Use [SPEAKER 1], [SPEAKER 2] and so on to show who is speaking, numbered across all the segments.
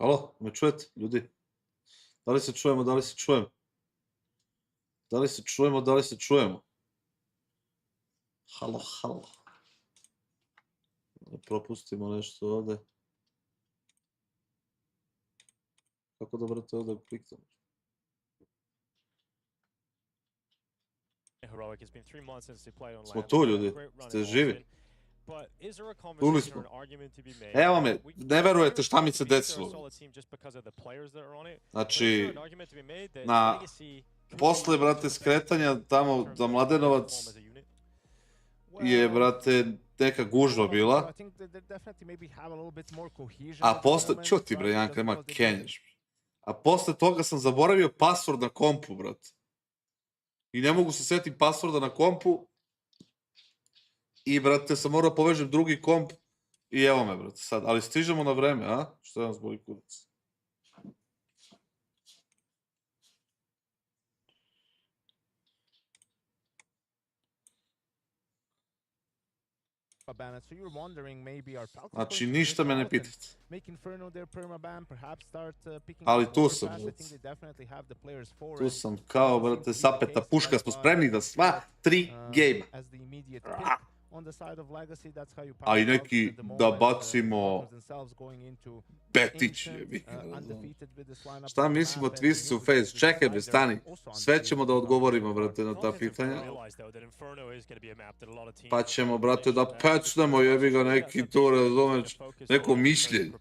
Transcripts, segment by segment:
[SPEAKER 1] Alo, me čujete, ljudi? Da li se čujemo, da li se čujemo? Da li se čujemo, da li se čujemo? Halo, halo. Propustimo nešto ovde. Kako da, brate, ovde kliknemo? Smo tu, ljudi. Ste živi? Tuli smo. Evo me, ne verujete šta mi se desilo. Znači, posle, brate, skretanja tamo za Mladenovac je, brate, neka gužva bila. A posle, čuo ti, bre, Janka, ima kenjaš. A posle toga sam zaboravio password na kompu, brate. I ne mogu se setiti passworda na kompu. I, brate, sam morao povežem drugi komp. I evo me, brate, sad. Ali stižemo na vreme, a? Što nas boli kurac? Znači, ništa me ne pitate. Ali tu sam, brate. Tu sam kao, brate, sapeta puška. Smo spremni da sva 3 gejma. A i neki da bacimo petić, jebi. Šta mislimo o Twistu Face? Čekaj, bre, stani. Sve ćemo da odgovorimo, brate, na ta pitanja. Pa ćemo, brate, da pecnemo, jebi ga, neki tu, razumeš, neko mišljenje.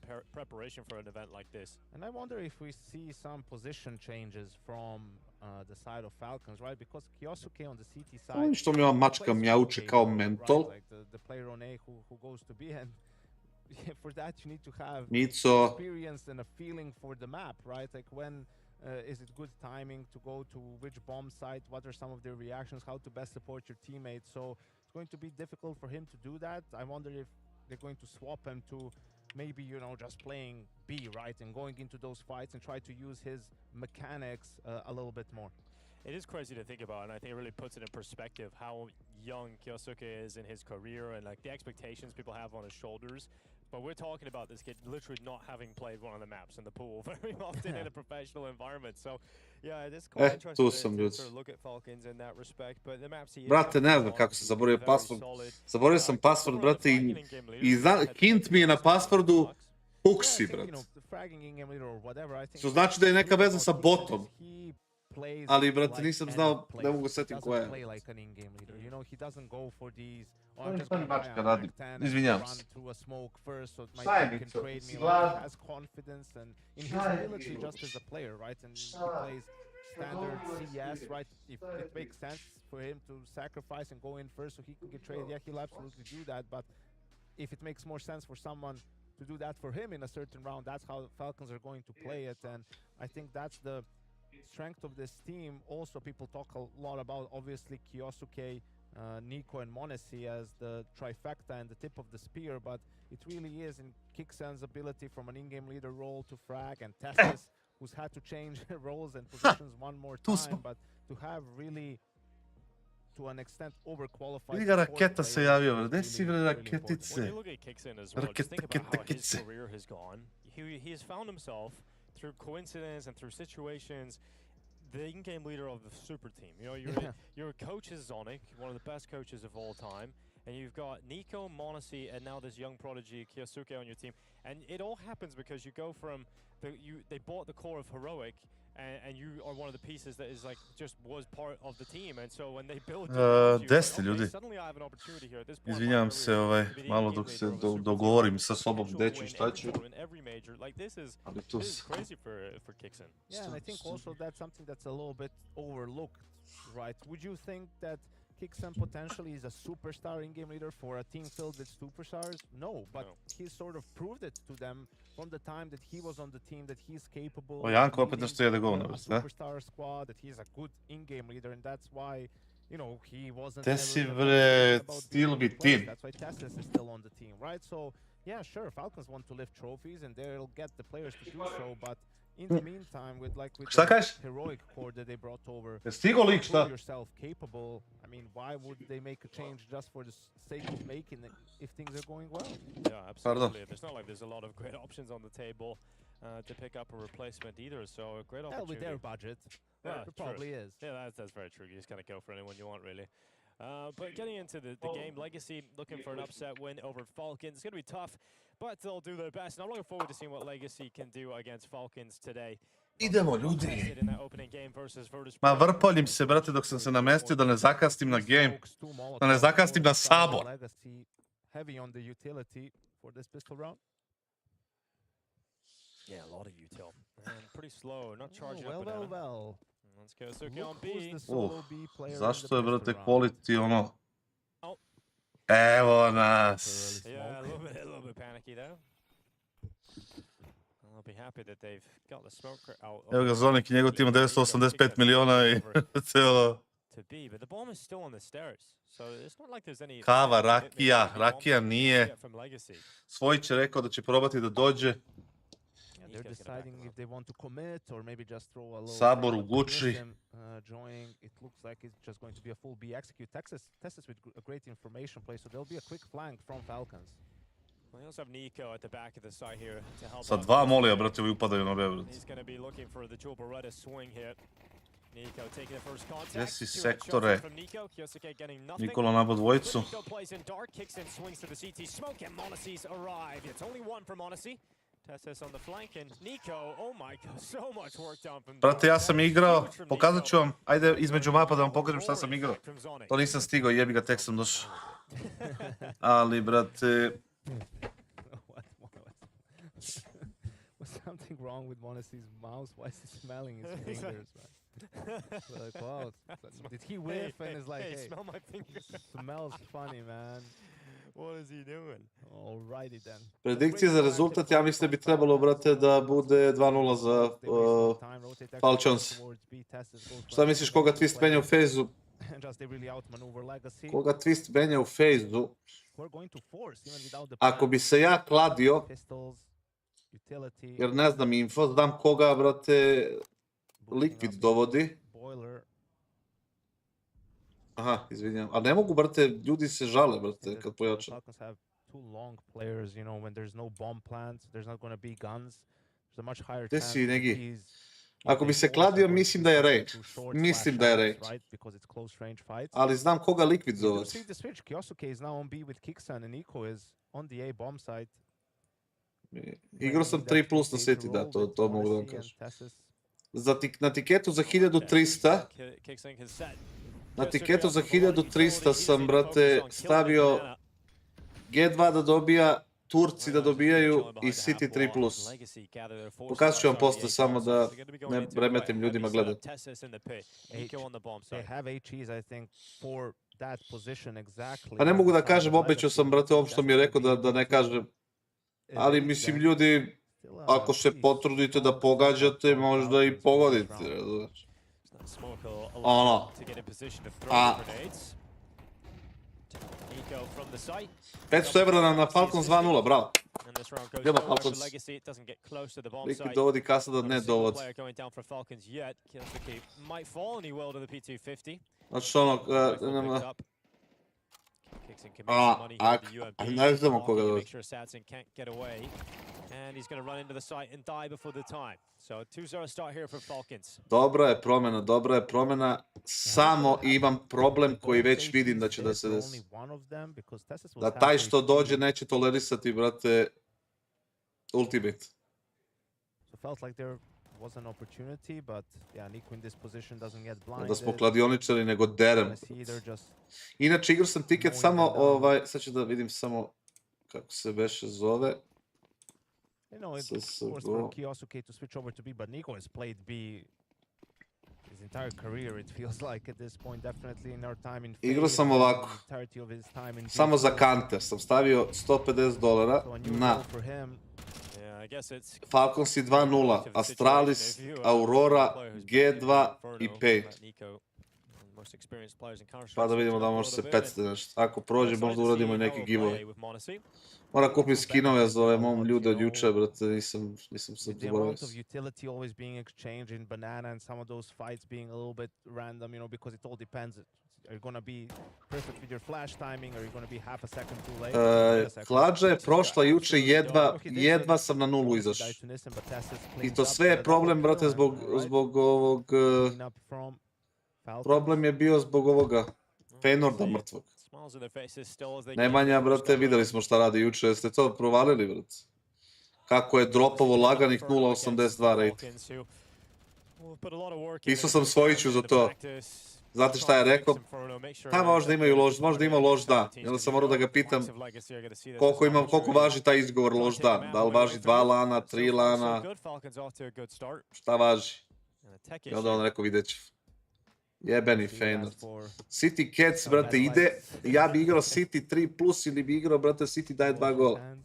[SPEAKER 2] And I wonder if we see some position changes from the side of Falcons, right? Because Kyosuke on the CT side.
[SPEAKER 1] Što mi ova mačka mjauče kao mentol.
[SPEAKER 2] The player on A who goes to B, and for that you need to have
[SPEAKER 1] Mico.
[SPEAKER 2] experience and a feeling for the map, right? Like when is it good timing to go to which bomb site? What are some of their reactions? How to best support your teammates? So it's going to be difficult for him to do that. I wonder if they're going to swap him to maybe, you know, just playing B, right, and going into those fights and try to use his mechanics a little bit more.
[SPEAKER 3] It is crazy to think about, and I think it really puts it in perspective how young Kyosuke is in his career and like the expectations people have on his shoulders. But we're talking about this kid literally not having played one of the maps in the pool very often in a professional environment. So, yeah, it is quite interesting to sort of look at Falcons in that respect. But the maps he is...
[SPEAKER 1] Brate, ne znam kako se zaboravio password. Zaboravio sam password, brate, i hint mi je na passwordu Huxi, brate. Što znači da je neka veza sa botom. Ali, brate, nisam znao, ne mogu setim koja je. Stani mačka radim, izvinjavam se. Šta je Mico, si gladan? Šta je Mico?
[SPEAKER 2] Standard CS, right? If it makes sense for him to sacrifice and go in first so he can get traded, yeah, he'll absolutely do that. But if it makes more sense for someone to do that for him in a certain round. That's how Falcons are going to play it, and I think that's the strength of this team. Also, people talk a lot about, obviously, KIOSUKE, Nico, and m0NESY as the trifecta and the tip of the spear, but it really is in KINGSTON's ability from an in-game leader role to frag, and Testis, who's had to change roles and positions one more time, but to have really, to an extent, overqualified.
[SPEAKER 1] Vidi ga, raketa se javio, bre. Gde si, bre,
[SPEAKER 3] When
[SPEAKER 1] raketice?
[SPEAKER 3] you look at KINGSTON as well, just think about how his career has gone. He has found himself through coincidence and through situations the in-game leader of the super team. You know, your coach is Zonic, one of the best coaches of all time, and you've got Nico, m0NESY, and now this young prodigy KIOSUKE on your team. And it all happens because you go from they bought the core of Heroic, and you are one of the pieces that is like just was part of the team. And so when they build, suddenly I have an opportunity here at this point.
[SPEAKER 1] Izvinjavam se, malo dok se dogovorim sa sobom gde ću i šta ću. Ali tu
[SPEAKER 3] This is crazy for KINGSTON.
[SPEAKER 2] Yeah, and I think also that's something that's a little bit overlooked, right? Would you think that KINGSTON potentially is a superstar in-game leader for a team filled with superstars? No, but he sort of proved it to them from the time that he was on the team, that he's capable of
[SPEAKER 1] Janko opet
[SPEAKER 3] no
[SPEAKER 1] nešto jede govna,
[SPEAKER 2] a
[SPEAKER 1] da?
[SPEAKER 2] superstar squad, that he's a good in-game leader, and that's why, you know, he wasn't
[SPEAKER 1] Te
[SPEAKER 2] ever
[SPEAKER 1] si,
[SPEAKER 2] really
[SPEAKER 1] bre,
[SPEAKER 2] about
[SPEAKER 1] still
[SPEAKER 2] being
[SPEAKER 1] bi
[SPEAKER 2] replaced.
[SPEAKER 1] tim.
[SPEAKER 2] That's why Testis is still on the team, right? So, yeah, sure, Falcons want to lift trophies, and they'll get the players to do so, but in the meantime, with
[SPEAKER 1] Šta
[SPEAKER 2] the
[SPEAKER 1] kažeš?
[SPEAKER 2] heroic core that they brought over,
[SPEAKER 1] Je stigo lik, šta?
[SPEAKER 2] prove yourself capable. I mean, why would they make a change just for the sake of making it if things are going well?
[SPEAKER 3] Yeah, absolutely. It's not like there's a lot of great options on the table to pick up a replacement either, so a great opportunity.
[SPEAKER 2] Hell, with their budget,
[SPEAKER 3] Yeah,
[SPEAKER 2] there probably is.
[SPEAKER 3] Yeah, that's very true. You just kind of go for anyone you want, really. But getting into the game, Legacy looking for an upset win over Falcons. It's going to be tough, but they'll do their best. And I'm looking forward to seeing what Legacy can do against Falcons today.
[SPEAKER 1] Idemo, ljudi.
[SPEAKER 3] In that opening game versus
[SPEAKER 1] Ma vrpoljim se, brate, dok sam se namestio da ne zakastim na game. Da ne zakastim na sabor.
[SPEAKER 2] Legacy heavy on the utility for this pistol round.
[SPEAKER 3] Yeah, a lot of util. And pretty slow, not charging
[SPEAKER 2] well,
[SPEAKER 3] up banana.
[SPEAKER 2] well.
[SPEAKER 3] Let's go, Suki on
[SPEAKER 2] Look
[SPEAKER 3] B.
[SPEAKER 2] who's the solo B player in the
[SPEAKER 1] Zašto je, brate,
[SPEAKER 2] pistol round.
[SPEAKER 1] quality, ono? Evo nas.
[SPEAKER 3] Yeah, a little bit panicky though. I'll be happy that they've got the smoker out.
[SPEAKER 1] Evo ga Zonik i njegov tim 985 miliona i celo.
[SPEAKER 3] To B, but the bomb is still on the stairs. So it's not like there's any
[SPEAKER 1] Kava, rakija, rakija nije.
[SPEAKER 3] from Legacy.
[SPEAKER 1] Svojić je rekao da će probati da dođe.
[SPEAKER 2] Yeah, they're deciding if they want to commit or maybe just throw a little
[SPEAKER 1] Sabor u Gucci.
[SPEAKER 2] joining. It looks like it's just going to be a full B execute. Texas with a great information play, so there'll be a quick flank from Falcons.
[SPEAKER 3] We also have Nico at the back of the side here to help.
[SPEAKER 1] Sa dva molija, brate, ovi upadaju na B, brate.
[SPEAKER 3] He's going to be looking for the Jewel Beretta swing hit. Nico taking the first contact.
[SPEAKER 1] Gdje si,
[SPEAKER 3] Two
[SPEAKER 1] sektore?
[SPEAKER 3] headshots from Nico. KIOSUKE getting nothing.
[SPEAKER 1] Nikola nabao dvojicu.
[SPEAKER 3] Nico plays in dark, kicks in, swings to the CT smoke, and m0NESY's arrived. It's only one for m0NESY. Testis on the flank, and Nico, oh my god, so much work done from
[SPEAKER 1] Brate, ja sam igrao, pokazat ću vam, ajde između mapa da vam pokažem šta sam igrao. To nisam stigao, jebi ga, tek sam došao. Ali, brate...
[SPEAKER 2] Was something wrong with m0NESY's mouse? Why is he smelling his fingers, man? Like, wow, did he whiff and is like, hey,
[SPEAKER 3] smell my fingers.
[SPEAKER 2] smells funny, man.
[SPEAKER 3] What is he doing?
[SPEAKER 2] Alrighty then.
[SPEAKER 1] Predikcije za rezultat, ja mislim da bi trebalo, brate, da bude 2-0 za Falcons. Šta misliš, koga Twist menja u fejzu? Koga Twist menja u fejzu? Ako bi se ja kladio, jer ne znam info, znam koga, brate, Liquid dovodi. Aha, izvinjam. A ne mogu, brate, ljudi se žale, brate, kad pojačam.
[SPEAKER 2] Falcons have two long players, you know, when there's no bomb plants, there's not going to be guns. There's a much higher
[SPEAKER 1] Gde
[SPEAKER 2] chance
[SPEAKER 1] si,
[SPEAKER 2] that
[SPEAKER 1] Negi?
[SPEAKER 2] he's
[SPEAKER 1] Ako bi se kladio, mislim da je range. Mislim da je range. Ali znam koga Liquid
[SPEAKER 2] You
[SPEAKER 1] dovodi.
[SPEAKER 2] see the switch. KIOSUKE is now on B with KINGSTON, and Nico is on the A bomb site.
[SPEAKER 1] Igrao sam 3+ na City, da, to mogu da vam kažem. Na tiketu za 1300, na tiketu za 1300 sam, brate, stavio G2 da dobija, Turci da dobijaju i City 3+. Pokazat ću vam posle samo da ne remetim ljudima gledam.
[SPEAKER 2] They have HEs, I think, for that position exactly.
[SPEAKER 1] Pa ne mogu da kažem, obećao sam, brate, ovom što mi je rekao da ne kažem. Ali mislim ljudi, ako se potrudite da pogađate, možda i pogodite, razumiješ? Ono, a 500 evra na Falcons 2-0, bravo. Idemo Falcons. Lik mi dovodi kassada, ne dovodi. Znači ono, ne znamo koga dovodi.
[SPEAKER 3] And he's going to run into the site and die before the time. So 2-0 start here for Falcons.
[SPEAKER 1] Dobra je promjena. Samo imam problem koji već vidim da će da se desi. Da taj što dođe neće tolerisati, brate, ultimate. Da smo kladioničari, nego derem. Inače, igrao sam tiket samo, sad ću da vidim samo kako se beše zove.
[SPEAKER 2] You know, it's of course for Kiosuke to switch over to B, but Nico has played B his entire career, it feels like at this point, definitely in our time in
[SPEAKER 1] Igrao sam ovako, samo za kanter sam stavio $150 na Falcons i 2-0, Astralis, Aurora, G2 i Paint. Pa da vidimo da može se pecati nešto. Ako prođe, možda uradimo i neki giveaway. Moram kupiti skinove za ove mom ljude od juče, brate, nisam se zaboravio. Klađa je prošla juče, jedva sam na nulu izašao. I to sve je problem, brate, zbog ovog... Problem je bio zbog ovoga Feynorda mrtvog. Nemanja, brate, videli smo šta radi juče, jeste to provalili, brate? Kako je dropovo laganih 0.82 rating. Pisao sam Svojiću za to. Znate šta je rekao? Pa možda imaju možda ima loš dan. I onda sam morao da ga pitam koliko važi taj izgovor loš dan. Da li važi 2 lana, 3 lana? Šta važi? I onda on rekao vidjet ću. Jebeni Feynord. City Cats, brate, ide. Ja bi igrao City 3+, ili bi igrao, brate, City daje 2 gola.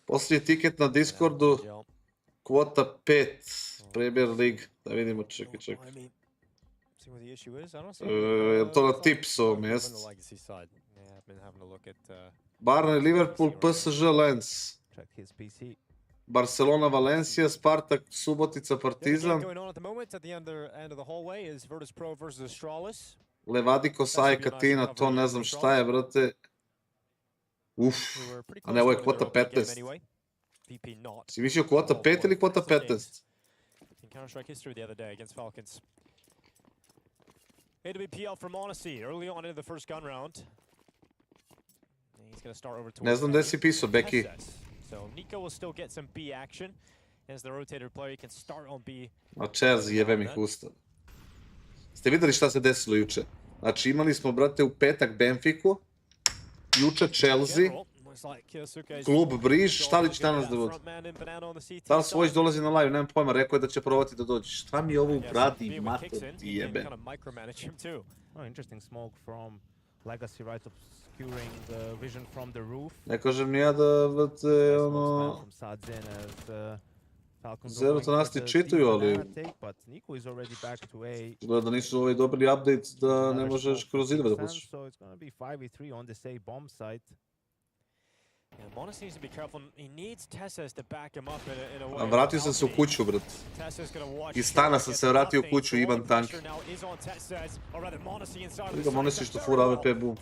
[SPEAKER 1] Poslije tiket na Discordu. Kvota 5. Premier League. Da vidimo, čekaj. Je to na tips ovom, jest? Barney, Liverpool, PSG, Lens. Barcelona, Valencia, Spartak, Subotica, Partizan. Levadiko, Saje, Katina, to ne znam šta je, brate. A ne, ovo je kvota 15. Si mislio kvota 5 ili kvota 15? Ne znam gde si pisao, Beki.
[SPEAKER 3] So Nico will still get some B action as the rotator player can start on B.
[SPEAKER 1] A Chelsea jebe mi usta. Ste videli šta se desilo juče? Znači imali smo, brate, u petak Benfiku, juče Chelsea, klub Briž, šta li će danas da vodi? Da li Svojić dolazi na live, nemam pojma, rekao je da će probati da dođe. Šta mi ovo bradi mater ti jebe?
[SPEAKER 2] Interesting smoke from Legacy right obscuring the vision from the roof.
[SPEAKER 1] Ne kažem ni ja da, brate, ono... Zero to nas ti čituju, ali... Gleda da nisu dobili update da ne možeš kroz zidove da pušiš. A vratio sam se u kuću, brat. Iz stana sam se vratio u kuću, Ivan Tank. Vidim Monesi što fura AVP boom.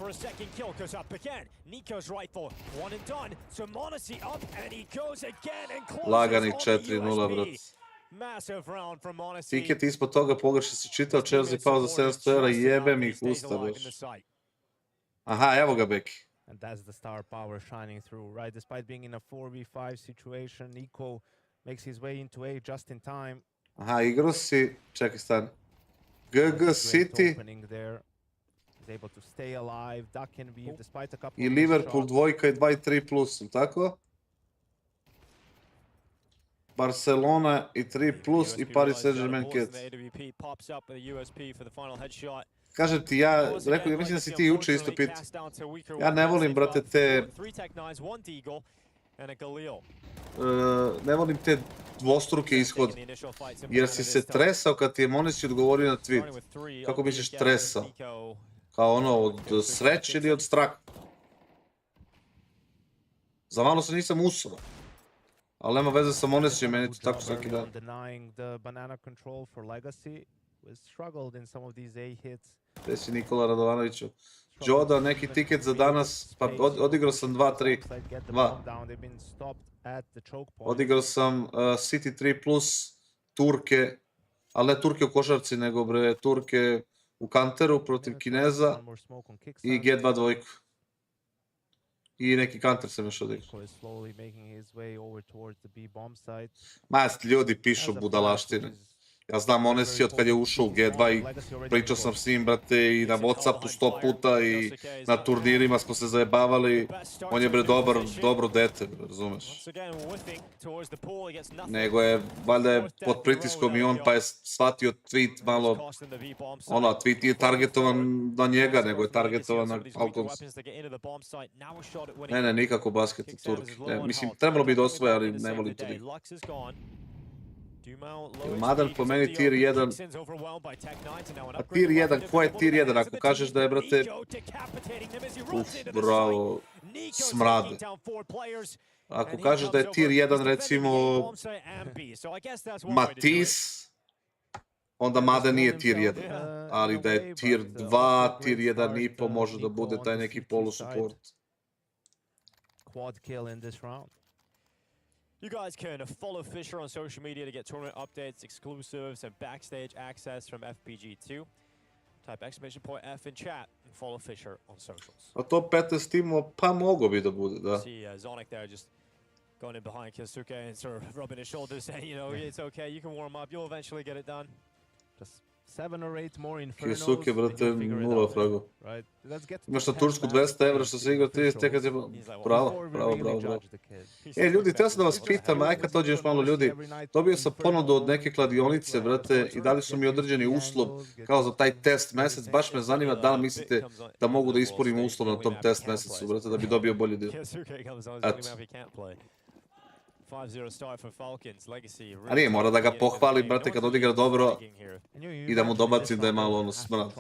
[SPEAKER 1] Laganih 4-0, brat. Tiket ispod toga pogrešno si čitao, Chelsea pao za 700 eura, jebe mi ih usta, već. Aha, evo ga, Beki.
[SPEAKER 2] And that's the star power shining through, right? Despite being in a 4v5 situation, Nico makes his way into A just in time.
[SPEAKER 1] Aha, igrao si, čekaj stan. GG City i Liverpool dvojka i 2-3+, tako? Barcelona i 3+, i Paris Saint-Germain Cats. Kažem ti, ja mislim da si ti juče isto piti. Ja ne volim, brate, te
[SPEAKER 3] And a Galil.
[SPEAKER 1] Ne volim te dvostruke ishode, jer si se tresao kad ti je Monesi odgovorio na tweet. Kako misliš tresao? Kao ono od sreće ili od straha? Za malo se nisam usao. Ali nema veze sa Monesijem, meni to tako svaki dan. Gde si Nikola Radovanoviću? Joda, neki tiket za danas, pa odigrao sam 2. Odigrao sam City 3 plus Turke, ali ne Turke u košarci, nego bre Turke u Kanteru protiv Kineza i G2 dvojku. I neki Kanter sam još odigrao. Ma, ljudi pišu budalaštine. Ja znam Monesi od kad je ušao u G2 i pričao sam s njim, brate, i na Whatsappu 100 puta i na turnirima smo se zajebavali. On je, bre, dobro dete, bre, razumeš? Nego je, valjda je pod pritiskom i on, pa je shvatio tweet malo, ono, tweet nije targetovan na njega, nego je targetovan na Falcons. Ne, nikako basket u Turki. Mislim, trebalo bi da osvoje, ali ne volim to nikako. Madan po meni tier 1. A tier 1, ko je tier 1? Ako kažeš da je, brate... bravo, smrade. Ako kažeš da je tier 1, recimo... Matisse, onda Madan nije tier 1. Ali da je tier 2, tier 1,5 može da bude taj neki polu-support.
[SPEAKER 2] Quad kill in this round.
[SPEAKER 3] You guys can follow FISSURE on social media to get tournament updates, exclusives, and backstage access from FPG2. Type !F in chat and follow FISSURE on socials.
[SPEAKER 1] A top 15 timova, pa mogo bi da bude, da.
[SPEAKER 3] See Zonic there just going in behind KINGSTON and sort of rubbing his shoulders, saying, you know, it's okay, you can warm up, you'll eventually get it done.
[SPEAKER 2] Just 7 or 8 more Infernos.
[SPEAKER 1] KINGSTON, brate, 0 fragova. Imaš na Tursku 200 evra što se igra 30, tek kad je... Bravo. Ljudi, treba sam da vas pitam, aj kad dođe još malo ljudi, dobio sam ponudu od neke kladionice, brate, i dali su mi određeni uslov, kao za taj test mesec, baš me zanima da li mislite da mogu da ispunim uslov na tom test mesecu, brate, da bi dobio bolji dio. Eto.
[SPEAKER 3] 5-0 start for Falcons. Legacy.
[SPEAKER 1] A nije, mora da ga pohvalim, brate, kad odigra dobro i da mu dobacim da je malo ono smrad.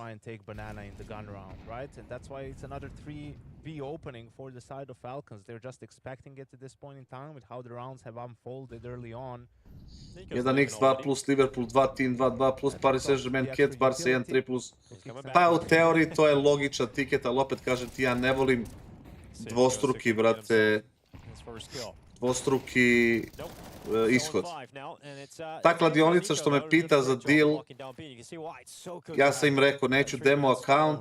[SPEAKER 2] That's why it's another 3v opening for the side of Falcons. They're just expecting it at this point in time with how the rounds have unfolded early on.
[SPEAKER 1] 1x 2 plus Liverpool 2, Team 2, 2 plus Paris Saint-Germain, Cats, Barca 1, 3 plus. Pa u teoriji to je logičan tiket, ali opet kažem ti, ja ne volim dvostruki, brate, dvostruki ishod. Ta kladionica što me pita za deal, ja sam im rekao neću demo account,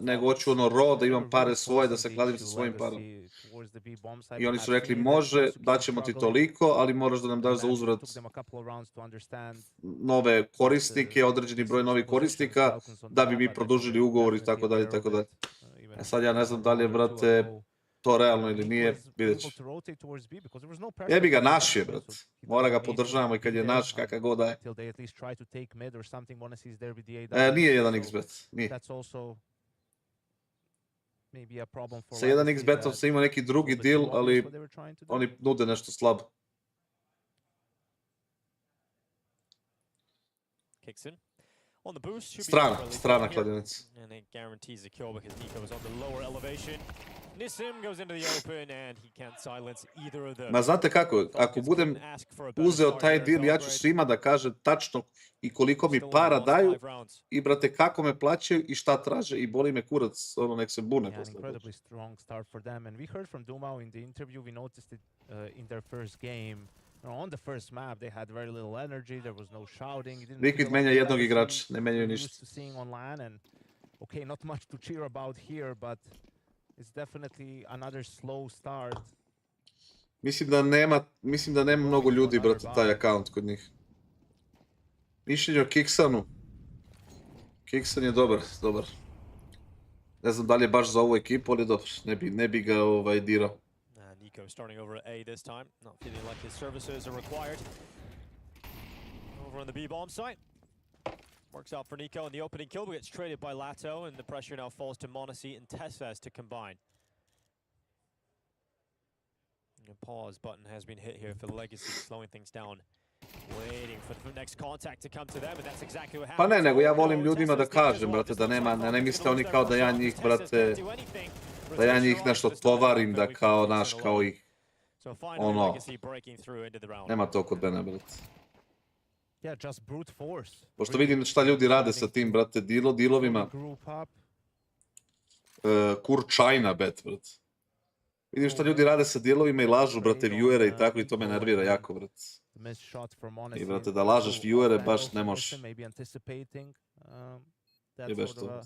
[SPEAKER 1] nego hoću ono raw, da imam pare svoje, da se kladim sa svojim parama. I oni su rekli može, daćemo ti toliko, ali moraš da nam daš za uzvrat nove korisnike, određeni broj novih korisnika, da bi mi produžili ugovor i tako dalje, tako dalje. Sad ja ne znam da li je, brate, to realno ili nije, vidjet ću. Jebi ga, naš je, brat. Mora ga podržavamo i kad je naš, kakav god da je. Nije 1xbet, nije. Sa 1xbetom sam imao neki drugi deal, ali oni nude nešto slabo. Strana kladionica. Ma znate kako, ako budem uzeo taj deal, ja ću svima da kažem tačno i koliko mi para daju i, brate, kako me plaćaju i šta traže i boli me kurac, ono, nek se bune posle.
[SPEAKER 2] On the first map, they had very little energy. There was no shouting.
[SPEAKER 1] Liquid menja jednog igrača, ne menjaju ništa.
[SPEAKER 2] Okay, not much to cheer about here, but it's definitely another slow start.
[SPEAKER 1] Mislim da nema mnogo ljudi, brate, taj account kod njih. Mišljenje o KINGSTONu. KINGSTON je dobar. Ne znam da li je baš za ovu ekipu, ali dobro, ne bi ga dirao.
[SPEAKER 3] Nico starting over at A this time, not feeling like his services are required. Over on the B-bomb site. Works out for Nico, and the opening kill gets traded by Lato, and the pressure now falls to Monesi and Tessas to combine. Pause button has been hit here for the Legacy, slowing things down. Waiting for the next contact to come to them, and that's exactly what
[SPEAKER 1] Pa
[SPEAKER 3] happened.
[SPEAKER 1] ne, nego ja volim ljudima da kažem, brate, da nema, ne misle oni kao da ja njih, brate, da ja njih nešto tovarim, da kao, naš, kao ih, ono, nema to kod mene, brate.
[SPEAKER 2] Yeah, just brute force.
[SPEAKER 1] Pošto vidim šta ljudi rade sa tim, brate, dilovima, Kurčajna bet, brate. Vidim šta ljudi rade sa dilovima i lažu, brate, viewere i tako, i to me nervira jako, brate. I, brate, da lažeš viewere baš ne možeš. Jebeš to.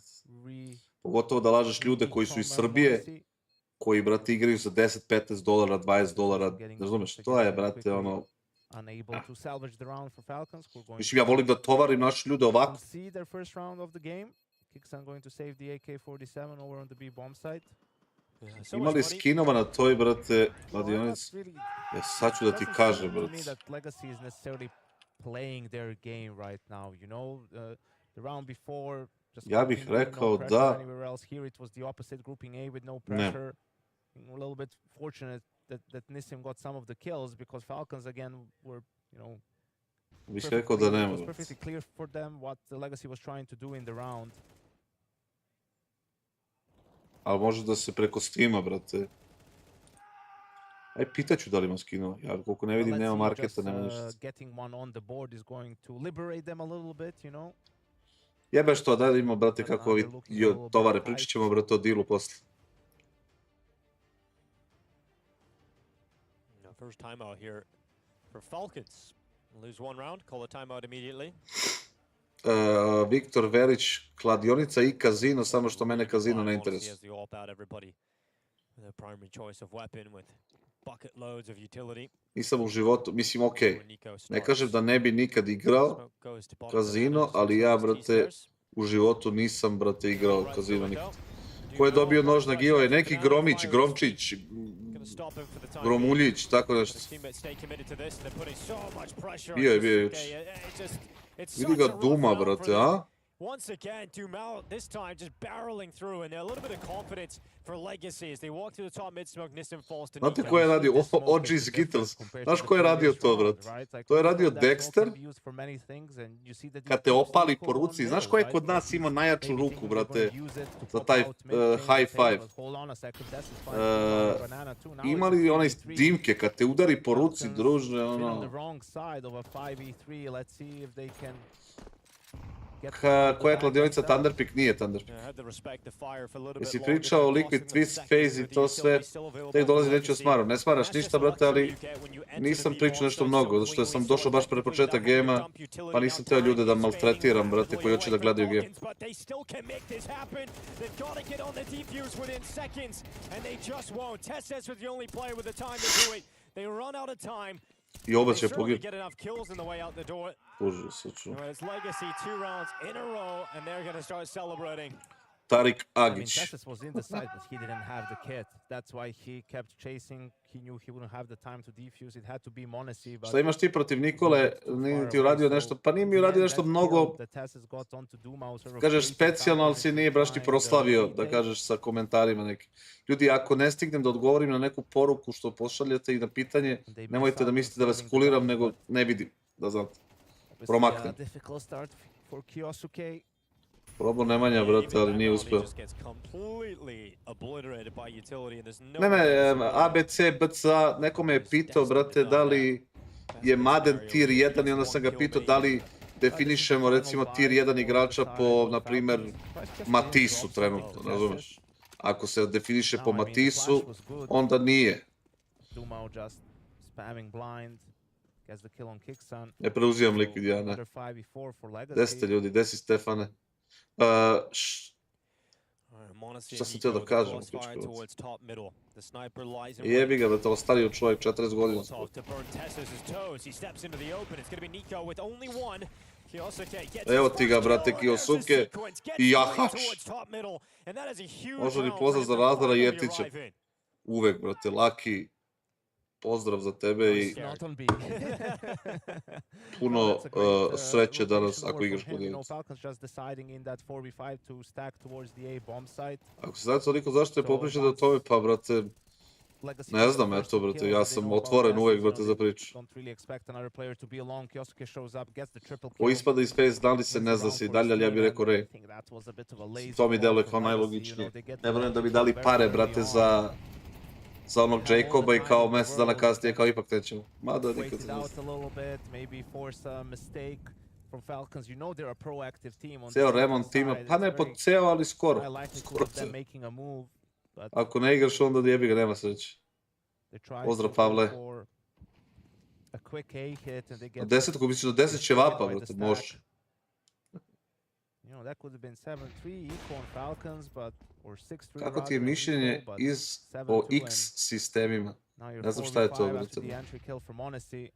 [SPEAKER 1] Pogotovo da lažeš ljude koji su iz Srbije, koji, brate, igraju za 10, 15 dolara, 20 dolara, razumeš, to je, brate, ono... Mislim, ja volim da tovarim naše ljude ovako.
[SPEAKER 2] KINGSTON going to save the AK-47 over on the B bomb site.
[SPEAKER 1] Imali skinova na toj, brate, kladionici. Ja sad ću da ti kažem, brate.
[SPEAKER 2] Legacy is necessarily playing their game right now, you know, the round before.
[SPEAKER 1] Ja bih rekao da...
[SPEAKER 2] Here it was the opposite, grouping A with no pressure. A little bit fortunate that Nissim got some of the kills because Falcons again were, you know,
[SPEAKER 1] bih rekao da nema.
[SPEAKER 2] It was perfectly clear for them what the Legacy was trying to do in the round.
[SPEAKER 1] Ali može da se preko Steama, brate. Aj, pitaću da li ima skinova. Ja koliko ne vidim, nema marketa, nema ništa. Jebe što, da li ima, brate, kako ovi tovare. Pričat ćemo, brate, o dealu posle.
[SPEAKER 3] First timeout here for Falcons. Lose one round, call a timeout immediately.
[SPEAKER 1] Viktor Verić, kladionica i kazino, samo što mene kazino ne interesuje. Nisam u životu, mislim, okej. Ne kažem da ne bi nikad igrao kazino, ali ja, brate, u životu nisam, brate, igrao kazino nikad. Ko je dobio nož na giveaway? Neki Gromić, Gromčić, Gromuljić, tako nešto. Bio je juče. Vidi ga Duma, brate, a?
[SPEAKER 3] Once again, Dumal this time just barreling through, and a little bit of confidence for Legacy as they walk through the top mid smoke. Nissim falls to
[SPEAKER 1] Znate ko je radio? OG Skittles. Znaš ko je radio to, brate? To je radio Dexter. Kad te opali po ruci. Znaš ko je kod nas imao najjaču ruku, brate? Za taj high five. Imali onaj dimke, kad te udari po ruci, druže, ono... Koja kladionica ThunderPick? Nije ThunderPick. Jesi pričao o Liquid Twist Phase i to sve, tek dolazi neću smaram. Ne smaraš ništa, brate, ali nisam pričao nešto mnogo, zato što sam došao baš pre početak gema, pa nisam teo ljude da maltretiram, brate, koji hoće da gledaju game. I oba će pogib. Užas, uču. Tarik Agić. Šta imaš ti protiv Nikole? Nije ti uradio nešto? Pa nije mi uradio nešto mnogo. Kažeš specijalno, ali si nije baš ti proslavio, da kažeš sa komentarima neki. Ljudi, ako ne stignem da odgovorim na neku poruku što pošaljete i na pitanje, nemojte da mislite da vas kuliram, nego ne vidim, da znate. Promaknem. Probao Nemanja, brate, ali nije uspio. Ne, ABC, BCA, neko me je pitao, brate, da li je Madden tier 1 i onda sam ga pitao da li definišemo, recimo, tier 1 igrača po, na primer, Matisu trenutno, razumeš? Ako se definiše po Matisu, onda nije. Ne preuzimam Liquid, ja ne. Gde ste ljudi, gde si Stefane? Šta sam htio da kažem? Jebi ga, da to ostario čovjek 40 godina. Evo ti ga, brate, Kiyosuke i jahač. Možda ni pozdrav za Razdara Jeftića. Uvek, brate, Laki. Pozdrav za tebe i puno sreće danas ako igraš kladionicu. Ako se znate toliko zašto je popričati o tome, pa brate,
[SPEAKER 2] Legacy
[SPEAKER 1] Ne
[SPEAKER 2] with
[SPEAKER 1] znam,
[SPEAKER 2] the first
[SPEAKER 1] eto,
[SPEAKER 2] two
[SPEAKER 1] brate,
[SPEAKER 2] kills
[SPEAKER 1] ja
[SPEAKER 2] that they
[SPEAKER 1] sam
[SPEAKER 2] know about
[SPEAKER 1] otvoren
[SPEAKER 2] Gases,
[SPEAKER 1] uvek,
[SPEAKER 2] you
[SPEAKER 1] brate,
[SPEAKER 2] know,
[SPEAKER 1] za
[SPEAKER 2] they
[SPEAKER 1] priču.
[SPEAKER 2] don't really expect another player to be alone. KINGSTON shows up, gets the triple
[SPEAKER 1] Ko
[SPEAKER 2] kill.
[SPEAKER 1] ispada iz Face, da li se,
[SPEAKER 2] Wins
[SPEAKER 1] ne
[SPEAKER 2] the
[SPEAKER 1] zna
[SPEAKER 2] round
[SPEAKER 1] se i
[SPEAKER 2] for
[SPEAKER 1] dalje,
[SPEAKER 2] his
[SPEAKER 1] ali ja
[SPEAKER 2] team,
[SPEAKER 1] bih
[SPEAKER 2] and
[SPEAKER 1] rekao
[SPEAKER 2] I
[SPEAKER 1] Ray.
[SPEAKER 2] think that was a bit of a lazy
[SPEAKER 1] To mi
[SPEAKER 2] call
[SPEAKER 1] deluje
[SPEAKER 2] for
[SPEAKER 1] kao
[SPEAKER 2] Legacy, you
[SPEAKER 1] najlogičnije.
[SPEAKER 2] know, they get
[SPEAKER 1] Ne
[SPEAKER 2] the
[SPEAKER 1] verujem da bi
[SPEAKER 2] kills
[SPEAKER 1] dali
[SPEAKER 2] very
[SPEAKER 1] pare,
[SPEAKER 2] early
[SPEAKER 1] brate,
[SPEAKER 2] on.
[SPEAKER 1] za onog
[SPEAKER 2] They have all the
[SPEAKER 1] Jacoba i
[SPEAKER 2] time
[SPEAKER 1] kao
[SPEAKER 2] in the
[SPEAKER 1] mesec dana
[SPEAKER 2] world,
[SPEAKER 1] kasnije,
[SPEAKER 2] they
[SPEAKER 1] kao
[SPEAKER 2] can
[SPEAKER 1] ipak nećemo. Mada nikad
[SPEAKER 2] wait
[SPEAKER 1] se
[SPEAKER 2] it
[SPEAKER 1] ne
[SPEAKER 2] out
[SPEAKER 1] zna.
[SPEAKER 2] a little bit, maybe force a mistake from Falcons. You know they're a proactive team on the
[SPEAKER 1] Ceo
[SPEAKER 2] second
[SPEAKER 1] remont tima,
[SPEAKER 2] side.
[SPEAKER 1] pa
[SPEAKER 2] It's
[SPEAKER 1] ne po
[SPEAKER 2] very
[SPEAKER 1] ceo, ali skoro.
[SPEAKER 2] high likelihood
[SPEAKER 1] Skoro
[SPEAKER 2] of them
[SPEAKER 1] ceo.
[SPEAKER 2] making a move, but
[SPEAKER 1] Ako ne igraš, onda jebi ga, nema sreće.
[SPEAKER 2] they try
[SPEAKER 1] Pozdrav,
[SPEAKER 2] to
[SPEAKER 1] Pavle.
[SPEAKER 2] go for a quick A hit and they
[SPEAKER 1] Na
[SPEAKER 2] get
[SPEAKER 1] 10, ako misliš da 10 će
[SPEAKER 2] destroyed
[SPEAKER 1] vapa,
[SPEAKER 2] by the
[SPEAKER 1] brate,
[SPEAKER 2] stack.
[SPEAKER 1] može.
[SPEAKER 2] You know, that could have been 7-3 equal on Falcons, but or 6-3
[SPEAKER 1] Kako ti je
[SPEAKER 2] rather on
[SPEAKER 1] mišljenje
[SPEAKER 2] equal, but
[SPEAKER 1] o
[SPEAKER 2] 7-2
[SPEAKER 1] X
[SPEAKER 2] and
[SPEAKER 1] sistemima?
[SPEAKER 2] now you're
[SPEAKER 1] Ne znam šta je to,
[SPEAKER 2] 4v5
[SPEAKER 1] brate.
[SPEAKER 2] after the entry kill from Honesty.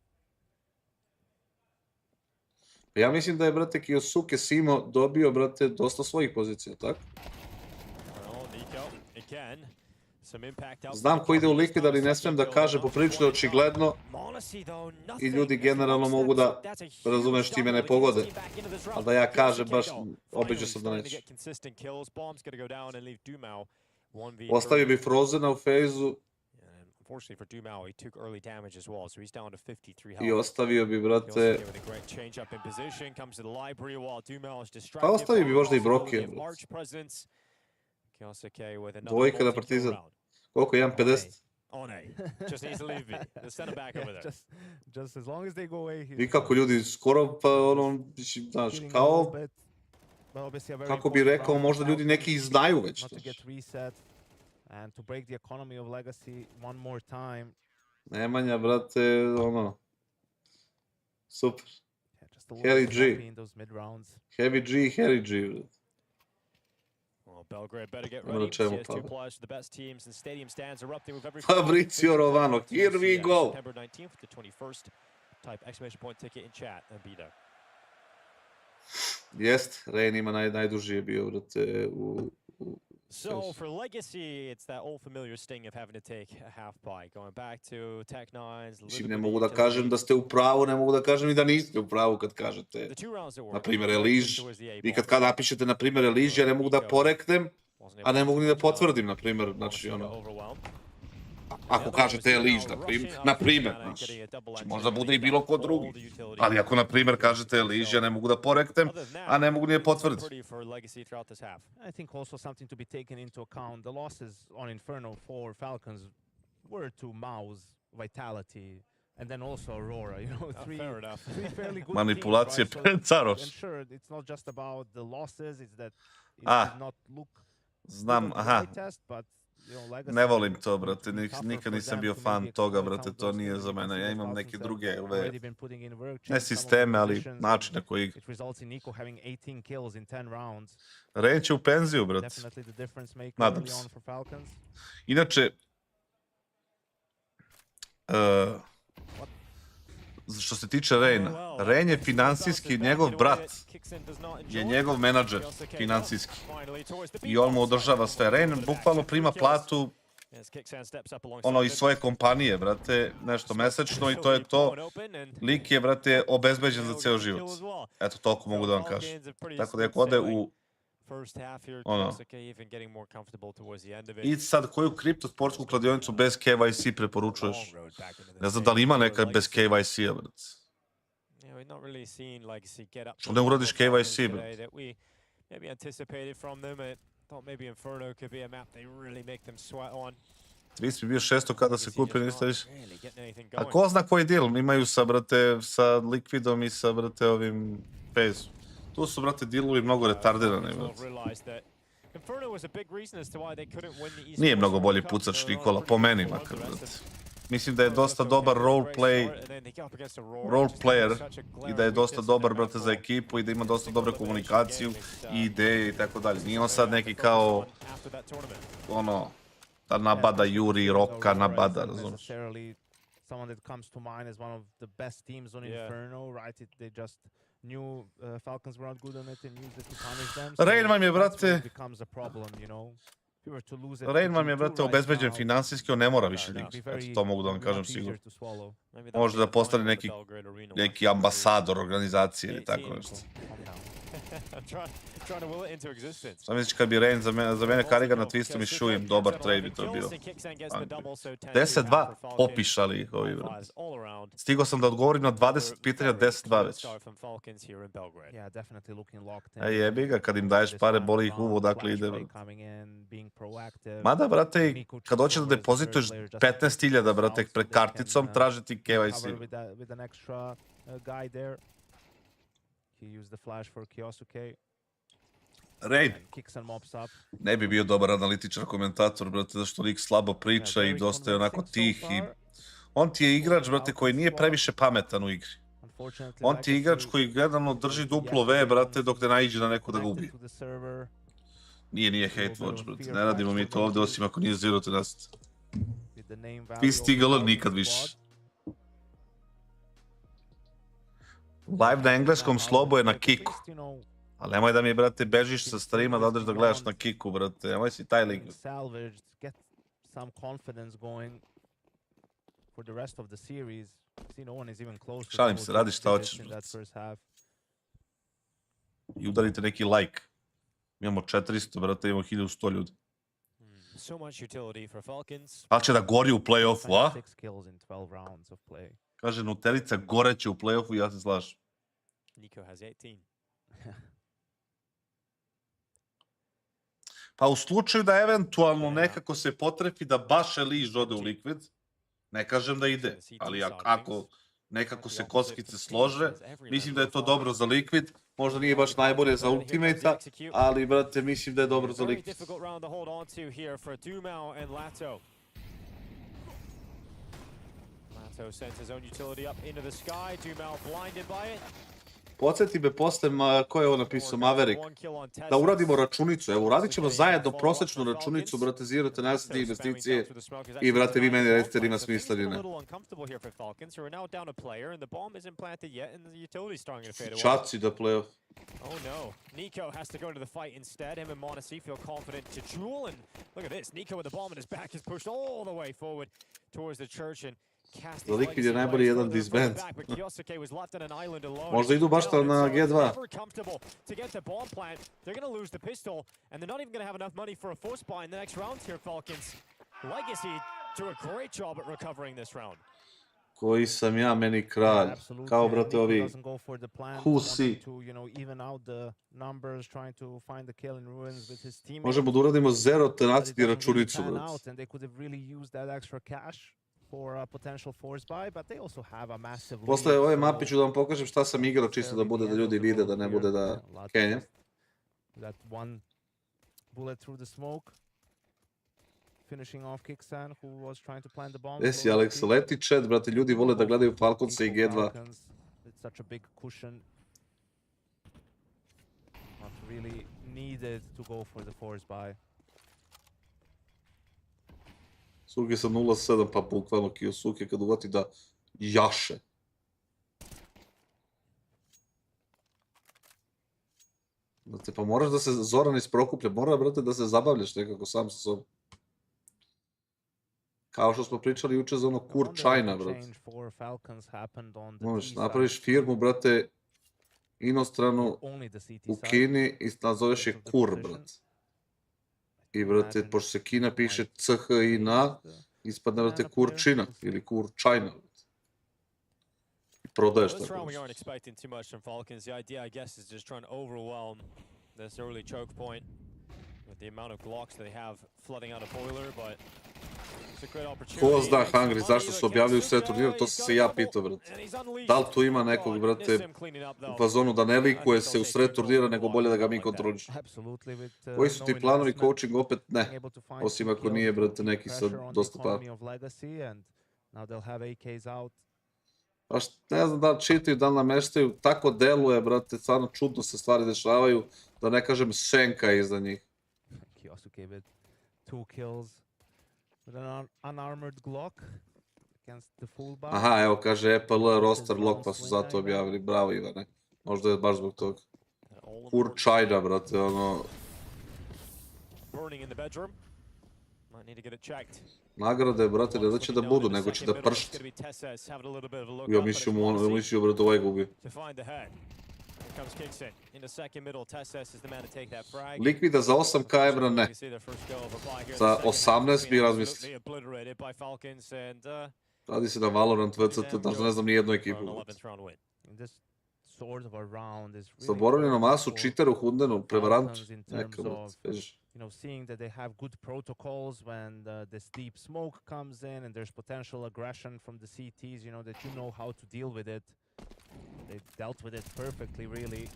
[SPEAKER 1] Ja mislim da je, brate, Kiyosuke Simo dobio, brate, dosta svojih pozicija, tako? Znam ko ide u Liquid, ali ne smijem da kaže, poprilično očigledno i ljudi generalno mogu da, razumeš, time ne pogode. Ali da ja kažem, baš obeđao sam da neću. Ostavio bi Frozena u fejzu i ostavio bi, brate... Pa ostavio bi možda i Brokija, brate. Dvojka na Partizan. Koliko? 1.50?
[SPEAKER 3] Just needs to leave B. The center back over there.
[SPEAKER 2] Just as long as they go away, he's
[SPEAKER 1] I kako ljudi skoro, pa ono, mislim, znaš,
[SPEAKER 2] hitting a
[SPEAKER 1] kao,
[SPEAKER 2] little bit, but obviously a very
[SPEAKER 1] kako bi
[SPEAKER 2] important
[SPEAKER 1] rekao,
[SPEAKER 2] round for
[SPEAKER 1] možda ljudi neki i
[SPEAKER 2] Falcons,
[SPEAKER 1] znaju već
[SPEAKER 2] not
[SPEAKER 1] to.
[SPEAKER 2] to get reset and to break the economy of Legacy one more time.
[SPEAKER 1] Nemanja, brate, ono, super.
[SPEAKER 2] Yeah, just a little
[SPEAKER 1] Harry
[SPEAKER 2] bit
[SPEAKER 1] G.
[SPEAKER 2] sloppy in those mid rounds.
[SPEAKER 1] Heavy G, Harry G, brate.
[SPEAKER 3] Well, Belgrade better get
[SPEAKER 1] Nema
[SPEAKER 3] ready.
[SPEAKER 1] na čemu,
[SPEAKER 3] CS2
[SPEAKER 1] Pavle.
[SPEAKER 3] Plus, the best teams and stadium stands erupting with every
[SPEAKER 1] Fabrizio Romano, here we go.
[SPEAKER 3] September 19th to 21st. Type exclamation point ticket in chat and be there.
[SPEAKER 1] Jest, Rain ima najduži je bio, brate,
[SPEAKER 3] So for Legacy, it's that old familiar sting of having to take a half bye. Going back to Tech9's.
[SPEAKER 1] Mislim, ne mogu da kažem da ste u pravu, ne mogu da kažem i da niste u pravu kad kažete, na primjer, Eliž. Vi kad napišete, na primjer, Eliž, ja ne mogu da poreknem, a ne mogu ni da potvrdim, na primjer, znači, ono... Ako kažete Eliž, na primjer, znači, možda bude i bilo ko drugi. Ali ako, na primjer, kažete Eliž, ja ne mogu da poreknem, a ne mogu ni da potvrdim.
[SPEAKER 2] I think also something to be taken into account. The losses on Inferno for Falcons were to Mao's Vitality and then also Aurora. You know, three fairly good
[SPEAKER 1] Manipulacije
[SPEAKER 2] teams, right?
[SPEAKER 1] pred Caroš.
[SPEAKER 2] And sure, it's not just about the losses, it's that it did not look
[SPEAKER 1] Znam,
[SPEAKER 2] good on the
[SPEAKER 1] aha.
[SPEAKER 2] eye test, but you know, Legacy
[SPEAKER 1] Ne volim to,
[SPEAKER 2] would
[SPEAKER 1] brate,
[SPEAKER 2] be tougher
[SPEAKER 1] nikad
[SPEAKER 2] for
[SPEAKER 1] nisam
[SPEAKER 2] them
[SPEAKER 1] bio
[SPEAKER 2] to
[SPEAKER 1] fan
[SPEAKER 2] maybe
[SPEAKER 1] toga,
[SPEAKER 2] exploit
[SPEAKER 1] brate,
[SPEAKER 2] some of
[SPEAKER 1] to
[SPEAKER 2] those
[SPEAKER 1] nije
[SPEAKER 2] things.
[SPEAKER 1] za
[SPEAKER 2] You can
[SPEAKER 1] mene,
[SPEAKER 2] see
[SPEAKER 1] ja
[SPEAKER 2] that
[SPEAKER 1] imam
[SPEAKER 2] Falcons
[SPEAKER 1] neke
[SPEAKER 2] have
[SPEAKER 1] druge,
[SPEAKER 2] already been putting in work,
[SPEAKER 1] ne
[SPEAKER 2] changed some of the
[SPEAKER 1] sisteme, ali
[SPEAKER 2] positions,
[SPEAKER 1] način na koji...
[SPEAKER 2] it results in Nico having 18 kills in 10 rounds.
[SPEAKER 1] Rain će u penziju, brate.
[SPEAKER 2] Definitely the difference maker
[SPEAKER 1] Nadam
[SPEAKER 2] early
[SPEAKER 1] se.
[SPEAKER 2] on for Falcons.
[SPEAKER 1] Inače, što se tiče Raina, Rain je finansijski, njegov brat je njegov menadžer finansijski i on mu održava sve. Rain bukvalno prima platu ono iz svoje kompanije, brate, nešto mesečno i to je to. Lik je, brate, obezbeđen za ceo život. Eto, toliko mogu da vam kažem. Tako da ako ode u ono, i sad koju kriptosportsku kladionicu bez KYC preporučuješ? Ne znam da li ima neka bez KYC-a, brate. Što ne uradiš KYC, brate? Twist bi bio 600 kada se kupi, niste više. A ko zna koji deal imaju sa, brate, sa Liquidom i sa, brate, ovim FaZe. Tu su, brate, dealovi mnogo retardirani, brate. Nije mnogo bolji pucač Nikola, po meni makar, brate. Mislim da je dosta dobar role player i da je dosta dobar, brate, za ekipu i da ima dosta dobru komunikaciju i ideje i tako dalje. Nije on sad neki kao, ono, da nabada Juri, Roka, nabada, razumiješ.
[SPEAKER 2] Someone that comes to mind as one of the best teams on Inferno, right? They just knew Falcons were not good on it and used it to punish them.
[SPEAKER 1] Rain vam je, brate, Rain vam je, brate, obezbeđen finansijski, on ne mora više igrati. Eto, to mogu da vam kažem sigurno. Može da postane neki ambasador organizacije ili tako nešto.
[SPEAKER 3] trying to will it into existence.
[SPEAKER 1] Sam misliš kad bi Rain za mene kariga na Twistom i Shuim, dobar trade bi to bio. 10-2, popišali ih ovi, brate. Stigao sam da odgovorim na 20 pitanja, 10-2 već. Jebi ga, kad im daješ pare, boli ih uvo, dakle ide, brate. Mada, brate, kad hoćeš da depozituješ 15.000, brate, pred karticom, traže ti KYC. Raid. Ne bi bio dobar analitičar, komentator, brate, zašto lik slabo priča i dosta je onako tih i... On ti je igrač, brate, koji nije previše pametan u igri. On ti je igrač koji gledano drži duplo V, brate, dok ne naiđe na neko da ga ubije. Nije hate watch, brate, ne radimo mi to ovde, osim ako nije zero tenacity. PSTGL nikad više. Live na engleskom, slobo je na kiku. Ali nemoj da mi, brate, bežiš sa streama da odeš da gledaš na kiku, brate. Nemoj si taj lik. Šalim se, radiš šta hoćeš, brate. I udarite neki like. Imamo 400, brate, imamo 1100 ljudi. Ali će da gori u play-offu, a? Kaže, Nutelica goreće u play-offu i ja se slažem. Pa u slučaju da eventualno nekako se potrefi da baš Eliž ode u Liquid, ne kažem da ide, ali ako nekako se kockice slože, mislim da je to dobro za Liquid, možda nije baš najbolje za Ultimate-a, ali, brate, mislim da je dobro za Liquid. Podsjeti me posle, ko je ovo napisao, Maverick, da uradimo računicu. Evo, uradit ćemo zajedno prosečnu računicu, brate, zero tenacity investicije i, brate, vi meni recite da ima smisla ili ne. Čaci da play-off.
[SPEAKER 3] Oh no, Nico has to go to the fight instead. Him and Monesi feel confident to duel, and look at this. Nico with the bomb in his back is pushed all the way forward towards the church, and
[SPEAKER 1] Za Liquid je najbolji jedan disband. Možda idu baš na G2. Koji sam ja, meni kralj. Kao, brate, ovi Husi. Možemo da uradimo zero tenacity računicu, brate. Posle ove mapi ću da vam pokažem šta sam igrao, čisto da bude da ljudi vide, da ne bude da kenja. Desi Alex, leti chat, brate, ljudi vole da gledaju Falconsa i G2. Suki sam 0.7, pa bukvalno Kiyosuke kad uvati da jaše. Znate, pa moraš da se Zoran isprokuplja, mora, brate, da se zabavljaš nekako sam sa sobom. Kao što smo pričali juče za ono Kur China, brate. Možeš, napraviš firmu, brate, inostranu u Kini i nazoveš je Kur, brate. I, brate, pošto se Kina piše C-H-I-N-A, ispadne, brate, Kurčina ili Kurčajna. I prodaješ tako. Ko zna, Hungry, zašto se objavljaju sve turnire, to sam se ja pitao, brate. Da li tu ima nekog, brate, u fazonu da ne likuje se u sred turnira, nego bolje da ga mi kontroliš. Koji su ti planovi, coaching, opet ne. Osim ako nije, brate, neki sa dosta para. Pa ne znam da li čitaju, da li nameštaju, tako deluje, brate, stvarno čudno se stvari dešavaju, da ne kažem senka je iza njih. Aha, evo kaže EPL roster lock, pa su zato objavili. Bravo, Ivane. Možda je baš zbog toga. Kurčajda, brate, ono... Nagrade, brate, ne da će da budu, nego će da pršti. Ja mislio, brate, ovaj gubi.
[SPEAKER 3] comes KINGSTON into second middle. TSS is the man to take that frag.
[SPEAKER 1] Likvida za 8k evra ne.
[SPEAKER 3] You see their first go of reply here in
[SPEAKER 1] Za
[SPEAKER 3] the second half.
[SPEAKER 1] 18 bi razmislio.
[SPEAKER 3] Absolutely obliterated by Falcons and
[SPEAKER 1] Radi se na Valorant VCT, даже ne znam ni jednu
[SPEAKER 3] for
[SPEAKER 1] ekipu.
[SPEAKER 3] an 11th round win.
[SPEAKER 2] And this sort of a round is really
[SPEAKER 1] Zaboravljeno
[SPEAKER 2] important
[SPEAKER 1] masu,
[SPEAKER 2] for
[SPEAKER 1] čiteru, Hundenu, prevarantu.
[SPEAKER 2] Falcons in terms
[SPEAKER 1] Neka, brat,
[SPEAKER 2] of,
[SPEAKER 1] veži.
[SPEAKER 2] you know, seeing that they have good protocols when this deep smoke comes in and there's potential aggression from the CTs, you know, that you know how to deal with it. They dealt with it perfectly, really.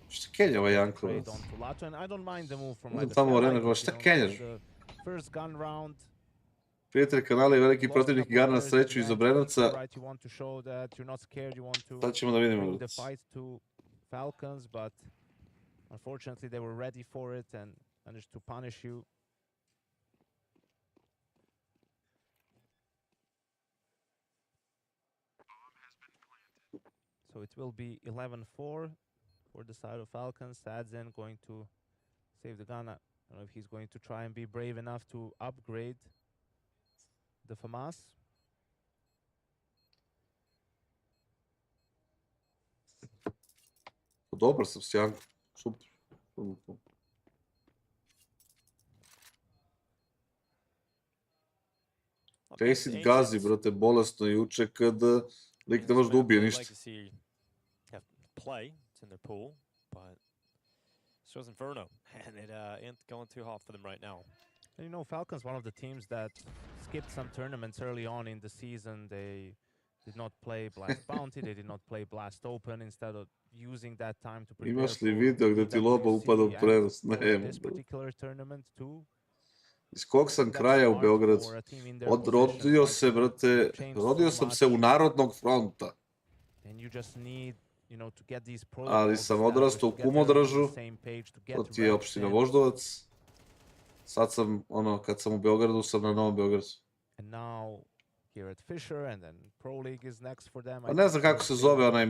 [SPEAKER 1] Šta Kenja ovaj Janko?
[SPEAKER 2] Trade onto Lato, and I don't mind the move from
[SPEAKER 1] Uzem
[SPEAKER 2] Legacy.
[SPEAKER 1] tamo
[SPEAKER 2] I
[SPEAKER 1] arenu,
[SPEAKER 2] like
[SPEAKER 1] kao
[SPEAKER 2] it,
[SPEAKER 1] šta
[SPEAKER 2] you know,
[SPEAKER 1] Kenjaš?
[SPEAKER 2] the first gun round.
[SPEAKER 1] Prijatelj kanala i veliki
[SPEAKER 2] lost
[SPEAKER 1] protivnik
[SPEAKER 2] couple
[SPEAKER 1] igara na
[SPEAKER 2] players at
[SPEAKER 1] sreću
[SPEAKER 2] the
[SPEAKER 1] iz
[SPEAKER 2] end,
[SPEAKER 1] Obrenovca.
[SPEAKER 2] right, you want to show that you're not scared, you want to
[SPEAKER 1] Sad ćemo da vidimo.
[SPEAKER 2] bring the
[SPEAKER 1] brat.
[SPEAKER 2] fight to Falcons, but unfortunately they were ready for it and managed to punish you. So it will be 11-4 for the side of Falcons. Sadzen going to save the gun. I don't know if he's going to try and be brave enough to upgrade the FAMAS.
[SPEAKER 1] Dobar sam s Jankom. Super. Faceit gazi, brate, bolesno juče kad lik ne može da ubije ništa.
[SPEAKER 3] Play, it's in their pool, but so is Inferno, and it ain't going too hot for them right now.
[SPEAKER 2] And you know, Falcons, one of the teams that skipped some tournaments early on in the season. They did not play Blast Bounty, they did not play Blast Open, instead of using that time to prepare
[SPEAKER 1] Imaš li
[SPEAKER 2] for
[SPEAKER 1] video gde ti loba
[SPEAKER 2] PWC
[SPEAKER 1] upada u
[SPEAKER 2] and
[SPEAKER 1] prenos?
[SPEAKER 2] for
[SPEAKER 1] Nema.
[SPEAKER 2] this particular tournament too.
[SPEAKER 1] Iz kog sam
[SPEAKER 2] That's
[SPEAKER 1] kraja u
[SPEAKER 2] smart
[SPEAKER 1] Beogradu?
[SPEAKER 2] for a team in their
[SPEAKER 1] Rodio
[SPEAKER 2] position,
[SPEAKER 1] se,
[SPEAKER 2] right?
[SPEAKER 1] brate,
[SPEAKER 2] They've changed so
[SPEAKER 1] rodio sam se u
[SPEAKER 2] much,
[SPEAKER 1] Narodnog fronta.
[SPEAKER 2] and you just need, you know, to get these
[SPEAKER 1] Ali
[SPEAKER 2] protocols
[SPEAKER 1] sam
[SPEAKER 2] established,
[SPEAKER 1] odrastao u
[SPEAKER 2] to get everyone on
[SPEAKER 1] Kumodražu,
[SPEAKER 2] the same page, to get
[SPEAKER 1] to ti je
[SPEAKER 2] reps
[SPEAKER 1] opština
[SPEAKER 2] in.
[SPEAKER 1] Voždovac. Sad sam, kad sam u Beogradu, sam na Novom Beogradu.
[SPEAKER 2] And now here at FISSURE, and then Pro League is next for them.
[SPEAKER 1] Pa ne znam kako se zove onaj,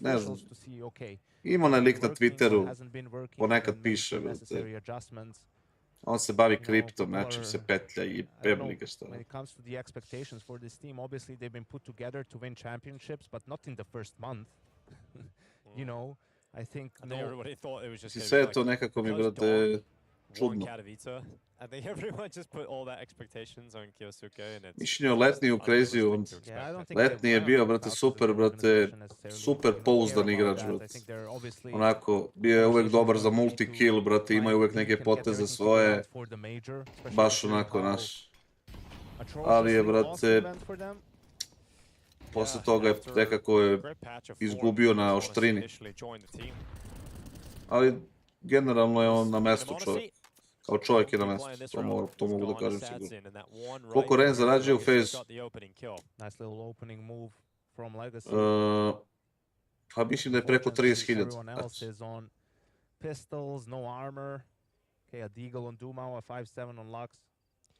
[SPEAKER 1] ne znam. Ima onaj lik na Twitteru, ponekad piše, brate. On se bavi kriptom, nečim se petlja i pebli ga šta.
[SPEAKER 2] When it comes to the expectations for this team, obviously they've been put together to win championships, but not in the first month. You know, I think
[SPEAKER 3] I think everybody thought it was just
[SPEAKER 1] Sve je to nekako mi, brate, čudno.
[SPEAKER 3] I think everyone just put all that expectations on KIOSUKE and it's
[SPEAKER 1] Mišljenje o Letniji u Crazy-u, Letni je bio, brate, super, brate, super pouzdan igrač, brate. Onako, bio je uvek dobar za multi-kill, brate, ima uvek neke poteze svoje, baš onako naš. Ali je, brate, posle toga je nekako izgubio na oštrini. Ali generalno je on na mestu čovjek. Kao čovjek je na mestu, to mogu da kažem sigurno. Koliko Ren zarađuje u FaZe? Pa mislim da je preko 30.000.
[SPEAKER 2] Pistols, no armor. Okay, a Deagle on Dumao, a 5-7 on Lux.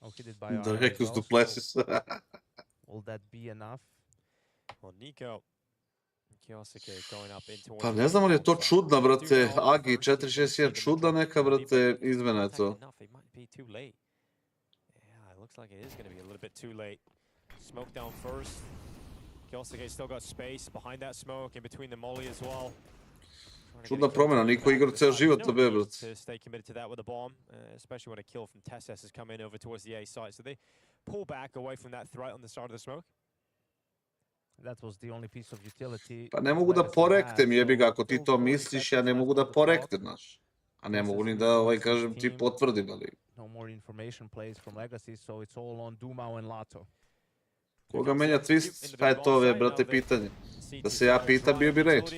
[SPEAKER 2] Oh, hit it by
[SPEAKER 1] Da rekao s Duplessis.
[SPEAKER 2] Will that be enough?
[SPEAKER 3] Well, Nico, KIOSUKE going up into
[SPEAKER 1] Pa ne znam li je to čudna, brate, Agi 461, čudna neka, brate, izmena je to.
[SPEAKER 3] Yeah, it looks like it is going to be a little bit too late. Smoke down first. KIOSUKE still got space behind that smoke, in between the molly as well.
[SPEAKER 1] Čudna promjena, niko igra ceo život na B, brate.
[SPEAKER 3] To stay committed to that with a bomb, especially when a kill from TSS has come in over towards the A site. So they pull back away from that threat on the start of the smoke.
[SPEAKER 2] That was the only piece of utility.
[SPEAKER 1] Pa ne mogu da porektem, jebi ga, ako ti to misliš, ja ne mogu da porektem, znaš. A ne mogu ni da, kažem, ti potvrdim, ali...
[SPEAKER 2] No more information plays from Legacy, so it's all on Dumao and Lato.
[SPEAKER 1] Koga menja twist? Pa je to, brate, pitanje. Da se ja pitam, bio bi reč.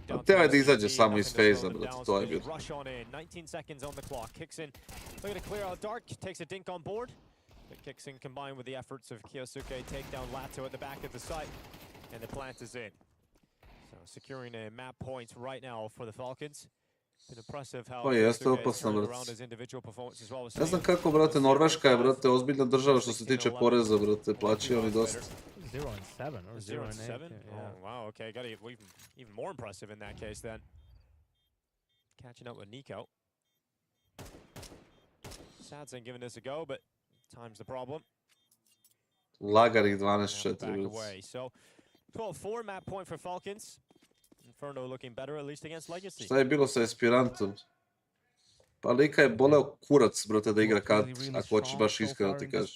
[SPEAKER 1] A teo je da izađe samo iz FaZe-a, brate, to je bilo.
[SPEAKER 3] But KINGSTON combined with the efforts of KIOSUKE take down Lato at the back of the site, and the plant is in. So securing a map point right now for the Falcons. Been impressive how KIOSUKE is turning around his individual performance as well as...
[SPEAKER 1] Ne znam kako, brate, Norveška je, brate, ozbiljna država što se tiče poreza, brate, plaćaju oni dosta.
[SPEAKER 2] 0-7 or 0-8.
[SPEAKER 3] Oh, wow, okay, got even more impressive in that case then. Catching up with Nico. Sadzen giving this a go, but time's the problem.
[SPEAKER 1] Laganih 12-4.
[SPEAKER 3] So 12-4 map point for Falcons. Inferno looking better, at least against Legacy.
[SPEAKER 1] Šta je bilo sa aspirantom? Pa lika je boleo kurac, brate, da igra kat, ako hoćeš baš iskreno ti kažeš.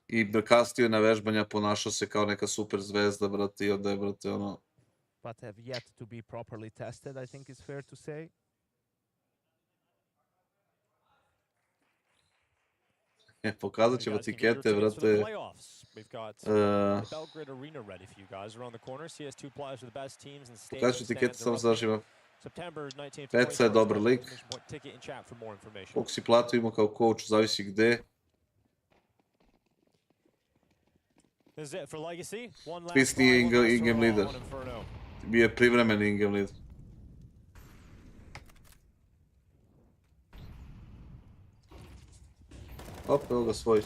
[SPEAKER 1] I brkastio je na vežbanja, ponašao se kao neka super zvezda, brate, i onda je, brate, ono...
[SPEAKER 2] But have yet to be properly tested, I think is fair to say.
[SPEAKER 1] Pokazat ćemo tikete, brate. Pokazat ću tikete, samo završimo. Peca je dobar lik. Koliko si platu imao kao coach, zavisi gde. Fizz nije in-game leader. Bio je privremeni in-game leader. Op, evo ga Svojić.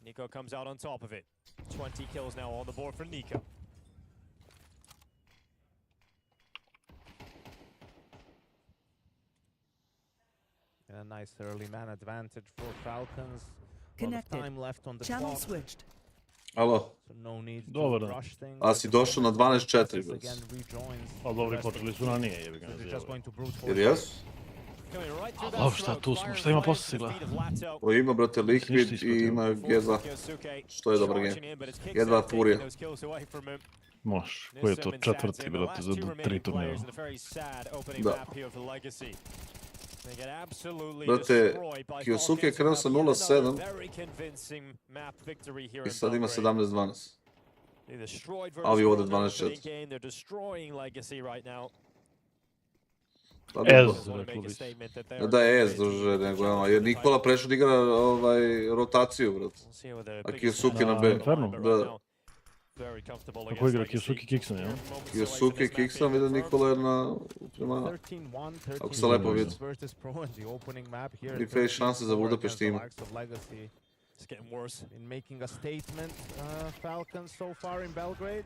[SPEAKER 3] Nico comes out on top of it. 20 kills now on the board for Nico.
[SPEAKER 2] A nice early man advantage for Falcons.
[SPEAKER 4] Connected.
[SPEAKER 2] Time left on the
[SPEAKER 4] Channel
[SPEAKER 2] clock.
[SPEAKER 4] switched.
[SPEAKER 1] Alo,
[SPEAKER 2] So no need to
[SPEAKER 5] Dobro.
[SPEAKER 2] rush things.
[SPEAKER 1] a si došao na 12-4,
[SPEAKER 2] Again
[SPEAKER 1] brate.
[SPEAKER 2] rejoins.
[SPEAKER 5] Ali dobro, počeli su ranije, jebi ga.
[SPEAKER 2] They're just going to brute
[SPEAKER 1] Jer
[SPEAKER 2] force.
[SPEAKER 1] jesu?
[SPEAKER 5] A dobro, šta tu smo, šta ima posle sigla?
[SPEAKER 1] O, ima, brate, Liquid i ima G2. Što je dobar game. G2 Furija.
[SPEAKER 5] Može, koji je to četvrti, brate, za 3 turnira.
[SPEAKER 1] Da. Brate, Kyosuke je krenuo sa 0-7 i sad ima 17-12. A ovi ovdje 12-4. Da je Ez, druže, nego je ono, jer Nikola prešao da igra rotaciju, brate. A Kyosuke na B.
[SPEAKER 5] Inferno?
[SPEAKER 1] Da.
[SPEAKER 5] Kako igra Kyosuke Kingston, jel?
[SPEAKER 1] Kyosuke i Kingston, vidio Nikola je na... prema... Ako se lepo vidi. I face šanse za Budapešt ima.
[SPEAKER 2] In making a statement, Falcons so far in Belgrade.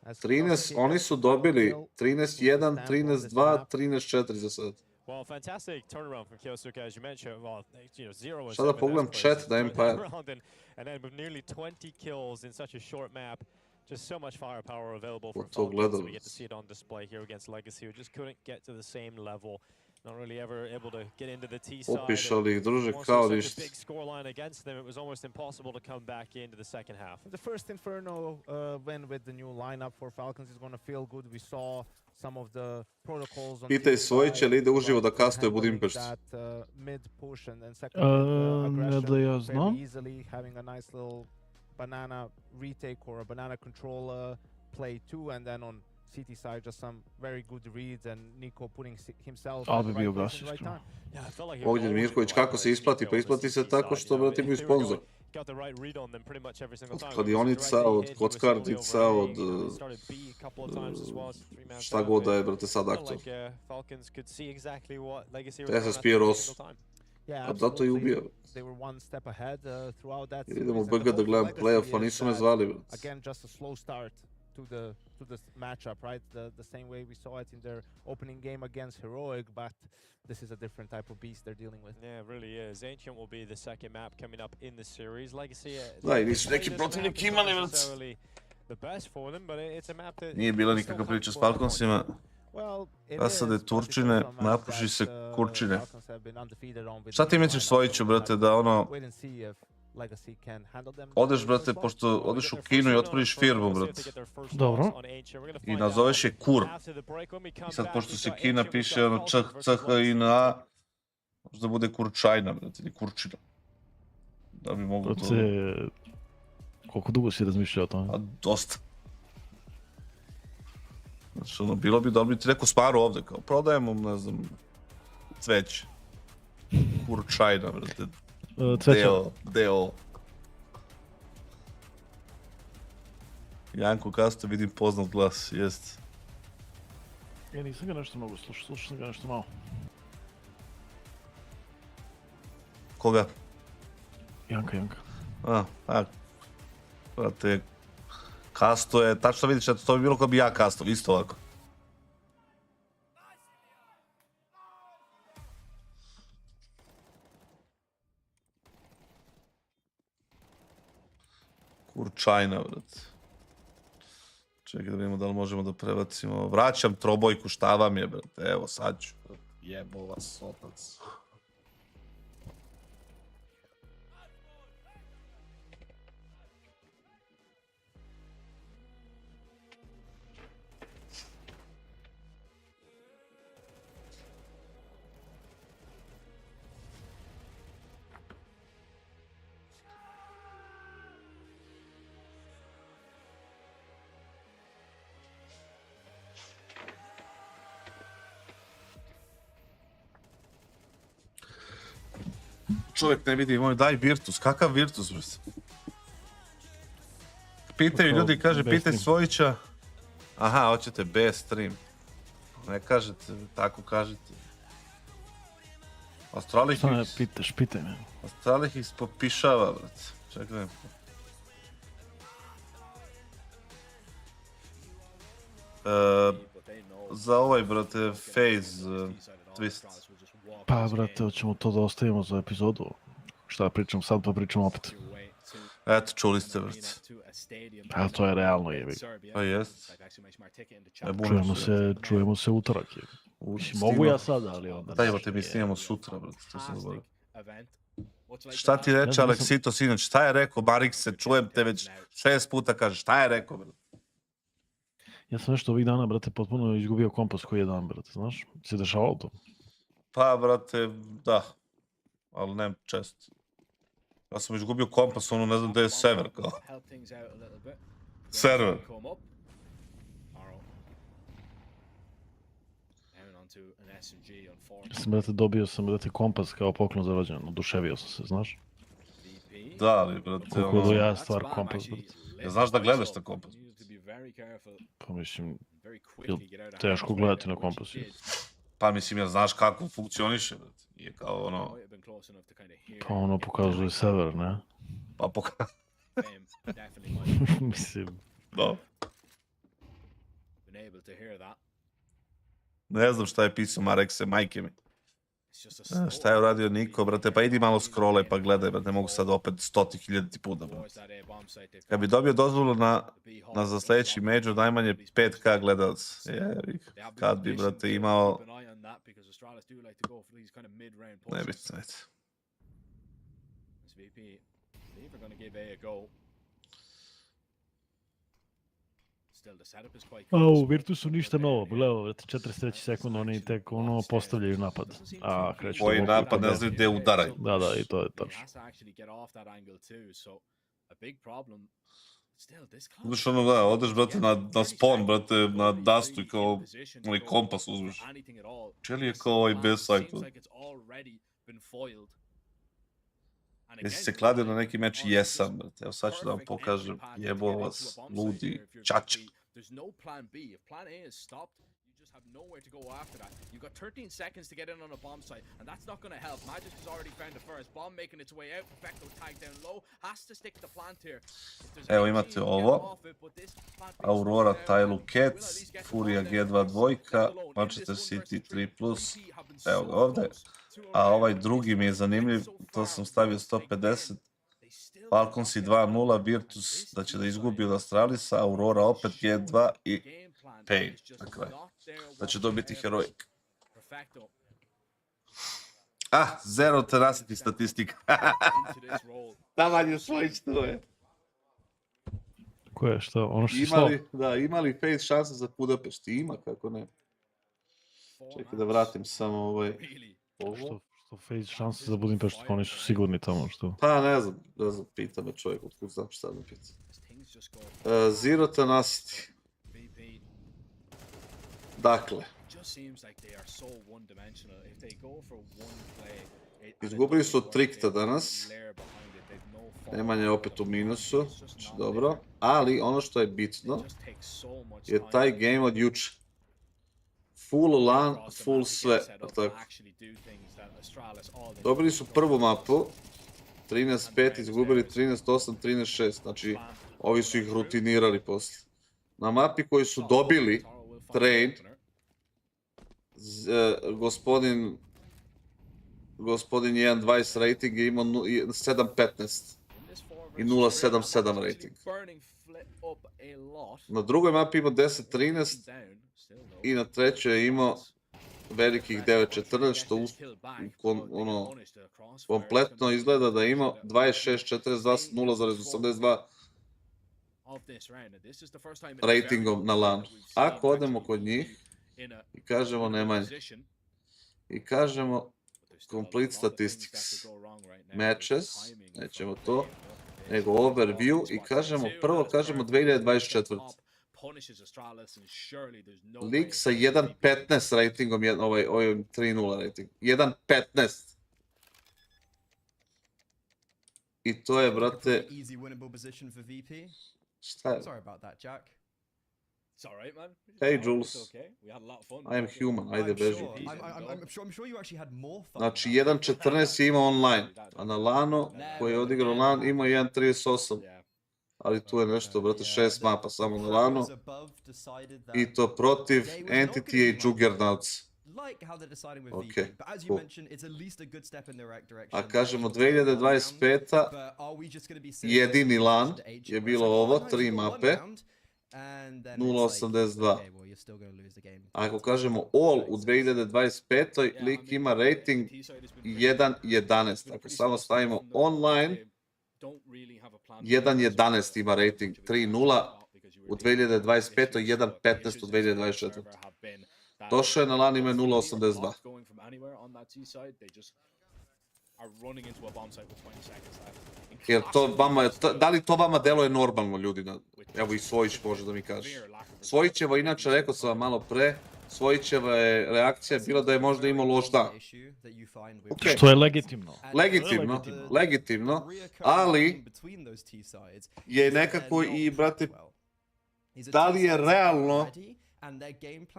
[SPEAKER 1] 13, oni su dobili 13-1, 13-2, 13-4 za sad.
[SPEAKER 3] Well, fantastic turnaround from Kyosuke, as you mentioned. Well, you know, 0-7.
[SPEAKER 1] Šta da pogledam chat da Empire.
[SPEAKER 3] And then with nearly 20 kills in such a short map, just so much firepower available for
[SPEAKER 1] to
[SPEAKER 3] Falcons.
[SPEAKER 1] gledam.
[SPEAKER 3] We get to see it on display here against Legacy, who just couldn't get to the same level. Not really ever able to get into the T side.
[SPEAKER 1] Opišali ih, druže, kao ništa.
[SPEAKER 3] Big scoreline against them, it was almost impossible to come back into the second half.
[SPEAKER 2] The first Inferno win with the new lineup for Falcons is going to feel good. We saw some of the protocols on
[SPEAKER 1] Pitaj Svojića ili ide uživo da kastuje Budimpešt.
[SPEAKER 2] Mid push and second
[SPEAKER 5] Ne da ja znam.
[SPEAKER 2] easily having a nice little banana retake or a banana control play too, and then on CT side just some very good reads and Nico putting himself
[SPEAKER 5] Ali
[SPEAKER 2] in
[SPEAKER 5] bi
[SPEAKER 2] the
[SPEAKER 5] bio
[SPEAKER 2] right
[SPEAKER 5] gas,
[SPEAKER 2] position, right
[SPEAKER 5] iskreno.
[SPEAKER 2] time.
[SPEAKER 3] Yeah, I felt like
[SPEAKER 1] Ognjen Mirković, kako se isplati? Pa isplati se tako što, brate, imaju sponzor.
[SPEAKER 3] Got the right read on them pretty much every single
[SPEAKER 1] Od
[SPEAKER 3] time.
[SPEAKER 1] kladionica, od kockarnica, od šta god da je, brate, sad aktualno. SSP je Ross.
[SPEAKER 2] Yeah,
[SPEAKER 1] A zato i
[SPEAKER 2] absolutely.
[SPEAKER 1] ubija.
[SPEAKER 2] They were one step ahead throughout that
[SPEAKER 1] Jer idemo u
[SPEAKER 2] series, and
[SPEAKER 1] BG
[SPEAKER 2] the
[SPEAKER 1] da
[SPEAKER 2] whole
[SPEAKER 1] gledam
[SPEAKER 2] legacy
[SPEAKER 1] playoff, a
[SPEAKER 2] is
[SPEAKER 1] nisu me
[SPEAKER 2] that,
[SPEAKER 1] zvali, brate.
[SPEAKER 2] again, just a slow start to the matchup, right? The same way we saw it in their opening game against Heroic, but this is a different type of beast they're dealing with.
[SPEAKER 3] Yeah, it really is. Ancient will be the second map coming up in the series. Legacy.
[SPEAKER 1] Da, i nisu neki protivnik imali, brate.
[SPEAKER 3] The best for them, but it's a map that
[SPEAKER 1] Nije bila nikakva priča s Falconsima.
[SPEAKER 2] Well, it
[SPEAKER 1] Kasade
[SPEAKER 2] is, but
[SPEAKER 1] Turčine,
[SPEAKER 2] it's also a match
[SPEAKER 1] napuši
[SPEAKER 2] that,
[SPEAKER 1] se Kurčine.
[SPEAKER 2] Falcons have been undefeated on with
[SPEAKER 1] Šta
[SPEAKER 2] the
[SPEAKER 1] ti misliš,
[SPEAKER 2] lineup,
[SPEAKER 1] Svojiću,
[SPEAKER 2] so
[SPEAKER 1] brate, da ono...
[SPEAKER 2] wait and see if Legacy can handle them.
[SPEAKER 1] Odeš, brate, pošto odeš u kinu i otvoriš firmu, brate.
[SPEAKER 5] Dobro.
[SPEAKER 1] I nazoveš je Kur. I sad, pošto se Kina piše ono CHINA, možda bude Kurčajna, brate, ili Kurčina. Da bi moglo to...
[SPEAKER 5] Brate, koliko dugo si razmišljao o tome?
[SPEAKER 1] A dosta. Znači, ono, bilo bi da bi ti neko sparu ovde, kao, prodajemo, ne znam, cveće. Kurčajna, brate.
[SPEAKER 5] Cveća.
[SPEAKER 1] Deo. Janko Kasto, vidim poznat glas, jest.
[SPEAKER 5] Ja nisam ga nešto mnogo slušao sam ga nešto malo.
[SPEAKER 1] Koga?
[SPEAKER 5] Janka.
[SPEAKER 1] Brate, Kasto je, tačno vidiš, to bi bilo kao bi ja Kasto, isto ovako. Kurčajna, brate. Čekaj da vidimo da li možemo da prebacimo. Vraćam trobojku, šta vam je, brate? Evo, sad ću. Jebo vas, otac. Čovjek ne vidi moj, daj Virtus, kakav Virtus, brate? Pitaju ljudi, kaže, pitaj Svojića. Aha, hoćete B stream. Ne kažete, tako kažete. Australih
[SPEAKER 5] Šta me pitaš, pitaj me.
[SPEAKER 1] Australih ih popišava, brate. Čekaj. Za ovaj, brate, phase twist.
[SPEAKER 5] Pa, brate, hoćemo to da ostavimo za epizodu. Šta pričam sad, pa pričam opet.
[SPEAKER 1] Eto, čuli ste, brate.
[SPEAKER 5] A to je realno, jebi.
[SPEAKER 1] Pa jest.
[SPEAKER 5] Čujemo se utorak, jebi. Mogu ja sad, ali onda...
[SPEAKER 1] Daj, evo te mi snimamo sutra, brate, to sam zaboravio. Šta ti reče Aleksito sinoć, šta je rekao Marikse, čujem te već 6 puta, kaže, šta je rekao, brate?
[SPEAKER 5] Ja sam nešto ovih dana, brate, potpuno izgubio kompas koji je dan, brate, znaš? Se dešavalo to?
[SPEAKER 1] Pa, brate, da. Ali ne često. Ja sam izgubio kompas, ono ne znam gde je sever, kao. Server.
[SPEAKER 5] Dobio sam, brate, kompas kao poklon za rođendan, oduševio sam se, znaš?
[SPEAKER 1] Da, ali, brate,
[SPEAKER 5] koliko do ja stvar kompas, brate.
[SPEAKER 1] Ja znaš da gledaš na kompas?
[SPEAKER 5] Pa mislim, teško gledati na kompasu.
[SPEAKER 1] Pa mislim, ja znaš kako funkcioniše, brate. Je kao ono...
[SPEAKER 5] Pa ono pokazuje sever, ne?
[SPEAKER 1] Pa pokazuje...
[SPEAKER 5] Mislim...
[SPEAKER 1] Da. Ne znam šta je pisao Marekse, majke mi. Šta je uradio Niko, brate, pa idi malo scrollaj pa gledaj, brate, ne mogu sad opet 100.000 puta, brate. Kad bi dobio dozvolu na za sljedeći među najmanje 5K gledalac, kad bi, brate, imao... Nebitno, ajde.
[SPEAKER 5] A u Virtusu ništa novo, gledao, 43 sekund, oni tek ono postavljaju napad. A kreću...
[SPEAKER 1] Koji napad, ne znam gde udaraju.
[SPEAKER 5] Da, i to je tačno.
[SPEAKER 1] Znaš ono da, odeš, brate, na spawn, brate, na dustu i kao onaj kompas uzmeš. Čeli je kao ovaj bez sajtu. Jesi se kladio na neki meč? Jesam, brate. Evo sad ću da vam pokažem. Jebo vas, ludi, čača.
[SPEAKER 4] There's no plan B. If plan A is stopped, you just have nowhere to go after that. You got 13 seconds to get in on a bomb site, and that's not going to help. Magic has already found the first bomb, making its way out. Perfecto tagged down low. Has to stick the plant here.
[SPEAKER 1] Evo imate ovo. Aurora, Tylu Cats, Furia G2 dvojka, Manchester City 3+. Evo ga ovde. A ovaj drugi mi je zanimljiv, to sam stavio 150. Falcons i 2-0, Virtus da će da izgubi od Astralisa, Aurora opet G2 i Pain na kraju. Da će dobiti Heroic. Zero tenacity statistika. Taman Svojić to je.
[SPEAKER 5] Ko je, šta? Ono što si slao?
[SPEAKER 1] Da, imali face šanse za Budapešt? Ima, kako ne. Čekaj da vratim samo ovaj...
[SPEAKER 5] Što face šanse za Budimpešt, oni su sigurni tamo, što?
[SPEAKER 1] Pa ne znam, pita me čovjek, otkud znam šta da pita. Zero tenacity. Dakle. Izgubili su od Trikta danas. Nemanja je opet u minusu, znači dobro. Ali ono što je bitno je taj game od juče. Full LAN, full sve, tako. Dobili su prvu mapu, 13-5, izgubili 13-8, 13-6, znači ovi su ih rutinirali posle. Na mapi koji su dobili train, gospodin 1.20 rating je imao 7.15. i 0.77 rating. Na drugoj mapi imao 10.13 i na trećoj je imao velikih 9.14, što kompletno izgleda da je imao 26.42 s 0.82 ratingom na LAN. Ako odemo kod njih i kažemo Nemanja, i kažemo complete statistics, matches, nećemo to, nego overview i kažemo, prvo kažemo 2024. Lik sa 1.15 ratingom, ovaj 3.0 rating, 1.15. I to je, brate, šta je? Hey Jules, I am human, ajde beži. Znači 1.14 je imao online, a na LAN-u koji je odigrao LAN imao 1.38. Ali tu je nešto, brate, 6 mapa samo na LAN-u. I to protiv Entity i Juggernauts. Ok, cool. A kažemo 2025. jedini LAN je bilo ovo, 3 mape. 0.82. Ako kažemo all u 2025. lik ima rating 1.11. Ako samo stavimo online, 1.11 ima rating, 3.0 u 2025. 1.15 u 2024. Došao je na LAN, ima 0.82. Jer to vama, da li to vama deluje normalno, ljudi? Evo i Svojić može da mi kaže. Svojićeva, inače, rekao sam vam malo pre, Svojićeva je reakcija bila da je možda imao loš dan. Okay.
[SPEAKER 5] Što je legitimno.
[SPEAKER 1] Legitimno, ali je nekako i, brate, da li je realno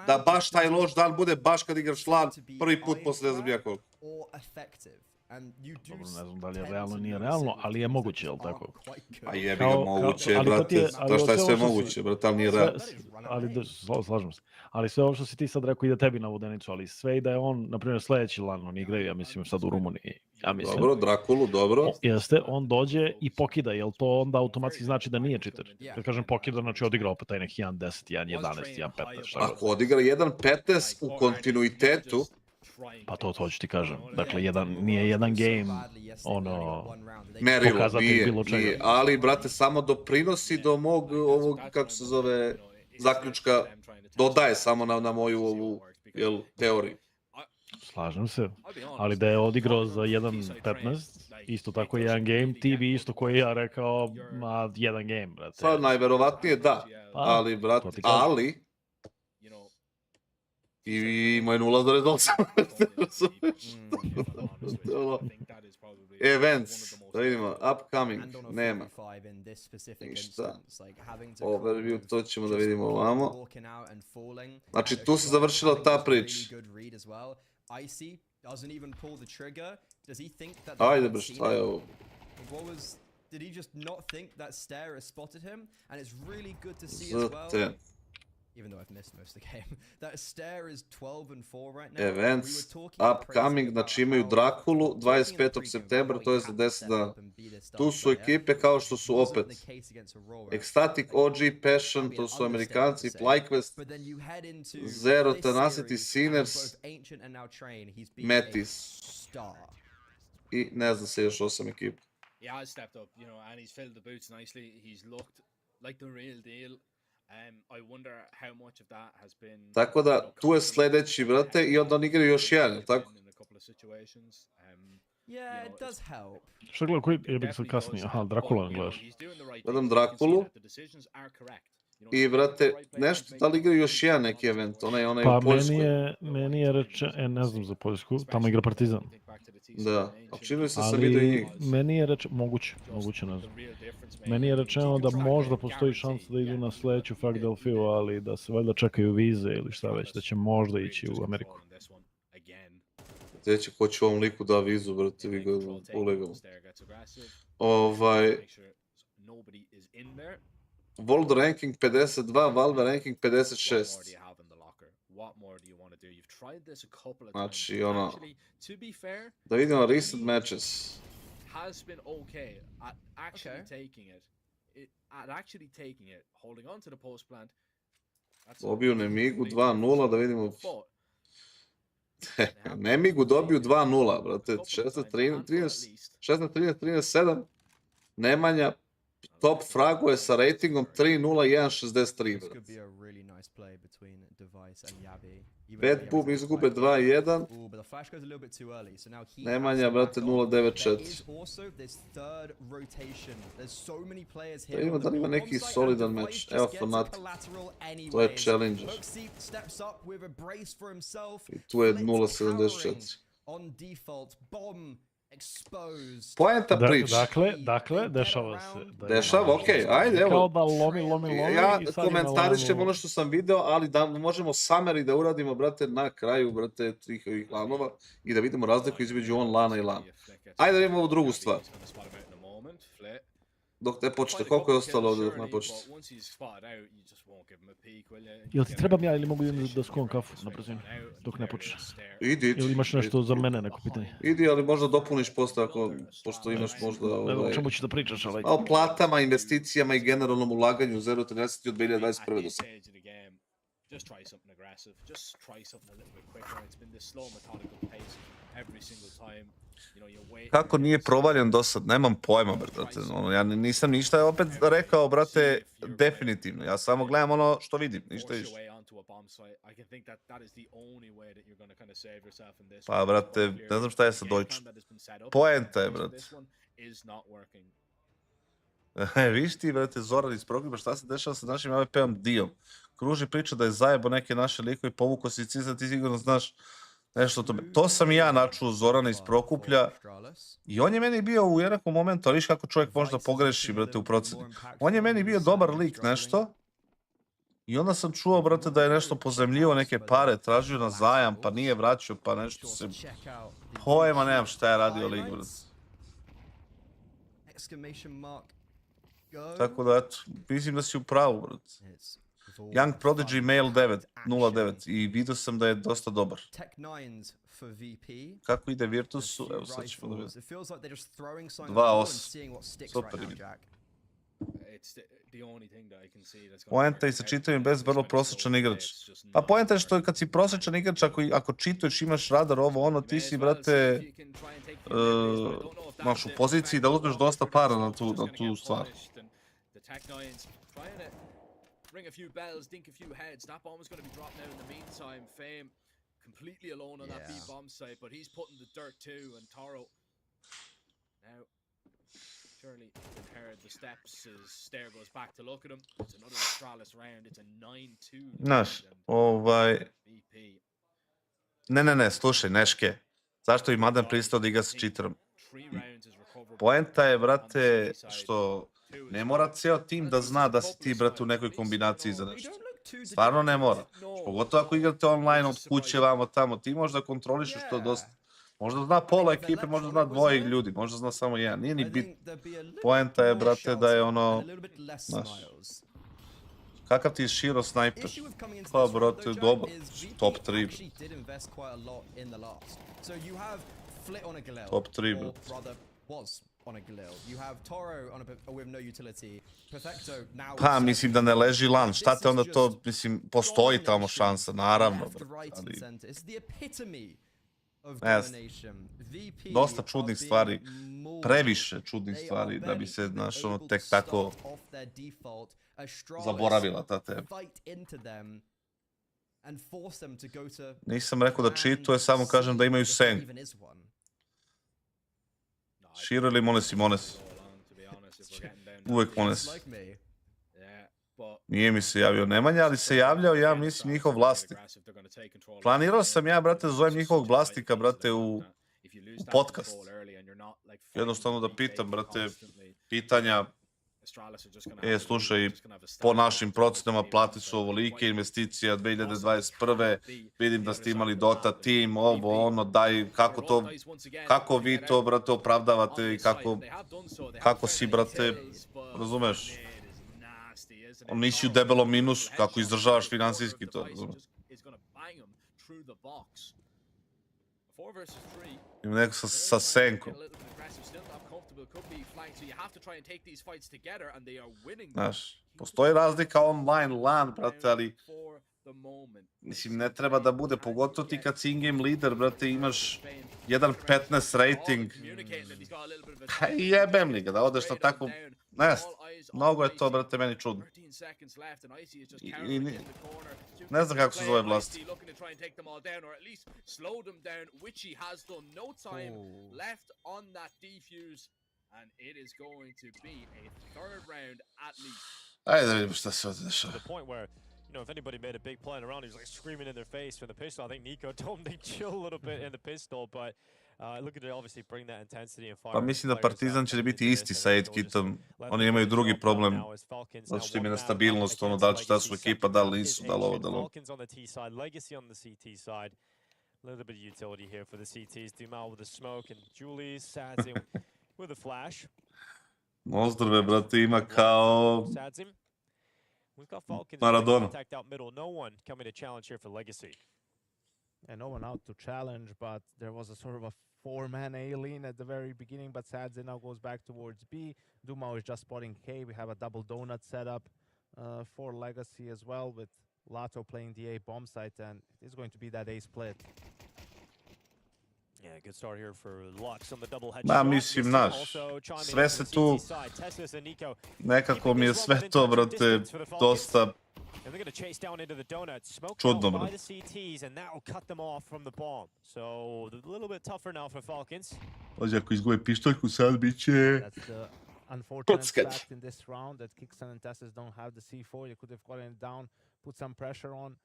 [SPEAKER 1] da baš taj loš dan bude baš kad igraš LAN prvi put posle ne znam ja koliko.
[SPEAKER 5] Dobro, ne znam da li je realno, nije realno, ali je moguće, jel tako?
[SPEAKER 1] Pa jebi ga moguće, brate, to šta je sve moguće, brate, ali nije realno.
[SPEAKER 5] Ali, slažem se. Ali sve ovo što si ti sad rekao ide tebi na vodenicu, ali sve i da je on, na primjer, sledeći LAN, on igraju, ja mislim, sad u Rumuniji. Ja mislim.
[SPEAKER 1] Dobro, Drakulu, dobro.
[SPEAKER 5] Jeste, on dođe i pokida, jel to onda automatski znači da nije cheater? Kad kažem pokida, znači odigra opet taj neki 1.10, 1.11, 1.15, šta god.
[SPEAKER 1] Ako odigra 1.15 u kontinuitetu,
[SPEAKER 5] pa to hoću ti kažem. Dakle, nije jedan game, ono,
[SPEAKER 1] merilo,
[SPEAKER 5] pokazatelj bilo čega.
[SPEAKER 1] nije, ali, brate, samo doprinosi do mog, ovog, kako se zove, zaključka, dodaje samo na moju ovu, jel, teoriju.
[SPEAKER 5] Slažem se, ali da je odigrao za 1.15, isto tako jedan game, ti bi isto koji ja rekao, jedan game, brate.
[SPEAKER 1] Pa, najverovatnije da, ali, brate, ali, i imao je 0.8. Events, da vidimo, upcoming, nema. Ništa. Overview, to ćemo da vidimo ovamo. Znači, tu se završila ta priča. Ajde bre, šta je ovo? ZT.
[SPEAKER 6] Even though I've missed most of the game. That stare is 12 and 4 right now.
[SPEAKER 1] Events, upcoming, znači imaju Drakulu 25. septembra, to je za 10 dana. Tu su ekipe kao što su opet Ecstatic, OG, Passion, to su Amerikanci, FlyQuest, Zero, Tenacity, Sinners, Metis. I ne zna se još 8 ekipa.
[SPEAKER 4] Yeah, I stepped up, you know, and he's filled the boots nicely. He's looked like the real deal. I wonder how much of that has been.
[SPEAKER 1] Tako da, tu je sledeći, brate, i onda on igra još jedan, tako?
[SPEAKER 6] Yeah, it does help.
[SPEAKER 5] Šta gleda, koji je bih sad kasnije? Aha, Drakula ne gledaš.
[SPEAKER 1] Gledam Drakulu. I, brate, nešto, da li igra još jedan neki event, onaj u Poljskoj?
[SPEAKER 5] Pa meni je rečeno, ne znam za Poljsku, tamo igra Partizan.
[SPEAKER 1] Da, ali čini se sam vidio i njih.
[SPEAKER 5] Meni je rečeno, moguće ne znam. Meni je rečeno da možda postoji šansa da idu na sledeću Philadelphiju, ali da se valjda čekaju vize ili šta već, da će možda ići u Ameriku.
[SPEAKER 1] Gdje ko će ovom liku da vizu, brate, vi ga ulegamo. World ranking 52, Valve ranking 56. Znači, ono, da vidimo recent matches.
[SPEAKER 4] has been okay at actually taking it, holding on to the post plant.
[SPEAKER 1] Dobiju Nemigu 2-0, da vidimo. Nemigu dobiju 2-0, brate. 16-13, 13-7. Nemanja top fraguje sa ratingom 3-0-1-63. Bad Boom izgube 2-1. Nemanja, brate, 0-9-4. Da vidimo da li ima neki solidan meč. Evo Fnatic. To je Challenger. I tu je 0-74. Poenta priče.
[SPEAKER 5] Dakle, dešava se.
[SPEAKER 1] Dešava, okej, ajde, evo.
[SPEAKER 5] Kao da lomi
[SPEAKER 1] Ja
[SPEAKER 5] i sad
[SPEAKER 1] komentarišem ono što sam video, ali da možemo summary da uradimo, brate, na kraju, brate, tih ovih lanova i da vidimo razliku između on lana i lana. Ajde da vidimo ovu drugu stvar. Dok ne počne, koliko je ostalo ovdje dok ne počne?
[SPEAKER 5] Jel ti trebam ja ili mogu da skuvam kafu na brzinu dok ne počne?
[SPEAKER 1] Idi.
[SPEAKER 5] Ili imaš nešto za mene, neko pitanje?
[SPEAKER 1] Idi, ali možda dopuniš posle pošto imaš možda...
[SPEAKER 5] O čemu ćeš da pričaš, ali...
[SPEAKER 1] O platama, investicijama i generalnom ulaganju u 0.13 od 2021. do sad.
[SPEAKER 4] Just try something aggressive. Just try something a little bit quicker. It's been this slow, methodical pace every single time.
[SPEAKER 1] Kako nije provaljen do sad? Nemam pojma, brate. Ja nisam ništa opet rekao, brate, definitivno. Ja samo gledam ono što vidim, ništa više. Pa, brate, ne znam šta je sa Deutschom. Poenta je, brate. Viš ti, brate, Zoran iz Proklipa, šta se dešava sa našim AVP-om Dijom? Kruži priča da je zajebo neke naše likove i povukao si cizna, ti sigurno znaš nešto o tome. To sam i ja načuo Zorana iz Prokuplja i on je meni bio u jednakom momentu, ali viš kako čovjek možda pogreši, brate, u procenu. On je meni bio dobar lik nešto i onda sam čuo, brate, da je nešto pozemljivo, neke pare, tražio na zajam, pa nije vraćao, pa nešto se... Pojma, nemam šta je radio lik, brate. Tako da, eto, mislim da si u pravu, brate. Young Prodigy Mail 09 i vidio sam da je dosta dobar. Kako ide Virtusu? Evo sad ćemo da vidimo. 2-8. Super ide. Poenta je sa čitanjem bez vrlo prosječan igrač. Pa poenta je što kad si prosječan igrač, ako čituješ, imaš radar, ovo ono, ti si, brate, u poziciji da uzmeš dosta para na tu stvar.
[SPEAKER 4] Ring a few bells, dink a few heads. That bomb is going to be dropped now in the meantime. Fame completely alone on that B bomb site, but he's putting the dirt too. And Toro now surely heard the steps as Stair goes back to look at him. It's another Astralis round. It's a 9-2.
[SPEAKER 1] Znaš, Ne, slušaj, Neške. Zašto i Madan pristao da igra sa cheaterom? Poenta je, brate, što ne mora cijel tim da zna da si ti, brate, u nekoj kombinaciji za nešto. Stvarno ne mora. Pogotovo ako igrate online od kuće, vamo tamo, ti možda kontrolišeš to dosta. Možda zna pola ekipe, možda zna dvoje ljudi, možda zna samo jedan. Nije ni bitno. Poenta je, brate, da je ono... Znaš. Kakav ti je Shiro snajper? Pa, brate, dobar. Top 3. Top 3, brate. Pa, mislim da ne leži lan. Šta te onda to, mislim, postoji tamo šansa, naravno. Ne znam. Dosta čudnih stvari. Previše čudnih stvari da bi se, znaš, ono, tek tako zaboravila ta tema. Nisam rekao da cheatuje, samo kažem da imaju senku. Shiro ili Mones? Uvek Mones. Nije mi se javio Nemanja, ali se javljao, ja mislim, njihov vlasnik. Planirao sam ja, brate, zovem njihovog vlasnika, brate, u podcast. Jednostavno da pitam, brate, pitanja. Slušaj, po našim procenama plati su ovolike, investicija 2021. Vidim da ste imali Dota team, ovo, ono, daj, kako vi to, brate, opravdavate i kako si, brate, razumeš? Nisi u debelom minusu, kako izdržavaš finansijski to, razumeš? Ima neko sa senkom.
[SPEAKER 4] but it could be flanked. So you have to try and take these fights together, and they are winning.
[SPEAKER 1] Znaš, postoji razlika online, LAN, brate, ali
[SPEAKER 4] For the moment.
[SPEAKER 1] mislim, ne treba da bude, pogotovo ti kad si in-game leader, brate, imaš 1.15 rating. Pa jebem li ga, da odeš na takvu... Ne, mnogo je to, brate, meni čudno. I ne znam kako se zove vlast. Ajde da vidimo šta se ovdje dešava.
[SPEAKER 3] You know, if anybody made a big play around, he was like screaming in their face for the pistol. I think Nico told him to chill a little bit in the pistol, but looking to obviously bring that intensity and fire.
[SPEAKER 1] Pa mislim da Partizan će biti isti sa 8-kitom. Oni imaju drugi problem, zato što im je nestabilnost, ono, da li će ta su ekipa, da li nisu, da li ovo, da li ovo.
[SPEAKER 3] Falcons on the T side, Legacy on the CT side. A little bit of utility here for the CTs. Dumal with the smoke and Julie Sadzim with a flash.
[SPEAKER 1] Ozdrve, brate, ima kao...
[SPEAKER 3] Sadzim. We've got Falcons
[SPEAKER 1] Maradona.
[SPEAKER 3] attacked out middle. No one coming to challenge here for Legacy.
[SPEAKER 2] And no one out to challenge, but there was a sort of a 4-man A-lean at the very beginning, but Sadze now goes back towards B. Dumao is just spotting K. We have a double donut setup for Legacy as well, with Lato playing the A bomb site, and it's going to be that A split.
[SPEAKER 3] Yeah, good start here for Lux on the double headshot.
[SPEAKER 1] Da, mislim, naš, sve se tu, nekako mi je sve to, brate, dosta čudno, brate. Pazi, ako izgube pištoljku, sad bit će...
[SPEAKER 2] Unfortunate fact in this round that KINGSTON and TaSUS don't have the C4. You could have gotten it down, put some pressure on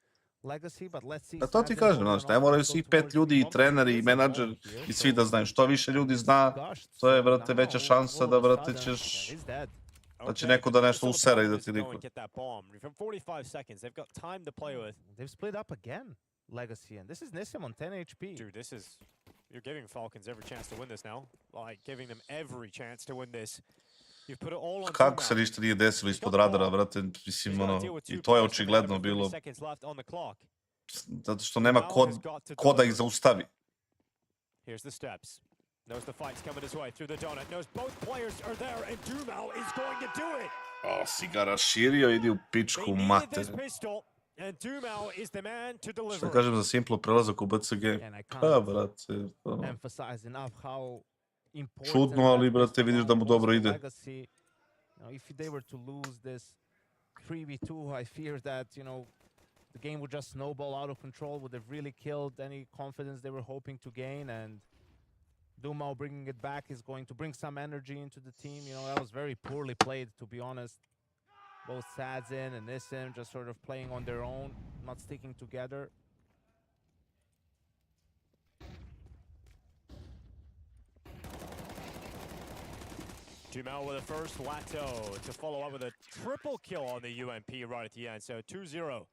[SPEAKER 2] Legacy, but let's see.
[SPEAKER 1] Da to ti kažem, znaš, ne moraju svi 5 ljudi, i trener, i menadžer, i svi da znaju. Što više ljudi zna, to je, brate, veća šansa da, brate, ćeš... Da će neko da nešto usera i da ti niko.
[SPEAKER 2] They've split up again, Legacy, and this is Nissim on 10 HP.
[SPEAKER 3] Dude, this is... You're giving Falcons every chance to win this now. Like, giving them every chance to win this. You've put it all on.
[SPEAKER 1] Kako se ništa nije desilo ispod radara, brate, mislim, ono, i to je očigledno bilo. Zato što nema ko da ih zaustavi.
[SPEAKER 3] Here's the steps. Knows the fight's coming his way through the donut. Knows both players are there and Dumao is going to do it.
[SPEAKER 1] O, si ga raširio, idi u pičku mater.
[SPEAKER 3] And Dumao is the man to deliver.
[SPEAKER 1] Šta kažem za simplo prelazak u BCG? Pa, brate, čudno, ali, brate, vidiš da mu dobro ide.
[SPEAKER 2] If they were to lose this 3v2, I fear that, you know, the game would just snowball out of control, would have really killed any confidence they were hoping to gain, and Dumao bringing it back is going to bring some energy into the team. You know, that was very poorly played, to be honest. Both Sadzin and Nissim just sort of playing on their own, not sticking together.
[SPEAKER 3] Dumao with a first, Lato to follow up with a triple kill on the UMP right at the end. So 2-0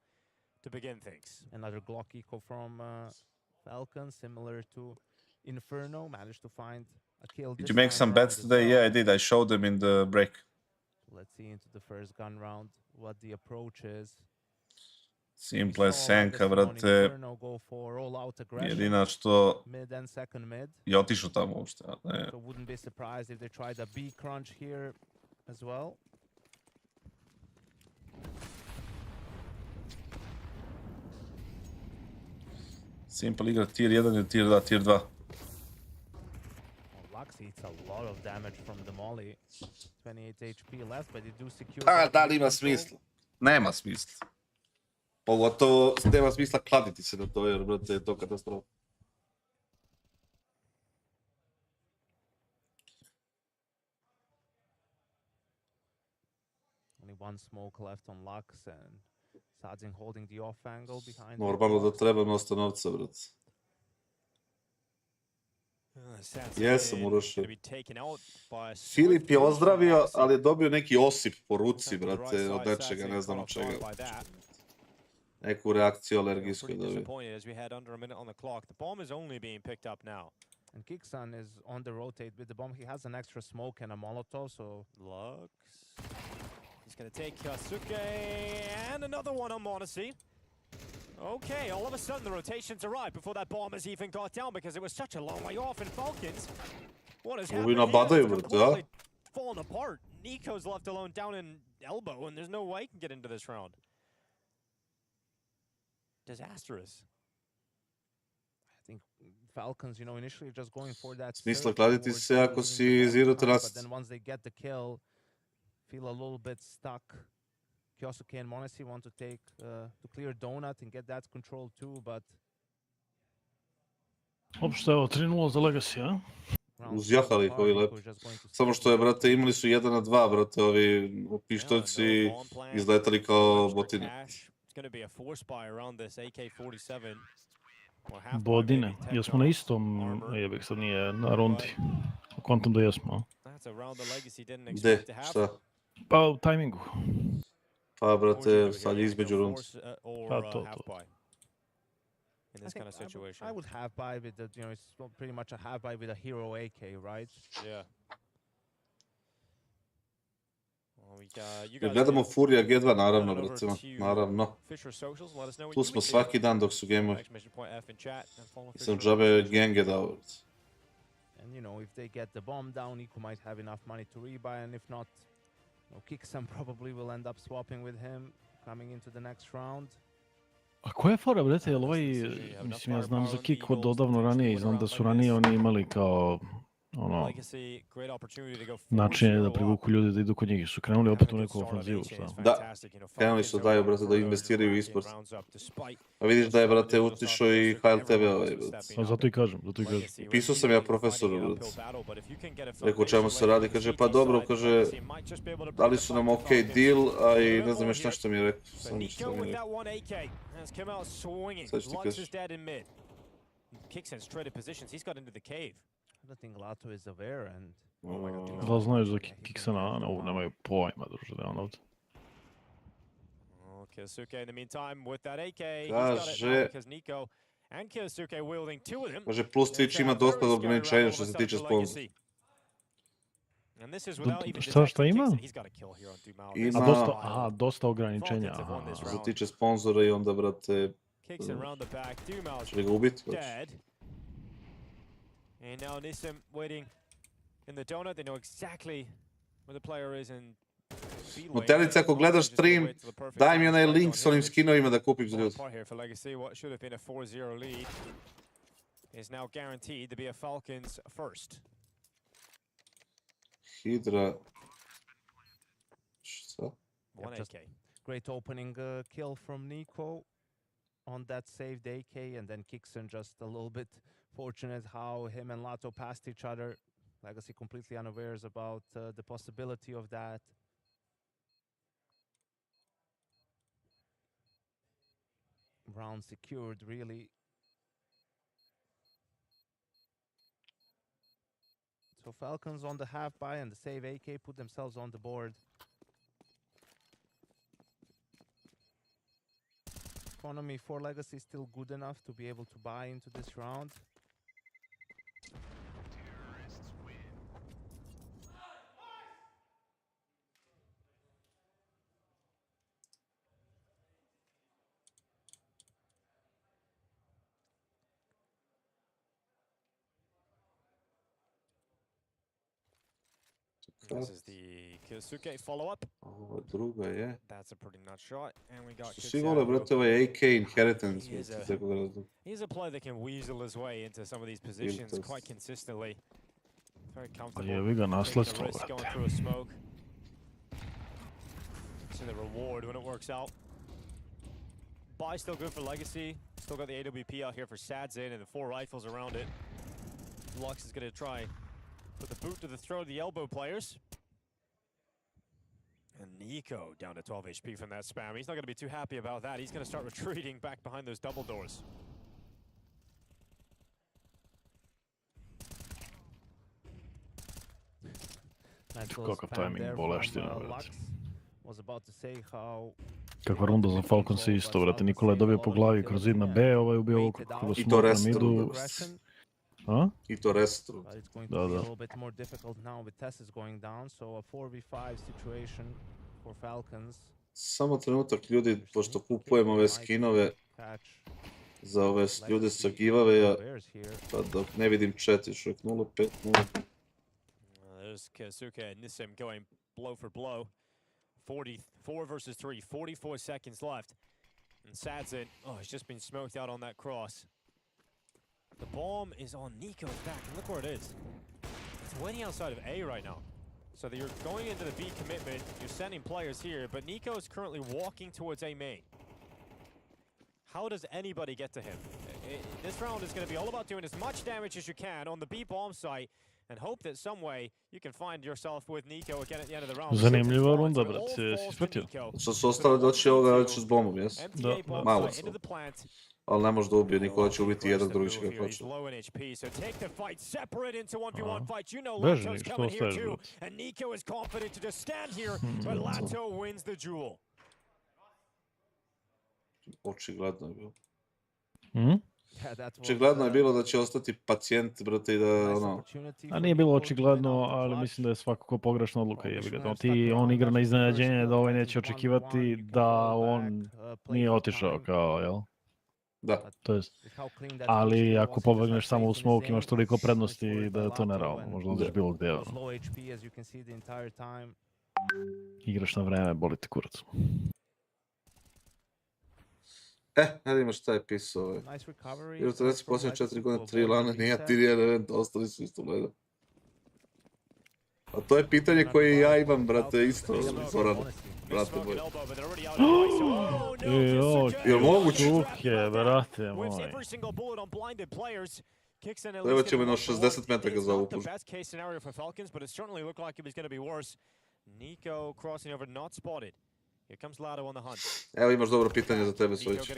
[SPEAKER 3] to begin things.
[SPEAKER 2] Another Glock eco from Falcons, similar to Inferno, managed to find a kill.
[SPEAKER 1] Did you make some bets today? Yeah, I did. I showed them in the break.
[SPEAKER 2] Let's see into the first gun round what the approach is.
[SPEAKER 1] Simple senka, brate. Jedina što je otišao tamo uopšte.
[SPEAKER 2] So wouldn't be surprised if they tried a B crunch here as well.
[SPEAKER 1] Simple igra tier 1 ili tier 2, tier 2.
[SPEAKER 2] Lux eats a lot of damage from the molly. 28 HP left, but they do secure.
[SPEAKER 1] A, da li ima smisla? Nema smisla. Pogotovo nema smisla kladiti se na to, jer, brate, je to katastrofa.
[SPEAKER 2] Only one smoke left on Lux, and Sadzin holding the off angle behind.
[SPEAKER 1] Normalno da treba dosta novca, brate. Jesam urošio. Filip je ozdravio, ali je dobio neki osip po ruci, brate, od nečega, ne znam od čega. Neku reakciju alergijsku je dobio.
[SPEAKER 2] And KINGSTON is on the rotate with the bomb. He has an extra smoke and a Molotov, so...
[SPEAKER 3] Lux. He's going to take KASUKE and another one on m0NESY. Okay, all of a sudden the rotations arrived before that bomb has even got down because it was such a long way off, and Falcons What is
[SPEAKER 1] Ovi
[SPEAKER 3] happening?
[SPEAKER 1] nabadaju,
[SPEAKER 3] It's
[SPEAKER 1] brate, a?
[SPEAKER 3] completely fallen apart. Nico's left alone down in elbow, and there's no way he can get into this round. Disastrous.
[SPEAKER 2] I think Falcons, you know, initially just going for that
[SPEAKER 1] Smisla
[SPEAKER 2] surge
[SPEAKER 1] kladiti
[SPEAKER 2] towards
[SPEAKER 1] se ako
[SPEAKER 2] using
[SPEAKER 1] si
[SPEAKER 2] the bomb
[SPEAKER 1] 0
[SPEAKER 2] behind, but
[SPEAKER 1] trust.
[SPEAKER 2] then once they get the kill, feel a little bit stuck. Kyosuke and Monesi want to take to clear Donut and get that control too, but
[SPEAKER 5] Opšte, evo, 3-0 za Legacy, a?
[SPEAKER 1] Uzjahali ih ovi lepi. Samo što je, brate, imali su 1 na 2, brate, ovi pištoljci izletali kao botine.
[SPEAKER 5] Bodine. Jesmo na istom, jebek sad nije na rundi. Kontam da jesmo, a?
[SPEAKER 1] Gde? Šta?
[SPEAKER 5] Pa u tajmingu.
[SPEAKER 1] Pa, brate, sad je između rundi.
[SPEAKER 5] Pa to.
[SPEAKER 2] In this kind of situation, I would have buy with the, you know, it's pretty much a have buy with a hero AK, right?
[SPEAKER 3] Yeah.
[SPEAKER 1] Gledamo Furija G2, naravno, brate, naravno. Tu smo svaki dan dok su gameovi. Sam džabe genge dao, brate.
[SPEAKER 2] And you know, if they get the bomb down, Nico might have enough money to rebuy, and if not, you know, KINGSTON probably will end up swapping with him coming into the next round.
[SPEAKER 5] A koja je fora, brate, jel ovaj, mislim, ja znam za Kik od odavno ranije i znam da su ranije oni imali kao, ono, načine da privuku ljudi da idu kod njih, su krenuli opet u neku ofenzivu, šta?
[SPEAKER 1] Da, krenuli su daju, brate, da investiraju u e-sport. A vidiš da je, brate, utišao i HLTV ovaj, brate.
[SPEAKER 5] A zato i kažem.
[SPEAKER 1] Pisao sam ja profesoru, brate. Rekao o čemu se radi, kaže, pa dobro, kaže, dali su nam ok deal, a i ne znam još nešto mi je rekao. Sam nešto mi je rekao. Sad ću ti kažeš.
[SPEAKER 2] I think Lato is aware and...
[SPEAKER 5] Da znaju za Kiksana, nemaju pojma, druže, da je on ovdje.
[SPEAKER 1] Kaže, plus Twitch ima dosta ograničenja što se tiče sponzora.
[SPEAKER 5] Šta ima?
[SPEAKER 1] Ima...
[SPEAKER 5] dosta ograničenja.
[SPEAKER 1] Što se tiče sponzora i onda, brate... Će li ga ubiti?
[SPEAKER 3] And now Nissim waiting in the donut. They know exactly where the player is in
[SPEAKER 1] Mutelice, ako gledaš stream, daj mi onaj link s onim skinovima da kupim za ljudi.
[SPEAKER 3] What should have been a 4-0 lead is now guaranteed to be a Falcons first.
[SPEAKER 1] Hydra. Šta?
[SPEAKER 2] Great opening kill from Nico on that saved AK, and then KINGSTON just a little bit fortunate how him and Lato passed each other. Legacy completely unawares about the possibility of that. Round secured, really. So Falcons on the half buy and the save AK put themselves on the board. Economy for Legacy is still good enough to be able to buy into this round.
[SPEAKER 3] This is the Kyosuke follow-up.
[SPEAKER 1] Ovo druga je.
[SPEAKER 3] That's a pretty nut shot. And we got
[SPEAKER 1] Svi vole, brate, ovaj AK Inheritance.
[SPEAKER 3] He's a player that can weasel his way into some of these positions quite consistently. Very comfortable.
[SPEAKER 5] Jevi ga nasledstvo,
[SPEAKER 3] Going through a smoke. See the reward when it works out. Buy still good for Legacy. Still got the AWP out here for Sadzin and the 4 rifles around it. Lux is going to try put the boot to the throat of the elbow players. And Nico down to 12 HP from that spam. He's not going to be too happy about that. He's going to start retreating back behind those double doors.
[SPEAKER 5] Kakav timing boleština, brate.
[SPEAKER 2] Was about to say how...
[SPEAKER 5] Kakva runda za Falcons isto, brate. Nikola je dobio po glavi kroz zid na B, ovaj ubio ovog kako smo na midu. A?
[SPEAKER 1] I to restru.
[SPEAKER 5] Da, da.
[SPEAKER 1] Samo trenutak, ljudi, pošto kupujem ove skinove za ove ljude sa giveaway-a, pa dok ne vidim chat, još uvijek 0-5-0.
[SPEAKER 3] There's KINGSTON and Nissim going blow for blow. 44 versus 3, 44 seconds left. And Sadzin, oh, he's just been smoked out on that cross. The bomb is on Nico's back, and look where it is. It's waiting outside of A right now. So that you're going into the B commitment, you're sending players here, but Nico is currently walking towards A main. How does anybody get to him? This round is going to be all about doing as much damage as you can on the B bomb site and hope that some way you can find yourself with Nico again at the end of the round.
[SPEAKER 5] Zanimljiva runda, brat, si spratio.
[SPEAKER 1] Što su ostali doći ovoga već s bombom, jes?
[SPEAKER 3] MTA bomb
[SPEAKER 1] Malo
[SPEAKER 3] site
[SPEAKER 1] su.
[SPEAKER 3] into the plant.
[SPEAKER 1] Ali ne može da ubije, niko će ubiti jedan, drugi će ga
[SPEAKER 3] He's
[SPEAKER 1] proći.
[SPEAKER 3] low in HP, so take the fight separate into 1v1 fight. You know
[SPEAKER 5] Beži,
[SPEAKER 3] Lato's
[SPEAKER 5] što
[SPEAKER 3] coming here
[SPEAKER 5] ostaješ,
[SPEAKER 3] too,
[SPEAKER 5] brat?
[SPEAKER 3] and Nico is confident to just stand here, but Lato wins the duel.
[SPEAKER 1] Očigledno je bilo.
[SPEAKER 5] Mhm.
[SPEAKER 1] Očigledno je bilo da će ostati pacijent, brate, i da, ono...
[SPEAKER 5] A nije bilo očigledno, ali mislim da je svakako pogrešna odluka, jebi ga. On igra na iznenađenje da ovaj neće očekivati da on nije otišao kao, jel?
[SPEAKER 1] Da.
[SPEAKER 5] To jest, ali ako pobegneš samo u smoke imaš toliko prednosti da je to nerealno, možda odeš bilo gdje, ono. Igraš na vreme, boli te kurac.
[SPEAKER 1] Ne imaš šta je pisao, jer to reci posljednje 4 godine 3 lane, nije ti jedan event, ostali su isto gleda. A to je pitanje koje ja imam, brate, isto, Zoran, brate moj. Jel moguće?
[SPEAKER 5] Uhe, brate moj.
[SPEAKER 1] Treba ćemo na 60 metaka za ovu pušku.
[SPEAKER 3] Nico crossing over, not spotted. Here comes Lado on the hunt.
[SPEAKER 1] Evo imaš dobro pitanje za tebe, Sojić.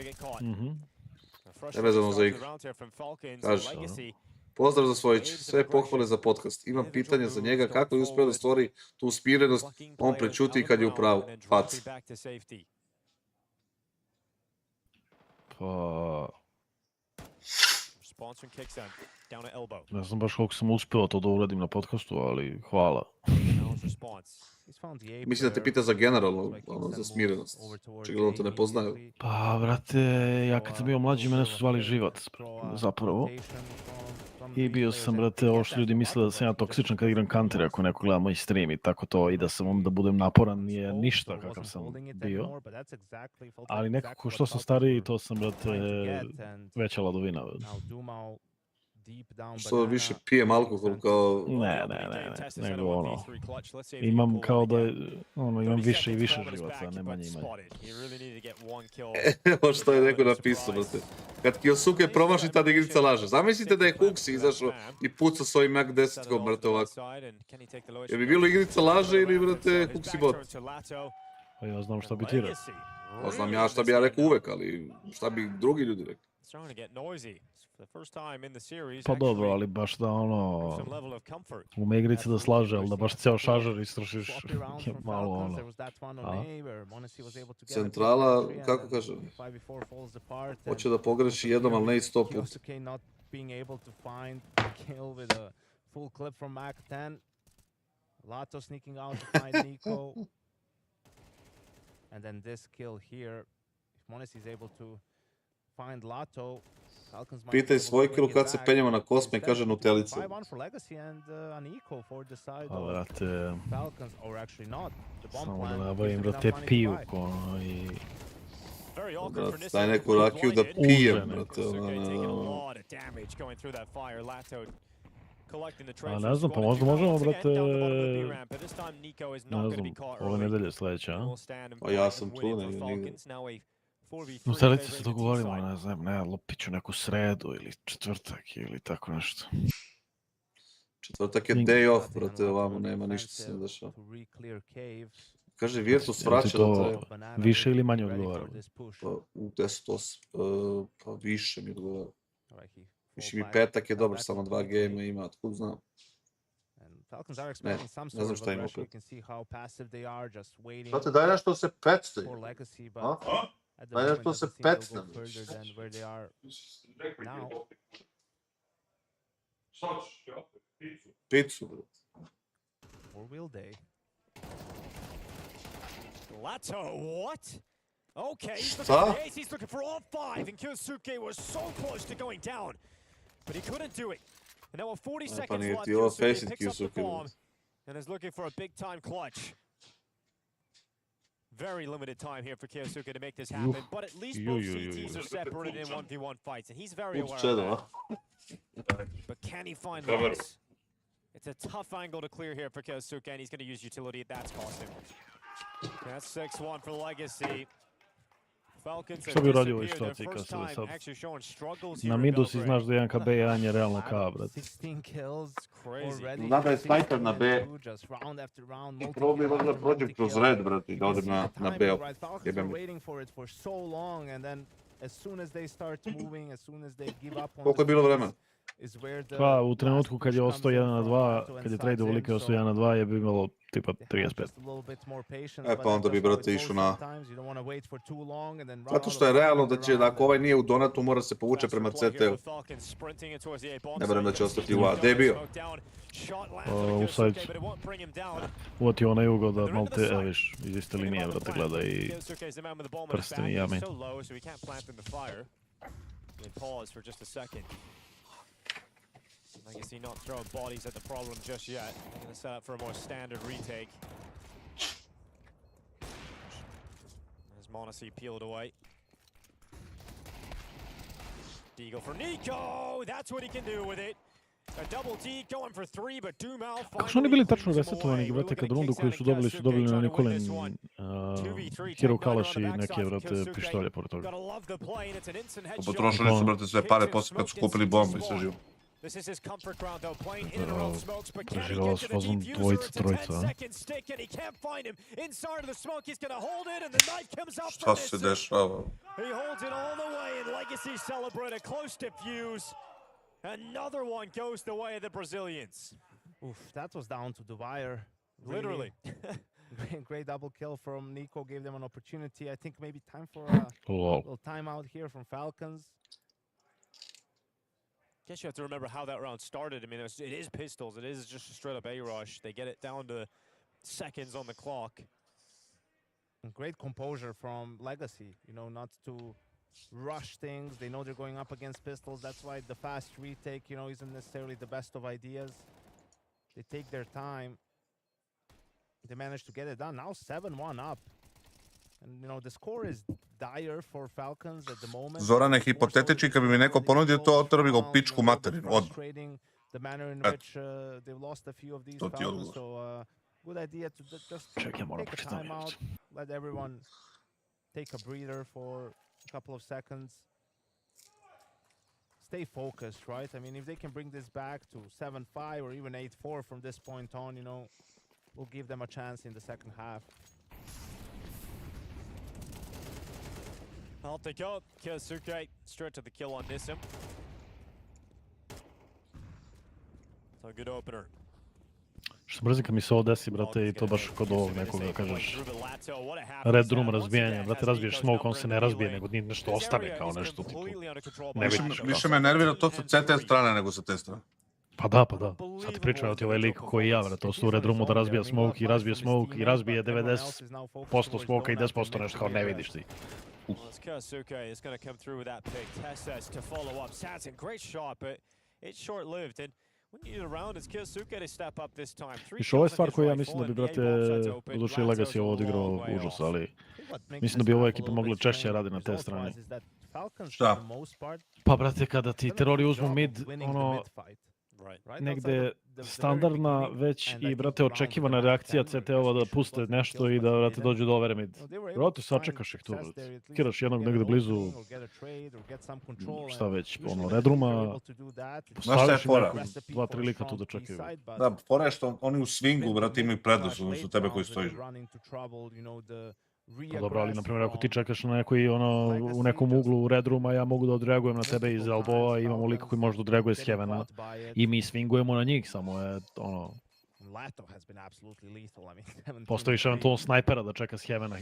[SPEAKER 1] Nevezano za igru. Kaži. Pozdrav za Sojić, sve pohvale za podcast. Imam pitanje za njega, kako je uspio da stvori tu uspirenost, on prećuti kad je u pravu. Faci.
[SPEAKER 5] Pa... Ne znam baš koliko sam uspio to da uradim na podcastu, ali hvala.
[SPEAKER 1] Mislim da te pita za generalno, ono, za smirenost. Očigledno te ne poznaju.
[SPEAKER 5] Pa, brate, ja kad sam bio mlađi, mene su zvali Živac, zapravo. I bio sam, brate, ovo što ljudi misle da sam ja toksičan kad igram counter, ako neko gleda moj stream i tako to, i da sam onda budem naporan, nije ništa kakav sam bio. Ali nekako što sam stariji, to sam, brate, veća ladovina.
[SPEAKER 1] Što više pijem alkohol kao...
[SPEAKER 5] Ne, nego ono, imam kao da, ono, imam više i više živaca, ne manje i manje.
[SPEAKER 1] Evo što je neko napisao, brate. Kad KINGSTON promaši, tad igrica laže. Zamislite da je Huxi izašao i pucao s ovim Mac 10-kom, brate, ovako. Je bi bilo igrica laže ili, brate, Huxi bot?
[SPEAKER 5] Pa ja znam šta bi ti rekao.
[SPEAKER 1] Pa znam ja šta bi ja rekao uvek, ali šta bi drugi ljudi rekli?
[SPEAKER 5] Pa dobro, ali baš da ono, ume igrice da slaže, ali da baš ceo šaržer istrošiš malo ono.
[SPEAKER 1] Centrala, kako kaže, hoće da pogreši jednom, ali ne i 100 puta.
[SPEAKER 2] Lato sneaking out to find Nico. And then this kill here, if Mones is able to find Lato,
[SPEAKER 1] Pitaj svoj kilu kad se penjemo na Kosme i kaže Nutelica.
[SPEAKER 5] A vrate, samo da nabavim, brate, piju kono i...
[SPEAKER 1] Brate, daj neku rakiju da pijem, brate.
[SPEAKER 5] A ne znam, pa možda možemo, brate, ne znam, ove nedelje sljedeće, a?
[SPEAKER 1] Pa ja sam tu, negdje.
[SPEAKER 5] No sedlice se dogovorimo, ne znam, ne, lopiću neku sredu ili četvrtak ili tako nešto.
[SPEAKER 1] Četvrtak je day off, brate, ovamo nema ništa se ne dešava. Kaže, Virtus vraća da treba.
[SPEAKER 5] Više ili manje odgovara?
[SPEAKER 1] Pa, u 10-8, pa više mi odgovara. Više mi petak je dobar, samo 2 gejma ima, otkud znam. Ne, ne znam šta ima opet. Znate, daj nešto se pecne. Daj nešto se pecne. Picu, brate.
[SPEAKER 3] Lato, what? Okay, he's looking for all 5, and KINGSTON was so close to going down, but he couldn't do it. And now with 40 seconds left, KINGSTON picks up the bomb. And is looking for a big time clutch. Very limited time here for KIOSUKE to make this happen, but at least both CTs are separated in 1v1 fights, and he's very aware of that. But can he find Lux? It's a tough angle to clear here for KIOSUKE, and he's going to use utility. That's cost him. That's 6-1 for Legacy. Falcons
[SPEAKER 5] Što bi uradio u ovoj
[SPEAKER 3] have
[SPEAKER 5] situaciji
[SPEAKER 3] disappeared.
[SPEAKER 5] kad
[SPEAKER 3] Their
[SPEAKER 5] se
[SPEAKER 3] first time
[SPEAKER 5] sad...
[SPEAKER 3] actually showing struggles
[SPEAKER 5] Na
[SPEAKER 3] here
[SPEAKER 5] midu
[SPEAKER 3] in
[SPEAKER 5] si
[SPEAKER 3] Belgrade.
[SPEAKER 5] znaš da 1 KB, a je realno K, brat.
[SPEAKER 2] 16 kills
[SPEAKER 3] Crazy.
[SPEAKER 2] already.
[SPEAKER 1] Zna da je snajper na B.
[SPEAKER 2] Just round after round,
[SPEAKER 1] I probabli možda
[SPEAKER 2] multi-kill
[SPEAKER 1] prođem
[SPEAKER 2] after
[SPEAKER 1] kroz
[SPEAKER 2] multi-kill.
[SPEAKER 1] red, brate, i da
[SPEAKER 2] You
[SPEAKER 1] odem
[SPEAKER 2] can see the
[SPEAKER 1] na
[SPEAKER 2] timing,
[SPEAKER 1] B.
[SPEAKER 2] right? Falcons
[SPEAKER 1] Jebem
[SPEAKER 2] were
[SPEAKER 1] li.
[SPEAKER 2] waiting for it for so long, and then as soon as they start moving, as soon as they give up on
[SPEAKER 1] Koliko je bilo vremena?
[SPEAKER 2] is where the
[SPEAKER 5] Pa, u
[SPEAKER 2] last
[SPEAKER 5] trenutku kad
[SPEAKER 2] push
[SPEAKER 5] je
[SPEAKER 2] comes
[SPEAKER 5] ostao
[SPEAKER 2] in
[SPEAKER 5] 1 na
[SPEAKER 2] from
[SPEAKER 5] 2,
[SPEAKER 2] Nato and
[SPEAKER 5] kad je
[SPEAKER 2] sides
[SPEAKER 5] trade
[SPEAKER 2] in,
[SPEAKER 5] ovolike ostao
[SPEAKER 2] so
[SPEAKER 5] 1 na 2, je bi imalo tipa
[SPEAKER 2] they have
[SPEAKER 5] 35.
[SPEAKER 2] just a little bit more patience,
[SPEAKER 1] E,
[SPEAKER 2] but
[SPEAKER 1] pa
[SPEAKER 2] then
[SPEAKER 1] onda bi,
[SPEAKER 2] that's how it
[SPEAKER 1] brate,
[SPEAKER 2] goes
[SPEAKER 1] išao na...
[SPEAKER 2] sometimes. You don't want to wait for too long and then run
[SPEAKER 1] Zato
[SPEAKER 2] out
[SPEAKER 1] što
[SPEAKER 2] of
[SPEAKER 1] je
[SPEAKER 2] time
[SPEAKER 1] realno
[SPEAKER 2] in
[SPEAKER 1] da
[SPEAKER 2] the
[SPEAKER 1] će,
[SPEAKER 2] round
[SPEAKER 1] ako
[SPEAKER 2] and-
[SPEAKER 1] ovaj nije u donatu, mora se povuče prema CT-u. Ne verujem da će ostati u A. Gde je bio?
[SPEAKER 5] Offside. Ovo ti je onaj ugao da malo te, evo viš, iz iste linije, brate, gleda i prsten i jame.
[SPEAKER 3] Legacy not throwing bodies at the problem just yet. They're going to set up for a more standard retake. As Monacy peeled away. Deagle for Nico! That's what he can do with it. A double D going for 3, but Dumal
[SPEAKER 5] Kako su oni bili tačno resetovani, brate, kad rundu koju su dobili na Nikolin, Hero Kalash i neke, brate, pištolje pored toga.
[SPEAKER 1] Potrošili su, brate, sve pare posle kad su kupili bombu i sve živo.
[SPEAKER 3] This is his comfort ground though, playing in and around smokes, but can he
[SPEAKER 5] Preživao
[SPEAKER 3] get
[SPEAKER 5] s
[SPEAKER 3] to the
[SPEAKER 5] fazom
[SPEAKER 3] defuser?
[SPEAKER 5] dvojica,
[SPEAKER 3] It's a
[SPEAKER 5] trojica,
[SPEAKER 3] 10
[SPEAKER 5] a?
[SPEAKER 3] second stick and he can't find him. Inside of the smoke, he's gonna hold it and the knife comes out
[SPEAKER 1] Šta
[SPEAKER 3] for
[SPEAKER 1] se
[SPEAKER 3] Nissan.
[SPEAKER 1] dešava?
[SPEAKER 3] He holds it all the way and Legacy celebrate a close defuse. Another one goes the way of the Brazilians.
[SPEAKER 2] Oof, that was down to the wire.
[SPEAKER 3] Literally.
[SPEAKER 2] Great double kill from Nico, gave them an opportunity. I think maybe time for a
[SPEAKER 5] Lol.
[SPEAKER 2] little timeout here from Falcons.
[SPEAKER 3] Guess you have to remember how that round started. I mean, it is pistols. It is just a straight up A rush. They get it down to seconds on the clock.
[SPEAKER 2] And great composure from Legacy, you know, not to rush things. They know they're going up against pistols. That's why the fast retake, you know, isn't necessarily the best of ideas. They take their time. They manage to get it done. Now 7-1 up. And, you know, the score is dire for Falcons at the moment.
[SPEAKER 1] Zorane, hipotetički, kad bi mi neko ponudio to, otero bi ga u pičku materinu, odmah.
[SPEAKER 2] The manner in
[SPEAKER 1] Et.
[SPEAKER 2] which they've lost a few of these
[SPEAKER 1] To ti je
[SPEAKER 2] Falcons,
[SPEAKER 1] odgovor.
[SPEAKER 2] so good idea to just
[SPEAKER 5] Čekaj, ja moram
[SPEAKER 2] take a
[SPEAKER 5] pročitam
[SPEAKER 2] timeout, let everyone take a breather for a couple of seconds. Stay focused, right? I mean, if they can bring this back to 7-5 or even 8-4 from this point on, you know, we'll give them a chance in the second half.
[SPEAKER 3] Out they go. KIOSUKE straight to the kill on Nissim. So good opener.
[SPEAKER 5] Što se mrzim kad mi se ovo desi, brate, i to baš kod ovog nekoga, kažeš, Red Room razbijanje, brate, razbiješ smoke, on se ne razbije, nego nešto ostane kao nešto, tipu, ne vidiš kao.
[SPEAKER 1] Više me nervira to sa CT strane nego sa te strane.
[SPEAKER 5] Pa da, pa da. Sad ti pričam o ti ovaj lik koji ja, brate, to u Red Roomu da razbija smoke i razbije smoke i razbije 90% smoke i 10% nešto kao ne vidiš ti.
[SPEAKER 3] Well, it's KIOSUKE is going to come through with that pick. Testes to follow up. Satson, great shot, but it's short-lived. And we need a round as KIOSUKE to step up this time.
[SPEAKER 5] Viš, ovo je stvar koju ja mislim da bi, brate, u duši Legacy ovo odigrao užas, ali mislim da bi ova ekipa mogla češće radi na te strane.
[SPEAKER 1] Šta?
[SPEAKER 5] Pa, brate, kada ti terori uzmu mid, ono, negde standardna već i, brate, očekivana reakcija CT-ova da puste nešto i da, brate, dođu do overe mid. Brate, sačekaš ih tu, brate. Kiraš jednog negde blizu, šta već, ono, Red Rooma, postaviš im neku 2-3 lika tu da čekaju.
[SPEAKER 1] Da, fora je što oni u swingu, brate, imaju prednost odnosno tebe koji stojiš.
[SPEAKER 5] Pa dobro, ali, na primjer, ako ti čekaš na nekoj, ono, u nekom uglu u Red Rooma, ja mogu da odreagujem na tebe iz elbowa, imamo lika koji može da odreaguje s Heavena i mi swingujemo na njih, samo je, ono, postaviš eventualno snajpera da čeka s Heavena.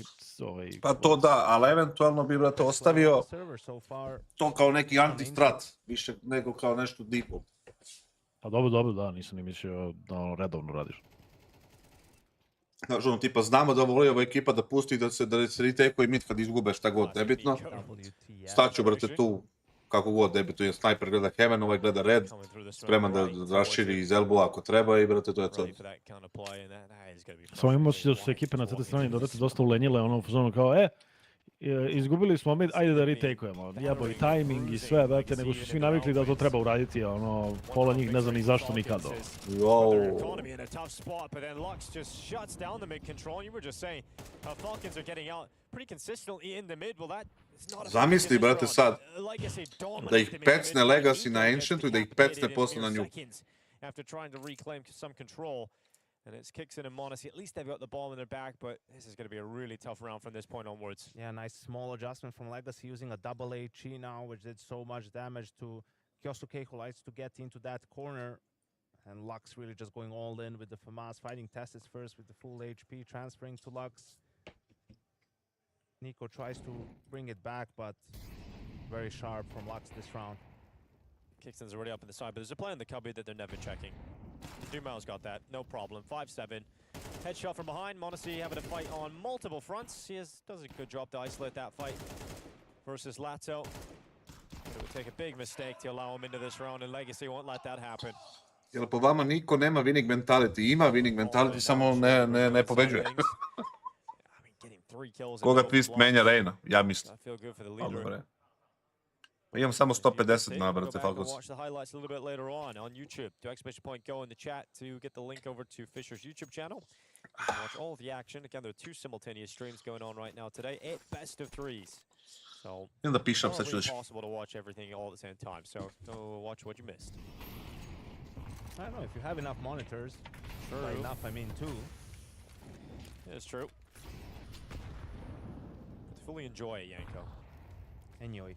[SPEAKER 1] Pa to da, ali eventualno bi, brate, ostavio to kao neki anti-strat, više nego kao nešto default.
[SPEAKER 5] Pa dobro, da, nisam ni mislio da ono redovno radiš.
[SPEAKER 1] Znaš, ono, tipa, znamo da voli ova ekipa da pusti da se retake-uje mid kad izgube šta god, nebitno. Staću, brate, tu kako god, debituje sniper, gleda Heaven, ovaj gleda Red,
[SPEAKER 3] Coming through the smoke
[SPEAKER 1] spreman da
[SPEAKER 3] right towards
[SPEAKER 1] raširi
[SPEAKER 3] it.
[SPEAKER 1] iz elbowa ako treba i, brate, to je to.
[SPEAKER 3] Ready for that counter play, and that is gonna be
[SPEAKER 5] Samo imam
[SPEAKER 3] frustrating.
[SPEAKER 5] osjećaj da su se ekipe na
[SPEAKER 3] Why?
[SPEAKER 5] tete strani
[SPEAKER 3] What
[SPEAKER 5] dodati
[SPEAKER 3] is
[SPEAKER 5] dosta ulenjile, ono, u fazonu kao, izgubili smo mid, ajde da retakeujemo. Jebo i timing i sve, brate, nego su svi navikli da to treba uraditi, a ono, pola njih ne zna ni zašto nikada.
[SPEAKER 1] Wow.
[SPEAKER 3] Economy in a tough spot, but then Lux just shuts down the mid control. You were just saying Falcons are getting out pretty consistently in the mid. Well, that is not a
[SPEAKER 1] Zamisli, brate, sad, da ih pecne Legacy na Ancientu i da ih pecne posle na nju.
[SPEAKER 3] After trying to reclaim some control. And it's KINGSTON and m0NESY. At least they've got the ball in their back, but this is going to be a really tough round from this point onwards.
[SPEAKER 2] Yeah, nice small adjustment from Legacy using a double HE now, which did so much damage to KIOSUKE, who likes to get into that corner. And Lux really just going all in with the FAMAS, fighting Testis first with the full HP, transferring to Lux. Nico tries to bring it back, but very sharp from Lux this round.
[SPEAKER 3] KINGSTON's already up in the side, but there's a play in the cubby that they're never checking. Dumal's got that, no problem. 5-7. Headshot from behind. m0NESY having a fight on multiple fronts. He does a good job to isolate that fight versus Lato. But it would take a big mistake to allow him into this round, and Legacy won't let that happen.
[SPEAKER 1] Jel po vama niko nema winning mentality? Ima winning mentality, samo ne pobeđuje. Koga twist menja Reyna? Ja mislim. Pa imam samo 150 na, brate, Falcons.
[SPEAKER 3] Watch the highlights a little bit later on YouTube. To exclamation point, go in the chat to get the link over to Fissure's YouTube channel. You can watch all of the action. Again, there are 2 simultaneous streams going on right now today. 8 best of 3s. So it's not really possible to watch everything all at the same time. So go watch what you missed.
[SPEAKER 2] I don't know, if you have enough monitors.
[SPEAKER 3] True.
[SPEAKER 2] By enough, I mean 2.
[SPEAKER 3] Yeah, it's true. But fully enjoy it, Yanko.
[SPEAKER 2] Enjoy.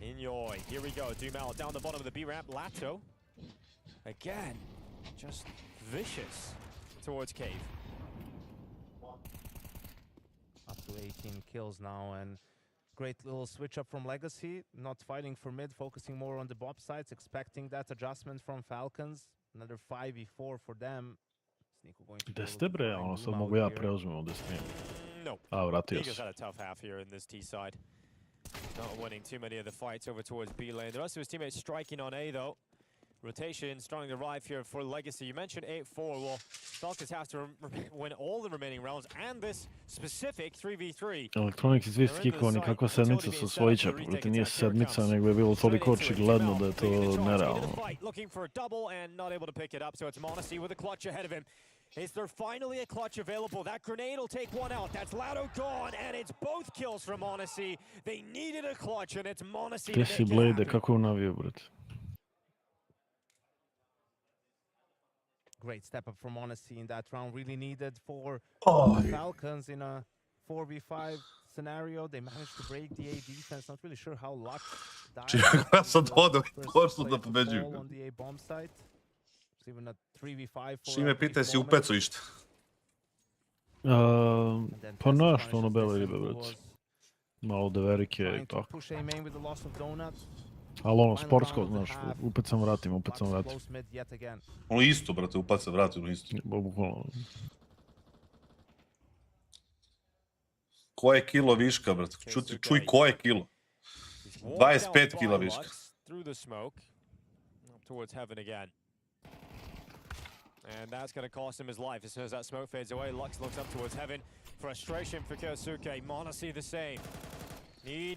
[SPEAKER 3] Enjoy. Here we go. Dumal down the bottom of the B ramp. Lato. Again. Just vicious towards Cave.
[SPEAKER 2] Up to 18 kills now, and great little switch up from Legacy. Not fighting for mid, focusing more on the bomb sites, expecting that adjustment from Falcons. Another 5v4 for them.
[SPEAKER 5] Gde ste bre, ono sad mogu ja preuzmem ovdje stream.
[SPEAKER 3] No.
[SPEAKER 5] A, vratio
[SPEAKER 3] Eagles
[SPEAKER 5] se.
[SPEAKER 3] had a tough half here in this T side. Not winning too many of the fights over towards B lane. The rest of his teammates striking on A though. Rotation starting to arrive here for Legacy. You mentioned 8-4. Well, Falcons have to win all the remaining rounds and this specific 3v3.
[SPEAKER 5] Electronics iz Vist kikovani, kakva sedmica sa svojića. Brate, nije sedmica, nego je bilo toliko očigledno da je to nerealno.
[SPEAKER 3] Looking for a double and not able to pick it up, so it's m0NESY with a clutch ahead of him. Is there finally a clutch available? That grenade will take one out. That's Lato gone, and it's both kills from m0NESY. They needed a clutch, and it's m0NESY.
[SPEAKER 5] Gdje si Blade, kako je navio, brate?
[SPEAKER 2] Great step up from m0NESY in that round. Really needed for Falcons in a 4v5 scenario. They managed to break the A defense. Not really sure how Lux died.
[SPEAKER 1] Ja sam dodao i došlo da pobeđuju.
[SPEAKER 2] On the A bomb site. It's even a 3v5 for
[SPEAKER 1] Šime, pitaj si upecu išta.
[SPEAKER 5] Pa nešto ono bele ribe, brate. Malo deverike i tako.
[SPEAKER 2] Push A main with the loss of Donut.
[SPEAKER 5] Ali ono, sportsko, znaš, upet sam vratim.
[SPEAKER 1] Ono isto, brate, upad se vrati, ono isto.
[SPEAKER 5] Bukvalno.
[SPEAKER 1] Ko je kilo viška, brate? Čuj, ko je kilo? 25 kila viška.
[SPEAKER 3] And that's going to cost him his life as soon as that smoke fades away. Lux looks up towards heaven. Frustration for KIOSUKE. m0NESY the same.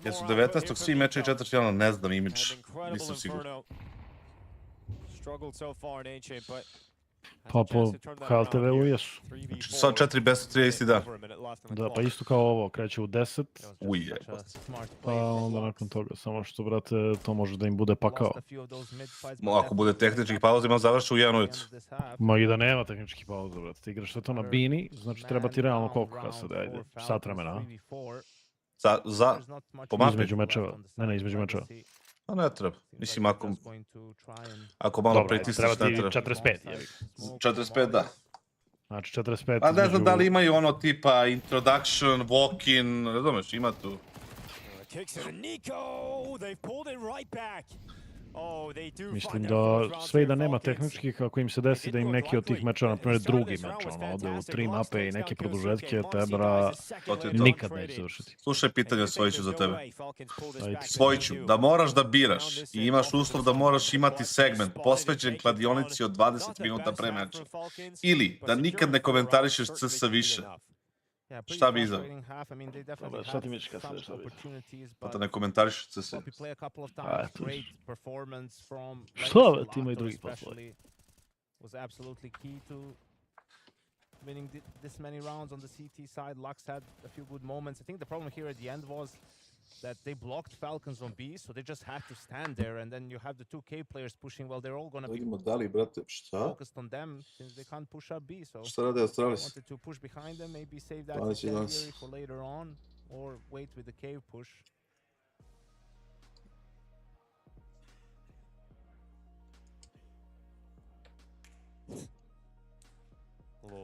[SPEAKER 1] Jesu 19. svi meče i četvrtfinalno, ne znam imidž. Nisam siguran.
[SPEAKER 5] Pa po HLTV-u jesu.
[SPEAKER 1] Znači sad 4 best 3 isti dan.
[SPEAKER 5] Da, pa isto kao ovo, kreće u 10.
[SPEAKER 1] Uje.
[SPEAKER 5] Pa onda nakon toga, samo što, brate, to može da im bude pakao.
[SPEAKER 1] Ako bude tehničkih pauza, ima završi u 1 ujutru.
[SPEAKER 5] Ma i da nema tehničkih pauza, brate. Ti igraš sve to na bini, znači treba ti realno koliko kasade, ajde, sat vremena.
[SPEAKER 1] Po mapi?
[SPEAKER 5] Između mečeva. Ne, između mečeva.
[SPEAKER 1] A ne treba. Mislim, ako malo pritisneš, ne treba.
[SPEAKER 5] Treba ti 45, jevi.
[SPEAKER 1] 45, da.
[SPEAKER 5] Znači 45
[SPEAKER 1] a ne znam da li imaju ono tipa introduction, walk-in, razumeš, ima tu.
[SPEAKER 5] Mislim da sve i da nema tehničkih, ako im se desi da im neki od tih meča, na primjer drugi meč, ode u 3 mape i neke produžetke, Tebra nikad neće završiti.
[SPEAKER 1] Slušaj pitanje Svojiću za tebe. Svojiću, da moraš da biraš i imaš uslov da moraš imati segment posvećen kladionici od 20 minuta pre meča. Ili da nikad ne komentarišeš CS više. Šta bi izabrao?
[SPEAKER 5] Šta ti misliš kad se šta vidiš?
[SPEAKER 1] Pa da ne komentarišeš CS.
[SPEAKER 5] Što, ti ima i drugi poslovi.
[SPEAKER 2] Winning this many rounds on the CT side, Lux had a few good moments. I think the problem here at the end was that they blocked Falcons on B, so they just had to stand there, and then you have the 2K players pushing. Well, they're all gonna be focused on them since they can't push up B. So
[SPEAKER 1] Šta rade Australis?
[SPEAKER 2] wanted to push behind them, maybe save that secondary for later on, or wait with the cave push.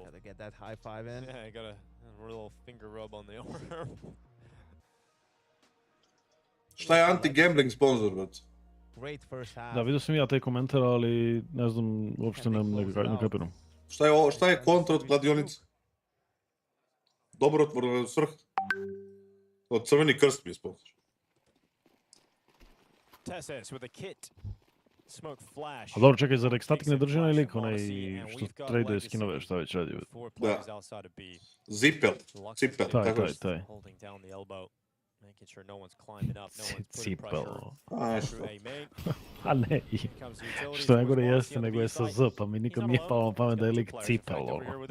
[SPEAKER 2] Gotta get that high five in.
[SPEAKER 3] Yeah, I got a little finger rub on the arm.
[SPEAKER 1] Šta je anti-gambling sponsor, brat?
[SPEAKER 2] Great first half.
[SPEAKER 5] Da, vidio sam ja taj komentar, ali ne znam, uopšte ne kapiram.
[SPEAKER 1] Šta je kontra od kladionice? Dobrotvorna svrha. Od Crveni krst mi je sponsor.
[SPEAKER 3] TSS with a kit. Smoke flash.
[SPEAKER 5] A dobro, čekaj, zar Ekstatik ne drži onaj lik, onaj što traduje skinove, šta već radi?
[SPEAKER 1] Da. Zipel. Cipel, tako je.
[SPEAKER 5] Taj. Cipel. A ne, što najgore jeste, nego je sa Z, pa mi nikad nije palo na pamet da je lik Cipel, ono.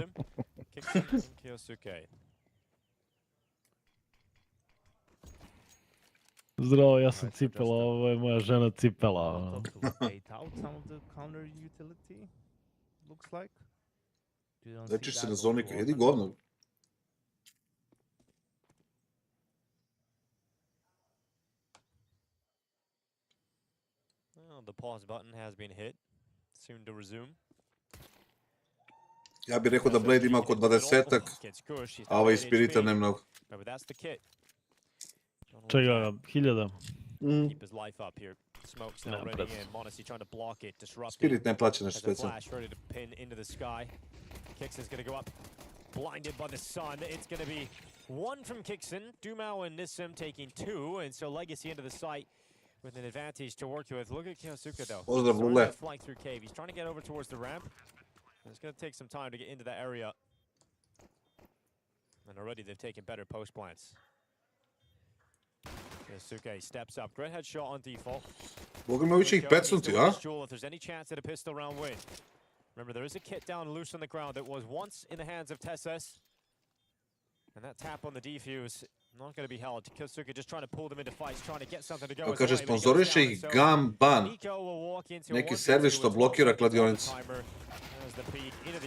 [SPEAKER 5] Zdravo, ja sam Cipela, ovo je moja žena Cipela.
[SPEAKER 1] Lečiš se na zonika, jedi govno.
[SPEAKER 3] The pause button has been hit. Soon to resume.
[SPEAKER 1] Ja bih rekao da Blade ima oko 20-ak, a ovaj Spirita ne mnogo.
[SPEAKER 5] Čega, 1000?
[SPEAKER 3] Keep his life up here. Smoke's now ready in. Monacy trying to block it, disrupt it.
[SPEAKER 1] Spirit ne plaća nešto specijalno.
[SPEAKER 3] Flash ready to pin into the sky. KINGSTON's gonna go up. Blinded by the sun. It's gonna be one from KINGSTON. Dumao and Nissim taking two, and so Legacy into the site with an advantage to work with. Look at KyoSuke though.
[SPEAKER 1] Pozdrav, Lule.
[SPEAKER 3] Flying through cave. He's trying to get over towards the ramp. And it's gonna take some time to get into that area. And already they've taken better post plants. KyoSuke steps up. Great headshot on default.
[SPEAKER 1] Boga me uvijek ih pecnuti, a?
[SPEAKER 3] If there's any chance at a pistol round win. Remember, there is a kit down loose on the ground that was once in the hands of TSS. And that tap on the defuse, not going to be held. KyoSuke just trying to pull them into fights, trying to get something to go.
[SPEAKER 1] Kaže, sponzoriše ih Gamban. Neki servis što blokira kladionicu.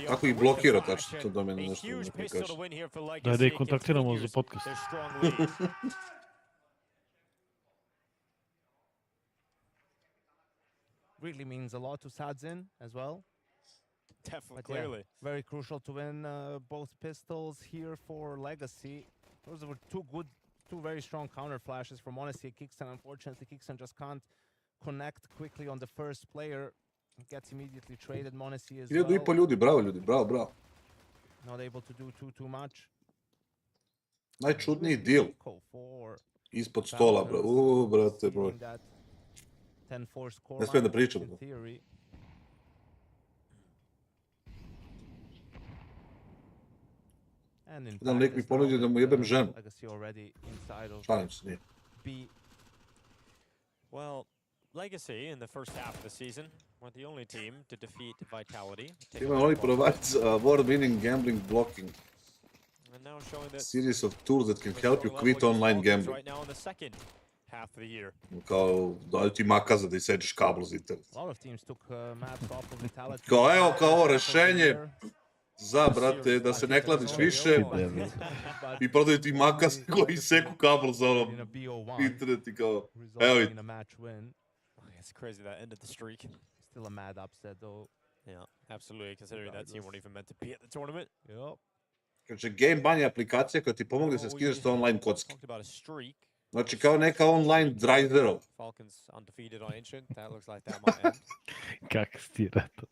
[SPEAKER 1] Kako ih blokira, tačno, to do mene nešto ne kaže.
[SPEAKER 5] Da ih kontaktiramo za podcast.
[SPEAKER 2] Really means a lot to Sadzin as well.
[SPEAKER 3] Definitely, clearly.
[SPEAKER 2] Very crucial to win both pistols here for Legacy. Those were two very strong counter flashes from Monacy and KINGSTON. Unfortunately, KINGSTON just can't connect quickly on the first player. Gets immediately traded. Monacy as well.
[SPEAKER 1] 1500 ljudi, bravo ljudi, bravo.
[SPEAKER 2] Not able to do too much.
[SPEAKER 1] Najčudniji deal. Ispod stola, bro. Brate, bro. Ne smijem da pričam. Jedan lik mi ponudio da mu jebem ženu. Šalim se, nije.
[SPEAKER 3] Well, Legacy in the first half of the season were the only team to defeat Vitality.
[SPEAKER 1] Team only provides award-winning gambling blocking.
[SPEAKER 3] And now showing that
[SPEAKER 1] series of tools that can help you quit online gambling.
[SPEAKER 3] Right now in the second half of the year.
[SPEAKER 1] Kao, daju ti makaza da isečeš kabel za internet.
[SPEAKER 2] A lot of teams took maps off of Vitality.
[SPEAKER 1] Kao, evo, kao rešenje za, brate, da se ne kladiš više i prodaju ti makaz koji seku kabel za ono internet i kao, evo i.
[SPEAKER 3] It's crazy that ended the streak.
[SPEAKER 2] Still a mad upset though.
[SPEAKER 3] Yeah, absolutely, considering that team weren't even meant to be at the tournament.
[SPEAKER 2] Yep.
[SPEAKER 1] Kaže, Game Ban je aplikacija koja ti pomogne da se skidaš sa online kocki.
[SPEAKER 3] Talked about a streak.
[SPEAKER 1] Znači kao neka online driverov.
[SPEAKER 3] Falcons undefeated on Ancient. That looks like that might end.
[SPEAKER 5] Kak si ti rekao?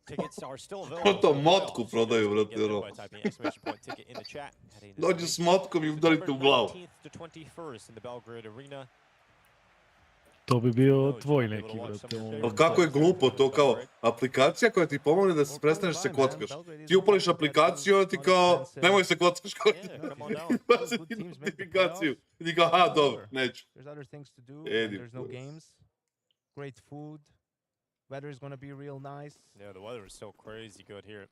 [SPEAKER 3] Tickets are still available.
[SPEAKER 1] To
[SPEAKER 3] for the
[SPEAKER 1] motku
[SPEAKER 3] playoffs.
[SPEAKER 1] prodaju,
[SPEAKER 3] You can
[SPEAKER 1] brate,
[SPEAKER 3] get them
[SPEAKER 1] ono.
[SPEAKER 3] by typing exclamation point ticket in the chat. Heading to
[SPEAKER 1] Dođu
[SPEAKER 3] stream
[SPEAKER 1] s motkom i udarite u glavu.
[SPEAKER 3] September 19th to 21st in the Belgrade Arena.
[SPEAKER 5] To bi bio tvoj neki, brate.
[SPEAKER 1] Ali kako je glupo to kao aplikacija koja ti pomogne da se prestaneš se kockaš. Ti upališ aplikaciju i ti kao nemoj se kockaš. Bazi ti notifikaciju. I ti kao aha dobro, neću.
[SPEAKER 2] There's other things to do. And
[SPEAKER 1] Edi,
[SPEAKER 2] there's no games. Great food. Weather is gonna be real nice.
[SPEAKER 3] Yeah, the weather is so crazy good here.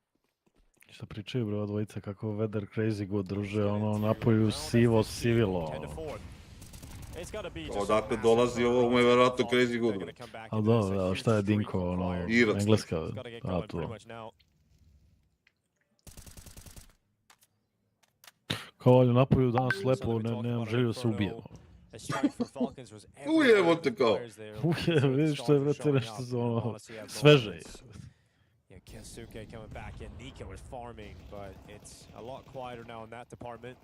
[SPEAKER 5] Šta pričaju, bro, dvojica, kako weather crazy good, druže, ono, napolju sivo, sivilo.
[SPEAKER 3] 10 to 4. It's gotta be just
[SPEAKER 1] Odakle
[SPEAKER 3] a
[SPEAKER 1] dolazi ovo, mu je verovatno
[SPEAKER 3] massive
[SPEAKER 1] crazy good.
[SPEAKER 3] They're gonna come back
[SPEAKER 5] A
[SPEAKER 3] into this,
[SPEAKER 5] dobro,
[SPEAKER 3] a
[SPEAKER 5] a šta je
[SPEAKER 3] huge streak
[SPEAKER 5] Dinko,
[SPEAKER 3] of
[SPEAKER 5] ono,
[SPEAKER 3] fire.
[SPEAKER 1] Irac.
[SPEAKER 5] engleska,
[SPEAKER 3] It's gotta get
[SPEAKER 5] a
[SPEAKER 3] going pretty
[SPEAKER 5] to.
[SPEAKER 3] much now.
[SPEAKER 5] Kao ovdje napolju danas lepo, nemam želju da se ubijem.
[SPEAKER 3] A strike for Falcons was
[SPEAKER 1] Ujevo te kao.
[SPEAKER 3] players there.
[SPEAKER 5] Vidiš što je, brate, nešto ono, sveže je.
[SPEAKER 3] Yeah, KINGSTON coming back in. Nico was farming, but it's a lot quieter now in that department.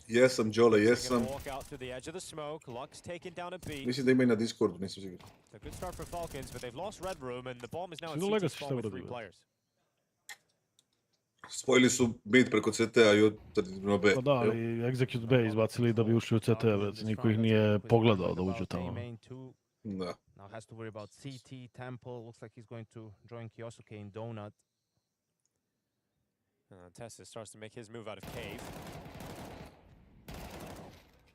[SPEAKER 1] Jesam, Đole,
[SPEAKER 3] They're
[SPEAKER 1] jesam.
[SPEAKER 3] gonna walk out through the edge of the smoke. Lux taken down a B.
[SPEAKER 1] Mislim da ima i na Discordu, nisam siguran.
[SPEAKER 3] A good start for Falcons, but they've lost red room, and the bomb is now in
[SPEAKER 5] Sino
[SPEAKER 3] CT
[SPEAKER 5] Legacy
[SPEAKER 3] spawn
[SPEAKER 5] šta
[SPEAKER 3] with
[SPEAKER 5] uradio?
[SPEAKER 3] 3 players.
[SPEAKER 1] Spojili su mid preko CT-a i otrti na B.
[SPEAKER 5] Pa da, ali Execute B izbacili da bi ušli u CT, brate, niko ih nije pogledao da uđu tamo.
[SPEAKER 1] Da.
[SPEAKER 2] Now has to worry about CT, Temple. Looks like he's going to join Kyosuke in Donut.
[SPEAKER 3] Tessa starts to make his move out of cave.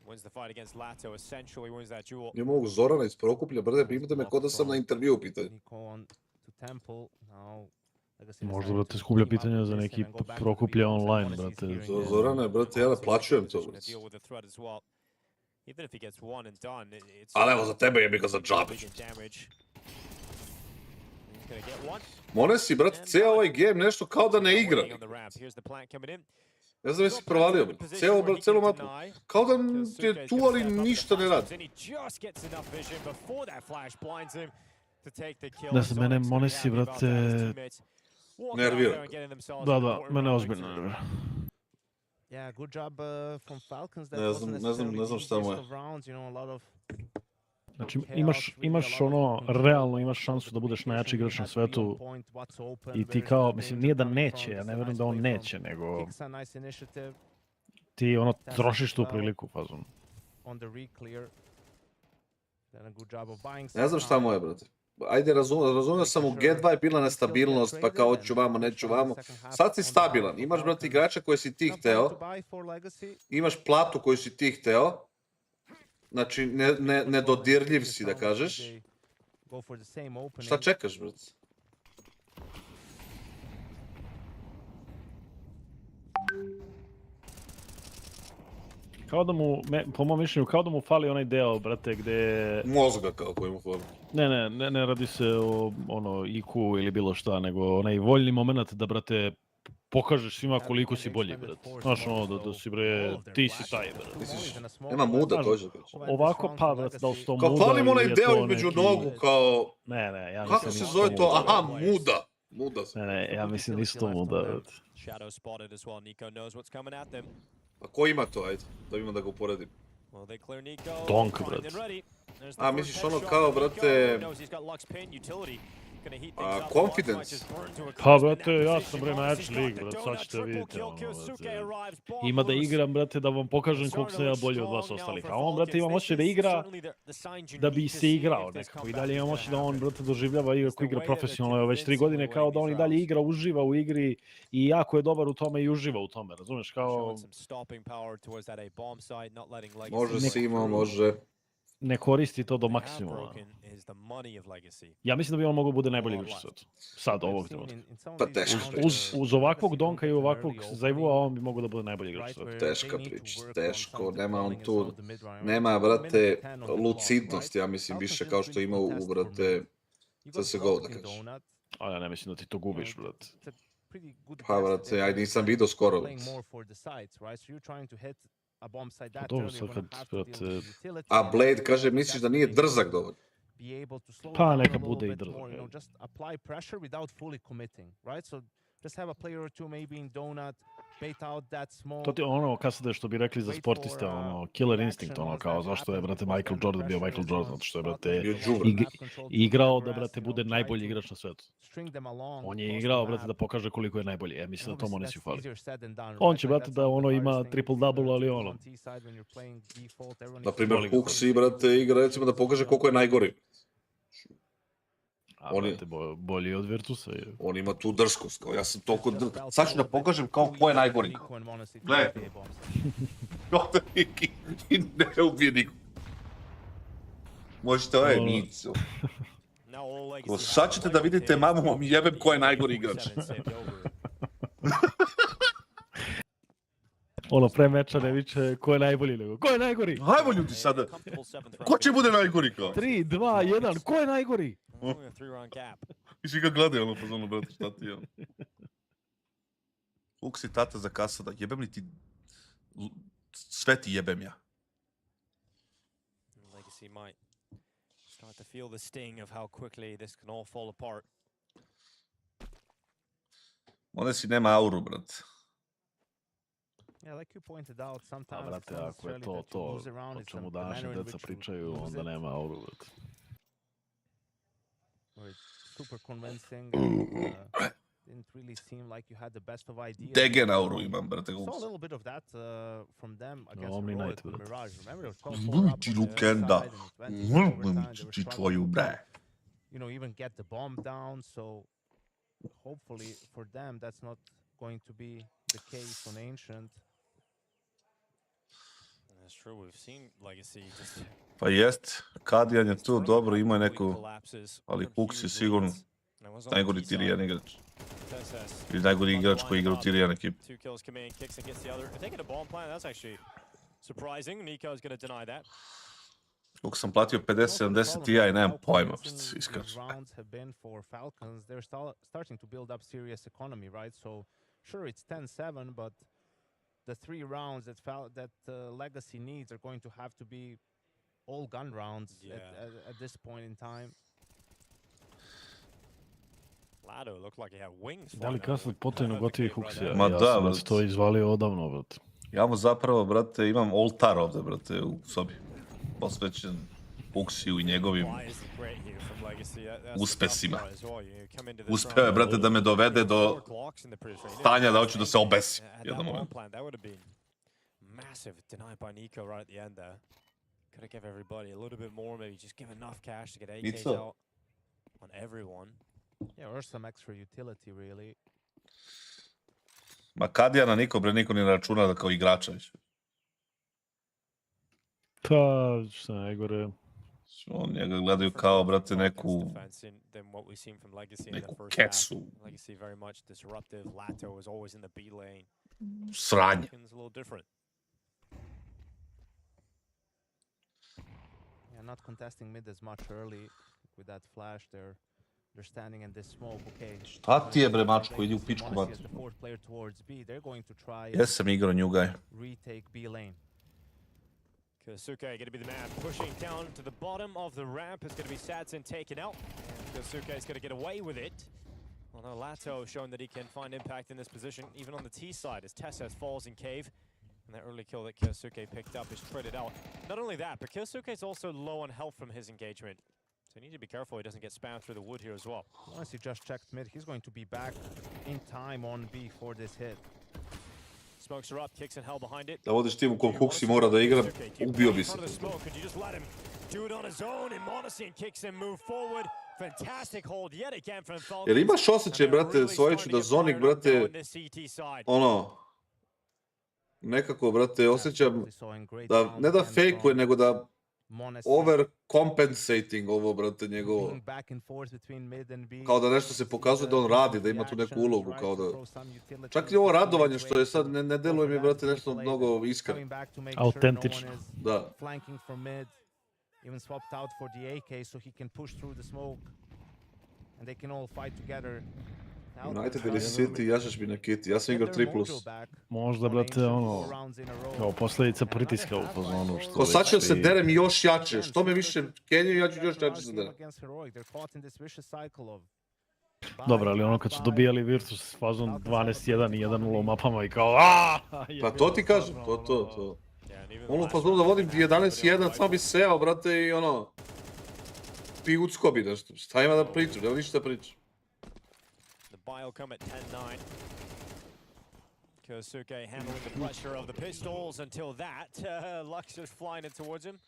[SPEAKER 3] Wins the fight against Lato, essentially wins that duel.
[SPEAKER 1] Imamo ovog Zorana iz Prokuplja, brate, pitate me ko da sam na intervju u pitanju.
[SPEAKER 2] Nico on to Temple. Now Legacy
[SPEAKER 5] Možda,
[SPEAKER 2] decided
[SPEAKER 5] brate,
[SPEAKER 2] to
[SPEAKER 5] skuplja
[SPEAKER 2] team up
[SPEAKER 5] pitanja
[SPEAKER 2] with
[SPEAKER 5] za
[SPEAKER 2] this
[SPEAKER 5] neki
[SPEAKER 2] and go back to
[SPEAKER 5] Prokuplje
[SPEAKER 2] B-bombs.
[SPEAKER 5] online,
[SPEAKER 2] Honestly,
[SPEAKER 5] brate.
[SPEAKER 2] he's hearing the-
[SPEAKER 1] Zorane, brate, ja naplaćujem to,
[SPEAKER 3] Gonna
[SPEAKER 1] brate.
[SPEAKER 3] deal with the threat as well. Even if he gets one and done, it's
[SPEAKER 1] Ali evo za tebe je ga za džabe.
[SPEAKER 3] big in damage. He's gonna get one.
[SPEAKER 1] Monesi, brate, ceo ovaj game nešto kao da ne igra.
[SPEAKER 3] Waiting on the ramp. Here's the plant coming in.
[SPEAKER 1] Ne znam jesi provalio, brate. Celu mapu. Kao da je tu, ali ništa ne radi.
[SPEAKER 5] Ne znam, mene Monesi, brate,
[SPEAKER 1] nervira.
[SPEAKER 5] Da, mene ozbiljno nervira.
[SPEAKER 2] Yeah, good job from Falcons. That
[SPEAKER 1] Ne
[SPEAKER 2] wasn't
[SPEAKER 1] znam
[SPEAKER 2] necessarily
[SPEAKER 1] šta
[SPEAKER 2] the
[SPEAKER 1] mu je.
[SPEAKER 2] easiest of rounds, you know, a lot of
[SPEAKER 5] Znači, imaš ono, realno imaš šansu da budeš najjači igrač na svetu i ti kao, mislim, nije da neće, ja ne vjerujem da on neće, nego ti ono, trošiš tu priliku, fazom.
[SPEAKER 1] Ne znam šta mu je, brate. Ajde, razumio sam u G2 je bila nestabilnost, pa kao hoću vamo, neću vamo. Sad si stabilan, imaš, brate, igrača koje si ti hteo, imaš platu koju si ti hteo, znači nedodirljiv si, da kažeš. Šta čekaš, brate?
[SPEAKER 5] Kao da mu, po mom mišljenju, kao da mu fali onaj deo, brate, gde...
[SPEAKER 1] Mozga kao koji mu fali.
[SPEAKER 5] Ne radi se o ono, IQ ili bilo šta, nego onaj voljni moment da, brate, pokažeš svima koliko si bolji, brate. Znaš ono, da si, bre, ti si taj, brate.
[SPEAKER 1] Misliš, nema muda tođe, brate.
[SPEAKER 5] Ovako, pa, brate, da li su to
[SPEAKER 1] kao
[SPEAKER 5] muda
[SPEAKER 1] fali mu onaj
[SPEAKER 5] ili je
[SPEAKER 1] deo
[SPEAKER 5] to
[SPEAKER 1] između
[SPEAKER 5] neki...
[SPEAKER 1] nogu, kao...
[SPEAKER 5] Ne, ja mislim...
[SPEAKER 1] Kako se zove to? Aha, muda. Muda se.
[SPEAKER 5] Ne, ja mislim nisu to muda, brate.
[SPEAKER 3] Shadow spotted as well. Nico knows what's coming at them.
[SPEAKER 1] A ko ima to, ajde, da vidimo da ga uporedim.
[SPEAKER 3] Well, they clear Nico.
[SPEAKER 5] Donk,
[SPEAKER 3] Primed
[SPEAKER 5] brate.
[SPEAKER 3] and ready. There's the
[SPEAKER 1] A,
[SPEAKER 3] first
[SPEAKER 1] misliš ono
[SPEAKER 3] headshot
[SPEAKER 1] kao,
[SPEAKER 3] for Nico.
[SPEAKER 1] brate,
[SPEAKER 3] Knows he's got Lux pin, utility. Gonna heat
[SPEAKER 1] a,
[SPEAKER 3] things up.
[SPEAKER 1] confidence.
[SPEAKER 3] Lux might just burn to a
[SPEAKER 5] Pa,
[SPEAKER 3] crisp in
[SPEAKER 5] brate,
[SPEAKER 3] that
[SPEAKER 5] ja
[SPEAKER 3] position.
[SPEAKER 5] sam, bre, najjači
[SPEAKER 3] He's got
[SPEAKER 5] lig,
[SPEAKER 3] the
[SPEAKER 5] brate,
[SPEAKER 3] donut,
[SPEAKER 5] sad ćete
[SPEAKER 3] triple
[SPEAKER 5] vidjeti,
[SPEAKER 3] kill.
[SPEAKER 5] ono,
[SPEAKER 3] Kyosuke
[SPEAKER 5] brate.
[SPEAKER 3] arrives, bomb
[SPEAKER 5] Ima da
[SPEAKER 3] loose.
[SPEAKER 5] igram, brate, da vam pokažem koliko sam ja bolji od vas ostalih. A on, brate, ima moći da igra da bi se igrao nekako. I dalje ima moći da on, brate, doživljava iako igra profesionalno, evo već 3 godine, kao da on i dalje igra, uživa u igri i jako je dobar u tome i uživa u tome, razumeš, kao...
[SPEAKER 1] Može Simo, može.
[SPEAKER 5] Ne koristi to do maksimuma. Ja mislim da bi on mogao bude najbolji igrač u svetu. Sad, ovog trenutka.
[SPEAKER 1] Pa teška priča.
[SPEAKER 5] Uz ovakvog Donka i ovakvog Zaivua, on bi mogao da bude najbolji igrač u svetu.
[SPEAKER 1] Teška priča, teško, nema on tu, nema, brate, lucidnost, ja mislim, više kao što ima u, brate, CSGO, da kažeš.
[SPEAKER 5] A ja ne mislim da ti to gubiš, brate.
[SPEAKER 1] Pa, brate, ja nisam vidio skoro.
[SPEAKER 5] Pa dobro, sad kad, brate...
[SPEAKER 1] A Blade kaže, misliš da nije drzak dovoljno?
[SPEAKER 5] Pa neka bude i drzak.
[SPEAKER 2] just have a player or two maybe in donut, bait out that smoke.
[SPEAKER 5] To ti ono, kasade što bi rekli za sportiste, ono, killer instinct, ono, kao zašto je, brate, Michael Jordan bio Michael Jordan, zato što je, brate,
[SPEAKER 1] Bio đubre.
[SPEAKER 5] igrao da, brate, bude najbolji igrač na svetu. On je igrao, brate, da pokaže koliko je najbolji. Mislim da to mu nisi fali. On će, brate, da ono ima triple-double, ali ono.
[SPEAKER 1] Naprimjer, Huxi, brate, igra, recimo da pokaže koliko je najgori.
[SPEAKER 5] A, brate, bolji od Virtusa.
[SPEAKER 1] On ima tu drskost, kao ja sam toliko sad ću da pokažem kao ko je najgori. Gledajte. I ne ubije nikog. Možete ovaj Micu. Sad ćete da vidite mamu, vam jebem ko je najgori igrač.
[SPEAKER 5] Ono, pre meča ne viče ko je najbolji, nego ko je najgori?
[SPEAKER 1] Hajmo ljudi sada. Ko će bude najgori kao?
[SPEAKER 5] 3, 2, 1, ko je najgori?
[SPEAKER 1] I svi ga gledaju ono pozorno, brate, šta ti je? Huxi tata za kasada, jebem li ti... Sve ti jebem ja.
[SPEAKER 3] Legacy might start to feel the sting of how quickly this can all fall apart.
[SPEAKER 1] Monesi nema auru, brate.
[SPEAKER 2] Yeah, like you pointed out, sometimes
[SPEAKER 5] A, brate, ako je to, o čemu današnji deca pričaju, onda nema auru, brate.
[SPEAKER 2] Super convincing. Didn't really seem like you had the best of ideas.
[SPEAKER 1] Degen auru imam, brate.
[SPEAKER 2] Saw a little bit of that from them against
[SPEAKER 5] Omni Knight,
[SPEAKER 2] Heroic
[SPEAKER 5] brate.
[SPEAKER 2] Mirage. Remember, it was 12-4
[SPEAKER 1] Buj
[SPEAKER 2] up
[SPEAKER 1] ti
[SPEAKER 2] on the
[SPEAKER 1] Lukenda.
[SPEAKER 2] side and it went into overtime. They were
[SPEAKER 1] Ti tvoju,
[SPEAKER 2] struggling
[SPEAKER 1] bre.
[SPEAKER 2] to, you know, even get the bomb down. So hopefully for them, that's not going to be the case on Ancient.
[SPEAKER 3] That's true. We've seen Legacy just
[SPEAKER 1] Pa jest, Kadijan je tu dobro, ima je neku, ali Hux je sigurno najgori tirijan igrač. Ili najgori igrač koji igra u tirijan ekipu.
[SPEAKER 3] 2 kills come in, Kixon gets the other. Taking a bomb plant, that's actually surprising. Nico's going to deny that.
[SPEAKER 1] Koliko sam platio 50-70 ti ja i nemam pojma, iskreno.
[SPEAKER 2] Rounds have been for Falcons. They're starting to build up serious economy, right? So sure, it's 10-7, but the 3 rounds that Legacy needs are going to have to be all gun rounds at this point in time.
[SPEAKER 3] Lado looked like he had wings.
[SPEAKER 5] Da li kasad potajno gotivi Huxija?
[SPEAKER 1] Ma
[SPEAKER 5] Ja
[SPEAKER 1] da,
[SPEAKER 5] sam
[SPEAKER 1] brate.
[SPEAKER 5] to izvalio odavno, brate.
[SPEAKER 1] Ja mu zapravo, brate, imam oltar ovde, brate, u sobi. Posvećen Huxiju i njegovim uspesima. Uspeo je, brate, da me dovede do stanja da hoću da se obesim. Jedan moment.
[SPEAKER 3] Massive denied by Nico right at the end there. Could have given everybody a little bit more, maybe just give enough cash to get AKs
[SPEAKER 1] Nico.
[SPEAKER 3] out on everyone.
[SPEAKER 2] Yeah, or some extra utility, really.
[SPEAKER 1] Ma Kadijana niko, bre, niko ni ne računa da kao igrača više.
[SPEAKER 5] Pa, šta najgore.
[SPEAKER 1] On njega gledaju kao, brate, neku kecu.
[SPEAKER 3] Legacy very much disruptive. Lato was always in the B lane.
[SPEAKER 1] Sranje.
[SPEAKER 3] It's a little different.
[SPEAKER 2] Yeah, not contesting mid as much early with that flash. They're standing in this smoke. Okay.
[SPEAKER 1] Šta ti je, bre, mačko, idi u pičku, mat. Jesam igrao New Guy.
[SPEAKER 2] Retake B lane.
[SPEAKER 3] KINGSTON going to be the man pushing down to the bottom of the ramp. It's going to be Sadson taken out. And KINGSTON is going to get away with it. Although Lato showing that he can find impact in this position, even on the T side, as Tessas falls in cave. And that early kill that KINGSTON picked up is traded out. Not only that, but KINGSTON is also low on health from his engagement. So you need to be careful he doesn't get spammed through the wood here as well.
[SPEAKER 2] Once he just checked mid, he's going to be back in time on B for this hit.
[SPEAKER 3] Smokes are up, kicks and hell behind it.
[SPEAKER 1] Da vodiš tim u kom Huxi mora da igra, ubio bi se. Jer imaš osjećaj, brate, Sojiću, da Zonik, brate, ono, nekako, brate, osjećam da, ne da fejkuje, nego da overcompensating ovo, brate, njegovo. Kao da nešto se pokazuje da on radi, da ima tu neku ulogu, kao da... Čak i ovo radovanje što je sad, ne deluje mi, brate, nešto mnogo iskreno.
[SPEAKER 5] Autentično.
[SPEAKER 1] Da.
[SPEAKER 2] Even swapped out for the AK so he can push through the smoke and they can all fight together.
[SPEAKER 1] United ili City, jašeš mi na Kitty, ja sam igrao 3+.
[SPEAKER 5] Možda, brate, ono, kao posljedica pritiska u fazonu.
[SPEAKER 1] Ko sad ću se derem još jače, što me više kenjaju, ja ću još jače se derem.
[SPEAKER 5] Dobro, ali ono kad su dobijali Virtus s fazom 12-1 i 1-0 u mapama i kao aaaa.
[SPEAKER 1] Pa to ti kažem, to. Ono u fazonu da vodim 11-1, samo bi seo, brate, i ono... I ucko bi nešto, šta ima da pričam, nema ništa da pričam.
[SPEAKER 3] KINGSTON handling the pressure of the pistols until that. Lux is flying in towards him.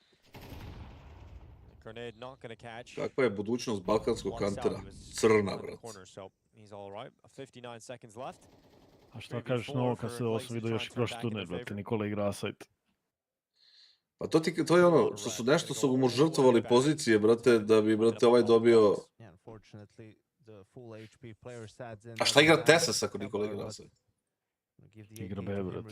[SPEAKER 3] Grenade not going to catch.
[SPEAKER 1] Kakva je budućnost balkanskog kantera? Crna, brat.
[SPEAKER 3] He's all right. 59 seconds left.
[SPEAKER 5] A šta kažeš na ovo kad se ovo sam vidio još i prošli turnir, brate, Nikola igra Asajt.
[SPEAKER 1] Pa to je ono, što su nešto su mu žrtvovali pozicije, brate, da bi, brate, ovaj dobio... A šta igra Tesas ako Nikola igra Asajt?
[SPEAKER 5] Igra B, brate.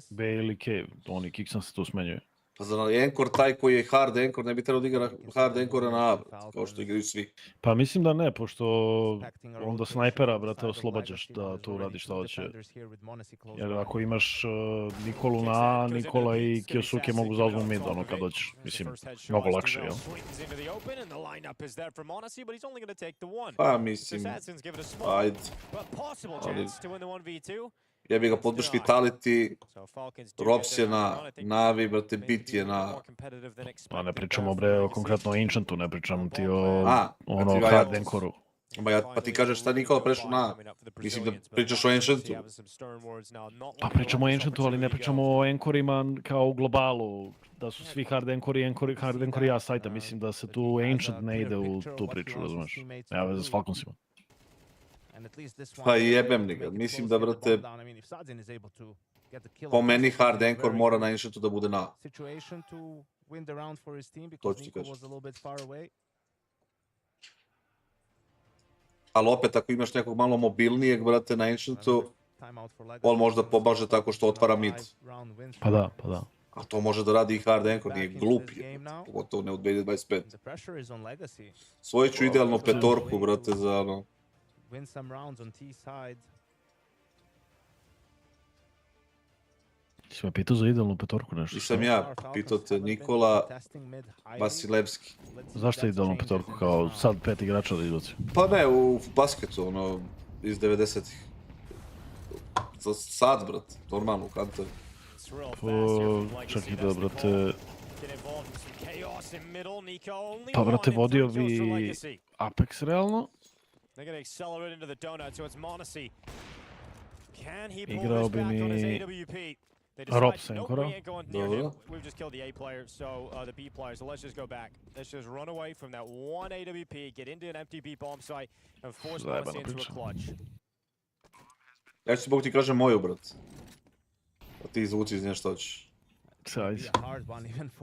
[SPEAKER 5] B ili K, oni KINGSTON se tu smenjuje.
[SPEAKER 1] Pa zar Encore taj koji je hard Encore ne bi trebao da igra hard Encore na A, brate, kao što igraju svi.
[SPEAKER 5] Pa mislim da ne, pošto onda snajpera, brate, oslobađaš da to uradi šta hoće. Jer ako imaš Nikolu na A, Nikola i KIOSUKE mogu zauzmu mid, ono kad dođeš. Mislim, mnogo lakše, jel?
[SPEAKER 1] Pa mislim, ajde. Jebi ga podrž Vitality, Robs je na Navi, brate, Bit je na...
[SPEAKER 5] Pa ne pričamo bre konkretno o Ancientu, ne pričam ti o hard Encoru.
[SPEAKER 1] Pa ti kažeš šta Nikola prešao na... Mislim da pričaš o Ancientu.
[SPEAKER 5] Pa pričamo o Ancientu, ali ne pričamo o Encorima kao u globalu. Da su svi hard Encori A sajta, mislim da se tu Ancient ne ide u tu priču, razumeš? Nema veze s Falconsima.
[SPEAKER 1] Pa jebem li ga, mislim da, brate, po meni hard Encore mora na Ancientu da bude na. To ću ti kažem. Ali opet, ako imaš nekog malo mobilnijeg, brate, na Ancientu, on možda pomaže tako što otvara mid.
[SPEAKER 5] Pa da.
[SPEAKER 1] A to može da radi i hard Encore, nije glup je, pogotovo ne u 2025. Svoje ću idealno petorku, brate, za ono...
[SPEAKER 2] Win some rounds on T side.
[SPEAKER 5] Si me pitao za idealnu petorku nešto?
[SPEAKER 1] Nisam ja, pitao te Nikola Vasilevski.
[SPEAKER 5] Zašto idealnu petorku, kao sad 5 igrača da izbaci?
[SPEAKER 1] Pa ne, u basketu, ono, iz 90-ih. Za sad, brate, normalno, u kanteru.
[SPEAKER 5] Čak i da, brate... Pa, brate, vodio bi Apex realno.
[SPEAKER 3] They're going to accelerate into the donut, so it's Monacy. Can he pull
[SPEAKER 5] Igrao
[SPEAKER 3] this
[SPEAKER 5] bi
[SPEAKER 3] back on his
[SPEAKER 5] mi
[SPEAKER 3] AWP?
[SPEAKER 5] Rob
[SPEAKER 3] Nope,
[SPEAKER 5] Senkora.
[SPEAKER 3] we ain't going near him. We've just killed the A player, so the B player, so let's just go back. Let's just run away from that one AWP, get into an empty B bomb site, and force Monacy into a clutch.
[SPEAKER 1] Ja ću ti kažem moju, brat. A ti izvuci iz nje što hoćeš.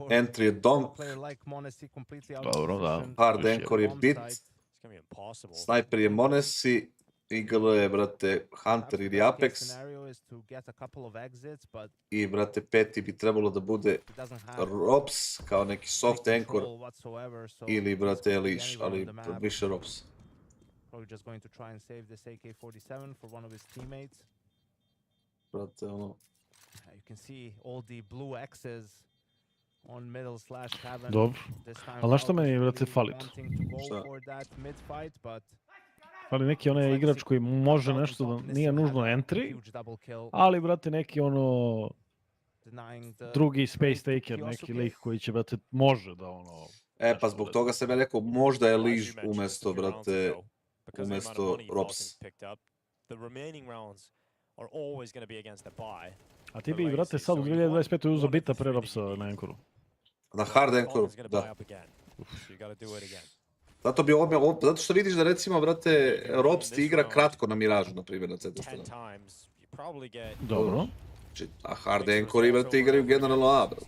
[SPEAKER 1] Entry je donk.
[SPEAKER 5] Dobro, da.
[SPEAKER 1] Hard Encore je bit. Sniper je Monacy. Iglo je, brate, Hunter ili Apex. I, brate, peti bi trebalo da bude Robs, kao neki soft Encore. Ili, brate, Elish, ali više Robs. Brate, ono...
[SPEAKER 5] Dobro, ali znaš što meni, brate, fali tu?
[SPEAKER 1] Šta?
[SPEAKER 5] Ali neki onaj igrač koji može nešto da nije nužno entry, ali, brate, neki ono... drugi space taker, neki lik koji će, brate, može da ono...
[SPEAKER 1] Pa zbog toga sam ja rekao, možda je Elish umjesto, brate, umjesto Robs.
[SPEAKER 5] A ti bi, brate, sad u 2025. uzeo bita pre Robsa na Encoru.
[SPEAKER 1] Na hard Encoru, da. Zato bi ovo, zato što vidiš da recimo, brate, Robs ti igra kratko na Miražu, na primjer, na CT.
[SPEAKER 5] Dobro.
[SPEAKER 1] A hard Encore, brate, igraju generalno A, brate.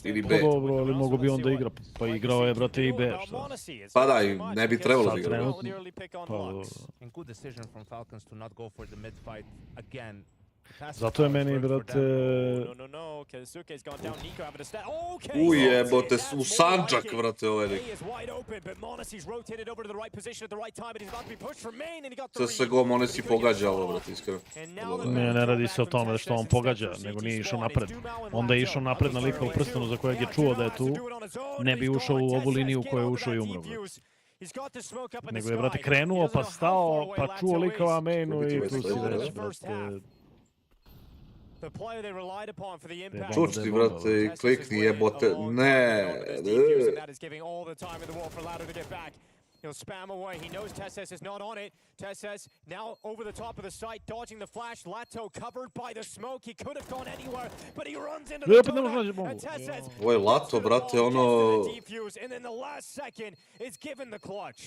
[SPEAKER 1] Ili B.
[SPEAKER 5] Pa dobro, ali mogo bi onda igra, pa igrao je, brate, i B, šta?
[SPEAKER 1] Pa da, i ne bi trebalo da igra.
[SPEAKER 5] Pa dobro. Zato je meni, brate...
[SPEAKER 1] Ujebote, u Sanđak, brate, ovaj lik. CSGO Monacy pogađa ovo, brate, iskreno.
[SPEAKER 5] Ne radi se o tome što on pogađa, nego nije išao napred. Onda je išao napred na lika u prstenu za kojeg je čuo da je tu, ne bi ušao u ovu liniju u kojoj je ušao i umro, brate.
[SPEAKER 3] He's got the smoke up in the
[SPEAKER 5] Nego je,
[SPEAKER 3] sky.
[SPEAKER 5] brate,
[SPEAKER 3] He
[SPEAKER 5] krenuo,
[SPEAKER 3] doesn't
[SPEAKER 5] pa
[SPEAKER 3] know how
[SPEAKER 5] stao,
[SPEAKER 3] far
[SPEAKER 5] pa
[SPEAKER 3] away
[SPEAKER 5] čuo
[SPEAKER 3] Lato
[SPEAKER 5] likova
[SPEAKER 3] is.
[SPEAKER 5] menu i
[SPEAKER 1] Ubiti
[SPEAKER 5] tu si
[SPEAKER 1] ovaj
[SPEAKER 3] Gone in
[SPEAKER 5] već,
[SPEAKER 3] the first half.
[SPEAKER 5] brate.
[SPEAKER 3] The player they relied upon for the impact.
[SPEAKER 5] bomba,
[SPEAKER 1] Čučti, brate, i
[SPEAKER 3] Testis is
[SPEAKER 1] klikni,
[SPEAKER 3] waiting
[SPEAKER 1] jebote.
[SPEAKER 3] a long time
[SPEAKER 1] Ne.
[SPEAKER 3] to get onto this defuse, and that is giving all the time in the world for Lato to get back. He'll spam away. He knows Testis is not on it. Testis now over the top of the site, dodging the flash. Lato covered by the smoke. He could have gone anywhere, but he runs into the
[SPEAKER 5] Opet ne može nađe
[SPEAKER 3] donut.
[SPEAKER 5] bombu.
[SPEAKER 3] And Testis
[SPEAKER 1] Ovo je
[SPEAKER 3] gets
[SPEAKER 1] Lato,
[SPEAKER 3] to the
[SPEAKER 1] brate,
[SPEAKER 3] ball,
[SPEAKER 1] ono...
[SPEAKER 3] gets to the defuse, and then the last second is given the clutch.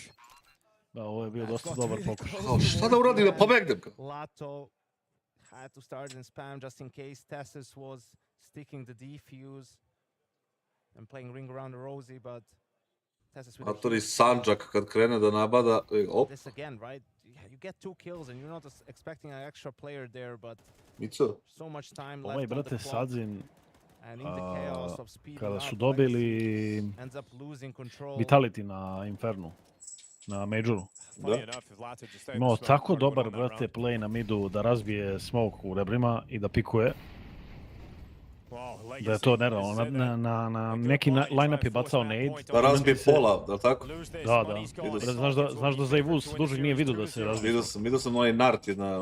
[SPEAKER 5] Da, ovo je bio dosta dobar pokušaj.
[SPEAKER 1] A šta da uradi, da pobegnem ga?
[SPEAKER 2] Lato had to start and spam just in case Testis was sticking the defuse and playing ring around the Rosie, but Testis with a
[SPEAKER 1] Atori
[SPEAKER 2] huge
[SPEAKER 1] Sanđak kad krene da nabada, op,
[SPEAKER 2] this again, right? Yeah, you get 2 kills and you're not expecting an extra player there, but
[SPEAKER 1] Mico,
[SPEAKER 2] so much time left
[SPEAKER 5] Ovaj,
[SPEAKER 2] on the
[SPEAKER 5] brate,
[SPEAKER 2] clock,
[SPEAKER 5] Sadzin,
[SPEAKER 2] and in the chaos of speeding
[SPEAKER 5] kada
[SPEAKER 2] up,
[SPEAKER 5] su dobili
[SPEAKER 2] Legacy ends up losing control.
[SPEAKER 5] Vitality na Infernu, na Majoru.
[SPEAKER 3] Funny
[SPEAKER 1] da.
[SPEAKER 3] enough, if Lato just stayed
[SPEAKER 5] Imao
[SPEAKER 3] strong,
[SPEAKER 5] tako
[SPEAKER 3] probably would
[SPEAKER 5] dobar,
[SPEAKER 3] have won that
[SPEAKER 5] brate,
[SPEAKER 3] round.
[SPEAKER 5] play na midu da razbije smoke u rebrima i da pikuje,
[SPEAKER 3] Wow,
[SPEAKER 5] da je
[SPEAKER 3] Legacy
[SPEAKER 5] to
[SPEAKER 3] is
[SPEAKER 5] nerealno.
[SPEAKER 3] set
[SPEAKER 5] Na,
[SPEAKER 3] up.
[SPEAKER 5] na, na
[SPEAKER 3] A good
[SPEAKER 5] neki
[SPEAKER 3] line to try
[SPEAKER 5] line-up je
[SPEAKER 3] and force
[SPEAKER 5] bacao
[SPEAKER 3] that
[SPEAKER 5] nade.
[SPEAKER 3] point
[SPEAKER 1] da
[SPEAKER 3] on
[SPEAKER 1] razbije
[SPEAKER 5] se-
[SPEAKER 1] pola, da li tako?
[SPEAKER 3] Lose this,
[SPEAKER 5] Da, da.
[SPEAKER 3] money's gone.
[SPEAKER 1] Vidio sam.
[SPEAKER 5] Znaš da za Ivus dužeg nije vidio da se razbije.
[SPEAKER 1] Vidio sam onaj Nart jedna,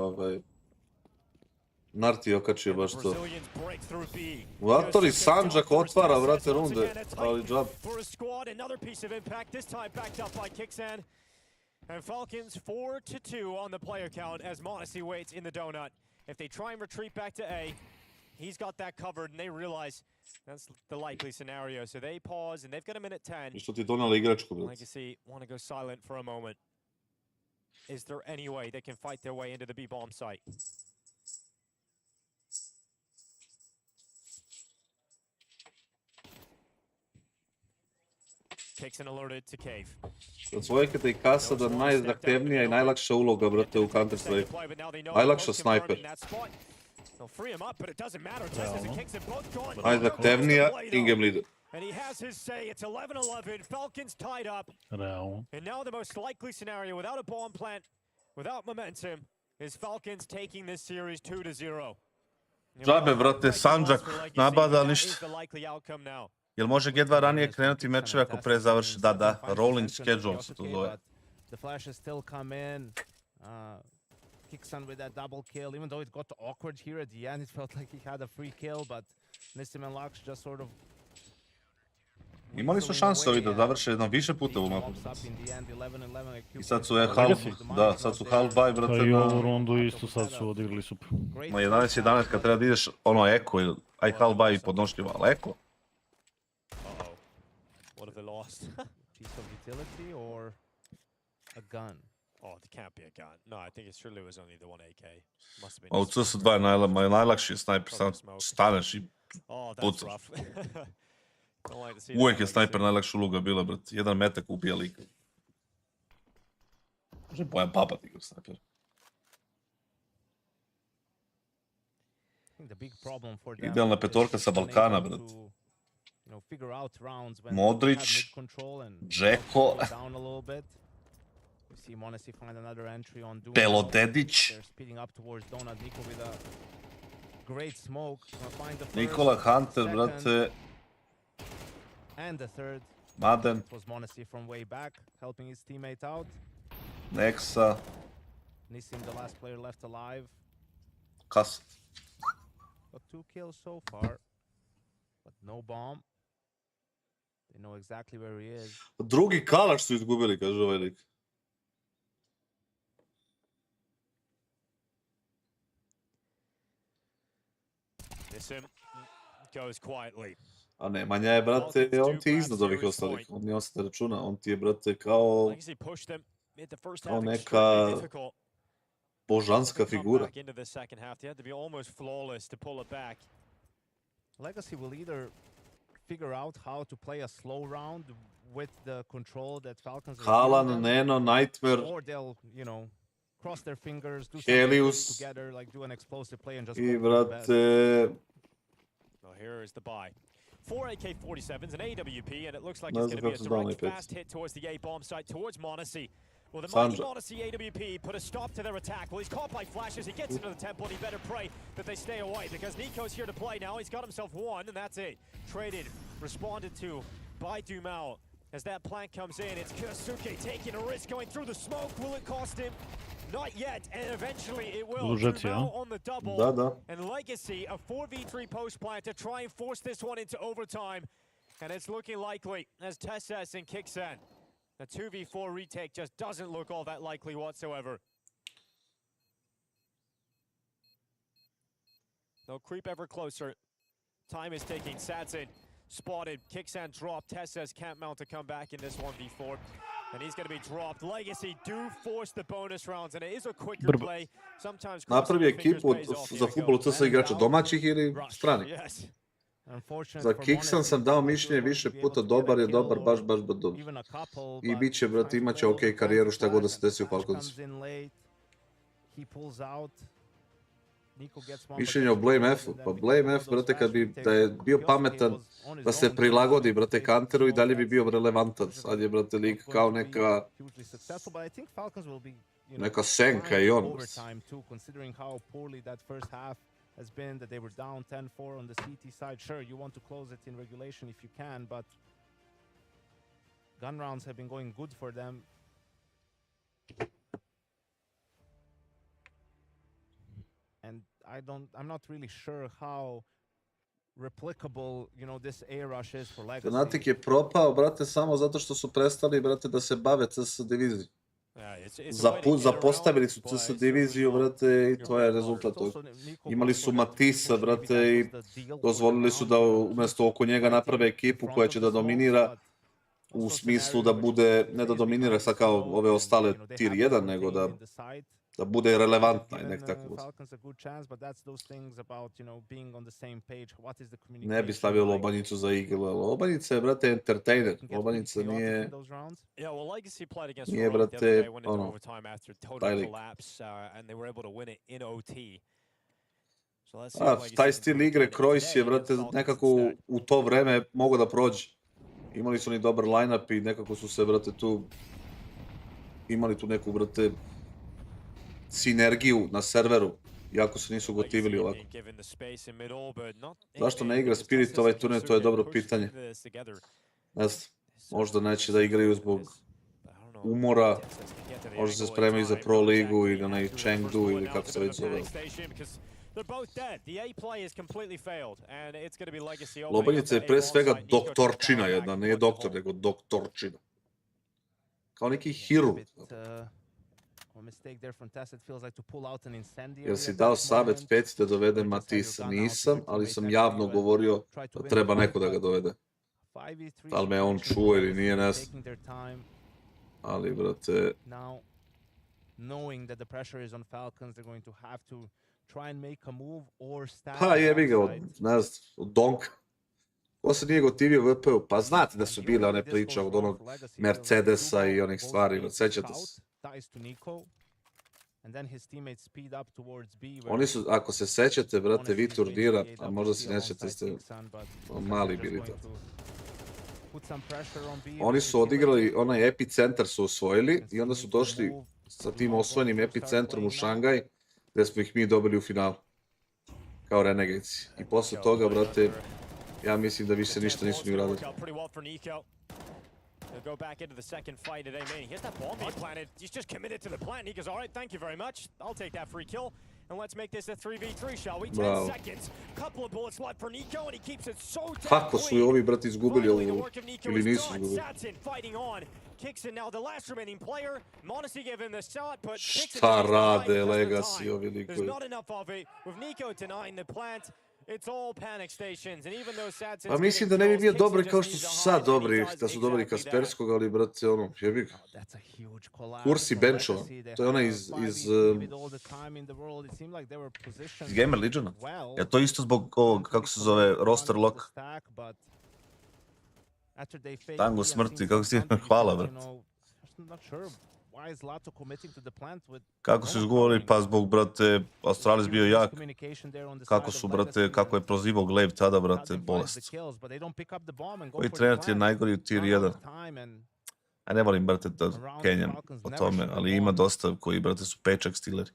[SPEAKER 1] Nart je okačio baš to.
[SPEAKER 3] Brazilians break through B.
[SPEAKER 1] Atori Sanđak otvara,
[SPEAKER 3] First
[SPEAKER 1] brate,
[SPEAKER 3] once
[SPEAKER 1] runde,
[SPEAKER 3] again, a tight
[SPEAKER 1] ali džab.
[SPEAKER 3] for a squad, another piece of impact, this time backed up by KINGSTON. And Falcons 4-2 on the player count as Monacy waits in the donut. If they try and retreat back to A, he's got that covered, and they realize that's the likely scenario. So they pause, and they've got a minute 10.
[SPEAKER 1] I što ti donala igračku, brate?
[SPEAKER 3] Legacy want to go silent for a moment. Is there any way they can fight their way into the B bomb site? KINGSTON alerted to cave.
[SPEAKER 1] Od svojke i kassada najzahtevnija i najlakša uloga, brate, u Counter-Strike. Najlakša snajper. Najzahtevnija in-game leader.
[SPEAKER 3] And he has his say. It's 11-11. Falcons tied up.
[SPEAKER 5] Realno.
[SPEAKER 3] And now the most likely scenario, without a bomb plant, without momentum, is Falcons taking this series 2-0.
[SPEAKER 1] Džabe, brate, Sanđak nabada ništa.
[SPEAKER 3] The likely outcome now.
[SPEAKER 1] Jel može G2 ranije krenuti mečeve ako pre završi? Da, da, rolling schedule se to zove.
[SPEAKER 2] The flashes still come in. KINGSTON with that double kill, even though it got awkward here at the end, it felt like he had a free kill, but Nissim and Lux just sort of
[SPEAKER 1] Imali su šanse ovi da završe jednom više puta u mapu.
[SPEAKER 2] pops up in the end, 11-11, like
[SPEAKER 1] I sad su half, da, sad su half buy,
[SPEAKER 5] Pa
[SPEAKER 1] brate,
[SPEAKER 5] i ovu
[SPEAKER 1] na...
[SPEAKER 5] rundu isto sad su odigrali super.
[SPEAKER 1] Ma 11-11 kad treba da ideš ono eko ili aj half buy i podnošljivo, ali eko?
[SPEAKER 3] Uh-oh. What have they lost?
[SPEAKER 2] piece of utility or a gun.
[SPEAKER 3] Oh, it can't be a gun. No, I think it surely was only the one AK. Must have been.
[SPEAKER 1] A u CS2 je najlakši snajper, sam staneš i
[SPEAKER 3] Oh, that's
[SPEAKER 1] pucaš.
[SPEAKER 3] rough. Don't like to see
[SPEAKER 1] Uvijek
[SPEAKER 3] that,
[SPEAKER 1] je
[SPEAKER 3] Legacy.
[SPEAKER 1] snajper najlakša uloga bila, brate. Jedan metak ubija lika. Može Bojan Papat igra snajper.
[SPEAKER 2] I think the big problem for them
[SPEAKER 1] Idealna
[SPEAKER 2] is
[SPEAKER 1] petorka sa
[SPEAKER 2] being
[SPEAKER 1] Balkana,
[SPEAKER 2] able
[SPEAKER 1] brate.
[SPEAKER 2] to, you know, figure out rounds when
[SPEAKER 1] Modrić,
[SPEAKER 2] they have mid-control and
[SPEAKER 1] Džeko,
[SPEAKER 2] down a little bit. We see Monacy find another entry on Doom.
[SPEAKER 1] Pelodedić,
[SPEAKER 2] They're speeding up towards Donut. Nico with a great smoke. Gonna find the first,
[SPEAKER 1] Nikola Hunter,
[SPEAKER 2] second,
[SPEAKER 1] brate,
[SPEAKER 2] and the third.
[SPEAKER 1] Maden,
[SPEAKER 2] It was Monacy from way back, helping his teammate out.
[SPEAKER 1] Nexa,
[SPEAKER 2] Nissim, the last player left alive.
[SPEAKER 1] Kassad.
[SPEAKER 2] Got 2 kills so far, but no bomb. They know exactly where he is.
[SPEAKER 1] Drugi kalaš su izgubili, kaže ovaj lik.
[SPEAKER 3] Nissim goes quietly.
[SPEAKER 1] A ne, Manja je, brate, on ti je iznad ovih ostalih. On nije ostane računa, on ti je, brate, kao
[SPEAKER 3] Legacy pushed them mid the first
[SPEAKER 1] kao
[SPEAKER 3] half.
[SPEAKER 1] neka
[SPEAKER 3] Extremely difficult.
[SPEAKER 1] božanska
[SPEAKER 3] to come
[SPEAKER 1] figura.
[SPEAKER 3] back into the second half. They had to be almost flawless to pull it back.
[SPEAKER 2] Legacy will either figure out how to play a slow round with the control that Falcons is giving
[SPEAKER 1] Halan,
[SPEAKER 2] them,
[SPEAKER 1] Neno, Nightmare
[SPEAKER 2] or they'll, you know, cross their fingers, do
[SPEAKER 1] Helios.
[SPEAKER 2] something together, like do an explosive play and just
[SPEAKER 1] i,
[SPEAKER 2] hope for the best.
[SPEAKER 1] brate,
[SPEAKER 3] Well, here is the buy. 4 AK-47s, an AWP, and it looks like
[SPEAKER 1] Ne
[SPEAKER 3] it's
[SPEAKER 1] znam
[SPEAKER 3] going to be
[SPEAKER 1] kako su
[SPEAKER 3] a
[SPEAKER 1] dali
[SPEAKER 3] direct,
[SPEAKER 1] pet.
[SPEAKER 3] fast hit towards the A bomb site, towards Monacy. Well, the mighty
[SPEAKER 1] Sanđak.
[SPEAKER 3] Monacy AWP put a stop to their attack. Well, he's caught by flashes. He gets into the temple, and he better pray that they stay away because Nico's here to play now. He's got himself one, and that's it. Traded, responded to by Dumao. As that plant comes in, it's KINGSTON taking a risk going through the smoke. Will it cost him? Not yet, and eventually it will.
[SPEAKER 5] Dužet, ja.
[SPEAKER 3] On the double.
[SPEAKER 1] Da.
[SPEAKER 3] And Legacy, a 4v3 post plant to try and force this one into overtime. And it's looking likely as TeSeS and KINGSTON. The 2v4 retake just doesn't look all that likely whatsoever. They'll creep ever closer. Time is ticking. Sadsin spotted. KINGSTON dropped. TeSeS can't mount to come back in this 1v4. And he's going to be dropped. Legacy do force the bonus rounds, and it is a quicker play. Sometimes
[SPEAKER 1] Napravi ekipu za futbol CS igrača domaćih ili stranih.
[SPEAKER 3] Yes.
[SPEAKER 1] Za KINGSTON sam dao mišljenje više puta, dobar je dobar, baš dobar. I bit će, brate, imat će okej karijeru šta god da se desi u Falconsu. Mišljenje o Blame F-u. Pa Blame F, brate, kad bi da je bio pametan da se prilagodi, brate, Counteru i dalje bi bio relevantan. Sad je, brate, lik kao neka senka i on.
[SPEAKER 2] Has been that they were down 10-4 on the CT side. Sure, you want to close it in regulation if you can, but gun rounds have been going good for them. And I'm not really sure how replicable, you know, this A rush is for Legacy.
[SPEAKER 1] Fnatic je propao, brate, samo zato što su prestali, brate, da se bave CS divizijom. Zapostavili su CS diviziju, brate, i to je rezultat toga. Imali su Matisa, brate, i dozvolili su da umjesto oko njega naprave ekipu koja će da dominira u smislu da bude, ne da dominira sad kao ove ostale tier 1, nego da bude relevantna i nek tako bude. Ne bi stavio Lobanjicu za iglu, Lobanjica je, brate, entertainer. Lobanjica nije, brate, ono, taj lik. Taj stil igre, Krois je, brate, nekako u to vreme mogao da prođe. Imali su oni dobar line-up i nekako su se, brate, tu imali tu neku, brate, sinergiju na serveru, iako se nisu gotivili ovako. Zašto ne igra Spirit ovaj turnir, to je dobro pitanje. Ne znam, možda neće da igraju zbog umora, možda se spremaju za Pro ligu ili onaj Chengdu ili kako se već zove. Lobanjica je pre svega doktorčina jedna, nije doktor, nego doktorčina. Kao neki hirurg. Jel si dao savjet Peci da dovede Matisa? Nisam, ali sam javno govorio da treba neko da ga dovede. Da li me on čuo ili nije, ne znam. Ali, brate... Pa jebi ga, ne znam, od Donka. Ko se nije gotivio VP-u? Pa znate da su bile one priče od onog Mercedesa i onih stvari, sećate se. Oni su, ako se sećate, brate, vi turnira, a možda se nećete, ste mali bili to. Oni su odigrali, onaj epicentar su osvojili i onda su došli sa tim osvojenim epicentrom u Šangaj, gde smo ih mi dobili u finalu. Kao Renegades. I posle toga, brate, ja mislim da više ništa nisu ni uradili.
[SPEAKER 3] He'll go back into the second fight at AMD. Here's that bomb being planted. He's just committed to the plant. He goes, all right, thank you very much. I'll take that free kill. And let's make this a 3v3, shall we? 10 seconds. Couple of bullets left for Nico, and he keeps it so damn
[SPEAKER 1] Kako su i ovi, brati, izgubili ovu, ili nisu izgubili?
[SPEAKER 3] KINGSTON now the last remaining player. Monesi gave him the shot, but
[SPEAKER 1] šta rade Legacy ovi likovi?
[SPEAKER 3] There's not enough of it. With Nico denying the plant, it's all panic stations, and even though Sadsin's
[SPEAKER 1] pa mislim da ne bi bio dobri kao što su sad dobri, da su dobri Kasperskog, ali, brate, ono, jebi ga. Kursi benchova, to je onaj iz Gamer Legiona. Je to isto zbog ovog, kako se zove, roster lock? Tango smrti, kako si, hvala, brate. Kako su izgovorili, pa zbog, brate, Astralis bio jak. Kako su, brate, kako je prozivao Glaive tada, brate, bolest. Koji trener ti je najgori u tier 1? A ne volim, brate, da kenjam o tome, ali ima dosta koji, brate, su paycheck stealeri.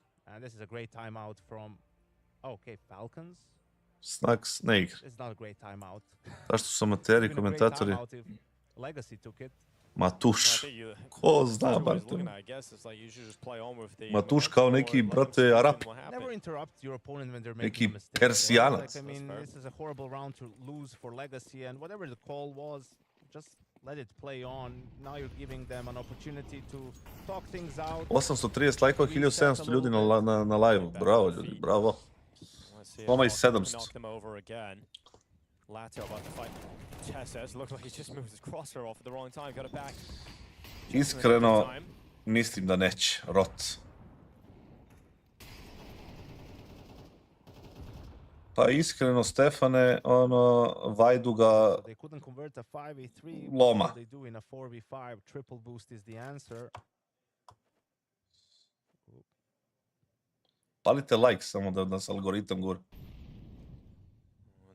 [SPEAKER 1] Snacks ne igra. Zašto su amateri komentatori?
[SPEAKER 2] Legacy took it.
[SPEAKER 1] Matuš. Ko zna, brate? Matuš kao neki, brate, Arap.
[SPEAKER 2] Never interrupt your opponent when they're making
[SPEAKER 1] Neki
[SPEAKER 2] a mistake.
[SPEAKER 1] Persijanac.
[SPEAKER 2] Like, I mean, this is a horrible round to lose for Legacy, and whatever the call was, just let it play on. Now you're giving them an opportunity to talk things out.
[SPEAKER 1] 830 lajkova, 1700 ljudi na live-u. Bravo, ljudi, bravo. Loma i 700.
[SPEAKER 3] Lato about to fight Tessas. Looks like he just moved his crosshair off at the wrong time. Got it back.
[SPEAKER 1] Iskreno, mislim da neće. Rot. Pa iskreno, Stefane, ono, Vajdu ga
[SPEAKER 2] They couldn't convert a 5v3.
[SPEAKER 1] loma.
[SPEAKER 2] They do in a 4v5. Triple boost is the answer.
[SPEAKER 1] Palite like samo da nas algoritam gura.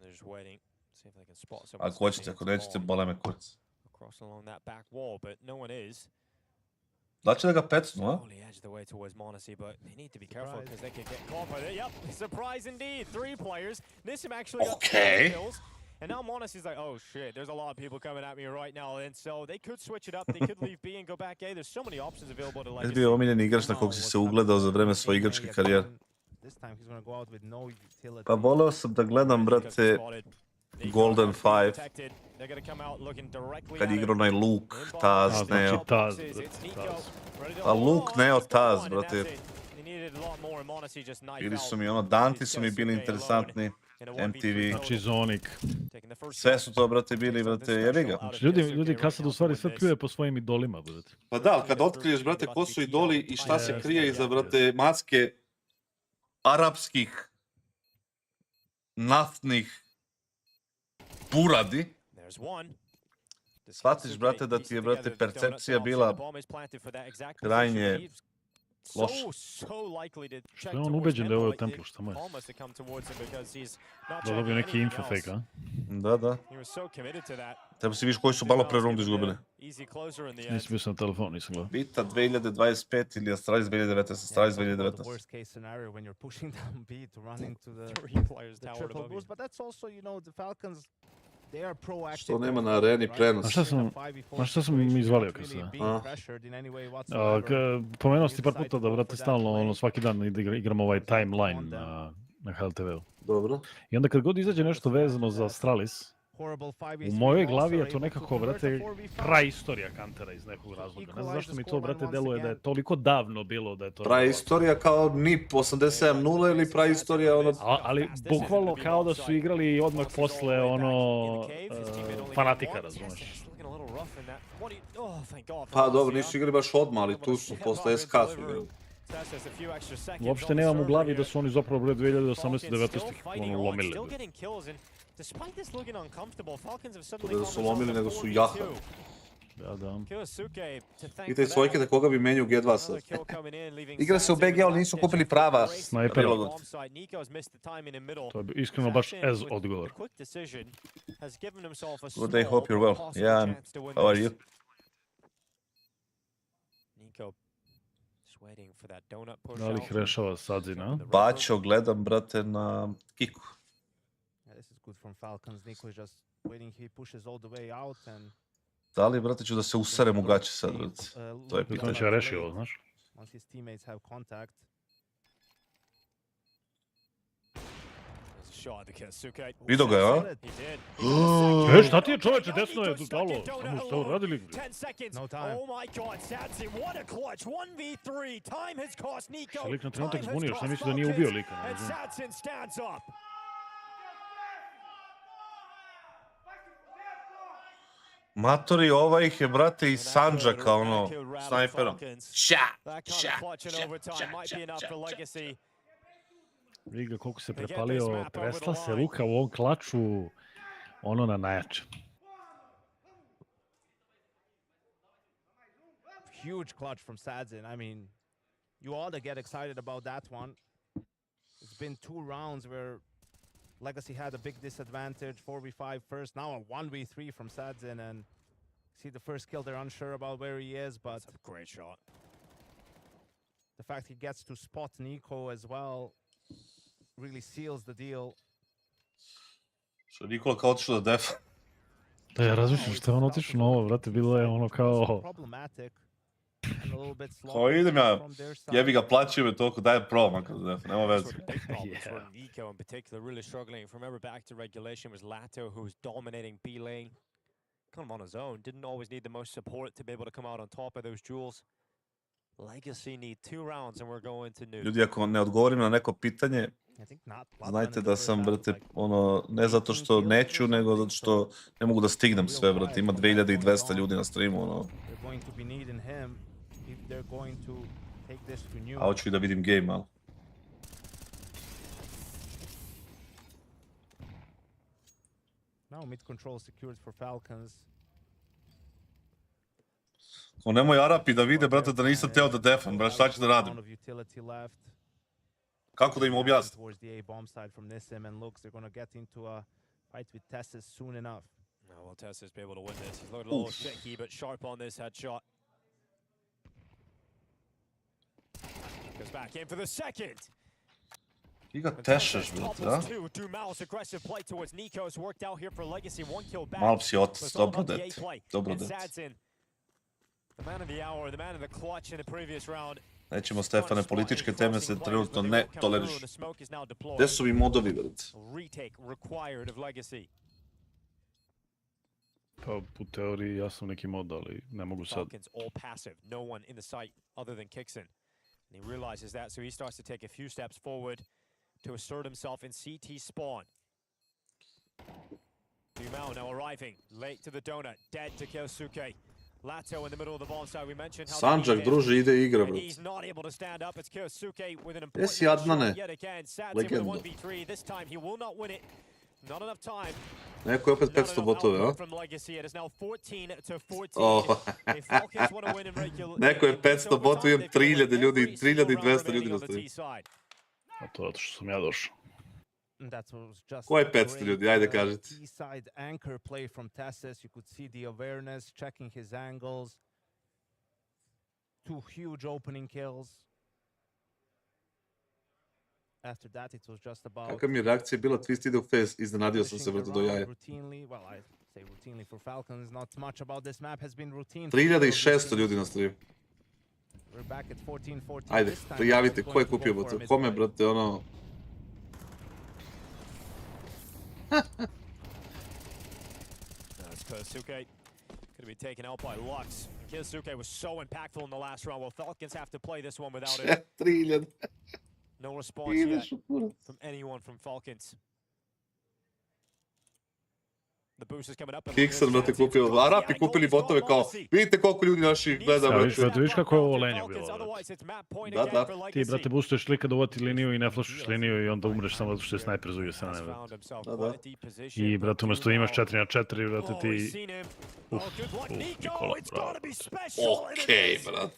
[SPEAKER 3] They're just waiting. See if they can spot someone.
[SPEAKER 1] Ako hoćete, ako nećete, bole me kurac.
[SPEAKER 3] Crossing along that back wall, but no one is.
[SPEAKER 1] Da će da ga pecnu, a?
[SPEAKER 3] Slowly edge the way towards Monacy, but they need to be careful because they could get caught by it. Yep, surprise indeed. 3 players. Nissim actually got 2 kills. And now Monacy's like, oh shit, there's a lot of people coming at me right now. And so they could switch it up. They could leave B and go back A. There's so many options available to
[SPEAKER 1] Jesi
[SPEAKER 3] Legacy.
[SPEAKER 1] bio omiljeni igrač na kog si se ugledao za vreme svoje igračke karijere?
[SPEAKER 2] This time he's gonna go out with no utility.
[SPEAKER 1] Pa voleo sam da gledam, brate, Golden 5. Kad je igrao onaj Luke, Taz, Neo.
[SPEAKER 5] Znači Taz, Taz.
[SPEAKER 1] A Luke, Neo, Taz, brate. Ili su mi ono, Danti su mi bili interesantni. MTV.
[SPEAKER 5] Znači Zonik.
[SPEAKER 1] Sve su to, brate, bili, brate, jebi ga.
[SPEAKER 5] Znači ljudi kassad u stvari sve pljuje po svojim idolima, brate.
[SPEAKER 1] Pa da, ali kad otkriješ, brate, ko su idoli i šta se krije iza, brate, maske arapskih naftnih buradi, shvatiš, brate, da ti je, brate, percepcija bila krajnje loša.
[SPEAKER 5] Što je on ubeđen da je ovo u templu, šta mu je? Da dobio neki info fake, a?
[SPEAKER 1] Da, da. Treba si viš koji su malo pre rundu izgubili.
[SPEAKER 5] Nisam bio sam na telefonu, nisam gledao.
[SPEAKER 1] Vita 2025 ili Astralis 2019, Astralis 2019.
[SPEAKER 2] Worst case scenario when you're pushing down B to run into the triple boost, but that's also, you know, the Falcons, they are proactive.
[SPEAKER 1] Što nema na areni prenos.
[SPEAKER 5] A šta sam mi izvalio kad se? Pomenuo si ti par puta da, brate, stalno, ono, svaki dan igramo ovaj timeline na HLTV-u.
[SPEAKER 1] Dobro.
[SPEAKER 5] I onda kad god izađe nešto vezano za Astralis, u mojoj glavi je to nekako, brate, praistorija Kantera iz nekog razloga. Ne znam zašto mi to, brate, deluje da je toliko davno bilo da je to...
[SPEAKER 1] Praistorija kao NIP 87.0 ili praistorija ono...
[SPEAKER 5] Ali bukvalno kao da su igrali odmah posle ono... Fanatika, razumeš?
[SPEAKER 1] Pa dobro, nisu igrali baš odmah, ali tu su posle SK su igrali.
[SPEAKER 5] Uopšte nemam u glavi da su oni zapravo, bre, 2018-19 ono lomili.
[SPEAKER 1] To da su lomili, nego su jahali.
[SPEAKER 5] Da, da.
[SPEAKER 1] Pitaj svojke da koga bi menju G2 sad. Igra se u BG, ali nisu kupili prava.
[SPEAKER 5] Snajpera. To je iskreno baš as odgovor.
[SPEAKER 1] Good day, hope you're well. Yeah, how are you?
[SPEAKER 5] Da li ih rešava Sadzina?
[SPEAKER 1] Bačo, gledam, brate, na kiku.
[SPEAKER 2] This is good from Falcons. Nico is just waiting. He pushes all the way out and...
[SPEAKER 1] Da li, brate, ću da se userem u gaće sad, brate? To je
[SPEAKER 5] pitanje. Će reši ovo, znaš?
[SPEAKER 2] Once his teammates have contact.
[SPEAKER 1] Vidio ga je, a?
[SPEAKER 5] Šta ti je, čoveče, desno je dalo? Samo što uradili?
[SPEAKER 2] No time.
[SPEAKER 5] Šta lik na trenutak zbunio, šta misli da nije ubio lika?
[SPEAKER 1] Matori, ovaj ih je, brate, iz Sandžaka, ono, snajperom.
[SPEAKER 5] Vidi ga koliko se prepalio, tresla se ruka u ovom klaču, ono na najjače.
[SPEAKER 2] Huge clutch from Sadzin. I mean, you ought to get excited about that one. It's been 2 rounds where Legacy had a big disadvantage, 4v5 first, now a 1v3 from Sadzin, and see the first kill, they're unsure about where he is, but...
[SPEAKER 3] That's a great shot.
[SPEAKER 2] The fact he gets to spot Nico as well really seals the deal.
[SPEAKER 1] Što Nikola kao otišao da defa.
[SPEAKER 5] Da ja razmišljam što je on otišao na ovo, brate, bilo je ono kao...
[SPEAKER 2] Problematic and a little bit
[SPEAKER 1] Ko
[SPEAKER 2] sloppy
[SPEAKER 1] idem ja,
[SPEAKER 2] from their side.
[SPEAKER 1] jebi ga, plaćaju me toliko, daje pro, makar def, nema veze.
[SPEAKER 3] Sort of big problems for
[SPEAKER 5] Yeah.
[SPEAKER 3] Nico in particular, really struggling. If you remember back to regulation, was Lato who was dominating B lane, kind of on his own. Didn't always need the most support to be able to come out on top of those duels. Legacy need 2 rounds and we're going to new.
[SPEAKER 1] Ljudi, ako ne odgovorim na neko pitanje,
[SPEAKER 2] I think not
[SPEAKER 1] znajte da sam, brate, ono, ne zato što neću, nego zato što ne mogu da stignem sve, brate. Ima 2200 ljudi na streamu, ono.
[SPEAKER 2] They're going to be needing him if they're going to take this to new.
[SPEAKER 1] A hoću i da vidim game, malo.
[SPEAKER 2] Now mid control secured for Falcons.
[SPEAKER 1] O, nemoj Arapi da vide, brate, da nisam teo da defam, brate, šta ću da radim?
[SPEAKER 2] Round of utility left.
[SPEAKER 1] Kako da im objasnim?
[SPEAKER 2] Towards the A bomb side from Nissim and looks, they're going to get into a fight with Tessus soon enough.
[SPEAKER 3] Now will Tessus be able to win this? He's loaded a little shaky, but sharp on this headshot. Goes back in for the second.
[SPEAKER 1] Ti ga tešeš, brate, a? Malo si otac, dobro dete, dobro dete.
[SPEAKER 3] The man of the hour, the man of the clutch in the previous round.
[SPEAKER 1] Nećemo, Stefane, političke teme se trenutno ne tolerišu. Gde su mi modovi, brate?
[SPEAKER 3] Retake required of Legacy.
[SPEAKER 5] Pa u teoriji ja sam neki mod, ali ne mogu sad.
[SPEAKER 3] Falcons all passive, no one in the sight other than KINGSTON. And he realizes that, so he starts to take a few steps forward to assert himself in CT spawn. Dumao now arriving, late to the donut, dead to Kyosuke. Lato in the middle of the bomb side, we mentioned how
[SPEAKER 1] Sanđak, druže, ide igra,
[SPEAKER 3] and
[SPEAKER 1] brate.
[SPEAKER 3] he's not able to stand up. It's Kyosuke with an
[SPEAKER 1] Gde si,
[SPEAKER 3] important
[SPEAKER 1] Adnane?
[SPEAKER 3] shot yet again. Sad's in with a
[SPEAKER 1] Legendo.
[SPEAKER 3] 1v3. This time he will not win it. Not enough time.
[SPEAKER 1] Neko je opet 500 botove, a?
[SPEAKER 3] From Legacy, it is now 14 to 14.
[SPEAKER 1] Oh.
[SPEAKER 3] The Falcons want to win in regular.
[SPEAKER 1] Neko je 500 botova, imam 3000 ljudi,
[SPEAKER 3] Every single
[SPEAKER 1] 3200
[SPEAKER 3] round
[SPEAKER 1] ljudi na
[SPEAKER 3] remaining on the
[SPEAKER 1] streamu.
[SPEAKER 3] T side.
[SPEAKER 5] A to je zato što sam ja došao.
[SPEAKER 2] That was just
[SPEAKER 1] Ko je
[SPEAKER 2] a
[SPEAKER 1] 500
[SPEAKER 2] great,
[SPEAKER 1] ljudi? Ajde, kažite.
[SPEAKER 2] T-side anchor play from Tessus. You could see the awareness, checking his angles. 2 huge opening kills. After that, it was just about
[SPEAKER 1] Kakva mi je reakcija bila, Twist ide u face, iznenadio sam se,
[SPEAKER 2] finishing
[SPEAKER 1] brate,
[SPEAKER 2] the
[SPEAKER 1] do
[SPEAKER 2] round
[SPEAKER 1] jaja.
[SPEAKER 2] routinely. Well, I say routinely for Falcons. Not much about this map has been routine.
[SPEAKER 1] 3600 ljudi na streamu.
[SPEAKER 2] We're back at 14-14.
[SPEAKER 1] Ajde,
[SPEAKER 2] This time
[SPEAKER 1] prijavite,
[SPEAKER 2] it's
[SPEAKER 1] ko je
[SPEAKER 2] going to
[SPEAKER 1] kupio
[SPEAKER 2] go for a
[SPEAKER 1] botove? Kome,
[SPEAKER 2] mid-fight.
[SPEAKER 1] brate, ono...
[SPEAKER 3] That's Kyosuke. Could be taken out by Lux. Kyosuke was so impactful in the last round. Well, Falcons have to play this one without it.
[SPEAKER 1] 3000.
[SPEAKER 3] No response yet
[SPEAKER 1] Ideš u kurac.
[SPEAKER 3] from anyone from Falcons. The boost is coming up. and
[SPEAKER 1] Kingston,
[SPEAKER 3] there's
[SPEAKER 1] brate,
[SPEAKER 3] Sad's into
[SPEAKER 1] kupio,
[SPEAKER 3] the
[SPEAKER 1] Arapi
[SPEAKER 3] goal.
[SPEAKER 1] kupili
[SPEAKER 3] He's got
[SPEAKER 1] botove kao,
[SPEAKER 3] Mossy.
[SPEAKER 1] vidite koliko ljudi naših gleda,
[SPEAKER 5] Ja,
[SPEAKER 1] brate.
[SPEAKER 5] vidiš kako je ovo lenje bilo, brate.
[SPEAKER 3] Otherwise, it's map point
[SPEAKER 1] Da,
[SPEAKER 3] again
[SPEAKER 1] da.
[SPEAKER 3] for
[SPEAKER 5] Ti,
[SPEAKER 3] Legacy.
[SPEAKER 5] brate, boostuješ lika da uvati liniju i ne flashuš liniju i onda umreš samo zato što je snajper zuje se na
[SPEAKER 3] Has
[SPEAKER 5] nebe.
[SPEAKER 3] found himself
[SPEAKER 1] Da,
[SPEAKER 3] quite
[SPEAKER 1] da.
[SPEAKER 3] a deep position,
[SPEAKER 5] I,
[SPEAKER 3] but
[SPEAKER 5] brate, umjesto da imaš
[SPEAKER 3] Dumao-
[SPEAKER 5] 4 na 4, brate,
[SPEAKER 3] Oh,
[SPEAKER 5] ti...
[SPEAKER 3] he's seen him.
[SPEAKER 5] Uf,
[SPEAKER 3] Oh, good luck,
[SPEAKER 5] uf,
[SPEAKER 3] Nico.
[SPEAKER 5] Nikola,
[SPEAKER 3] It's
[SPEAKER 5] bravo,
[SPEAKER 3] gotta be
[SPEAKER 5] brate.
[SPEAKER 3] special. and it
[SPEAKER 1] Okej,
[SPEAKER 3] is.
[SPEAKER 1] brate.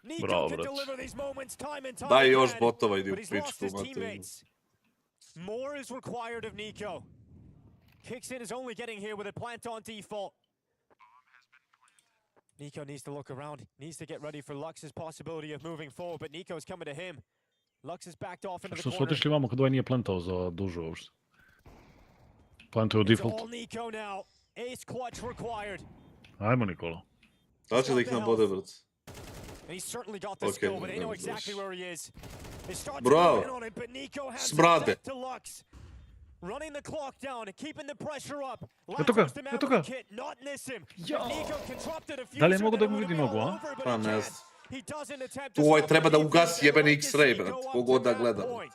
[SPEAKER 3] Nico
[SPEAKER 5] Bravo,
[SPEAKER 3] can
[SPEAKER 5] brate.
[SPEAKER 3] deliver these moments time and time
[SPEAKER 1] Daj još
[SPEAKER 3] again,
[SPEAKER 1] botova, idi u
[SPEAKER 3] but he's lost
[SPEAKER 1] pičku,
[SPEAKER 3] his
[SPEAKER 1] materinu.
[SPEAKER 3] teammates. More is required of Nico. KINGSTON is only getting here with a plant on default. Nico needs to look around, needs to get ready for Lux's possibility of moving forward, but Nico's coming to him. Lux is backed off into the
[SPEAKER 5] Što su
[SPEAKER 3] corner.
[SPEAKER 5] otišli vamo kad ovaj nije plantao za dužu uopšte? Plantuje u
[SPEAKER 3] It's
[SPEAKER 5] default.
[SPEAKER 3] all Nico now. Ace clutch required.
[SPEAKER 5] Ajmo, Nikola.
[SPEAKER 1] Da će da ih nabode, brate.
[SPEAKER 3] And he's certainly got the
[SPEAKER 1] Okay,
[SPEAKER 3] skill, but they know
[SPEAKER 1] that was
[SPEAKER 3] exactly
[SPEAKER 1] nice.
[SPEAKER 3] where he is. They start
[SPEAKER 1] Bravo.
[SPEAKER 3] to move in on him, but Nico has
[SPEAKER 1] Smrade.
[SPEAKER 3] it to Lux. Running the clock down and keeping the pressure up.
[SPEAKER 5] Eto ga,
[SPEAKER 3] Lato's the man
[SPEAKER 5] eto
[SPEAKER 3] with
[SPEAKER 5] ga.
[SPEAKER 3] the kit, not Nissim.
[SPEAKER 5] Ja.
[SPEAKER 3] Nico can drop the diffuser,
[SPEAKER 5] Da li je mogu da
[SPEAKER 3] then
[SPEAKER 5] mu
[SPEAKER 3] it would
[SPEAKER 5] vidi
[SPEAKER 3] be
[SPEAKER 5] nogu,
[SPEAKER 3] all
[SPEAKER 5] a?
[SPEAKER 3] over, but
[SPEAKER 1] Pa
[SPEAKER 3] he
[SPEAKER 1] ne
[SPEAKER 3] can't.
[SPEAKER 1] znam.
[SPEAKER 3] He doesn't attempt
[SPEAKER 1] Tu
[SPEAKER 3] to
[SPEAKER 1] ovaj
[SPEAKER 3] stop
[SPEAKER 1] treba
[SPEAKER 3] the
[SPEAKER 1] da ugasi
[SPEAKER 3] defense,
[SPEAKER 1] jebeni
[SPEAKER 3] and
[SPEAKER 1] X-ray,
[SPEAKER 3] Legacy
[SPEAKER 1] brate,
[SPEAKER 3] go up
[SPEAKER 1] ko god
[SPEAKER 3] to
[SPEAKER 1] da
[SPEAKER 3] that
[SPEAKER 1] gleda.
[SPEAKER 3] point.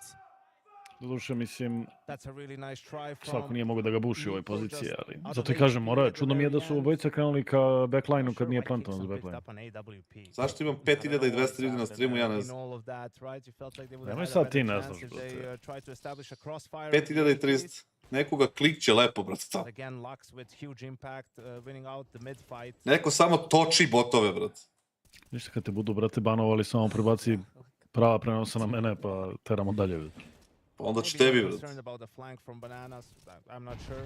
[SPEAKER 5] Doduše, mislim,
[SPEAKER 2] That's a really nice try from
[SPEAKER 5] svako nije mogo da ga buši u ovoj
[SPEAKER 2] Nico,
[SPEAKER 5] poziciji,
[SPEAKER 2] just
[SPEAKER 5] ali...
[SPEAKER 2] out of
[SPEAKER 5] Zato i
[SPEAKER 2] the
[SPEAKER 5] kažem,
[SPEAKER 2] HP
[SPEAKER 5] mora,
[SPEAKER 2] at the
[SPEAKER 5] čudno mi je da
[SPEAKER 2] very
[SPEAKER 5] su
[SPEAKER 2] end.
[SPEAKER 5] obojica krenuli ka backline-u kad
[SPEAKER 2] Sure
[SPEAKER 5] nije
[SPEAKER 2] why
[SPEAKER 5] plantao za
[SPEAKER 2] Kingston picked
[SPEAKER 5] backline.
[SPEAKER 2] up an AWP.
[SPEAKER 1] Zašto imam
[SPEAKER 2] I don't know
[SPEAKER 1] 5200
[SPEAKER 2] what's
[SPEAKER 1] ljudi na
[SPEAKER 2] happened
[SPEAKER 1] streamu, ja ne
[SPEAKER 2] in
[SPEAKER 1] znam.
[SPEAKER 2] all of that, right? You felt like they would
[SPEAKER 5] Nemoj
[SPEAKER 2] have had a
[SPEAKER 5] sad ti
[SPEAKER 2] better
[SPEAKER 5] ne
[SPEAKER 2] chance
[SPEAKER 5] znaš,
[SPEAKER 2] if
[SPEAKER 5] brate.
[SPEAKER 2] they tried to establish a crossfire.
[SPEAKER 1] 5300. Nekoga klikće lepo, brate.
[SPEAKER 2] But again, Lux with huge impact, winning out the mid fight.
[SPEAKER 1] Neko samo toči botove, brate.
[SPEAKER 5] Ništa kad te budu, brate, banovali, samo prebaci prava prenosa na mene, pa teramo dalje. brate.
[SPEAKER 1] Pa onda
[SPEAKER 2] Maybe
[SPEAKER 1] ću tebi,
[SPEAKER 2] they're
[SPEAKER 1] brate.
[SPEAKER 2] concerned about the flank from Bananas. I'm not sure.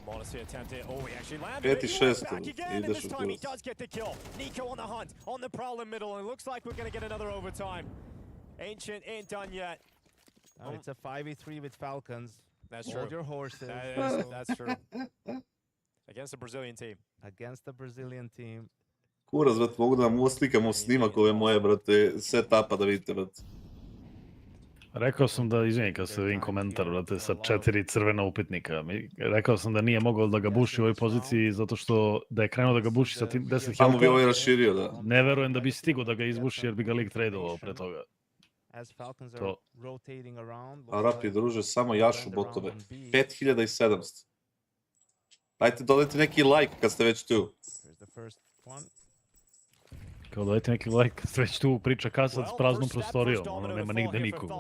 [SPEAKER 3] Monacy attempted. Oh, he actually landed
[SPEAKER 1] Peti
[SPEAKER 3] it. He
[SPEAKER 1] šest,
[SPEAKER 3] went back again, and
[SPEAKER 1] ideš
[SPEAKER 3] this
[SPEAKER 1] u
[SPEAKER 3] time he
[SPEAKER 1] kurac.
[SPEAKER 3] does get the kill. Nico on the hunt, on the prowl in middle, and it looks like we're going to get another overtime. Ancient ain't done yet.
[SPEAKER 2] It's a 5v3 with Falcons.
[SPEAKER 3] That's
[SPEAKER 2] Hold
[SPEAKER 3] true.
[SPEAKER 2] your horses.
[SPEAKER 3] That's true. Against the Brazilian team.
[SPEAKER 2] Against the Brazilian team.
[SPEAKER 1] Kurac, brate, mogu da vam oslikamo snimak ove moje, brate, setupa da vidite, brate.
[SPEAKER 5] Rekao sam da, izvini kad se vidim komentar, brate, sa 4 crvena upitnika. Rekao sam da nije mogao da ga buši u ovoj poziciji zato što da je krenuo da ga buši sa tim 10
[SPEAKER 1] Samo bi ovaj
[SPEAKER 5] helta,
[SPEAKER 1] raširio, da.
[SPEAKER 5] ne verujem da bi stigao da ga izbuši jer bi ga lig tradovao pre toga.
[SPEAKER 2] As Falcons are
[SPEAKER 5] To.
[SPEAKER 2] rotating around.
[SPEAKER 1] A Rapi, druže, samo jašu botove. 5700. Dajte, dodajte neki like kad ste već tu.
[SPEAKER 2] Here's the first one.
[SPEAKER 5] Kao dajte neki like, sve već tu priča kassad s praznom prostorijom, ono nema nigde nikog.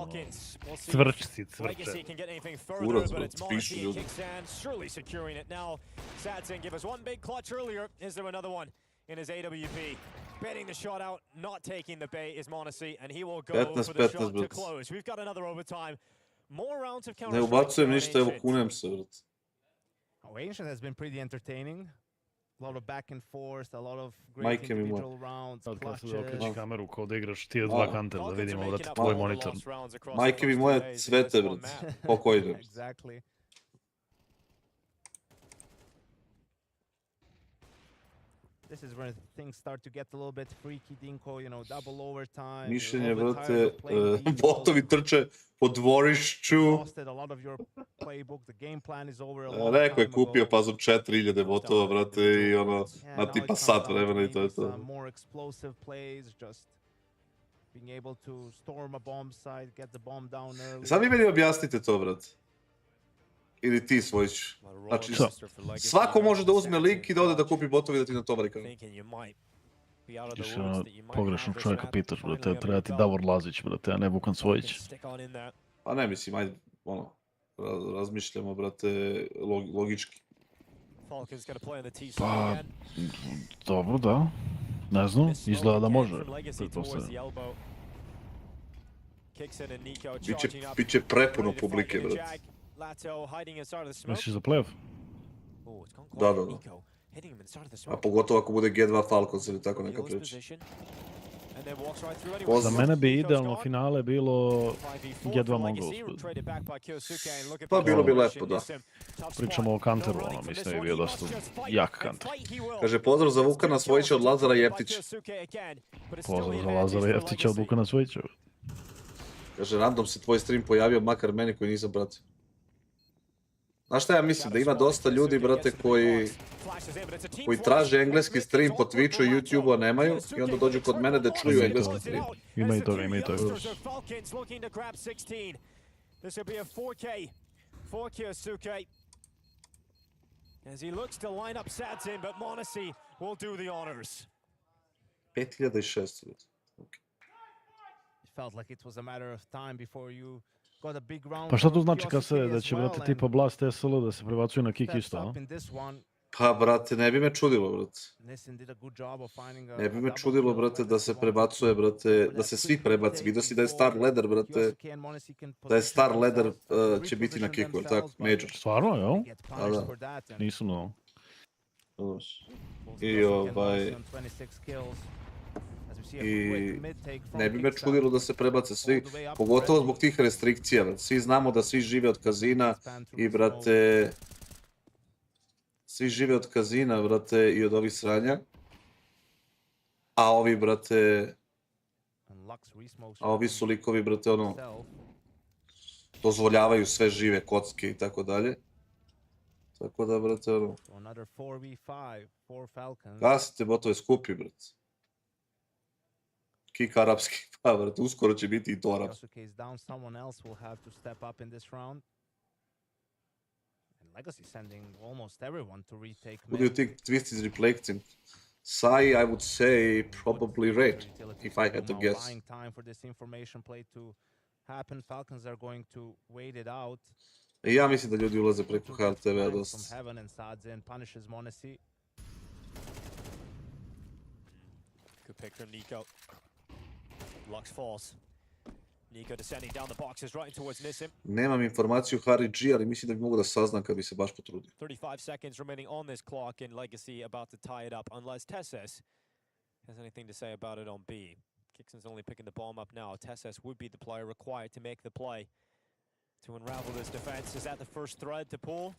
[SPEAKER 5] Cvrčci, cvrče.
[SPEAKER 1] Kurac, brate, pišu ljudi.
[SPEAKER 3] In his AWP, betting the shot out, not taking the bait is Monesi, and he will go for the
[SPEAKER 1] 15,
[SPEAKER 3] shot to
[SPEAKER 1] brate.
[SPEAKER 3] close. We've got another overtime. More rounds of
[SPEAKER 1] Ne
[SPEAKER 3] Counter-Strike.
[SPEAKER 1] ubacujem ništa, evo kunem se, brate.
[SPEAKER 2] Oh, Ancient has been pretty entertaining. A lot of back and forth, a lot of great
[SPEAKER 1] Majke mi
[SPEAKER 2] individual rounds,
[SPEAKER 5] Sad kad se
[SPEAKER 2] clutches.
[SPEAKER 5] okreći kameru kao da igraš tier 2 kanter, da vidimo, brate, tvoj
[SPEAKER 3] tvoj
[SPEAKER 5] monitor.
[SPEAKER 1] Majke mi moje cvete, brate. Pokojne.
[SPEAKER 2] Exactly. This is where things start to get a little bit freaky, Dinko, you know, double overtime.
[SPEAKER 1] Mišljenje, brate, botovi trče po dvorišću. Rekao je kupio pazom 4000 botova, brate, i ono, na tipa sat vremena i to je to.
[SPEAKER 2] More explosive plays, just being able to storm a bomb site, get the bomb down early.
[SPEAKER 1] Sad vi meni objasnite to, brate. Ili ti svojić. Znači, svako može da uzme link i da ode da kupi botovi i da ti na to varika.
[SPEAKER 5] Još pogrešnog čovjeka pitaš, brate, treba ti Davor Lazić, brate, a ne Vukan Svojić.
[SPEAKER 1] Pa ne, mislim, ajde, ono, razmišljamo, brate, logički.
[SPEAKER 5] Pa, dobro, da. Ne znam, izgleda da može, pretpostavljam.
[SPEAKER 1] Biće prepuno publike, brate.
[SPEAKER 5] Misliš za playoff?
[SPEAKER 1] Da. A pogotovo ako bude G2 Falcons ili tako neka priča.
[SPEAKER 5] Za mene bi idealno finale bilo G2 Mongols.
[SPEAKER 1] Pa bilo bi lepo, da.
[SPEAKER 5] Pričamo o kanteru, ono, mislim da je bio dosta jak kanter.
[SPEAKER 1] Kaže, pozdrav za Vukana Svojića od Lazara Jeftića.
[SPEAKER 5] Pozdrav za Lazara Jeftića od Vukana Svojića.
[SPEAKER 1] Kaže, random se tvoj stream pojavio, makar meni koji nisam pratio. Znaš šta ja mislim? Da ima dosta ljudi, brate, koji traže engleski stream po Twitchu i YouTubeu, a nemaju, i onda dođu kod mene da čuju engleski stream.
[SPEAKER 5] Ima i toga, ima i toga.
[SPEAKER 3] As he looks to line up Sadsin, but Monesi will do the honors.
[SPEAKER 1] 5600.
[SPEAKER 2] It felt like it was a matter of time before you got a big round.
[SPEAKER 5] Pa šta to znači kassad, da će, brate, tipa Blast SL da se prebacuju na KINGSTON, a?
[SPEAKER 1] Pa, brate, ne bi me čudilo, brate. Ne bi me čudilo, brate, da se prebacuje, brate, da se svi prebaci. Vidio si da je Star Ladder, brate, da je Star Ladder će biti na Kiku, ili tako? Major.
[SPEAKER 5] Stvarno, jel?
[SPEAKER 1] A da.
[SPEAKER 5] Nisam znao.
[SPEAKER 1] I ne bi me čudilo da se prebace svi, pogotovo zbog tih restrikcija, brate. Svi znamo da svi žive od kazina i, brate, svi žive od kazina, brate, i od ovih sranja. A ovi, brate, ovi su likovi, brate, ono, dozvoljavaju sve žive kocke i tako dalje. Tako da, brate, ono, gasite botove skupi, brate. Kik arapski, pa, brate, uskoro će biti i to arapski. Who do you think Twist is replacing? Sai, I would say probably Raid, if I had to guess. I ja mislim da ljudi ulaze preko HRTV-a dosta.
[SPEAKER 3] Good pick from Nico. Lux falls. Nico descending down the boxes right towards Nissim.
[SPEAKER 1] Nemam informaciju Harry G, ali mislim da bi mogu da saznam kad bi se baš potrudio.
[SPEAKER 3] 35 seconds remaining on this clock and Legacy about to tie it up unless Tesses has anything to say about it on B. KINGSTON's only picking the bomb up now. Tesses would be the player required to make the play. to unravel this defense. Is that the first thread to pull?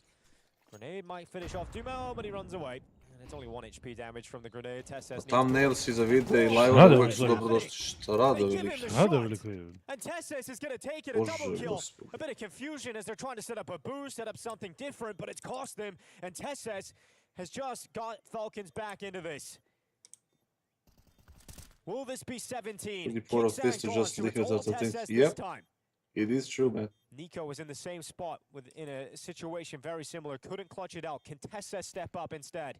[SPEAKER 3] Grenade might finish off Dumo, but he runs away. And it's only 1 HP damage from the grenade. TeSeS
[SPEAKER 1] Thumbnails za videe i
[SPEAKER 5] Rade
[SPEAKER 1] live-ove
[SPEAKER 5] ovi
[SPEAKER 1] uvek su
[SPEAKER 5] klinovi.
[SPEAKER 1] dobrodošli. Šta rade ovi likovi?
[SPEAKER 5] Rade ovi klinovi.
[SPEAKER 3] And TeSeS is going to take it, a double
[SPEAKER 1] Bože
[SPEAKER 3] kill.
[SPEAKER 1] gospod.
[SPEAKER 3] A bit of confusion as they're trying to set up a boost, set up something different, but it's cost them. And TeSeS has just got Falcons back into this. Will this be 17?
[SPEAKER 1] Pretty poor of this to just leave it as a thing. Yep, it is true, man.
[SPEAKER 3] Nico was in the same spot in a situation very similar. Couldn't clutch it out. Can TeSeS step up instead?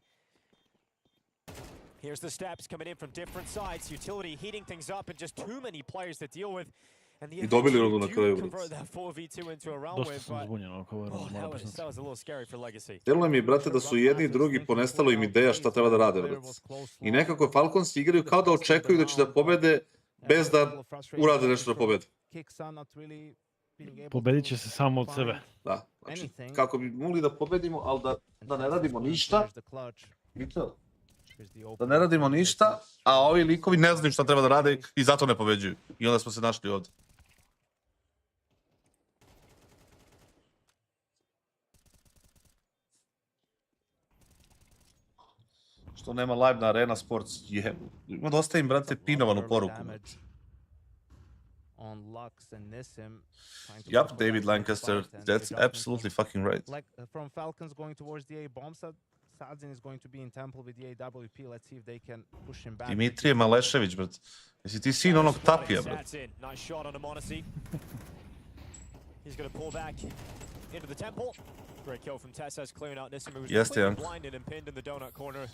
[SPEAKER 3] Here's the steps coming in from different sides. Utility heating things up and just too many players to deal with. And the
[SPEAKER 1] I dobili rundu na
[SPEAKER 3] do
[SPEAKER 1] kraju,
[SPEAKER 3] convert
[SPEAKER 1] brate.
[SPEAKER 3] that 4v2 into a round
[SPEAKER 5] Dosta
[SPEAKER 3] win,
[SPEAKER 5] sam
[SPEAKER 3] but
[SPEAKER 5] zbunjen oko ove runde, moram priznati.
[SPEAKER 3] that was a little scary for Legacy.
[SPEAKER 1] Delo mi je, brate, da su jedni i drugi ponestalo im ideja šta treba da rade, brate. I nekako Falcons igraju kao da očekuju da će da pobede bez da urade nešto da pobede.
[SPEAKER 5] Pobedit će se samo od sebe.
[SPEAKER 1] Da, znači, kako bi mogli da pobedimo, ali da ne radimo ništa. I to. Da ne radimo ništa, a ovi likovi ne znaju šta treba da rade i zato ne pobeđuju. I onda smo se našli ovdje. Što nema live na Arena Sports? Jebu. Ima da ostavim, brate, pinovanu poruku. Yup, David Lancaster, that's absolutely fucking right.
[SPEAKER 2] From Falcons going towards the A bomb side, Sadzin is going to be in temple with the AWP. Let's see if they can push him back.
[SPEAKER 1] Dimitrije Malešević, brate. Jesi ti sin onog Tapija, brate?
[SPEAKER 3] Nice shot on Amonisi. He's going to pull back into the temple. Great kill from TeSeS, clearing out Nissim, who's completely blinded and pinned in the donut corner.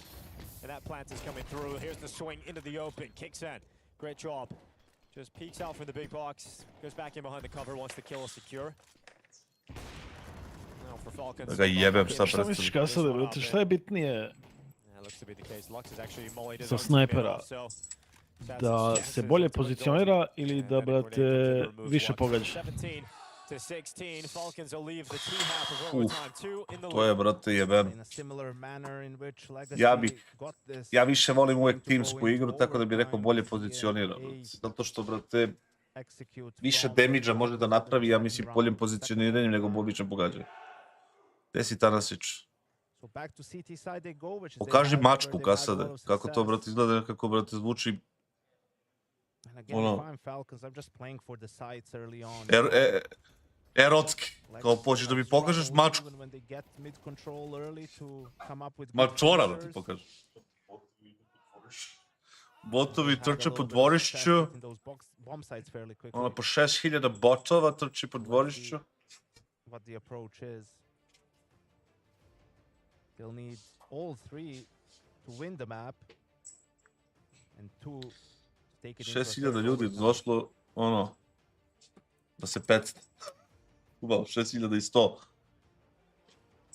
[SPEAKER 3] And that plant is coming through. Here's the swing into the open. Kicks in. Great job. Just peeks out from the big box. Goes back in behind the cover. Wants the kill secure. Now for Falcons.
[SPEAKER 1] Da ga jebem šta
[SPEAKER 5] Šta misliš, Kassade, brate, šta je bitnije za snajpera? Da se bolje pozicionira ili da, brate, više pogađa?
[SPEAKER 1] To je, brate, jebem. Ja više volim uvek timsku igru, tako da bih rekao bolje pozicionira. Zato što, brate, više damage-a može da napravi, ja mislim, boljim pozicioniranjem nego običan pogađanje. Gde si Tanasić? Pokaži mačku, Kassade. Kako to, brate, izgleda, kako, brate, zvuči... Ono... Erotski. Kao počeš da mi pokažeš mačku. Mačora da ti pokažeš. Botovi trče po dvorišću. Ono po 6000 botova trči po dvorišću.
[SPEAKER 2] They'll need all three to win the map and two to take it into
[SPEAKER 1] 6000 ljudi došlo, ono, da se pecne. Ubao, 6100.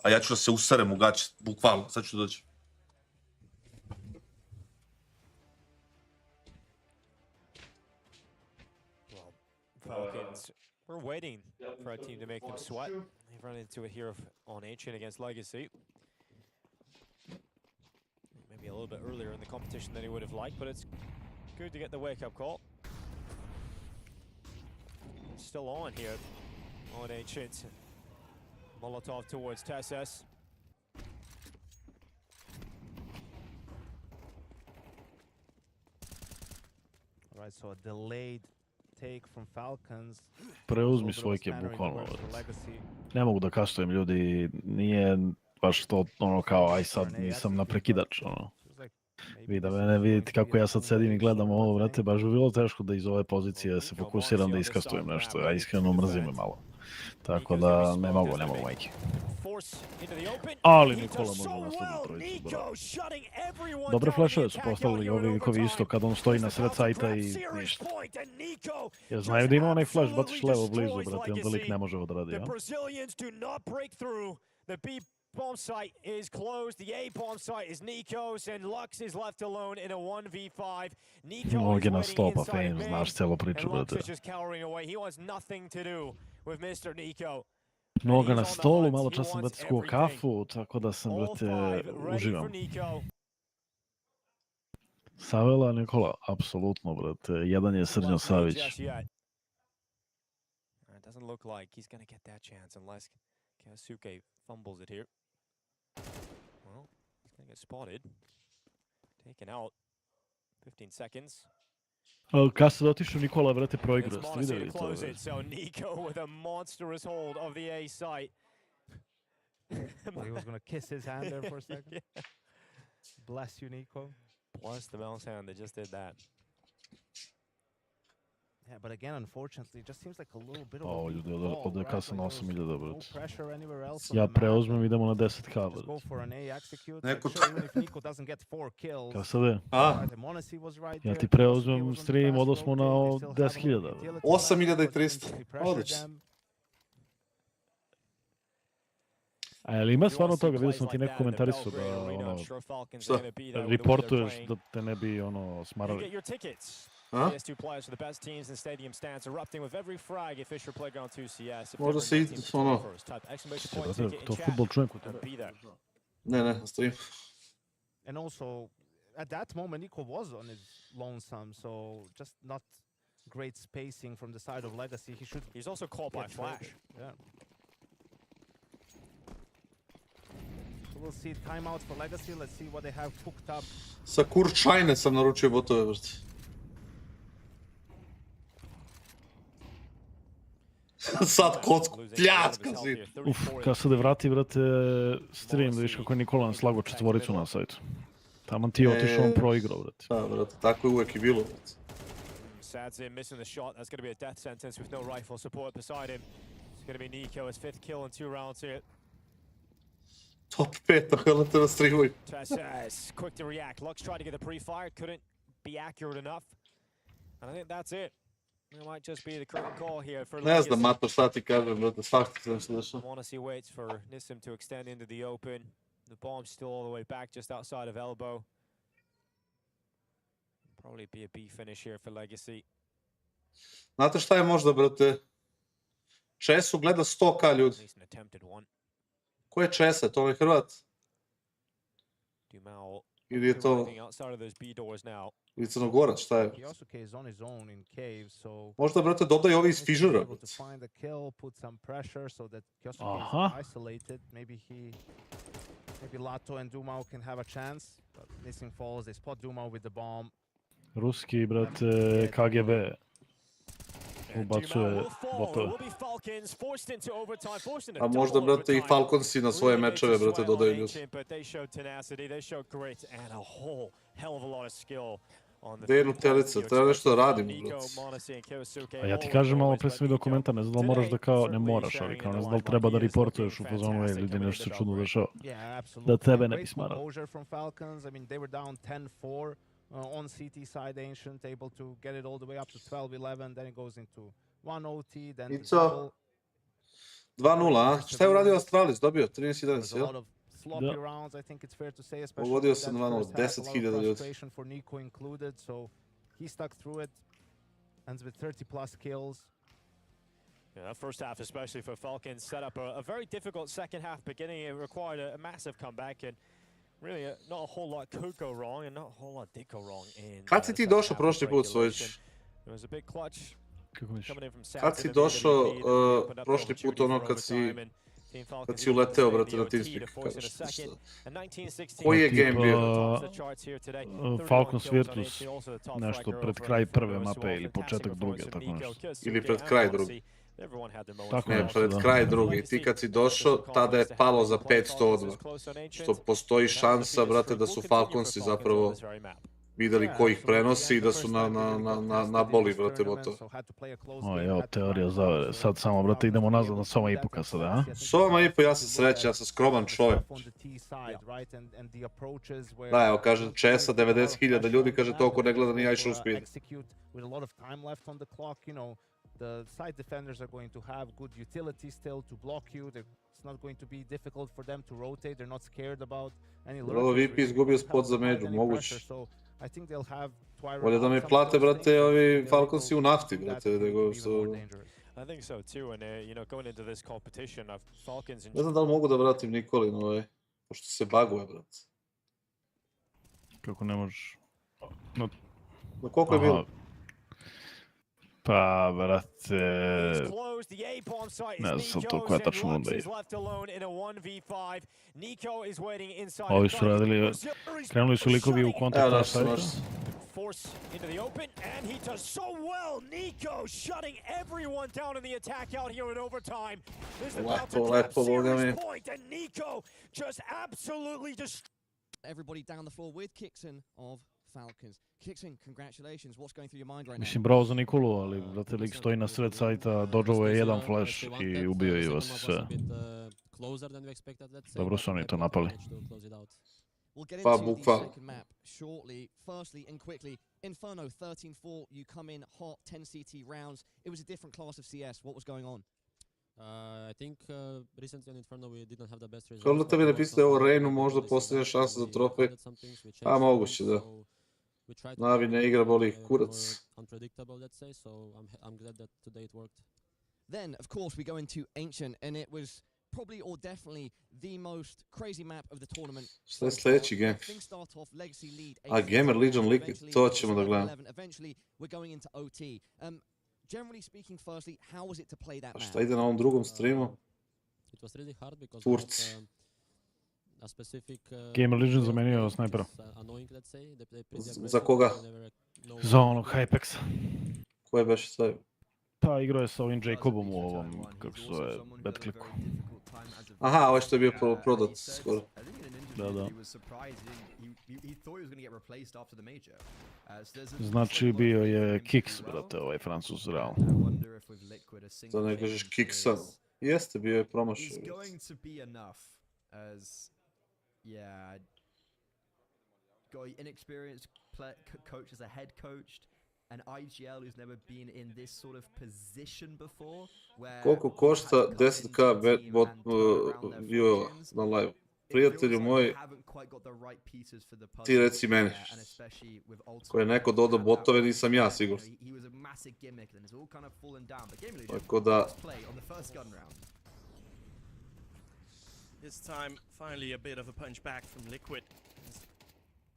[SPEAKER 1] A ja ću da se userem u gaće, bukvalno, sad ću doći.
[SPEAKER 3] Falcons, we're waiting for our team to make them sweat. They've run into it here on Ancient against Legacy. Maybe a little bit earlier in the competition than he would have liked, but it's good to get the wake-up call. Still on here on Ancient. Molotov towards TeSeS.
[SPEAKER 2] All right, so a delayed take from Falcons.
[SPEAKER 5] Preuzmi svojke, bukvalno. Ne mogu da kastujem, ljudi, nije baš to ono kao, aj sad nisam na prekidač, ono. Vi da mene vidite kako ja sad sedim i gledam ovo, vrate, baš bi bilo teško da iz ove pozicije se fokusiram da iskastujem nešto, ja iskreno mrzim me malo. Tako da ne mogu, majke. Ali Nikola može nastaviti trojicu, bravo. Dobre flashove su postavili ovi likovi isto kad on stoji na sred sajta i ništa. Jer znaju da ima onaj flash, baciš levo blizu, brate, onda lik ne može ovo da radi, ja?
[SPEAKER 3] Bomb site is closed. The A bomb site is Nico's, and Lux is left alone in a 1v5. Nico is waiting inside of him, and Lux is just cowering away. He wants nothing to do with Mr. Nico.
[SPEAKER 5] Noga na stolu, malo čas sam, brate, skuo kafu, tako da sam, brate, uživam. Savela Nikola, apsolutno, brate. Jedan je Srđan Savić.
[SPEAKER 3] doesn't look like he's going to get that chance unless KINGSTON fumbles it here. Well, he's going to get spotted. Taken out. 15 seconds.
[SPEAKER 5] Kassad otišao, Nikola, brate,
[SPEAKER 3] It's
[SPEAKER 5] proigrao. Ste
[SPEAKER 3] Monacy
[SPEAKER 5] vidjeli
[SPEAKER 3] to
[SPEAKER 5] to?
[SPEAKER 3] close it, so Nico with a monstrous hold of the A site.
[SPEAKER 2] He was gonna kiss his hand there for a second.
[SPEAKER 3] Yeah.
[SPEAKER 2] Bless you, Nico.
[SPEAKER 3] Bless the mouse hand that just did that.
[SPEAKER 2] Yeah, but again, unfortunately, it just seems like a little bit of
[SPEAKER 5] O,
[SPEAKER 2] a
[SPEAKER 5] ljudi,
[SPEAKER 2] weak ball,
[SPEAKER 5] ovdje je
[SPEAKER 2] right?
[SPEAKER 5] kasa na
[SPEAKER 2] Like, there's
[SPEAKER 5] 8000,
[SPEAKER 2] no
[SPEAKER 5] brate.
[SPEAKER 2] pressure anywhere else on
[SPEAKER 5] Ja
[SPEAKER 2] the map.
[SPEAKER 5] preuzmem i idemo na 10k,
[SPEAKER 2] Just go
[SPEAKER 5] brate.
[SPEAKER 2] for an A execute.
[SPEAKER 1] Neko
[SPEAKER 2] Like, sure, even if Nico doesn't get 4 kills.
[SPEAKER 5] Kassade,
[SPEAKER 1] A,
[SPEAKER 2] Right, Monacy was right
[SPEAKER 5] ja
[SPEAKER 2] there.
[SPEAKER 5] ti
[SPEAKER 2] KINGSTON
[SPEAKER 5] preuzmem
[SPEAKER 2] was on the
[SPEAKER 5] stream,
[SPEAKER 2] fast
[SPEAKER 5] odosmo na
[SPEAKER 2] rotate, they still have a
[SPEAKER 5] 10.000.
[SPEAKER 2] utility
[SPEAKER 1] 8300.
[SPEAKER 2] left, but
[SPEAKER 1] Odlično.
[SPEAKER 2] them.
[SPEAKER 5] A jel ima stvarno toga? Vidio sam ti neko komentarisao da, ono,
[SPEAKER 1] Šta?
[SPEAKER 5] reportuješ da te ne bi, ono,
[SPEAKER 3] You
[SPEAKER 5] smarali.
[SPEAKER 3] get your tickets.
[SPEAKER 1] A?
[SPEAKER 3] PS2 players for the best teams in stadium stands erupting with every frag at FISSURE Playground 2 CS. If
[SPEAKER 1] Možda se
[SPEAKER 3] different
[SPEAKER 1] ide,
[SPEAKER 3] teams
[SPEAKER 1] ono-
[SPEAKER 3] first, type exclamation
[SPEAKER 5] Ste,
[SPEAKER 3] point
[SPEAKER 5] brate,
[SPEAKER 3] ticket in
[SPEAKER 5] to
[SPEAKER 3] chat
[SPEAKER 5] futbol čujem kod
[SPEAKER 3] and
[SPEAKER 5] tebe.
[SPEAKER 3] be there.
[SPEAKER 1] Ne, na stream.
[SPEAKER 2] And also, at that moment, Nico was on his lonesome, so just not great spacing from the side of Legacy. He should
[SPEAKER 3] He's also caught by
[SPEAKER 2] get
[SPEAKER 3] flash.
[SPEAKER 2] traded. Yeah. So we'll see timeout for Legacy. Let's see what they have cooked up.
[SPEAKER 1] Sa Kurčajne sam naručio botove, brate. Sad kocku pljaska si.
[SPEAKER 5] Kassade, vrati, brate, stream da vidiš kako je Nikola naslago četvoricu na sajtu. Taman ti je otišao, on proigrao, brate.
[SPEAKER 1] Da, brate, tako je uvek i bilo, brate.
[SPEAKER 3] Sad's in, missing the shot. That's going to be a death sentence with no rifle support beside him. It's going to be Nico, his 5th kill in 2 rounds here.
[SPEAKER 1] Top 5, tako gledate na streamuju.
[SPEAKER 3] Tess quick to react. Lux tried to get the pre-fire, couldn't be accurate enough. And I think that's it. It might just be the curtain call here for
[SPEAKER 1] Ne znam,
[SPEAKER 3] Legacy.
[SPEAKER 1] Mato, šta ti kažem, brate, svakako sam se dešao.
[SPEAKER 3] Monacy waits for Nissim to extend into the open. The bomb's still all the way back just outside of elbow. Probably be a B finish here for Legacy.
[SPEAKER 1] Znate šta je možda, brate? Česu gleda 100k
[SPEAKER 3] At
[SPEAKER 1] ljudi.
[SPEAKER 3] least an attempted one.
[SPEAKER 1] Ko je Česa? To je Hrvat?
[SPEAKER 3] Dumal
[SPEAKER 1] Ili je to
[SPEAKER 3] arriving outside of those B doors now.
[SPEAKER 1] ili Crnogorac, šta je?
[SPEAKER 2] Kiosuke is on his own in cave, so
[SPEAKER 1] Možda, brate, dodaj ovi iz
[SPEAKER 2] Nico was
[SPEAKER 1] FISSURE-a,
[SPEAKER 2] able to
[SPEAKER 1] brate.
[SPEAKER 2] find a kill, put some pressure so that Kiosuke
[SPEAKER 5] Aha.
[SPEAKER 2] is isolated. Maybe Lato and Dumao can have a chance. But Nissim falls. They spot Dumao with the bomb.
[SPEAKER 5] Ruski, brate, KGB.
[SPEAKER 3] And
[SPEAKER 5] Ubacuje
[SPEAKER 3] Dumal will fall. It
[SPEAKER 5] botove.
[SPEAKER 3] will be Falcons forced into overtime, forced into
[SPEAKER 1] A možda,
[SPEAKER 3] double
[SPEAKER 1] brate, i
[SPEAKER 3] overtime.
[SPEAKER 1] Falconsi na svoje
[SPEAKER 3] Really makes
[SPEAKER 1] mečeve,
[SPEAKER 3] you
[SPEAKER 1] brate,
[SPEAKER 3] sweat
[SPEAKER 1] dodaju
[SPEAKER 3] on
[SPEAKER 1] ljudi.
[SPEAKER 3] Ancient, but they showed tenacity, they showed grit, and a whole hell of a lot of skill on the
[SPEAKER 1] Gde je
[SPEAKER 3] three
[SPEAKER 1] Nutelica?
[SPEAKER 3] players that you
[SPEAKER 1] Treba nešto da
[SPEAKER 3] expect
[SPEAKER 1] radimo,
[SPEAKER 3] from Nico,
[SPEAKER 1] brate.
[SPEAKER 3] Monacy, and KINGSTON.
[SPEAKER 5] A ja ti
[SPEAKER 3] All
[SPEAKER 5] kažem
[SPEAKER 3] in
[SPEAKER 5] malo
[SPEAKER 3] all,
[SPEAKER 5] pre
[SPEAKER 3] but
[SPEAKER 5] sam vidio
[SPEAKER 3] Nico
[SPEAKER 5] komentar, ne znam da li moraš da kao, ne
[SPEAKER 3] certainly
[SPEAKER 5] moraš, ali
[SPEAKER 3] sharing
[SPEAKER 5] kao
[SPEAKER 3] in
[SPEAKER 5] ne
[SPEAKER 3] the
[SPEAKER 5] znam da li
[SPEAKER 3] limelight.
[SPEAKER 5] treba da
[SPEAKER 3] He is
[SPEAKER 5] reportuješ u
[SPEAKER 3] looking
[SPEAKER 5] fazonu,
[SPEAKER 3] fantastic
[SPEAKER 5] ljudi
[SPEAKER 3] coming
[SPEAKER 5] nešto se
[SPEAKER 3] into
[SPEAKER 5] čudno
[SPEAKER 3] Belgrade.
[SPEAKER 5] dešava.
[SPEAKER 2] Yeah, absolutely.
[SPEAKER 5] Da tebe ne
[SPEAKER 2] Great
[SPEAKER 5] bi smarao.
[SPEAKER 2] composure from Falcons. I mean, they were down 10-4 on CT side. Ancient able to get it all the way up to 12-11. Then it goes into 1 OT. Then the
[SPEAKER 1] Ico.
[SPEAKER 2] double.
[SPEAKER 1] 2-0, a? Šta je uradio Astralis? Dobio 13-11,
[SPEAKER 2] There's a
[SPEAKER 1] jel?
[SPEAKER 2] lot of sloppy rounds, I think it's fair to say, especially
[SPEAKER 1] Pogodio
[SPEAKER 2] in
[SPEAKER 1] sam
[SPEAKER 2] that
[SPEAKER 1] 2-0,
[SPEAKER 2] first half, a lot of
[SPEAKER 1] 10.000 ljudi.
[SPEAKER 2] frustration for Nico included, so he stuck through it. Ends with 30 plus kills.
[SPEAKER 3] Yeah, that first half, especially for Falcons, set up a very difficult second half beginning. It required a massive comeback, and really not a whole lot could go wrong, and not a whole lot did go wrong in.
[SPEAKER 1] Kad si ti
[SPEAKER 3] second
[SPEAKER 1] došao
[SPEAKER 3] half of
[SPEAKER 1] prošli put,
[SPEAKER 3] regulation.
[SPEAKER 1] Svojić?
[SPEAKER 3] It was a big clutch
[SPEAKER 5] Kako misliš?
[SPEAKER 3] coming in from South.
[SPEAKER 1] Kad si došao prošli put ono kad si uleteo, brate, na TeamSpeak, kažeš, šta? Koji je game bio?
[SPEAKER 5] Falcons Virtus, nešto pred kraj prve mape ili početak druge, tako nešto.
[SPEAKER 1] Ili pred kraj druge.
[SPEAKER 5] Tako
[SPEAKER 1] Ne,
[SPEAKER 5] nešto,
[SPEAKER 1] pred
[SPEAKER 5] da.
[SPEAKER 1] kraj druge. I ti kad si došao, tada je palo za 500 odmah. Što postoji šansa, brate, da su Falconsi zapravo videli ko ih prenosi i da su na boli, brate, botove.
[SPEAKER 5] O, evo, teorija zavere. Sad samo, brate, idemo nazad na Soma i Puka sada, a?
[SPEAKER 1] Soma i po, ja sam srećan, ja sam skroman čovjek. Da, evo, kaže Česa, 90.000 ljudi, kaže toliko ne gleda ni ja išao u speed.
[SPEAKER 2] The side defenders are going to have good utility still to block you. It's not going to be difficult for them to rotate. They're not scared about any
[SPEAKER 1] Ovo
[SPEAKER 2] lurkers.
[SPEAKER 1] VP izgubio spot za među, moguće.
[SPEAKER 2] So I think they'll have Twira
[SPEAKER 1] Bolje da mi
[SPEAKER 2] out,
[SPEAKER 1] plate,
[SPEAKER 2] some of those
[SPEAKER 1] brate,
[SPEAKER 2] things,
[SPEAKER 1] ovi
[SPEAKER 2] they'll
[SPEAKER 1] Falconsi u
[SPEAKER 2] go
[SPEAKER 1] nafti,
[SPEAKER 2] through that
[SPEAKER 1] brate,
[SPEAKER 2] to
[SPEAKER 1] nego
[SPEAKER 2] be even
[SPEAKER 1] su...
[SPEAKER 2] more dangerous.
[SPEAKER 3] I think so too, and you know, going into this competition, Falcons.
[SPEAKER 1] Ne znam da li mogu da vratim Nikolin, pošto se baguje, brate.
[SPEAKER 5] Kako ne možeš? No,
[SPEAKER 1] Na koliko je bilo?
[SPEAKER 5] Pa, brate... Ne znam sad to koja tačno runda je. Ovi su radili... Krenuli su likovi u kontakt na sajta.
[SPEAKER 3] Force into the open, and he does so well. Nico shutting everyone down in the attack out here in overtime. This is about to drop serious point, and Nico just absolutely destroyed
[SPEAKER 6] Everybody down the floor with KINGSTON of Falcons. KINGSTON, congratulations. What's going through your mind right now?
[SPEAKER 5] Mislim, bravo za Nikolu, ali brate, lik stoji na sred sajta, dodžovo je jedan flash i ubio je vas sve. Dobro su oni to napali.
[SPEAKER 6] We'll get
[SPEAKER 1] Pa,
[SPEAKER 6] into the
[SPEAKER 1] bukvalno.
[SPEAKER 6] second map shortly. Firstly and quickly, Inferno 13-4, you come in hot, 10 CT rounds. It was a different class of CS. What was going on?
[SPEAKER 7] I think recently on Inferno we didn't have the best results.
[SPEAKER 1] Kako tebi napisati da je ovo Reinu možda posljednja šansa za trofej? A, moguće, da. Navi ne igra, boli ih kurac.
[SPEAKER 7] Unpredictable, let's say, so I'm glad that today it worked.
[SPEAKER 6] Then, of course, we go into Ancient, and it was probably or definitely the most crazy map of the tournament.
[SPEAKER 1] Šta je sljedeći game?
[SPEAKER 6] Things start off legacy lead.
[SPEAKER 1] A, Gamer Legion Liquid, to ćemo da gledamo.
[SPEAKER 6] Eventually, we're going into OT. Generally speaking, firstly, how was it to play that
[SPEAKER 1] A
[SPEAKER 6] map?
[SPEAKER 1] šta ide na ovom drugom streamu?
[SPEAKER 7] It was really hard because
[SPEAKER 1] Turci.
[SPEAKER 7] a specific
[SPEAKER 5] Gamer Legion zamenio snajpera.
[SPEAKER 7] Annoying, let's say. They play pretty
[SPEAKER 1] Za
[SPEAKER 7] aggressive,
[SPEAKER 1] koga?
[SPEAKER 7] they never know
[SPEAKER 5] Za onog Hypexa.
[SPEAKER 1] Ko je baš stavio?
[SPEAKER 5] Pa igrao je sa ovim Jacobom u ovom, kako se zove, Betclicku.
[SPEAKER 1] Aha, ovo što je bio prodat skoro.
[SPEAKER 5] Da.
[SPEAKER 6] Znači,
[SPEAKER 5] Znači bio je Kix, brate, ovaj Francuz, realno.
[SPEAKER 1] Da ne kažeš Kiksa. Jeste, bio je promašaj.
[SPEAKER 6] an IGL who's never been in this sort of position before where
[SPEAKER 1] Koliko košta 10k view na live? Prijatelju moj, ti reci meni. Ko je neko dodao botove, nisam ja siguran. Tako da...
[SPEAKER 8] This time, finally a bit of a punch back from Liquid.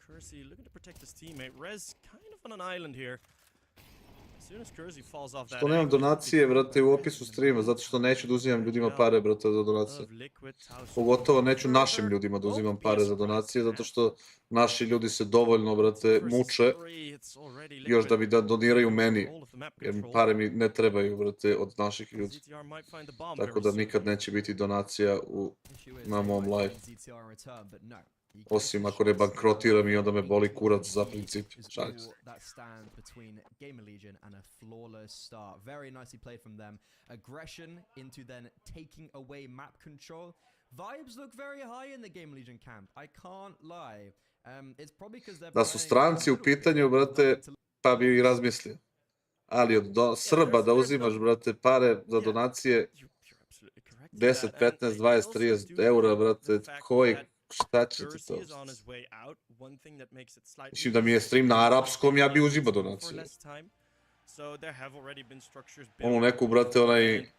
[SPEAKER 8] Kersey looking to protect his teammate. Rez kind of on an island here. As soon as Kersey falls off that...
[SPEAKER 1] Što nemam donacije, brate, u opisu streama, zato što neću da uzimam ljudima pare, brate, za donacije. Pogotovo neću našim ljudima da uzimam pare za donacije, zato što naši ljudi se dovoljno, brate, muče još da bi da doniraju meni, jer pare mi ne trebaju, brate, od naših ljudi. Tako da nikad neće biti donacija na mom live. Osim ako ne bankrotiram i onda me boli kurac za princip. Šalim se. Da su stranci u pitanju, brate, pa bi i razmislio. Ali od Srba da uzimaš, brate, pare za donacije 10, 15, 20, 30 eura, brate, koji... Šta će ti to? Mislim da mi je stream na arapskom, ja bi uzimao donaciju. Ono neku, brate, onaj...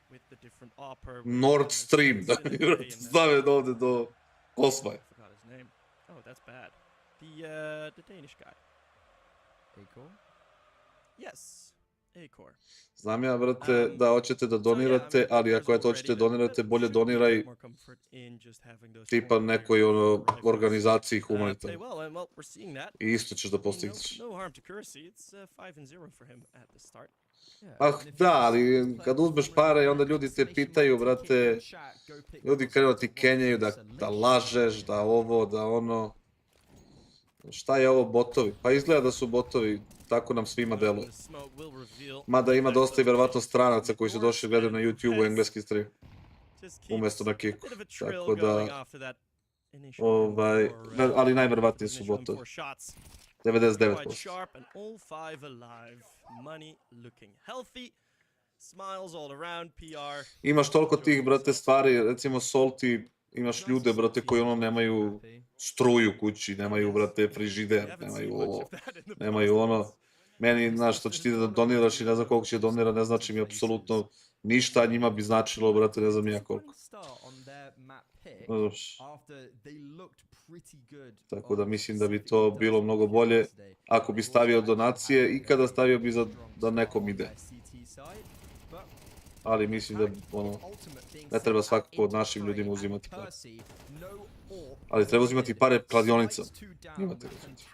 [SPEAKER 1] Nord Stream, da mi, brate, stave ovde do Kosmaja. Znam ja, brate, da hoćete da donirate, ali ako je to hoćete donirate, bolje doniraj tipa nekoj organizaciji humanitarnoj. I isto ćeš da postigneš. Ah, da, ali kad uzmeš pare i onda ljudi te pitaju, brate, ljudi krenu ti kenjaju da lažeš, da ovo, da ono. Šta je ovo botovi? Pa izgleda da su botovi, tako nam svima deluje. Mada ima dosta i verovatno stranaca koji su došli gledati na YouTube-u engleski stream. Umjesto na Kiku. Tako da... ali najverovatnije su botovi. 99%. Imaš toliko tih, brate, stvari, recimo Salty, imaš ljude, brate, koji ono nemaju struju kući, nemaju, brate, frižider, nemaju ovo, nemaju ono. Meni, znaš, što će ti da doniraš i ne znam koliko će donira, ne znači mi apsolutno ništa, a njima bi značilo, brate, ne znam ja koliko. Tako da mislim da bi to bilo mnogo bolje ako bi stavio donacije i kada stavio bi da nekom ide. Ali mislim da, ono, ne treba svakako od našim ljudima uzimati pare. Ali treba uzimati pare kladionica. Imate uzimati.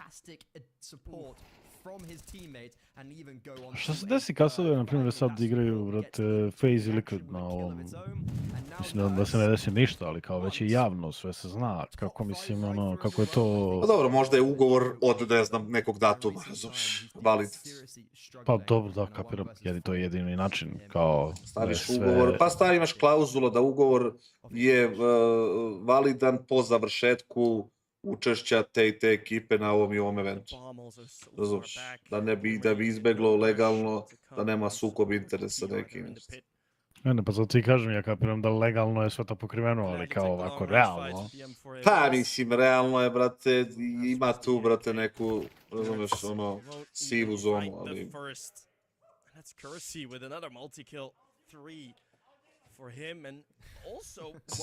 [SPEAKER 5] Šta se desi kasove, na primjer, sad igraju, brate, FaZe i Liquid na ovom... Mislim da se ne desi ništa, ali kao već je javno, sve se zna, kako mislim, ono, kako je to...
[SPEAKER 1] Pa dobro, možda je ugovor od, ne znam, nekog datuma, razumiješ, valid.
[SPEAKER 5] Pa dobro, da, kapiram, jer to je jedini način, kao...
[SPEAKER 1] Staviš ugovor, pa imaš klauzula da ugovor je validan po završetku učešća te i te ekipe na ovom i ovom eventu. Razumiješ, da bi izbeglo legalno, da nema sukob interesa nekim.
[SPEAKER 5] Ne, pa zato ti kažem, ja kapiram da legalno je sve to pokriveno, ali kao ovako realno.
[SPEAKER 1] Pa mislim, realno je, brate, ima tu, brate, neku, razumeš, ono, sivu zonu, ali...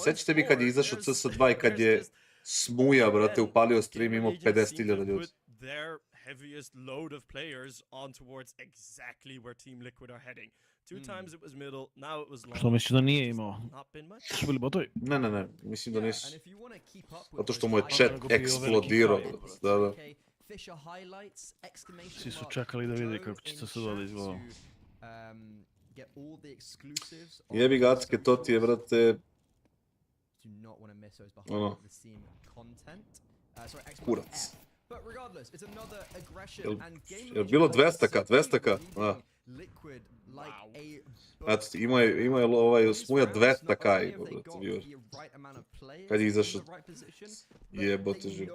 [SPEAKER 1] Sećate vi kad je izašao CS2 i kad je Smuja, brate, upalio stream, imao 50.000 ljudi.
[SPEAKER 8] Heaviest load of players on towards exactly where Team Liquid are heading. Two times it was middle, now it was long.
[SPEAKER 5] Što misliš da nije imao? Su bili botovi?
[SPEAKER 1] Ne, mislim da nisu. Zato što mu je chat eksplodirao. Da.
[SPEAKER 5] Svi su čekali da vidi kako će se da izgleda.
[SPEAKER 1] Jebi ga, Acke, to ti je, brate... Ono... Kurac. Je bilo 200k? 200k? Eto ti, imao je ovaj Smuja 200k, brate, kad je izašao. Jebote živ.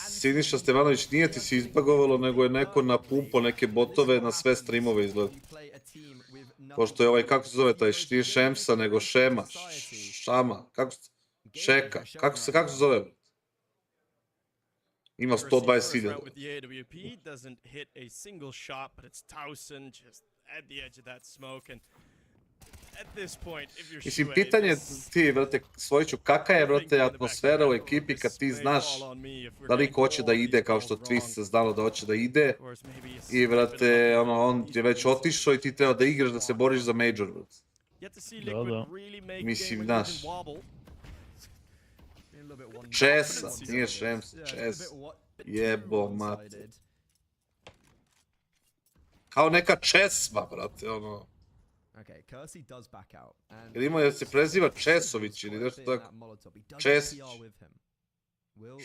[SPEAKER 1] Siniša Stevanović, nije ti se izbagovalo, nego je neko napumpo neke botove na sve streamove izgleda. Pošto je ovaj, kako se zove taj, nije Šemsa, nego Šema, Šama, Šeka, kako se zove? Ima 120.000. Mislim, pitanje ti, brate, Svojiću, kakva je, brate, atmosfera u ekipi kad ti znaš da li hoće da ide kao što Twist se znalo da hoće da ide i, brate, on je već otišao i ti treba da igraš, da se boriš za Major, brate.
[SPEAKER 5] Da.
[SPEAKER 1] Mislim, znaš. Česa, nije Šems, Čes. Jebo, mate. Kao neka Česma, brate, ono. Jer se preziva Česović ili nešto tako. Česić.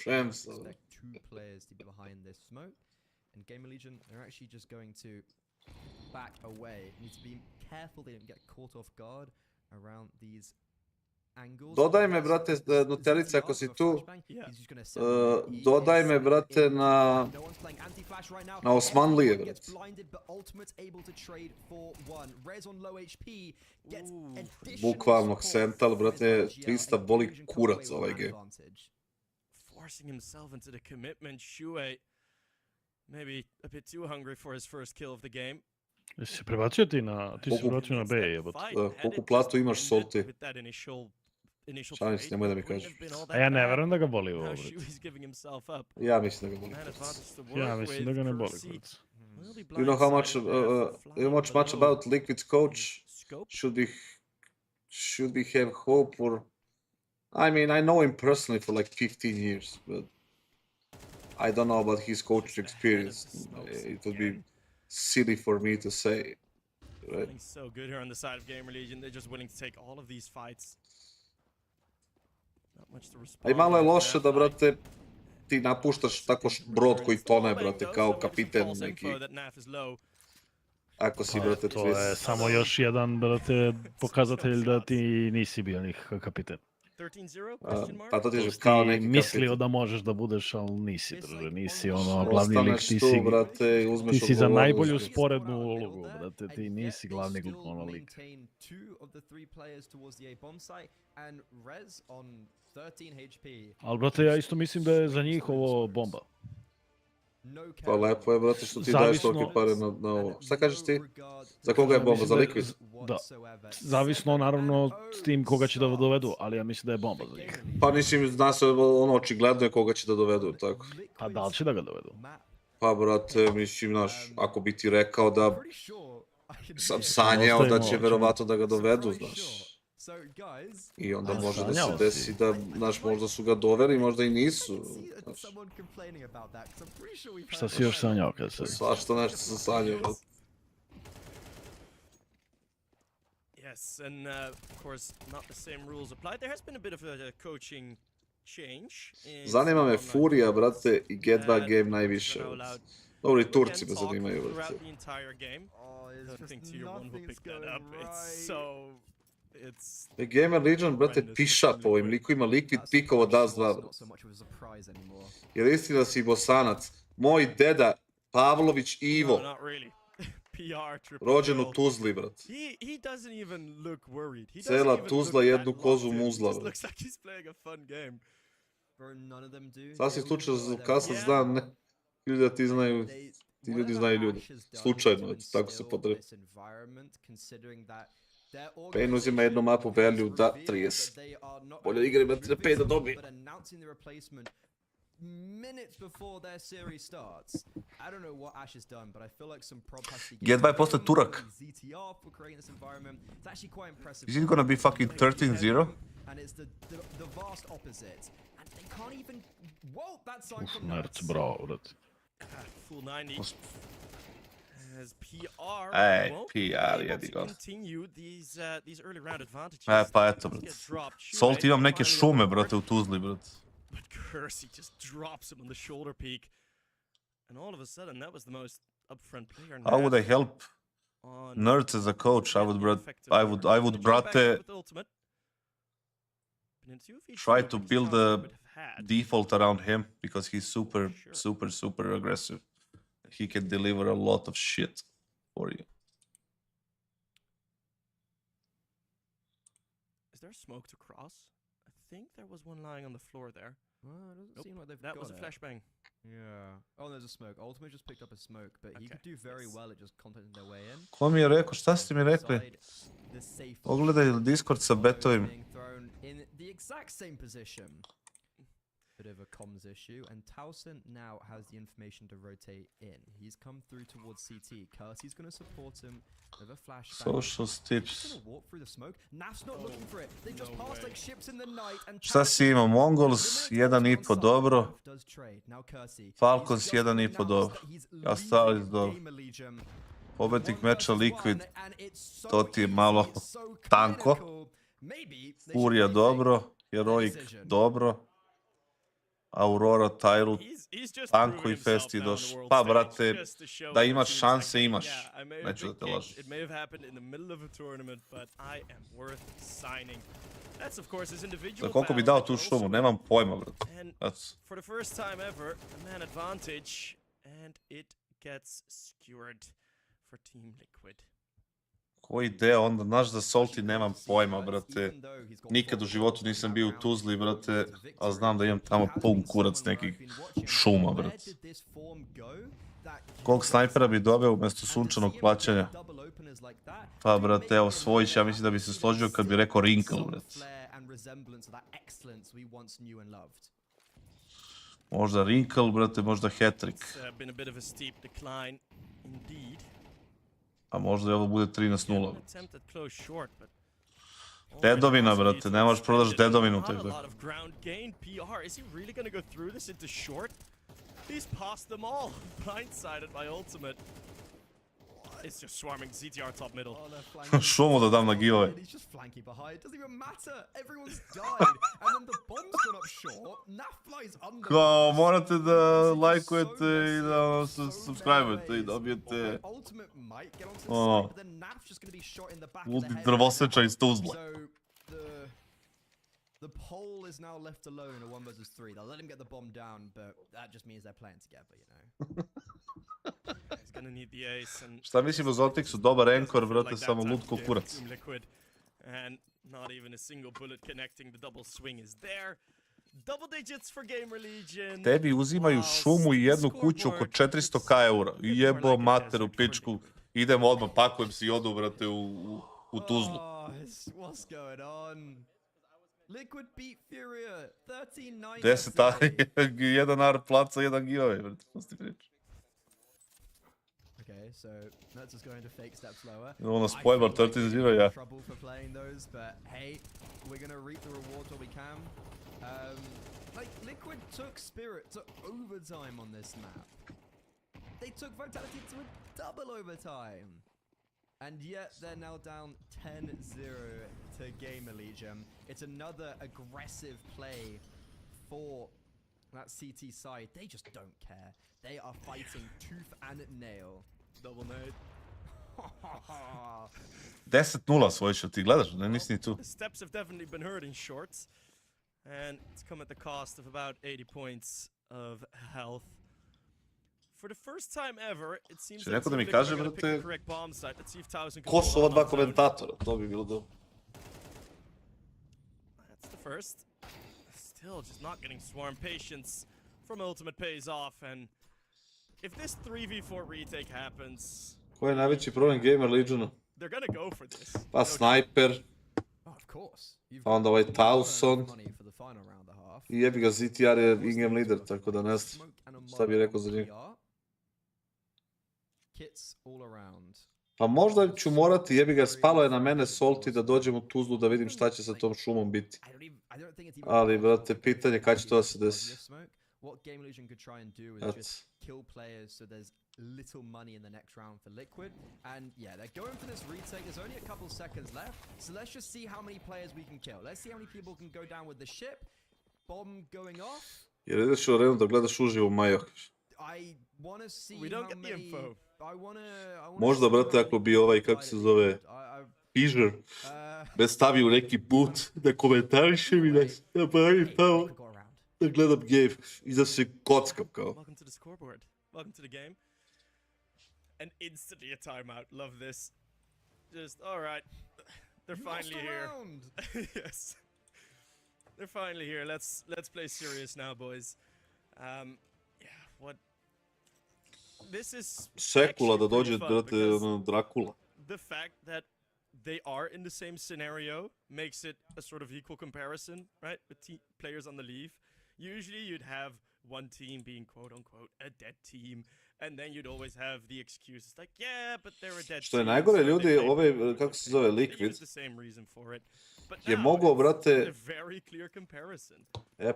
[SPEAKER 1] Šems. Dodaj me, brate, Nutelica, ako si tu. Dodaj me, brate, na Osmanlije, brate. Bukvalno Sental, brate, 300 boli kurac ovaj game.
[SPEAKER 8] Forcing himself into the commitment, Shue maybe a bit too hungry for his first kill of the game.
[SPEAKER 5] Jesi se prebacio ti na... Ti si se prebacio na B, jebote.
[SPEAKER 1] Koliko platu imaš, Solti? Šalim se, nemoj da mi kažeš.
[SPEAKER 5] A ja ne verujem da ga boli ovo, brate.
[SPEAKER 1] Ja mislim da ga boli.
[SPEAKER 5] Ja mislim da ga ne boli, brate.
[SPEAKER 1] You know much about Liquid's coach? Should we have hope or... I mean, I know him personally for like 15 years, but I don't know about his coaching experience. It would be silly for me to say. Right?
[SPEAKER 8] So good here on the side of Gamer Legion. They're just willing to take all of these fights. Not much to respond.
[SPEAKER 1] A i malo je loše da, brate, ti napuštaš tako brod koji tone, brate, kao kapiten neki. Ako si, brate,
[SPEAKER 5] to je samo još jedan, brate, pokazatelj da ti nisi bio nikakav kapiten.
[SPEAKER 1] Pa to ti je kao neki kapiten.
[SPEAKER 5] Mislio da možeš da budeš, ali nisi, druže, nisi ono glavni lik, ti si za najbolju sporednu ulogu, brate, ti nisi glavni ono lik. Ali, brate, ja isto mislim da je za njih ovo bomba.
[SPEAKER 1] Pa lepo je, brate, što ti daješ tolike pare na ovo. Šta kažeš ti? Za koga je bomba? Za Liquid?
[SPEAKER 5] Da. Zavisno, naravno, s tim koga će da dovedu, ali ja mislim da je bomba za njih.
[SPEAKER 1] Pa mislim, zna se, ono, očigledno je koga će da dovedu, tako.
[SPEAKER 5] A da li će da ga dovedu?
[SPEAKER 1] Pa, brate, mislim, znaš, ako bi ti rekao da sam sanjao da će verovatno da ga dovedu, znaš. I onda može da se desi da, znaš, možda su ga doveli, možda i nisu, znaš.
[SPEAKER 5] Šta si još sanjao kad se...
[SPEAKER 1] Svašta nešto sam sanjao, brate.
[SPEAKER 8] Yes, and of course, not the same rules applied. There has been a bit of a coaching change.
[SPEAKER 1] Zanima me Furija, brate, i G2 game najviše. Dobro, i Turci me zanimaju, brate. Gamer Legion, brate, piša po ovim likovima, Liquid pikovo DAS 2, brate. Jer istina da si Bosanac. Moj deda, Pavlović Ivo, rođen u Tuzli, brate. Cela Tuzla jednu kozu muzla, brate. Sasvim slučajno za kassad znam, ne. Ljudi da ti znaju, ti ljudi znaju ljudi. Slučajno, tako se potrebi. Pain uzima jednu mapu value da 30. Bolje igra imati na 5 da dobi. G2 je postao Turak. Is it gonna be fucking 13-0?
[SPEAKER 5] Uf, Mert, bravo, brate.
[SPEAKER 8] Full 90. As PR
[SPEAKER 1] PR jedi ga.
[SPEAKER 8] These early round advantages.
[SPEAKER 1] Pa eto, brate. Salt imam neke šume, brate, u Tuzli, brate.
[SPEAKER 8] But Kersey just drops him on the shoulder peak. And all of a sudden, that was the most upfront player.
[SPEAKER 1] How would I help Nerds as a coach? I would, brate, try to build a default around him because he's super aggressive. He can deliver a lot of shit for you.
[SPEAKER 8] Is there a smoke to cross? I think there was one lying on the floor there.
[SPEAKER 6] It doesn't seem like they've
[SPEAKER 8] that
[SPEAKER 6] got
[SPEAKER 8] was a
[SPEAKER 6] it.
[SPEAKER 8] flashbang.
[SPEAKER 6] Yeah. Oh, there's a smoke. Ultimate just picked up a smoke, but he could do very well at just contacting their way in.
[SPEAKER 1] Ko mi je rekao? Šta ste mi rekli? Pogledaj Discord sa betovim.
[SPEAKER 6] In the exact same position. Bit of a comms issue, and Towson now has the information to rotate in. He's come through towards CT. Kersey's going to support him with a flashbang.
[SPEAKER 1] Social tips.
[SPEAKER 6] He's going to walk through the smoke. Naf's not looking for it. They just passed like ships in the night. And
[SPEAKER 1] Šta si imao? Mongols 1,5 dobro. Falcons 1,5 dobro. Astralis dobro. Pobednik meča Liquid. To ti je malo tanko. Furia dobro. Heroic dobro. Aurora, Tyrell, tanko i Fest je došao. Pa, brate, da imaš šanse, imaš. Neću da te lažem. Za koliko bi dao tu šumu? Nemam pojma, brate.
[SPEAKER 8] For the first time ever, a man advantage, and it gets skewered for Team Liquid.
[SPEAKER 1] Koji deo onda? Znaš da Salty nemam pojma, brate. Nikad u životu nisam bio u Tuzli, brate, a znam da imam tamo pun kurac nekih šuma, brate. Koliko snajpera bi dobio umjesto sunčanog plaćanja? Pa, brate, evo, Svojić, ja mislim da bi se složio kad bi rekao Wrinkle, brate. Možda Wrinkle, brate, možda hat-trick. A možda i ovo bude 13-0. Dedovina, brate, ne možeš prodaš dedovinu. Šumu da dam na giveaway. Kao, morate da lajkujete i da se subscribe-ujete i dobijete multi drvoseča iz Tuzla.
[SPEAKER 6] The pole is now left alone in a 1-3. They'll let him get the bomb down, but that just means they're playing together, you know.
[SPEAKER 8] He's gonna need the ace and
[SPEAKER 1] Šta mislimo za Otixu? Dobar enkor, brate, samo lutko kurac.
[SPEAKER 8] And not even a single bullet connecting the double swing is there. Double digits for Gamer Legion.
[SPEAKER 1] Tebi uzimaju šumu i jednu kuću oko 400k eura. Jebo mater u pičku. Idemo odmah, pakujem se i odu, brate, u Tuzlu.
[SPEAKER 6] What's going on? Liquid beat FISSURE 13-9.
[SPEAKER 1] 10 1 art placa, 1 giveaway, brate, što ti priča.
[SPEAKER 6] Okay, so Nuts is going to fake steps lower.
[SPEAKER 1] Idemo na
[SPEAKER 6] I
[SPEAKER 1] spoiler,
[SPEAKER 6] feel like
[SPEAKER 1] 13-0,
[SPEAKER 6] we're
[SPEAKER 1] ja.
[SPEAKER 6] in trouble for playing those, but hey, we're gonna reap the rewards while we can. Like Liquid took Spirit to overtime on this map. They took Vitality to a double overtime. And yet they're now down 10-0 to Gamer Legion. It's another aggressive play for that CT side. They just don't care. They are fighting tooth and nail.
[SPEAKER 8] Double nade.
[SPEAKER 1] 10-0 Svojčić, ti gledaš, ne nisi ni tu.
[SPEAKER 8] The steps have definitely been hurt in shorts. And it's come at the cost of about 80 points of health. For the first time ever, it seems
[SPEAKER 1] Če
[SPEAKER 8] like
[SPEAKER 1] neko da mi
[SPEAKER 8] Liquid are
[SPEAKER 1] kaže,
[SPEAKER 8] gonna pick
[SPEAKER 1] brate,
[SPEAKER 8] the correct bomb site. Let's see if Towson can
[SPEAKER 1] Ko
[SPEAKER 8] pull
[SPEAKER 1] su ova
[SPEAKER 8] that
[SPEAKER 1] dva
[SPEAKER 8] bomb zone.
[SPEAKER 1] komentatora? To bi bilo dobro.
[SPEAKER 8] That's the first. Still just not getting swarm. Patience from Ultimate pays off, and if this 3v4 retake happens,
[SPEAKER 1] Ko je najveći problem Gamer Legionu?
[SPEAKER 8] they're gonna go for this.
[SPEAKER 1] Pa Sniper,
[SPEAKER 6] Oh, of course. You've
[SPEAKER 1] pa onda ovaj Towson.
[SPEAKER 6] money for the final round and a half.
[SPEAKER 1] I jebi ga ZTR je in-game leader, tako da ne znam
[SPEAKER 6] Smoke and a
[SPEAKER 1] šta bi
[SPEAKER 6] molotov
[SPEAKER 1] rekao za njega.
[SPEAKER 6] PR. Kits all around.
[SPEAKER 1] Pa možda ću morati, jebi ga, spalo je na mene Solti da dođem u Tuzlu da vidim šta će sa tom šumom biti.
[SPEAKER 6] I don't think it's even
[SPEAKER 1] Ali,
[SPEAKER 6] possible
[SPEAKER 1] brate,
[SPEAKER 6] to
[SPEAKER 1] pitanje kad će to da se
[SPEAKER 6] avoid
[SPEAKER 1] desi.
[SPEAKER 6] this smoke. What Game Illusion could try and do is
[SPEAKER 1] That's-
[SPEAKER 6] just kill players so there's little money in the next round for Liquid. And yeah, they're going for this retake. There's only a couple seconds left. So let's just see how many players we can kill. Let's see how many people can go down with the ship. Bomb going off.
[SPEAKER 1] Jer ideš u arenu da gledaš uživo Majo.
[SPEAKER 6] I want to see
[SPEAKER 8] We don't
[SPEAKER 6] how
[SPEAKER 8] get the
[SPEAKER 6] many...
[SPEAKER 8] info.
[SPEAKER 6] I wanna
[SPEAKER 1] Možda,
[SPEAKER 6] see how
[SPEAKER 1] brate, ako
[SPEAKER 6] many
[SPEAKER 1] bi ovaj,
[SPEAKER 6] people
[SPEAKER 1] kako se
[SPEAKER 6] died
[SPEAKER 1] zove,
[SPEAKER 6] at Liquid.
[SPEAKER 1] Fižer,
[SPEAKER 6] Uh,
[SPEAKER 1] me stavi u neki put da komentarišem i da pravim
[SPEAKER 6] hey,
[SPEAKER 1] tamo,
[SPEAKER 6] Liquid go around.
[SPEAKER 1] da gledam game i da se kockam kao.
[SPEAKER 8] Welcome to the scoreboard. Welcome to the game. And instantly a timeout. Love this. Just all right. They're
[SPEAKER 6] You lost
[SPEAKER 8] finally
[SPEAKER 6] a
[SPEAKER 8] here.
[SPEAKER 6] round.
[SPEAKER 8] Yes. They're finally here. Let's play serious now, boys. Yeah. What? This is
[SPEAKER 1] Sekula da
[SPEAKER 8] actually pretty
[SPEAKER 1] dođe,
[SPEAKER 8] fun
[SPEAKER 1] brate,
[SPEAKER 8] because
[SPEAKER 1] ono, Drakula.
[SPEAKER 8] the fact that they are in the same scenario makes it a sort of equal comparison, right? With players on the leave. Usually you'd have one team being quote unquote a dead team, and then you'd always have the excuses like, yeah, but they're a dead
[SPEAKER 1] Što je
[SPEAKER 8] team.
[SPEAKER 1] najgore,
[SPEAKER 8] so they
[SPEAKER 1] ljudi,
[SPEAKER 8] play
[SPEAKER 1] ovaj,
[SPEAKER 8] poorly."
[SPEAKER 1] kako se zove,
[SPEAKER 8] They
[SPEAKER 1] Liquid,
[SPEAKER 8] use the same reason for it. But
[SPEAKER 1] je
[SPEAKER 8] now
[SPEAKER 1] mogao,
[SPEAKER 8] it's
[SPEAKER 1] brate,
[SPEAKER 8] a very clear comparison.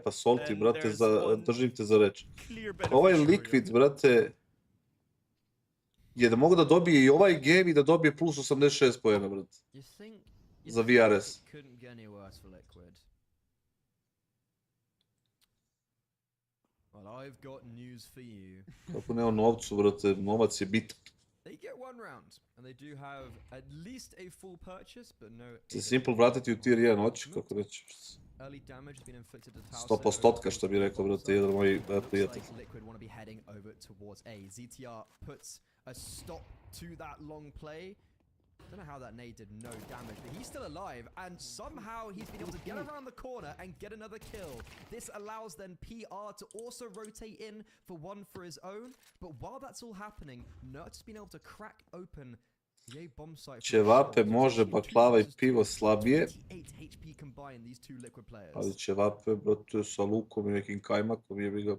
[SPEAKER 1] pa Solti,
[SPEAKER 8] And
[SPEAKER 1] brate,
[SPEAKER 8] there's
[SPEAKER 1] držim te za reč.
[SPEAKER 8] Clear
[SPEAKER 1] Ovaj
[SPEAKER 8] beneficiary of
[SPEAKER 1] Liquid, brate, je da mogu da dobije i ovaj game i da dobije plus 86 poena, brate.
[SPEAKER 6] You
[SPEAKER 1] Za
[SPEAKER 6] think
[SPEAKER 1] VRS.
[SPEAKER 6] it couldn't get any worse for Liquid. Well, I've got news for you.
[SPEAKER 1] Kako ne o novcu, brate, novac je bitan.
[SPEAKER 6] They get one round, and they do have at least a full purchase, but no.
[SPEAKER 1] Se simple vratiti u tier 1 hoće, kako reći.
[SPEAKER 6] Early damage has been inflicted to Towson.
[SPEAKER 1] 100% što bi rekao, brate, jedan moj prijatelj.
[SPEAKER 6] Looks like Liquid want to be heading over towards A. ZTR puts a stop to that long play. Don't know how that nade did no damage, but he's still alive, and somehow he's been able to get around the corner and get another kill. This allows then PR to also rotate in for one for his own, but while that's all happening, Nert has been able to crack open the A bomb site.
[SPEAKER 1] Ćevape može, baklava i pivo slabije.
[SPEAKER 6] 28 HP combined, these two Liquid players.
[SPEAKER 1] Ali ćevape, brate, sa lukom i nekim kajmakom, je bi ga,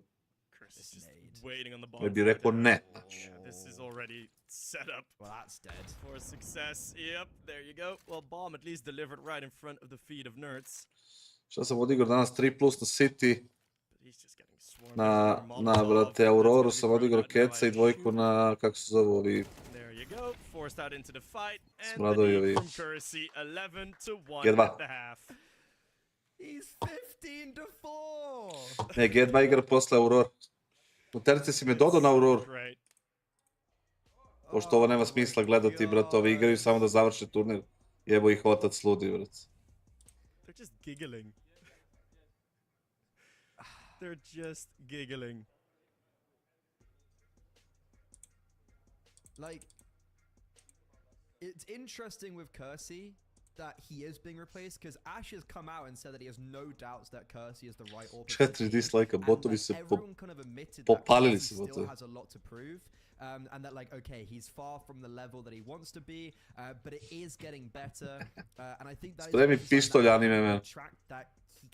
[SPEAKER 8] Chris is just waiting on the bomb.
[SPEAKER 1] ne bi rekao ne.
[SPEAKER 8] Yeah, this is already set up
[SPEAKER 6] Well, that's dead.
[SPEAKER 8] for success. Yep, there you go. Well, bomb at least delivered right in front of the feet of Nerds.
[SPEAKER 1] Šta sam odigrao danas 3 plus na City,
[SPEAKER 8] But he's just getting swarmed.
[SPEAKER 1] na brate, Auroru sam odigrao Keca i dvojku na, kako se zove, ovi,
[SPEAKER 8] There you go. Forced out into the fight. And the
[SPEAKER 1] Smradovi
[SPEAKER 8] lead
[SPEAKER 1] ovi.
[SPEAKER 8] from Currency 11-1
[SPEAKER 1] Jedva.
[SPEAKER 8] at the half.
[SPEAKER 6] He's 15-4.
[SPEAKER 1] ne, G2 igra posle Aurora. U terci si me dodao na Auroru,
[SPEAKER 8] Great.
[SPEAKER 1] pošto ovo nema smisla gledati, brate, ovi igraju samo da završe turnir. Jebo ih otac ludi, brate.
[SPEAKER 8] They're just giggling. They're just giggling.
[SPEAKER 6] Like, it's interesting with Kersey that he is being replaced, because Ash has come out and said that he has no doubts that Kersey is the right AWP.
[SPEAKER 1] 4 dislike-a, botovi se
[SPEAKER 6] Everyone kind of admitted
[SPEAKER 1] popalili
[SPEAKER 6] that
[SPEAKER 1] se
[SPEAKER 6] Kersey still
[SPEAKER 1] botovi.
[SPEAKER 6] has a lot to prove. And that, like, okay, he's far from the level that he wants to be, but it is getting better. And I think that
[SPEAKER 1] Spremi
[SPEAKER 6] is also something
[SPEAKER 1] pištolj
[SPEAKER 6] that
[SPEAKER 1] anime, man.
[SPEAKER 6] track that he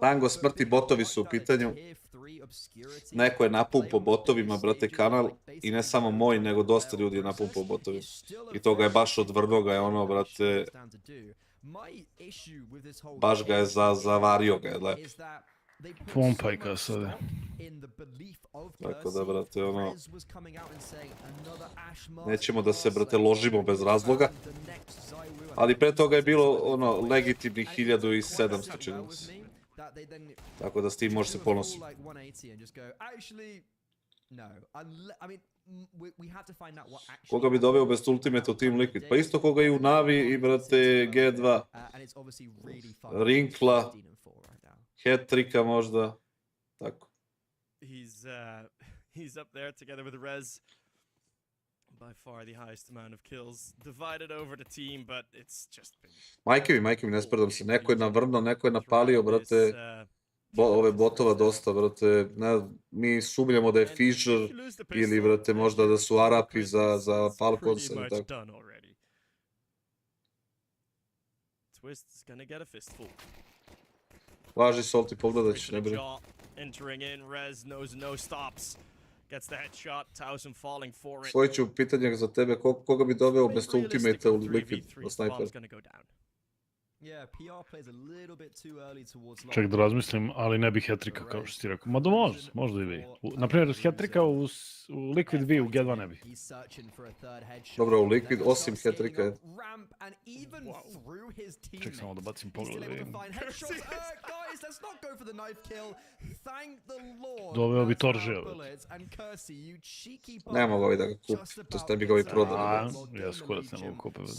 [SPEAKER 1] Tango smrti botovi su u pitanju. Neko je napumpao botovima, brate, kanal. I ne samo moj, nego dosta ljudi je napumpao botovima. I to ga je baš odvrnuo ga je ono, brate... Baš ga je zavario ga je, lepo.
[SPEAKER 5] Pompa i kassade.
[SPEAKER 1] Tako da, brate, ono... Nećemo da se, brate, ložimo bez razloga. Ali pre toga je bilo, ono, legitimnih 1700, čini mi se. Tako da s tim može se ponositi. Koga bi doveo best ultimate u Team Liquid? Pa isto koga i u Navi i, brate, G2. Rinkla. Hat-tricka možda. Tako.
[SPEAKER 8] He's up there together with Rez. By far the highest amount of kills divided over the team, but it's just been...
[SPEAKER 1] Majke mi, ne spredam se. Neko je navrno, neko je napalio, brate, ove botova dosta, brate. Mi sumnjamo da je FISSURE ili, brate, možda da su Arapi za Falcons ili tako.
[SPEAKER 8] Twist's gonna get a fistful.
[SPEAKER 1] Važi Salty, pogledat ću, ne brini.
[SPEAKER 8] Entering in, Rez knows no stops. Gets the headshot, Towson falling for it.
[SPEAKER 1] Svojit ću pitanje za tebe, koga bi doveo best ultimate u Liquid na sniper?
[SPEAKER 5] Ček da razmislim, ali ne bih hat-tricka kao što si rekao. Mada možda i vi. Naprimjer, hat-tricka u Liquid V u G2 ne bi.
[SPEAKER 1] Dobro, u Liquid, osim hat-tricka je.
[SPEAKER 5] Ček samo da bacim pogled da vidim. Doveo bi Toržija.
[SPEAKER 1] Ne mogu ovi da ga kupi, to ste bi ga ovi prodali.
[SPEAKER 5] Jes, kurac ne mogu kupiti.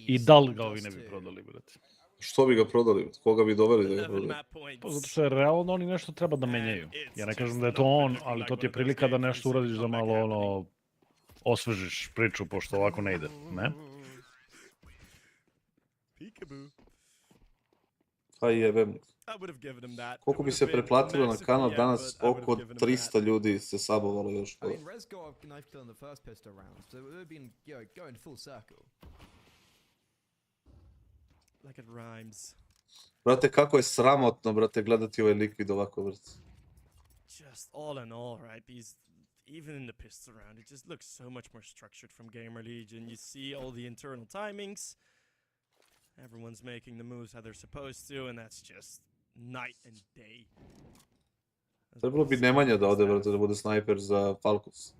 [SPEAKER 5] I da li ga ovi ne bi prodali, brate?
[SPEAKER 1] Što bi ga prodali? Koga bi doveli da ga prodali?
[SPEAKER 5] Pa zato što je realno oni nešto treba da menjaju. Ja ne kažem da je to on, ali to ti je prilika da nešto uradiš da malo ono... osvežiš priču, pošto ovako ne ide, ne?
[SPEAKER 1] Pa jebem. Koliko bi se preplatilo na kanal danas, oko 300 ljudi se sabovalo još. Brate, kako je sramotno, brate, gledati ovaj Liquid ovako, brate.
[SPEAKER 8] Just all in all, right, even in the pistol round, it just looks so much more structured from Gamer Legion. You see all the internal timings. Everyone's making the moves how they're supposed to, and that's just night and day.
[SPEAKER 1] Trebalo bi Nemanja da ode, brate, da bude snajper za Falcons.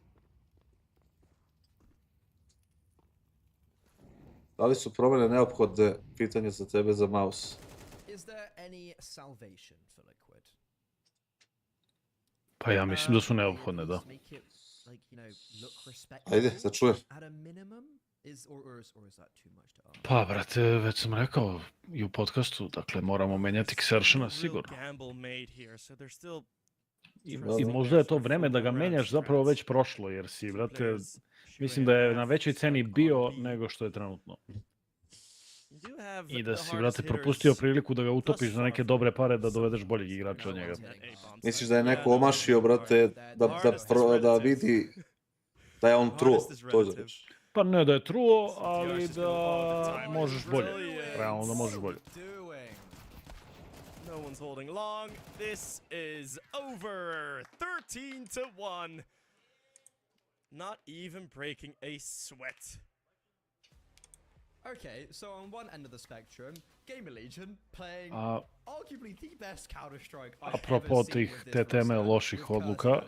[SPEAKER 1] Da li su promjene neophodne? Pitanje za tebe za mouse.
[SPEAKER 5] Pa ja mislim da su neophodne, da.
[SPEAKER 1] Ajde, da čujem.
[SPEAKER 5] Pa, brate, već sam rekao i u podcastu, dakle, moramo menjati Xerxena, sigurno. I možda je to vreme da ga menjaš zapravo već prošlo, jer si, brate, mislim da je na većoj ceni bio nego što je trenutno. I da si, brate, propustio priliku da ga utopiš za neke dobre pare da dovedeš boljeg igrača od njega.
[SPEAKER 1] Misliš da je neko omašio, brate, da vidi da je on truo, to je reći.
[SPEAKER 5] Pa ne da je truo, ali da možeš bolje. Realno da možeš bolje.
[SPEAKER 8] No one's holding long. This is over. 13-1. Not even breaking a sweat.
[SPEAKER 6] Okay, so on one end of the spectrum, Gamer Legion playing arguably the best Counter-Strike I've
[SPEAKER 5] apropo te teme loših odluka,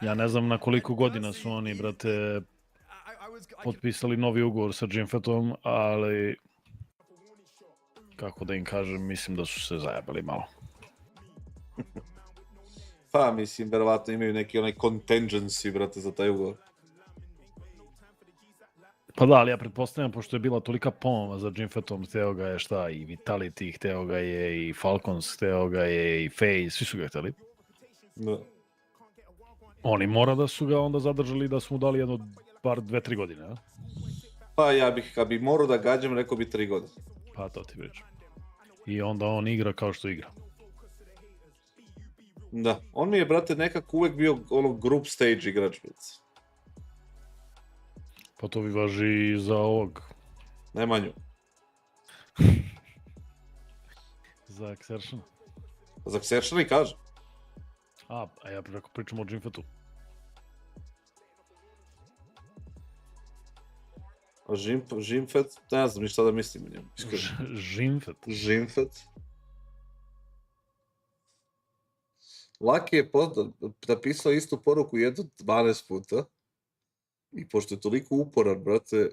[SPEAKER 5] ja ne znam na koliko godina su oni, brate, potpisali novi ugovor sa Jinfetom, ali kako da im kažem, mislim da su se zajebali malo.
[SPEAKER 1] Pa, mislim, verovatno imaju neki onaj contingency, brate, za taj ugovor.
[SPEAKER 5] Pa da, ali ja pretpostavljam, pošto je bila tolika pomama za Jinfetom, hteo ga je šta, i Vitality, hteo ga je i Falcons, hteo ga je i FaZe, svi su ga hteli.
[SPEAKER 1] Da.
[SPEAKER 5] Oni mora da su ga onda zadržali da su mu dali jedno, bar 2-3 godine, a?
[SPEAKER 1] Pa ja bih, kad bi morao da gađam, rekao bi 3 godine.
[SPEAKER 5] Pa to ti pričam. I onda on igra kao što igra.
[SPEAKER 1] Da, on mi je, brate, nekako uvek bio ono group stage igrač, brate.
[SPEAKER 5] Pa to bi važi i za ovog.
[SPEAKER 1] Nemanju.
[SPEAKER 5] za Exertion?
[SPEAKER 1] Za Xertion i kažem.
[SPEAKER 5] A ja pričam o Jimfetu.
[SPEAKER 1] A Jimfet, ne znam ni šta da mislim o njemu.
[SPEAKER 5] Jimfet?
[SPEAKER 1] Jimfet. Laki je napisao istu poruku jedno 12 puta. I pošto je toliko uporan, brate,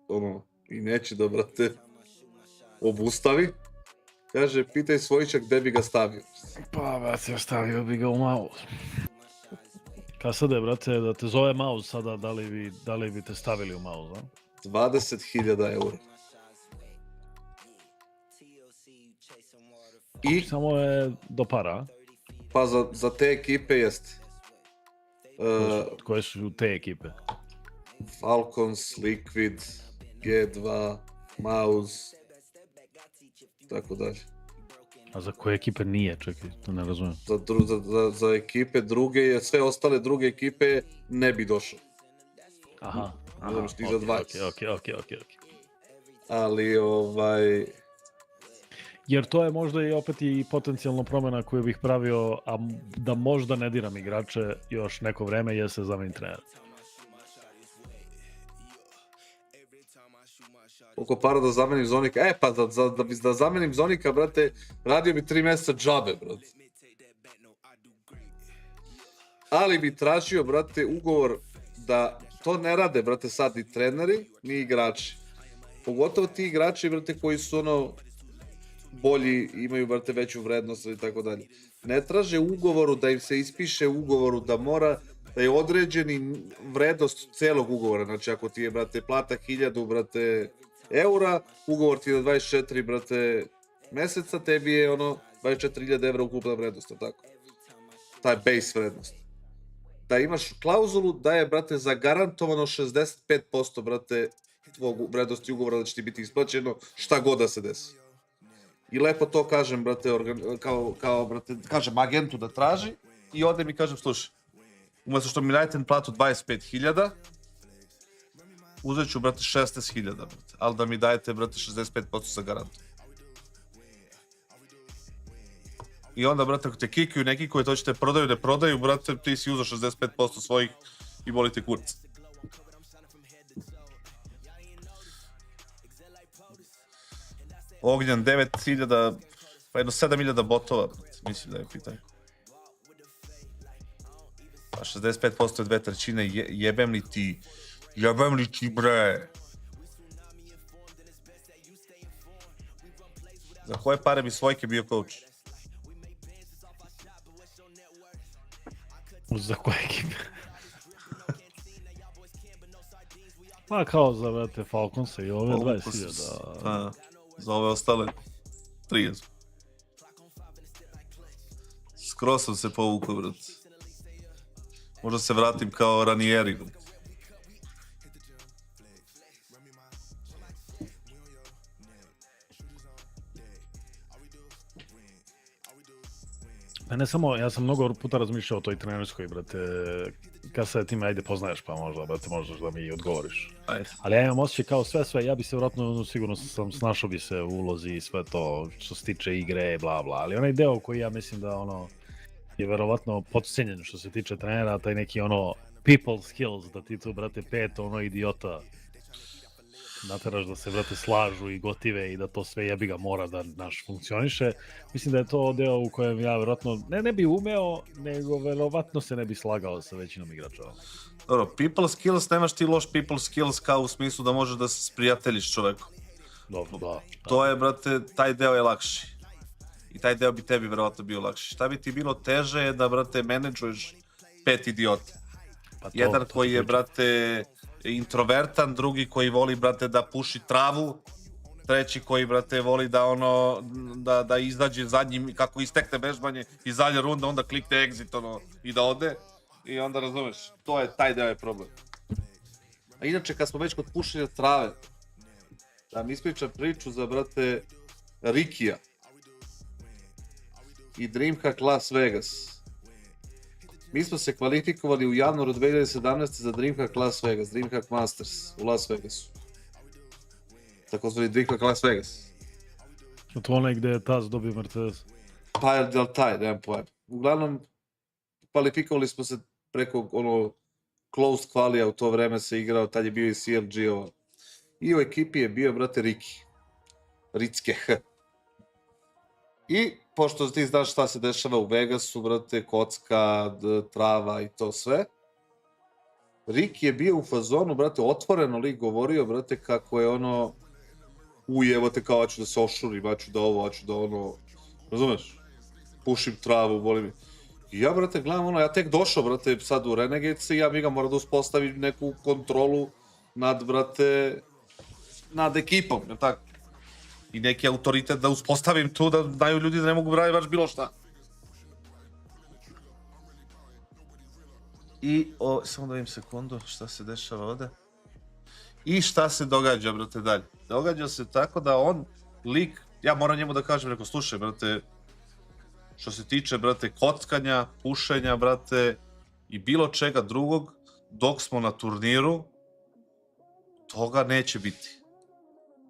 [SPEAKER 1] ono, i neće da, brate, obustavi, kaže, pitaj Svojića gde bi ga stavio.
[SPEAKER 5] Pa, brate, stavio bi ga u mouse. Kasade, brate, da te zove mouse sada, da li bi te stavili u mouse, a?
[SPEAKER 1] 20.000 eura. I?
[SPEAKER 5] Samo je do para, a?
[SPEAKER 1] Pa za te ekipe jeste.
[SPEAKER 5] Koje su te ekipe?
[SPEAKER 1] Falcons, Liquid, G2, Mouse, tako dalje.
[SPEAKER 5] A za koje ekipe nije, čekaj, to ne razumijem.
[SPEAKER 1] Za ekipe druge, sve ostale druge ekipe ne bi došao.
[SPEAKER 5] Aha,
[SPEAKER 1] Ni za 20.
[SPEAKER 5] Ok.
[SPEAKER 1] Ali,
[SPEAKER 5] Jer to je možda i opet i potencijalna promjena koju bih pravio, a da možda ne diram igrače još neko vreme, jer se zamenim trener.
[SPEAKER 1] Koliko para da zamenim Zonika? Pa da zamenim Zonika, brate, radio bi 3 mjeseca džabe, brate. Ali bi tražio, brate, ugovor da to ne rade, brate, sad ni treneri, ni igrači. Pogotovo ti igrači, brate, koji su ono bolji, imaju, brate, veću vrednost i tako dalje. Ne traže ugovoru da im se ispiše ugovoru da mora da je određeni vrednost celog ugovora. Znači, ako ti je, brate, plata 1000, brate, eura, ugovor ti je na 24, brate, meseca, tebi je ono 24.000 evra ukupna vrednost, tako? Ta je base vrednost. Da imaš klauzulu da je, brate, zagarantovano 65%, brate, tvog vrednosti ugovora da će ti biti isplaćeno šta god da se desi. I lepo to kažem, brate, kao brate, kažem agentu da traži i onda mi kažem, slušaj, umjesto što mi dajete platu 25.000, uzet ću, brate, 16.000, brate, ali da mi dajete, brate, 65% za garantu. I onda, brate, ako te kikuju neki koji to ćete prodaju, ne prodaju, brate, ti si uzeo 65% svojih i bolite kurac. Ognjan 9.000, pa jedno 7.000 botova, mislim da je pitanje. Pa 65% je 2/3, jebem li ti, bre. Za koje pare bi Svojke bio coach?
[SPEAKER 5] Za koje ekipe? Pa kao za, brate, Falconsa i ove 20.000.
[SPEAKER 1] Za ove ostale 30. Skroz sam se povukao, brate. Možda se vratim kao Ranieri.
[SPEAKER 5] Ne samo, ja sam mnogo puta razmišljao o toj trenerskoj, brate, kassad time, ajde poznaješ pa možda, brate, možeš da mi odgovoriš.
[SPEAKER 1] Ajde.
[SPEAKER 5] Ali ja imam osjećaj kao sve, ja bi se vjerojatno, sigurno sam snašao bi se u ulozi i sve to što se tiče igre, bla bla, ali onaj deo koji ja mislim da ono je verovatno podcijenjen što se tiče trenera, taj neki ono people skills, da ti tu, brate, 5 ono idiota nateraš da se, brate, slažu i gotive i da to sve jebi ga mora da naš funkcioniše. Mislim da je to deo u kojem ja verovatno ne bi umeo, nego verovatno se ne bi slagao sa većinom igrača.
[SPEAKER 1] Dobro, people skills, nemaš ti loš people skills kao u smislu da možeš da se sprijateljiš čovekom.
[SPEAKER 5] Dobro, da.
[SPEAKER 1] To je, brate, taj deo je lakši. I taj deo bi tebi verovatno bio lakši. Šta bi ti bilo teže je da, brate, menadžuješ 5 idiota. Jedan koji je, brate, introvertan, drugi koji voli, brate, da puši travu, treći koji, brate, voli da ono, da izađe zadnjim, kako istekne vežbanje i zadnja runda, onda klikne exit, ono, i da ode. I onda, razumeš, to je, taj deo je problem. A inače, kad smo već kod pušenja trave, da mi ispričam priču za, brate, Rikija i DreamHack Las Vegas. Mi smo se kvalifikovali u januaru 2017. za DreamHack Las Vegas, DreamHack Masters u Las Vegasu. Takozvani DreamHack Las Vegas.
[SPEAKER 5] To onaj gde je Taz dobio Mercedes.
[SPEAKER 1] Pa je li taj, nemam pojma. Uglavnom, kvalifikovali smo se preko ono closed qualija, u to vreme se igrao, tad je bio i CLG-ova. I u ekipi je bio, brate, Ritske. I, pošto ti znaš šta se dešava u Vegasu, brate, kocka, trava i to sve, Rik je bio u fazonu, brate, otvoreno li govorio, brate, kako je ono, evo te kao, hoću da se ošurim, hoću da ovo, hoću da ono, razumeš? Pušim travu, boli mi. I ja, brate, gledam ono, ja tek došao, brate, sad u Renegades i ja mi ga moram da uspostavim neku kontrolu nad, brate, nad ekipom, je tako? I neki autoritet da uspostavim tu, da znaju ljudi da ne mogu raditi baš bilo šta. I, samo da vidim sekundu, šta se dešava ovde. I šta se događa, brate, dalje? Događa se tako da on, lik, ja moram njemu da kažem, rekao, slušaj, brate, što se tiče, brate, kockanja, pušenja, brate, i bilo čega drugog, dok smo na turniru, toga neće biti.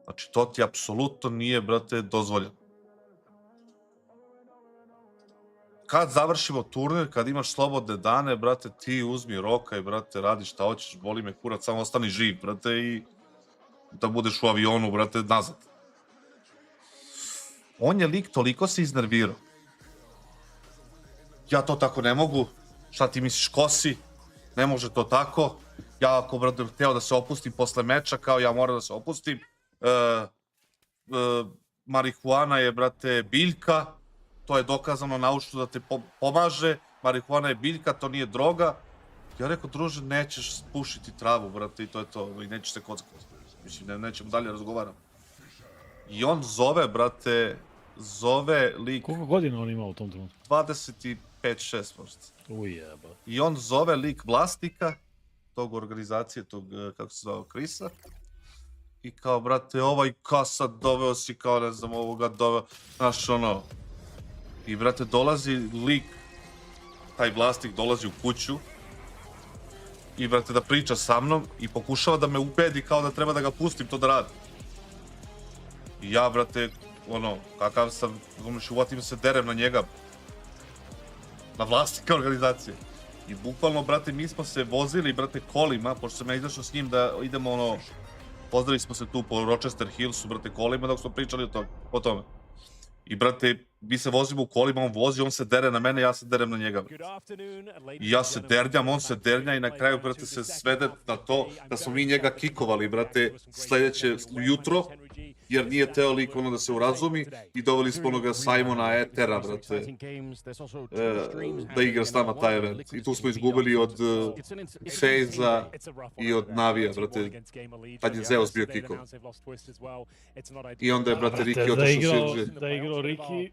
[SPEAKER 1] Znači, to ti apsolutno nije, brate, dozvoljeno. Kad završimo turnir, kad imaš slobodne dane, brate, ti uzmi rokaj, brate, radi šta hoćeš, boli me kurac, samo ostani živ, brate, i da budeš u avionu, brate, nazad. On je lik toliko se iznervirao. Ja to tako ne mogu, šta ti misliš, kosi, ne može to tako. Ja ako, brate, hteo da se opustim posle meča, kao ja moram da se opustim. Marihuana je, brate, biljka, to je dokazano naučno da te pomaže, marihuana je biljka, to nije droga. Ja rekao, druže, nećeš pušiti travu, brate, i to je to, i nećeš se kockati. Mislim, nećemo dalje razgovarati. I on zove, brate, zove lik...
[SPEAKER 5] Koliko godina on ima u tom trenutku?
[SPEAKER 1] 25-6 možda.
[SPEAKER 5] Ujeba.
[SPEAKER 1] I on zove lik vlasnika tog organizacije, tog, kako se zvao, Krisa. I kao, brate, ovaj kassad doveo si, kao, ne znam, ovoga doveo, znaš, ono. I, brate, dolazi lik, taj vlasnik dolazi u kuću i, brate, da priča sa mnom i pokušava da me ubedi kao da treba da ga pustim to da radi. I ja, brate, ono, kakav sam, uvatim se, derem na njega, na vlasnika organizacije. I bukvalno, brate, mi smo se vozili, brate, kolima, pošto sam ja izašao s njim da idemo, ono, pozdravili smo se tu po Rochester Hillsu, brate, kolima, dok smo pričali o tome. I, brate, mi se vozimo u kolima, on vozi, on se dere na mene, ja se derem na njega. I ja se dernjam, on se dernja i na kraju, brate, se svede na to da smo mi njega kikovali, brate, sledeće jutro, jer nije teo lik ono da se urazumi i doveli smo onoga Simona Etera, brate, da igra s nama taj event. I tu smo izgubili od FaZe-a i od Navija, brate, tad je Zeus bio kikov. I onda je, brate, Riki otišao svirđe.
[SPEAKER 5] Da igrao Riki...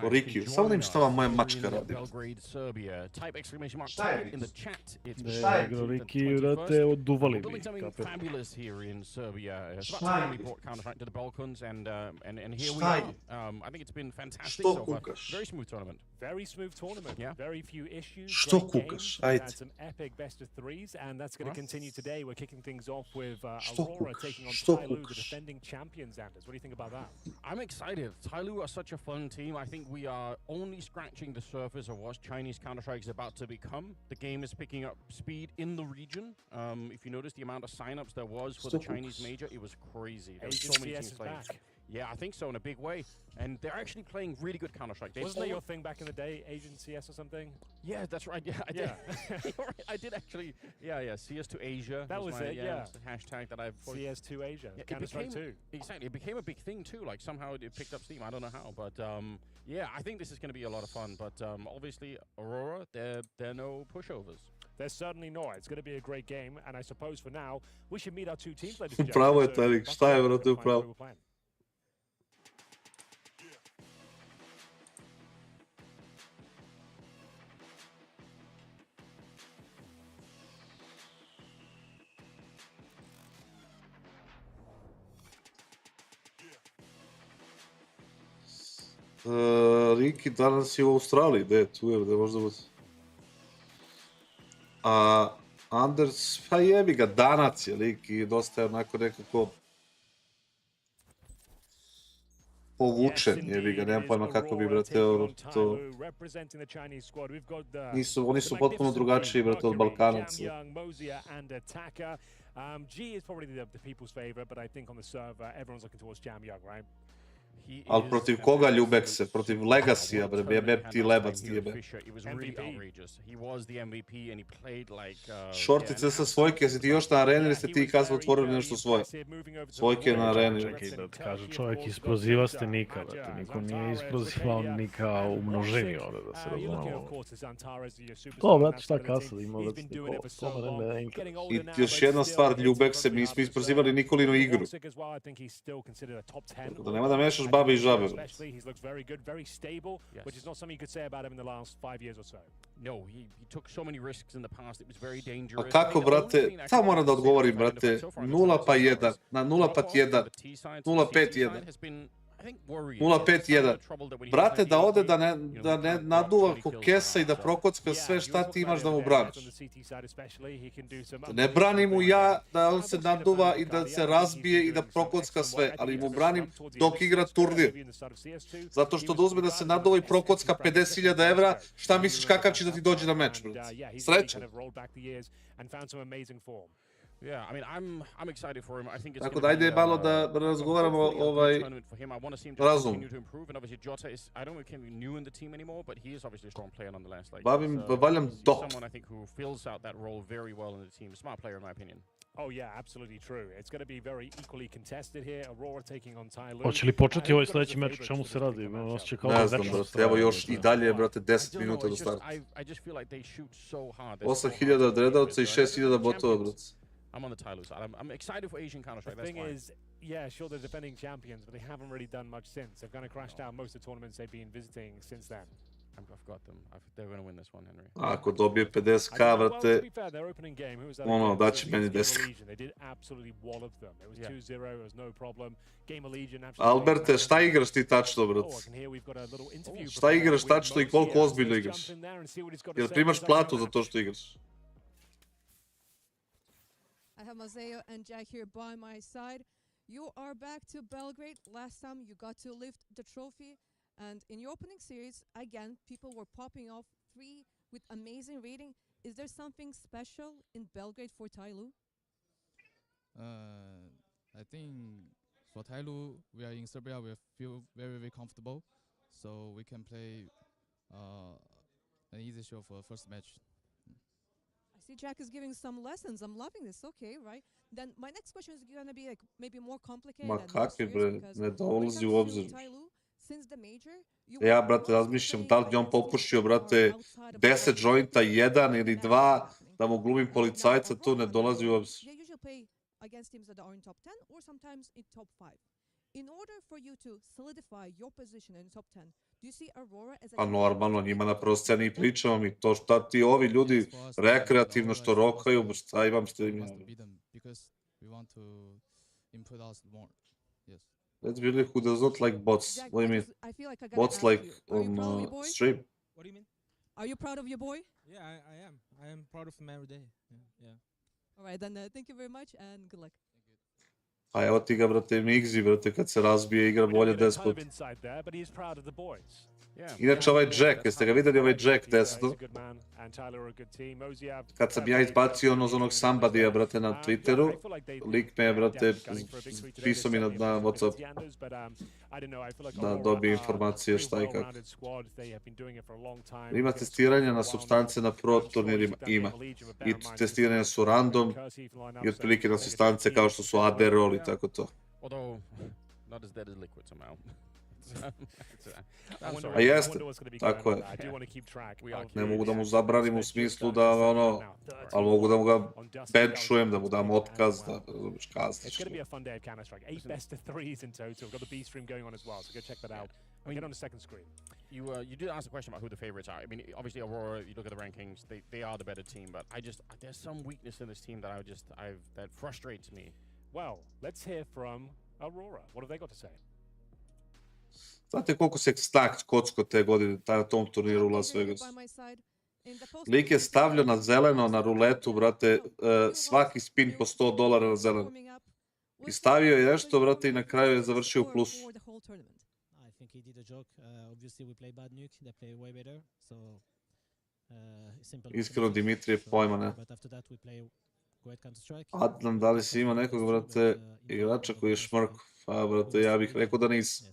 [SPEAKER 1] O Rikiju, samo da im šta vam moja mačka radi. Šta je
[SPEAKER 5] Da je igrao Riki, brate, oduvali mi.
[SPEAKER 1] Šta je? Što kukaš? Što kukaš? Ajde. Što kukaš? Što kukaš?
[SPEAKER 2] I'm excited. Tyloo are such a fun team. I think we are only scratching the surface of what Chinese Counter-Strike is about to become. The game is picking up speed in the region. If you notice the amount of signups there was for the Chinese major, it was crazy. There were so many teams playing. Yeah, I think so in a big way. And they're actually playing really good Counter-Strike.
[SPEAKER 3] Wasn't that your thing back in the day, Asian CS or something?
[SPEAKER 2] Yeah, that's right. Yeah, I did. I did actually. Yeah. CS to Asia.
[SPEAKER 3] That was it. Yeah.
[SPEAKER 2] The hashtag that I've.
[SPEAKER 3] CS to Asia. Yeah, Counter-Strike 2.
[SPEAKER 2] Exactly. It became a big thing too. Like somehow it picked up steam. I don't know how, but yeah, I think this is going to be a lot of fun. But obviously, Aurora, they're no pushovers.
[SPEAKER 3] There's certainly not. It's going to be a great game, and I suppose for now we should meet our two teams, ladies and gentlemen.
[SPEAKER 1] Upravo je Tarik, šta je, brate, upravo? Riki danas je u Australiji, gde je tu, gde možda bude. A Anders, pa jebi ga, Danac je lik i dosta je onako nekako povučen, jebi ga, nemam pojma kako bi, brate, to... Oni su potpuno drugačiji, brate, od Balkanaca.
[SPEAKER 9] G is probably the people's favorite, but I think on the server, everyone's looking towards Jam Young, right?
[SPEAKER 1] Ali protiv koga ljubek se? Protiv Legacy-a, bre, jebem ti lebac ti jebe. Šortice sa svojke, jesi ti još na areni ili ste ti kasno otvorili nešto svoje? Svojke na areni.
[SPEAKER 5] Čekaj da kaže čovjek iz proziva ste Nika, brate. Niko nije isprozivao Nika u množini ovdje, da se razumemo. To, brate, šta kasa da ima, brate, I još jedna stvar, ljubek se, mi smo isprozivali Nikolinu igru. Da nema da mešaš babe I žabe. A kako, brate, tamo moram da odgovorim, brate, 0 pa 1, na 0 pa 1, 0-5-1. 0-5-1. Brate, da ode da ne naduva ko kesa I da prokocka sve šta ti imaš da mu braniš. Ne branim mu ja da on se naduva I da se razbije I da prokocka sve, ali mu branim dok igra turnir. Zato što da uzme da se naduva I prokocka 50.000 evra, šta misliš kakav će da ti dođe na meč, brate? Srećan. Tako da ajde malo da razgovaramo razum. Valjam dot. Hoće li početi ovaj sljedeći meč, o čemu se radi?
[SPEAKER 1] Ne znam, brate, evo još I dalje, brate, 10 minuta do starta. 8.000 dredavca I 6.000 botova, brate.
[SPEAKER 2] I'm on the Tyloo side. I'm excited for Asian Counter-Strike, that's fine.
[SPEAKER 9] The thing is, yeah, sure, they're defending champions, but they haven't really done much since. They've kind of crashed out most of the tournaments they've been visiting since then.
[SPEAKER 2] I've got them. They're going to win this one, Henry.
[SPEAKER 1] Ako dobije 50k, brate, ono, daće meni 10k. Alberte, šta igraš ti tačno, brate? Šta igraš tačno I koliko ozbiljno igraš? Jel primaš platu za to što igraš?
[SPEAKER 10] I have Mazeo and Jack here by my side. You are back to Belgrade. Last time you got to lift the trophy. And in your opening series, again, people were popping off 3 with amazing rating. Is there something special in Belgrade for Tyloo?
[SPEAKER 11] I think for Tyloo, we are in Serbia, we feel very, very comfortable. So we can play an easy show for the first match.
[SPEAKER 10] I see Jack is giving some lessons. I'm loving this. Okay, right. Then my next question is going to be like maybe more complicated.
[SPEAKER 1] Ma kakvi, bre, ne dolazi u obzir. Ja, brate, razmišljam da li bi on popušio, brate, 10 jointa, 1 ili 2, da mu glumim policajca, tu ne dolazi u obzir. Pa normalno, njima na prvoj sceni pričamo mi to šta ti ovi ljudi rekreativno što rokaju, šta imam s tim. Let's be real, who does not like bots? What do you mean? Bots like on stream?
[SPEAKER 10] What do you mean? Are you proud of your boy?
[SPEAKER 12] Yeah, I am. I am proud of him every day. Yeah.
[SPEAKER 10] All right, then thank you very much and good luck.
[SPEAKER 1] A evo ti ga, brate, Migzi, brate, kad se razbije igra bolje despot. Inače ovaj Jack, jeste ga vidjeli ovaj Jack desno? Kad sam ja izbacio ono za onog Somebody-a, brate, na Twitteru, lik me je, brate, pisao mi na Whatsapp da dobije informacije šta I kako. Ima testiranja na supstance na pro turnirima? Ima. I testiranja su random I otprilike na supstance kao što su Adderall I tako to. A jeste, tako je. Ne mogu da mu zabranim u smislu da ono, ali mogu da mu ga benchujem, da mu dam otkaz, da razumiješ kazniš.
[SPEAKER 2] You did ask a question about who the favorites are. I mean, obviously Aurora, you look at the rankings, they are the better team, but there's some weakness in this team that that frustrates me.
[SPEAKER 9] Well, let's hear from Aurora. What have they got to say?
[SPEAKER 1] Znate koliko se stack kocko te godine na tom turniru u Las Vegasu? Lik je stavljao na zeleno, na ruletu, brate, svaki spin po $100 na zeleno. I stavio je nešto, brate, I na kraju je završio u plusu.
[SPEAKER 7] think he did a joke. Obviously, we play bad nuke. They play way better. So simple.
[SPEAKER 1] Iskreno, Dimitrije, pojma ne.
[SPEAKER 7] But after that, we play great Counter Strike.
[SPEAKER 1] Adnan, da li si ima nekog, brate, igrača koji je šmrk? Pa, brate, ja bih rekao da nisam.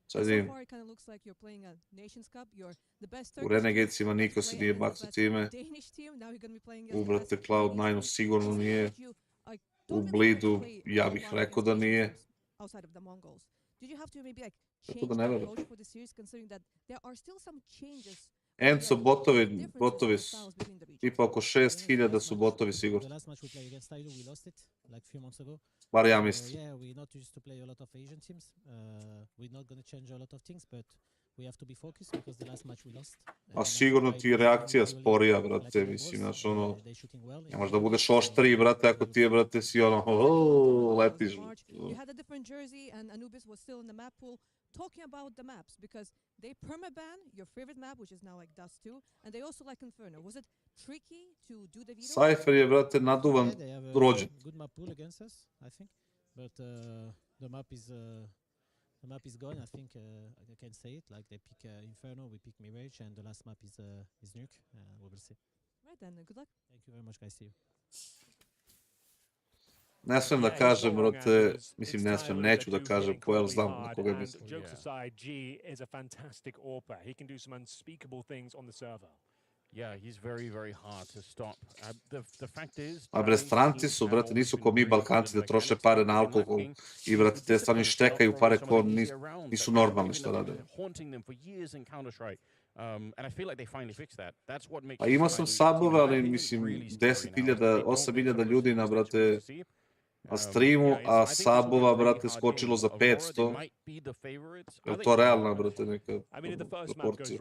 [SPEAKER 1] Sad vidim. U Renegadesima niko se nije bacao time. U, brate, Cloud9 sigurno nije. U Bleedu ja bih rekao da nije. Tako da ne verujem. Enco botovi su. Tipa oko 6000 su botovi sigurno. Bar ja mislim. A sigurno ti je reakcija sporija, brate, mislim, znaš, ono, ne možeš da budeš oštriji, brate, ako ti je, brate, si ono, letiš.
[SPEAKER 10] Talking about the maps, because they permaban your favorite map, which is now like Dust 2, and they also like Inferno. Was it tricky to do the veto?
[SPEAKER 1] Cypher je, brate, naduvan rođen.
[SPEAKER 7] Good map pool against us, I think, but the map is gone. I think I can say it. Like they pick Inferno, we pick Mirage, and the last map is Nuke. We will see.
[SPEAKER 10] Right then, good luck.
[SPEAKER 7] Thank you very much, guys. See you.
[SPEAKER 1] Ne smijem da kažem, brate, mislim, ne smijem, neću da kažem ko, jer znam na koga mislim.
[SPEAKER 9] Jokes aside, G is a fantastic AWPer. He can do some unspeakable things on the server.
[SPEAKER 13] Yeah, he's very, very hard to stop. The fact is...
[SPEAKER 1] A bre, stranci su, brate, nisu ko mi Balkanci da troše pare na alkohol i, brate, te stvarno štekaju pare ko nisu normalni što rade. Pa imao sam sabove, ali mislim 10.000, 8.000 ljudi na, brate, na streamu, a sabova, brate, skočilo za 500. Je to realna, brate, neka proporcija?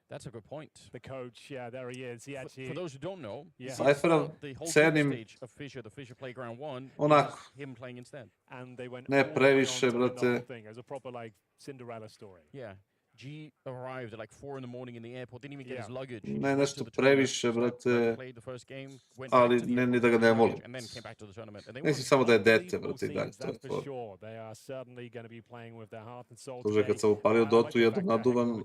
[SPEAKER 13] That's a good point.
[SPEAKER 9] The coach, yeah, there he is. He actually...
[SPEAKER 13] For those who don't know,
[SPEAKER 1] Cyphera cenim onako, ne previše, brate.
[SPEAKER 9] As a proper, like, Cinderella story.
[SPEAKER 13] Yeah. G arrived at like 4 in the morning in the airport, didn't even get his luggage.
[SPEAKER 1] Ne nešto previše, brate, ali ne ni da ga ne volim. Mislim samo da je dete, brate, i dalje. Druže, kad sam upalio Dotu jednom naduvan,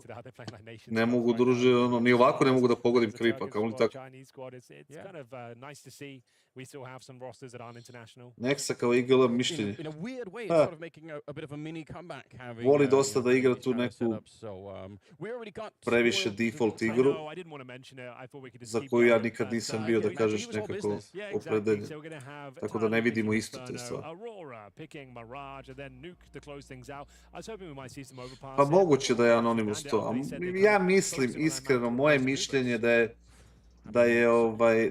[SPEAKER 1] ne mogu, druže, ono, ni ovako ne mogu da pogodim kripa, kao li tako. Neksa kao igala mišljenje. Voli dosta da igra tu neku previše default igru, za koju ja nikad nisam bio, da kažeš, nekako opredeljen. Tako da ne vidimo isto te stvari. Pa moguće da je Anonymous to, a ja mislim, iskreno, moje mišljenje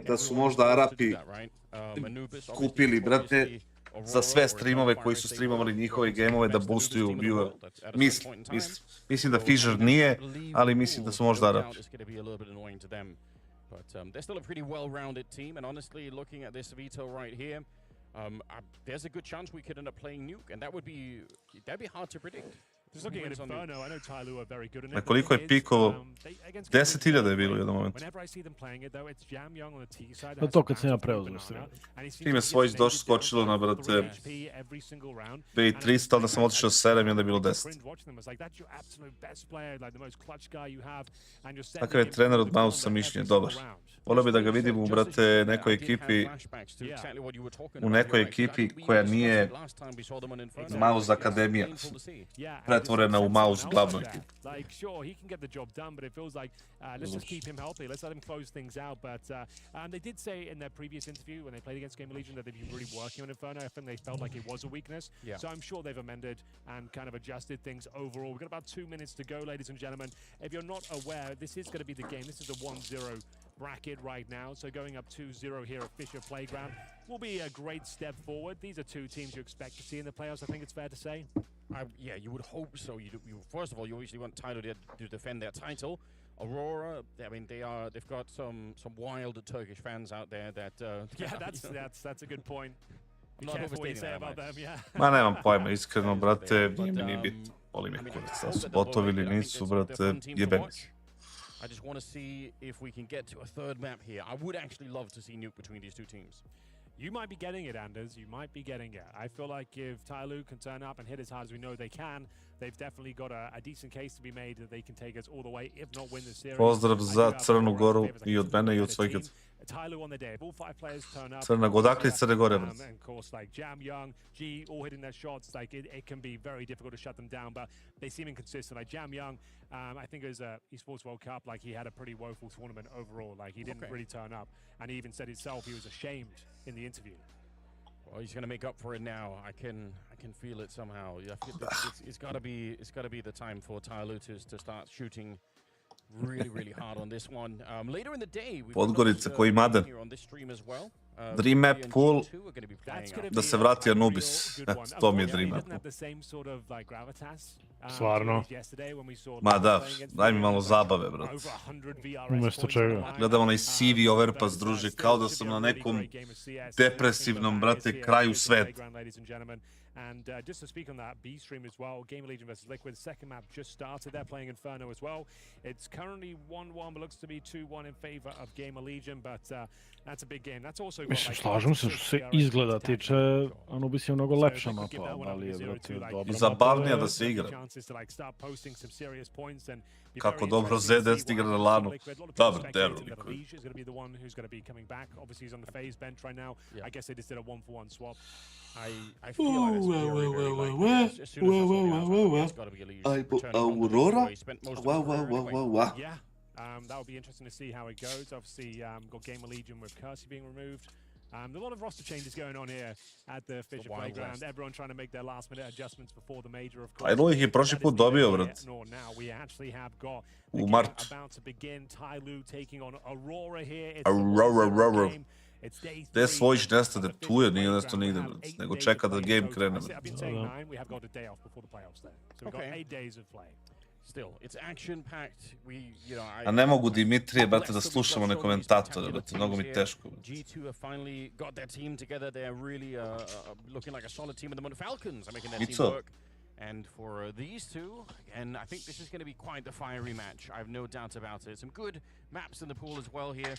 [SPEAKER 1] da su možda Arapi kupili, brate, za sve streamove koji su streamovali njihove gameove da boostuju viewer. Mislim da FISSURE nije, ali mislim da su možda Arapi.
[SPEAKER 13] But they're still a pretty well-rounded team, and honestly, looking at this veto right here, there's a good chance we could end up playing Nuke, and that'd be hard to predict.
[SPEAKER 1] Na koliko je pikovo? 10.000 je bilo u jednom momentu.
[SPEAKER 5] Na to kad sam ja preuzeo stream.
[SPEAKER 1] Time Svojić došlo skočilo na, brate, 2300, onda sam otišao 7 i onda je bilo 10. Takav je trener od Mausa mišljenje, dobar. Volio bi da ga vidim u, brate, nekoj ekipi koja nije Mouse Akademija, pretvorena u Mouse glavnu ekipu.
[SPEAKER 9] They did say in their previous interview when they played against Game Legion that they'd be really working on Inferno. I think they felt like it was a weakness. So I'm sure they've amended and kind of adjusted things overall. We've got about 2 minutes to go, ladies and gentlemen. If you're not aware, this is going to be the game. This is a 1-0 bracket right now. So going up 2-0 here at FISSURE Playground will be a great step forward. These are two teams you expect to see in the playoffs, I think it's fair to say.
[SPEAKER 13] Yeah, you would hope so. First of all, you obviously want Tyler to defend their title. Aurora, I mean, they've got some wild Turkish fans out there that...
[SPEAKER 9] yeah, that's a good point. Be careful what you say about them, yeah.
[SPEAKER 1] Ma nemam pojma, iskreno, brate, nije mi ni bitno. Volim ih kurac, da su botovi ili nisu, brate, jebeni.
[SPEAKER 13] I just want to see if we can get to a third map here. I would actually love to see Nuke between these two teams.
[SPEAKER 9] You might be getting it, Anders. You might be getting it. I feel like if Tyloo can turn up and hit as hard as we know they can, they've definitely got a decent case to be made that they can take us all the way, if not win the series.
[SPEAKER 1] Pozdrav za Crnu Goru i od mene i od svojih.
[SPEAKER 9] Tyloo on the day. If all 5 players turn up,
[SPEAKER 1] Crna Gora, odakle iz Crne Gore,
[SPEAKER 9] and of course, like Jam Young, G, all hitting their shots, like it can be very difficult to shut them down, but they seem inconsistent. Like Jam Young, I think it was Esports World Cup, like he had a pretty woeful tournament overall. Like he didn't really turn up, and he even said himself he was ashamed in the interview.
[SPEAKER 13] Well, he's going to make up for it now. I can feel it somehow. I feel it's got to be the time for Tyloo to start shooting really hard on this one. Later in the day,
[SPEAKER 1] Podgorica koji made.
[SPEAKER 13] here on this stream as well.
[SPEAKER 1] Dream Map Pool, da se vrati Anubis. Eto, to mi je Dream Map Pool.
[SPEAKER 5] Stvarno.
[SPEAKER 1] Ma da, daj mi malo zabave, brat.
[SPEAKER 5] Umjesto čega?
[SPEAKER 1] Gledam onaj CV Overpass, druže, kao da sam na nekom depresivnom, brate, kraju sveta.
[SPEAKER 9] And just to speak on that B stream as well, Game Legion versus Liquid, second map just started. They're playing Inferno as well. It's currently 1-1, but looks to be 2-1 in favor of Game Legion, but that's a big game. That's also got,
[SPEAKER 5] Mislim,
[SPEAKER 9] like,
[SPEAKER 5] slažem se što se izgleda tiče, Anubis je mnogo lepša mapa, ali je vrati dobro.
[SPEAKER 1] I zabavnija da se igra. Kako dobro ZDS igra na lanu. Dobro, Dero.
[SPEAKER 13] I feel like it's very likely. As soon as it's got to be a Legion.
[SPEAKER 1] Aurora?
[SPEAKER 13] Wow.
[SPEAKER 9] Yeah, that would be interesting to see how it goes. Obviously, got Game of Legion with Kersey being removed. A lot of roster changes going on here at the FISSURE playground. Everyone trying to make their last-minute adjustments before the major, of course.
[SPEAKER 1] Ajlo ih je prošli put dobio, brat. U martu.
[SPEAKER 9] About to begin. Tyloo taking on Aurora here.
[SPEAKER 1] Aurora. Gde svojić nestade tu je, nije nesto nigde, brat. Nego čeka da game krene, brat.
[SPEAKER 13] Still, it's action-packed.
[SPEAKER 1] A ne mogu Dimitrije, brate, da slušamo ne komentatore, brate, mnogo mi teško.
[SPEAKER 13] G2 have finally got their team together. They're really looking like a solid team at the moment. Falcons are making their team work. And for these two, again, I think this is going to be quite the fiery match. I have no doubt about it. Some good maps in the pool as well here.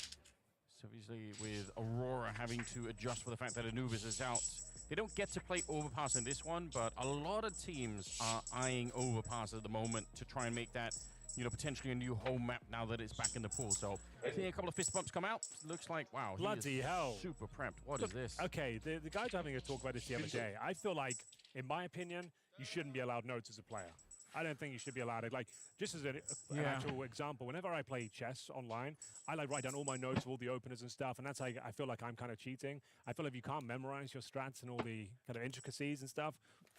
[SPEAKER 13] So obviously with Aurora having to adjust for the fact that Anubis is out. They don't get to play Overpass in this one, but a lot of teams are eyeing Overpass at the moment to try and make that, you know, potentially a new home map now that it's back in the pool. So seeing a couple of fist bumps come out, looks like, wow,
[SPEAKER 9] bloody hell,
[SPEAKER 13] super prepped. What is this?
[SPEAKER 9] Okay, the guys are having a talk about this the other day. I feel like, in my opinion, you shouldn't be allowed notes as a player. I don't think you should be allowed it. Like, just as an actual example, whenever I play chess online, I like write down all my notes of all the openers and stuff, and that's like, I feel like I'm kind of cheating. I feel like if you can't memorize your strats and all the kind of intricacies and stuff,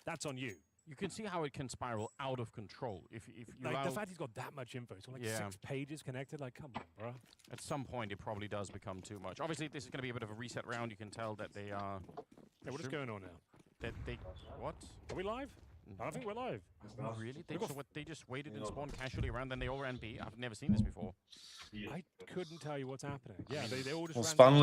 [SPEAKER 9] that's on you.
[SPEAKER 13] You can see how it can spiral out of control if you
[SPEAKER 9] like the fact he's got that much info. It's like 6 pages connected. Like, come on, bro.
[SPEAKER 13] At some point, it probably does become too much. Obviously, this is going to be a bit of a reset round. You can tell that they are.
[SPEAKER 9] Yeah, what is going on now?
[SPEAKER 13] That they what?
[SPEAKER 9] Are we live? I don't think we're live.
[SPEAKER 13] Oh, really? They just waited and spawned casually around, then they all ran B. I've never seen this before.
[SPEAKER 9] I couldn't tell you what's happening. Yeah, they all just
[SPEAKER 1] ran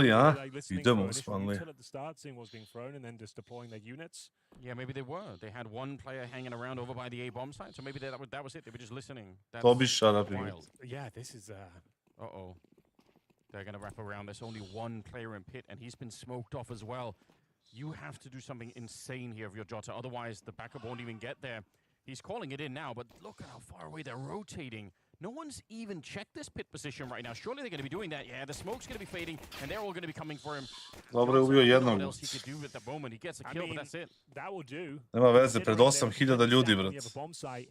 [SPEAKER 9] until at the start, seeing what's being thrown, and then just deploying their units.
[SPEAKER 13] Yeah, maybe they were. They had one player hanging around over by the A bomb site, so maybe that was it. They were just listening.
[SPEAKER 1] Toby, shut up.
[SPEAKER 13] Wild.
[SPEAKER 9] Yeah, this is.
[SPEAKER 13] Uh-oh. They're going to wrap around. There's only one player in pit, and he's been smoked off as well. You have to do something insane here of your Jota, otherwise the backup won't even get there. He's calling it in now, but look at how far away they're rotating. No one's even checked this pit position right now. Surely they're going to be doing that. Yeah, the smoke's going to be fading, and they're all going to be coming for him.
[SPEAKER 1] Dobro je ubio jednog.
[SPEAKER 13] What else he could do at the moment? He gets a kill, but that's it.
[SPEAKER 9] That will do.
[SPEAKER 1] Nema veze, pred 8.000 ljudi, brat.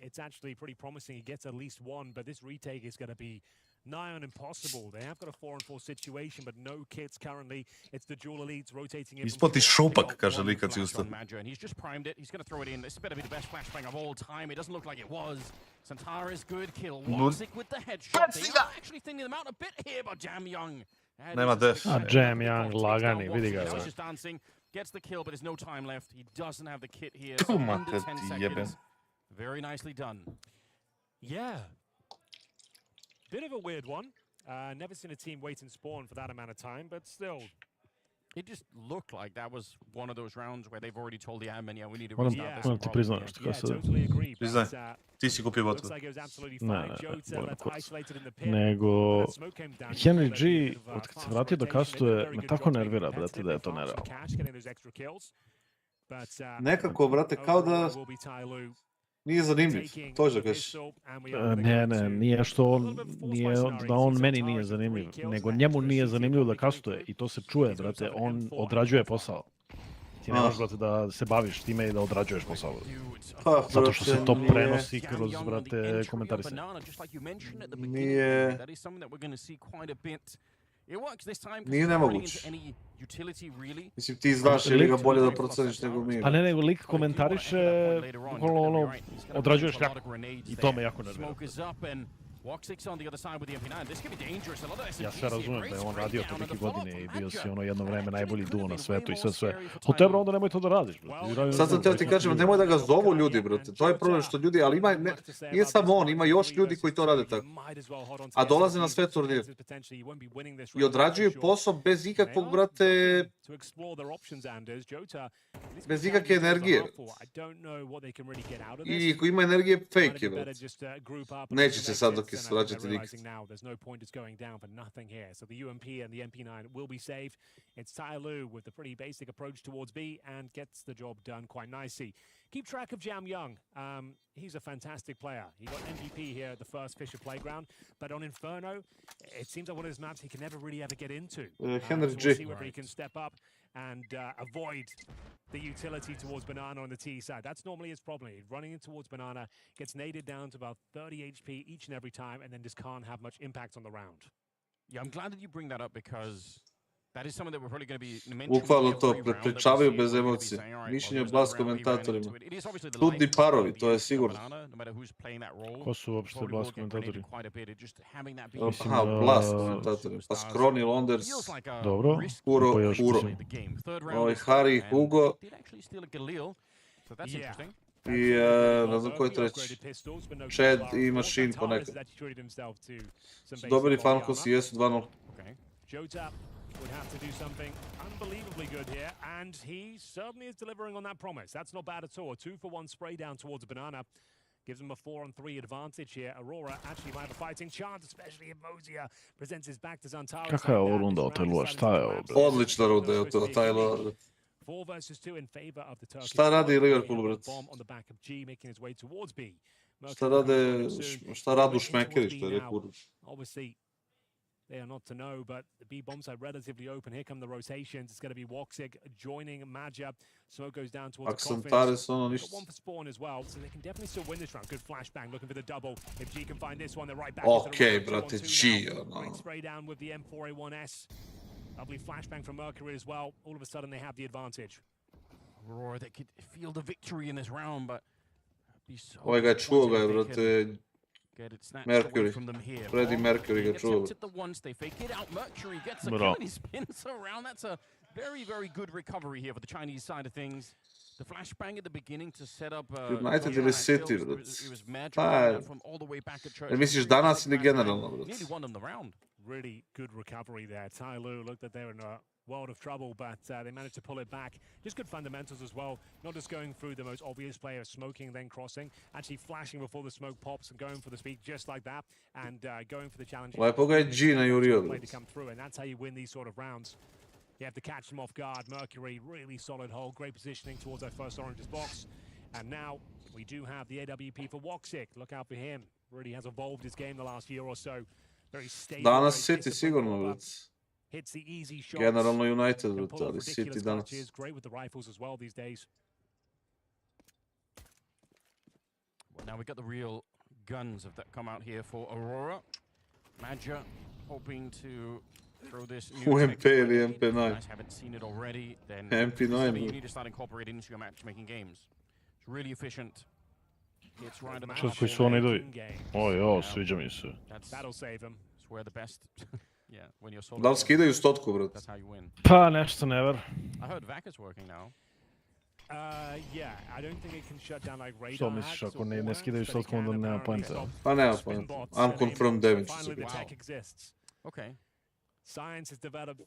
[SPEAKER 9] It's actually pretty promising. He gets at least one, but this retake is going to be nigh on impossible. They have got a 4-on-4 situation, but no kits currently. It's the dual elites rotating in.
[SPEAKER 1] Ispod iz šupak, kaže likac Houston.
[SPEAKER 13] And he's just primed it. He's going to throw it in. This better be the best flashbang of all time. It doesn't look like it was. Santara's good kill. Wazik with the headshot. They are actually thinking them out a bit here, but Jam Young.
[SPEAKER 1] Nema def.
[SPEAKER 5] A Jam Young, lagani, vidi ga.
[SPEAKER 13] He's just dancing. Gets the kill, but there's no time left. He doesn't have the kit here.
[SPEAKER 1] Tu
[SPEAKER 13] Under
[SPEAKER 1] mater
[SPEAKER 13] 10
[SPEAKER 1] ti
[SPEAKER 13] seconds.
[SPEAKER 1] jebem.
[SPEAKER 13] Very nicely done.
[SPEAKER 9] Yeah. Bit of a weird one. Never seen a team wait and spawn for that amount of time, but still.
[SPEAKER 13] It just looked like that was one of those rounds where they've already told the admin, yeah, we need to
[SPEAKER 5] Moram,
[SPEAKER 13] restart this.
[SPEAKER 5] moram ti priznam nešto
[SPEAKER 9] Yeah,
[SPEAKER 5] kassad.
[SPEAKER 9] totally agree.
[SPEAKER 1] Priznaj,
[SPEAKER 9] But,
[SPEAKER 1] ti si kupio
[SPEAKER 9] looks
[SPEAKER 1] vodku.
[SPEAKER 9] like it was absolutely
[SPEAKER 5] Ne,
[SPEAKER 9] fine.
[SPEAKER 5] ne,
[SPEAKER 9] Jota,
[SPEAKER 5] bojno
[SPEAKER 9] that's
[SPEAKER 5] kurac.
[SPEAKER 9] isolated in the pit.
[SPEAKER 5] Nego,
[SPEAKER 9] When that smoke came down,
[SPEAKER 5] Henry
[SPEAKER 9] you saw
[SPEAKER 5] G,
[SPEAKER 9] that bit of,
[SPEAKER 5] od kad se
[SPEAKER 9] fast
[SPEAKER 5] vratio da
[SPEAKER 9] rotation. They did a
[SPEAKER 5] kastuje,
[SPEAKER 9] very
[SPEAKER 5] me
[SPEAKER 9] good
[SPEAKER 5] tako
[SPEAKER 9] job being
[SPEAKER 5] nervira, brate,
[SPEAKER 9] competitive.
[SPEAKER 5] da je
[SPEAKER 9] They
[SPEAKER 5] to
[SPEAKER 9] found some
[SPEAKER 5] nerealno.
[SPEAKER 9] cash getting those extra kills. But,
[SPEAKER 1] Nekako, brate, kao da
[SPEAKER 9] overall, it will be Ty Lue
[SPEAKER 1] nije zanimljiv.
[SPEAKER 9] taking
[SPEAKER 1] To ću da
[SPEAKER 9] the
[SPEAKER 1] kažeš.
[SPEAKER 9] pistol, and we are gonna
[SPEAKER 5] Ne,
[SPEAKER 9] go
[SPEAKER 5] ne,
[SPEAKER 9] to
[SPEAKER 5] nije što
[SPEAKER 9] a
[SPEAKER 5] on,
[SPEAKER 9] little bit forced
[SPEAKER 5] nije
[SPEAKER 9] by
[SPEAKER 5] da
[SPEAKER 9] scenarios.
[SPEAKER 5] on
[SPEAKER 9] He's
[SPEAKER 5] meni
[SPEAKER 9] on
[SPEAKER 5] nije
[SPEAKER 9] target for 3
[SPEAKER 5] zanimljiv,
[SPEAKER 9] kills,
[SPEAKER 5] nego
[SPEAKER 9] and
[SPEAKER 5] njemu
[SPEAKER 9] extra
[SPEAKER 5] nije
[SPEAKER 9] CT
[SPEAKER 5] zanimljivo da
[SPEAKER 9] probably coming
[SPEAKER 5] kastuje
[SPEAKER 9] through.
[SPEAKER 5] i to se čuje,
[SPEAKER 9] He's
[SPEAKER 5] brate,
[SPEAKER 9] also an
[SPEAKER 5] on
[SPEAKER 9] M4
[SPEAKER 5] odrađuje
[SPEAKER 9] and
[SPEAKER 5] posao. Ti ne možeš, brate, da se baviš time i da odrađuješ posao.
[SPEAKER 1] Pa,
[SPEAKER 5] Zato što se to
[SPEAKER 1] brate,
[SPEAKER 5] prenosi kroz, brate, komentarisanje.
[SPEAKER 1] Nije
[SPEAKER 13] Nije
[SPEAKER 1] nemoguće. Mislim, ti znaš ili ga bolje da proceniš nego mi.
[SPEAKER 5] Pa ne, nego lik komentariše, bukvalno ono, odrađuje šljaku. I to me jako nervira. Ja sve razumijem da je on radio tolike godine i bio si ono jedno vreme najbolji duo na svetu i sve. Al tebra onda nemoj to da radiš, brate.
[SPEAKER 1] Sad sam teo ti kažem, nemoj da ga zovu ljudi, brate. To je problem što ljudi, ali ima, nije samo on, ima još ljudi koji to rade tako. A dolaze na sve turnire. I odrađuju posao bez ikakvog, brate, bez ikakve energije. I ko ima energije, fake je, brate. Neće se sad dok je srađati nikad.
[SPEAKER 9] There's no point is going down for nothing here. So the UMP and the MP9 will be safe. It's Ty Lue with the pretty basic approach towards B and gets the job done quite nicely. Keep track of Jam Young. He's a fantastic player. He got MVP here at the first FISSURE playground, but on Inferno, it seems like one of his maps he can never really ever get into.
[SPEAKER 1] Henry
[SPEAKER 9] So
[SPEAKER 1] G.
[SPEAKER 9] we'll see whether he can step up and avoid the utility towards Banana on the T side. That's normally his problem. He's running in towards Banana, gets naded down to about 30 HP each and every time, and then just can't have much impact on the round.
[SPEAKER 13] Yeah, I'm glad that you bring that up because that is something that we're probably going to be mentioning.
[SPEAKER 1] Bukvalno to, prepričavaju bez emocije. Mišljenje blas komentatorima. Čudni parovi, to je sigurno.
[SPEAKER 5] Ko su uopšte Blast komentatori?
[SPEAKER 1] Aha, Blast komentatori. Pa Skroni, Londers,
[SPEAKER 5] Dobro.
[SPEAKER 1] Uro, Hari, Hugo. I ne znam ko je treći. Chad i Machine ponekad. Su dobili Falcons i jesu 2-0.
[SPEAKER 9] Jota would have to do something unbelievably good here, and he certainly is delivering on that promise. That's not bad at all. A 2-for-1 spray down towards Banana. Gives him a 4-on-3 advantage here. Aurora actually might have a fighting chance, especially if Mozia presents his back to Zantara.
[SPEAKER 5] Kakva je ovo runda od Lua? Šta je ovo?
[SPEAKER 1] Odlična runda je od taj Lua.
[SPEAKER 9] 4 versus 2 in favor of the Turkish.
[SPEAKER 1] Šta radi Liverpool, brat?
[SPEAKER 9] Bomb on the back of G, making his way towards B.
[SPEAKER 1] Šta radu šmekeri, što je rekao.
[SPEAKER 9] Obviously, they are not to know, but the B bomb side relatively open. Here come the rotations. It's going to be Woxic joining Maja. Smoke goes down towards the coffins. Got one for spawn as well, so they can definitely still win this round. Good flashbang, looking for the double. If G can find this one, they're right back.
[SPEAKER 1] Okay, brate, G.
[SPEAKER 9] Great spray down with the M4A1S. Lovely flashbang from Mercury as well. All of a sudden, they have the advantage.
[SPEAKER 13] Aurora, they could feel the victory in this round, but
[SPEAKER 1] Ovaj ga je čuo ga je, brate, Mercury. Freddie Mercury ga čuo.
[SPEAKER 5] Bro.
[SPEAKER 13] That's a very, very good recovery here for the Chinese side of things. The flashbang at the beginning to set up
[SPEAKER 1] United ili City, brate. Pa, jer misliš danas ili generalno, brate?
[SPEAKER 9] Really good recovery there. Ty Lue looked like they were in a world of trouble, but they managed to pull it back. Just good fundamentals as well. Not just going through the most obvious play of smoking, then crossing. Actually flashing before the smoke pops and going for the speed just like that. And going for the challenge.
[SPEAKER 1] Lepo ga je G najurio,
[SPEAKER 9] To
[SPEAKER 1] brate.
[SPEAKER 9] come through, and that's how you win these sort of rounds. You have to catch them off guard. Mercury, really solid hold. Great positioning towards that first Orange's box. And now we do have the AWP for Woxic. Look out for him. Really has evolved his game the last year or so. Very stable.
[SPEAKER 1] Danas
[SPEAKER 9] very
[SPEAKER 1] City
[SPEAKER 9] disciplined,
[SPEAKER 1] sigurno,
[SPEAKER 9] but
[SPEAKER 1] brate.
[SPEAKER 9] hits the easy shots.
[SPEAKER 1] Generalno United,
[SPEAKER 9] Can
[SPEAKER 1] brate,
[SPEAKER 9] pull off
[SPEAKER 1] ali City
[SPEAKER 9] ridiculous
[SPEAKER 1] danas.
[SPEAKER 9] clutches. Great with the rifles as well these days.
[SPEAKER 13] Well, now we've got the real guns that come out here for Aurora. Maja hoping to throw this new
[SPEAKER 1] UMP ili
[SPEAKER 13] if you
[SPEAKER 1] MP9.
[SPEAKER 13] guys haven't seen it already, then
[SPEAKER 1] MP9,
[SPEAKER 13] something you
[SPEAKER 1] bro.
[SPEAKER 13] need to start incorporating into your matchmaking games. It's really efficient. Hits right at the
[SPEAKER 5] Što
[SPEAKER 13] top
[SPEAKER 5] koji
[SPEAKER 13] of
[SPEAKER 5] su oni
[SPEAKER 13] the
[SPEAKER 5] idu? Oj, sviđa mi se.
[SPEAKER 9] That'll save him.
[SPEAKER 13] It's where the best. Yeah, when you're solo.
[SPEAKER 1] Da li skidaju stotku, brate?
[SPEAKER 13] That's how you win.
[SPEAKER 5] Pa, nešto never.
[SPEAKER 13] I heard VAC is working now.
[SPEAKER 9] Yeah, I don't think it can shut down like radar.
[SPEAKER 5] Što misliš, ako ne skidaju stotku, onda nema pointa.
[SPEAKER 1] Pa nema pojenta. Unconfirmed damage će se
[SPEAKER 9] Finally, the
[SPEAKER 1] biti.
[SPEAKER 9] tech exists.
[SPEAKER 13] Okay.
[SPEAKER 9] Science has developed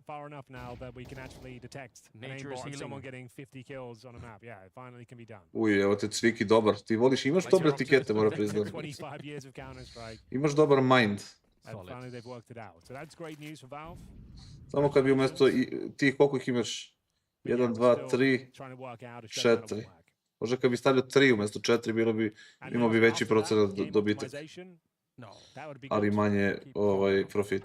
[SPEAKER 9] far enough now that we can actually detect an
[SPEAKER 13] Nature is
[SPEAKER 9] aimbot on
[SPEAKER 13] healing.
[SPEAKER 9] someone getting 50 kills on a map. Yeah, it finally can be done.
[SPEAKER 1] Uj, evo te Cviki dobar. Ti voliš, imaš
[SPEAKER 9] Let's
[SPEAKER 1] dobre
[SPEAKER 9] hear up to
[SPEAKER 1] etikete, moram
[SPEAKER 9] the
[SPEAKER 1] priznati.
[SPEAKER 9] 25 years of Counter-Strike.
[SPEAKER 1] Imaš dobar mind.
[SPEAKER 9] And finally they've worked it out. So that's great news for Valve.
[SPEAKER 1] Samo kad bi umjesto tih, koliko ih imaš? 1, 2, 3, 4. Možda kad bi stavio 3 umjesto 4, imao bi veći procenat dobitak. Ali manje profit.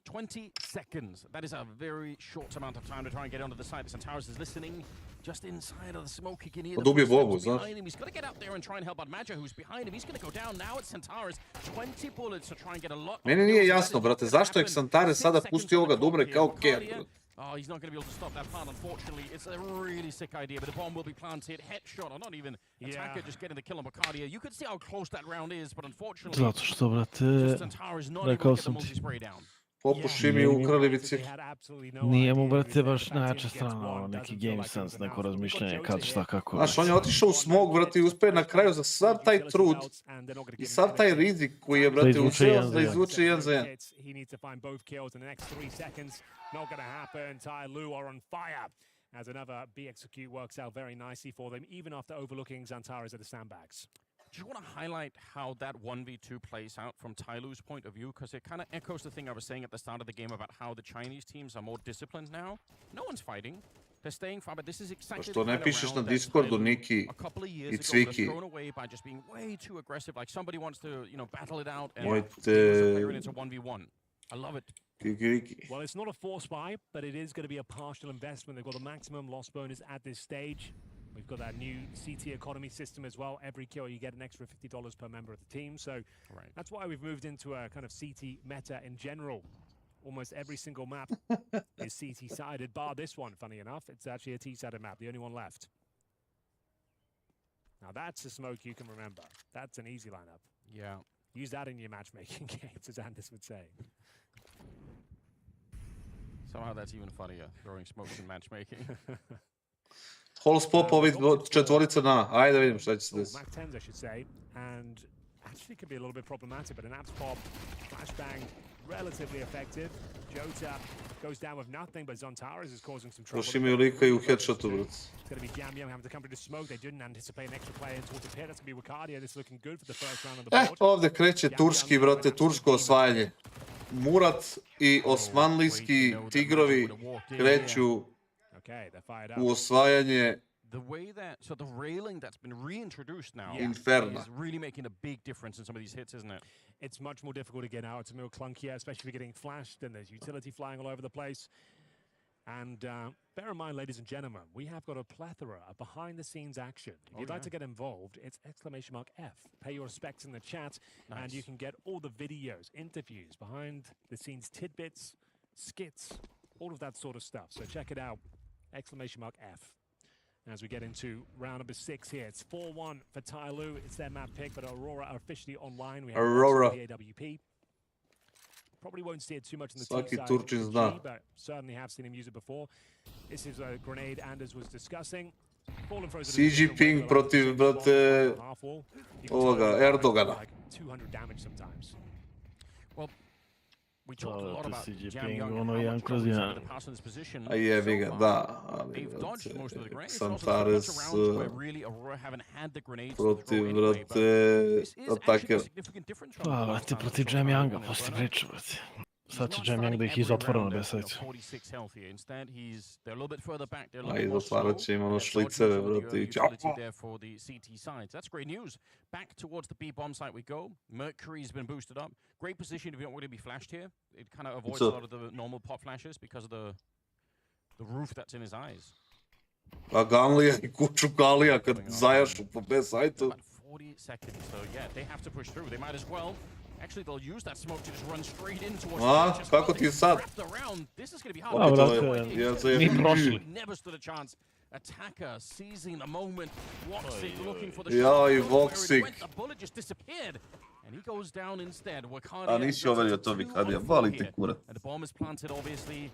[SPEAKER 13] 20 seconds. That is a very short amount of time to try and get onto the side. Centaurus is listening just inside of the smoke. He can hear the footsteps behind him. He's got to get out there and try and help out Maja, who's behind him. He's going to go down. Now it's Centaurus. 20 bullets to try and get a lot.
[SPEAKER 1] Meni nije jasno, brate, zašto je Xantares sada pustio ovoga da umre kao Ker?
[SPEAKER 13] Oh, he's not going to be able to stop that plant, unfortunately. It's a really sick idea, but the bomb will be planted. Headshot, or not even attacker, just getting the kill on Bacardia. You could see how close that round is, but unfortunately,
[SPEAKER 5] Zato što, brate,
[SPEAKER 13] Centaurus not able
[SPEAKER 5] rekao
[SPEAKER 13] to get the
[SPEAKER 5] sam ti,
[SPEAKER 13] multi-spray down.
[SPEAKER 1] Popuši mi u kraljevici.
[SPEAKER 5] nije mu, brate, baš najjača strana, neki game sense, neko razmišljanje, kad, šta, kako.
[SPEAKER 1] Znaš, on je otišao u smog, brate, i uspio na kraju za sav taj trud i sav taj rizik koji je, brate, uzeo da izvuče 1 za 1.
[SPEAKER 9] Not going to happen. Tai Lu are on fire as another B execute works out very nicely for them, even after overlooking Xantares at the sandbags.
[SPEAKER 13] Just want to highlight how that 1v2 plays out from Tai Lu's point of view, because it kind of echoes the thing I was saying at the start of the game about how the Chinese teams are more disciplined now. No one's fighting. They're staying far, but this is exactly
[SPEAKER 1] Što ne pišeš na Discordu, Niki i Cviki?
[SPEAKER 13] thrown away by just being way too aggressive. Like somebody wants to, you know, battle it out and it's a 1v1. I love it.
[SPEAKER 9] Well, it's not a force buy, but it is going to be a partial investment. They've got the maximum loss bonus at this stage. We've got that new CT economy system as well. Every kill, you get an extra $50 per member of the team. So that's why we've moved into a kind of CT meta in general. Almost every single map is CT-sided, bar this one, funny enough. It's actually a T-sided map, the only one left. Now that's a smoke you can remember. That's an easy lineup.
[SPEAKER 13] Yeah.
[SPEAKER 9] Use that in your matchmaking games, as Anders would say.
[SPEAKER 13] Somehow that's even funnier, throwing smokes in matchmaking.
[SPEAKER 1] Holos Popovi četvorica na. Ajde vidim šta će se desiti.
[SPEAKER 9] Mac 10s, I should say, and actually could be a little bit problematic, but an apps pop, flashbang, relatively effective. Jota goes down with nothing, but Xantares is causing some trouble.
[SPEAKER 1] Još imaju lika i u headshotu, brate.
[SPEAKER 9] It's going to be Yam Yam having to come through the smoke. They didn't anticipate an extra player towards the pit. That's going to be Ricardia. This is looking good for the first round on the board.
[SPEAKER 1] Ovdje kreće turski, brate, tursko osvajanje. Murat i osmanlijski tigrovi kreću u osvajanje
[SPEAKER 13] The way that, so the railing that's been reintroduced now
[SPEAKER 1] Inferno.
[SPEAKER 13] is really making a big difference in some of these hits, isn't it?
[SPEAKER 9] It's much more difficult to get out. It's a little clunkier, especially if you're getting flashed and there's utility flying all over the place. And bear in mind, ladies and gentlemen, we have got a plethora of behind-the-scenes action. If you'd like to get involved, it's !F. Pay your respects in the chat, and you can get all the videos, interviews, behind-the-scenes tidbits, skits, all of that sort of stuff. So check it out, !F. As we get into round number 6 here, it's 4-1 for Tai Lu. It's their map pick, but Aurora are officially online. We have
[SPEAKER 1] Aurora.
[SPEAKER 9] The AWP. Probably won't see it too much in the
[SPEAKER 1] Svaki
[SPEAKER 9] team side,
[SPEAKER 1] Turčin zna.
[SPEAKER 9] but certainly have seen him use it before. This is a grenade Anders was discussing.
[SPEAKER 1] Xi Jinping protiv, brate, ovoga, Erdogana.
[SPEAKER 9] Like 200 damage sometimes.
[SPEAKER 13] Well, we talked a lot about
[SPEAKER 5] CGP,
[SPEAKER 13] Jam Young
[SPEAKER 5] ono
[SPEAKER 13] and how
[SPEAKER 5] jedan
[SPEAKER 13] much
[SPEAKER 5] kroz
[SPEAKER 13] progress
[SPEAKER 5] jedan.
[SPEAKER 13] over the past in this position.
[SPEAKER 1] A jebi ga,
[SPEAKER 13] So
[SPEAKER 1] da,
[SPEAKER 13] far,
[SPEAKER 1] ali,
[SPEAKER 13] they've dodged
[SPEAKER 1] brate,
[SPEAKER 13] most of the grenades. It's also
[SPEAKER 1] Xantares
[SPEAKER 13] a bunch of rounds where really Aurora haven't had the grenades to
[SPEAKER 1] protiv,
[SPEAKER 13] throw anyway, but
[SPEAKER 1] brate,
[SPEAKER 13] this is actually a
[SPEAKER 1] ataker.
[SPEAKER 13] significant difference from
[SPEAKER 5] Pa,
[SPEAKER 13] the last
[SPEAKER 5] brate,
[SPEAKER 13] time
[SPEAKER 5] protiv
[SPEAKER 13] we
[SPEAKER 5] Jam
[SPEAKER 13] saw
[SPEAKER 5] Younga,
[SPEAKER 13] Aurora.
[SPEAKER 5] poslije priču, brate. Sad će
[SPEAKER 13] He's
[SPEAKER 5] Jam
[SPEAKER 13] not
[SPEAKER 5] Young da ih
[SPEAKER 13] starting
[SPEAKER 5] izotvore
[SPEAKER 13] every
[SPEAKER 5] na
[SPEAKER 13] round at,
[SPEAKER 5] besajcu.
[SPEAKER 13] 46 health here. Instead, they're a little bit further back. They're a
[SPEAKER 1] A
[SPEAKER 13] little
[SPEAKER 1] i
[SPEAKER 13] bit more slow.
[SPEAKER 1] zatvarat će im ono
[SPEAKER 13] They're dodging
[SPEAKER 1] šliceve,
[SPEAKER 13] some of the
[SPEAKER 1] brate, i
[SPEAKER 13] utility there for the CT sides. That's great news. Back towards the B bomb site we go. Mercury's been boosted up. Great position if you don't want to be flashed here. It kind of avoids a lot of the normal pop flashes because of the roof that's in his eyes.
[SPEAKER 1] A Ganlija i kuću Galija kad zajašu po besajtu.
[SPEAKER 13] About 40 seconds, so yeah, they have to push through. They might as well. Actually, they'll use that smoke to just run straight in towards
[SPEAKER 1] A,
[SPEAKER 13] the
[SPEAKER 1] kako ti je sad?
[SPEAKER 13] wrapped around. This is going to be
[SPEAKER 5] A,
[SPEAKER 13] hard.
[SPEAKER 5] brate,
[SPEAKER 1] Ja se
[SPEAKER 5] mi prošli.
[SPEAKER 13] Never stood a chance. Attacker seizing the moment. Voxic looking for the
[SPEAKER 1] Ja,
[SPEAKER 13] shot.
[SPEAKER 1] i
[SPEAKER 13] Don't know where it
[SPEAKER 1] Voxic.
[SPEAKER 13] went. The bullet just disappeared. And he goes down instead.
[SPEAKER 1] A nisi overio to Vikadija, vali te kurat.
[SPEAKER 13] And the bomb is planted, obviously.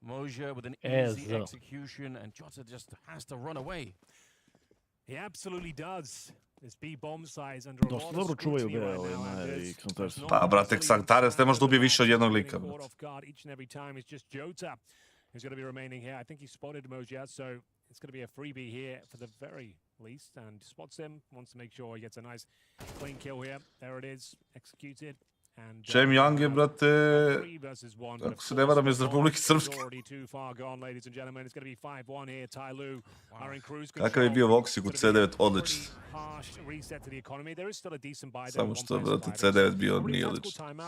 [SPEAKER 13] Moja with an
[SPEAKER 5] Yes,
[SPEAKER 13] easy execution, and Jota just has to run away.
[SPEAKER 9] He absolutely does.
[SPEAKER 5] Dosta dobro čuvaju B i Xantares.
[SPEAKER 1] Pa, brate, Xantares ne može da ubije više od jednog lika, brate.
[SPEAKER 9] He's going to be remaining here. I think he spotted Moja, so it's going to be a freebie here for the very least. And spots him, wants to make sure he gets a nice clean kill here. There it is, executed.
[SPEAKER 1] Cem Young je, brate, ako se ne varam, iz Republike Srpske. Kakav je bio Voxik u C9, odličan. Samo što, brate, C9 bio nije odličan.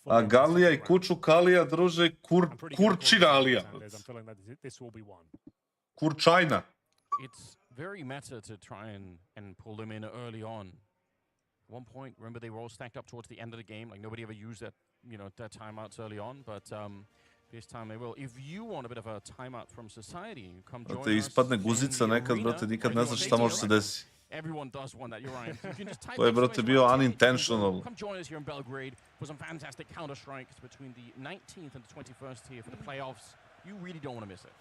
[SPEAKER 1] A Galija i Kuču Kalija druže Kurčina Alija. Kurčajna.
[SPEAKER 13] It's very meta to try and pull them in early on. At one point, remember they were all stacked up towards the end of the game. Like nobody ever used that, their timeouts early on. But this time they will. If you want a bit of a timeout from society, you come join us.
[SPEAKER 1] Brate, ispadne guzica nekad, brate, nikad ne znaš šta može se desiti.
[SPEAKER 13] Everyone does want that. You're right. You can just type.
[SPEAKER 1] To je, brate, bio unintentional.
[SPEAKER 13] Come join us here in Belgrade for some fantastic counter strikes between the 19th and the 21st here for the playoffs. You really don't want to miss it.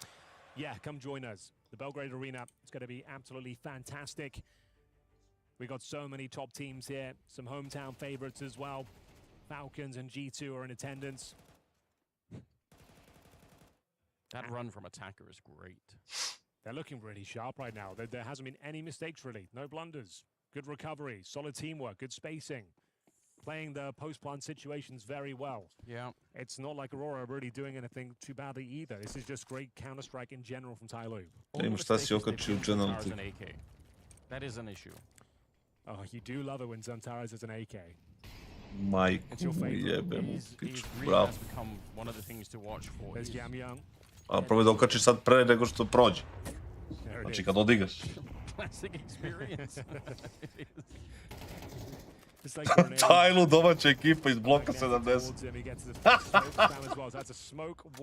[SPEAKER 9] Yeah, come join us. The Belgrade Arena. It's going to be absolutely fantastic. We got so many top teams here, some hometown favorites as well. Falcons and G2 are in attendance.
[SPEAKER 13] That run from attacker is great.
[SPEAKER 9] They're looking really sharp right now. There hasn't been any mistakes really, no blunders. Good recovery, solid teamwork, good spacing. Playing the post-plant situations very well.
[SPEAKER 13] Yeah.
[SPEAKER 9] It's not like Aurora really doing anything too badly either. This is just great counter-strike in general from Tyloo.
[SPEAKER 13] That is an issue.
[SPEAKER 9] Oh, you do love it when Zantares is an AK.
[SPEAKER 1] Majku mu jebem, pičku,
[SPEAKER 13] Really
[SPEAKER 1] bravo.
[SPEAKER 13] has become one of the things to watch for.
[SPEAKER 9] There's Jam Young.
[SPEAKER 1] A probaj da okači sad pre nego što prođe. Znači kad odigaš.
[SPEAKER 13] Classic experience.
[SPEAKER 1] Tajlu domaća ekipa iz bloka 70.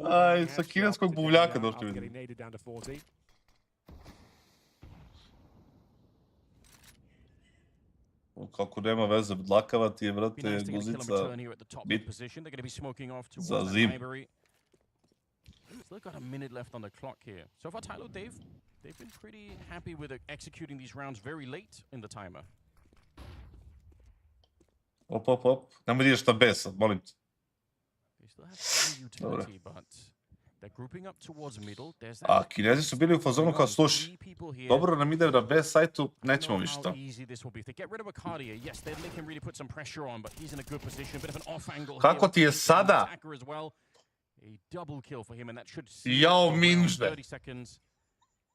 [SPEAKER 1] Aj, sa kineskog buvljaka došli vidim. Kako nema veze, dlakava ti je, vrate, guzica bit za zim.
[SPEAKER 13] Still got a minute left on the clock here. So far, Tyloo, they've been pretty happy with executing these rounds very late in the timer.
[SPEAKER 1] Op. Nemoj da ideš na B sad, molim te.
[SPEAKER 13] They still have some utility, but they're grouping up towards middle. There's that.
[SPEAKER 1] A Kinezi su bili u fazonu kao sluši. Dobro nam ide na B sajtu, nećemo više to. Kako ti je sada? Jao, minžde.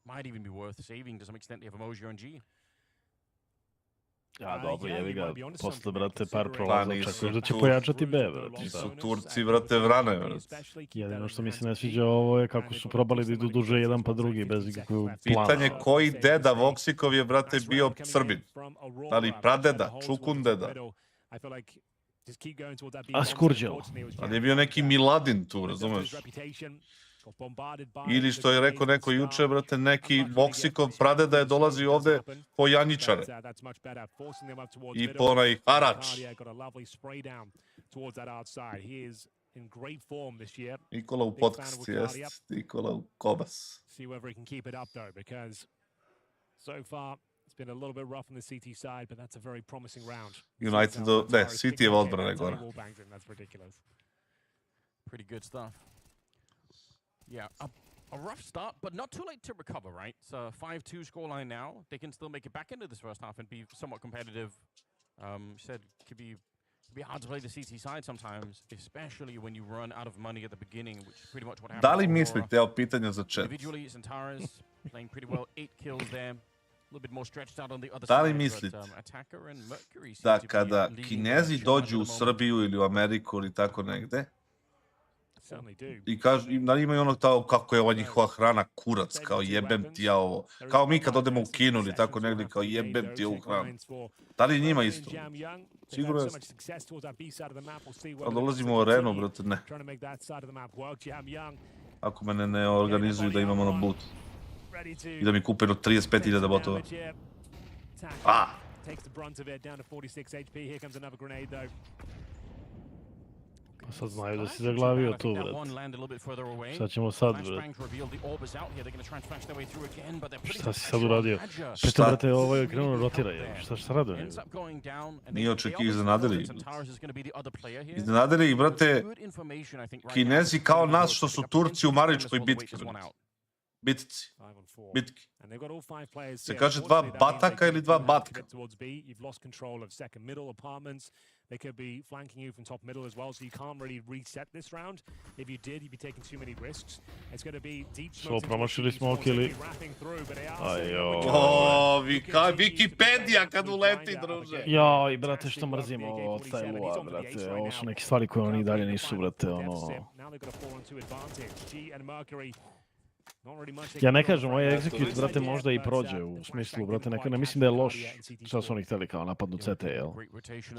[SPEAKER 13] Might even be worth saving to some extent. They have Emoji on G.
[SPEAKER 5] Ja, dobro, jevi ga, posle, brate, par prolaza, očekuješ da će pojačati B, brate.
[SPEAKER 1] Ti su Turci, brate, vrane, brate.
[SPEAKER 5] Jedino što mi se ne sviđa ovo je kako su probali da idu duže jedan pa drugi, bez ikakvog plana.
[SPEAKER 1] Pitanje koji deda Voksikov je, brate, bio Srbin. Da li pradeda, čukun deda?
[SPEAKER 5] A Skurđel.
[SPEAKER 1] Ali je bio neki Miladin tu, razumeš? Ili što je rekao neko juče, brate, neki Voksikov pradeda je dolazio ovde po Janjičare. I po onaj harač. Nikola u podcast, jest. Nikola u kobas.
[SPEAKER 9] It's been a little bit rough on the CT side, but that's a very promising round.
[SPEAKER 1] United, ne, City je odbrane gore.
[SPEAKER 9] That's ridiculous.
[SPEAKER 13] Pretty good stuff. Yeah, a rough start, but not too late to recover, right? It's a 5-2 scoreline now. They can still make it back into this first half and be somewhat competitive. Said it could be hard to play the CT side sometimes, especially when you run out of money at the beginning, which is pretty much what happened.
[SPEAKER 1] Da li mislite, evo pitanje za chat,
[SPEAKER 13] Individually, Zantares playing pretty well, 8 kills there. A little bit more stretched out on the other
[SPEAKER 1] da li
[SPEAKER 13] side,
[SPEAKER 1] mislite
[SPEAKER 13] but Attacker and Mercury seem
[SPEAKER 1] da
[SPEAKER 13] to be
[SPEAKER 1] kada
[SPEAKER 13] leading
[SPEAKER 1] Kinezi
[SPEAKER 13] the
[SPEAKER 1] dođu u
[SPEAKER 13] at the moment.
[SPEAKER 1] Srbiju ili u Ameriku ili tako negde,
[SPEAKER 9] Certainly do.
[SPEAKER 1] i kažu, imaju ono tao kako je ova njihova hrana kurac, kao jebem ti ja ovo. Kao mi kad odemo u kinu ili tako negdje, kao jebem ti ovu hranu. Da li njima isto? Sigurno jest. Kad dolazimo u arenu, brate, ne. Ako me ne organizuju da imamo na boot. I da mi kupe jedno 35.000 botova.
[SPEAKER 5] Pa sad znaju da si zaglavio tu, brat. Šta ćemo sad, brat? Šta si sad uradio? Pritom, brate, ovo je krenuo rotira, šta radi on?
[SPEAKER 1] Nije očekivao iznenadili. Iznenadili ih, brate, Kinezi kao nas što su Turci u Maričkoj bitki. Bitci. Bitki. Se kaže dva bataka ili dva batka?
[SPEAKER 9] They could be flanking you from top middle as well, so you can't really reset this round. If you did, you'd be taking too many risks. It's going to be deep smoke.
[SPEAKER 5] Promašili smo okili. Ajo.
[SPEAKER 1] Wikipedija kad uleti, druže.
[SPEAKER 5] Joj, brate, što mrzimo ovo od taj lua, brate. Ovo su neke stvari koje oni dalje nisu, brate, ono... Ja ne kažem, ovaj execute, brate, možda i prođe u smislu, brate, ne mislim da je loš. Šta su oni htjeli kao napadnu CT, jel?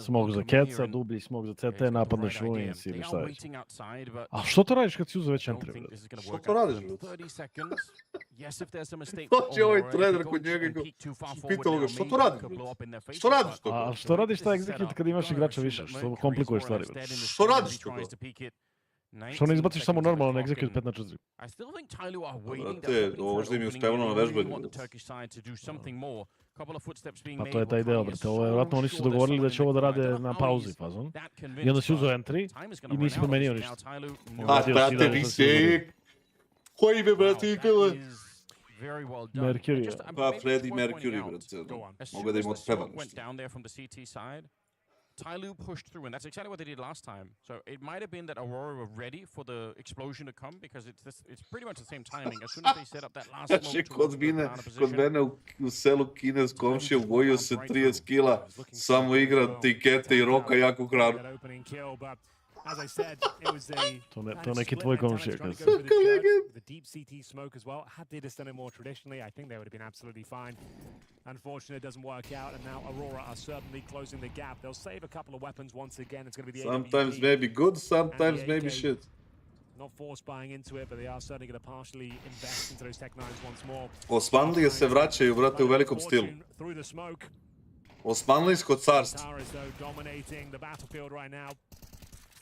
[SPEAKER 5] Smog za keca, dublji smog za CT, napadneš ruins ili šta već. A što to radiš kad si uzeo već entry, brate?
[SPEAKER 1] Što to radiš, brate? Dođe ovaj trener kod njega i pitao ga, što to radiš, brate? Što radiš to?
[SPEAKER 5] A što radiš ta execute kad imaš igrača više? Što komplikuješ stvari, brate?
[SPEAKER 1] Što radiš to?
[SPEAKER 5] Što ne izbaciš samo normalno execute 5 na 4?
[SPEAKER 1] Brate, ovo što im je uspevano na vežbanju.
[SPEAKER 5] Pa to je ta ideja, brate. Ovo je vjerojatno oni su dogovorili da će ovo da rade na pauzi, fazon. I onda si uzeo entry i nisi promenio ništa.
[SPEAKER 1] A, brate, vi se... Koji ime, brate, ikada?
[SPEAKER 5] Mercury.
[SPEAKER 1] Pa, Freddie Mercury, brate. Mogu da im otpeva nešto.
[SPEAKER 13] Tyloo pushed through, and that's exactly what they did last time. So it might have been that Aurora were ready for the explosion to come, because it's pretty much the same timing. As soon as they set up that last smoke
[SPEAKER 1] Kod mene u selu Kines komšija ugojio se 30 kila, samo igra tikete i roka jako hranu.
[SPEAKER 9] As I said, it was
[SPEAKER 5] to neki tvoj komšija.
[SPEAKER 9] The deep CT smoke as well. Had they just done it more traditionally, I think they would have been absolutely fine. Unfortunately, it doesn't work out, and now Aurora are certainly closing the gap. They'll save a couple of weapons once again. It's going to be the
[SPEAKER 1] Sometimes maybe good, sometimes maybe shit.
[SPEAKER 9] Not force buying into it, but they are certainly going to partially invest into those Tech 9s once more.
[SPEAKER 1] Osmanlije se vraćaju, brate, u velikom stilu. Osmanlijsko carstvo.
[SPEAKER 9] Dominating the battlefield right now.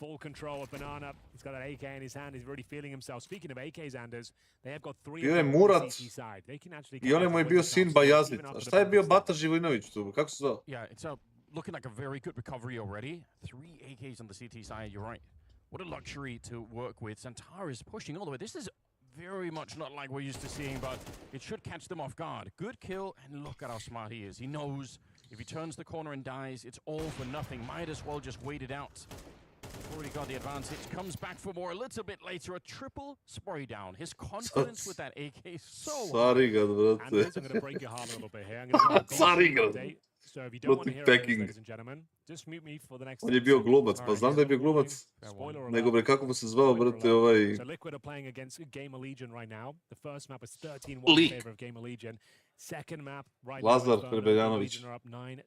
[SPEAKER 9] Full control of Banana. He's got that AK in his hand. He's really feeling himself. Speaking of AKs, Anders, they have got 3
[SPEAKER 1] Bio je Murat i on je moj bio sin Bajazid. A šta je bio Bata Živojinović tu? Kako se zvao?
[SPEAKER 13] Yeah, it's looking like a very good recovery already. 3 AKs on the CT side, you're right. What a luxury to work with. Santara is pushing all the way. This is very much not like we're used to seeing, but it should catch them off guard. Good kill, and look at how smart he is. He knows if he turns the corner and dies, it's all for nothing. Might as well just wait it out. Already got the advantage, comes back for more a little bit later, a triple spray down. His confidence with that AK is so
[SPEAKER 1] Sorry, God, brate.
[SPEAKER 9] I'm going to break your heart a little bit here. I'm going to
[SPEAKER 1] Sorry, God.
[SPEAKER 9] So if you don't want to hear it, ladies and gentlemen, just mute me for the next...
[SPEAKER 1] On je bio glumac, pa znam da je bio glumac. Nego bre, kako mu se zvao, brate, ovaj...
[SPEAKER 9] So Liquid are playing against Gamer Legion right now. The first map is 13-1 in favor of Gamer Legion. Second map, right now,
[SPEAKER 1] Lazar
[SPEAKER 9] Inferno, Legion are up 9-2.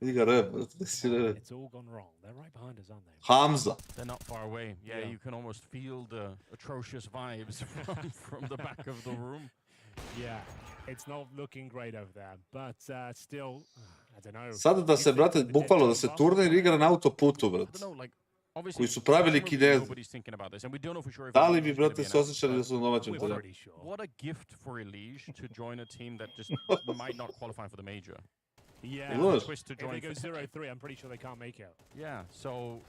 [SPEAKER 1] Vidi ga rep, brate, da si rep.
[SPEAKER 9] It's all gone wrong. They're right behind us, aren't they?
[SPEAKER 1] Hamza.
[SPEAKER 13] They're not far away. Yeah, you can almost feel the atrocious vibes from the back of the room.
[SPEAKER 9] Yeah, it's not looking great over there, but still, I don't know.
[SPEAKER 1] Sada da se, brate, bukvalno da se turnir igra na autoputu, brate. Koji su pravili Kinezi. Da li bi, brate, se osjećali da su na domaćem terenu?
[SPEAKER 13] What a gift for Elige to join a team that just might not qualify for the major.
[SPEAKER 9] Yeah, if they go 0-3, I'm pretty sure they can't make it.
[SPEAKER 13] Yeah, so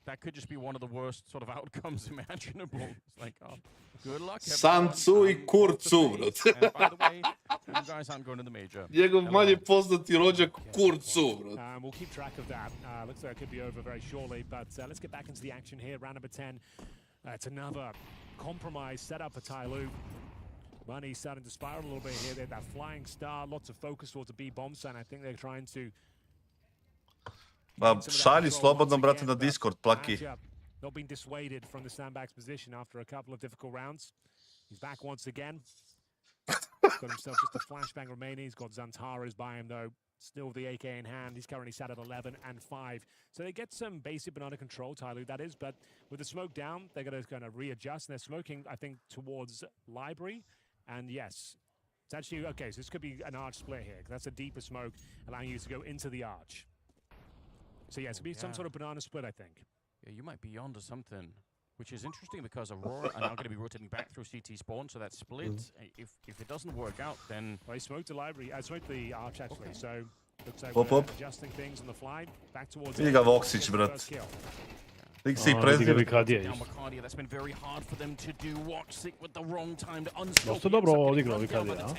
[SPEAKER 13] that could just be one of the worst sort of outcomes imaginable. It's like, oh, good luck.
[SPEAKER 1] Sancu i Kurcu, brate.
[SPEAKER 13] By the way, you guys aren't going to the major.
[SPEAKER 1] Njegov manje poznati rođak Kurcu, brate.
[SPEAKER 9] We'll keep track of that. Looks like it could be over very shortly, but let's get back into the action here. Round number 10. It's another compromise set up for Tyloo. Money's starting to spiral a little bit here. They're that flying star, lots of focus towards the B bomb site. I think they're trying to...
[SPEAKER 1] Pa šalji slobodno, brate, na Discord, plaki.
[SPEAKER 9] Not being dissuaded from the sandbags position after a couple of difficult rounds. He's back once again. He's got himself just a flashbang remaining. He's got Xantaras by him, though. Still with the AK in hand. He's currently sat at 11 and 5. So they get some basic banana control, Tyloo, that is. But with the smoke down, they're going to kind of readjust. And they're smoking, I think, towards Library. And yes, it's actually, okay, so this could be an arch split here, because that's a deeper smoke, allowing you to go into the arch. So yeah, it's going to be some sort of banana split, I think.
[SPEAKER 13] Yeah, you might be onto something. Which is interesting because Aurora are now going to be rotating back through CT spawn, so that split, if it doesn't work out, then...
[SPEAKER 9] Well, he smoked the library, smoked the arch actually, so looks like
[SPEAKER 1] Hop,
[SPEAKER 9] we're
[SPEAKER 1] hop.
[SPEAKER 9] adjusting things on the fly. Back towards
[SPEAKER 1] Vidi ga Voxić, brat. Lik se i
[SPEAKER 5] Vidi ga
[SPEAKER 1] prezir.
[SPEAKER 5] Vikadija
[SPEAKER 13] Down
[SPEAKER 5] isto.
[SPEAKER 13] Bacardia, that's been very hard for them to do. Woxic with the wrong time to unscope.
[SPEAKER 5] Dosta dobro odigrao Vikadija, a?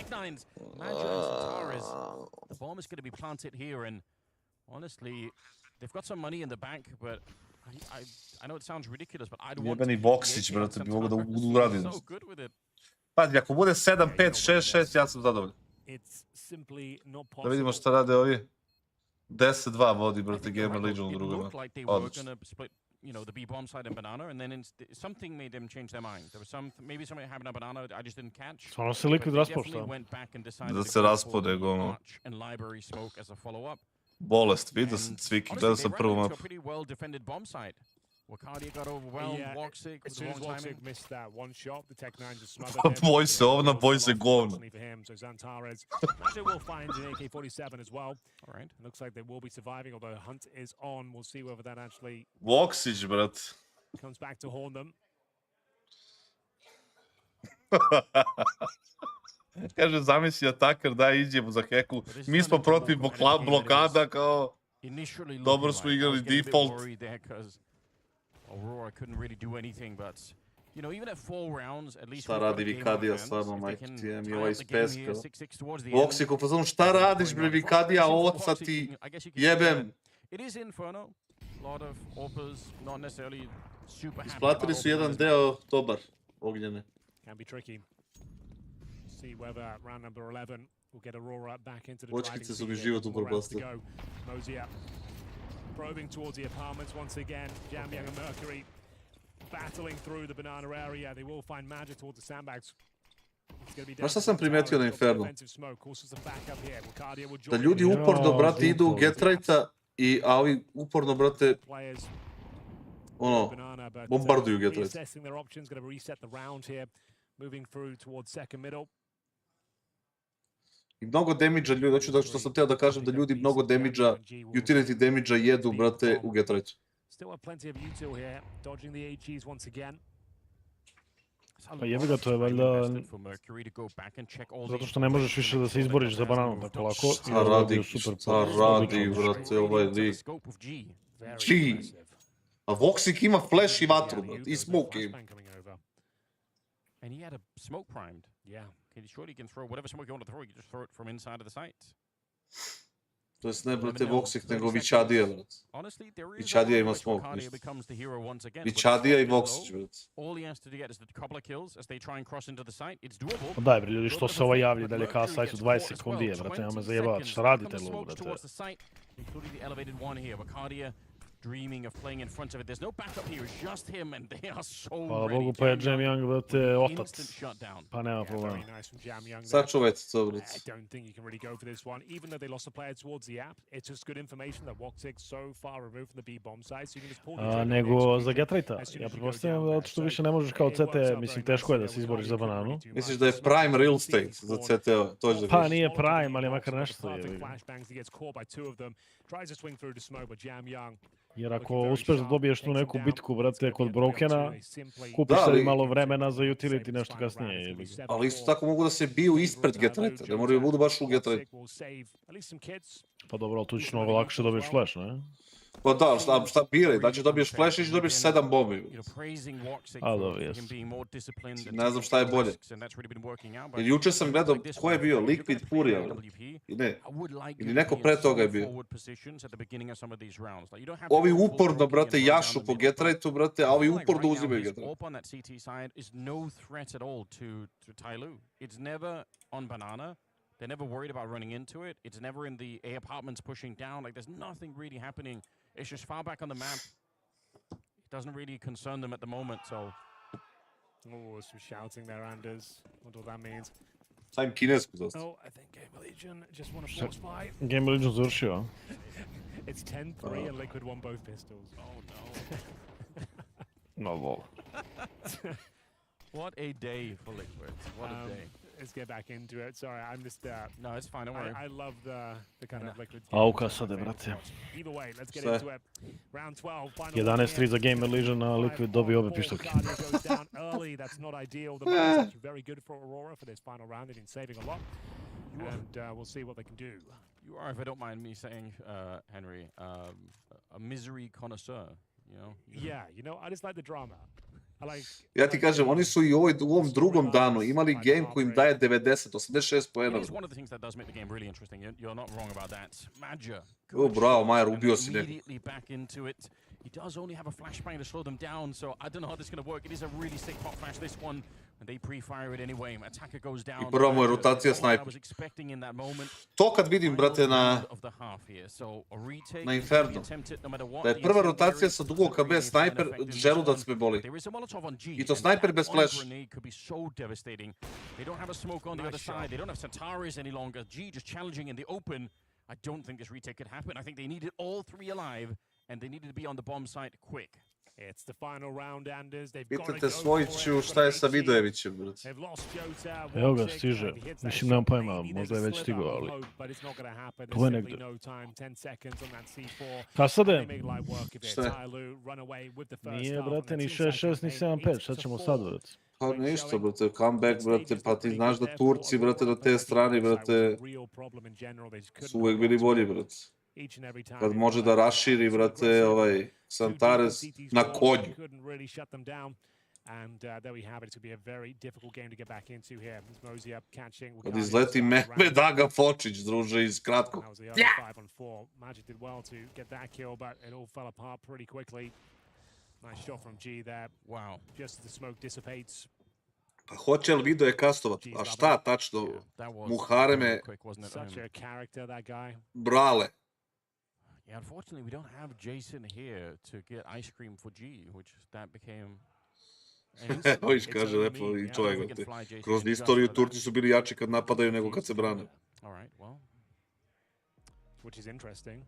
[SPEAKER 13] The bomb is going to be planted here, and honestly, they've got some money in the bank, but I know it sounds ridiculous, but I'd want to
[SPEAKER 1] Jebeni Voxić, brate, bi mogo da uradi
[SPEAKER 13] so
[SPEAKER 1] nešto.
[SPEAKER 13] good with it.
[SPEAKER 1] Pazi, ako bude 7, 5, 6, 6, ja sam zadovoljan.
[SPEAKER 9] It's simply not
[SPEAKER 1] Da vidimo šta rade ovi. 10-2 vodi, brate, Gamer Legion u
[SPEAKER 13] It
[SPEAKER 1] drugima.
[SPEAKER 13] looked like they were
[SPEAKER 1] Odlično.
[SPEAKER 13] going to split, you know, the B bomb side and banana, and then something made them change their mind. There was maybe something happened on banana I just didn't catch.
[SPEAKER 5] Stvarno se Liquid raspao, šta?
[SPEAKER 13] Went back and decided
[SPEAKER 1] Da
[SPEAKER 13] to
[SPEAKER 1] se
[SPEAKER 13] go
[SPEAKER 1] raspode,
[SPEAKER 13] for
[SPEAKER 1] ono.
[SPEAKER 13] Arch and library smoke as a follow-up.
[SPEAKER 1] Bolest, vidio sam Cviki, gledao sam prvu
[SPEAKER 13] Honestly, they ran into
[SPEAKER 1] mapu.
[SPEAKER 13] a pretty well defended bomb site. Wakadia got overwhelmed,
[SPEAKER 9] Yeah,
[SPEAKER 13] Woxic
[SPEAKER 9] as
[SPEAKER 13] with the
[SPEAKER 9] soon as
[SPEAKER 13] wrong timing.
[SPEAKER 9] Woxic missed that one shot, the Tech-9 just smothered
[SPEAKER 1] Pa
[SPEAKER 9] him.
[SPEAKER 1] boj se ovna, boj se govna.
[SPEAKER 9] For him, so Xantares will find an AK-47 as well.
[SPEAKER 13] All right.
[SPEAKER 9] Looks like they will be surviving, although Hunt is on. We'll see whether that actually
[SPEAKER 1] Voxić, brat.
[SPEAKER 9] comes back to haunt them.
[SPEAKER 1] Kaže, zamisli atakar, daj iđemo za heku. Mi smo protiv blokada, kao... Dobro smo igrali default.
[SPEAKER 13] Aurora couldn't really do anything, but you know, even at 4 rounds, at least
[SPEAKER 1] Šta radi Vikadija, stvarno, majke ti je mi ovaj spes, kao. Voxić, u fazonu, šta radiš, bre, Vikadija, oca ti, jebem.
[SPEAKER 13] It is Inferno. A lot of Orpas, not necessarily super happy.
[SPEAKER 1] Isplatili su jedan deo dobar, ognjene.
[SPEAKER 9] Can be tricky. See whether round number 11 will get Aurora back into the
[SPEAKER 1] Počkice su mi život upropastili.
[SPEAKER 9] Mosey probing towards the apartments once again. Jamyang and Mercury battling through the banana area. They will find magic towards the sandbags.
[SPEAKER 1] Znaš šta sam primetio na Inferno? Da ljudi uporno, brate, idu u Getrighta, a ovi uporno, brate, ono, bombarduju Getright. I mnogo damage-a ljudi, hoću da što sam teo da kažem da ljudi mnogo damage-a, utility damage-a jedu, brate, u Getrightu.
[SPEAKER 5] Pa jebi ga, to je valjda... Zato što ne možeš više da se izboriš za bananu tako lako.
[SPEAKER 1] Šta radi, brate, ovaj lik. G! A Voxic ima flash i vatru, brate, i smoke ima.
[SPEAKER 13] And he had a smoke primed.
[SPEAKER 9] Yeah.
[SPEAKER 13] He can throw whatever smoke you want to throw, you can just throw it from inside of the site.
[SPEAKER 1] To jest ne, brate, Voxic, nego Vichadija, brate. Vichadija ima smoke, ništa. Vichadija i Voxić, brate.
[SPEAKER 13] All he has to get is a couple of kills as they try and cross into the site. It's doable.
[SPEAKER 5] Daj bre ljudi, što se ovaj javlja dalje kassad su 20 sekundi, brate, nema me zajebavati, šta radite lu, brate.
[SPEAKER 13] Including the elevated one here, Wakadia dreaming of playing in front of it. There's no backup here, it's just him and they are so
[SPEAKER 5] Hvala
[SPEAKER 13] ready.
[SPEAKER 5] Bogu, pa je Jamyang, brate, otac. Pa nema problema.
[SPEAKER 1] Sačuvajte to, brate.
[SPEAKER 9] I don't think you can really go for this one. Even though they lost a player towards the app, it's just good information that Woxic so far removed from the B bomb side, so you can just pull the
[SPEAKER 5] Nego za Getrighta, ja pretpostavljam da što više ne možeš kao CT, mislim teško je da se izboriš za bananu.
[SPEAKER 1] Misliš da je prime real estate za CTO, to je
[SPEAKER 5] Pa nije prime, ali makar nešto je. Jer ako uspeš da dobiješ tu neku bitku, brate, kod Brokena, kupiš sebi malo vremena za utility nešto kasnije.
[SPEAKER 1] Ali isto tako mogu da se biju ispred Getrighta, ne moraju budu baš u Getrightu.
[SPEAKER 5] Pa dobro, ali tu ćeš mnogo lakše dobiješ flash, ne?
[SPEAKER 1] Pa da, šta biraj, da ćeš dobiješ flash i dobiješ 7 bombi.
[SPEAKER 5] A dobro, jes.
[SPEAKER 1] Ne znam šta je bolje. Jer juče sam gledao, ko je bio? Liquid Furia, ne, ili neko pre toga je bio. Ovi uporno, brate, jašu po Getrightu, brate, a ovi uporno uzimaju Getright.
[SPEAKER 13] They're never worried about running into it. It's never in the A apartments pushing down. Like, there's nothing really happening. It's just far back on the map. It doesn't really concern them at the moment, so...
[SPEAKER 9] Oh, some shouting there, Anders. Wonder what that means.
[SPEAKER 1] Sam kinesku dosta.
[SPEAKER 9] Oh, I think Game Legion just want to force by.
[SPEAKER 5] Game Legion završio.
[SPEAKER 9] It's 10-3 and Liquid won both pistols.
[SPEAKER 13] Oh, no.
[SPEAKER 5] No, lol.
[SPEAKER 13] What a day for Liquid. What a day.
[SPEAKER 9] let's get back into it. Sorry, I'm just.
[SPEAKER 13] No, it's fine. Don't worry.
[SPEAKER 9] I love the kind of liquid.
[SPEAKER 5] Auka sada, brate.
[SPEAKER 9] Either way, let's get into it. Round 12.
[SPEAKER 5] 11-3 za Gamer Legion, a Liquid dobio ove pištolke.
[SPEAKER 9] Goes down early. That's not ideal. The is actually very good for Aurora for this final round. They've been saving a lot, and we'll see what they can do.
[SPEAKER 13] You are, if I don't mind me saying, Henry, a misery connoisseur. You know.
[SPEAKER 9] Yeah, you know, I just like the drama.
[SPEAKER 1] Ja ti kažem, oni su i u ovom drugom danu imali game koji im daje 90, 86 poena. Bravo, Majer, ubio si neko.
[SPEAKER 13] He does only have a flashbang to slow them down, so I don't know how this is going to work. It is a really sick pop flash, this one, and they pre-fire it anyway. Attacker goes down.
[SPEAKER 1] I prva mu je rotacija snajper. To kad vidim, brate, na Inferno, da je prva rotacija sa dugog KB snajper, želudac me boli. I to snajper bez flash.
[SPEAKER 13] They don't have a smoke on the other side. They don't have Centaurs any longer. G just challenging in the open. I don't think this retake could happen. I think they needed all three alive. And they needed to be on the bomb site quick.
[SPEAKER 9] It's the final round, Anders. They've got
[SPEAKER 1] Pitajte Svojiću šta je sa Vidojevićem, brate.
[SPEAKER 5] Evo ga, stiže. Mislim, nemam pojma, možda je već stigao, ali... To je negdje. Kassade?
[SPEAKER 1] Šta je?
[SPEAKER 5] Nije, brate, ni 6-6, ni 7-5. Šta ćemo sad, brate?
[SPEAKER 1] Pa ništa, brate, comeback, brate, pa ti znaš da Turci, brate, na te strane, brate, su uvek bili bolji, brate. Kad može da raširi, brate, Santares na konju. Kad izleti Medaga Fočić, druže, iz kratkog. Pa hoće li Vidoje kastovat? A šta tačno? Muhareme, brale.
[SPEAKER 13] Yeah, unfortunately, we don't have Jason here to get ice cream for G, which that became...
[SPEAKER 1] Ović kaže lepo i čovjek. Kroz istoriju Turci su bili jači kad napadaju nego kad se brane.
[SPEAKER 9] Which is interesting.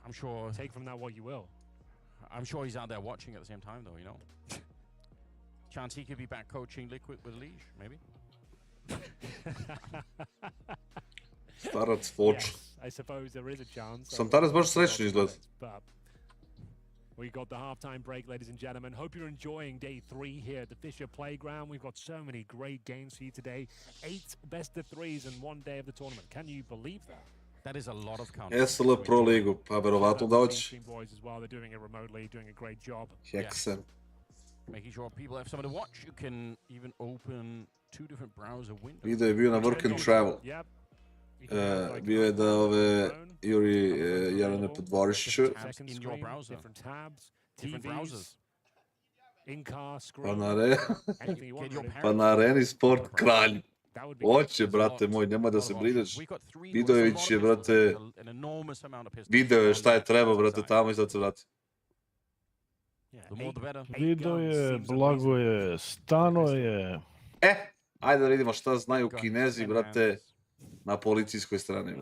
[SPEAKER 13] I'm sure...
[SPEAKER 9] Take from that what you will.
[SPEAKER 13] I'm sure he's out there watching at the same time, though, you know. Chance he could be back coaching Liquid with Liege, maybe?
[SPEAKER 1] Starac Foč.
[SPEAKER 9] I suppose there is a chance.
[SPEAKER 1] Santares baš srećno izgleda.
[SPEAKER 9] We got the halftime break, ladies and gentlemen. Hope you're enjoying day 3 here at the FISSURE Playground. We've got so many great games for you today. 8 best of 3s in one day of the tournament. Can you believe that?
[SPEAKER 13] That is a lot of counting.
[SPEAKER 1] SL Pro Ligu, pa verovatno da hoće.
[SPEAKER 9] They're doing it remotely, doing a great job.
[SPEAKER 1] Heksen.
[SPEAKER 13] Making sure people have something to watch. You can even open 2 different browser windows.
[SPEAKER 1] Video je bio na work and travel. Bio je da Juri Jelene Podvorišću. Pa na Areni Sport kralj. Oće, brate moj, nema da se brineš. Vidojević je, brate, video je šta je treba, brate, tamo i sad se vrati.
[SPEAKER 5] Video je, blago je, stano je.
[SPEAKER 1] Ajde da vidimo šta znaju Kinezi, brate, na policijskoj strani.
[SPEAKER 13] I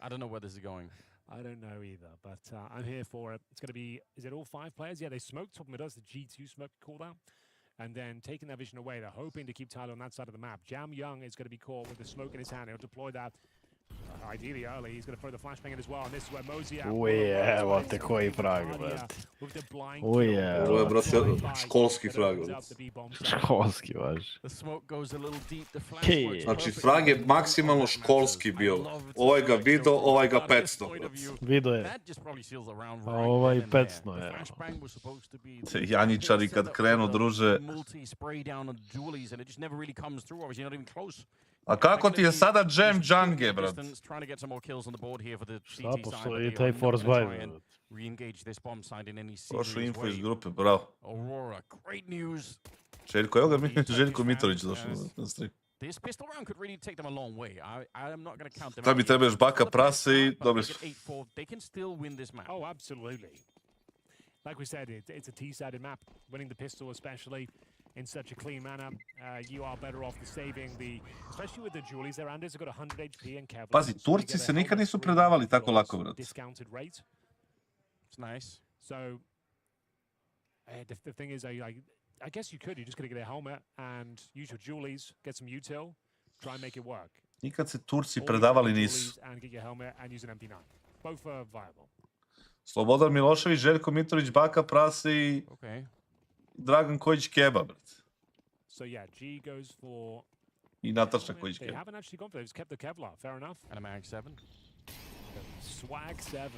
[SPEAKER 13] don't know where this is going.
[SPEAKER 9] I don't know either, but I'm here for it. It's going to be, is it all 5 players? Yeah, they smoked top mid us, the G2 smoke cooldown. And then taking their vision away, they're hoping to keep Tyler on that side of the map. Jam Young is going to be caught with the smoke in his hand. He'll deploy that ideally early. He's going to throw the flashbang in as well. And this is where Mosey out.
[SPEAKER 5] Uje, evo te koji frag, brate. Uje,
[SPEAKER 1] ovo je, brate, školski frag.
[SPEAKER 5] Školski, baš.
[SPEAKER 1] Znači, frag je maksimalno školski bio. Ovaj ga video, ovaj ga pecno.
[SPEAKER 5] Video je. A ovaj pecno je.
[SPEAKER 1] Janjičari kad krenu, druže. A kako ti je sada Jam Junge, brate?
[SPEAKER 5] Šta, postoji taj force buy.
[SPEAKER 1] Prošao info iz grupe, bravo. Željko, evo ga Željko Mitrović došao na stream. Da bi trebaš baka prase i dobri su.
[SPEAKER 9] Oh, absolutely. Like we said, it's a T-sided map. Winning the pistol especially in such a clean manner, you are better off saving the, especially with the Julies. Their Anders have got 100 HP and Kevlar.
[SPEAKER 1] Pazi, Turci se nikad nisu predavali tako lako, brate.
[SPEAKER 9] Discounted rate.
[SPEAKER 13] It's nice.
[SPEAKER 9] So, the thing is, like, I guess you could. You just gotta get a helmet and use your jewelies, get some util, try and make it work.
[SPEAKER 1] Nikad se Turci predavali nisu.
[SPEAKER 9] And get your helmet and use an MP9. Both are viable.
[SPEAKER 1] Slobodan Milošević, Željko Mitrović, Baka Prase i Dragan Kojić Keba, brate.
[SPEAKER 9] So yeah, G goes for...
[SPEAKER 1] I Nataša Kojić
[SPEAKER 9] They
[SPEAKER 1] Keba.
[SPEAKER 9] haven't actually gone for it. They've kept the Kevlar. Fair enough.
[SPEAKER 13] And a Mag 7.
[SPEAKER 9] Swag 7.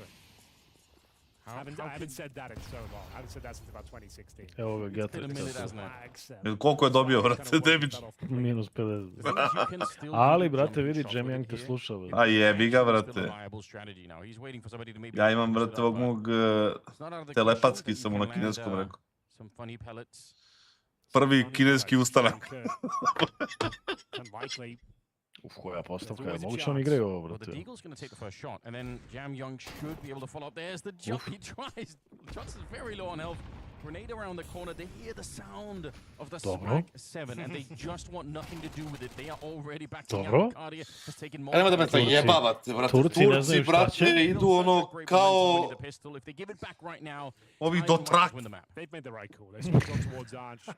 [SPEAKER 9] I haven't said that in so long. I haven't said that since about 2016.
[SPEAKER 5] Evo ga, Geta.
[SPEAKER 1] Koliko je dobio, brate, Debić?
[SPEAKER 5] Minus 50. Ali, brate, vidi, Jam Young te sluša.
[SPEAKER 1] A jebi ga, brate. Ja imam, brate, ovog mog telepatski sam mu na kineskom rekao. Prvi kineski ustanak.
[SPEAKER 5] Uf, koja postavka je. Moguće on igraju ovo, brate.
[SPEAKER 13] The Deagle's going to take the first shot, and then Jam Young should be able to follow up. There's the jump. He tries. Johnson's very low on health. Grenade around the corner. They hear the sound of the Swag 7, and they just want nothing to do with it. They are already backing out. Cardia has taken more.
[SPEAKER 1] Nemoj da me to jebavate, brate. Turci, brate, idu ono kao... Ovi do trak.
[SPEAKER 9] They've made the right call. They're switching towards Arch,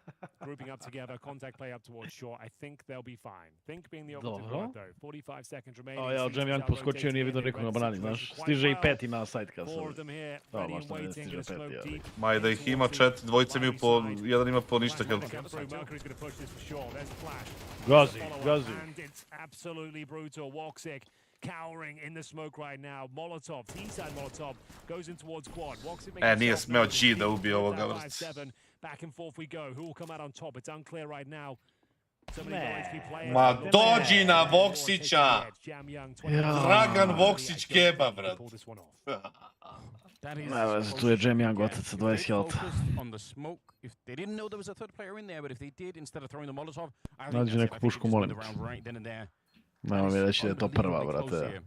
[SPEAKER 9] grouping up together, contact play up towards short. I think they'll be fine. Think being the operative word, though. 45 seconds remaining.
[SPEAKER 5] A ja, Jam Young poskočio, nije vidio nikog na banani, znaš. Stiže i peti na side kassad. Da, možda ne stiže peti, ali...
[SPEAKER 1] Ma i da ih ima četiri, dvojice imaju po... Jedan ima po ništa health.
[SPEAKER 5] Gazi, gazi.
[SPEAKER 9] And it's absolutely brutal. Woxic cowering in the smoke right now. Molotov, T-side Molotov, goes in towards quad. Woxic
[SPEAKER 1] Nije smeo G da ubije ovoga, vrst.
[SPEAKER 9] Back and forth we go. Who will come out on top? It's unclear right now.
[SPEAKER 1] Ma dođi na Voksića! Dragan Voksić Keba, brat.
[SPEAKER 5] Evo, tu je Jam Young otac sa 20 health. Nađi neku pušku, molim. Nemam je reći da je to prva, brate.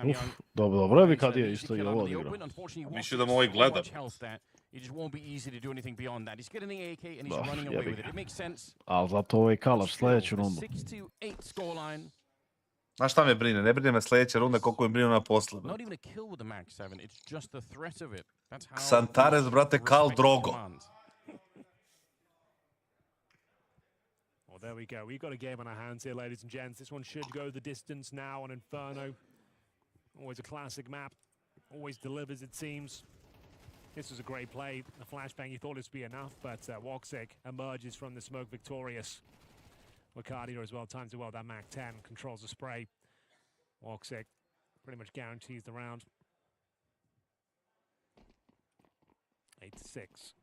[SPEAKER 5] Uf, dobro je kad je isto i ovo odigrao.
[SPEAKER 1] Mišljam da mu ovaj gleda.
[SPEAKER 13] It just won't be easy to do anything beyond that. He's getting the AK and he's
[SPEAKER 5] Bah,
[SPEAKER 13] running away with it. It makes sense.
[SPEAKER 5] Ali zato ovaj kalaš sljedeću rundu.
[SPEAKER 13] 6-8 scoreline.
[SPEAKER 1] Znaš šta me brine? Ne brine me sljedeća runda koliko me brine na posle.
[SPEAKER 13] Not even a kill with the Mag 7. It's just the threat of it. That's how
[SPEAKER 1] Santares, brate, Kal Drogo.
[SPEAKER 9] Well, there we go. We've got a game on our hands here, ladies and gents. This one should go the distance now on Inferno. Always a classic map. Always delivers, it seems. This was a great play. The flashbang, you thought this would be enough, but Woxic emerges from the smoke victorious. Wacardia as well, times it well. That Mac 10 controls the spray. Woxic pretty much guarantees the round. 8-6.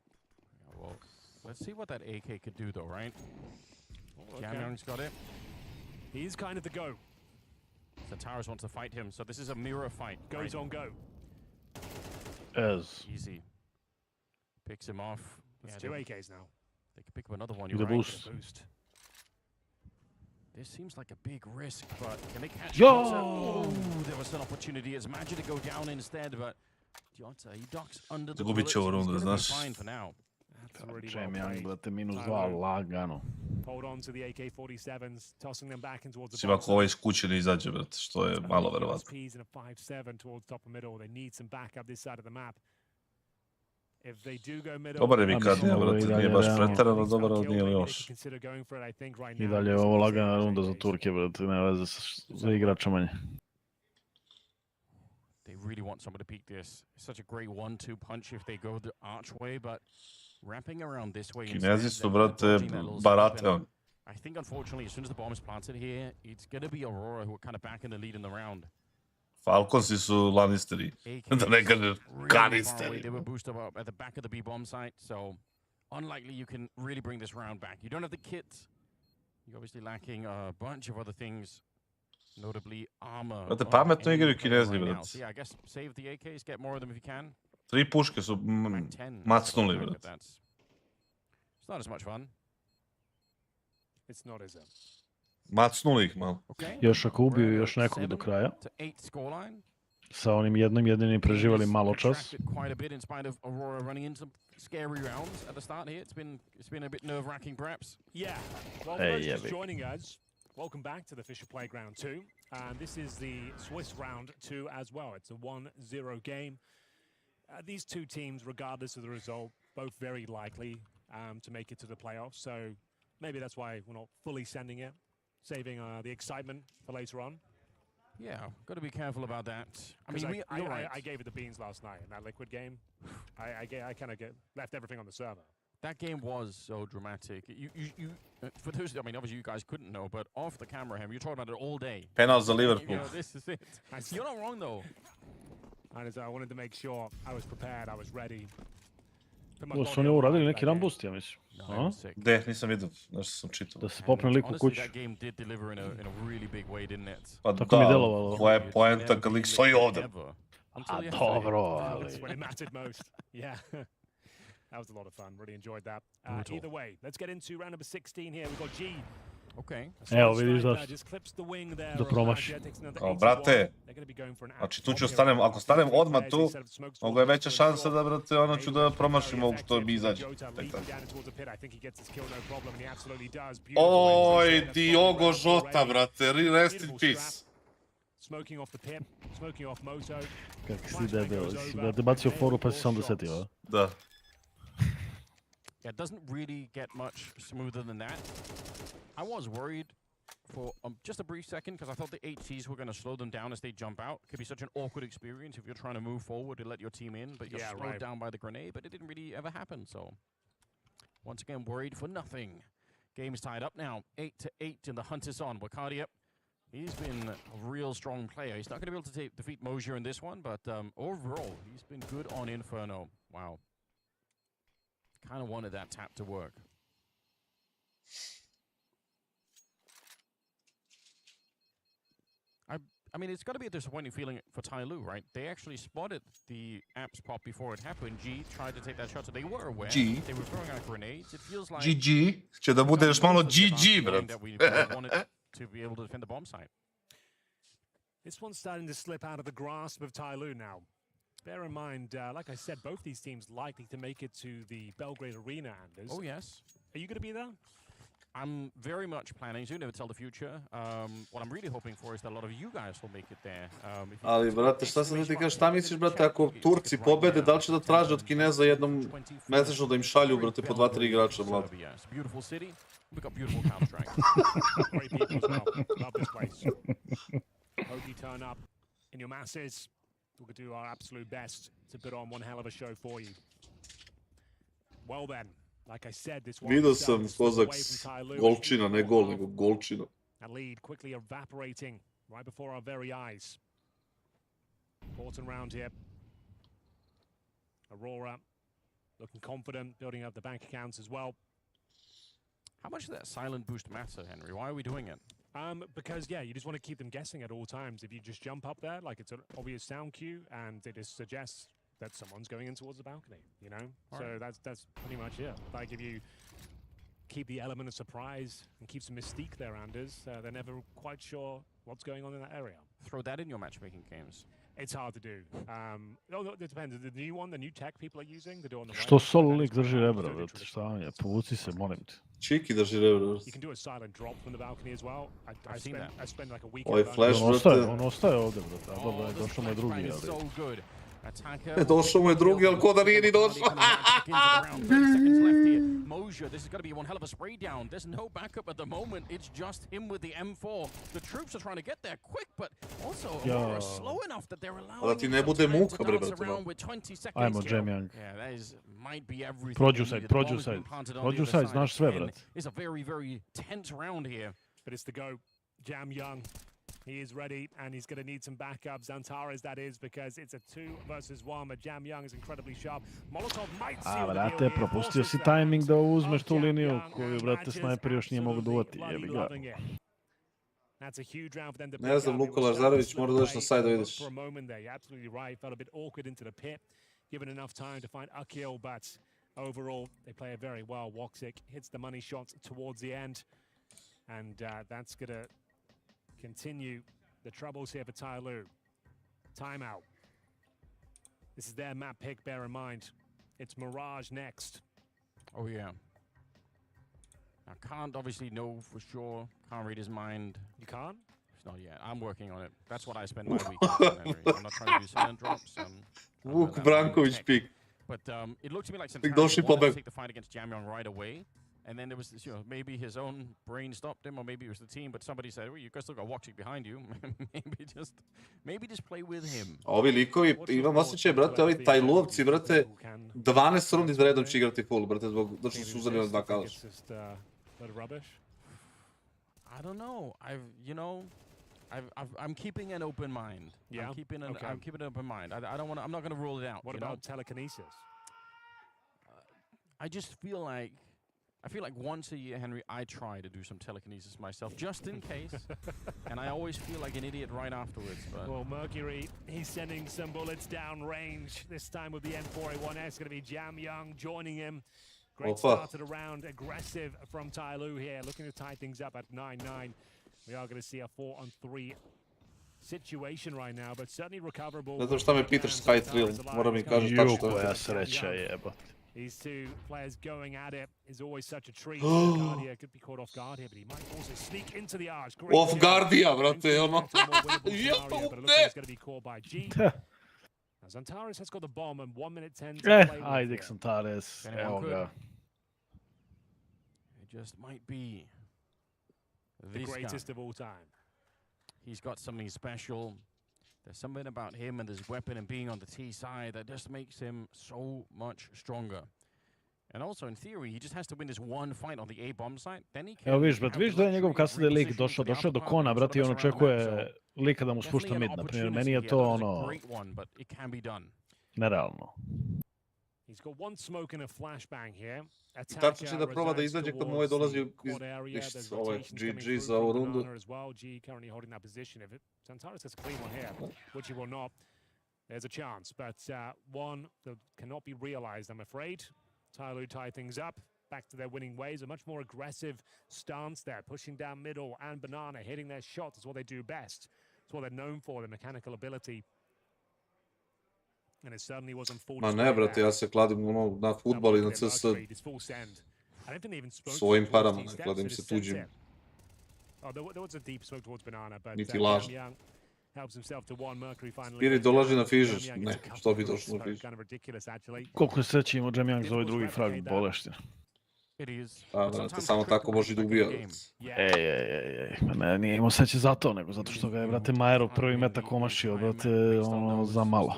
[SPEAKER 13] Well, let's see what that AK could do, though, right?
[SPEAKER 9] Oh,
[SPEAKER 13] Jam Young's got it.
[SPEAKER 9] He's kind of the go.
[SPEAKER 13] Santares wants to fight him, so this is a mirror fight.
[SPEAKER 9] Goes on go.
[SPEAKER 5] Ez.
[SPEAKER 13] Easy. Picks him off.
[SPEAKER 9] It's two AKs now.
[SPEAKER 13] They could pick up another one.
[SPEAKER 5] With a boost.
[SPEAKER 13] This seems like a big risk, but can they catch
[SPEAKER 5] Yo!
[SPEAKER 13] Oh, there was an opportunity. It's Magic to go down instead, but Jota, he ducks under the
[SPEAKER 1] Zagubit će ovu rundu, znaš.
[SPEAKER 13] fine for now.
[SPEAKER 5] Jam Young, brate, minus 2, lagano.
[SPEAKER 9] Hold on to the AK-47s, tossing them back in towards the
[SPEAKER 1] Sim ako ovaj iz kuće ne izađe, brate, što je malo verovatno.
[SPEAKER 9] in a 5-7 towards top of middle. They need some backup this side of the map. If they do go middle,
[SPEAKER 1] Dobar je Vikadija, brate, nije baš preterano dobar, ali nije loš.
[SPEAKER 5] I dalje je ovo lagana runda za Turke, brate, nema veze za igrača manje.
[SPEAKER 13] They really want someone to peek this. It's such a great 1-2 punch if they go the archway, but wrapping around this way
[SPEAKER 1] Kinezi su, brate, barate on.
[SPEAKER 13] I think, unfortunately, as soon as the bomb is planted here, it's going to be Aurora who are kind of back in the lead in the round.
[SPEAKER 1] Falconsi su Lannisteri, da ne kažem kanisteri.
[SPEAKER 13] They were boosted up at the back of the B-bomb site, so unlikely you can really bring this round back. You don't have the kit. You're obviously lacking a bunch of other things, notably armor.
[SPEAKER 1] Brate, pametno igraju Kinezi, brate.
[SPEAKER 13] So yeah, I guess save the AKs, get more of them if you can.
[SPEAKER 1] 3 puške su macnuli, brate.
[SPEAKER 13] It's not as much fun.
[SPEAKER 9] It's not as
[SPEAKER 1] Macnuli ih malo.
[SPEAKER 5] Još ako ubiju još nekog do kraja. Sa onim jedinim preživali malo čas.
[SPEAKER 13] Scary rounds at the start here. It's been a bit nerve-wracking, perhaps.
[SPEAKER 9] Yeah. Well, for those just joining us, welcome back to the FISSURE Playground 2, and this is the Swiss round 2 as well. It's a 1-0 game. These two teams, regardless of the result, both very likely to make it to the playoffs. So maybe that's why we're not fully sending it, saving the excitement for later on.
[SPEAKER 13] Yeah, got to be careful about that. I mean, you're right.
[SPEAKER 9] I gave it the beans last night in that Liquid game. I kind of left everything on the server.
[SPEAKER 13] That game was so dramatic. For those, I mean, obviously you guys couldn't know, but off the camera, you're talking about it all day.
[SPEAKER 1] Penalty za Liverpool.
[SPEAKER 13] This is it. You're not wrong though.
[SPEAKER 9] I wanted to make sure I was prepared, I was ready.
[SPEAKER 5] Ovo su oni uradili neki run boost, ja mislim.
[SPEAKER 1] Gde, nisam vidio, nešto sam čitao.
[SPEAKER 5] Da se popne lik u kuću.
[SPEAKER 13] That game did deliver in a really big way, didn't it?
[SPEAKER 1] Pa
[SPEAKER 5] tako mi delovalo.
[SPEAKER 1] Tvoja je poenta kad lik stoji ovde.
[SPEAKER 5] A dobro, ali...
[SPEAKER 9] When it mattered most, yeah. That was a lot of fun. Really enjoyed that. Either way, let's get into round number 16 here. We've got G.
[SPEAKER 13] Okay.
[SPEAKER 5] Evo vidiš da promaši.
[SPEAKER 1] O, brate, znači tu ću stanem, ako stanem odmah tu, mogu je veća šansa da, brate, ono ću da promašim ovog što mi izađe. Oj, Diogo Jota, brate, rest in peace.
[SPEAKER 5] Kak si debel, da te bacio foru pa si se onda setio, a?
[SPEAKER 1] Da.
[SPEAKER 13] Yeah, it doesn't really get much smoother than that. I was worried for just a brief second because I thought the HCs were going to slow them down as they jump out. It could be such an awkward experience if you're trying to move forward to let your team in, but you're slowed down by the grenade, but it didn't really ever happen, so... Once again, worried for nothing. Game's tied up now, 8-8, and the hunt is on. Wakadia, he's been a real strong player. He's not going to be able to defeat Mosier in this one, but overall, he's been good on Inferno. Wow. Kind of wanted that tap to work. I mean, it's got to be a disappointing feeling for Tyloo, right? They actually spotted the apps pop before it happened. G tried to take that shot, so they were aware.
[SPEAKER 1] G.
[SPEAKER 13] They were throwing out grenades. It feels like...
[SPEAKER 1] GG. Će da bude još malo GG, brat.
[SPEAKER 13] ...that we wanted to be able to defend the bomb site.
[SPEAKER 9] This one's starting to slip out of the grasp of Tyloo now. Bear in mind, like I said, both these teams likely to make it to the Belgrade Arena, Anders.
[SPEAKER 13] Oh, yes.
[SPEAKER 9] Are you going to be there?
[SPEAKER 13] I'm very much planning to, never tell the future. What I'm really hoping for is that a lot of you guys will make it there.
[SPEAKER 1] Ali, brate, šta sam ti kažeš, šta misliš, brate, ako Turci pobede, da li će da traže od Kineza jednom mesečno da im šalju, brate, po 2-3 igrača, mlad?
[SPEAKER 13] Beautiful city. We've got beautiful Counter-Strike.
[SPEAKER 9] Great people as well. Love this place. Hope you turn up in your masses. We'll do our absolute best to put on one hell of a show for you. Well then, like I said, this one
[SPEAKER 1] Vidio sam Kozaks golčina, ne gol, nego golčina.
[SPEAKER 9] That lead quickly evaporating right before our very eyes. Important round here. Aurora looking confident, building up the bank accounts as well.
[SPEAKER 13] How much does that silent boost matter, Henry? Why are we doing it?
[SPEAKER 9] Because, yeah, you just want to keep them guessing at all times. If you just jump up there, like it's an obvious sound cue, and it just suggests that someone's going in towards the balcony, you know? So that's pretty much it. Like, if you keep the element of surprise and keep some mystique there, Anders, they're never quite sure what's going on in that area.
[SPEAKER 13] Throw that in your matchmaking games.
[SPEAKER 9] It's hard to do. It depends. The new one, the new tech people are using, they're doing the
[SPEAKER 5] Što solo lik drži rebra, brate, šta vam je? Povuci se, molim te.
[SPEAKER 1] Čiki drži rebra.
[SPEAKER 9] You can do a silent drop from the balcony as well. I spend like a week.
[SPEAKER 1] Oj, flash, brate.
[SPEAKER 5] On ostaje ovde, brate, a dobro, došao mu je drugi, ali...
[SPEAKER 1] Došao mu je drugi, ali ko da nije ni došao.
[SPEAKER 13] Mosier, this is going to be one hell of a spray down. There's no backup at the moment. It's just him with the M4. The troops are trying to get there quick, but also Aurora slow enough that they're allowing him some time to dance around with 20 seconds.
[SPEAKER 5] Ajmo, Jam Young.
[SPEAKER 13] Yeah, that is, might be everything.
[SPEAKER 5] Prođu side, prođu side. Prođu side, znaš sve, brate.
[SPEAKER 13] It's a very, very tense round here.
[SPEAKER 9] But it's the go. Jam Young. He is ready, and he's going to need some backups. Antares, that is, because it's a 2 versus 1, but Jam Young is incredibly sharp. Molotov might seal the deal
[SPEAKER 5] brate, propustio si timing da uzmeš tu liniju koju, brate, snajper još nije mogu duvati, jebi ga.
[SPEAKER 9] That's a huge round for them to
[SPEAKER 1] Ne znam, Luka Lazarević mora doći na side da vidiš.
[SPEAKER 9] For a moment there, you're absolutely right. Felt a bit awkward into the pit, given enough time to find a kill, but overall, they play it very well. Woxic hits the money shots towards the end, and that's going to continue the troubles here for Tyloo. Timeout. This is their map pick, bear in mind. It's Mirage next.
[SPEAKER 13] Oh, yeah. Now, can't obviously know for sure. Can't read his mind.
[SPEAKER 9] You can't?
[SPEAKER 13] Not yet. I'm working on it. That's what I spend my weekends on, Henry. I'm not trying to do silent drops.
[SPEAKER 1] Vuk Branković pik.
[SPEAKER 13] But it looked to me like
[SPEAKER 1] Tek
[SPEAKER 13] Santari
[SPEAKER 1] došli
[SPEAKER 13] wanted to
[SPEAKER 1] pobeg.
[SPEAKER 13] take the fight against Jamyong right away. And then there was this, maybe his own brain stopped him, or maybe it was the team, but somebody said, well, you guys still got Watchik behind you. maybe just play with him.
[SPEAKER 1] Ovi likovi, imam osjećaj, brate, ovi Tajlovci, brate, 12 rundi za redom će igrati full, brate, zbog da su uzeli na 2 kalaša.
[SPEAKER 13] I don't know. I'm keeping an open mind.
[SPEAKER 9] Yeah.
[SPEAKER 13] I'm keeping an open mind. I don't want. I'm not going to rule it out.
[SPEAKER 9] What about telekinesis?
[SPEAKER 13] I just feel like once a year, Henry, I try to do some telekinesis myself, just in case, and I always feel like an idiot right afterwards. But
[SPEAKER 9] well, Mercury, he's sending some bullets down range. This time with the M4A1S, going to be Jamyong joining him. Great start to the round, aggressive from Tai Lu here, looking to tie things up at 9-9. We are going to see a 4-on-3 situation right now, but certainly recoverable.
[SPEAKER 1] Zato šta me pitaš Skytrill, moram mi kažeš tačno što
[SPEAKER 5] koja sreća jeba.
[SPEAKER 9] These two players going at it is always such a treat. Guardia could be caught off guard here, but he might also sneak into the arch.
[SPEAKER 1] Off Guardia, brate, ono.
[SPEAKER 9] But it looks like he's going to be caught by G. Now, Xantares has got the bomb and 1 minute 10 to play with
[SPEAKER 5] Ajde,
[SPEAKER 9] here.
[SPEAKER 5] Xantares, evo ga.
[SPEAKER 13] it just might be
[SPEAKER 9] The
[SPEAKER 13] this
[SPEAKER 9] greatest
[SPEAKER 13] guy.
[SPEAKER 9] of all time.
[SPEAKER 13] He's got something special. There's something about him and his weapon and being on the T side that just makes him so much stronger. And also, in theory, he just has to win this one fight on the A bomb side. Then he can.
[SPEAKER 5] Evo vidiš, brate, vidiš da je njegov kasnije lik došao do kona, brate, i on očekuje lika da mu spušta mid, na primjer. Meni je to ono nerealno.
[SPEAKER 9] He's got one smoke and a flashbang here.
[SPEAKER 1] Tačno će da proba da izađe kad mu ovaj dolazi iz ovaj GG za ovu rundu.
[SPEAKER 9] G currently holding that position. If Xantares has a clean one here, which he will not, there's a chance. But one that cannot be realized, I'm afraid. Tai Lu tie things up, back to their winning ways. A much more aggressive stance there, pushing down middle, and Banana hitting their shots. It's what they do best. It's what they're known for, their mechanical ability. And it certainly was unfortunate.
[SPEAKER 1] Ma ne, brate, ja se kladim ono na futbol i na CS svojim parama, ne kladim se tuđim.
[SPEAKER 9] There was a deep smoke towards Banana, but
[SPEAKER 1] Niti laž.
[SPEAKER 9] helps himself to one. Mercury finally.
[SPEAKER 1] Spirit dolazi na Fissure, ne, što bi došlo na Fissure.
[SPEAKER 9] Kind of ridiculous, actually.
[SPEAKER 5] Koliko je sreće imao Jamyong za ovaj drugi frag boleština.
[SPEAKER 1] A, brate, samo tako može da ubija.
[SPEAKER 5] Ej, pa ne, nije imao sreće za to, nego zato što ga je, brate, Majerov prvi metak omašio, brate, ono, za malo.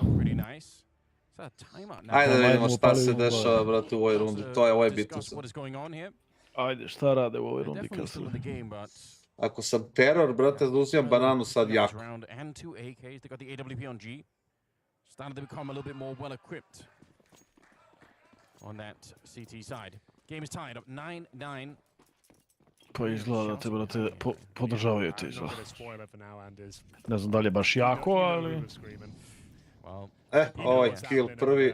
[SPEAKER 1] Ajde da vidimo šta se dešava, brate, u ovoj rundi, to je ovaj bitno sad.
[SPEAKER 5] Ajde, šta rade u ovoj rundi kasnije?
[SPEAKER 1] Ako sam teror, brate, da uzimam bananu sad jako.
[SPEAKER 13] Starting to become a little bit more well equipped on that CT side. Game is tied up 9-9.
[SPEAKER 5] Pa izgleda da te, brate, podržavaju te izgleda. Ne znam da li je baš jako, ali...
[SPEAKER 1] Ovaj kill prvi.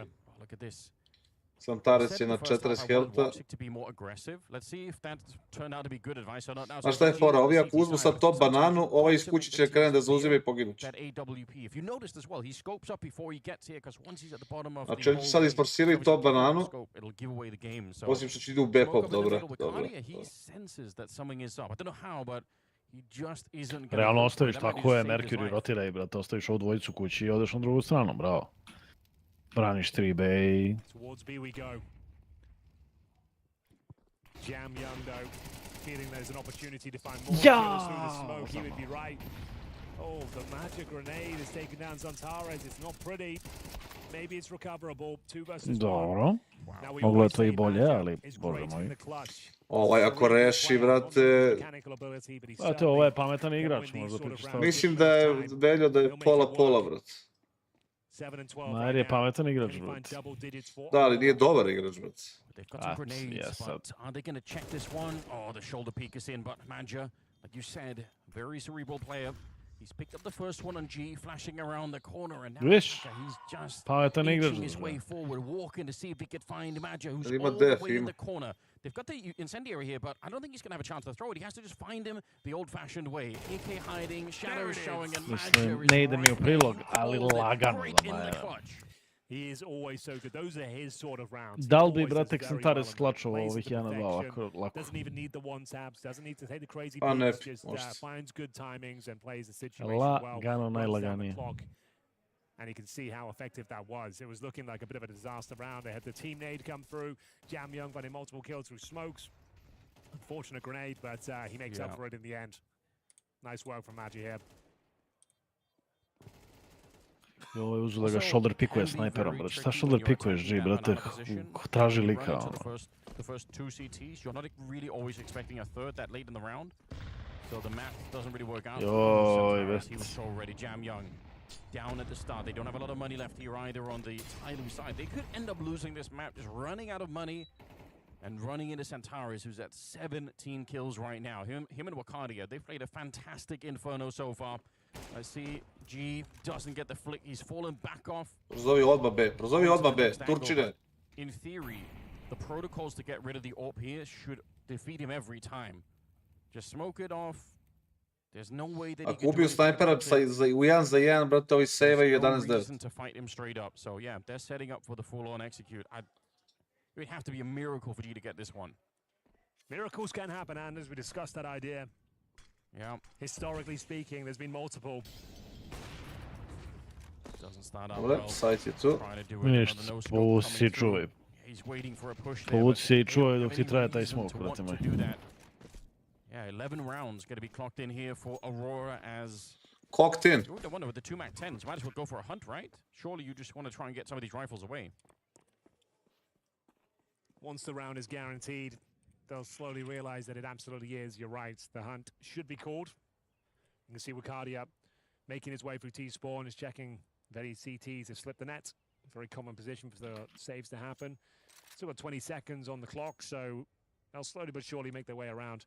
[SPEAKER 1] Xantares je na 40 health-a. Znaš šta je fora, ovi ako uzmu sad top bananu, ovaj iz kući će krene da zauzima i poginuće. Znači oni će sad isforsiraju top bananu, osim što će idu u backup, dobro.
[SPEAKER 5] Realno ostaviš, tako je, Mercury rotira i, brate, ostaviš ovu dvojicu kući i odeš na drugu stranu, bravo. Braniš 3B i...
[SPEAKER 9] Towards B we go. Jamyong though, feeling there's an opportunity to find more kills through the smoke, he would be right. Oh, the magic grenade has taken down Xantares. It's not pretty. Maybe it's recoverable. 2 versus 1.
[SPEAKER 5] Dobro. Moglo je to i bolje, ali, bože moj.
[SPEAKER 1] Ovaj ako reši, brate...
[SPEAKER 5] Brate, ovo je pametan igrač, možda pričaš.
[SPEAKER 1] Mislim da je Veljo da je pola, brate.
[SPEAKER 5] Majer je pametan igrač, brate.
[SPEAKER 1] Da, ali nije dobar igrač, brate.
[SPEAKER 13] Are they going to check this one? Oh, the shoulder peek is in, but Manja, like you said, very cerebral player. He's picked up the first one on G, flashing around the corner, and now he's just inching his way forward, walking to see if he could find Manja, who's all the way in the corner. They've got the incendiary here, but I don't think he's going to have a chance to throw it. He has to just find him the old-fashioned way. AK hiding, shadows showing, and Manja is
[SPEAKER 5] ne ide mi u prilog, ali lagano za Majera.
[SPEAKER 9] He is always so good. Those are his sort of rounds.
[SPEAKER 5] Da li bi, brate, Xantare sklačovao ovih 1-2 ovako lako?
[SPEAKER 9] Doesn't even need the one taps, doesn't need to take the crazy
[SPEAKER 1] Pa ne,
[SPEAKER 9] beats, just
[SPEAKER 1] možda.
[SPEAKER 9] finds good timings and plays the situation well.
[SPEAKER 5] Lagano,
[SPEAKER 9] Runs down the
[SPEAKER 5] najlaganije.
[SPEAKER 9] clock. And you can see how effective that was. It was looking like a bit of a disaster round. They had the team nade come through. Jam Young finding multiple kills through smokes. Unfortunate grenade, but he makes up for it in the end. Nice work from Magi here.
[SPEAKER 5] Ovo je uzeo da ga shoulder pikuje snajperom, brate. Šta shoulder pikuješ, G, brate? Traži lika, ono.
[SPEAKER 13] The first two CTs, you're not really always expecting a third that late in the round. So the map doesn't really work out. He was so ready. Jam Young down at the start. They don't have a lot of money left here either on the Tyloo side. They could end up losing this map, just running out of money and running into Centaurus, who's at 17 kills right now. Him and Wakadia, they've played a fantastic Inferno so far. I see G doesn't get the flick. He's fallen back off.
[SPEAKER 1] Prozovi odmah B, Turčine.
[SPEAKER 13] In theory, the protocols to get rid of the AWP here should defeat him every time. Just smoke it off. There's no way that he
[SPEAKER 1] Ako ubiju snajpera u 1 za 1, brate, ovi save-aju 11-9.
[SPEAKER 13] To fight him straight up. So yeah, they're setting up for the full-on execute. It would have to be a miracle for you to get this one.
[SPEAKER 9] Miracles can happen, and as we discussed that idea.
[SPEAKER 13] Yeah.
[SPEAKER 9] Historically speaking, there's been multiple.
[SPEAKER 13] Doesn't start out
[SPEAKER 1] Dobre,
[SPEAKER 13] well.
[SPEAKER 1] sajt je tu.
[SPEAKER 5] Ništa, povuci se i čuvaj.
[SPEAKER 13] He's waiting for a push there.
[SPEAKER 5] Povuci se i čuvaj dok ti traje taj smoke, brate moj.
[SPEAKER 13] Yeah, 11 rounds going to be clocked in here for Aurora as...
[SPEAKER 1] Cocked in.
[SPEAKER 13] I wonder with the 2 MAC-10s, might as well go for a hunt, right? Surely you just want to try and get some of these rifles away.
[SPEAKER 9] Once the round is guaranteed, they'll slowly realize that it absolutely is. You're right. The hunt should be called. You can see Wakadia making his way through T-spawn, is checking that his CTs have slipped the net. Very common position for the saves to happen. Still got 20 seconds on the clock, so they'll slowly but surely make their way around.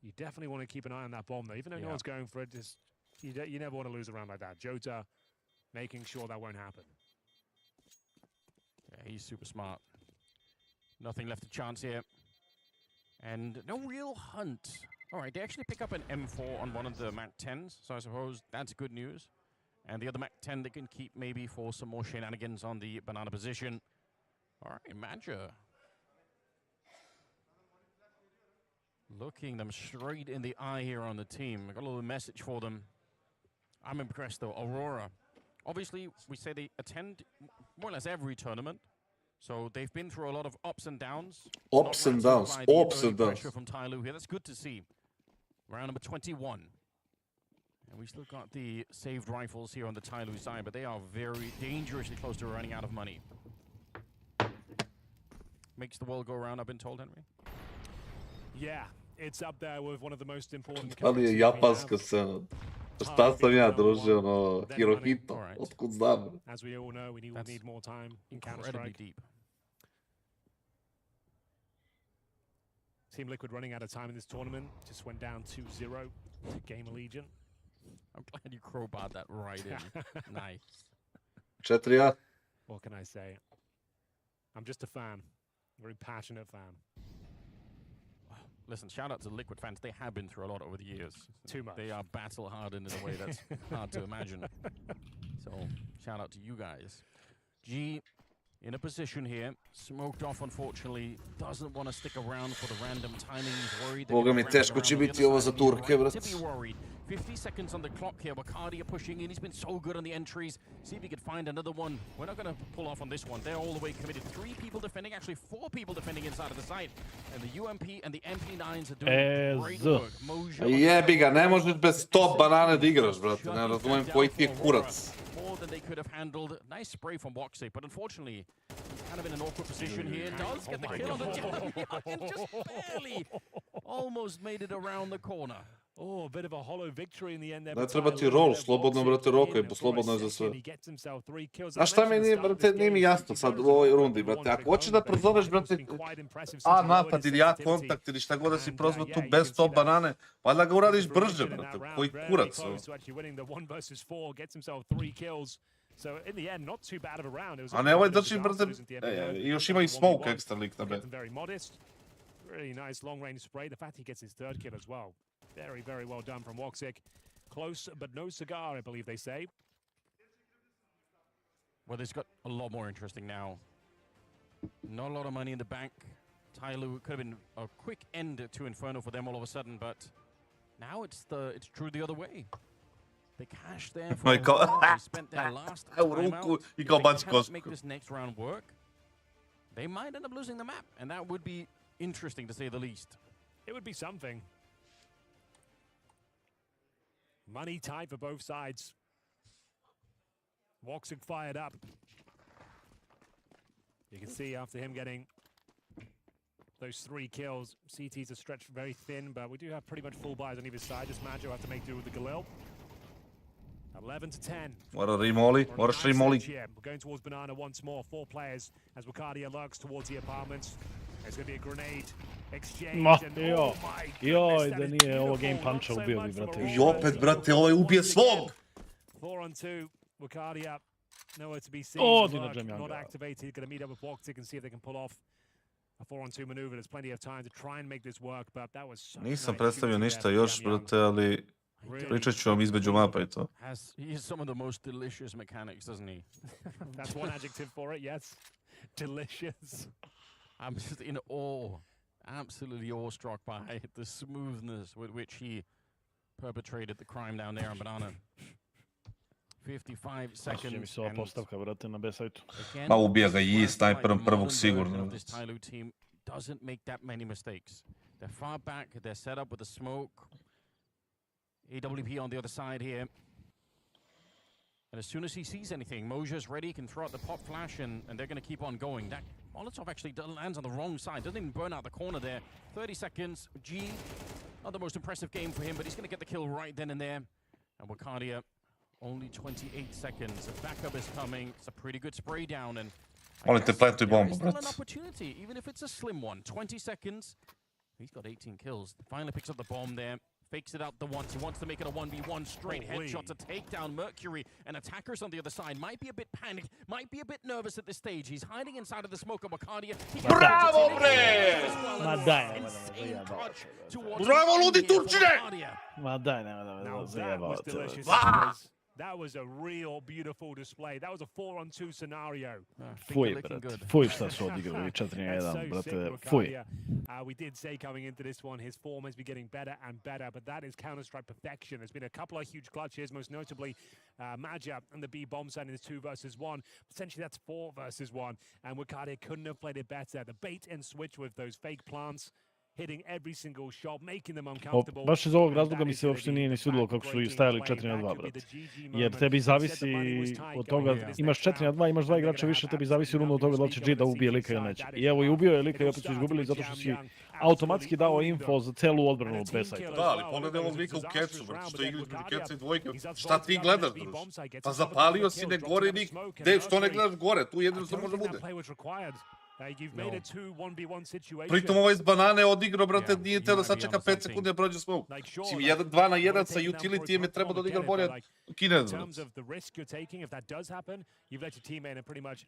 [SPEAKER 9] You definitely want to keep an eye on that bomb, though. Even though no one's going for it, just you never want to lose a round like that. Jota making sure that won't happen.
[SPEAKER 13] Yeah, he's super smart. Nothing left to chance here. And no real hunt. All right, they actually pick up an M4 on one of the MAC-10s, so I suppose that's good news. And the other MAC-10 they can keep maybe for some more shenanigans on the banana position. All right, Madja. Looking them straight in the eye here on the team. I got a little message for them. I'm impressed, though. Aurora. Obviously, we say they attend more or less every tournament. So they've been through a lot of ups and downs.
[SPEAKER 1] Ups and downs.
[SPEAKER 13] Pressure from Tyloo here. That's good to see. Round number 21. And we still got the saved rifles here on the Tyloo side, but they are very dangerously close to running out of money. Makes the world go around, I've been told, Henry.
[SPEAKER 9] Yeah, it's up there with one of the most important.
[SPEAKER 1] Ali je japanska scena. Šta sam ja, druže, ono, Hirohito, otkud znam.
[SPEAKER 9] As we all know, we need more time in Counter-Strike.
[SPEAKER 13] Deep.
[SPEAKER 9] Team Liquid running out of time in this tournament. Just went down 2-0 to Game Allegiant.
[SPEAKER 13] I'm glad you crowbarred that right in. Nice.
[SPEAKER 1] 4-1.
[SPEAKER 9] What can I say? I'm just a fan. Very passionate fan.
[SPEAKER 13] Listen, shout out to Liquid fans. They have been through a lot over the years.
[SPEAKER 9] Too much.
[SPEAKER 13] They are battle hardened in a way that's hard to imagine. So, shout out to you guys. G in a position here, smoked off unfortunately, doesn't want to stick around for the random timing. He's worried.
[SPEAKER 1] Boga mi, teško će biti ovo za Turke, brat.
[SPEAKER 13] 50 seconds on the clock here. Wakadia pushing in. He's been so good on the entries. See if he could find another one. We're not going to pull off on this one. They're all the way committed. 3 people defending, actually 4 people defending inside of the site. And the UMP and the MP9s are doing great work.
[SPEAKER 1] Jebi ga, ne možeš bez top banane da igraš, brate. Ne razumijem koji ti je kurac.
[SPEAKER 13] More than they could have handled. Nice spray from Woxy, but unfortunately, he's kind of in an awkward position here. Does get the kill on the Jam. Just barely. Almost made it around the corner.
[SPEAKER 9] Oh, a bit of a hollow victory in the end there.
[SPEAKER 1] Ne treba ti roll, slobodno, brate, rokaj, slobodno je za sve. Znaš šta mi nije, brate, nije mi jasno sad u ovoj rundi, brate. Ako hoćeš da prozoveš, brate, A napad ili A kontakt ili šta god da si prozvao tu bez top banane, valjda ga uradiš brže, brate. Koji kurac. A ne, ovaj drži, brate, i još ima i smoke extra lik na B.
[SPEAKER 9] Really nice long-range spray. The fact he gets his 3rd kill as well. Very, very well done from Woxic. Close, but no cigar, I believe they say.
[SPEAKER 13] Well, this got a lot more interesting now. Not a lot of money in the bank. Tyloo could have been a quick end to Inferno for them all of a sudden, but now it's true the other way. They cashed there for
[SPEAKER 1] My God.
[SPEAKER 13] they spent their last timeout.
[SPEAKER 1] I
[SPEAKER 13] If
[SPEAKER 1] kao
[SPEAKER 13] they
[SPEAKER 1] baci
[SPEAKER 13] cannot
[SPEAKER 1] kosku.
[SPEAKER 13] make this next round work, they might end up losing the map, and that would be interesting to say the least.
[SPEAKER 9] It would be something. Money tight for both sides. Woxic fired up. You can see after him getting those 3 kills, CTs are stretched very thin, but we do have pretty much full buys on either side. Just Maggio have to make do with the Galil. 11 to 10.
[SPEAKER 1] Mora remoli, moraš remoli.
[SPEAKER 9] We're going towards Banana once more. 4 players as Wakadia lurks towards the apartments. There's going to be a grenade exchange.
[SPEAKER 5] Ma,
[SPEAKER 9] and
[SPEAKER 5] jo.
[SPEAKER 9] oh my
[SPEAKER 5] Joj,
[SPEAKER 9] goodness,
[SPEAKER 5] da
[SPEAKER 9] that is
[SPEAKER 5] nije ovo
[SPEAKER 9] beautiful.
[SPEAKER 5] game puncha,
[SPEAKER 9] Not so
[SPEAKER 5] ubio bi,
[SPEAKER 9] much from
[SPEAKER 5] brate.
[SPEAKER 9] Aurora.
[SPEAKER 1] I opet, brate, ovaj ubije svog.
[SPEAKER 9] 4 on 2. Wakadia nowhere to be seen.
[SPEAKER 5] Oh,
[SPEAKER 9] Lurk
[SPEAKER 5] did Jam Young
[SPEAKER 9] not
[SPEAKER 5] go.
[SPEAKER 9] activated. Going to meet up with Woxic and see if they can pull off a 4 on 2 maneuver. There's plenty of time to try and make this work, but that was so
[SPEAKER 1] Nisam
[SPEAKER 9] nice
[SPEAKER 1] predstavio
[SPEAKER 9] shooting
[SPEAKER 1] ništa
[SPEAKER 9] there from
[SPEAKER 1] još,
[SPEAKER 9] Jam Young.
[SPEAKER 1] brate, ali pričat ću vam između mapa i to.
[SPEAKER 13] He has some of the most delicious mechanics, doesn't he?
[SPEAKER 9] That's one adjective for it, yes. Delicious.
[SPEAKER 13] I'm just in awe, absolutely awestruck by the smoothness with which he perpetrated the crime down there on Banana. 55
[SPEAKER 5] Sviđa mi
[SPEAKER 13] seconds.
[SPEAKER 5] se ova
[SPEAKER 13] and
[SPEAKER 5] postavka, brate, na B sajtu.
[SPEAKER 13] again,
[SPEAKER 1] Ma ubija ga i
[SPEAKER 13] West,
[SPEAKER 1] snajperom
[SPEAKER 13] like the
[SPEAKER 1] prvog
[SPEAKER 13] modern
[SPEAKER 1] sigurno.
[SPEAKER 13] version of this Tyloo team doesn't make that many mistakes. They're far back, they're set up with the smoke. AWP on the other side here. And as soon as he sees anything, Moja's ready, can throw out the pop flash, and they're going to keep on going. That Molotov actually lands on the wrong side, doesn't even burn out the corner there. 30 seconds, G, not the most impressive game for him, but he's going to get the kill right then and there. And Wakadia, only 28 seconds. The backup is coming. It's a pretty good spray down, and
[SPEAKER 1] Molim te, plantuj bombu,
[SPEAKER 13] still an
[SPEAKER 1] brate.
[SPEAKER 13] opportunity, even if it's a slim one. 20 seconds. He's got 18 kills. Finally picks up the bomb there. Fakes it out the once. He wants to make it a 1v1 straight headshot to take down Mercury. And attackers on the other side might be a bit panicked, might be a bit nervous at this stage. He's hiding inside of the smoke of Wakadia.
[SPEAKER 1] Bravo, bre!
[SPEAKER 5] Ma daj,
[SPEAKER 13] Insane touch towards
[SPEAKER 1] Bravo, ludi
[SPEAKER 13] Wakadia.
[SPEAKER 1] Turčine!
[SPEAKER 5] Ma daj, nema da me
[SPEAKER 9] Now that was
[SPEAKER 5] zajebavate.
[SPEAKER 9] delicious. That was a real beautiful display. That was a 4 on 2 scenario.
[SPEAKER 5] Fuj, brate. Fuj šta su odigrali 4-1, brate. Fuj.
[SPEAKER 9] We did say coming into this one, his form has been getting better and better, but that is Counter-Strike perfection. There's been a couple of huge clutches, most notably Magia and the B bomb side in this 2 versus 1. Potentially that's 4 versus 1, and Wakadia couldn't have played it better. The bait and switch with those fake plants, hitting every single shot, making them uncomfortable.
[SPEAKER 5] Baš iz ovog razloga mi se uopšte nije ni sudilo kako su stajali 4-2, brate. Jer tebi zavisi od toga, imaš 4-2, imaš 2 igrača više, tebi zavisi runo od toga da li će G da ubije lika ili neće. I evo i ubio je lika i opet su izgubili zato što si automatski dao info za celu odbranu od B sajta.
[SPEAKER 1] Da, ali pogledaj ovog lika u kecu, brate, što igra između keca i dvojke. Šta ti gledaš, druž? Pa zapalio si, ne gore nik. Dave, što ne gledaš gore? Tu jedino što može bude. Pritom ovaj iz banane odigrao, brate, nije teo da sačeka 5 sekundi da prođe smoke. Si 2 na 1 sa utility je treba da odigra bolje Kinez.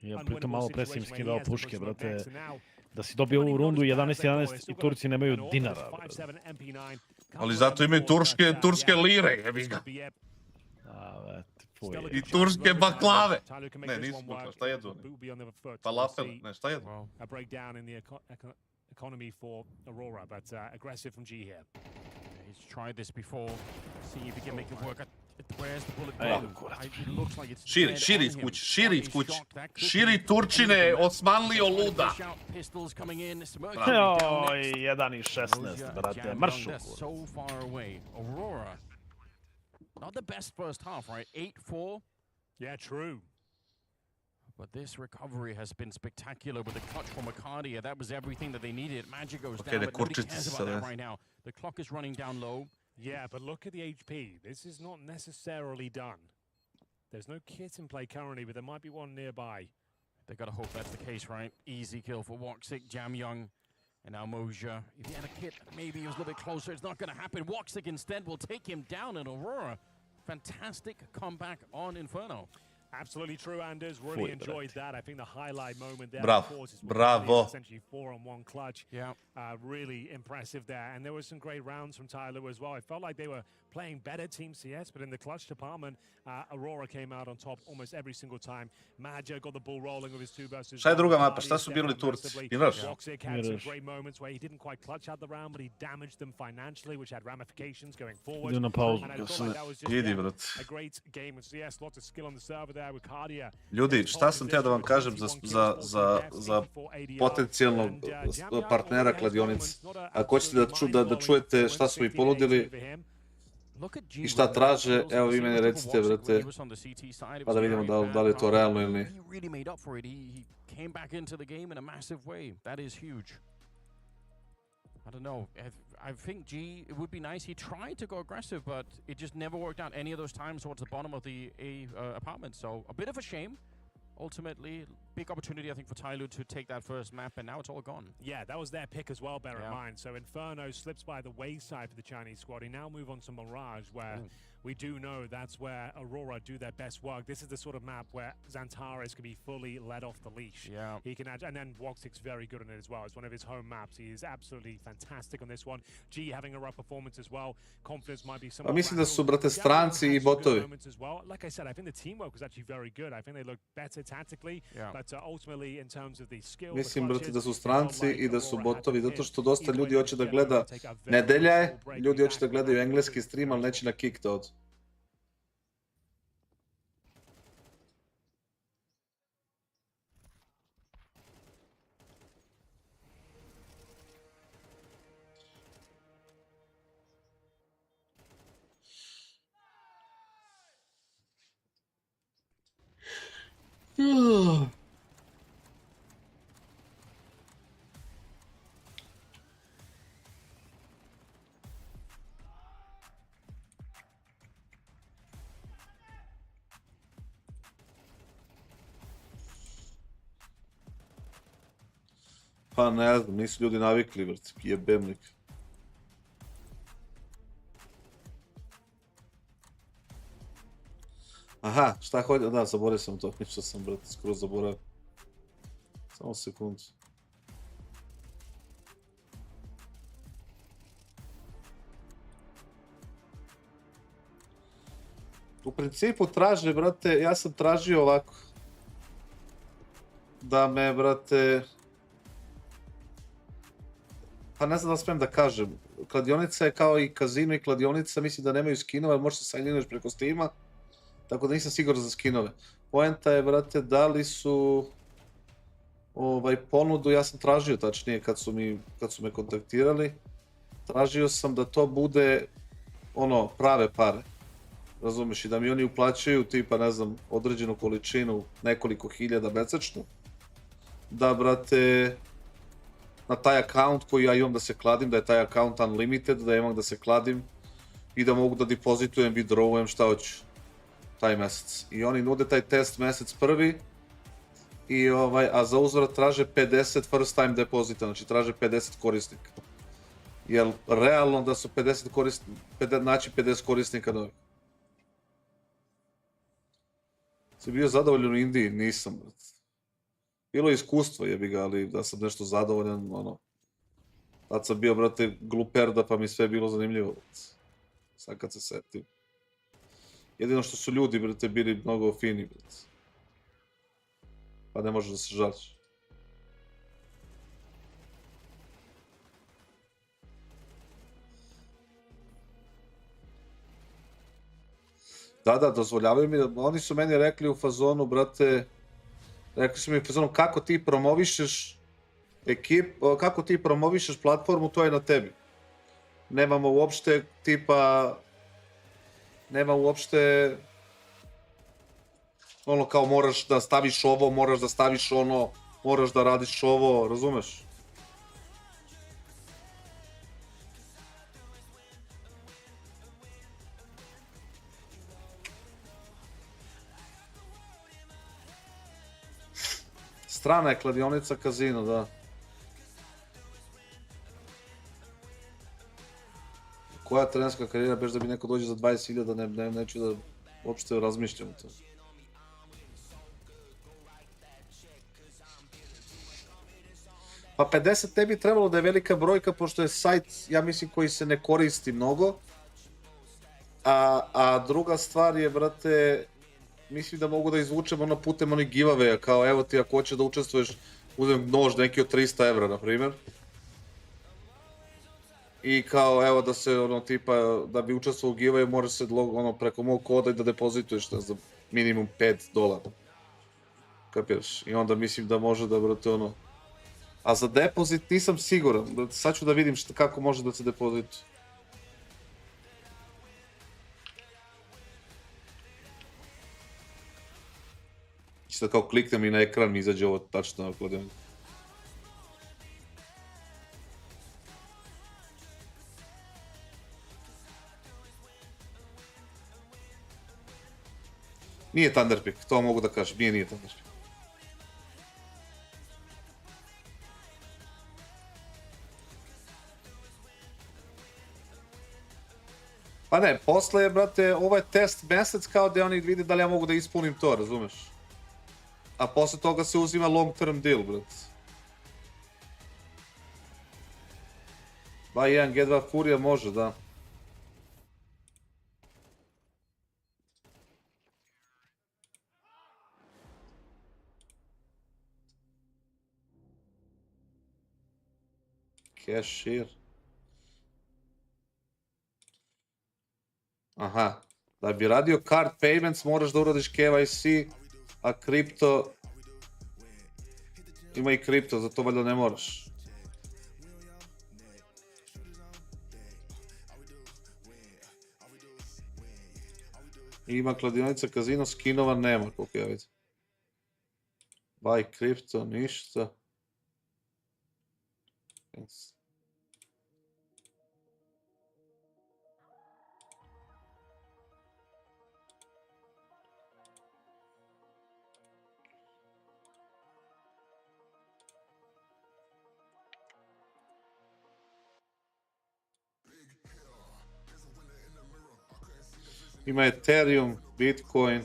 [SPEAKER 5] Ja pritom malo pre si im skidao puške, brate. Da si dobio ovu rundu 11-11 i Turci nemaju dinara, brate.
[SPEAKER 1] Ali zato imaju turske lire, jebi ga.
[SPEAKER 5] A, brate.
[SPEAKER 1] I turske baklave. Ne, nisu baklave, šta jedu? Falafel, ne, šta jedu?
[SPEAKER 9] A breakdown in the economy for Aurora, but aggressive from G here.
[SPEAKER 13] He's tried this before, see if he can make it work. Where's the bullet gone? It looks like it's
[SPEAKER 1] Širi iz kuće, širi iz kuće. Širi Turčine, Osmanlio luda.
[SPEAKER 13] Pistols coming in.
[SPEAKER 5] Joj, 1-16, brate, mršu.
[SPEAKER 13] So far away. Aurora. Not the best first half, right? 8-4.
[SPEAKER 9] Yeah, true.
[SPEAKER 13] But this recovery has been spectacular with the clutch from Wakadia. That was everything that they needed. Magic goes down, but nobody cares about that right now. The clock is running down low.
[SPEAKER 9] Yeah, but look at the HP. This is not necessarily done. There's no kit in play currently, but there might be one nearby.
[SPEAKER 13] They gotta hope that's the case, right? Easy kill for Woxic, Jam Young, and now Moja. If he had a kit, maybe he was a little bit closer. It's not gonna happen. Woxic instead will take him down, and Aurora, fantastic comeback on Inferno.
[SPEAKER 9] Absolutely true, Anders. Really enjoyed that. I think the highlight moment there,
[SPEAKER 1] Bravo.
[SPEAKER 9] of course, is
[SPEAKER 1] Bravo.
[SPEAKER 9] essentially 4-on-1 clutch.
[SPEAKER 13] Yeah.
[SPEAKER 9] Really impressive there. And there were some great rounds from Tyler as well. I felt like they were playing better Team CS, but in the clutch department, Aurora came out on top almost every single time. Maja got the ball rolling with his 2 versus.
[SPEAKER 1] Šta je druga mapa? Šta su bili Turci? Miraž?
[SPEAKER 9] Toxic had some great moments where he didn't quite clutch out the round, but he damaged them financially, which had ramifications going forward.
[SPEAKER 5] Idem na pauzu.
[SPEAKER 9] And I felt like that was just
[SPEAKER 1] Idi, brat.
[SPEAKER 9] a great game of CS. Lots of skill on the server there with Cardia.
[SPEAKER 1] Ljudi, šta sam htio da vam kažem za potencijalnog partnera kladionice? Ako hoćete da čujete šta su mi ponudili i šta traže, evo vi meni recite, brate, pa da vidimo da li je to realno ili nije.
[SPEAKER 13] I don't know. I think G, it would be nice. He tried to go aggressive, but it just never worked out any of those times towards the bottom of the apartment. So a bit of a shame. Ultimately, big opportunity, I think, for Tyloo to take that first map, and now it's all gone.
[SPEAKER 9] Yeah, that was their pick as well, bear in mind. So Inferno slips by the wayside for the Chinese squad. He now move on to Mirage, where we do know that's where Aurora do their best work. This is the sort of map where Xantares can be fully let off the leash.
[SPEAKER 13] Yeah.
[SPEAKER 9] He can and then Woxic's very good on it as well. It's one of his home maps. He is absolutely fantastic on this one. G having a rough performance as well. Confidence might be somewhat.
[SPEAKER 1] Pa mislim da su, brate, stranci i botovi.
[SPEAKER 9] Like I said, I think the teamwork was actually very good. I think they looked better tactically, but ultimately in terms of the skill.
[SPEAKER 1] Mislim, brate, da su stranci i da su botovi, zato što dosta ljudi hoće da gleda, nedelja je, ljudi hoće da gledaju engleski stream, ali neće na kick da odu. Pa ne znam, nisu ljudi navikli, vrti, jebemnik. Aha, šta hoće? Da, zaboravio sam to, ništa sam, brate, skoro zaboravio. Samo sekundu. U principu traže, brate, ja sam tražio ovako. Da me, brate... Pa ne znam da smijem da kažem. Kladionica je kao i kazino i kladionica, mislim da nemaju skinova, možeš se sajlinuješ preko Steama. Tako da nisam siguran za skinove. Poenta je, brate, da li su ponudu, ja sam tražio tačnije kad su me kontaktirali. Tražio sam da to bude prave pare. Razumeš, i da mi oni uplaćaju tipa, ne znam, određenu količinu, nekoliko hiljada mesečno. Da, brate, na taj account koji ja imam da se kladim, da je taj account unlimited, da imam da se kladim i da mogu da depozitujem, withdrawujem, šta hoću taj mesec. I oni nude taj test mesec prvi, a za uzvrat traže 50 first time depozita, znači traže 50 korisnika. Jer realno da su 50 korisnika, naći 50 korisnika novih. Si bio zadovoljan u Indiji? Nisam, brate. Bilo je iskustvo, jebi ga, ali da sam nešto zadovoljan, tad sam bio, brate, gluperda, pa mi sve je bilo zanimljivo, brate. Sad kad se setim. Jedino što su ljudi, brate, bili mnogo fini, brate. Pa ne možeš da se žališ. Da, dozvoljavaju mi, oni su meni rekli u fazonu, brate, rekli su mi u fazonu kako ti promovišeš kako ti promovišeš platformu, to je na tebi. Nemamo uopšte tipa, nema uopšte kao moraš da staviš ovo, moraš da staviš ono, moraš da radiš ovo, razumeš? Strana je kladionica kazino, da. Koja trenerska karijera, bez da mi neko dođe za 20.000, neću da uopšte razmišljam o to. Pa 50 ne bi trebalo da je velika brojka, pošto je sajt, ja mislim, koji se ne koristi mnogo. A druga stvar je, brate, mislim da mogu da izvučem ono putem onih giveaway-a, kao evo ti ako hoćeš da učestvuješ, uzem nož neki od 300 evra, na primjer. I kao evo da se ono tipa, da bi učestvovao u giveaway moraš se ono preko mog koda i da depozituješ za minimum $5. Kapiraš? I onda mislim da može da, brate, ono... A za depozit nisam siguran, brate, sad ću da vidim kako može da se depozituje. Isto kao kliknem i na ekran mi izađe ovo tačno na kladionicu. Nije Thunderpick, to mogu da kažem, nije Thunderpick. Pa ne, posle je, brate, ovo je test mesec kao da oni vide da li ja mogu da ispunim to, razumeš? A posle toga se uzima long term deal, brate. Buy 1, get 2 Furija može, da. Cashier. Aha, da bi radio card payments moraš da uradiš KYC, a kripto... Ima i kripto, zato valjda ne moraš. Ima kladionica kazino, skinova nema, koliko ja vidim. Buy kripto, ništa. Ima Ethereum, Bitcoin,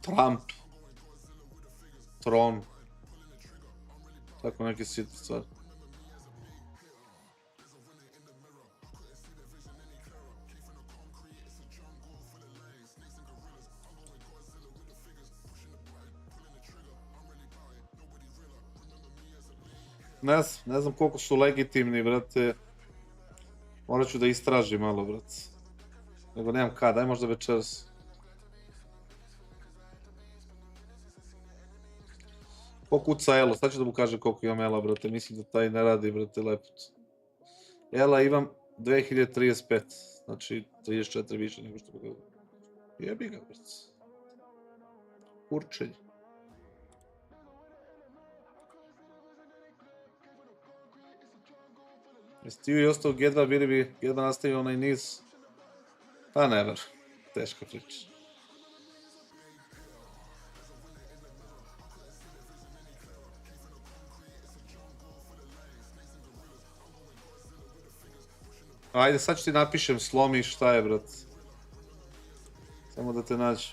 [SPEAKER 1] Trump, Tron, tako neke sitne stvari. Ne znam koliko su legitimni, brate. Morat ću da istražim malo, brate. Nego nemam kad, daj možda večeras. Ko kuca Elo? Sad ću da mu kažem koliko imam Ela, brate. Mislim da taj ne radi, brate, lepo. Ela imam 2035. Znači 34 više nego što ga... Jebi ga, brate. Kurčelj. Jesi ti i ostao G2, bili bi G2 nastavio onaj niz? Pa ne ver, teška priča. Ajde, sad ću ti napišem, slomi šta je, brat. Samo da te nađem.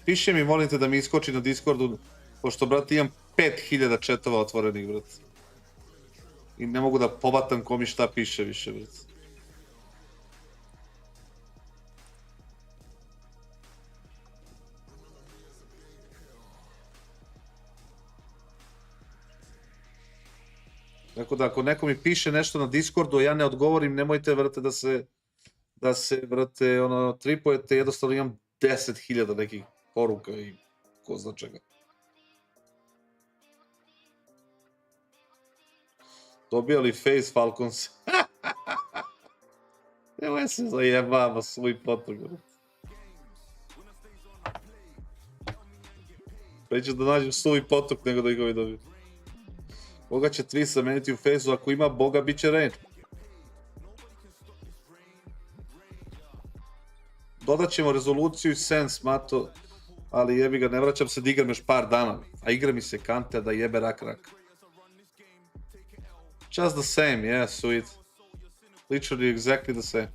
[SPEAKER 1] Piše mi, molim te da mi iskoči na Discordu, pošto, brat, imam 5000 chatova otvorenih, brat. I ne mogu da pobatam ko mi šta piše više, brat. Tako da, ako neko mi piše nešto na Discordu, a ja ne odgovorim, nemojte, vrate, da se, vrate, ono, tripujete, jednostavno imam 10.000 nekih poruka i ko zna čega. Dobijali face Falcons. Evo ja se zajebava svoj potok, vrate. Preću da nađem svoj potok nego da ih ovi dobiju. Koga će 3 zameniti u fejsu, ako ima Boga, bit će range. Dodat ćemo rezoluciju i sense, mato, ali jebi ga, ne vraćam se da igram još par dana. A igra mi se kante da jebe rak. Just the same, yeah, sweet. Literally exactly the same.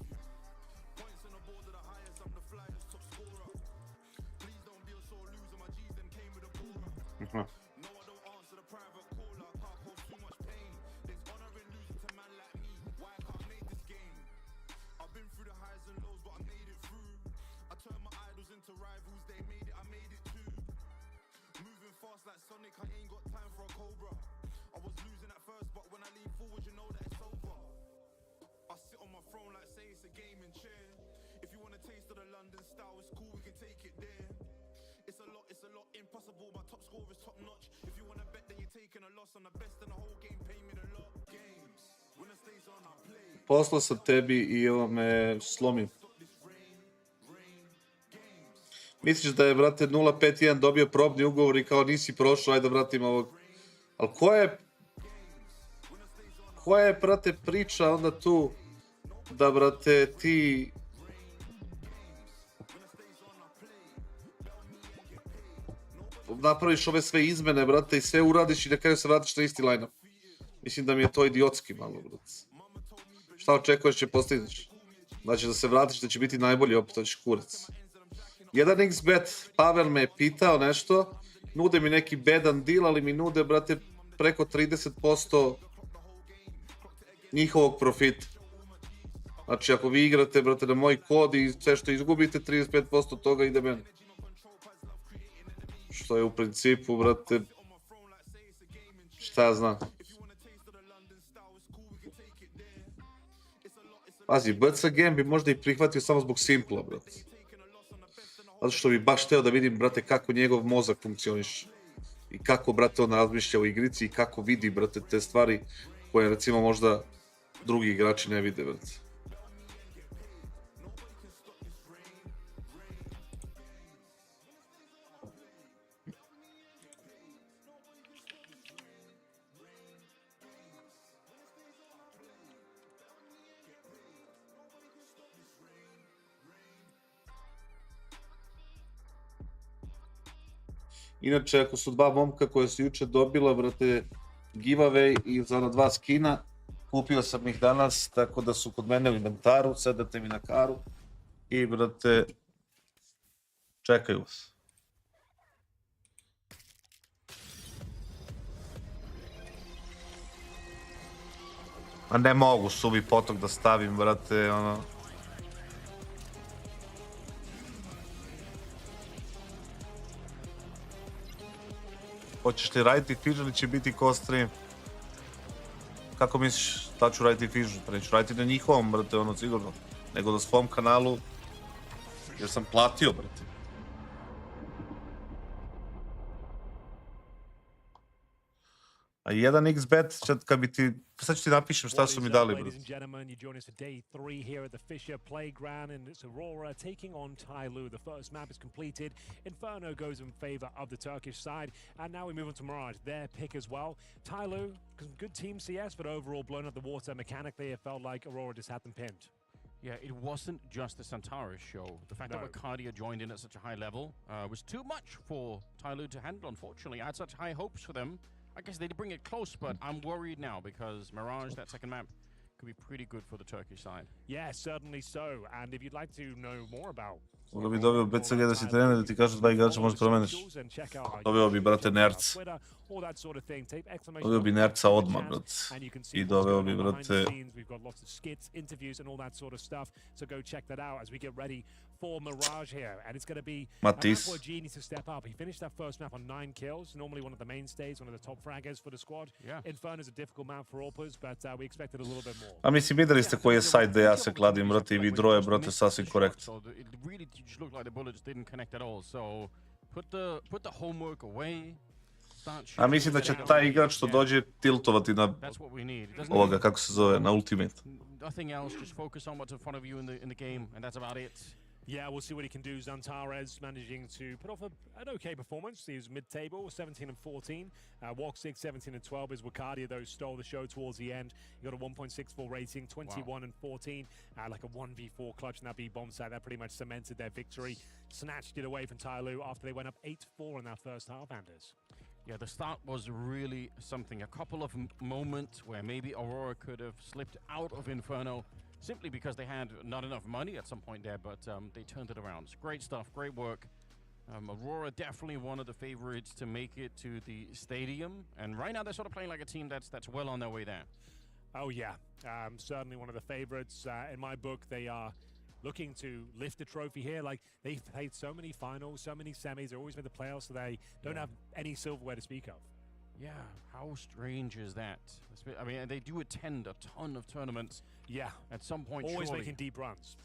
[SPEAKER 1] Poslao sam tebi i ovo me slomio. Misliš da je, brate, 051 dobio probni ugovor i kao nisi prošao, ajde vratim ovog. Ali koja je, brate, priča onda tu da, brate, ti napraviš ove sve izmene, brate, i sve uradiš i na kraju se vratiš na isti line-up. Mislim da mi je to idiotski malo, brate. Šta očekuješ će postigneš? Znači da se vratiš da će biti najbolji, opet to ćeš kurac. 1xbet, Pavel me je pitao nešto, nude mi neki bedan deal, ali mi nude, brate, preko 30% njihovog profita. Znači ako vi igrate, brate, na moj kod i sve što izgubite, 35% toga ide meni. Što je u principu, brate, šta ja znam. Pazi, BC Game bi možda i prihvatio samo zbog Simpla, brate. Zato što bi baš hteo da vidim, brate, kako njegov mozak funkcioniše. I kako, brate, on razmišlja u igrici i kako vidi, brate, te stvari koje, recimo, možda drugi igrači ne vide, brate. Inače, ako su dva momka koje su juče dobila, brate, giveaway i za 2 skina, kupio sam ih danas, tako da su kod mene u inventaru, sedate mi na karu i, brate, čekaju vas. A ne mogu suvi potok da stavim, brate, ono... Hoćeš li raditi Fisure ili će biti ko stream? Kako misliš da ću raditi Fisure? Pa neću raditi na njihovom, brate, ono sigurno. Nego na svom kanalu, jer sam platio, brate. A 1xbet, kad bi ti... Sad ću ti napišem šta su mi dali, brate.
[SPEAKER 9] Ladies and gentlemen, you join us for day 3 here at the FISSURE playground, and it's Aurora taking on Tyloo. The first map is completed. Inferno goes in favor of the Turkish side, and now we move on to Mirage, their pick as well. Tyloo, good team CS, but overall blown up the water mechanically. It felt like Aurora just had them pinned.
[SPEAKER 13] Yeah, it wasn't just the Santaris show. The fact that Arcadia joined in at such a high level was too much for Tyloo to handle, unfortunately. I had such high hopes for them. I guess they did bring it close, but I'm worried now because Mirage, that second map, could be pretty good for the Turkish side.
[SPEAKER 9] Yeah, certainly so. And if you'd like to know more about...
[SPEAKER 1] Onda bi dobio BCG da si trener, da ti kažu 2 igrača možeš promeniš. Dobio bi, brate, Nerc. Dobio bi Nerca odmah, brate. I doveo bi, brate...
[SPEAKER 9] For Mirage here, and it's going to be
[SPEAKER 1] Matisse.
[SPEAKER 9] for Genie to step up. He finished that first map on 9 kills, normally one of the mainstays, one of the top fraggers for the squad.
[SPEAKER 13] Yeah.
[SPEAKER 9] Inferno is a difficult map for Opus, but we expected a little bit more.
[SPEAKER 1] A mislim, videli ste koji je side da ja se kladim, brate, i vi droje, brate, sasvim korekt.
[SPEAKER 13] So it really just looked like the bullets didn't connect at all. So put the homework away.
[SPEAKER 1] A mislim da će taj igrač što dođe tiltovati na ovoga, kako se zove, na Ultimate.
[SPEAKER 13] Nothing else, just focus on what's in front of you in the game, and that's about it.
[SPEAKER 9] Yeah, we'll see what he can do. Zantares managing to put off an okay performance. He was mid-table, 17 and 14. Walk 6, 17 and 12 as Wakadia, though, stole the show towards the end. He got a 1.64 rating, 21 and 14. Like a 1v4 clutch in that B-bomb side. That pretty much cemented their victory. Snatched it away from Tyloo after they went up 8-4 in that first half, Anders.
[SPEAKER 13] Yeah, the start was really something. A couple of moments where maybe Aurora could have slipped out of Inferno simply because they had not enough money at some point there, but they turned it around. It's great stuff, great work. Aurora definitely one of the favorites to make it to the stadium, and right now they're sort of playing like a team that's well on their way there.
[SPEAKER 9] Oh yeah, certainly one of the favorites. In my book, they are looking to lift the trophy here. Like, they've played so many finals, so many semis, they've always made the playoffs, so they don't have any silverware to speak of.
[SPEAKER 13] Yeah, how strange is that? I mean, they do attend a ton of tournaments.
[SPEAKER 9] Yeah.
[SPEAKER 13] At some point,
[SPEAKER 9] always
[SPEAKER 13] surely.
[SPEAKER 9] Making deep runs.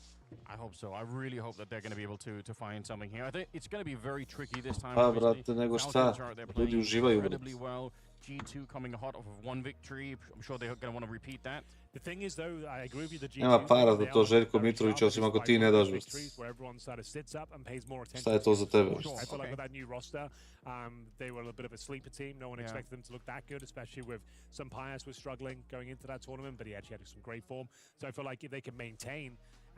[SPEAKER 13] I hope so. I really hope that they're going to be able to find something here. I think it's going to be very tricky this time.
[SPEAKER 1] Pa,
[SPEAKER 13] obviously.
[SPEAKER 1] brate, nego
[SPEAKER 13] Falcons
[SPEAKER 1] šta?
[SPEAKER 13] are out there
[SPEAKER 1] Ljudi
[SPEAKER 13] playing
[SPEAKER 1] uživaju,
[SPEAKER 13] incredibly
[SPEAKER 1] brate.
[SPEAKER 13] well. G2 coming hot off of one victory. I'm sure they're going to want to repeat that.
[SPEAKER 9] The thing is, though, I agree with you. The G2
[SPEAKER 1] Nema para za
[SPEAKER 9] they
[SPEAKER 1] to,
[SPEAKER 9] are
[SPEAKER 1] Željko
[SPEAKER 9] very
[SPEAKER 1] Mitrović,
[SPEAKER 9] sharp,
[SPEAKER 1] osim
[SPEAKER 9] but
[SPEAKER 1] ako
[SPEAKER 9] it's
[SPEAKER 1] ti
[SPEAKER 9] by
[SPEAKER 1] ne
[SPEAKER 9] one
[SPEAKER 1] daš
[SPEAKER 9] victories
[SPEAKER 1] boost.
[SPEAKER 9] where everyone sort of sits up and pays more attention.
[SPEAKER 1] Šta je to za tebe?
[SPEAKER 9] I feel like with that new roster, they were a bit of a sleeper team. No one expected them to look that good, especially with some Pius was struggling going into that tournament, but he actually had some great form. So I feel like if they can maintain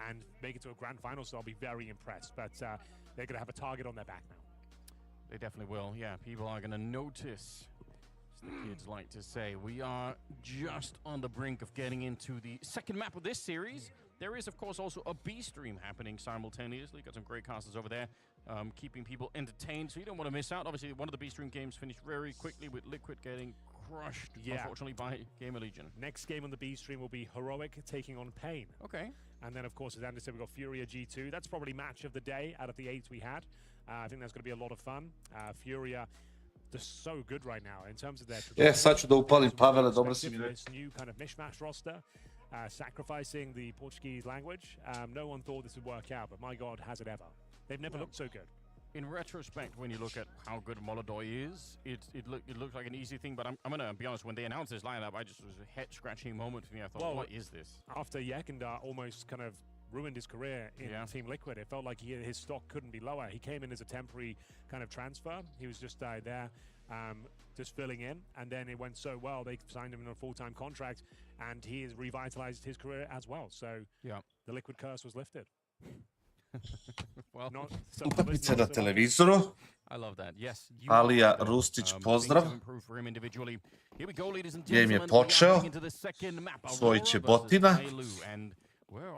[SPEAKER 9] and make it to a grand final, so I'll be very impressed. But they're going to have a target on their back now.
[SPEAKER 13] They definitely will. Yeah, people are going to notice, as the kids like to say. We are just on the brink of getting into the second map of this series. There is, of course, also a B stream happening simultaneously. Got some great casters over there, keeping people entertained, so you don't want to miss out. Obviously, one of the B stream games finished very quickly with Liquid getting crushed, unfortunately, by Gamer Legion.
[SPEAKER 9] Next game on the B stream will be Heroic taking on Pain.
[SPEAKER 13] Okay.
[SPEAKER 9] And then, of course, as Andy said, we've got Furia G2. That's probably match of the day out of the 8 we had. I think that's going to be a lot of fun. Furia, they're so good right now in terms of their...
[SPEAKER 1] Sad ću da upalim Pavele, dobro si mi rekao.
[SPEAKER 9] This new kind of mishmash roster, sacrificing the Portuguese language. No one thought this would work out, but my God, has it ever. They've never looked so good.
[SPEAKER 13] In retrospect, when you look at how good Molodoi is, it looks like an easy thing, but I'm going to be honest, when they announced this lineup, I just was a head-scratching moment for me. I thought,
[SPEAKER 9] well,
[SPEAKER 13] what is this?
[SPEAKER 9] After Yekindar almost kind of ruined his career in Team Liquid, it felt like his stock couldn't be lower. He came in as a temporary kind of transfer. He was just there, just filling in, and then it went so well, they signed him in a full-time contract, and he has revitalized his career as well. So the Liquid curse was lifted.
[SPEAKER 13] Well,
[SPEAKER 1] utakmice na televizoru.
[SPEAKER 13] I love that. Yes.
[SPEAKER 1] Alija Rustić, pozdrav. Game je počeo. Svoj će botina.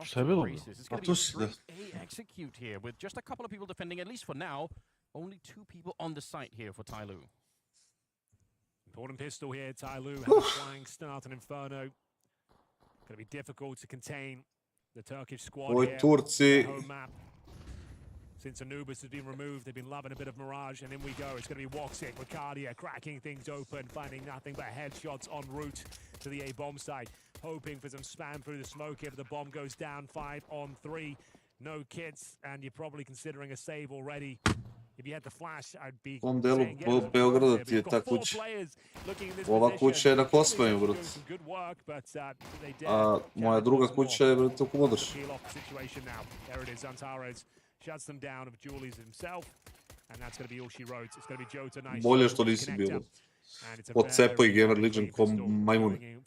[SPEAKER 1] Šta je bilo? A tu si da.
[SPEAKER 13] Execute here with just a couple of people defending, at least for now. Only 2 people on the site here for Tyloo.
[SPEAKER 9] Important pistol here. Tyloo has a flying start on Inferno. Going to be difficult to contain the Turkish squad
[SPEAKER 1] Oj,
[SPEAKER 9] here.
[SPEAKER 1] Turci.
[SPEAKER 9] Home map. Since Anubis has been removed, they've been loving a bit of Mirage, and in we go. It's going to be Woxic, Ricardia cracking things open, finding nothing but headshots en route to the A bomb site, hoping for some spam through the smoke here, but the bomb goes down 5-on-3. No kits, and you're probably considering a save already. If you had the flash, I'd be
[SPEAKER 1] U ovom delu Beograda ti je ta kuća. Ova kuća je na Kosmaju, brate. A moja druga kuća je, brate, u Kumodrši. Bolje što nisi bio. Odcepao i Gamer Legion ko majmune.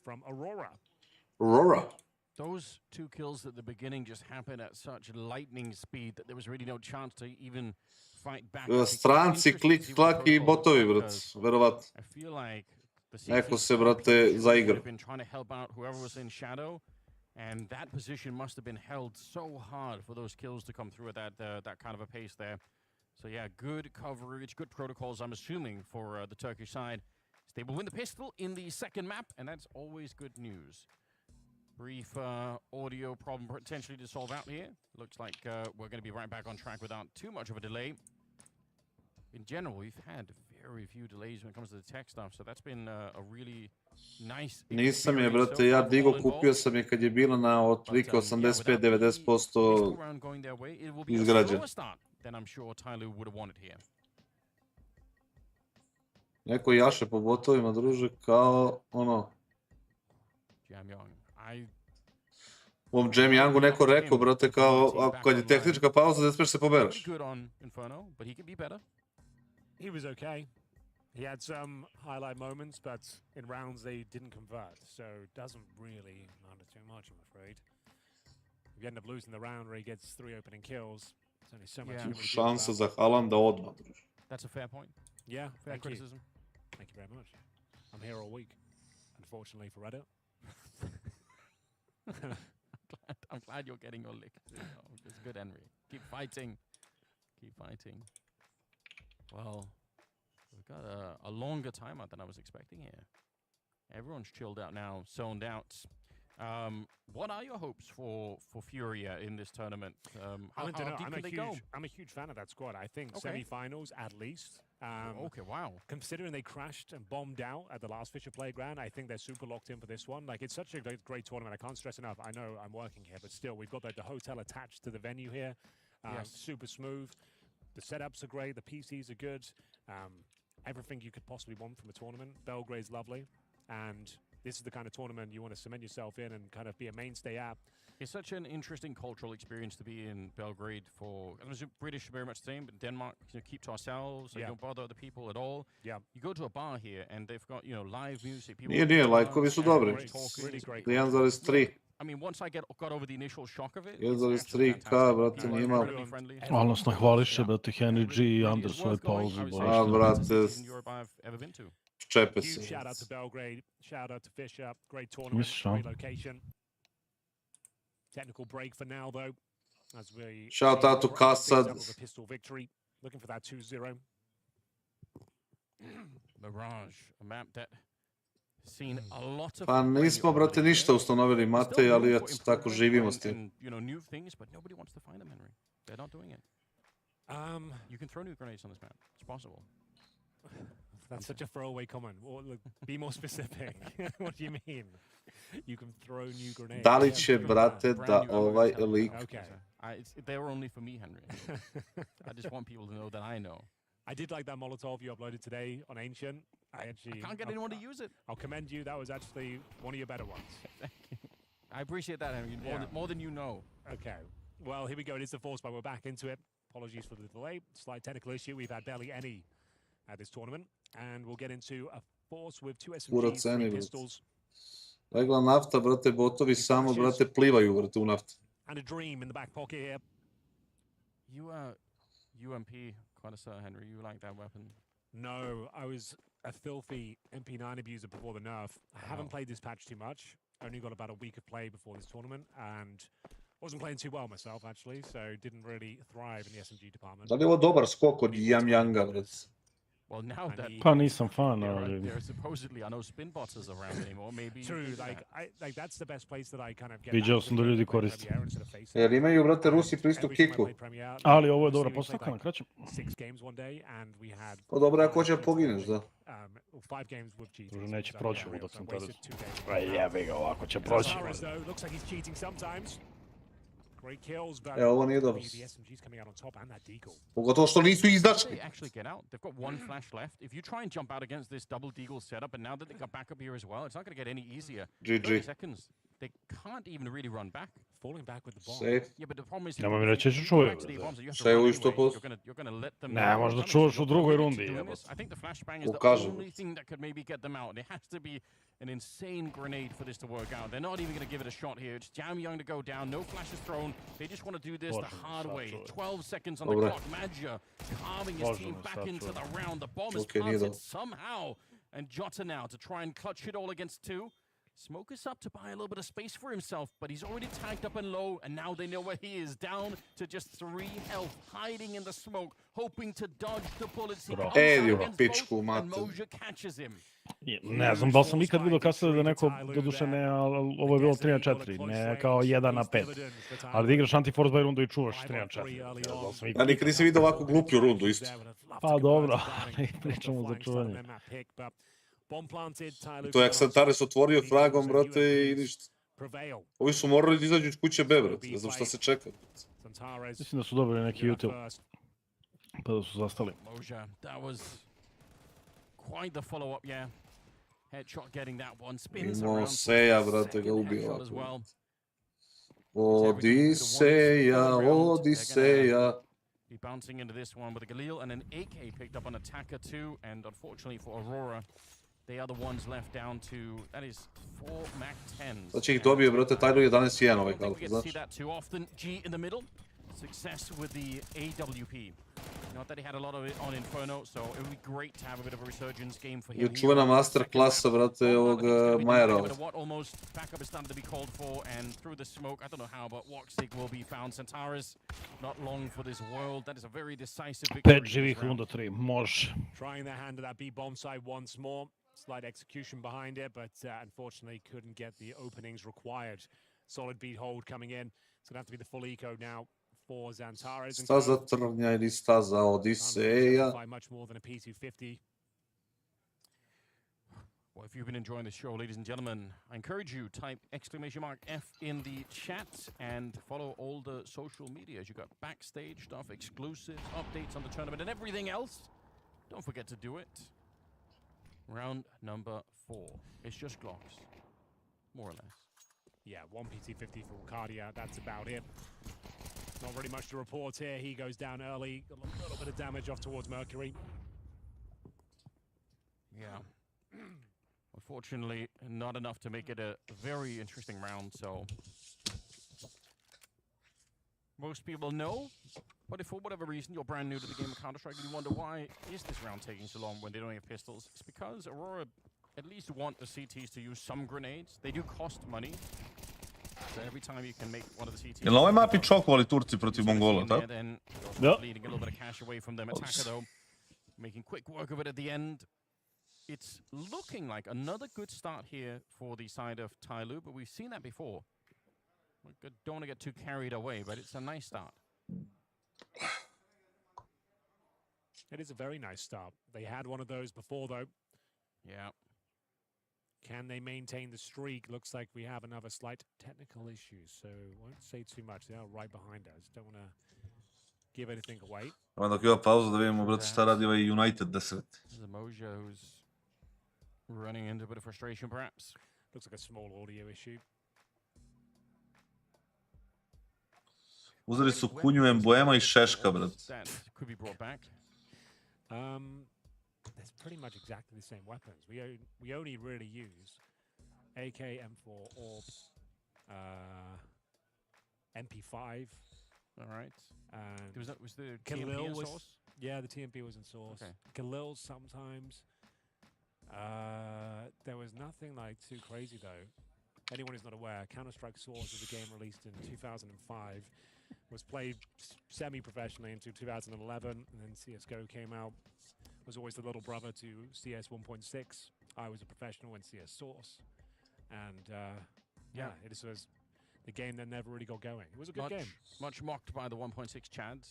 [SPEAKER 1] Aurora.
[SPEAKER 13] Those 2 kills at the beginning just happened at such lightning speed that there was really no chance to even fight back.
[SPEAKER 1] Stranci, klik, klak i botovi, brate, verovatno.
[SPEAKER 13] I feel like
[SPEAKER 1] Neko se, brate, zaigra.
[SPEAKER 13] been trying to help out whoever was in shadow, and that position must have been held so hard for those kills to come through at that kind of a pace there. So yeah, good coverage, good protocols, I'm assuming, for the Turkish side. They will win the pistol in the second map, and that's always good news. Brief audio problem potentially to solve out here. Looks like we're going to be right back on track without too much of a delay. In general, we've had very few delays when it comes to the tech stuff, so that's been a really nice.
[SPEAKER 1] Nisam je, brate, ja digo, kupio sam je kad je bila na otprilike 85-90% izgrađen.
[SPEAKER 13] Then I'm sure Tyloo would have won it here.
[SPEAKER 1] Neko jaše po botovima, druže, kao ono... U ovom Jam Youngu neko rekao, brate, kao kad je tehnička pauza, ne smiješ se poberaš.
[SPEAKER 9] He was okay. He had some highlight moments, but in rounds they didn't convert, so it doesn't really matter too much, I'm afraid. If you end up losing the round where he gets 3 opening kills, there's only so much you can really do about
[SPEAKER 1] Šansa za Haalanda odmah, druže.
[SPEAKER 13] That's a fair point.
[SPEAKER 9] Yeah,
[SPEAKER 13] fair criticism.
[SPEAKER 9] Thank you very much. I'm here all week, unfortunately for Reddit.
[SPEAKER 13] I'm glad you're getting your lick. It's good, Henry. Keep fighting. Keep fighting. Well, we've got a longer timeout than I was expecting here. Everyone's chilled out now, zoned out. What are your hopes for Furia in this tournament? How deep can they go?
[SPEAKER 9] I'm a huge fan of that squad. I think semi-finals at least.
[SPEAKER 13] Okay, wow.
[SPEAKER 9] Considering they crashed and bombed out at the last Fisher Playground, I think they're super locked in for this one. Like, it's such a great tournament. I can't stress enough. I know I'm working here, but still, we've got the hotel attached to the venue here. Super smooth. The setups are great. The PCs are good. Everything you could possibly want from a tournament. Belgrade's lovely. And this is the kind of tournament you want to cement yourself in and kind of be a mainstay at.
[SPEAKER 13] It's such an interesting cultural experience to be in Belgrade for... I mean, British are very much the same, but Denmark, keep to ourselves. They don't bother other people at all.
[SPEAKER 9] Yeah.
[SPEAKER 13] You go to a bar here and they've got, live music.
[SPEAKER 1] Nije, lajkovi su dobri. 1,3.
[SPEAKER 13] I mean, once I got over the initial shock of it,
[SPEAKER 1] 1,3K, brate, nije malo.
[SPEAKER 5] Odnosno, hvališ se, brate, Henry G i Andersonoj pauzi.
[SPEAKER 1] A, brate, čepe se.
[SPEAKER 9] Shout out to Belgrade, shout out to Fisher, great tournament, great location. Technical break for now, though, as we
[SPEAKER 1] shout out to Kassad.
[SPEAKER 9] With a pistol victory, looking for that 2-0.
[SPEAKER 13] Mirage, a map that seen a lot of.
[SPEAKER 1] Pa nismo, brate, ništa ustanovili, Matej, ali eto, tako živimo s tim.
[SPEAKER 13] New things, but nobody wants to find them, Henry. They're not doing it. You can throw new grenades on this map. It's possible.
[SPEAKER 9] That's such a throwaway comment. Well, look, be more specific. What do you mean? You can throw new grenades.
[SPEAKER 1] Da li će, brate, da ovaj lik...
[SPEAKER 13] Okay. They were only for me, Henry. I just want people to know that I know.
[SPEAKER 9] I did like that Molotov you uploaded today on Ancient. I
[SPEAKER 13] can't get anyone to use it.
[SPEAKER 9] I'll commend you. That was actually one of your better ones.
[SPEAKER 13] Thank you. I appreciate that, Henry. More than you know.
[SPEAKER 9] Okay. Well, here we go. It is the Force, but we're back into it. Apologies for the delay. Slight technical issue. We've had barely any at this tournament. And we'll get into a Force with 2 SMGs, 3 pistols.
[SPEAKER 1] Legla nafta, brate, botovi samo, brate, plivaju, brate, u nafti.
[SPEAKER 9] And a dream in the back pocket here.
[SPEAKER 13] You UMP connoisseur, Henry. You like that weapon?
[SPEAKER 9] No, I was a filthy MP9 abuser before the nerf. I haven't played this patch too much. Only got about a week of play before this tournament, and wasn't playing too well myself, actually, so didn't really thrive in the SMG department.
[SPEAKER 1] Da li je ovo dobar skok od Yanga, brate?
[SPEAKER 13] Well, now that
[SPEAKER 5] Pa nisam fan,
[SPEAKER 13] ali... There supposedly are no spin botters around anymore, maybe...
[SPEAKER 9] True, like that's the best place that I kind of get...
[SPEAKER 5] Viđao sam da ljudi koriste.
[SPEAKER 1] Jer imaju, brate, Rusi pristup kiku.
[SPEAKER 5] Ali ovo je dobra postavka na kraćem.
[SPEAKER 1] Pa dobro, ako hoće pogineš, da.
[SPEAKER 5] Druže, neće proći ovo dok sam tada. Pa jebi ga, ovako će proći.
[SPEAKER 1] Evo, ovo nije dobro. Pogotovo što nisu izašli.
[SPEAKER 13] They actually get out. They've got one flash left. If you try and jump out against this double deagle setup, and now that they got backup here as well, it's not going to get any easier.
[SPEAKER 1] GG.
[SPEAKER 13] 30 seconds. They can't even really run back.
[SPEAKER 9] Falling back with the bomb.
[SPEAKER 1] Safe.
[SPEAKER 13] Yeah, but the problem is...
[SPEAKER 5] Nemoj mi reći da čuvaju.
[SPEAKER 1] Safe isto post.
[SPEAKER 5] Ne, možda čuvaš u drugoj rundi.
[SPEAKER 13] I think the flashbang is the only thing that could maybe get them out. It has to be an insane grenade for this to work out. They're not even going to give it a shot here. It's Jam Young to go down. No flashes thrown. They just want to do this the hard way. 12 seconds on the clock. Madja calming his team back into the round. The bomb is planted somehow. And Jota now to try and clutch it all against 2. Smoke is up to buy a little bit of space for himself, but he's already tagged up and low, and now they know where he is, down to just 3 health, hiding in the smoke, hoping to dodge the bullets. And Moja catches him.
[SPEAKER 5] Ne znam, da li sam ikad vidio kasada da neko, doduše ne, ali ovo je bilo 3-4, ne kao 1-5. Ali da igraš anti-force by rundu i čuvaš 3-4.
[SPEAKER 1] Ja nikad nisam vidio ovako gluplju rundu, isto.
[SPEAKER 5] Pa dobro, ali pričamo za čuvanje.
[SPEAKER 1] To je Xantares otvorio fragom, brate, i ništa. Ovi su morali da izađu iz kuće B, brate, ne znam šta se čeka.
[SPEAKER 5] Mislim da su dobili neki YouTube, pa da su zastali.
[SPEAKER 13] Moja, that was quite the follow-up, yeah. Headshot getting that one, spins around.
[SPEAKER 1] Imao Seja, brate, ga ubio ovako. Odiseja, Odiseja.
[SPEAKER 13] Be bouncing into this one with a Galil and an AK picked up on Attacker too, and unfortunately for Aurora, they are the ones left down to, that is 4 Mac 10s.
[SPEAKER 1] Znači ih dobio, brate, tajno 11-1 ovaj kalku, znaš?
[SPEAKER 13] See that too often. G in the middle. Success with the AWP. Not that he had a lot of it on Inferno, so it would be great to have a bit of a resurgence game for him.
[SPEAKER 1] Je čuvena master klasa, brate, ovog Majera.
[SPEAKER 13] Almost backup is starting to be called for, and through the smoke, I don't know how, but Woxig will be found. Centaurus, not long for this world. That is a very decisive victory.
[SPEAKER 5] 5 živih runda 3, može.
[SPEAKER 9] Trying their hand at that B bomb side once more. slight execution behind it, but unfortunately couldn't get the openings required. Solid beat hold coming in. It's going to have to be the full eco now for Zantares.
[SPEAKER 1] Staza Trnja ili staza Odiseja.
[SPEAKER 9] Much more than a P250.
[SPEAKER 13] Well, if you've been enjoying the show, ladies and gentlemen, I encourage you, type !F in the chat and follow all the social medias. You got backstage stuff, exclusives, updates on the tournament, and everything else. Don't forget to do it. Round number 4. It's just Glocks, more or less.
[SPEAKER 9] Yeah, 1 PT50 for Cardia. That's about it. Not really much to report here. He goes down early. Got a little bit of damage off towards Mercury.
[SPEAKER 13] Yeah. Unfortunately, not enough to make it a very interesting round, so... Most people know, but if for whatever reason you're brand new to the game of Counter-Strike and you wonder why is this round taking so long when they don't have pistols, it's because Aurora at least want the CTs to use some grenades. They do cost money. So every time you can make one of the CTs...
[SPEAKER 1] Jel na ovoj mapi čokovali Turci protiv Mongola, tako?
[SPEAKER 13] Da. Bleeding a little bit of cash away from them. Attacker though, making quick work of it at the end. It's looking like another good start here for the side of Tyloo, but we've seen that before. We don't want to get too carried away, but it's a nice start.
[SPEAKER 9] It is a very nice start. They had one of those before, though.
[SPEAKER 13] Yeah.
[SPEAKER 9] Can they maintain the streak? Looks like we have another slight technical issue, so won't say too much. They are right behind us. Don't want to give anything away.
[SPEAKER 1] Dok ima pauza da vidimo, brate, šta radi ovaj United 10.
[SPEAKER 13] This is Moja who's running into a bit of frustration, perhaps.
[SPEAKER 9] Looks like a small audio issue.
[SPEAKER 1] Uzeli su Kunju, Emblema I Šeška, brate.
[SPEAKER 13] That could be brought back.
[SPEAKER 9] There's pretty much exactly the same weapons. We only really use AK, M4, Orbs, MP5.
[SPEAKER 13] All right.
[SPEAKER 9] And
[SPEAKER 13] was the
[SPEAKER 9] Khalil
[SPEAKER 13] TMP in
[SPEAKER 9] was,
[SPEAKER 13] source?
[SPEAKER 9] Yeah, the TMP was in source.
[SPEAKER 13] Okay.
[SPEAKER 9] Khalil sometimes. There was nothing like too crazy though. Anyone who's not aware, Counter-Strike Source is a game released in 2005. Was played semi-professionally into 2011, and then CSGO came out. Was always the little brother to CS 1.6. I was a professional in CS Source, and yeah, it was the game that never really got going. It was a good game.
[SPEAKER 13] Much mocked by the 1.6 Chads,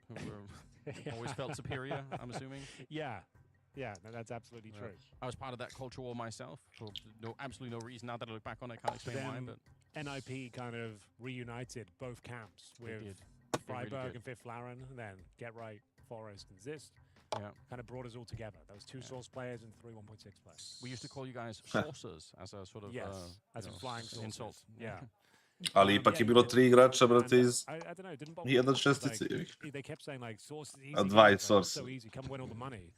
[SPEAKER 13] who were always felt superior, I'm assuming.
[SPEAKER 9] Yeah, no, that's absolutely true.
[SPEAKER 13] I was part of that culture war myself, for absolutely no reason. Now that I look back on it, I can't explain why, but...
[SPEAKER 9] NIP kind of reunited both camps with Freiburg and Fifth Laren, and then Get Right, Forest, and Zist.
[SPEAKER 13] Yeah.
[SPEAKER 9] Kind of brought us all together. Those 2 Source players and 3 1.6 players.
[SPEAKER 13] We used to call you guys saucers as a sort of
[SPEAKER 9] as a flying
[SPEAKER 13] insult.
[SPEAKER 9] Yeah.
[SPEAKER 1] Ali ipak je bilo 3 igrača, brate, iz
[SPEAKER 9] I don't know, didn't bother.
[SPEAKER 1] Jedan šestice.
[SPEAKER 9] They kept saying like Source is easy.
[SPEAKER 1] A 2 Source.
[SPEAKER 9] So easy, come win all the money.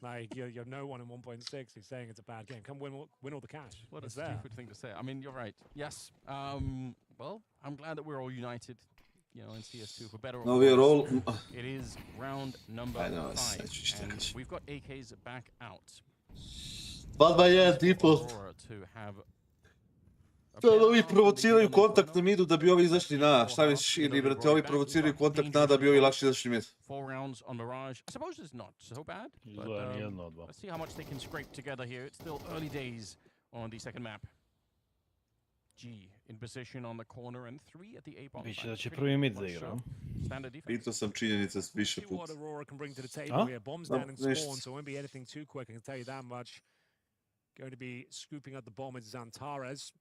[SPEAKER 9] Like you're no one in 1.6 who's saying it's a bad game. Come win all the cash.
[SPEAKER 13] What a stupid thing to say. I mean, you're right. Yes. Well, I'm glad that we're all united. You know, in CS2 for better or
[SPEAKER 1] No, we're all...
[SPEAKER 13] It is round number 5, and we've got AKs back out.
[SPEAKER 1] 2-2-1 default.
[SPEAKER 13] To have
[SPEAKER 1] Da, ovi provociraju kontakt na midu da bi ovi izašli na, šta misliš, ili brate, ovi provociraju kontakt na da bi ovi lakše izašli mid.
[SPEAKER 13] 4 rounds on Mirage. I suppose it's not so bad, but let's see how much they can scrape together here. It's still early days on the second map. G in position on the corner and 3 at the A bomb.
[SPEAKER 5] Biće da će prvi mid da igra.
[SPEAKER 1] Pitao sam činjenice više
[SPEAKER 9] See
[SPEAKER 1] puta.
[SPEAKER 9] what Aurora can bring to the table here. Bombs down in spawn, so it won't be anything too quick, I can tell you that much. Going to be scooping up the bomb at Zantares.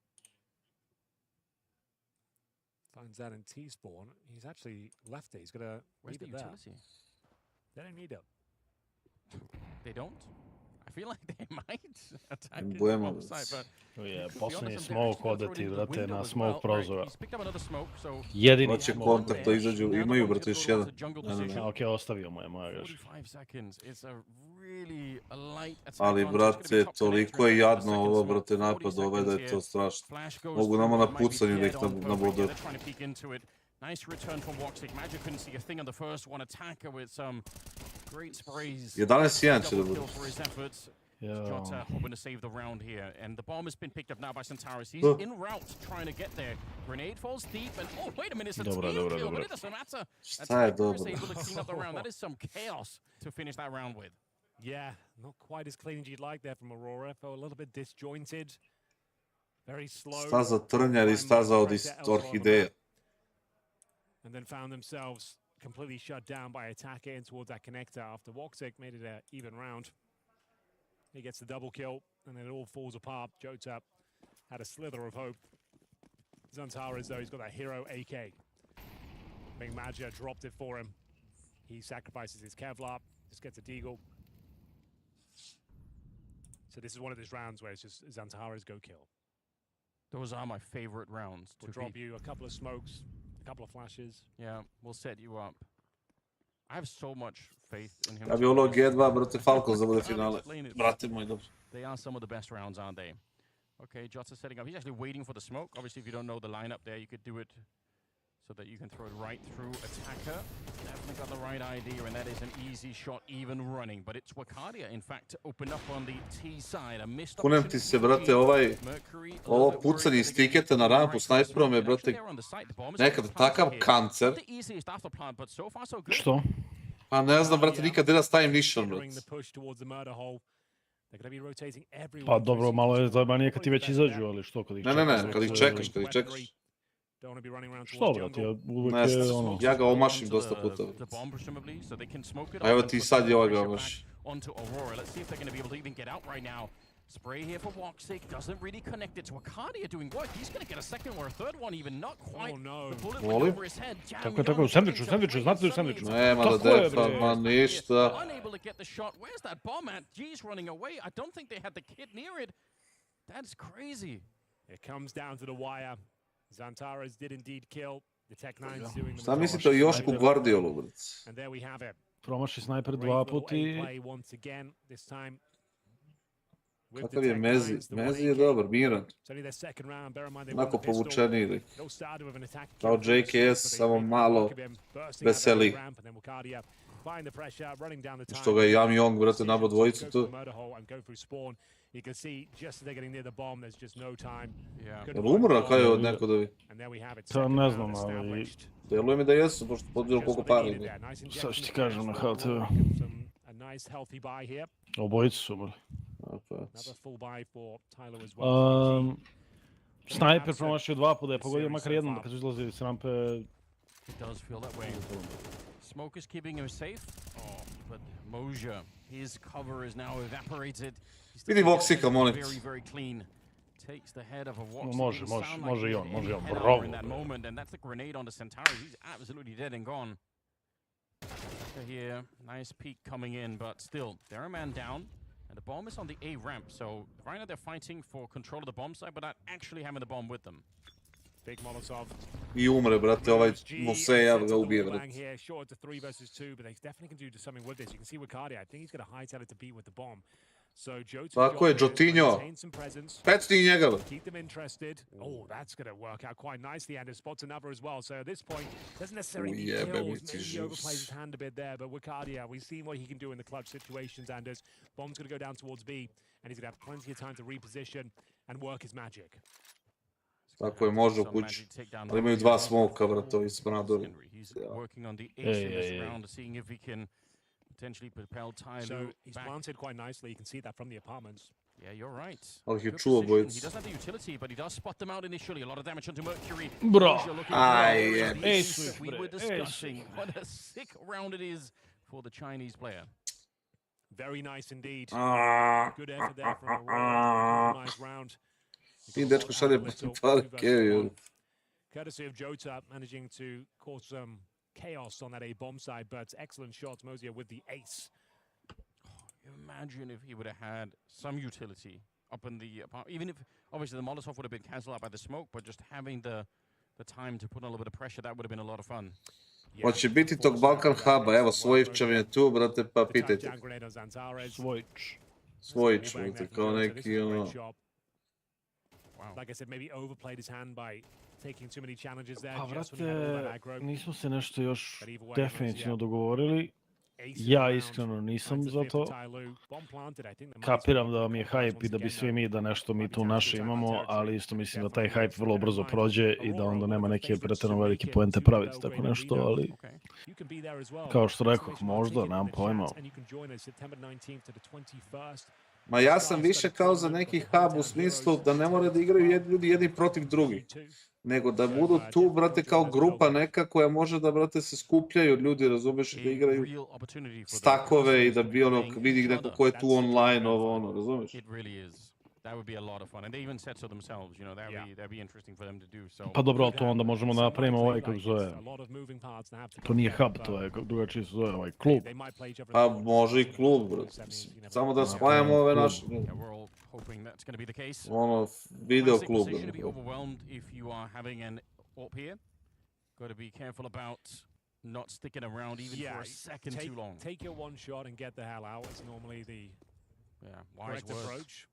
[SPEAKER 9] Finds that in T-spawn. He's actually left it. He's going to leave it there. They don't need it.
[SPEAKER 13] They don't? I feel like they might attack it
[SPEAKER 1] Emblema,
[SPEAKER 13] from the side, but...
[SPEAKER 5] Posljednji smoke odeti, brate, na smoke prozora.
[SPEAKER 13] He's picked up another smoke, so...
[SPEAKER 5] Jedini
[SPEAKER 1] Hoće kontakt da izađu, imaju, brate, još jedan.
[SPEAKER 5] Okej, ostavio moja greška.
[SPEAKER 13] 45 seconds. It's a really light attack.
[SPEAKER 1] Ali, brate, toliko je jadno ovo, brate, napad ovaj da je to strašno. Mogu nama na pucanju da ih nabodu.
[SPEAKER 13] Nice return from Woxic. Magic couldn't see a thing on the first one. Attacker with some great sprays.
[SPEAKER 1] 11-1 će da bude.
[SPEAKER 13] Jota hoping to save the round here, and the bomb has been picked up now by Zantares. He's en route trying to get there. Grenade falls deep, and oh wait a minute, it's a team kill, but it doesn't matter.
[SPEAKER 1] Šta je dobro?
[SPEAKER 13] Able to clean up the round. That is some chaos to finish that round with.
[SPEAKER 9] Yeah, not quite as clean as you'd like there from Aurora. Felt a little bit disjointed. Very slow.
[SPEAKER 1] Staza trnjar i staza od orhideja.
[SPEAKER 9] And then found themselves completely shut down by attacker in towards that connector after Woxic made it an even round. He gets the double kill, and then it all falls apart. Jota had a slither of hope. Zantares, though, he's got that hero AK. Big Magia dropped it for him. He sacrifices his Kevlar, just gets a deagle. So this is one of those rounds where it's just Zantares go kill.
[SPEAKER 13] Those are my favorite rounds.
[SPEAKER 9] We'll drop you a couple of smokes, a couple of flashes.
[SPEAKER 13] Yeah, we'll set you up. I have so much faith in him.
[SPEAKER 1] Ja bi volio G2 brate Falcons da bude finale. Brate moj, dobro.
[SPEAKER 13] They are some of the best rounds, aren't they? Okay, Jota's setting up. He's actually waiting for the smoke. Obviously, if you don't know the lineup there, you could do it so that you can throw it right through attacker. Definitely got the right idea, and that is an easy shot even running. But it's Wakadia, in fact, to open up on the T side. A missed
[SPEAKER 1] Kunem ti se, brate, ovo pucanje iz tiketa na rampu snajperom je, brate, nekad takav kancer.
[SPEAKER 5] Što?
[SPEAKER 1] Pa ne znam, brate, nikad ne da stavim nišan, brate.
[SPEAKER 5] Pa dobro, malo je zajebanije kad ti već izađu, ali što kad ih čekaš?
[SPEAKER 1] Ne, kad ih čekaš.
[SPEAKER 5] Što, brate, uvek
[SPEAKER 1] ne
[SPEAKER 5] je
[SPEAKER 1] znam,
[SPEAKER 5] ono...
[SPEAKER 1] ja ga omašim dosta puta. A evo ti sad je ovaj ga omaši.
[SPEAKER 13] Spray here for Woxic, doesn't really connect it to Wakadia doing work. He's going to get a second or a third one even, not quite. The bullet went over his head.
[SPEAKER 5] Tako, u sandviču, znate da je u sandviču.
[SPEAKER 1] Nema da defa, ma ništa.
[SPEAKER 13] Unable to get the shot. Where's that bomb at? G's running away. I don't think they had the kid near it. That's crazy.
[SPEAKER 9] It comes down to the wire. Zantares did indeed kill. The Tech-9's doing the
[SPEAKER 1] Šta mislite o Jošku Guardiolu, brate?
[SPEAKER 9] And there we have it.
[SPEAKER 5] Promaši snajper dva puti.
[SPEAKER 1] Kakav je Mezi? Mezi je dobar, miran. Onako povučeniji. Kao JKS, samo malo veseli. Što ga je Yam Yong, brate, nabao dvojicu tu. Jel umro na kraju od nekodovi?
[SPEAKER 5] To ne znam, ali...
[SPEAKER 1] Deluje mi da jesu, pošto podbilo koliko para ima.
[SPEAKER 5] Sad ću ti kažem na HLTV. Obojicu su umrli. Snajper promašio dva puta, je pogodio makar jednom kad su izlazili s rampe.
[SPEAKER 13] It does feel that way. Smoke is keeping him safe. Oh, but Moja, his cover is now evaporated.
[SPEAKER 1] Vidi Voxika, molim.
[SPEAKER 13] Very, very clean. Takes the head of a Vox.
[SPEAKER 5] Može i on, bravo.
[SPEAKER 13] In that moment, and that's the grenade on the Centauri. He's absolutely dead and gone. Here, nice peek coming in, but still, they're a man down. And the bomb is on the A ramp, so right now they're fighting for control of the bomb site, but not actually having the bomb with them.
[SPEAKER 9] Big Molotov.
[SPEAKER 1] I umre, brate, ovaj Moseja ga ubije, brate.
[SPEAKER 9] Here, short to 3 versus 2, but they definitely can do something with this. You can see Wakadia, I think he's got a high talent to beat with the bomb. So
[SPEAKER 1] tako je, Jotinho. Pecni njega.
[SPEAKER 9] Keep them interested. Oh, that's going to work out quite nicely, and it spots another as well. So at this point, doesn't necessarily need kills. Maybe he overplays his hand a bit there, but Wakadia, we've seen what he can do in the clutch situations, Anders. Bomb's going to go down towards B, and he's going to have plenty of time to reposition and work his magic.
[SPEAKER 1] Tako je, može u kući. Ali imaju dva smoka, brate, ovi smradovi.
[SPEAKER 13] Working on the ace in this round, seeing if he can potentially propel Tyler
[SPEAKER 9] so he's planted quite nicely. You can see that from the apartments.
[SPEAKER 13] Yeah, you're right.
[SPEAKER 1] Ali ih je čuo bojicu.
[SPEAKER 13] He does have the utility, but he does spot them out initially. A lot of damage onto Mercury.
[SPEAKER 5] Bro.
[SPEAKER 13] We were discussing what a sick round it is for the Chinese player.
[SPEAKER 9] Very nice indeed. Good effort there from a nice round.
[SPEAKER 1] Ti dečko šalje parke.
[SPEAKER 9] Courtesy of Jota managing to cause some chaos on that A bomb side, but excellent shots, Mosier with the ace.
[SPEAKER 13] Imagine if he would have had some utility up in the apartment. Even if, obviously, the Molotov would have been cancelled out by the smoke, but just having the time to put on a little bit of pressure, that would have been a lot of fun.
[SPEAKER 1] Hoće biti tog Balkan huba, evo Svojčev je tu, brate, pa pitajte. Svojč, brate, kao neki, ono...
[SPEAKER 9] Like I said, maybe overplayed his hand by taking too many challenges there.
[SPEAKER 5] Pa, brate, nismo se nešto još definitivno dogovorili. Ja iskreno nisam za to. Kapiram da vam je hype i da bi svi mi da nešto mi tu naše imamo, ali isto mislim da taj hype vrlo brzo prođe i da onda nema neke pretjerano velike poente praviti tako nešto, ali kao što rekoh, možda, nemam pojma.
[SPEAKER 1] Ma ja sam više kao za neki hub u smislu da ne mora da igraju ljudi jedni protiv drugih. Nego da budu tu, brate, kao grupa neka koja može da, brate, se skupljaju ljudi, razumeš, da igraju stakove i da bi ono, vidi neko ko je tu online, ovo ono, razumeš?
[SPEAKER 13] That would be a lot of fun, and they even said so themselves. You know, that'd be interesting for them to do. So.
[SPEAKER 5] Pa dobro, to onda možemo da napravimo ovaj kako zove. To nije hub, to je drugačije se zove ovaj klub.
[SPEAKER 1] Pa može i klub, brate. Samo da spajamo ove naše. Ono, video klub.
[SPEAKER 13] Gotta be careful about not sticking around even for a second too long.
[SPEAKER 9] Take your one shot and get the hell out. It's normally the correct approach.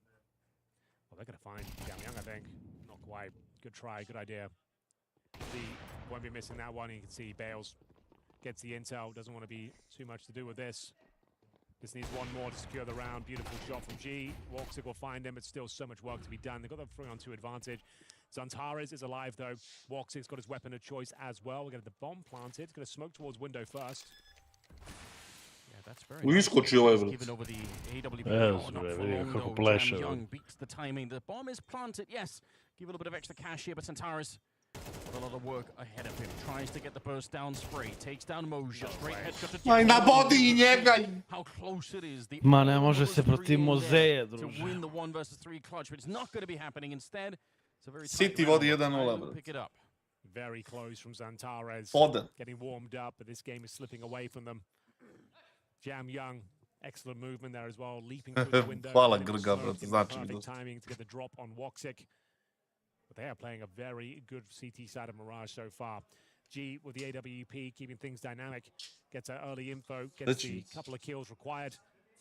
[SPEAKER 9] Well, they're going to find Young, I think. Not quite. Good try, good idea. Won't be missing that one. You can see Bales gets the intel. Doesn't want to be too much to do with this. Just needs one more to secure the round. Beautiful shot from G. Walksick will find him, but still so much work to be done. They've got the 3-on-2 advantage. Zantares is alive, though. Walksick's got his weapon of choice as well. We're going to have the bomb planted. Going to smoke towards window first.
[SPEAKER 1] Uskoči ovaj, brate.
[SPEAKER 5] Vidi kako pleše.
[SPEAKER 13] Beats the timing. The bomb is planted. Yes, give a little bit of extra cash here, but Zantares got a lot of work ahead of him. Tries to get the burst down spray. Takes down Moja. Straight headshot to
[SPEAKER 1] Aj, nabodi njega!
[SPEAKER 13] How close it is.
[SPEAKER 5] Ma ne može se protiv Mozeje, druže.
[SPEAKER 13] To win the 1 versus 3 clutch, but it's not going to be happening. Instead, it's a very
[SPEAKER 1] City vodi 1-0, brate.
[SPEAKER 13] Pick it up.
[SPEAKER 9] Very close from Zantares. Getting warmed up, but this game is slipping away from them. Jam Young, excellent movement there as well, leaping through the window.
[SPEAKER 1] Hvala Grga, brate, znači mi
[SPEAKER 9] perfect timing to get the drop on Walksick. But they are playing a very good CT side of Mirage so far. G with the AWP, keeping things dynamic, gets an early info, gets the couple of kills required.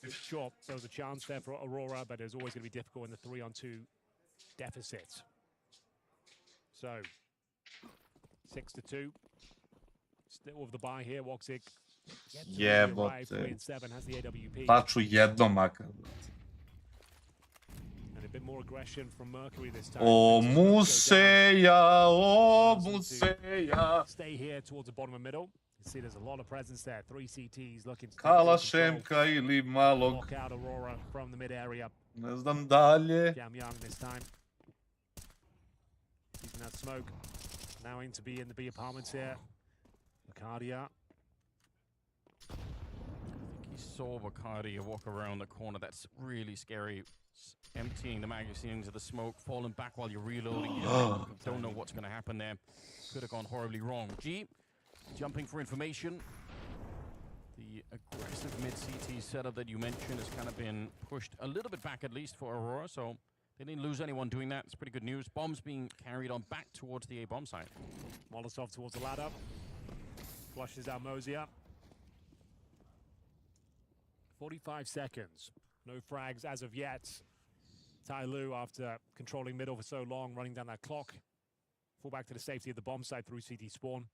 [SPEAKER 9] Sure, there was a chance there for Aurora, but it's always going to be difficult in the 3-on-2 deficit. So, 6-2. Still with the buy here, Walksick.
[SPEAKER 1] Jebote. Taču jedno makar. O Museja, o Museja.
[SPEAKER 9] Stay here towards the bottom of middle. You see there's a lot of presence there. 3 CTs looking to
[SPEAKER 1] Kalašemka ili malog.
[SPEAKER 9] Lock out Aurora from the mid area.
[SPEAKER 1] Ne znam dalje.
[SPEAKER 9] Jam Young this time. Keeping that smoke. Now in to be in the B apartments here. Macardia.
[SPEAKER 13] Saw Bacardi walk around the corner. That's really scary. Emptying the magazine into the smoke, falling back while you're reloading. You don't know what's going to happen there. Could have gone horribly wrong. G, jumping for information. The aggressive mid-CT setup that you mentioned has kind of been pushed a little bit back, at least for Aurora, so they didn't lose anyone doing that. It's pretty good news. Bombs being carried on back towards the A-bomb side.
[SPEAKER 9] Molotov towards the ladder. Flushes out Mosier. 45 seconds. No frags as of yet. Tai Lu, after controlling middle for so long, running down that clock. Fall back to the safety of the bomb site through CT spawn.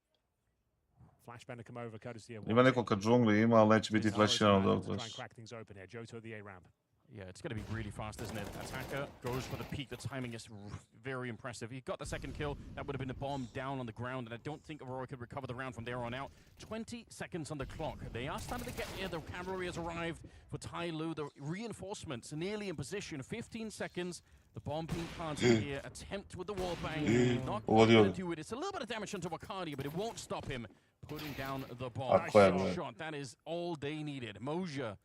[SPEAKER 9] Flashbang to come over, courtesy of...
[SPEAKER 1] Ima neko kad džungli ima, ali neće biti flashiran dok.
[SPEAKER 9] Try and crack things open here. Johto the A-ramp.
[SPEAKER 13] Yeah, it's going to be really fast, isn't it? Attacker goes for the peak. The timing is very impressive. He got the second kill. That would have been the bomb down on the ground, and I don't think Aurora could recover the round from there on out. 20 seconds on the clock. They are starting to get near. The cavalry has arrived for Tai Lu. The reinforcements are nearly in position. 15 seconds. The bomb being planted here. Attempt with the wallbang. Not going to do it. It's a little bit of damage onto Bacardi, but it won't stop him putting down the bomb. Nice shot. That is all they needed. Moja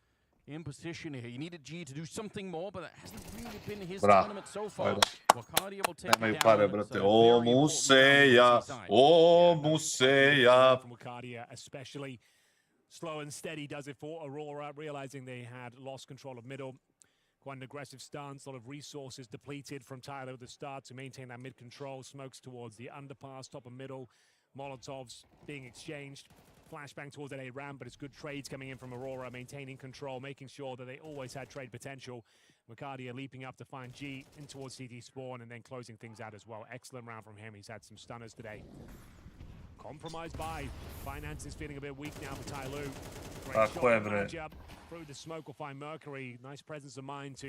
[SPEAKER 13] in position here. You needed G to do something more, but that hasn't really been his tournament so far. Bacardi will take it down.
[SPEAKER 1] O Museja, o Museja.
[SPEAKER 9] From Bacardi, especially slow and steady does it for Aurora, realizing they had lost control of middle. Quite an aggressive stance, a lot of resources depleted from Tyler at the start to maintain that mid-control. Smokes towards the underpass, top and middle. Molotovs being exchanged. Flashbang towards that A-ramp, but it's good trades coming in from Aurora, maintaining control, making sure that they always had trade potential. Macardia leaping up to find G in towards CT spawn and then closing things out as well. Excellent round from him. He's had some stunners today. Compromised by finances, feeling a bit weak now for Tyloo.
[SPEAKER 1] Tako je, bre.
[SPEAKER 9] Through the smoke will find Mercury. Nice presence of mind to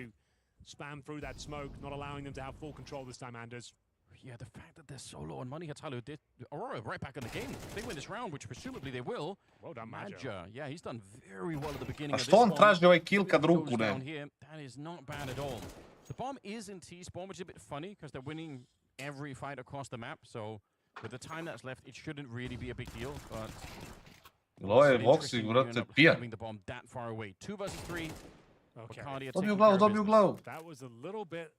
[SPEAKER 9] spam through that smoke, not allowing them to have full control this time, Anders.
[SPEAKER 13] Yeah, the fact that they're so low on money here, Tyloo did Aurora right back in the game. If they win this round, which presumably they will.
[SPEAKER 9] Well done, Madja.
[SPEAKER 13] Yeah, he's done very well at the beginning
[SPEAKER 1] A
[SPEAKER 13] of this
[SPEAKER 1] što on
[SPEAKER 13] one.
[SPEAKER 1] traži ovaj kill kad ruku
[SPEAKER 13] Goes
[SPEAKER 1] ne?
[SPEAKER 13] down here. That is not bad at all. The bomb is in T-spawn, which is a bit funny because they're winning every fight across the map. So with the time that's left, it shouldn't really be a big deal. But
[SPEAKER 1] Ovo je Voxy, brate, pija.
[SPEAKER 13] having the bomb that far away. 2 versus 3.
[SPEAKER 9] Okay.
[SPEAKER 1] Dobio glavu, dobio glavu.
[SPEAKER 9] That was a little bit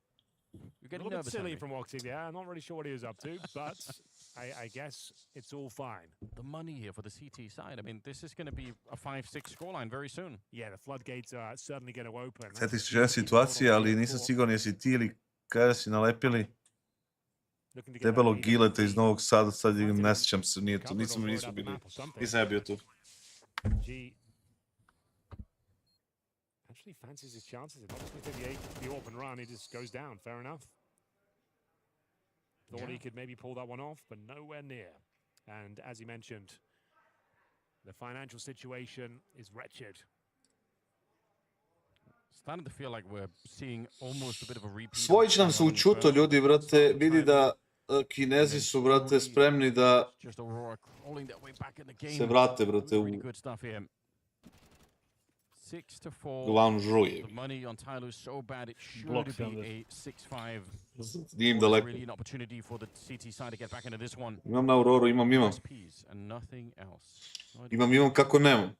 [SPEAKER 9] silly from Voxy. Yeah, I'm not really sure what he was up to, but I guess it's all fine.
[SPEAKER 13] The money here for the CT side. I mean, this is going to be a 5-6 scoreline very soon.
[SPEAKER 9] Yeah, the floodgates are certainly going to open.
[SPEAKER 1] Sjeti se žena situacije, ali nisam siguran jesi ti ili kada si nalepili debelog gileta iz Novog Sada, sad ne sjećam se, nije to, nisam bili, nisam ja bio tu.
[SPEAKER 9] Actually fancies his chances. If not going to take the open run, he just goes down. Fair enough. Thought he could maybe pull that one off, but nowhere near. And as he mentioned, the financial situation is wretched.
[SPEAKER 13] Starting to feel like we're seeing almost a bit of a repeat.
[SPEAKER 1] Svojić nam se učuto, ljudi, brate, vidi da Kinezi su, brate, spremni da se vrate, brate, u glavnu žruje.
[SPEAKER 5] Blok 70.
[SPEAKER 1] Nije im daleko. Imam na Auroru, imam. Imam kako nemam.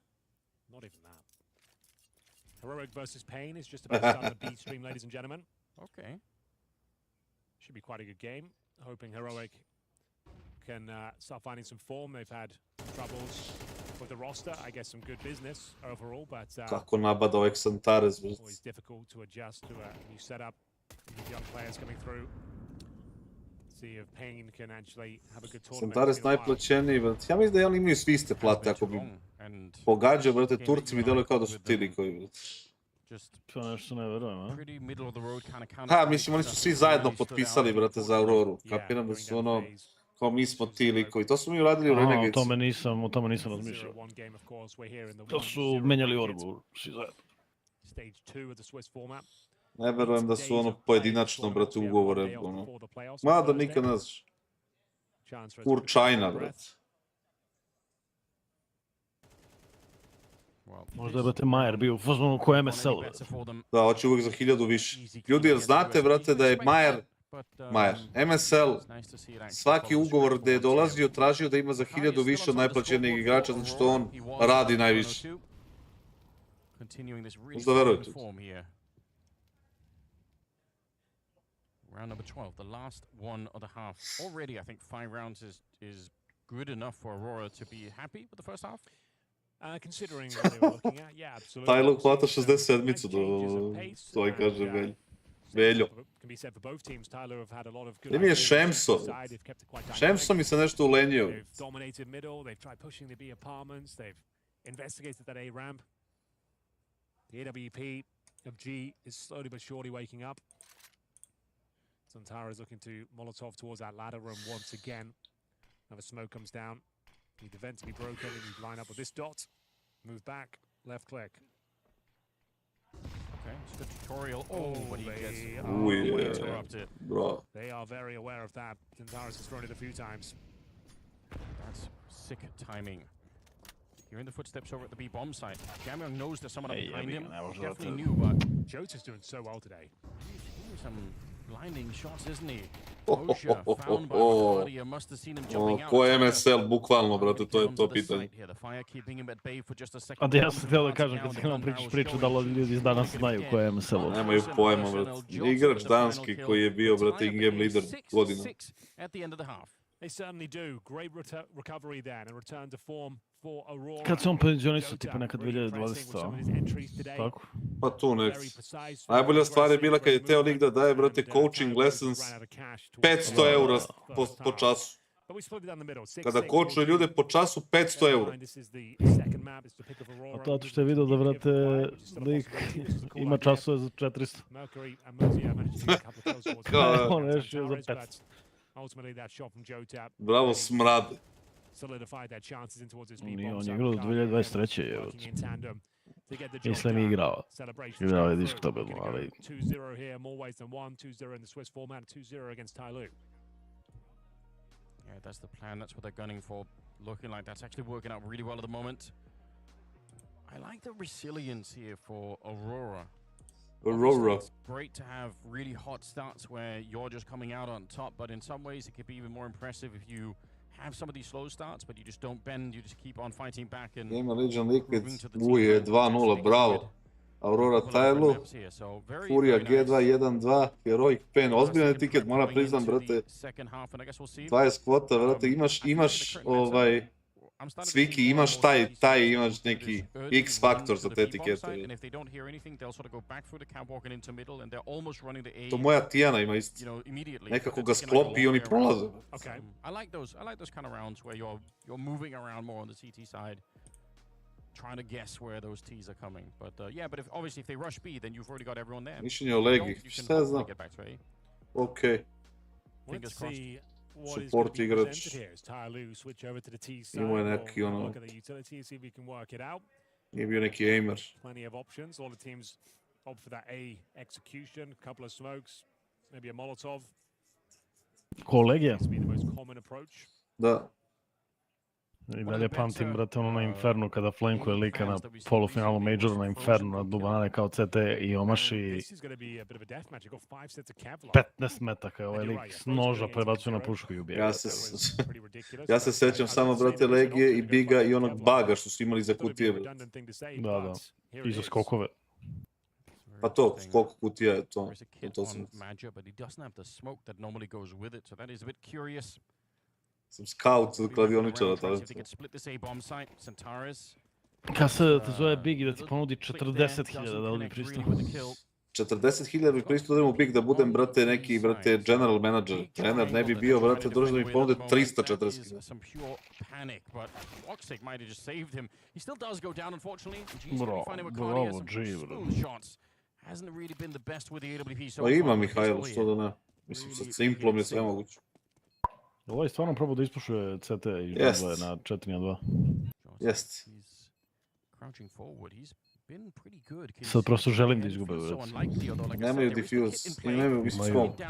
[SPEAKER 9] Heroic versus Pain is just about to start on the B stream, ladies and gentlemen.
[SPEAKER 13] Okay.
[SPEAKER 9] Should be quite a good game. Hoping Heroic can start finding some form. They've had troubles with the roster. I guess some good business overall, but
[SPEAKER 1] Kako nabada ovaj Xantares, brate.
[SPEAKER 9] always difficult to adjust to a new setup. These young players coming through. See if Pain can actually have a good tournament.
[SPEAKER 1] Xantares najplaćeniji, brate. Ja mislim da oni imaju svi iste plate, ako bi pogađao, brate, Turci mi deluje kao da su ti likovi, brate.
[SPEAKER 5] To nešto ne verujem, a?
[SPEAKER 1] Ha, mislim, oni su svi zajedno potpisali, brate, za Auroru. Kapiram da su ono, kao mi smo ti likovi. To smo mi uradili u Renegades.
[SPEAKER 5] O tome nisam razmišljao. To su menjali orgu, svi zajedno.
[SPEAKER 1] Ne verujem da su ono pojedinačno, brate, ugovore, ono. Mada nikad ne znaš. Kurčajna, brate.
[SPEAKER 5] Možda je, brate, Majer bio u fazonu ko MSL.
[SPEAKER 1] Da, hoće uvijek za 1000 više. Ljudi, jer znate, brate, da je Majer, MSL, svaki ugovor gde je dolazio, tražio da ima za 1000 više od najplaćenijeg igrača, znači što on radi najviše. Možda verujete.
[SPEAKER 13] Round number 12, the last one of the half. Already, I think 5 rounds is good enough for Aurora to be happy with the first half.
[SPEAKER 9] Considering what they were looking at, yeah, absolutely.
[SPEAKER 1] Tajlog hvata 67-icu do, to je kaže Veljo. Ili je Šemso. Šemso mi se nešto ulenio.
[SPEAKER 9] They've dominated middle, they've tried pushing the B apartments, they've investigated that A ramp. The AWP of G is slowly but surely waking up. Santara is looking to Molotov towards that ladder room once again. Another smoke comes down. Need the vent to be broken, and you line up with this dot. Move back, left click.
[SPEAKER 13] Okay, it's the tutorial. Oh, but he gets
[SPEAKER 1] interrupted. Bro.
[SPEAKER 9] They are very aware of that. Santara's has thrown it a few times.
[SPEAKER 13] That's sick timing. Hearing the footsteps over at the B bomb site. Jamyong knows there's someone up behind him. Definitely knew, but
[SPEAKER 9] Jota's doing so well today.
[SPEAKER 13] He's some blinding shots, isn't he? Osha found by Arcadia, must have seen him jumping out.
[SPEAKER 1] Ko je MSL, bukvalno, brate, to je to pitanje.
[SPEAKER 5] A da ja sam htio da kažem, kad krenuo priču da ljudi danas znaju ko je MSL.
[SPEAKER 1] Nemaju pojma, brate. Igrač danski koji je bio, brate, in-game leader godina.
[SPEAKER 9] They certainly do. Great recovery then and return to form for Aurora.
[SPEAKER 5] Kad se on penzionisao, tipa neka 2020. Tako?
[SPEAKER 1] Pa tu nek. Najbolja stvar je bila kad je teo lik da daje, brate, coaching lessons 500 eura po času. Kada kočuje ljude po času 500 eura.
[SPEAKER 5] A to što je vidio da, brate, lik ima časove za 400.
[SPEAKER 1] Kao,
[SPEAKER 9] Ultimately, that shot from Jota.
[SPEAKER 1] Bravo, smrade.
[SPEAKER 9] solidified their chances in towards this B
[SPEAKER 5] Nije
[SPEAKER 9] bomb
[SPEAKER 5] on
[SPEAKER 9] site.
[SPEAKER 5] igrao do
[SPEAKER 9] Ricardo again
[SPEAKER 5] 2023. je,
[SPEAKER 9] working in tandem to get the job
[SPEAKER 5] Mislim nije
[SPEAKER 9] done.
[SPEAKER 5] igrao.
[SPEAKER 9] Celebrations
[SPEAKER 5] Igrao je
[SPEAKER 9] come through.
[SPEAKER 5] diskutabilno,
[SPEAKER 9] Looking to go
[SPEAKER 5] ali
[SPEAKER 9] 2-0 here, more ways than one. 2-0 in the Swiss format, 2-0 against Tyloo.
[SPEAKER 13] Yeah, that's the plan. That's what they're gunning for. Looking like that's actually working out really well at the moment. I like the resilience here for Aurora.
[SPEAKER 1] Aurora.
[SPEAKER 13] It's great to have really hot starts where you're just coming out on top, but in some ways it could be even more impressive if you have some of these slow starts, but you just don't bend, you just keep on fighting back and
[SPEAKER 1] Game Legion Liquid, je 2-0, bravo. Aurora Tyloo, Furia G2 1-2, Heroic Pain, ozbiljan je tiket, moram priznam, brate. 20 kvota, brate, imaš Sviki, imaš imaš neki X faktor za te tikete. To moja Tijana ima isto. Nekako ga sklopi i oni prolaze.
[SPEAKER 13] I like those kind of rounds where you're moving around more on the CT side, trying to guess where those T's are coming. But yeah, but obviously if they rush B, then you've already got everyone there.
[SPEAKER 1] Mišljenje o Legi, šta ja znam. Okej.
[SPEAKER 13] Fingers crossed.
[SPEAKER 1] Support igrač. Imao je neki ono... Nije bio neki aimer.
[SPEAKER 9] Plenty of options. All the teams opt for that A execution, a couple of smokes, maybe a Molotov.
[SPEAKER 5] Kolegija.
[SPEAKER 9] Seems to be the most common approach.
[SPEAKER 1] Da.
[SPEAKER 5] I dalje pamtim, brate, ono na Infernu kada flankuje lika na polufinalu Majora na Infernu na dubanane kao CT i omaši 15 metaka, ovaj lik s noža prebacuje na pušku i ubije.
[SPEAKER 1] Ja se sećam samo, brate, Legije i Biga i onog baga što su imali za kutije.
[SPEAKER 5] Da, i za skokove.
[SPEAKER 1] Pa to, skok kutija je to. Sam scout od kladioničara tada.
[SPEAKER 5] Kassad te zove Big i da ti ponudi 40.000 da odi pristup.
[SPEAKER 1] 40.000 bi pristup da u Big da budem, brate, neki, brate, general manager. Trener ne bi bio, brate, dužno mi ponude 340.000.
[SPEAKER 5] Bravo, G, bro.
[SPEAKER 1] Pa ima Mihajlo, što da ne. Mislim, sa simplom je sve moguće.
[SPEAKER 5] Ovo je stvarno probao da ispušuje CT i žele na 4-2.
[SPEAKER 1] Jest.
[SPEAKER 5] Sad prosto želim da izgube.
[SPEAKER 1] Nemaju diffuse i nemaju visu smoke.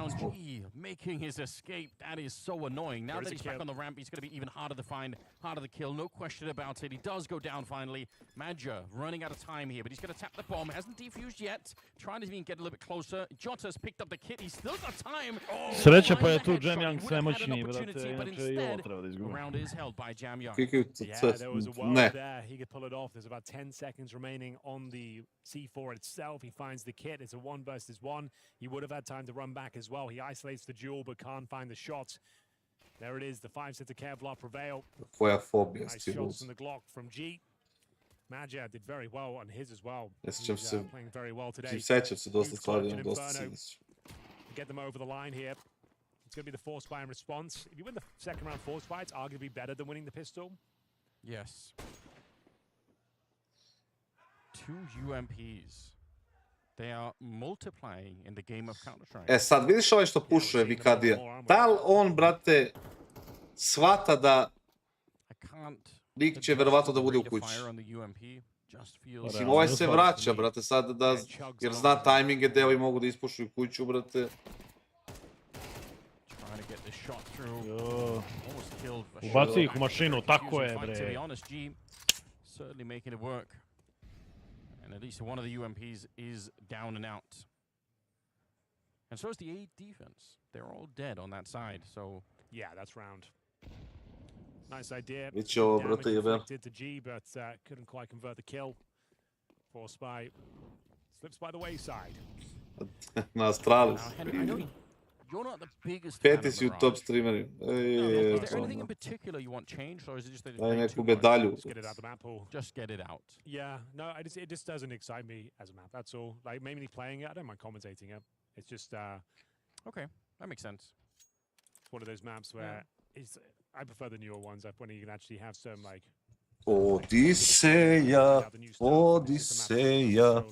[SPEAKER 13] Making his escape, that is so annoying. Now that he's back on the ramp, he's going to be even harder to find, harder to kill, no question about it. He does go down finally. Madja running out of time here, but he's going to tap the bomb. Hasn't defused yet. Trying to even get a little bit closer. Jota's picked up the kit. He's still got time.
[SPEAKER 5] Sreća pa je tu Jam Young svemoćni, brate. Inače i ovo treba da izgube.
[SPEAKER 13] Round is held by Jam Young.
[SPEAKER 9] Yeah, there was a world there. He could pull it off. There's about 10 seconds remaining on the C4 itself. He finds the kit. It's a 1 versus 1. He would have had time to run back as well. He isolates the duel but can't find the shot. There it is. The 5-setter Kevlar prevail.
[SPEAKER 1] Koja fobija
[SPEAKER 9] nice shots from the Glock from G. Madja did very well on his as well.
[SPEAKER 1] Sjećam se,
[SPEAKER 9] playing very well today.
[SPEAKER 1] Sećam se dosta stvari, dosta se
[SPEAKER 9] get them over the line here. It's going to be the force fire in response. If you win the second round force fire, it's arguably better than winning the pistol.
[SPEAKER 13] Yes. 2 UMPs. They are multiplying in the game of Counter-Strike.
[SPEAKER 1] Sad vidiš ovaj što pušuje Vikadija. Da li on, brate, shvata da lik će verovatno da bude u kući? Mislim, ovaj se vraća, brate, sad da, jer zna tajminge gde ovi mogu da ispušuju kuću, brate.
[SPEAKER 5] Ubaci ih u mašinu, tako je, bre.
[SPEAKER 13] And at least one of the UMPs is down and out. And so is the A defense. They're all dead on that side, so...
[SPEAKER 9] Yeah, that's round. Nice idea.
[SPEAKER 1] Damage
[SPEAKER 9] inflicted to G, but couldn't quite convert the kill. Force by... Slips by the wayside.
[SPEAKER 1] Na Astralis.
[SPEAKER 13] You're not the biggest
[SPEAKER 1] Peti si u top streameri.
[SPEAKER 13] Is there anything in particular you want changed, or is it just that
[SPEAKER 1] daj neku medalju.
[SPEAKER 9] Just get it out the map pool.
[SPEAKER 13] Just get it out.
[SPEAKER 9] Yeah, no, it just doesn't excite me as a map, that's all. Like, mainly playing it, I don't mind commentating it. It's just...
[SPEAKER 13] Okay, that makes sense.
[SPEAKER 9] It's one of those maps where I prefer the newer ones, when you can actually have some, like...
[SPEAKER 1] Odiseja, Odiseja.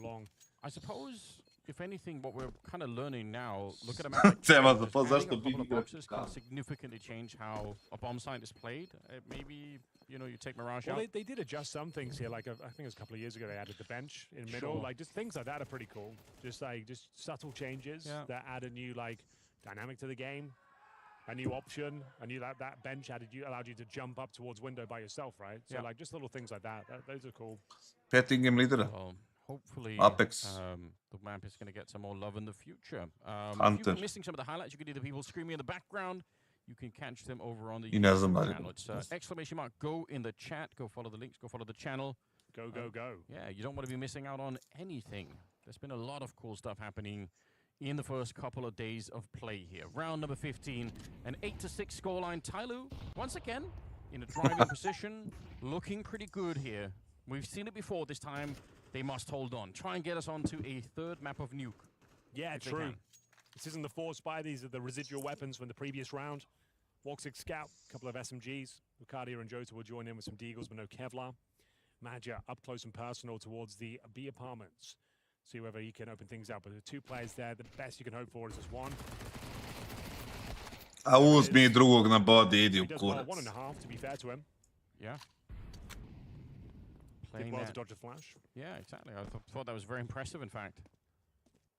[SPEAKER 13] I suppose if anything, what we're kind of learning now, look at a map like
[SPEAKER 1] Tema
[SPEAKER 13] Inferno,
[SPEAKER 1] za
[SPEAKER 13] just
[SPEAKER 1] to,
[SPEAKER 13] adding
[SPEAKER 1] zašto
[SPEAKER 13] a couple
[SPEAKER 1] Big
[SPEAKER 13] of
[SPEAKER 1] igra
[SPEAKER 13] boxes can significantly change how a bomb site is played. Maybe, you know, you take Mirage
[SPEAKER 9] Well,
[SPEAKER 13] out.
[SPEAKER 9] they did adjust some things here. Like, I think it was a couple of years ago, they added the bench in the middle.
[SPEAKER 13] Sure.
[SPEAKER 9] Like, just things like that are pretty cool. Just subtle changes that add a new, like, dynamic to the game. A new option. I knew that bench allowed you to jump up towards window by yourself, right? So, like, just little things like that. Those are cool.
[SPEAKER 1] Petting game lidera.
[SPEAKER 13] Well, hopefully,
[SPEAKER 1] Apex.
[SPEAKER 13] the map is going to get some more love in the future. If
[SPEAKER 1] Hunter.
[SPEAKER 13] you've been missing some of the highlights, you can either people screaming in the background. You can catch them over on the
[SPEAKER 1] I ne znam
[SPEAKER 13] YouTube
[SPEAKER 1] dalje.
[SPEAKER 13] channel. It's exclamation mark go in the chat. Go follow the links. Go follow the channel.
[SPEAKER 9] Go, go, go.
[SPEAKER 13] Yeah, you don't want to be missing out on anything. There's been a lot of cool stuff happening in the first couple of days of play here. Round number 15, an 8-6 scoreline. Tyloo, once again, in a driving position, looking pretty good here. We've seen it before. This time, they must hold on. Try and get us onto a third map of Nuke.
[SPEAKER 9] Yeah, true. This isn't the force spy. These are the residual weapons from the previous round. Walksick Scout, a couple of SMGs. Ricardia and Jota will join in with some Deagles, but no Kevlar. Madja up close and personal towards the B apartments. See whether he can open things up. But the two players there, the best you can hope for is just one.
[SPEAKER 1] A uzmi drugog na body, idi u
[SPEAKER 9] He does well,
[SPEAKER 1] kurac.
[SPEAKER 9] 1.5 to be fair to him.
[SPEAKER 13] Yeah.
[SPEAKER 9] Did
[SPEAKER 13] Playing
[SPEAKER 9] well to
[SPEAKER 13] that.
[SPEAKER 9] dodge a flash.
[SPEAKER 13] Yeah, exactly. I thought that was very impressive, in fact.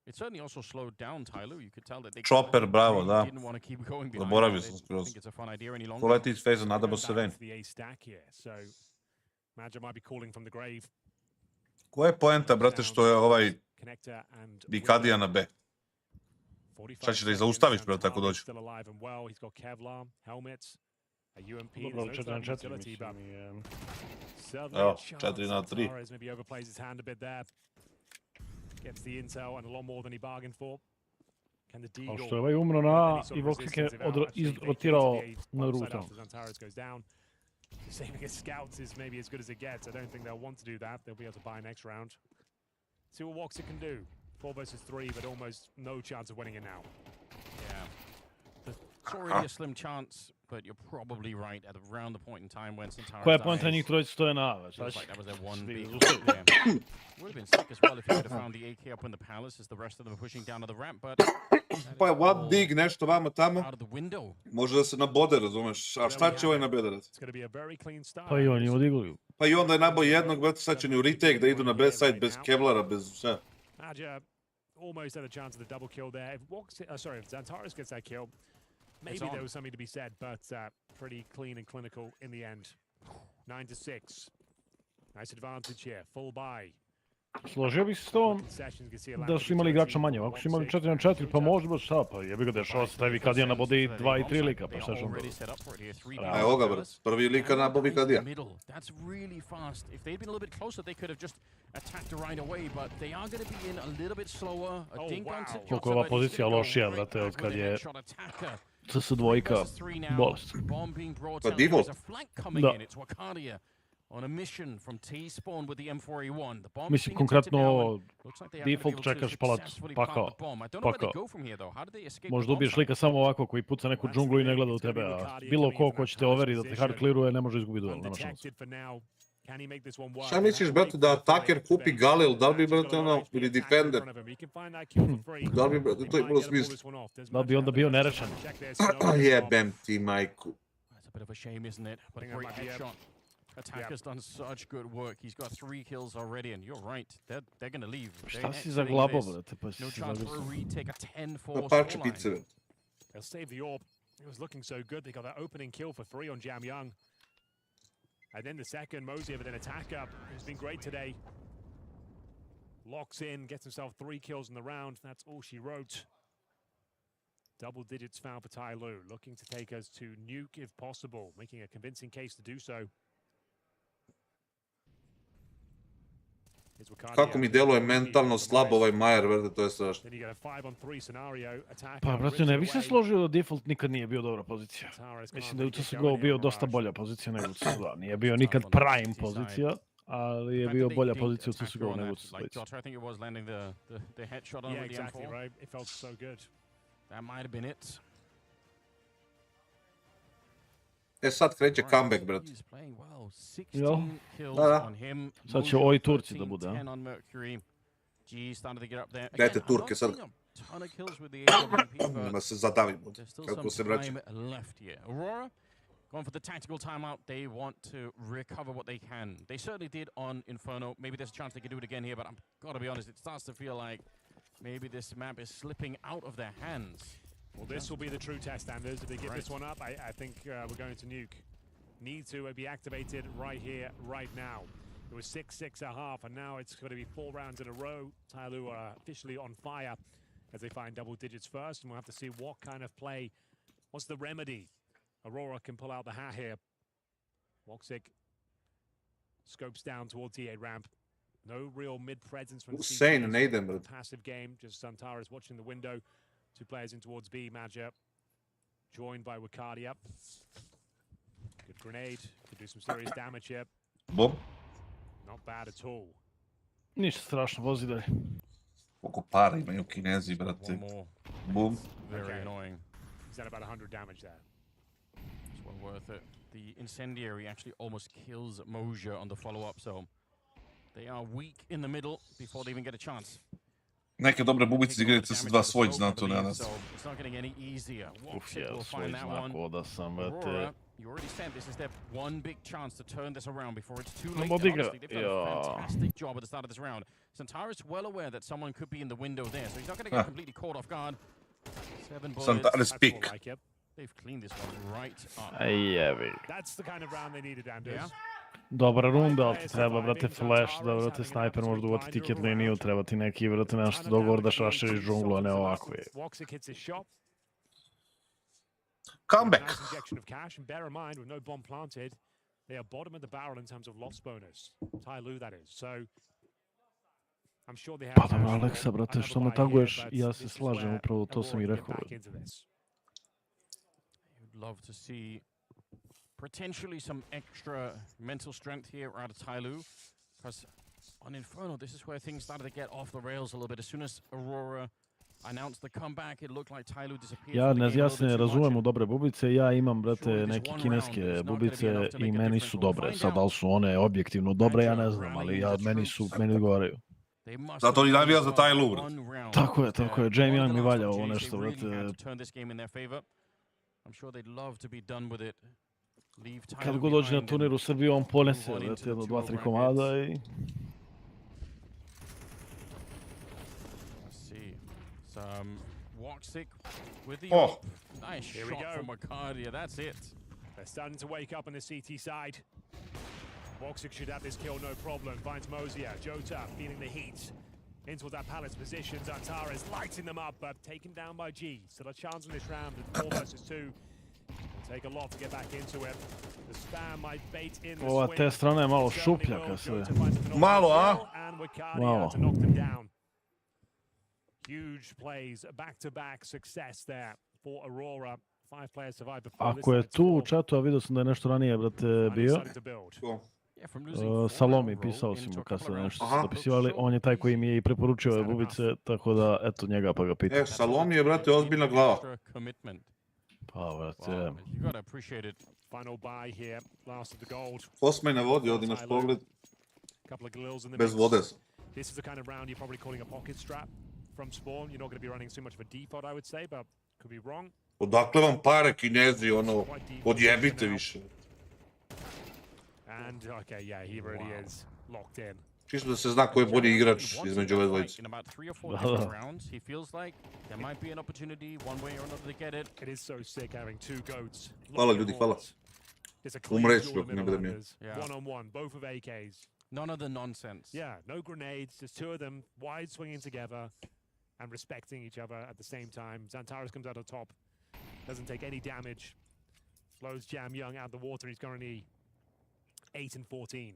[SPEAKER 13] It certainly also slowed down Tyloo. You could tell that they
[SPEAKER 1] Chopper, bravo, da.
[SPEAKER 13] didn't want to keep going behind.
[SPEAKER 1] Zaboravio
[SPEAKER 13] They
[SPEAKER 1] sam
[SPEAKER 13] didn't
[SPEAKER 1] skroz.
[SPEAKER 13] think it's a fun idea any longer.
[SPEAKER 1] Ko leti iz feza, nadamo se ven.
[SPEAKER 9] The A stack here, so Madja might be calling from the grave.
[SPEAKER 1] Koja je poenta, brate, što je ovaj
[SPEAKER 9] Connector and
[SPEAKER 1] Bikadija na B?
[SPEAKER 9] 45
[SPEAKER 1] Šta ćeš da ih
[SPEAKER 9] seconds,
[SPEAKER 1] zaustaviš, brate, ako
[SPEAKER 9] Santana
[SPEAKER 1] dođe?
[SPEAKER 9] still alive and well. He's got Kevlar, helmets, a UMP.
[SPEAKER 5] Dobro,
[SPEAKER 9] There's no
[SPEAKER 5] 4 na
[SPEAKER 9] thermal
[SPEAKER 5] 4
[SPEAKER 9] utility, but
[SPEAKER 5] mislim.
[SPEAKER 9] certainly
[SPEAKER 1] Evo,
[SPEAKER 9] a chance.
[SPEAKER 1] 4 na 3.
[SPEAKER 9] Santares maybe overplays his hand a bit there. Gets the intel and a lot more than he bargained for. Can the
[SPEAKER 5] Kao
[SPEAKER 9] Deagle
[SPEAKER 5] što je ovaj umro na i Voxik je izrotirao na drugu stranu.
[SPEAKER 9] Santares goes down. Saving his scouts is maybe as good as it gets. I don't think they'll want to do that. They'll be able to buy next round. See what Voxik can do. 4 versus 3, but almost no chance of winning it now.
[SPEAKER 13] Yeah. It's already a slim chance, but you're probably right at around the point in time when Santares
[SPEAKER 5] Koja je poenta
[SPEAKER 13] dies.
[SPEAKER 5] njih trojica stoje na A, već,
[SPEAKER 13] Feels
[SPEAKER 5] znaš?
[SPEAKER 13] like that was their one
[SPEAKER 5] Svi
[SPEAKER 13] big
[SPEAKER 5] zaustavi.
[SPEAKER 13] yeah. Would have been sick as well if he could have found the AK up in the palace as the rest of them are pushing down to the ramp, but
[SPEAKER 1] Pa je one dig nešto vamo tamo,
[SPEAKER 13] out of the window.
[SPEAKER 1] može da se nabode, razumeš? A šta će ovaj nabedarac?
[SPEAKER 9] It's going to be a very clean start.
[SPEAKER 5] Pa i on je odigli.
[SPEAKER 1] Pa i onda je naboj jednog, brate, sad će ni u retake da idu na B side bez Kevlara, bez sve.
[SPEAKER 9] Madja almost had a chance of the double kill there. If Santares gets that kill, maybe there was something to be said, but pretty clean and clinical in the end. 9-6. Nice advantage here. Full buy.
[SPEAKER 5] Složio bih se s tom da su imali igrača manje. Ako su imali 4 na 4, pa možda šta, pa jebi ga dešava se taj Vikadija na bode i 2 i 3 lika, pa šta ćemo dobro.
[SPEAKER 1] A evo ga, brate, prvi lika na Vikadija.
[SPEAKER 13] That's really fast. If they'd been a little bit closer, they could have just attacked right away, but they are going to be in a little bit slower. A ding dong to
[SPEAKER 5] Koliko je ova pozicija lošija, brate, od kad je CS2 bolest.
[SPEAKER 1] Pa default.
[SPEAKER 5] Da.
[SPEAKER 13] On a mission from T-spawn with the M4A1. The bomb
[SPEAKER 5] Mislim, konkretno, default čekaš palac, pakao. Možda ubiješ lika samo ovako koji puca neku džunglu i ne gleda u tebe, a bilo ko će te overi da te hard clearuje ne može izgubiti duel, nema šanse.
[SPEAKER 1] Šta misliš, brate, da ataker kupi Galil, da li bi, brate, ono, ili Defender? Da li bi, brate, to je bilo smisla.
[SPEAKER 5] Da li bi onda bio nerešen?
[SPEAKER 1] Jebem ti, majku.
[SPEAKER 13] That's a bit of a shame, isn't it? But a great headshot. Attacker's done such good work. He's got 3 kills already, and you're right. They're going to leave.
[SPEAKER 5] Šta si za glabo, brate? Pa si
[SPEAKER 13] No
[SPEAKER 5] za
[SPEAKER 13] chance for a
[SPEAKER 5] glabo.
[SPEAKER 13] retake, a 10-4
[SPEAKER 1] Parče
[SPEAKER 13] scoreline.
[SPEAKER 1] pice, brate.
[SPEAKER 9] They'll save the orb. It was looking so good. They got that opening kill for 3 on Jam Young. And then the second, Mosey with an attack up. He's been great today. Locks in, gets himself 3 kills in the round. That's all she wrote. Double digits foul for Tyloo. Looking to take us to Nuke if possible. Making a convincing case to do so.
[SPEAKER 1] Kako mi deluje mentalno slabo ovaj Majer, brate, to je strašno.
[SPEAKER 5] Pa, brate, ne bi se složio da default nikad nije bio dobra pozicija. Mislim da je u CSGO bio dosta bolja pozicija nego u CS2. Nije bio nikad prime pozicija, ali je bio bolja pozicija u CSGO nego u CS2.
[SPEAKER 13] I think it was landing the headshot on the M4.
[SPEAKER 9] Right? It felt so good.
[SPEAKER 13] That might have been it.
[SPEAKER 1] E sad kreće comeback, brate.
[SPEAKER 13] He's playing well.
[SPEAKER 5] Jel?
[SPEAKER 13] 16 kills
[SPEAKER 1] Da.
[SPEAKER 13] on him.
[SPEAKER 5] Sad će ovi Turci da bude, a?
[SPEAKER 13] 10 on Mercury. G started to get up there.
[SPEAKER 1] Dajte
[SPEAKER 13] Again, I'm
[SPEAKER 1] Turke
[SPEAKER 13] not
[SPEAKER 1] sad.
[SPEAKER 13] seeing a ton of kills with the AWP, but
[SPEAKER 1] Da se zadavimo.
[SPEAKER 13] there's still
[SPEAKER 1] Kako
[SPEAKER 13] some
[SPEAKER 1] se vraća.
[SPEAKER 13] time left here. Aurora going for the tactical timeout. They want to recover what they can. They certainly did on Inferno. Maybe there's a chance they could do it again here, but I'm gotta be honest, it starts to feel like maybe this map is slipping out of their hands.
[SPEAKER 9] Well, this will be the true test, Anders. If they give this one up, I think we're going to nuke. Need to be activated right here, right now. It was 6-6.5, and now it's going to be 4 rounds in a row. Tyloo are officially on fire as they find double digits first, and we'll have to see what kind of play, what's the remedy Aurora can pull out the hat here. Woxic scopes down towards the A ramp. No real mid-presence from
[SPEAKER 1] Hussein, ne idem, bro.
[SPEAKER 9] passive game, just Zantares watching the window. 2 players in towards B, Madja, joined by Wakadia. Good grenade, could do some serious damage here.
[SPEAKER 1] Bom.
[SPEAKER 9] Not bad at all.
[SPEAKER 5] Ništa strašno, vozi dalje.
[SPEAKER 1] Koliko para imaju Kinezi, brate. Bum.
[SPEAKER 13] Very annoying.
[SPEAKER 9] He's done about 100 damage there.
[SPEAKER 13] It's well worth it. The incendiary actually almost kills Moja on the follow-up, so they are weak in the middle before they even get a chance.
[SPEAKER 1] Neke dobre bubice za igrice sa 2 svojih znaka danas.
[SPEAKER 13] It's not getting any easier.
[SPEAKER 5] Uf, ja svoj znak oda sam, brate.
[SPEAKER 13] You already said this is their one big chance to turn this around before it's too late.
[SPEAKER 5] Mod
[SPEAKER 13] And
[SPEAKER 5] igra.
[SPEAKER 13] honestly, they've done a fantastic job at the start of this round. Zantares well aware that someone could be in the window there, so he's not going to get completely caught off guard. 7 bullets.
[SPEAKER 1] Zantares pick.
[SPEAKER 13] They've cleaned this one right up.
[SPEAKER 5] Aj jevi.
[SPEAKER 9] That's the kind of round they needed, Anders.
[SPEAKER 13] Yeah.
[SPEAKER 5] Dobra runda, ali ti treba, brate, flash, da, brate, snajper može uvati ticket liniju, treba ti neki, brate, nešto dogovor da šaširiš džunglu, a ne ovako je.
[SPEAKER 9] Woxic hits his shot.
[SPEAKER 1] Comeback.
[SPEAKER 9] Nice injection of cash, and bear in mind, with no bomb planted, they are bottom of the barrel in terms of loss bonus. Tyloo, that is. So, I'm sure they have...
[SPEAKER 5] Pa dobro, Aleksa, brate, što me taguješ, ja se slažem, upravo to sam i rekao.
[SPEAKER 13] You'd love to see potentially some extra mental strength here out of Tyloo, because on Inferno, this is where things started to get off the rails a little bit. As soon as Aurora announced the comeback, it looked like Tyloo disappeared.
[SPEAKER 5] Ja se ne razumem u dobre bubice, ja imam, brate, neke kineske bubice i meni su dobre. Sad, da li su one objektivno dobre, ja ne znam, ali meni odgovaraju.
[SPEAKER 1] Zato i navija za Tyloo, brate.
[SPEAKER 5] Tako je, Jamie Young mi valja ovo nešto, brate.
[SPEAKER 13] I'm sure they'd love to be done with it.
[SPEAKER 5] Kad god dođe na turnir u Srbiji, on ponese, brate, jedno, 2-3 komada i...
[SPEAKER 13] Woxic with the nice shot from Wakadia. That's it.
[SPEAKER 9] They're starting to wake up on the CT side. Woxic should have this kill, no problem. Finds Mosier. Jota feeling the heat. Into that palace position. Zantares lighting them up, but taken down by G. Still a chance in this round with 4 versus 2. It'll take a lot to get back into it. The spam might bait in the
[SPEAKER 5] Ova te strana je malo šuplja, kad se...
[SPEAKER 1] Malo, a?
[SPEAKER 5] Malo.
[SPEAKER 9] To knock them down. Huge plays, back-to-back success there for Aurora. 5 players survived before.
[SPEAKER 5] Ako je tu u chatu, a vidio sam da je nešto ranije, brate, bio. Salomi, pisao si mu kad se nešto su dopisivali, on je taj koji mi je i preporučio ove bubice, tako da, eto, njega pa ga pitam.
[SPEAKER 1] Salomi je, brate, ozbiljna glava.
[SPEAKER 5] Pa, brate,
[SPEAKER 1] Osmaj na vodi, odi naš pogled. Bez vode.
[SPEAKER 9] This is the kind of round you're probably calling a pocket strap from spawn. You're not going to be running too much of a default, I would say, but could be wrong.
[SPEAKER 1] Odakle vam pare, Kinezi, ono, odjebite više.
[SPEAKER 9] And, okay, yeah, he really is locked in.
[SPEAKER 1] Čisto da se zna ko je bolji igrač između ove dvojice.
[SPEAKER 13] He feels like there might be an opportunity one way or another to get it.
[SPEAKER 9] It is so sick having 2 goats.
[SPEAKER 1] Hvala ljudi, hvala. Umreću dok ne budem je.
[SPEAKER 9] One on one, both of AKs.
[SPEAKER 13] None of the nonsense.
[SPEAKER 9] Yeah, no grenades, just 2 of them wide swinging together and respecting each other at the same time. Zantares comes out on top, doesn't take any damage. Blows Jam Young out the water. He's currently 8-14.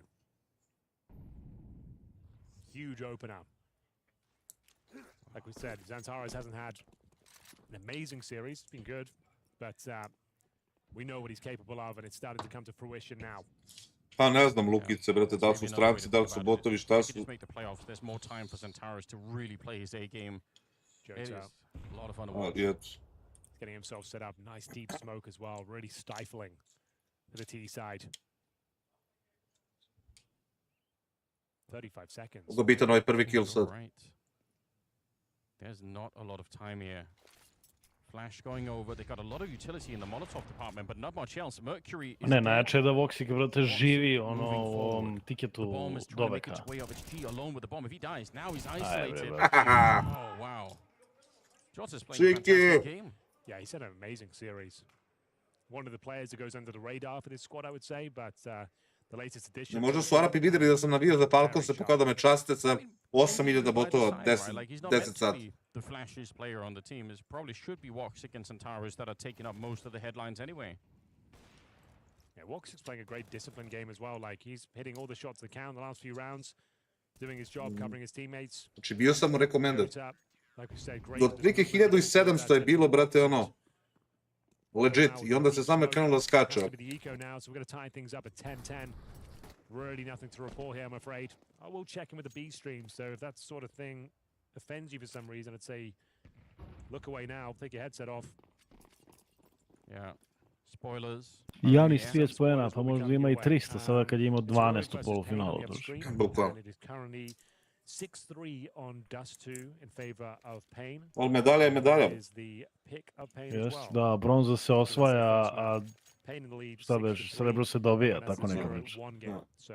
[SPEAKER 9] Huge opener. Like we said, Zantares hasn't had an amazing series. It's been good, but we know what he's capable of, and it's starting to come to fruition now.
[SPEAKER 1] Pa ne znam, Lukice, brate, da li su stranci, da li su botovi, šta su.
[SPEAKER 13] There's more time for Zantares to really play his A game. It is a lot of fun to watch.
[SPEAKER 9] Getting himself set up. Nice deep smoke as well. Really stifling to the T side. 35 seconds.
[SPEAKER 1] Mogu bitan ovaj prvi kill sad.
[SPEAKER 13] There's not a lot of time here. Flash going over. They got a lot of utility in the Molotov department, but not much else. Mercury is
[SPEAKER 5] Ne,
[SPEAKER 13] dead.
[SPEAKER 5] najjače je da Voxic, brate, živi ono
[SPEAKER 13] Moving
[SPEAKER 5] u
[SPEAKER 13] forward.
[SPEAKER 5] ovom
[SPEAKER 13] The
[SPEAKER 5] tiketu
[SPEAKER 13] bomb is trying
[SPEAKER 5] do
[SPEAKER 13] to make
[SPEAKER 5] veka.
[SPEAKER 13] its way up. It's G alone with the bomb. If he dies, now he's isolated.
[SPEAKER 5] bre,
[SPEAKER 13] Oh, wow. Jota is playing a fantastic game.
[SPEAKER 9] Yeah, he's had an amazing series. One of the players that goes under the radar for this squad, I would say, but the latest edition...
[SPEAKER 1] Možda su Arapi vidjeli da sam navio za Falcons, pa kao da me časte sa 8000 botova 10 sati.
[SPEAKER 13] The flashiest player on the team is probably should be Woxic and Centaurus that are taking up most of the headlines anyway.
[SPEAKER 9] Yeah, Woxic's playing a great disciplined game as well. Like, he's hitting all the shots that count the last few rounds, doing his job, covering his teammates.
[SPEAKER 1] Znači, bio sam mu recommended.
[SPEAKER 9] Like we said, great.
[SPEAKER 1] Do otprilike 1700 je bilo, brate, ono, legit. I onda se samo krenulo da skače.
[SPEAKER 9] The eco now, so we're going to tie things up at 10-10. Really nothing to report here, I'm afraid. I will check in with the B stream, so if that sort of thing offends you for some reason, I'd say look away now, take your headset off.
[SPEAKER 13] Yeah. Spoilers.
[SPEAKER 5] Janis 30 poena, pa možda ima i 300 sada kad je imao 12 u polufinalu.
[SPEAKER 1] Bukvalno.
[SPEAKER 9] It is currently 6-3 on Dust 2 in favor of Pain.
[SPEAKER 1] Ali medalja je medalja.
[SPEAKER 9] Is the pick of Pain
[SPEAKER 5] Jes,
[SPEAKER 9] as well.
[SPEAKER 5] da, bronza se osvaja, a
[SPEAKER 9] Pain in the lead,
[SPEAKER 5] šta beš, srebro se dobija, tako neka priča.
[SPEAKER 9] So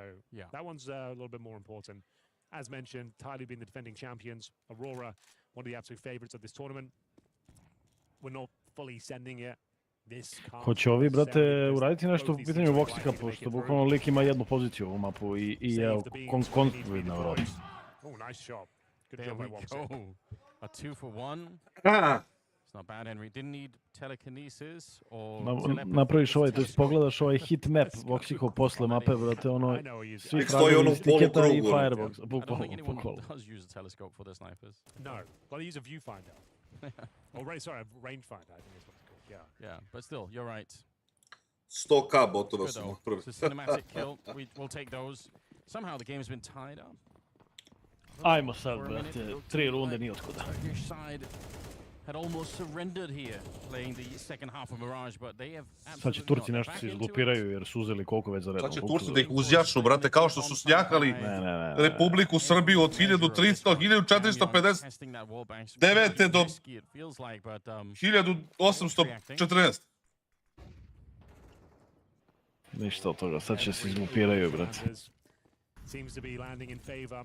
[SPEAKER 9] that one's a little bit more important. As mentioned, Thailand being the defending champions, Aurora, one of the absolute favorites of this tournament. We're not fully sending it.
[SPEAKER 5] Hoće ovi, brate, uraditi nešto po pitanju Voxica, pošto bukvalno lik ima jednu poziciju u mapu i evo, konstruktivno na Aurora.
[SPEAKER 9] Oh, nice shot. Good
[SPEAKER 13] There
[SPEAKER 9] job by
[SPEAKER 13] we
[SPEAKER 9] Woxic.
[SPEAKER 13] go. A 2 for 1. It's not bad, Henry. Didn't need telekinesis or
[SPEAKER 5] Napraviš ovaj, to jest pogledaš ovaj hit map Voxicov posle mape, brate, ono, svi
[SPEAKER 1] stoji ono
[SPEAKER 5] fragovi
[SPEAKER 1] u
[SPEAKER 5] iz tiketa i
[SPEAKER 1] polukrugu.
[SPEAKER 5] firebox,
[SPEAKER 13] I don't
[SPEAKER 5] bukvalno,
[SPEAKER 13] think anyone
[SPEAKER 5] bukvalno.
[SPEAKER 13] does use a telescope for their snipers.
[SPEAKER 9] No, well, they use a viewfinder. Or, sorry, a rangefinder, I think is what it's called. Yeah.
[SPEAKER 13] Yeah, but still, you're right.
[SPEAKER 1] 100k botova
[SPEAKER 13] Good
[SPEAKER 1] su
[SPEAKER 13] though.
[SPEAKER 1] prvi.
[SPEAKER 13] So cinematic kill, we'll take those. Somehow the game's been tied up.
[SPEAKER 5] Ajmo sad, brate, 3 runde nije otkuda.
[SPEAKER 13] Turkish side had almost surrendered here, playing the second half of Mirage, but they have
[SPEAKER 5] Sad će Turci nešto se izglupiraju jer su uzeli koliko već za redom.
[SPEAKER 1] Sad će Turci da ih uzjašu, brate, kao što su snjahali Republiku Srbiju od 1300, 1459 do 1814.
[SPEAKER 5] Ništa od toga, sad će se izglupiraju, brate.
[SPEAKER 9] Seems to be landing in favor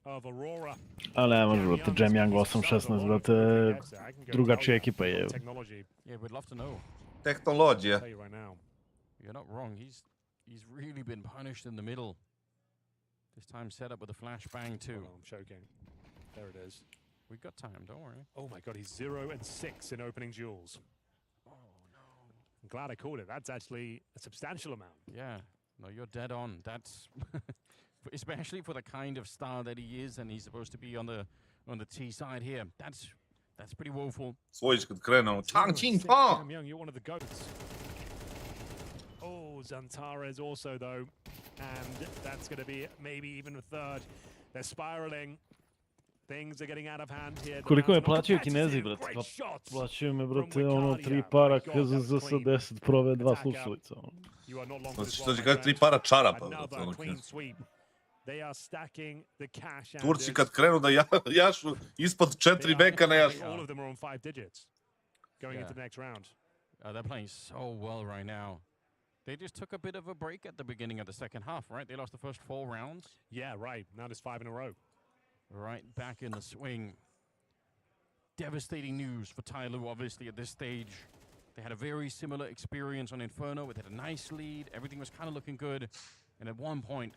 [SPEAKER 9] of Aurora.
[SPEAKER 5] Ali ne može, brate, Jam Young 8-16, brate, drugačija ekipa je.
[SPEAKER 13] Yeah, we'd love to know.
[SPEAKER 1] Tehnologija.
[SPEAKER 13] You're not wrong. He's really been punished in the middle. This time set up with a flashbang too.
[SPEAKER 9] I'm choking. There it is.
[SPEAKER 13] We've got time, don't worry.
[SPEAKER 9] Oh my god, he's 0-6 in opening duels. Oh no. I'm glad I called it. That's actually a substantial amount.
[SPEAKER 13] Yeah. No, you're dead on. That's especially for the kind of star that he is, and he's supposed to be on the T side here. That's pretty woeful.
[SPEAKER 1] Svojić kad krenu, Chang Ching Pa!
[SPEAKER 9] Damn Young, you're one of the goats. Oh, Zantares also though, and that's going to be maybe even a third. They're spiraling. Things are getting out of hand here.
[SPEAKER 5] Koliko me plaćaju Kinezi, brate? Pa plaćaju me, brate, ono, 3 para KZZ sa 10 prove 2 slušalica.
[SPEAKER 1] Znači što će kada 3 para čarapa, brate, ono Turci kad krenu da jašu ispod 4 veka ne jašu.
[SPEAKER 9] All of them are on 5 digits going into the next round.
[SPEAKER 13] They're playing so well right now. They just took a bit of a break at the beginning of the second half, right? They lost the first 4 rounds.
[SPEAKER 9] Yeah, right. Now there's 5 in a row.
[SPEAKER 13] Right back in the swing. Devastating news for Tyloo, obviously, at this stage. They had a very similar experience on Inferno. They had a nice lead. Everything was kind of looking good. And at one point,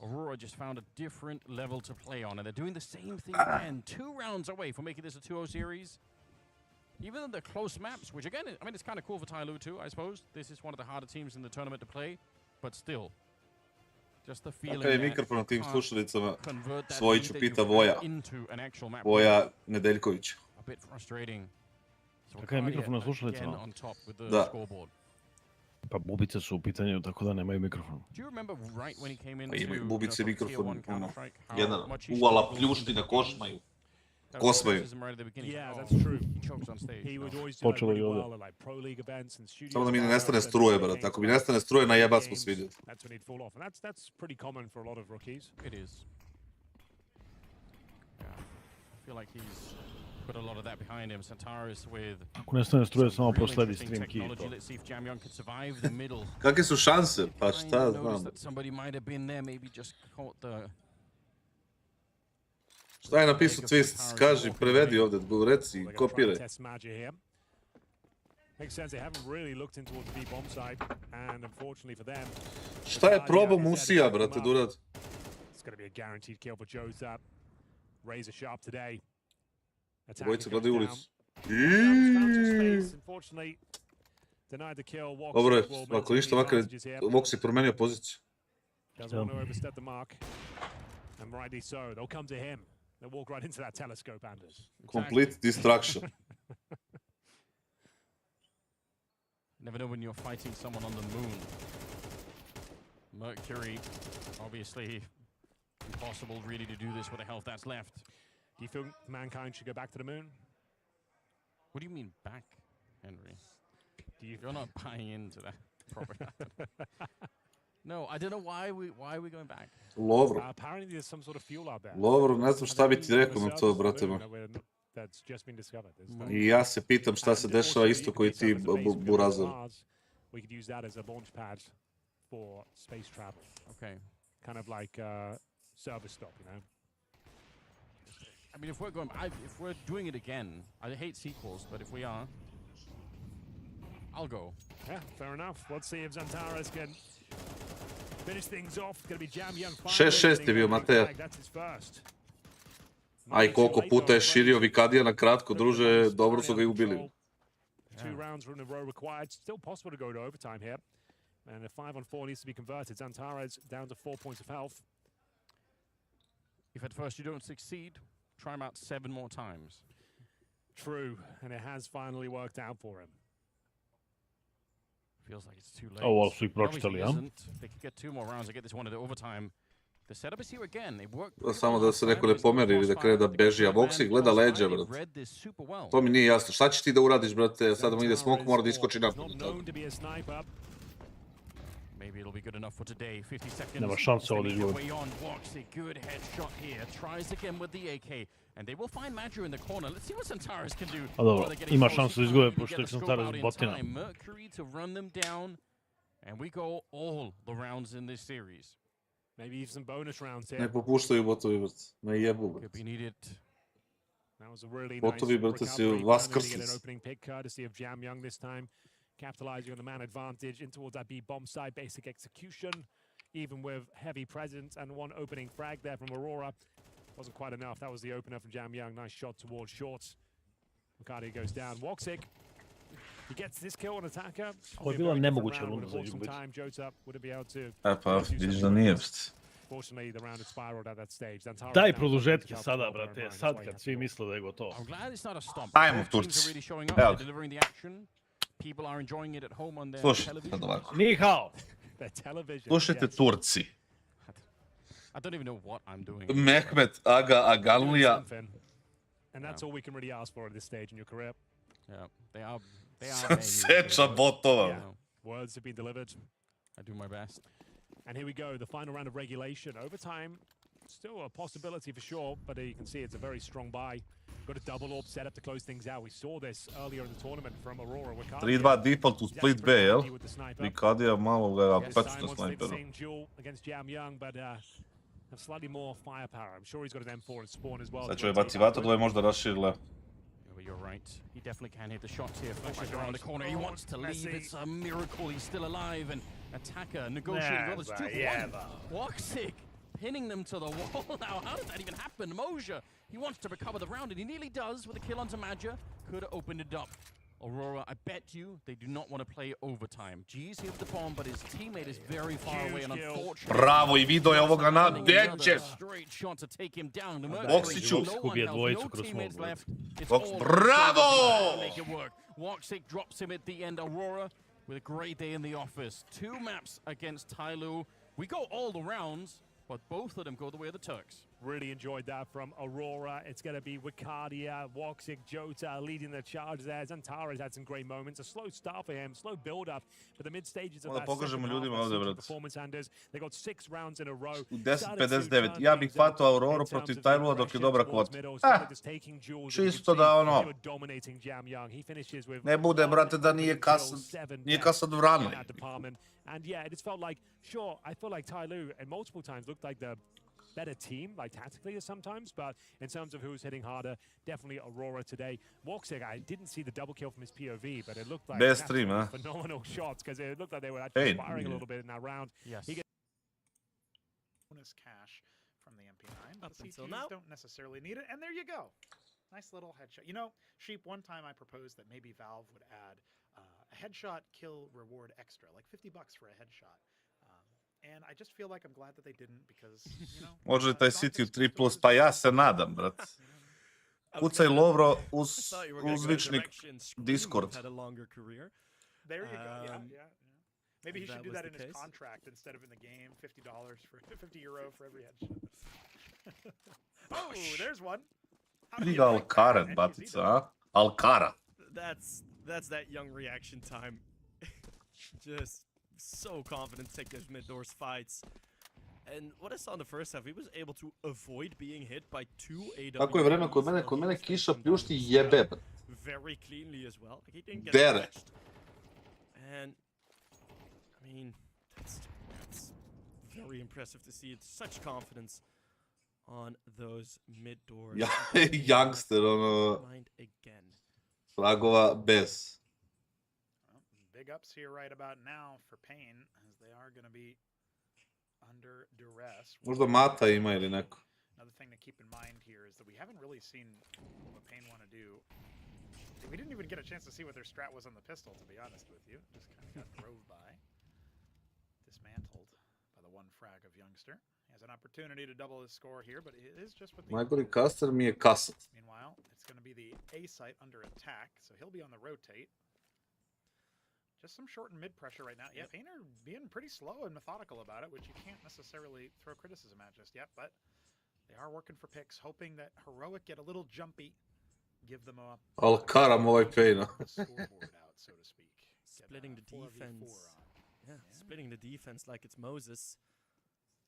[SPEAKER 13] Aurora just found a different level to play on. And they're doing the same thing again. 2 rounds away from making this a 2-0 series. Even though they're close maps, which again, I mean, it's kind of cool for Tyloo too, I suppose. This is one of the harder teams in the tournament to play. But still, just the feeling
[SPEAKER 1] Kakav je mikrofon na tim slušalicama, Svojiću pita Voja Nedeljković.
[SPEAKER 5] Kakav je mikrofon na slušalicama?
[SPEAKER 1] Da.
[SPEAKER 5] Pa bubice su u pitanju, tako da nemaju mikrofon.
[SPEAKER 1] Pa imaju bubice mikrofon, ono, jedan uvala pljušti na košmaju. Kosmaju.
[SPEAKER 5] Počelo je ovdje.
[SPEAKER 1] Samo da mi ne nestane struje, brate. Ako mi nestane struje, najebat smo svi ljudi.
[SPEAKER 13] feel like he's put a lot of that behind him. Santaris with
[SPEAKER 5] Ako nestane struje, samo
[SPEAKER 13] really
[SPEAKER 5] prosledi
[SPEAKER 13] interesting
[SPEAKER 5] stream key.
[SPEAKER 13] technology. Let's see if Jamyong can survive the middle.
[SPEAKER 1] Kakve su šanse? Pa šta
[SPEAKER 13] Kind of
[SPEAKER 1] znam.
[SPEAKER 13] noticed that somebody might have been there, maybe just caught the.
[SPEAKER 1] Šta je napisao Twist? Kaži, prevedi ovdje, reci, kopiraj.
[SPEAKER 9] Makes sense. They haven't really looked in towards the B bomb side, and unfortunately for them,
[SPEAKER 1] Šta je probao Musija, brate, da uradi?
[SPEAKER 9] it's going to be a guaranteed kill for Jota. Razor sharp today.
[SPEAKER 1] Dvojica gledaju ulicu.
[SPEAKER 9] Unfortunately, denied the kill.
[SPEAKER 1] Dobro je, ako ništa makar Vox je promenio poziciju.
[SPEAKER 9] Doesn't want to overstep the mark, and rightly so. They'll come to him. They'll walk right into that telescope, Anders.
[SPEAKER 1] Complete distraction.
[SPEAKER 13] Never know when you're fighting someone on the moon. Mercury, obviously impossible really to do this with the health that's left.
[SPEAKER 9] Do you feel mankind should go back to the moon?
[SPEAKER 13] What do you mean back, Henry? You're not buying into that propaganda. No, I don't know why we're going back.
[SPEAKER 1] Lovro.
[SPEAKER 9] Apparently there's some sort of fuel out there.
[SPEAKER 1] Lovro, ne znam šta bi ti rekao na to, brate moj.
[SPEAKER 9] That's just been discovered.
[SPEAKER 1] I ja se pitam šta se dešava isto koji ti Burazor.
[SPEAKER 9] We could use that as a launch pad for space travel.
[SPEAKER 13] Okay.
[SPEAKER 9] Kind of like service stop, you know.
[SPEAKER 13] I mean, if we're doing it again, I hate sequels, but if we are, I'll go.
[SPEAKER 9] Yeah, fair enough. Let's see if Zantares can finish things off. It's going to be Jamyong.
[SPEAKER 1] 6-6 je bio Mateja.
[SPEAKER 9] That's his first.
[SPEAKER 1] Aj, koliko puta je širio Vikadija na kratko, druže, dobro su ga i ubili.
[SPEAKER 9] 2 rounds in a row required. Still possible to go to overtime here. And a 5-on-4 needs to be converted. Zantares down to 4 points of health.
[SPEAKER 13] If at first you don't succeed, try him out 7 more times.
[SPEAKER 9] True, and it has finally worked out for him.
[SPEAKER 13] Feels like it's too late.
[SPEAKER 5] Ovo su ih pročitali, ja?
[SPEAKER 13] They could get 2 more rounds. They get this one at the overtime. The setup is here again. They work.
[SPEAKER 1] Samo da se neko ne pomeri ili da krene da beži, a Voxi gleda leđa, brate. To mi nije jasno. Šta ćeš ti da uradiš, brate? Sad da mu ide smoke, mora da iskoči napad.
[SPEAKER 13] Maybe it'll be good enough for today. 50 seconds.
[SPEAKER 5] Nema šanse ovdje izgleda.
[SPEAKER 13] Good headshot here. Tries again with the AK. And they will find Madju in the corner. Let's see what Santaris can do.
[SPEAKER 5] A dobro, ima šansu da izgube, pošto je Santaris botina.
[SPEAKER 13] Mercury to run them down. And we go all the rounds in this series.
[SPEAKER 9] Maybe even some bonus rounds here.
[SPEAKER 1] Ne popuštaju botovi, brate. Ne jebu, brate.
[SPEAKER 9] That was a really nice
[SPEAKER 1] botovi, brate, si vaskrsli.
[SPEAKER 9] An opening pick courtesy of Jamyong this time. Capitalizing on the man advantage in towards that B bomb side. Basic execution. Even with heavy presence and one opening frag there from Aurora. Wasn't quite enough. That was the opener from Jamyong. Nice shot towards shorts. Makadia goes down. Woxic. He gets this kill on attacker.
[SPEAKER 5] Ovo je bila nemoguća runda za izgubiti.
[SPEAKER 1] Pa, vidiš da nije.
[SPEAKER 5] Daj produžetke sada, brate. Sad kad svi misle da je gotovo.
[SPEAKER 1] Ajmo, Turci. Evo ga. Slušajte, sad ovako.
[SPEAKER 5] Nihao.
[SPEAKER 1] Slušajte, Turci.
[SPEAKER 13] I don't even know what I'm doing.
[SPEAKER 1] Mehmet Aga Aganlija.
[SPEAKER 9] And that's all we can really ask for at this stage in your career.
[SPEAKER 13] Yeah, they are
[SPEAKER 1] Seča botova.
[SPEAKER 9] Yeah. Words have been delivered.
[SPEAKER 13] I do my best.
[SPEAKER 9] And here we go, the final round of regulation. Overtime, still a possibility for sure, but you can see it's a very strong buy. Got a double orb set up to close things out. We saw this earlier in the tournament from Aurora.
[SPEAKER 1] 3-2 default u split B, jel? Vikadija malo ga pečuta snajperu.
[SPEAKER 9] Same duel against Jamyong, but have slightly more firepower. I'm sure he's got an M4 and spawn as well.
[SPEAKER 1] Sad će ovaj baci vatru, da je možda raširila.
[SPEAKER 13] You're right. He definitely can hit the shots here. Flashes around the corner. He wants to leave. It's a miracle. He's still alive. And Attacker negotiating well. It's 2-1. Woxic pinning them to the wall. Now, how did that even happen? Moja, he wants to recover the round, and he nearly does with a kill onto Madja. Could have opened it up. Aurora, I bet you they do not want to play overtime. G's hit the bomb, but his teammate is very far away, and unfortunately...
[SPEAKER 1] Bravo, I video je ovoga na deče!
[SPEAKER 13] Straight shot to take him down.
[SPEAKER 1] Voxiću!
[SPEAKER 5] Ubije dvojicu kroz smog.
[SPEAKER 1] Bravo!
[SPEAKER 13] Woxic drops him at the end. Aurora with a great day in the office. 2 maps against Tyloo. We go all the rounds, but both of them go the way of the Turks.
[SPEAKER 9] Really enjoyed that from Aurora. It's going to be Wicardia, Woxic, Jota leading the charge there. Zantara's had some great moments. A slow start for him, slow build-up. But the mid-stages of that second half, performance handers, they got 6 rounds in a row.
[SPEAKER 1] U 10:59. Ja bih hvatao Auroru protiv Tylua dok je dobra kvota. Čisto da ono, ne bude, brate, da nije kassad vrano.
[SPEAKER 9] And yeah, it just felt like, sure, I feel like Tyloo and multiple times looked like the better team, like tactically sometimes, but in terms of who's hitting harder, definitely Aurora today. Woxic, I didn't see the double kill from his POV, but it looked like phenomenal shots because it looked like they were actually firing a little bit in that round.
[SPEAKER 14] Yes. Bonus cash from the MP9.
[SPEAKER 8] Up
[SPEAKER 14] The
[SPEAKER 8] until
[SPEAKER 14] C2s
[SPEAKER 8] now.
[SPEAKER 14] don't necessarily need it, and there you go. Nice little headshot. You know, Sheep, one time I proposed that maybe Valve would add a headshot kill reward extra, like $50 for a headshot. And I just feel like I'm glad that they didn't because, you know...
[SPEAKER 1] Može taj City u 3+, pa ja se nadam, brat. Kucaj Lovro uz zvičnik Discord.
[SPEAKER 14] There you go, yeah. Maybe he should do that in his contract instead of in the game. $50 for €50 for every headshot. Oh, there's one.
[SPEAKER 1] Liga Alcaraz, batica, a? Alcara.
[SPEAKER 8] That's that young reaction time. Just so confident to take those mid-doors fights. And what I saw in the first half, he was able to avoid being hit by 2 AW.
[SPEAKER 1] Kako je vreme kod mene kiša pljušti jebe.
[SPEAKER 8] Very cleanly as well. Like he didn't get
[SPEAKER 1] Dere.
[SPEAKER 8] touched. And I mean, that's very impressive to see. It's such confidence on those mid doors.
[SPEAKER 1] Ja, youngster, ono,
[SPEAKER 8] Mind again.
[SPEAKER 1] fragova bez.
[SPEAKER 14] Big ups here right about now for Pain, as they are going to be under duress.
[SPEAKER 1] Možda Mata ima ili neko.
[SPEAKER 14] Another thing to keep in mind here is that we haven't really seen what Pain want to do. We didn't even get a chance to see what their strat was on the pistol, to be honest with you. Just kind of got drove by. Dismantled by the one frag of Youngster. He has an opportunity to double his score here, but it is just with the...
[SPEAKER 1] Najgori caster mi je kassad.
[SPEAKER 14] Meanwhile, it's going to be the A site under attack, so he'll be on the rotate. Just some short and mid pressure right now. Yeah, Painter being pretty slow and methodical about it, which you can't necessarily throw criticism at just yet, but they are working for picks, hoping that Heroic get a little jumpy. Give them a...
[SPEAKER 1] Alcaraz ovaj Paina.
[SPEAKER 14] scoreboard out, so to speak.
[SPEAKER 8] Splitting the defense. Yeah, splitting the defense like it's Moses.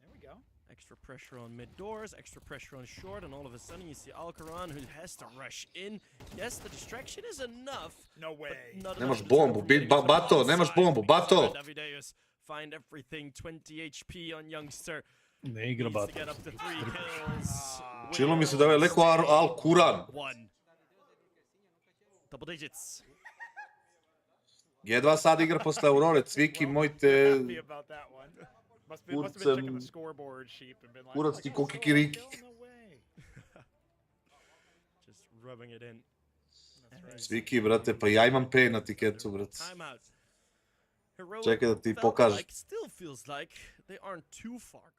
[SPEAKER 14] There we go.
[SPEAKER 8] Extra pressure on mid doors, extra pressure on short, and all of a sudden you see Alcaraz who has to rush in. Yes, the distraction is enough.
[SPEAKER 14] No way.
[SPEAKER 1] Nemaš bombu, Bato, nemaš bombu, Bato!
[SPEAKER 8] Davideus find everything, 20 HP on Youngster.
[SPEAKER 5] Ne igra
[SPEAKER 8] Needs to
[SPEAKER 5] Bato.
[SPEAKER 8] get up to 3 kills.
[SPEAKER 1] Čilo mi se da je leko Al-Kuran.
[SPEAKER 8] One. Double digits.
[SPEAKER 1] Jedva sad igra posle Aurore, Cviki, moj te...
[SPEAKER 14] Happy about that one. Must have been checking the scoreboard sheep and been like,
[SPEAKER 1] Kurac ti ko kikiriki.
[SPEAKER 14] no way.
[SPEAKER 8] Just rubbing it in.
[SPEAKER 1] Cviki, brate, pa ja imam Pain na tiketu, brate.
[SPEAKER 8] Timeout. Heroic
[SPEAKER 1] Čekaj da ti
[SPEAKER 8] felt
[SPEAKER 1] pokažem.
[SPEAKER 8] like, still feels like they aren't too far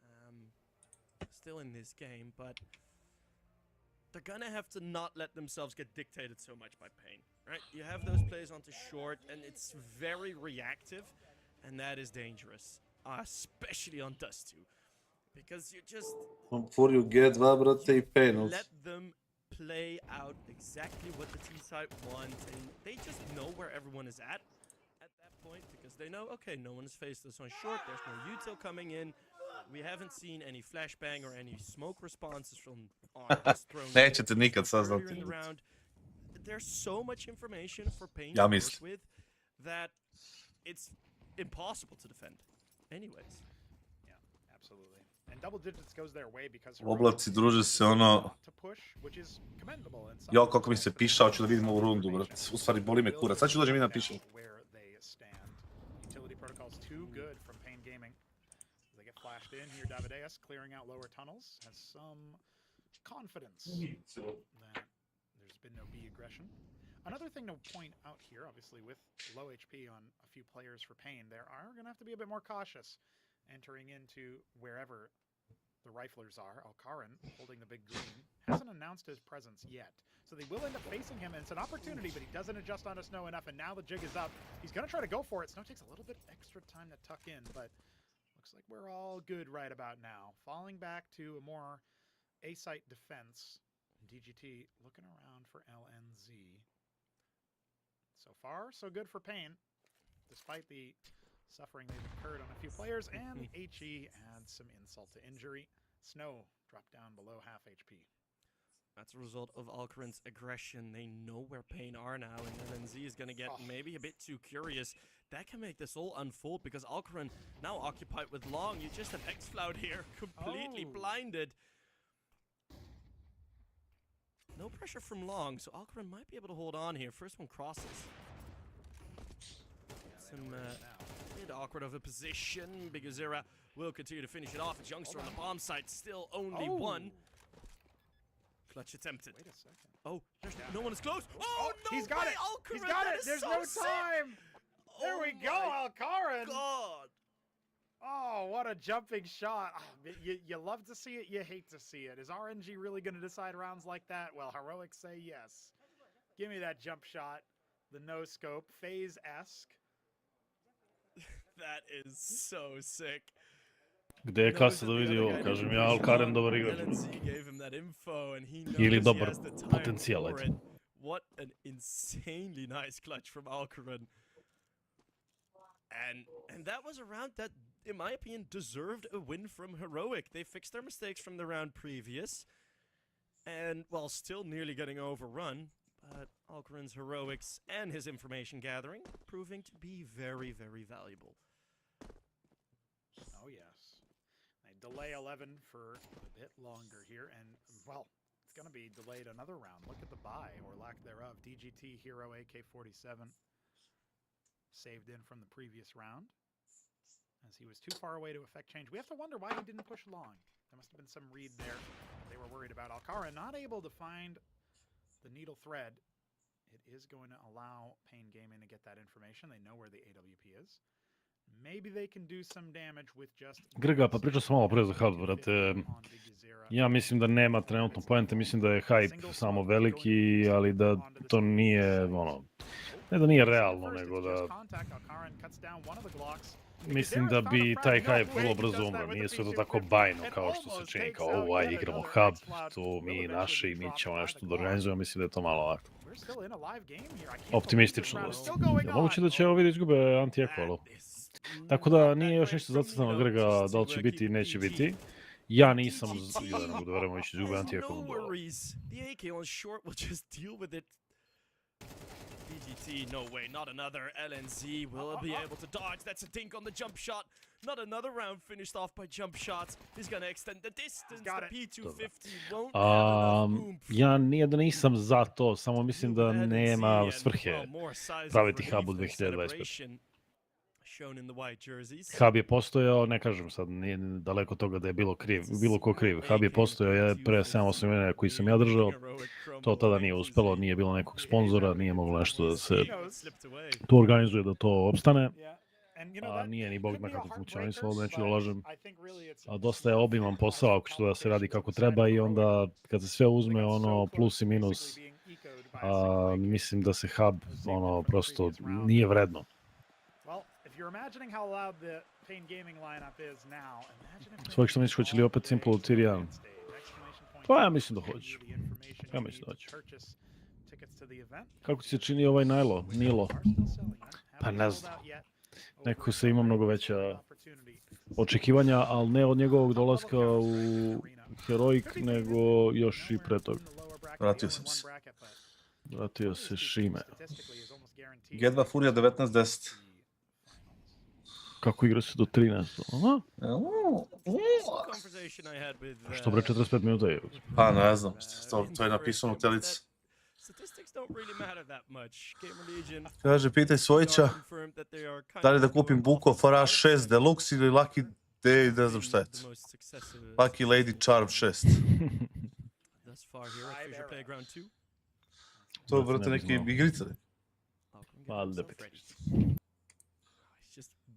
[SPEAKER 8] gone. Still in this game, but they're gonna have to not let themselves get dictated so much by Pain, right? You have those plays onto short, and it's very reactive, and that is dangerous, especially on Dust 2, because you just
[SPEAKER 1] Before you get dva, brate, I Pain.
[SPEAKER 8] let them play out exactly what the team side wants, and they just know where everyone is at that point, because they know, okay, no one has faced us on short, there's no util coming in, we haven't seen any flashbang or any smoke responses from arms thrown
[SPEAKER 1] Nećete nikad
[SPEAKER 8] earlier
[SPEAKER 1] saznati.
[SPEAKER 8] in the round. There's so much information for Pain
[SPEAKER 1] Ja
[SPEAKER 8] to work
[SPEAKER 1] mislim.
[SPEAKER 8] with that it's impossible to defend anyways.
[SPEAKER 14] Yeah, absolutely. And double digits goes their way because
[SPEAKER 1] Oblaci, druže se, ono...
[SPEAKER 14] to push, which is commendable in some
[SPEAKER 1] Jo, kako mi se piša, hoću da vidimo ovu rundu, brate. U stvari, boli me kurac. Sad ću dođem i napišem.
[SPEAKER 14] where they stand. Utility protocol's too good from Pain Gaming. They get flashed in here. Davideus clearing out lower tunnels has some confidence that there's been no B aggression. Another thing to point out here, obviously with low HP on a few players for Pain, they are going to have to be a bit more cautious entering into wherever the riflers are. Alcaran, holding the big green, hasn't announced his presence yet. So they will end up facing him, and it's an opportunity, but he doesn't adjust onto Snow enough, and now the jig is up. He's going to try to go for it. Snow takes a little bit extra time to tuck in, but looks like we're all good right about now. Falling back to a more A-site defense. DGT looking around for LNZ. So far, so good for Pain, despite the suffering they've incurred on a few players, and the HE adds some insult to injury. Snow dropped down below half HP.
[SPEAKER 8] That's a result of Alcaran's aggression. They know where Pain are now, and LNZ is going to get maybe a bit too curious. That can make this all unfold, because Alcaran now occupied with Long. You just have X-Floud here, completely blinded. No pressure from Long, so Alcaran might be able to hold on here. First one crosses. Some bit awkward of a position. Big Azera will continue to finish it off. It's Youngster on the bomb site, still only one. Clutch attempted.
[SPEAKER 14] Wait a second.
[SPEAKER 8] Oh, no one is close. Oh, no
[SPEAKER 14] he's got
[SPEAKER 8] way,
[SPEAKER 14] it.
[SPEAKER 8] Alcaran,
[SPEAKER 14] He's got it.
[SPEAKER 8] is
[SPEAKER 14] There's
[SPEAKER 8] so
[SPEAKER 14] no
[SPEAKER 8] sick.
[SPEAKER 14] time. There we go, Alcaran.
[SPEAKER 8] God.
[SPEAKER 14] Oh, what a jumping shot. You love to see it, you hate to see it. Is RNG really going to decide rounds like that? Well, Heroics say yes. Give me that jump shot. The no-scope. Phase-esque.
[SPEAKER 8] That is so sick.
[SPEAKER 5] Gde je kasa da vidi ovo, kažem ja, Alcaran dobar igrač. Ili dobar potencijal, eto.
[SPEAKER 8] What an insanely nice clutch from Alcaran. And that was a round that, in my opinion, deserved a win from Heroic. They fixed their mistakes from the round previous, and while still nearly getting overrun, but Alcaran's heroics and his information gathering proving to be very, very valuable.
[SPEAKER 14] Oh, yes. They delay 11 for a bit longer here, and, well, it's going to be delayed another round. Look at the buy, or lack thereof. DGT Hero AK-47 saved in from the previous round, as he was too far away to affect change. We have to wonder why he didn't push long. There must have been some read there they were worried about. Alcaran not able to find the needle thread. It is going to allow Pain Gaming to get that information. They know where the AWP is. Maybe they can do some damage with just...
[SPEAKER 5] Grga, pa pričao sam malo pre za hub, brate. Ja mislim da nema trenutno poente, mislim da je hype samo veliki, ali da to nije, ono... Ne da nije realno, nego da... Mislim da bi taj hype vrlo brzo umro, nije sve to tako bajno kao što se čini, kao ovo, aj igramo hub, tu mi naši, mi ćemo nešto da organizujemo, mislim da je to malo ovako. Optimistično dosta. Je moguće da će ovi da izgube anti-equalu? Tako da nije još ništa zacrtano, Grga, da li će biti i neće biti. Ja nisam ne mogu da verujem da će izgube anti-equalu.
[SPEAKER 8] DGT, no way, not another. LNZ will be able to dodge. That's a dink on the jump shot. Not another round finished off by jump shots. He's gonna extend the distance. The P250 won't have enough room.
[SPEAKER 5] Ja nije da nisam za to, samo mislim da nema svrhe praviti hub u 2025. Hub je postojao, ne kažem sad, nije daleko toga da je bilo ko kriv. Hub je postojao pre 7-8 godina koji sam ja držao. To tada nije uspelo, nije bilo nekog sponzora, nije moglo nešto da se to organizuje, da to opstane. A nije ni bog zna kako funkcionisalo, neću da lažem. A dosta je obiman posao ako će to da se radi kako treba i onda kad se sve uzme ono plus i minus, mislim da se hub ono prosto nije vredno. Svojeg što misliš, hoće li opet Simple u Tier 1? Pa ja mislim da hoće. Ja mislim da hoće. Kako ti se čini ovaj Nilo? Pa ne znam. Neko se ima mnogo veća očekivanja, ali ne od njegovog dolaska u Heroic, nego još i pre toga.
[SPEAKER 1] Vratio sam se.
[SPEAKER 5] Vratio se Šime.
[SPEAKER 1] G2 Furija 19-10.
[SPEAKER 5] Kako igra se do 13? Aha. Što bre 45 minuta je?
[SPEAKER 1] Pa ne znam, to je napisano u telici. Kaže, pitaj Svojića da li da kupim Buko Farage 6 Deluxe ili Lucky Day, ne znam šta je to. Lucky Lady Charm 6. To je brate neki igrica.
[SPEAKER 5] Pa da pitaj.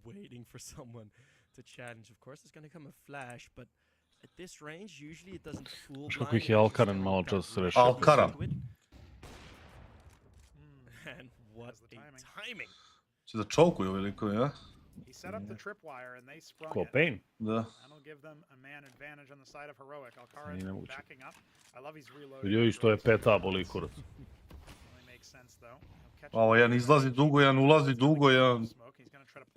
[SPEAKER 8] Waiting for someone to challenge. Of course, there's going to come a flash, but at this range, usually it doesn't fool blind.
[SPEAKER 5] Kako ih je Alcaran malo čas rešio.
[SPEAKER 1] Alcaran.
[SPEAKER 8] And what a timing.
[SPEAKER 1] Će da čovkuju ovi likovi, ja?
[SPEAKER 14] He set up the tripwire and they sprung
[SPEAKER 5] Ko
[SPEAKER 14] it.
[SPEAKER 5] Pain?
[SPEAKER 1] Da.
[SPEAKER 14] That'll give them a man advantage on the side of Heroic. Alcaraz
[SPEAKER 5] Nije moguće.
[SPEAKER 14] backing up. I love he's reloading.
[SPEAKER 5] Vidio isto je peta boli kurac.
[SPEAKER 14] Really makes sense though. He'll catch
[SPEAKER 1] Ovo, jedan izlazi dugo, jedan ulazi dugo, jedan...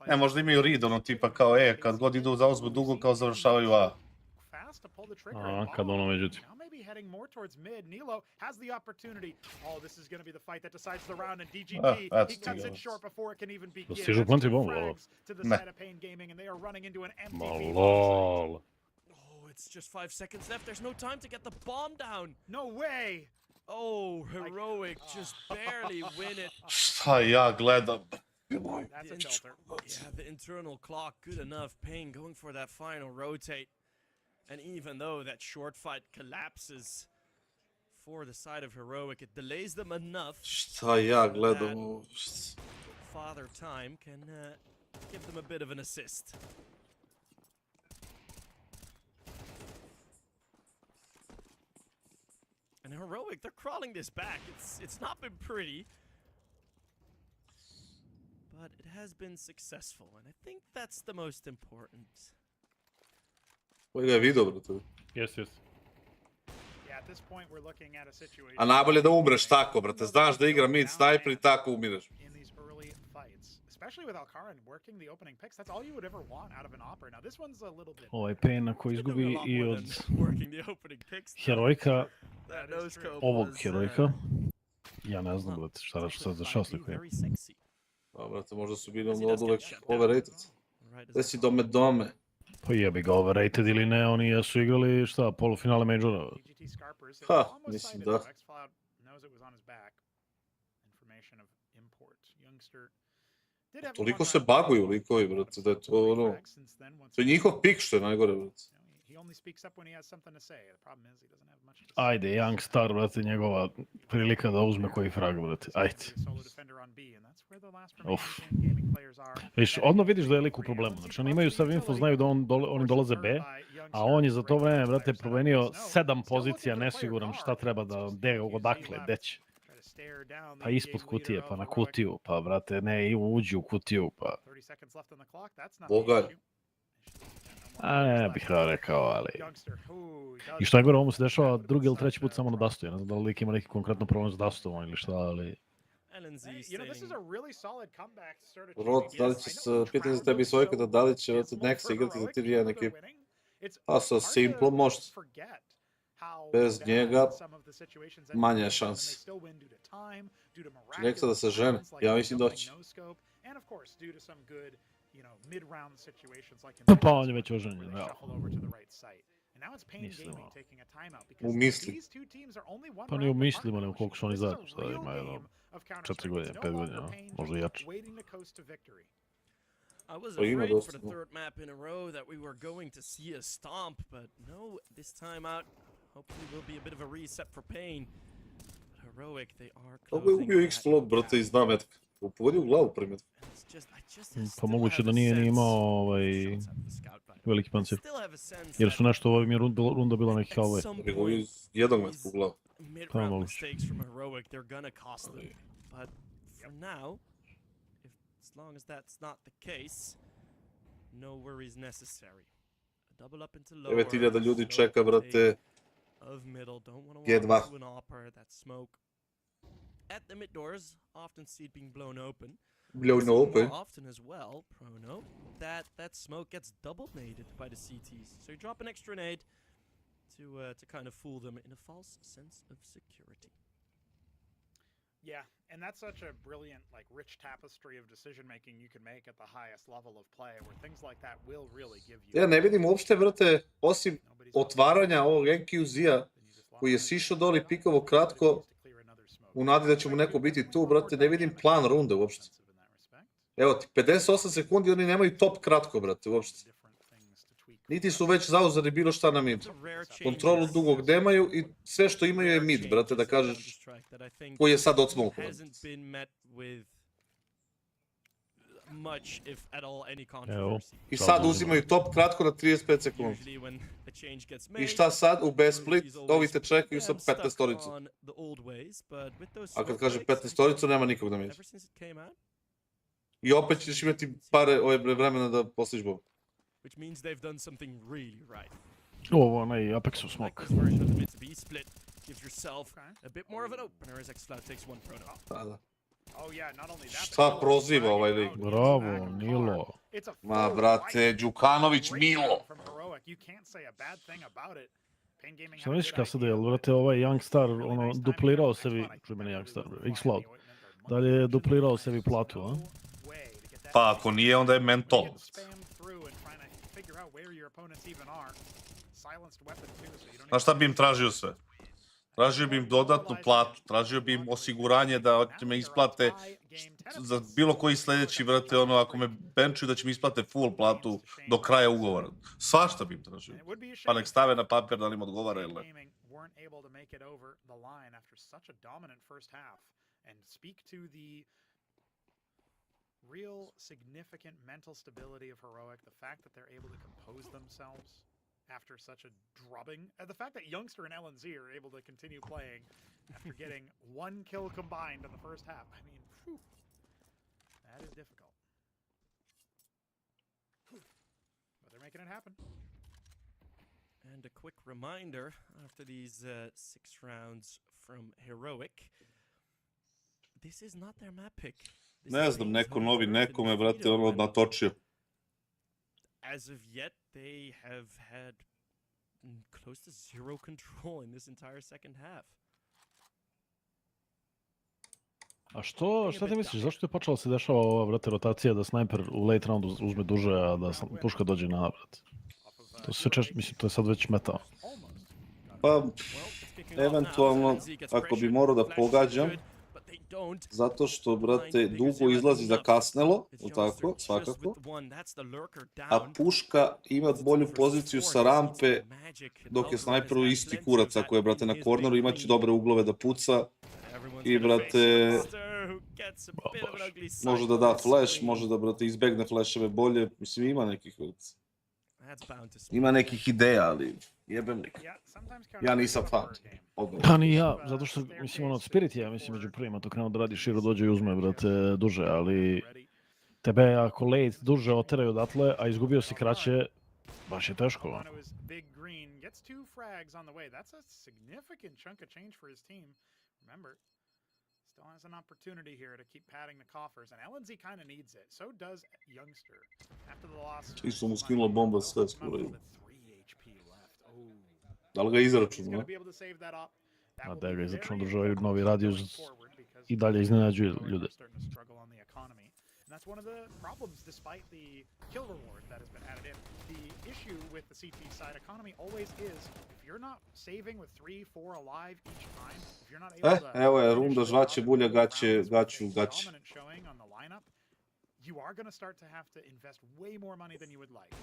[SPEAKER 1] Ne, možda imaju read, ono tipa kao, kad god idu za uzbu dugo, kao završavaju A.
[SPEAKER 14] fast to pull the trigger.
[SPEAKER 5] A, kad ono međutim.
[SPEAKER 14] Now maybe heading more towards mid. Nilo has the opportunity. Oh, this is going to be the fight that decides the round. And DGT, he cuts it short before it can even begin.
[SPEAKER 5] Stižu planti bombu, ovo.
[SPEAKER 14] To the side of Pain Gaming, and they are running into an
[SPEAKER 5] Ma
[SPEAKER 14] MVP.
[SPEAKER 5] lol.
[SPEAKER 8] Oh, it's just 5 seconds left. There's no time to get the bomb down.
[SPEAKER 14] No way.
[SPEAKER 8] Oh, Heroic just barely win it.
[SPEAKER 1] Šta ja gledam?
[SPEAKER 14] That's a tilter.
[SPEAKER 8] Yeah, the internal clock, good enough. Pain going for that final rotate. And even though that short fight collapses for the side of Heroic, it delays them enough.
[SPEAKER 1] Šta ja gledam?
[SPEAKER 8] Father Time can give them a bit of an assist. And Heroic, they're crawling this back. It's not been pretty. But it has been successful, and I think that's the most important.
[SPEAKER 1] Koji ga je vidio, brate?
[SPEAKER 5] Jes.
[SPEAKER 14] Yeah, at this point we're looking at a situation.
[SPEAKER 1] A najbolje da umreš tako, brate. Znaš da igra mid sniper i tako umireš.
[SPEAKER 14] In these early fights, especially with Alcaraz working the opening picks, that's all you would ever want out of an opera. Now this one's a little bit.
[SPEAKER 5] Ovaj Pain ako izgubi i od Heroika, ovog Heroika, ja ne znam, brate, šta raš sad za šaslik je.
[SPEAKER 1] Pa, brate, možda su bili od uvek overrated. Gde si dome?
[SPEAKER 5] Pa jebi ga, overrated ili ne, oni jesu igrali, šta, polufinale Majora.
[SPEAKER 1] Ha, mislim da. Toliko se baguju likovi, brate, da je to ono... To je njihov pik što je najgore, brate.
[SPEAKER 5] Ajde, Youngstar, brate, njegova prilika da uzme koji frag, brate, ajde. Uf. Viš, odmah vidiš da je lik u problemu, znači oni imaju sav info, znaju da oni dolaze B, a on je za to vreme, brate, promenio 7 pozicija, nesiguran šta treba da, odakle, gde će. Pa ispod kutije, pa na kutiju, pa brate, ne, uđi u kutiju, pa...
[SPEAKER 1] Bogalj.
[SPEAKER 5] A ne bih rekao, ali... I što je gore, ovo mu se dešava drugi ili treći put samo na Dustu, ja ne znam da li lik ima neki konkretno problem s Dustom ili šta, ali...
[SPEAKER 1] Rod, da li će se, pitanje za tebi svojkada, da li će Nexa igrati za ti jedan ekip? Pa sa Simplom možda. Bez njega manje šanse. Nexa da se žene, ja mislim doći.
[SPEAKER 5] Pa on je već oženjen, ja. Mislim,
[SPEAKER 1] u misli.
[SPEAKER 5] Pa nije u mislima, nego koliko su oni zajedno, šta ima jedno 4 godine, 5 godina, možda i jače.
[SPEAKER 8] I was afraid for the third map in a row that we were going to see a stomp, but no, this time out, hopefully will be a bit of a reset for Pain. But Heroic, they are
[SPEAKER 1] closing. Ovo je ubio X-Flow, brate, iz nametka. Upogodio u glavu primjet.
[SPEAKER 5] Pa moguće da nije ni imao veliki pancir. Jer su nešto ovo mi je runda bila neki kao ovaj.
[SPEAKER 1] Nego iz jednog metka u glavu.
[SPEAKER 5] To je moguće.
[SPEAKER 8] As long as that's not the case, no worries necessary. Double up into lower.
[SPEAKER 1] 9000 ljudi čeka, brate. G2.
[SPEAKER 8] At the mid doors, often see it being blown open.
[SPEAKER 1] Blown open.
[SPEAKER 8] More often as well, Prono, that smoke gets double naded by the CTs. So you drop an extra nade to kind of fool them in a false sense of security.
[SPEAKER 14] Yeah, and that's such a brilliant, like, rich tapestry of decision making you can make at the highest level of play, where things like that will really give you.
[SPEAKER 1] Ja ne vidim uopšte, brate, osim otvaranja ovog NQZ-a koji je sišao doli pikovo kratko u nadi da će mu neko biti tu, brate, ne vidim plan runde uopšte. Evo ti, 58 sekundi oni nemaju top kratko, brate, uopšte. Niti su već zauzeli bilo šta na mid. Kontrolu dugog nemaju i sve što imaju je mid, brate, da kažeš koji je sad od smoku.
[SPEAKER 5] Evo.
[SPEAKER 1] I sad uzimaju top kratko na 35 sekundi. I šta sad? U B-split, ovi te čekaju sa 15-oricu. A kad kaže 15-oricu, nema nikog na midu. I opet ćeš imati pare vremena da postaviš bombu.
[SPEAKER 8] Which means they've done something really right.
[SPEAKER 5] Ovo, onaj Apexov smoke.
[SPEAKER 8] This version of the B split gives yourself a bit more of an opener as Xcloud takes one Prono.
[SPEAKER 1] Da.
[SPEAKER 14] Oh yeah, not only that.
[SPEAKER 1] Šta proziva ovaj lik?
[SPEAKER 5] Bravo, Nilo.
[SPEAKER 1] Ma, brate, Đukanović Milo.
[SPEAKER 5] Šta misliš Kassad, jel, brate, ovaj Youngstar, ono, duplirao sebi, što je meni Youngstar, X-Cloud, dalje je duplirao sebi platu, a?
[SPEAKER 1] Pa, ako nije, onda je mentol. Znaš šta bi im tražio sve? Tražio bi im dodatnu platu, tražio bi im osiguranje da će me isplate za bilo koji sljedeći, vrate, ono, ako me benčuju da će mi isplate full platu do kraja ugovora. Svašta bi im tražio. Pa nek stave na papir da li im odgovara ili ne.
[SPEAKER 14] Real significant mental stability of Heroic, the fact that they're able to compose themselves after such a drubbing, and the fact that Youngster and LNZ are able to continue playing after getting 1 kill combined in the first half. I mean, whew, that is difficult. But they're making it happen.
[SPEAKER 8] And a quick reminder, after these 6 rounds from Heroic, this is not their map pick.
[SPEAKER 1] Ne znam, neko novi nekome, brate, ono natočio.
[SPEAKER 8] As of yet, they have had close to zero control in this entire second half.
[SPEAKER 5] A šta ti misliš, zašto je počela se dešava ova, brate, rotacija da snajper u late roundu uzme duže, a da puška dođe na brate? To se češće, mislim, to je sad već meta.
[SPEAKER 1] Pa, eventualno, ako bi morao da pogađam, zato što, brate, dugo izlazi zakasnelo, tako, svakako, a puška ima bolju poziciju sa rampe, dok je snajperu isti kurac, ako je, brate, na korneru, imaće dobre uglove da puca i, brate, može da da flash, može da, brate, izbegne flasheve bolje, mislim, ima nekih ideja, ali jebem lik. Ja nisam fan.
[SPEAKER 5] Pa ni ja, zato što, mislim, ono, Spirit je, mislim, među prvima to krenuo da radi širo, dođe i uzme, brate, duže, ali tebe ako late duže oteraju odatle, a izgubio si kraće, baš je teško.
[SPEAKER 14] Still has an opportunity here to keep padding the coffers, and LNZ kind of needs it. So does Youngster. After the loss,
[SPEAKER 1] Isto mu skinula bomba sve skoro. Da li ga izračunao?
[SPEAKER 5] A da ga izračunao država i novi radius i dalje iznenađuje ljude.
[SPEAKER 14] That's one of the problems, despite the kill reward that has been added in. The issue with the CT side economy always is, if you're not saving with 3, 4 alive each time, if you're not able to...
[SPEAKER 1] Evo je, runda žvaće, bulja, gaću.
[SPEAKER 14] Showing on the lineup, you are going to start to have to invest way more money than you would like.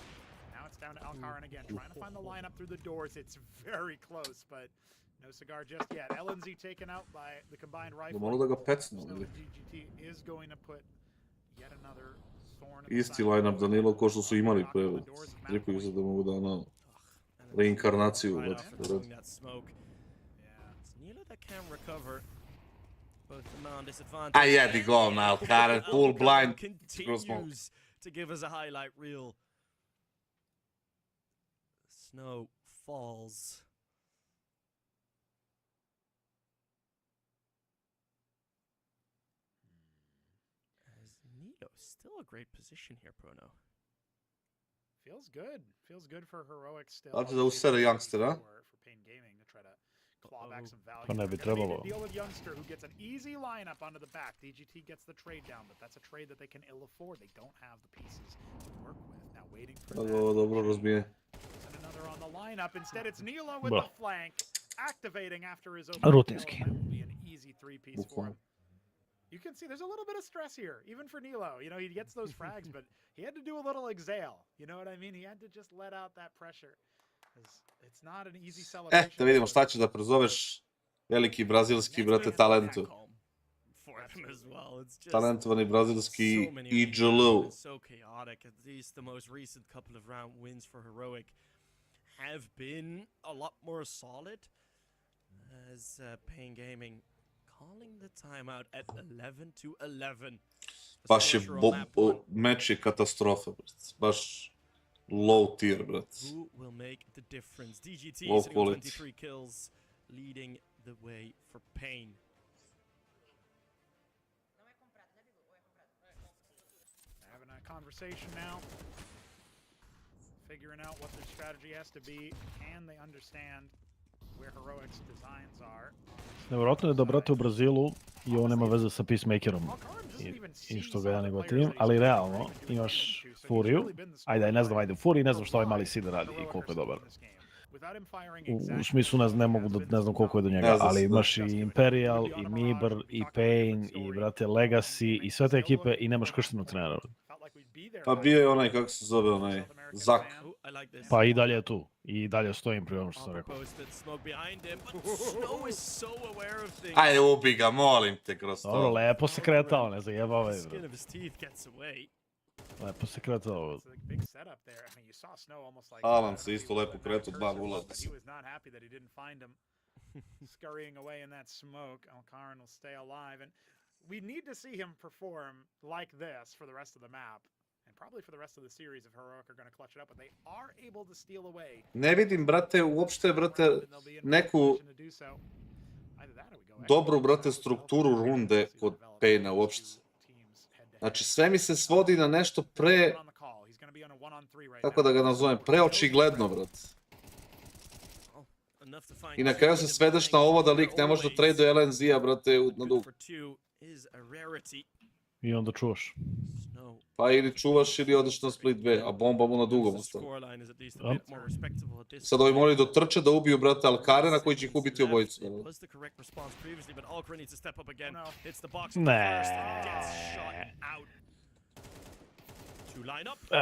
[SPEAKER 14] Now it's down to Alcaran again, trying to find the lineup through the doors. It's very close, but no cigar just yet. LNZ taken out by the combined rifle.
[SPEAKER 1] Moram da ga pecnu, ili?
[SPEAKER 14] GGT is going to put
[SPEAKER 1] isti line-up Danilo ko što su imali pre, tripaju se da mogu da na reinkarnaciju. A jedi go na Alcaran, full blind, skroz smoke.
[SPEAKER 8] To give us a highlight reel. Snow falls. Still a great position here, Prono.
[SPEAKER 14] Feels good. Feels good for Heroic still.
[SPEAKER 1] Znači da usere Youngster, a?
[SPEAKER 14] For Pain Gaming to try to claw back some value.
[SPEAKER 5] Pa ne bi trebalo.
[SPEAKER 14] Deal with Youngster who gets an easy lineup onto the back. DGT gets the trade down, but that's a trade that they can ill afford. They don't have the pieces to work with. Now waiting for that.
[SPEAKER 1] Dobro razbije.
[SPEAKER 14] And another on the lineup. Instead it's Nilo with the flank. Activating after his open.
[SPEAKER 5] Rutinski.
[SPEAKER 14] That would be an easy 3-piece for him. You can see there's a little bit of stress here, even for Nilo. You know, he gets those frags, but he had to do a little exhale. You know what I mean? He had to just let out that pressure. It's not an easy celebration.
[SPEAKER 1] Da vidimo šta će da prezoveš veliki brazilski, brate, talentu. Talentovani brazilski EJLO.
[SPEAKER 8] So chaotic. At least the most recent couple of round wins for Heroic have been a lot more solid as Pain Gaming calling the timeout at 11-11.
[SPEAKER 1] Baš je meč je katastrofa, brat. Baš low tier, brat.
[SPEAKER 8] Who will make the difference? DGT
[SPEAKER 1] Low
[SPEAKER 8] sitting on
[SPEAKER 1] quality.
[SPEAKER 8] 23 kills, leading the way for Pain.
[SPEAKER 14] Having a conversation now, figuring out what their strategy has to be. Can they understand where Heroic's designs are?
[SPEAKER 5] Nevjerojatno je da, brate, u Brazilu i ovo nema veze sa Peacemakerom i što ga ja ne gotivim, ali realno imaš Furiju, ajde, ne znam, ajde, u Furiji ne znam što ovaj mali Sid radi i koliko je dobar. U smislu ne mogu da ne znam koliko je do njega, ali imaš i Imperial, i Mibr, i Pain, i brate Legacy, i sve te ekipe i nemaš krštenog trenera.
[SPEAKER 1] Pa bio je onaj, kako se zove onaj, Zak.
[SPEAKER 5] Pa i dalje je tu. I dalje stojim pri ovom što sam rekao.
[SPEAKER 1] Ajde, ubi ga, molim te, kroz to.
[SPEAKER 5] Dobro, lepo se kretao, ne zajebavaj. Lepo se kretao.
[SPEAKER 1] Alan se isto lepo kretao, 2-0.
[SPEAKER 14] Scurrying away in that smoke, Alcaran will stay alive, and we need to see him perform like this for the rest of the map, and probably for the rest of the series if Heroic are going to clutch it up, but they are able to steal away.
[SPEAKER 1] Ne vidim, brate, uopšte, brate, neku dobru, brate, strukturu runde kod Paina uopšte. Znači, sve mi se svodi na nešto pre, kako da ga nazovem, preočigledno, brate. I na kraju se svedeš na ovo da lik ne može da traduje LNZ-a, brate, na dug.
[SPEAKER 5] I onda čuvaš.
[SPEAKER 1] Pa ili čuvaš ili odeš na split 2, a bomba mu na dugom ostane. Sad ovi moraju dotrče da ubiju, brate, Alcarena koji će ih ubiti obojicu.
[SPEAKER 5] Ne.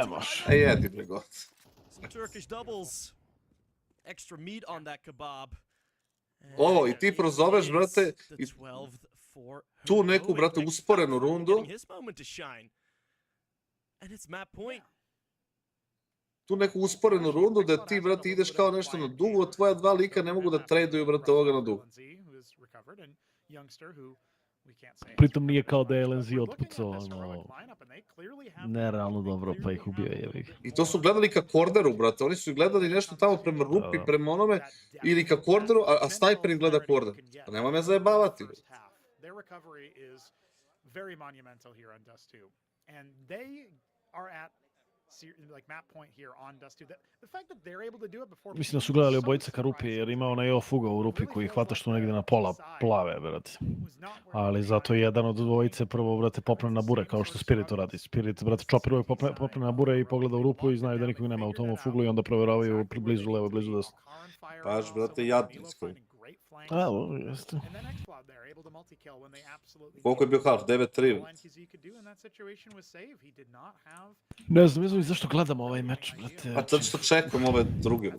[SPEAKER 5] Emoš.
[SPEAKER 1] Jedi bre god.
[SPEAKER 8] Extra meat on that kebab.
[SPEAKER 1] Ovo, i ti prozoveš, brate, i tu neku, brate, usporenu rundu. Tu neku usporenu rundu da ti, brate, ideš kao nešto na dugo, a tvoja dva lika ne mogu da traduju, brate, ovoga na dugo.
[SPEAKER 5] Pritom nije kao da je LNZ otpucao, ono, nerealno dobro, pa ih ubio jevi.
[SPEAKER 1] I to su gledali ka korderu, brate, oni su gledali nešto tamo prema rupi, prema onome, ili ka korderu, a snajper im gleda korder. Pa nema me zajebavati.
[SPEAKER 14] Their recovery is very monumental here on Dust 2, and they are at like map point here on Dust 2. The fact that they're able to do it before.
[SPEAKER 5] Mislim da su gledali obojica ka rupi jer ima onaj off ugao u rupi koji hvataš tu negdje na pola plave, brate. Ali zato je jedan od dvojice prvo, brate, popne na bure kao što Spirit to radi. Spirit, brate, chopper uvijek popne na bure i pogleda u rupu i znaju da nikog nema u tom uglu i onda provjeravaju blizu levo, blizu desno.
[SPEAKER 1] Paš, brate, jadnicko.
[SPEAKER 5] A, jeste.
[SPEAKER 1] Koliko je bio half? 9-3.
[SPEAKER 5] Ne znam zašto gledam ovaj meč, brate.
[SPEAKER 1] Pa zato što čekam ove druge.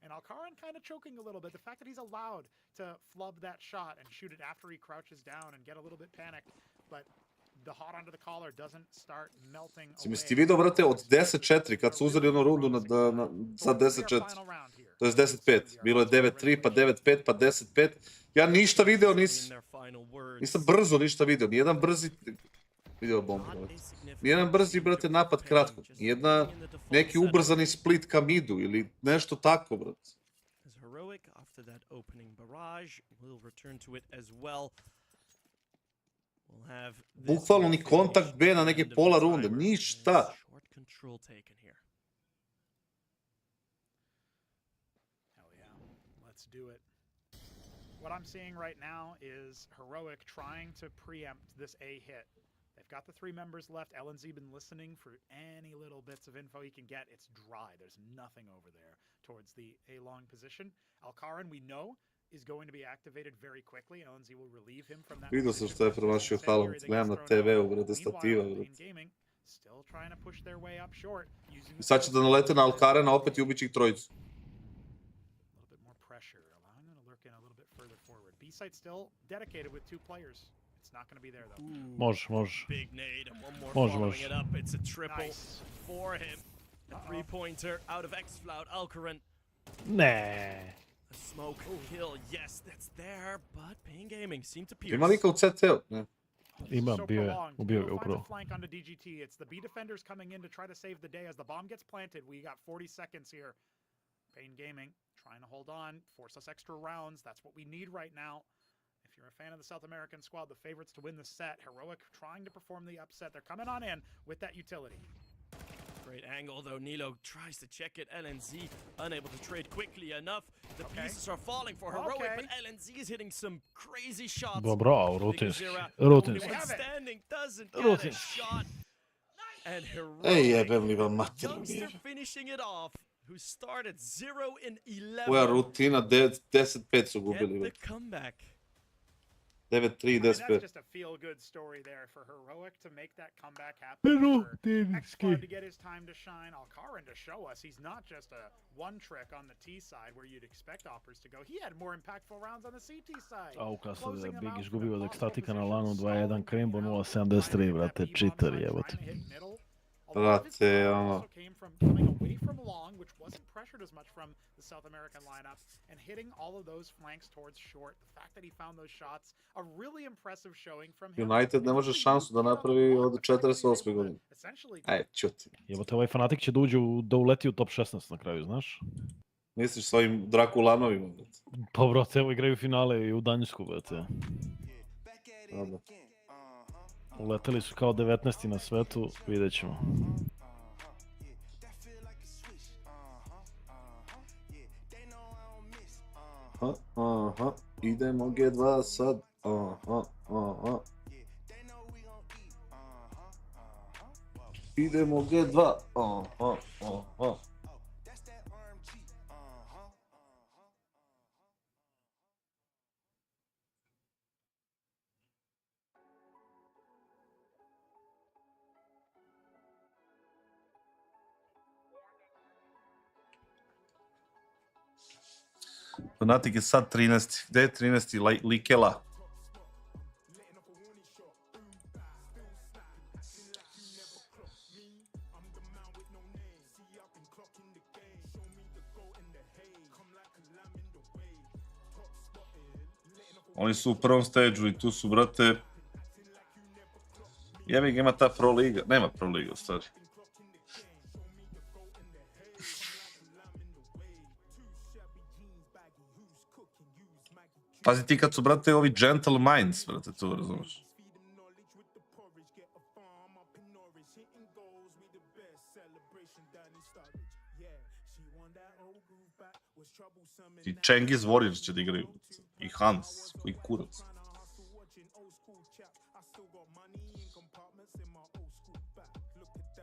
[SPEAKER 14] And Alcaran kind of choking a little bit. The fact that he's allowed to flub that shot and shoot it after he crouches down and get a little bit panicked, but the hot onto the collar doesn't start melting away.
[SPEAKER 1] Si vidio, brate, od 10-4, kad su uzeli onu rundu za 10-4, to je 10-5. Bilo je 9-3, pa 9-5, pa 10-5. Ja ništa video nisam. Nisam brzo ništa video. Nijedan brzi... Video bombu, brate. Nijedan brzi, brate, napad kratko. Nijedna neki ubrzani split ka midu ili nešto tako, brate. Bukvalno ni kontakt B na neke pola runde. Ništa.
[SPEAKER 14] What I'm seeing right now is Heroic trying to preempt this A hit. They've got the 3 members left. LNZ been listening for any little bits of info he can get. It's dry. There's nothing over there towards the A-long position. Alcaran, we know, is going to be activated very quickly. LNZ will relieve him from that.
[SPEAKER 1] Vidio sam što je promašio Halon. Gledam na TV-u, brate, stativa, brate.
[SPEAKER 14] Still trying to push their way up short.
[SPEAKER 1] I sad će da nalete na Alcarena opet i ubići ih trojicu.
[SPEAKER 14] B-site still dedicated with 2 players. It's not going to be there though.
[SPEAKER 5] Može.
[SPEAKER 8] Big nade and one more
[SPEAKER 5] Može.
[SPEAKER 8] following it up. It's a triple for him. A 3-pointer out of X-Floud. Alcaran.
[SPEAKER 5] Ne.
[SPEAKER 8] A smoke kill. Yes, that's there, but Pain Gaming seem to pierce.
[SPEAKER 1] Ima lika u CT-u, ne?
[SPEAKER 5] Ima,
[SPEAKER 14] so
[SPEAKER 5] bio je,
[SPEAKER 14] prolonged.
[SPEAKER 5] ubio
[SPEAKER 14] Nilo
[SPEAKER 5] ga
[SPEAKER 14] finds a
[SPEAKER 5] upravo.
[SPEAKER 14] flank onto DGT. It's the B defenders coming in to try to save the day as the bomb gets planted. We got 40 seconds here. Pain Gaming trying to hold on, force us extra rounds. That's what we need right now. If you're a fan of the South American squad, the favorites to win the set. Heroic trying to perform the upset. They're coming on in with that utility.
[SPEAKER 8] Great angle though. Nilo tries to check it. LNZ unable to trade quickly enough. The pieces are falling for Heroic, but LNZ is hitting some crazy shots.
[SPEAKER 5] Bravo, rutinski.
[SPEAKER 8] Rutinski. Standing doesn't get a shot. And Heroic, youngster finishing it off, who started 0-11.
[SPEAKER 1] Koja rutina, 10-5 su gubili.
[SPEAKER 8] Get the comeback.
[SPEAKER 1] 9-3, 10-5.
[SPEAKER 14] That's just a feel-good story there for Heroic to make that comeback happen. For X-Cloud to get his time to shine. Alcarin to show us he's not just a one-trick on the T side where you'd expect Oppers to go. He had more impactful rounds on the CT side.
[SPEAKER 5] Au, kassad je Big izgubio od ekstatika na lanu 2-1, Krembo 0.73, brate, cheater jebote.
[SPEAKER 1] Brate, ono...
[SPEAKER 14] Coming away from long, which wasn't pressured as much from the South American lineup, and hitting all of those flanks towards short. The fact that he found those shots, a really impressive showing from him.
[SPEAKER 1] United ne može šansu da napravi od 48. godine. Aj, čuti.
[SPEAKER 5] Jebote, ovaj Fnatic će da uleti u top 16 na kraju, znaš?
[SPEAKER 1] Misliš s ovim Drakulanovima?
[SPEAKER 5] Pa, brate, evo igraju finale i u Danjsku, brate.
[SPEAKER 1] Dobro.
[SPEAKER 5] Uleteli su kao 19. na svetu, vidjet ćemo.
[SPEAKER 1] Aha, idemo G2 sad. Aha. Idemo G2. Aha. Fnatic je sad 13. Gde je 13. Likela? Oni su u prvom stage-u i tu su, brate... Jebi ga, ima ta Pro Liga. Nema Pro Liga, u stvari. Pazi ti kad su, brate, ovi gentle minds, brate, to razumiješ. I Cengiz Warriors će da igraju. I Hans, koji kurac.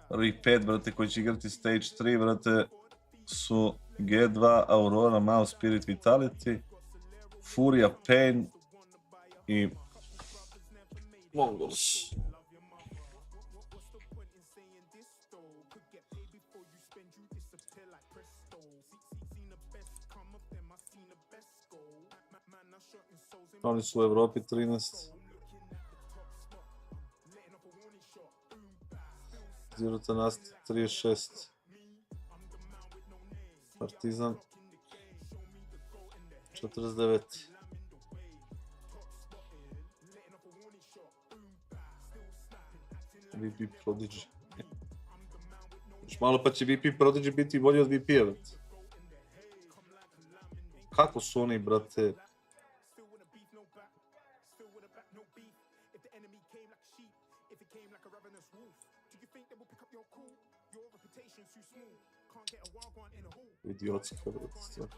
[SPEAKER 1] Prvih 5, brate, koji će igrati Stage 3, brate, su G2, Aurora, Mao, Spirit, Vitality, Furia, Pain i Mongols. Oni su u Evropi 13. Zirutanast 36. Partizan 49. VP Prodigy. Još malo pa će VP Prodigy biti bolji od VP-a, brate. Kako su oni, brate? Idiotska, brate, stvar.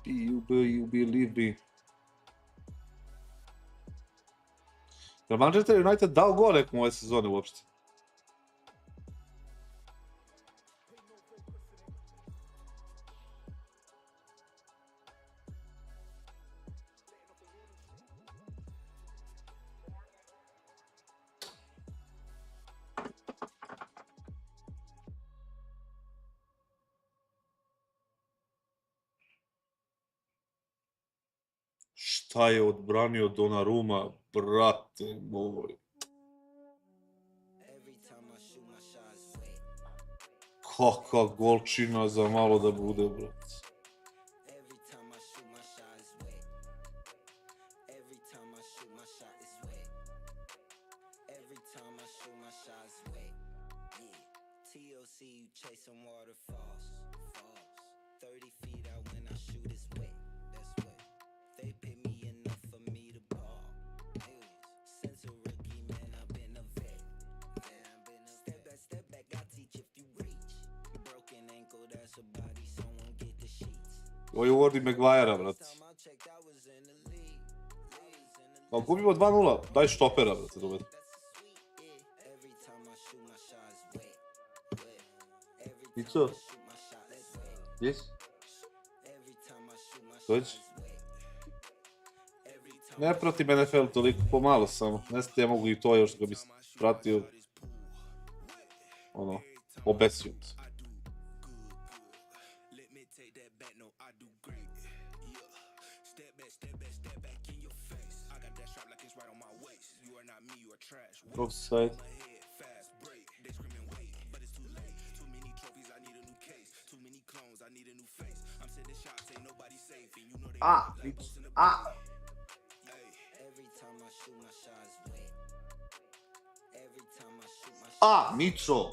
[SPEAKER 1] You believe me. Je li Manchester United dao gol nekom ove sezone uopšte? Šta je odbranio Donnarumma, brate moj? Kakva golčina za malo da bude, brat. Ovo uvodi Maguirea, brat. Ako gubimo 2-0, daj štopera, brate, dobe. Ico? Jes? Dođi. Ne pratim NFL toliko, pomalo samo. Ne znam, ja mogu i to još da bi pratio. Ono, obesjut. Offside. Mico!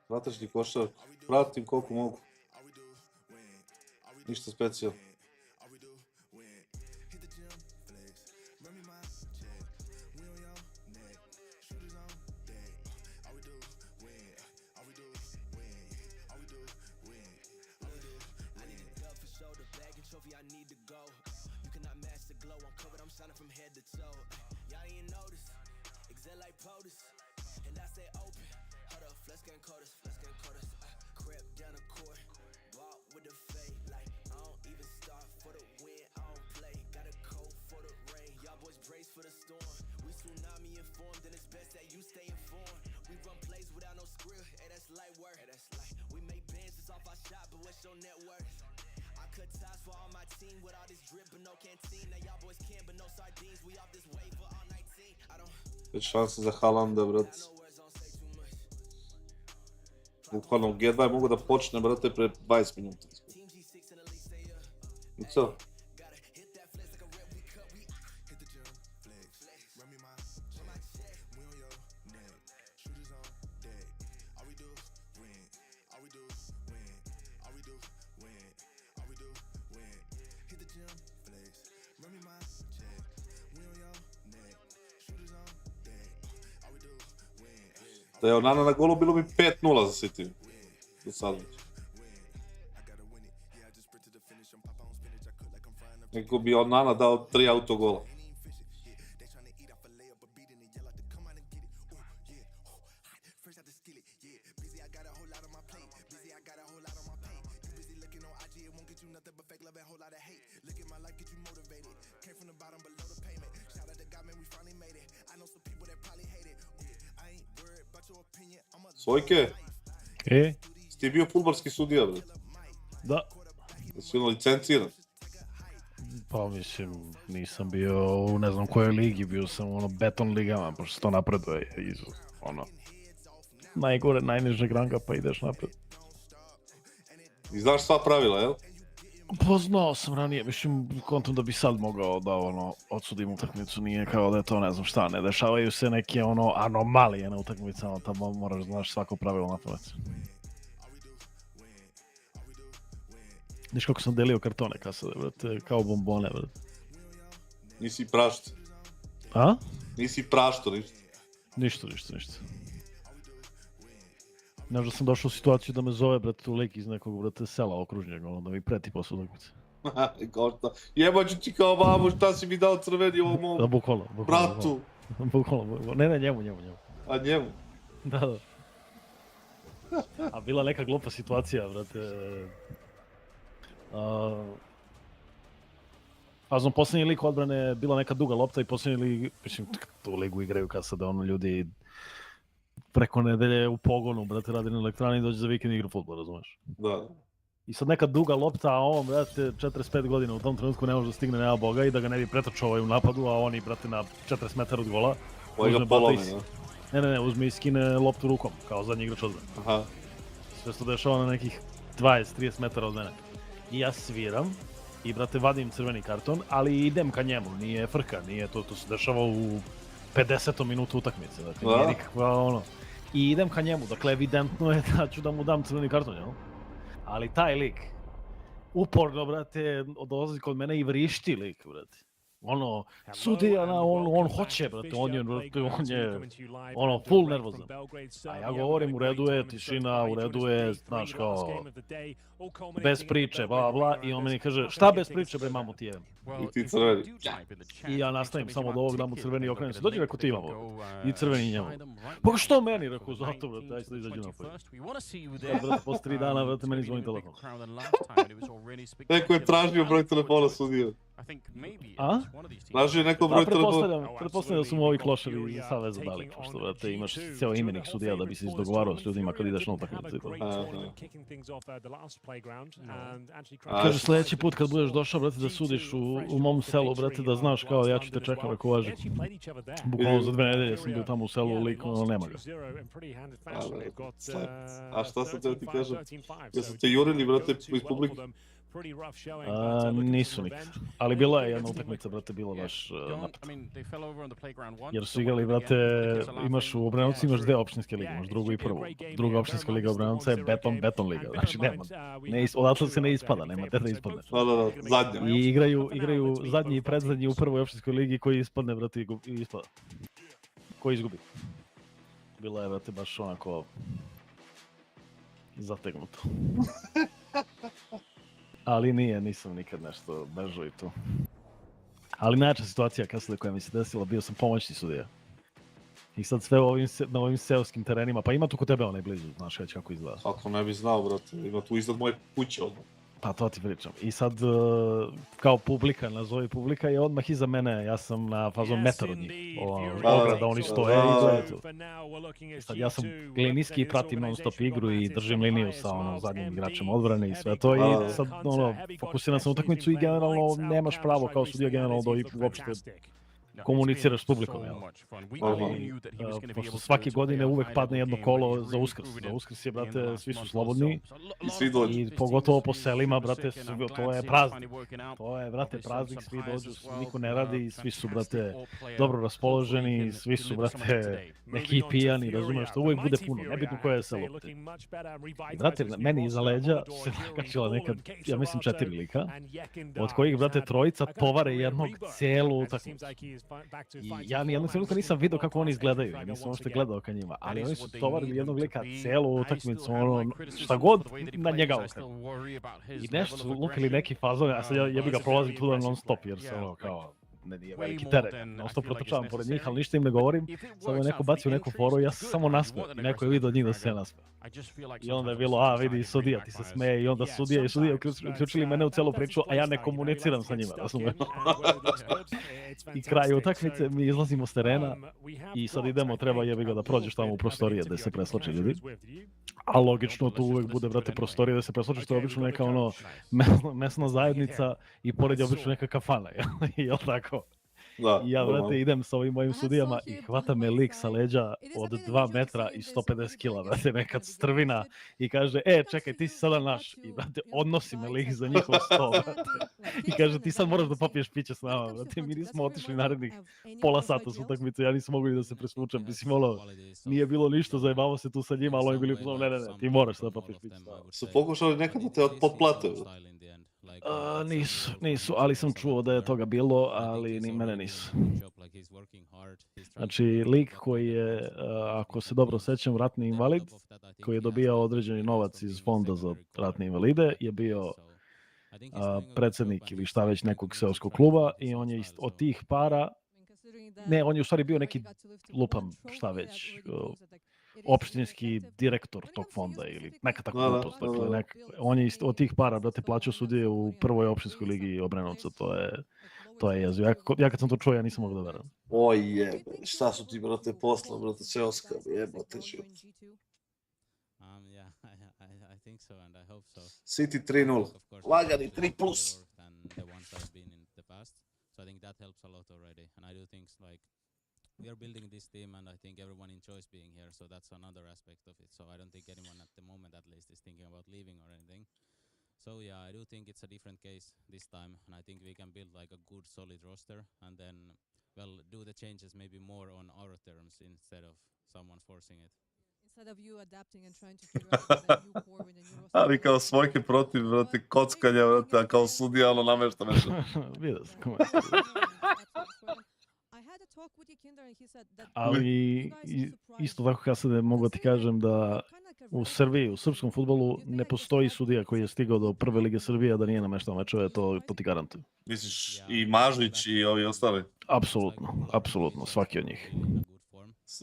[SPEAKER 1] Vratačni košar, pratim koliko mogu. Ništa specijalno. Već šanse za Haalanda, brat. Bukvalno G2 mogu da počne, brate, pre 20 minuta. I co? Da je Onana na golu, bilo bi 5-0 za City. Do sada. Neko bi Onana dao 3 autogola. Sojke? Si ti bio fudbalski sudija, bre?
[SPEAKER 5] Da.
[SPEAKER 1] Jesi ono licenciran?
[SPEAKER 5] Pa mislim, nisam bio u ne znam kojoj ligi, bio sam u ono beton ligama, pošto se to napreduje iz ono najgore, najnižeg ranga pa ideš napred.
[SPEAKER 1] I znaš sva pravila, jel?
[SPEAKER 5] Pa znao sam ranije, mislim, kontom da bi sad mogao da ono odsudim utakmicu, nije kao da je to ne znam šta, ne dešavaju se neke ono anomalije na utakmicama, tamo moraš znaš svako pravilo na pamet. Viš kako sam delio kartone kasade, brate, kao bombone, brate.
[SPEAKER 1] Nisi prašto.
[SPEAKER 5] A?
[SPEAKER 1] Nisi prašto, ništa.
[SPEAKER 5] Ništa. Znaš da sam došao u situaciju da me zove, brate, u lik iz nekog, brate, sela okružnjeg, ono, da mi preti posle utakmice.
[SPEAKER 1] Jebaću ti kao mamu, šta si mi dao crveni ovom mom
[SPEAKER 5] da, bukvalno,
[SPEAKER 1] bratu.
[SPEAKER 5] Bukvalno, ne, njemu.
[SPEAKER 1] A njemu?
[SPEAKER 5] Da. A bila neka glupa situacija, brate. Znam, posljednji lik odbrane bila neka duga lopta i posljednji lik, mislim, tu ligu igraju kassad, ono, ljudi preko nedelje u pogonu, brate, radi na elektrani i dođe za vikend igra fudbal, razumeš?
[SPEAKER 1] Da.
[SPEAKER 5] I sad neka duga lopta, a on, brate, 45 godina u tom trenutku ne može da stigne, nema boga, i da ga ne bi pretrčao u napadu, a oni, brate, na 40 metara od gola.
[SPEAKER 1] Ovo ga polomi, da?
[SPEAKER 5] Ne, uzme i skine loptu rukom, kao zadnji igrač odbrane.
[SPEAKER 1] Aha.
[SPEAKER 5] Sve se to dešava na nekih 20-30 metara od mene. I ja sviram i, brate, vadim crveni karton, ali idem ka njemu, nije frka, nije to se dešava u 50. minutu utakmice, dakle, nije nikakva ono. I idem ka njemu, dakle, evidentno je da ću da mu dam crveni karton, jel? Ali taj lik, uporno, brate, dolazi kod mene i vrišti lik, brate. Ono, sudija, on hoće, brate, on je, ono, full nervozan. A ja govorim, u redu je, tišina, u redu je, znaš, kao, bez priče, bla, bla, i on meni kaže, šta bez priče, bre, mamu ti jebem?
[SPEAKER 1] I ti crveni.
[SPEAKER 5] I ja nastavim samo od ovog, dam mu crveni i okrenem se, dođi, reko, ti imamo. I crveni njemu. Pa što meni, reko, zato, brate, aj se da izađe napolje. Brate, posle 3 dana, brate, meni zvoni telefon.
[SPEAKER 1] Neko je tražio broj telefona sudija.
[SPEAKER 5] A?
[SPEAKER 1] Tražio je neko broj telefona.
[SPEAKER 5] Pretpostavljam da su mu ovi kloševi iz Saveza dali, pošto, brate, imaš ceo imenik sudija da bi se izdogovarao s ljudima kad ideš na utakmicu. Kaže, sljedeći put kad budeš došao, brate, da sudiš u mom selu, brate, da znaš kao ja ću te čekam, ako važi. Bukvalno za 2 nedelje sam bio tamo u selu, lik, ono, nema ga.
[SPEAKER 1] A šta sam te ti kažem? Jesu te jurili, brate, iz publike?
[SPEAKER 5] Nisu nikad. Ali bila je jedna utakmica, brate, bila baš napeta. Jer su igrali, brate, imaš u Obrenovcu imaš 2 opštinske lige, imaš drugu i prvu. Druga opštinska liga Obrenovca je beton liga, znači nema. Odatle se ne ispada, nema te da ispadne.
[SPEAKER 1] Da, zadnja.
[SPEAKER 5] I igraju zadnji i predzadnji u prvoj opštinskoj ligi koji ispadne, brate, i ispada. Koji izgubi. Bila je, brate, baš onako zategnuto. Ali nisam nikad nešto bežao i to. Ali najjača situacija kasnije koja mi se desila, bio sam pomoćni sudija. I sad sve na ovim seoskim terenima, pa ima tu kod tebe onaj blizu, znaš već kako izgleda.
[SPEAKER 1] Ako ne bi znao, brate, ima tu iznad moje kuće odmah.
[SPEAKER 5] Pa to ti pričam. I sad, kao publika, nazovi publika, je odmah iza mene, ja sam na fazon metar od njih. Ograda, oni stoje i gledaju tu. Sad ja sam linijski i pratim non stop igru i držim liniju sa zadnjim igračem odbrane i sve to. I sad, fokusiram sam utakmicu i generalno nemaš pravo kao sudija generalno da uopšte komuniciraš s publikom, jel? Pošto svake godine uvek padne jedno kolo za Uskrs. Za Uskrs je, brate, svi su slobodni. I pogotovo po selima, brate, to je praznik. To je, brate, praznik, svi dođu, niko ne radi, svi su, brate, dobro raspoloženi, svi su, brate, neki pijani, razumeš, to uvek bude puno, nebitno koje je selo. I, brate, meni iza leđa se nakačila nekad, ja mislim 4 lika, od kojih, brate, 3 tovare jednog celu utakmicu. I ja nijednog trenutka nisam vidio kako oni izgledaju, ja nisam uopšte gledao ka njima, ali oni su tovarili jednog lika celu utakmicu, ono, šta god na njega okrenu. I nešto su lupili neki fazon, a sad ja bi ga prolazim tuda non stop, jer se ono kao, ne nije veliki teren, non stop protrčavam pored njih, ali ništa im ne govorim, samo je neko bacio neku foru i ja sam samo nasmeo i neko je vidio od njih da se ja nasmeo. I onda je bilo, vidi, sudija ti se smeje i onda sudija uključili mene u celu priču, a ja ne komuniciram sa njima, razumiješ? I kraj utakmice mi izlazimo s terena i sad idemo, treba jebi ga da prođeš tamo u prostorije da se preslače ljudi. A logično tu uvek bude, brate, prostorije da se preslače, što je obično neka ono mesna zajednica i pored je obično neka kafana, jel tako? I ja, brate, idem sa ovim mojim sudijama i hvata me lik sa leđa od 2 metra i 150 kila, brate, neka strvina i kaže, čekaj, ti si sada naš. I, brate, odnosi me lik za njihov sto, brate. I kaže, ti sad moraš da popiješ piće s nama, brate. Mi nismo otišli narednih pola sata s utakmice, ja nisam mogli da se presvučem. Mislim, nije bilo ništa, zajebavo se tu sa njima, ali oni bili ne, ti moraš da popiješ piće s nama.
[SPEAKER 1] Su pokušali nekad da te potplate?
[SPEAKER 5] Nisu, ali sam čuo da je toga bilo, ali ni mene nisu. Znači, lik koji je, ako se dobro sećam, ratni invalid, koji je dobijao određeni novac iz fonda za ratne invalide, je bio predsjednik ili šta već nekog seoskog kluba i on je od tih para, on je u stvari bio neki lupam šta već, opštinski direktor tog fonda ili neka tako glupost. On je od tih para, brate, plaćao sudije u prvoj opštinskoj ligi Obrenovca. To je jezivo. Ja kad sam to čuo, ja nisam mogao da verujem.
[SPEAKER 1] Oj jebe, šta su ti, brate, posla, brate, sve oskar, jebate život.
[SPEAKER 7] Yeah, I think so, and I hope so.
[SPEAKER 1] City 3-0. Lagani 3+.
[SPEAKER 7] The ones I've been in the past. So I think that helps a lot already. And I do think like we are building this team, and I think everyone enjoys being here. So that's another aspect of it. So I don't think anyone at the moment, at least, is thinking about leaving or anything. So yeah, I do think it's a different case this time, and I think we can build like a good, solid roster, and then, well, do the changes maybe more on our terms instead of someone forcing it.
[SPEAKER 10] Instead of you adapting and trying to figure out the new core with the new roster.
[SPEAKER 1] Ali kao svojke protiv, brate, kockanja, brate, a kao sudija, ono, namešta nešto.
[SPEAKER 5] Vidio sam koment.
[SPEAKER 10] I had a talk with Yikinder and he said that
[SPEAKER 5] Ali isto tako kassade mogu ti kažem da u Srbiji, u srpskom fudbalu ne postoji sudija koji je stigao do prve lige Srbije da nije nameštao mečeve, to ti garantujem.
[SPEAKER 1] Misliš i Mažlić i ovi ostali?
[SPEAKER 5] Apsolutno, svaki od njih.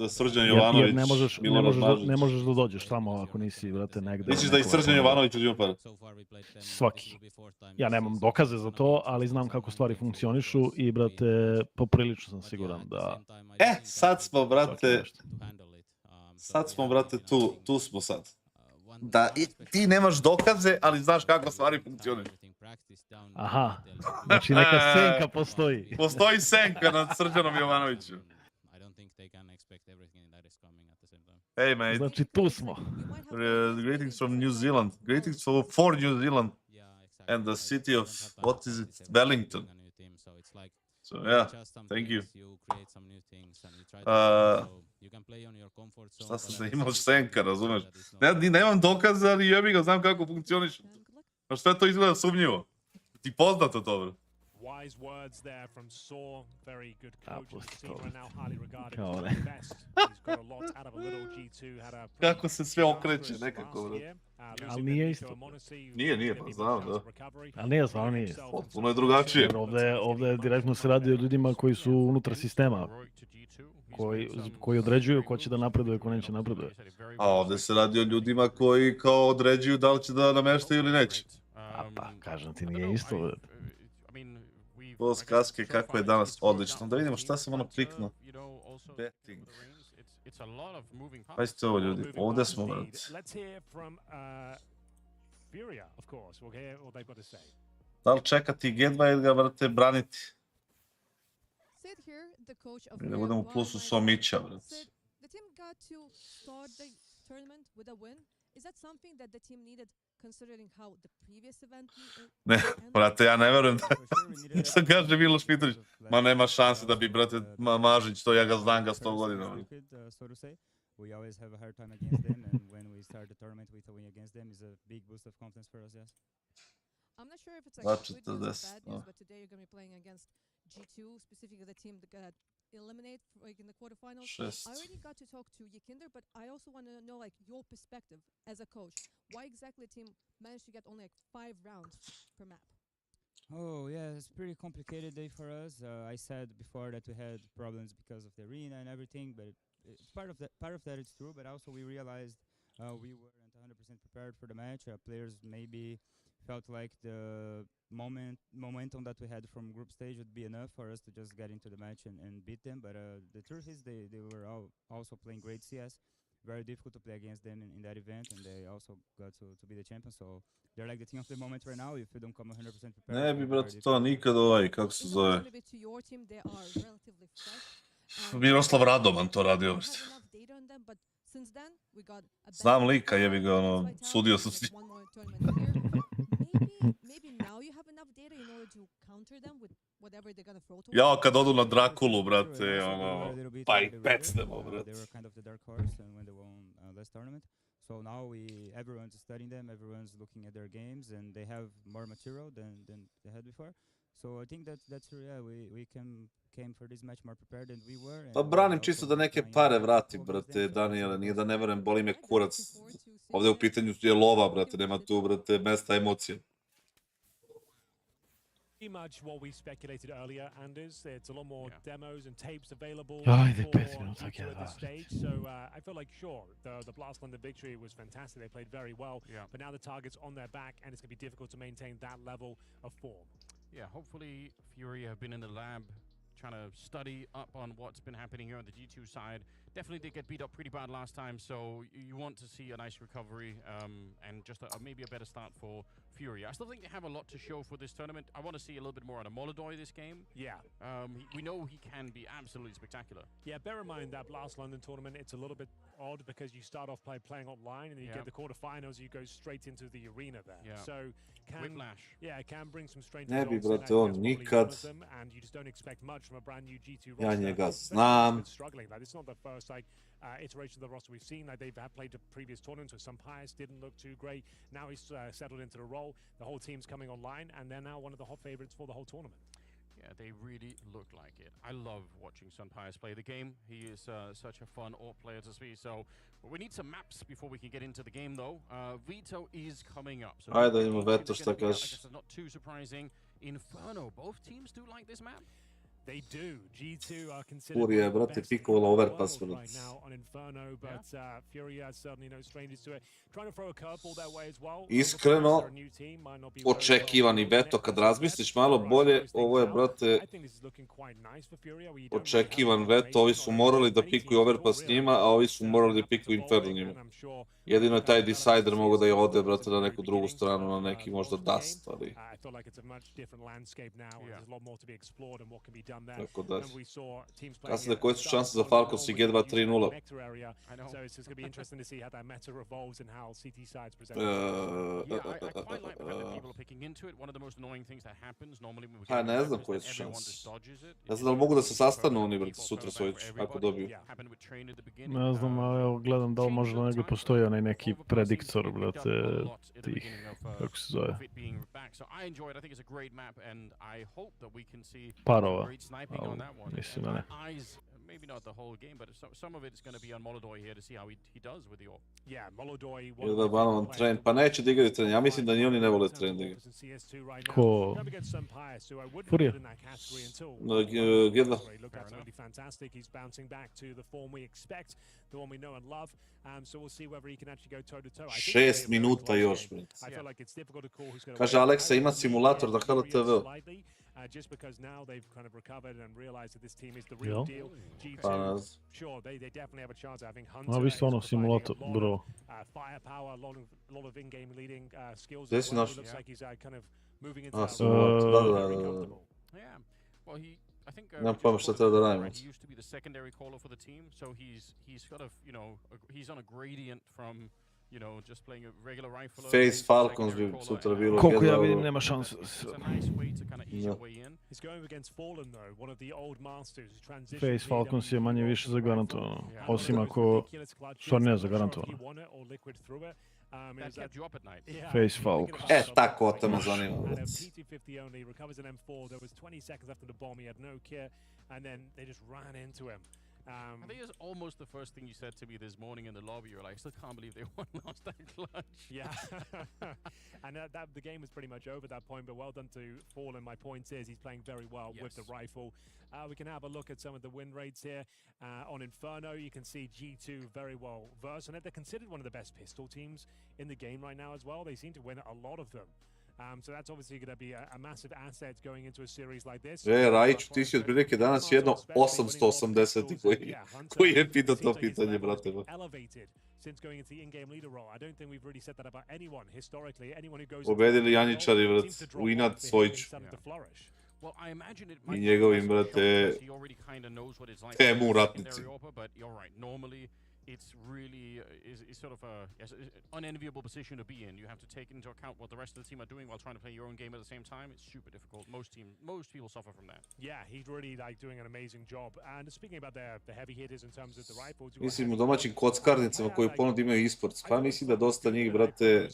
[SPEAKER 1] Srđan Jovanović, Milorad Mažlić.
[SPEAKER 5] Ne možeš da dođeš tamo ako nisi, brate, negde.
[SPEAKER 1] Misliš da i Srđan Jovanović uzima pare?
[SPEAKER 5] Svaki. Ja nemam dokaze za to, ali znam kako stvari funkcionišu i, brate, poprilično sam siguran da...
[SPEAKER 1] Sad smo, brate, tu smo sad. Da ti nemaš dokaze, ali znaš kako stvari funkcionišu.
[SPEAKER 5] Aha, znači neka senka postoji.
[SPEAKER 1] Postoji senka nad Srđanom Jovanovićem. Hey mate.
[SPEAKER 5] Znači tu smo.
[SPEAKER 1] Greetings from New Zealand. Greetings for New Zealand. And the city of, what is it, Wellington. So yeah, thank you. Šta sam se imao senka, razumeš? Nemam dokaza, ali jebi ga, znam kako funkcioniš. A što je to izgleda sumnjivo? Ti poznato to, bro.
[SPEAKER 9] Wise words there from Saw, very good coach in the scene right now, highly regarded
[SPEAKER 5] Kao
[SPEAKER 9] as
[SPEAKER 5] ne.
[SPEAKER 9] the best. He's got a lot out of a little G2, had a
[SPEAKER 1] Kako se sve okreće nekako, bro.
[SPEAKER 5] Ali nije isto.
[SPEAKER 1] Nije, pa znam, da.
[SPEAKER 5] Ali nije, stvarno nije.
[SPEAKER 1] Potpuno je drugačije.
[SPEAKER 5] Ovde direktno se radi o ljudima koji su unutar sistema. Koji određuju ko će da napreduje, ko neće napreduje.
[SPEAKER 1] A ovde se radi o ljudima koji kao određuju da li će da nameštaju ili neće.
[SPEAKER 5] A pa, kažem ti, nije isto, bro.
[SPEAKER 1] Boss kaske, kako je danas odlično. Da vidimo šta sam ono kliknuo. Betting. Pazite ovo, ljudi, ovde smo, brate. Da li čekati G2 ili ga, brate, braniti? I da budemo u plusu Somića, brate. Ne, brate, ja ne verujem da... Što kaže Miloš Mitrović? Ma nema šanse da bi, brate, Mažić, to ja ga znam ga 100 godina.
[SPEAKER 15] We always have a hard time against them, and when we start the tournament with a win against them is a big boost of confidence for us, yes.
[SPEAKER 10] I'm not sure if it's like good news or bad news, but today you're going to be playing against G2, specifically the team that got eliminated like in the quarterfinals. I already got to talk to Yikinder, but I also want to know like your perspective as a coach. Why exactly the team managed to get only like 5 rounds per map?
[SPEAKER 15] Oh yeah, it's a pretty complicated day for us. I said before that we had problems because of the arena and everything, but part of that is true. But also we realized we weren't 100% prepared for the match. Players maybe felt like the momentum that we had from group stage would be enough for us to just get into the match and beat them. But the truth is they were also playing great CS. Very difficult to play against them in that event, and they also got to be the champions. So they're like the team of the moment right now. If you don't come 100% prepared,
[SPEAKER 1] ne bi, brate, to nikad kako se zove. Miroslav Radoman to radio, brate. Znam lika, jebi ga, ono, sudio sam s njim. Jao, kad odu na Drakulu, brate, ono, pa ih pecnemo, brate.
[SPEAKER 15] So now everyone's studying them, everyone's looking at their games, and they have more material than they had before. So I think that's yeah, we came for this match more prepared than we were.
[SPEAKER 1] Pa branim čisto da neke pare vratim, brate, Daniele, nije da ne verujem, boli me kurac. Ovde u pitanju je lova, brate, nema tu, brate, mesta emocije.
[SPEAKER 9] Pretty much what we speculated earlier, Anders. It's a lot more demos and tapes available
[SPEAKER 5] Ajde,
[SPEAKER 9] for
[SPEAKER 5] 5 minuta,
[SPEAKER 9] G2 at this stage. So I feel like, sure, the Blast London victory was fantastic. They played very well, but now the target's on their back, and it's going to be difficult to maintain that level of form.
[SPEAKER 13] yeah, hopefully Fury have been in the lab trying to study up on what's been happening here on the G2 side. Definitely did get beat up pretty bad last time, so you want to see a nice recovery and just maybe a better start for Fury. I still think they have a lot to show for this tournament. I want to see a little bit more out of Molodoi this game.
[SPEAKER 9] Yeah.
[SPEAKER 13] We know he can be absolutely spectacular.
[SPEAKER 9] Yeah, bear in mind that last London tournament, it's a little bit odd because you start off playing online and then you get the quarterfinals, you go straight into the arena there.
[SPEAKER 13] Yeah.
[SPEAKER 9] So
[SPEAKER 13] Whiplash.
[SPEAKER 9] Yeah, it can bring some strange
[SPEAKER 1] Ne bi,
[SPEAKER 9] results.
[SPEAKER 1] brate, on nikad.
[SPEAKER 9] And you just don't expect much from a brand new G2
[SPEAKER 1] Ja
[SPEAKER 9] roster.
[SPEAKER 1] njega
[SPEAKER 9] Especially
[SPEAKER 1] znam.
[SPEAKER 9] it's struggling. Like, it's not the first iteration of the roster we've seen. Like, they've played the previous tournaments with some Pius, didn't look too great. Now he's settled into the role. The whole team's coming online, and they're now one of the hot favorites for the whole tournament.
[SPEAKER 13] Yeah, they really look like it. I love watching Sun Pius play the game. He is such a fun AWP player to see. So we need some maps before we can get into the game, though. Veto is coming up. So
[SPEAKER 1] Ajde, idemo Veto, šta
[SPEAKER 13] like I
[SPEAKER 1] kažeš?
[SPEAKER 13] said, not too surprising. Inferno, both teams do like this map.
[SPEAKER 9] They do. G2 are considered
[SPEAKER 1] Furija, brate, pikovala overpass,
[SPEAKER 9] right
[SPEAKER 1] brate.
[SPEAKER 9] now on Inferno, but Fury are certainly no strangers to it. Trying to throw a curveball their way as well.
[SPEAKER 1] Iskreno, očekivani Veto, kad razmisliš malo bolje, ovo je, brate, očekivan Veto, ovi su morali da pikuju overpass njima, a ovi su morali da pikuju Inferno njima. Jedino je taj Decider mogo da je ode, brate, na neku drugu stranu, na neki možda Dust, ali... Tako da... Kasnije, koje su šanse za Falcons i G2 3-0?
[SPEAKER 13] So it's just going to be interesting to see how that meta revolves and how CT sides present. Yeah, I quite like the fact that people are picking into it. One of the most annoying things that happens normally when we get
[SPEAKER 1] ne znam koje su šanse. Ne znam da li mogu da se sastanu oni, brate, sutra svojić, ako dobiju.
[SPEAKER 5] Ne znam, a evo gledam da li možda negdje postoji onaj neki prediktor, brate, tih, kako se zove, parova, ali mislim da ne.
[SPEAKER 13] Maybe not the whole game, but some of it is going to be on Molodoi here to see how he does with the AWP.
[SPEAKER 9] Yeah, Molodoi.
[SPEAKER 1] Ili da banovan trend, pa neće da igrati trend, ja mislim da ni oni ne vole trend igra.
[SPEAKER 5] Ko? Furija?
[SPEAKER 1] G2.
[SPEAKER 9] Fantastic. He's bouncing back to the form we expect, the one we know and love. So we'll see whether he can actually go toe to toe.
[SPEAKER 1] 6 minuta još, brate. Kaže Aleksa, ima simulator na HLTV.
[SPEAKER 9] Just because now they've kind of recovered and realized that this team is the real deal.
[SPEAKER 1] Pa,
[SPEAKER 9] sure, they definitely have a chance of having Hunter.
[SPEAKER 5] Ma vi ste ono simulator, bro.
[SPEAKER 9] Firepower, a lot of in-game leading skills.
[SPEAKER 1] Gdje si naš?
[SPEAKER 9] Looks like he's kind of moving into that.
[SPEAKER 13] Yeah. Well, I think
[SPEAKER 1] nemam pojma šta treba da radimo.
[SPEAKER 13] he used to be the secondary caller for the team, so he's sort of, you know, he's on a gradient from, you know, just playing a regular rifle.
[SPEAKER 1] Face Falcons bi sutra bilo.
[SPEAKER 5] Koliko ja vidim, nema šanse. Face Falcons je manje više zagarantovano, osim ako, stvar ne zagarantovano. Face Falcons.
[SPEAKER 1] Tako, to me zanima.
[SPEAKER 13] I think it's almost the first thing you said to me this morning in the lobby. You're like, I still can't believe they lost that clutch.
[SPEAKER 9] Yeah. And the game was pretty much over at that point, but well done to Fallen. My point is he's playing very well with the rifle. We can have a look at some of the win rates here. On Inferno, you can see G2 very well versed on it. They're considered one of the best pistol teams in the game right now as well. They seem to win a lot of them. So that's obviously going to be a massive asset going into a series like this.
[SPEAKER 1] Rajić, ti si otprilike danas jedno 880 koji je pitao to pitanje, brate. Pobedili Janjičari, brate, u inat Svojiću. I njegovim, brate, temu u ratnici.
[SPEAKER 13] It's really is sort of an unenviable position to be in. You have to take into account what the rest of the team are doing while trying to play your own game at the same time. It's super difficult. Most people suffer from that.
[SPEAKER 9] Yeah, he's really like doing an amazing job. And speaking about the heavy hitters in terms of the rifles,
[SPEAKER 1] mislim u domaćim kockarnicama koji ponude imaju esports, pa mislim da dosta njih, brate,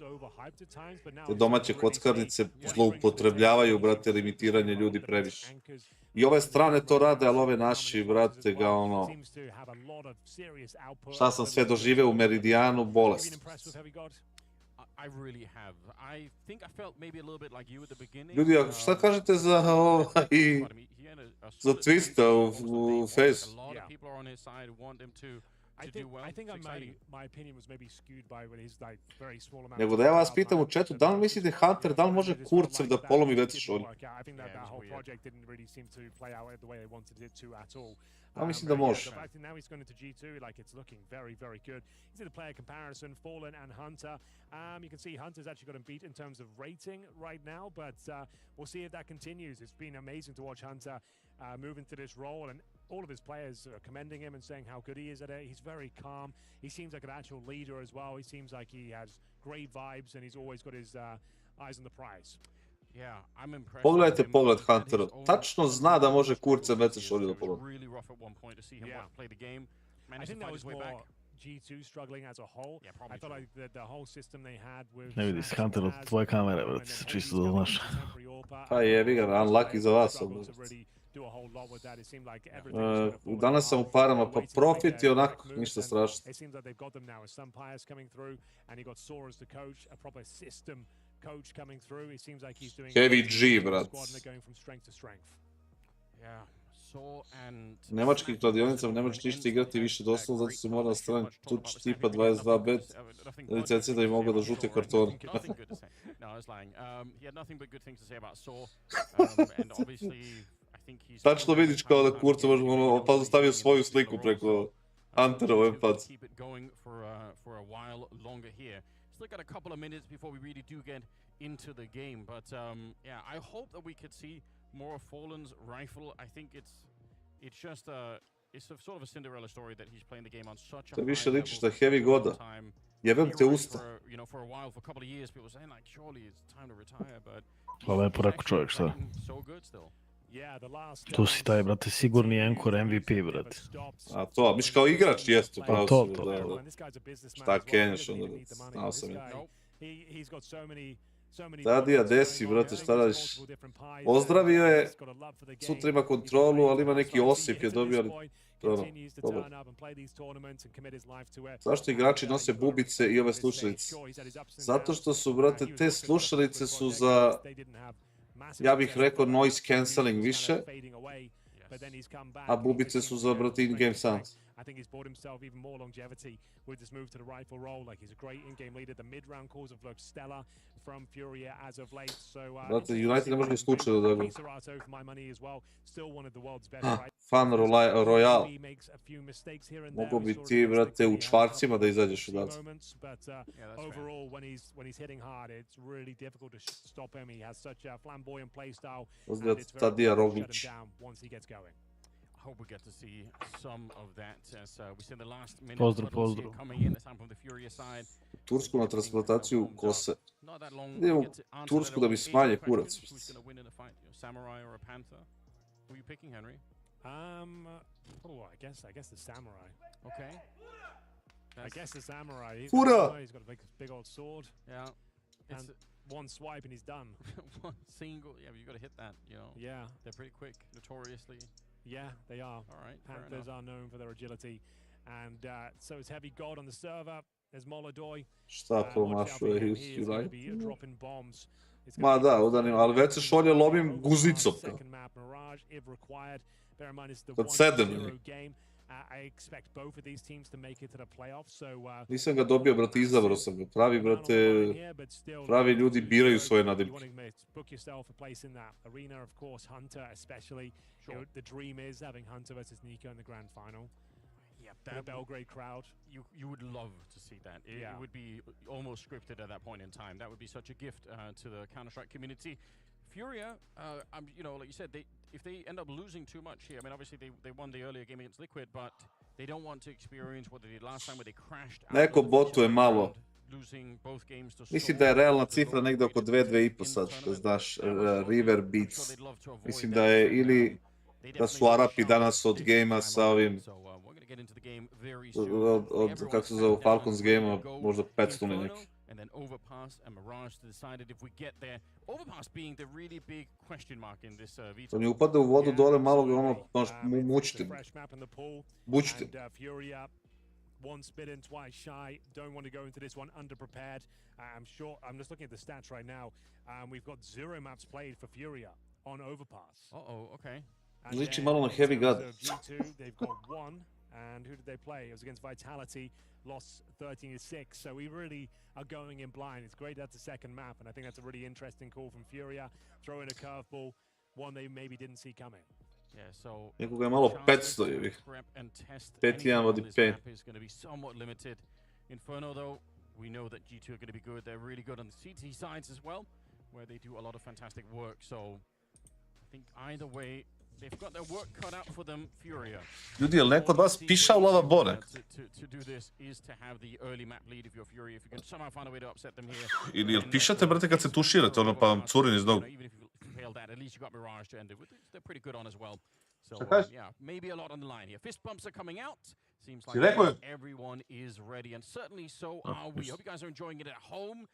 [SPEAKER 1] te domaće kockarnice zloupotrebljavaju, brate, limitiranje ljudi previše. I ove strane to rade, ali ove naši, brate, ga ono... Šta sam sve doživeo u Meridijanu, bolest. Ljudi, šta kažete za
[SPEAKER 13] za
[SPEAKER 1] Twista u Face?
[SPEAKER 9] I
[SPEAKER 13] to
[SPEAKER 9] think,
[SPEAKER 13] do well.
[SPEAKER 9] I think
[SPEAKER 13] It's exciting.
[SPEAKER 9] my opinion was maybe skewed by his like very small amount.
[SPEAKER 1] Nego da ja vas pitam u chatu, da li mislite Hunter, da li može kurcev da polomi veće šolje?
[SPEAKER 9] I think that whole project didn't really seem to play out the way they wanted it to at all.
[SPEAKER 1] Ja mislim da može.
[SPEAKER 9] The fact that now he's going into G2, like it's looking very, very good. You see the player comparison, Fallen and Hunter. You can see Hunter's actually got him beat in terms of rating right now, but we'll see if that continues. It's been amazing to watch Hunter move into this role, and all of his players are commending him and saying how good he is at it. He's very calm. He seems like an actual leader as well. He seems like he has great vibes, and he's always got his eyes on the prize.
[SPEAKER 13] Yeah, I'm impressed.
[SPEAKER 1] Pogledajte pogled Huntera. Tačno zna da može kurcem veće šolje da polomi.
[SPEAKER 13] Really rough at one point to see him play the game.
[SPEAKER 9] I think that was more G2 struggling as a whole. I thought like the whole system they had with...
[SPEAKER 5] Ne vidi se Hunter od tvoje kamere, brate, čisto da znaš.
[SPEAKER 1] Pa jebi ga, unlucky za vas. Danas sam u parama, pa profit je onako ništa strašno.
[SPEAKER 9] It seems like they've got them now as some players coming through, and you got Saw as the coach, a proper system coach coming through. It seems like he's doing
[SPEAKER 1] Heavy G, brat.
[SPEAKER 9] squad and they're going from strength to strength.
[SPEAKER 13] Yeah.
[SPEAKER 1] Nemačkih kladionicama ne možeš ništa igrati više doslovno, zato se mora na strani tuč tipa 22bet licencije da bi mogao da žute kartone. Tačno vidiš kao da kurca možemo, pa stavio svoju sliku preko Huntera u M-pad.
[SPEAKER 13] Still got a couple of minutes before we really do get into the game, but yeah, I hope that we could see more of Fallen's rifle. I think it's just it's a sort of a Cinderella story that he's playing the game on such a
[SPEAKER 1] To
[SPEAKER 13] high
[SPEAKER 1] više
[SPEAKER 13] level
[SPEAKER 1] ličiš na Heavy Goda. Jebem te usta.
[SPEAKER 13] You know, for a while, for a couple of years, people were saying like, surely it's time to retire, but
[SPEAKER 5] Pa lepo rekao čovjek, šta?
[SPEAKER 13] so good still.
[SPEAKER 5] Tu si taj, brate, sigurni Encore MVP, brate.
[SPEAKER 1] A to, miš kao igrač jest upravo
[SPEAKER 5] To.
[SPEAKER 1] Šta kenjaš onda, znao sam ja. Dadija, desi, brate, šta radiš? Ozdravio je, sutra ima kontrolu, ali ima neki osip je dobio, ali... Zašto igrači nose bubice i ove slušalice? Zato što su, brate, te slušalice su za, ja bih rekao, noise cancelling više, a bubice su za, brate, in-game sounds.
[SPEAKER 9] I think he's bought himself even more longevity with this move to the rifle role. Like, he's a great in-game leader. The mid-round calls have looked stellar from FISSURE as of late. So,
[SPEAKER 1] brate, United ne može ni slučajno da ga...
[SPEAKER 9] for my money as well. Still one of the world's best.
[SPEAKER 1] Fan Royale. Mogu bi ti, brate, u čvarcima da izađeš odavde.
[SPEAKER 9] But overall, when he's hitting hard, it's really difficult to stop him. He has such a flamboyant play style, and it's very hard to shut him down once he gets going.
[SPEAKER 13] I hope we get to see some of that as we see the last minute
[SPEAKER 5] Pozdrav.
[SPEAKER 13] coming in, the time from the FISSURE side.
[SPEAKER 1] Tursku na transplantaciju kose. Idemo Tursku da bi smanje kurac.
[SPEAKER 13] Samurai or a Panther? Who are you picking, Henry?
[SPEAKER 9] I guess the Samurai.
[SPEAKER 13] Okay.
[SPEAKER 9] I guess the Samurai. He's got a big old sword.
[SPEAKER 13] Yeah.
[SPEAKER 9] And one swipe and he's done.
[SPEAKER 13] One single. Yeah, but you got to hit that, you know.
[SPEAKER 9] Yeah.
[SPEAKER 13] They're pretty quick, notoriously.
[SPEAKER 9] Yeah, they are.
[SPEAKER 13] All right,
[SPEAKER 9] Panthers are known for their agility. And so it's Heavy God on the server. There's Molodoy.
[SPEAKER 1] Šta promašuje United?
[SPEAKER 9] Dropping bombs.
[SPEAKER 1] Ma da, udanim, ali već se šolje lomim guzicom. Kad sedem.
[SPEAKER 9] I expect both of these teams to make it to the playoffs. So
[SPEAKER 1] nisam ga dobio, brate, izabrao sam ga. Pravi, brate, pravi ljudi biraju svoje nadimke.
[SPEAKER 9] Book yourself a place in that arena, of course. Hunter, especially. The dream is having Hunter versus Nico in the grand final.
[SPEAKER 13] Yeah,
[SPEAKER 9] the Belgrade crowd.
[SPEAKER 13] You would love to see that. It would be almost scripted at that point in time. That would be such a gift to the Counter-Strike community. FISSURE, you know, like you said, if they end up losing too much here, I mean, obviously they won the earlier game against Liquid, but they don't want to experience what they did last time where they crashed out.
[SPEAKER 1] Neko botuje malo. Mislim da je realna cifra negdje oko 2-2,5 sad, što znaš, River Beats. Mislim da je ili da su Arapi danas od gejma sa ovim, kako se zove, Falcons game-a, možda 500 neki.
[SPEAKER 13] And then Overpass and Mirage decided if we get there. Overpass being the really big question mark in this Vita.
[SPEAKER 1] To mi upade u vodu dole, malo ga ono, mučite. Bučite.
[SPEAKER 9] Once bitten, twice shy. Don't want to go into this one underprepared. I'm just looking at the stats right now. We've got 0 maps played for FISSURE on Overpass.
[SPEAKER 13] Okay.
[SPEAKER 1] Liči malo na Heavy God.
[SPEAKER 9] They've got 1, And who did they play? It was against Vitality, lost 13-6. So we really are going in blind. It's great that's the second map, and I think that's a really interesting call from Furia. Throw in a curveball, one they maybe didn't see coming.
[SPEAKER 13] Yeah, so
[SPEAKER 1] Nekoga je malo 500 jevi. 5-1 vodi 5.
[SPEAKER 13] is going to be somewhat limited. Inferno, though, we know that G2 are going to be good. They're really good on the CT sides as well, where they do a lot of fantastic work. So I think either way, they've got their work cut out for them. Furia.
[SPEAKER 1] Ljudi, je li neko od vas pišao lava bore?
[SPEAKER 13] To do this is to have the early map lead if you're Furia. If you can somehow find a way to upset them here.
[SPEAKER 1] Ili jel pišate, brate, kad se tuširate, ono pa vam curi niz nogu?
[SPEAKER 13] Even if you failed that, at least you got Mirage to end it with. They're pretty good on as well. So yeah, maybe a lot on the line here. Fist bumps are coming out. Seems like everyone is ready, and certainly so are we. Hope you guys are enjoying it at home.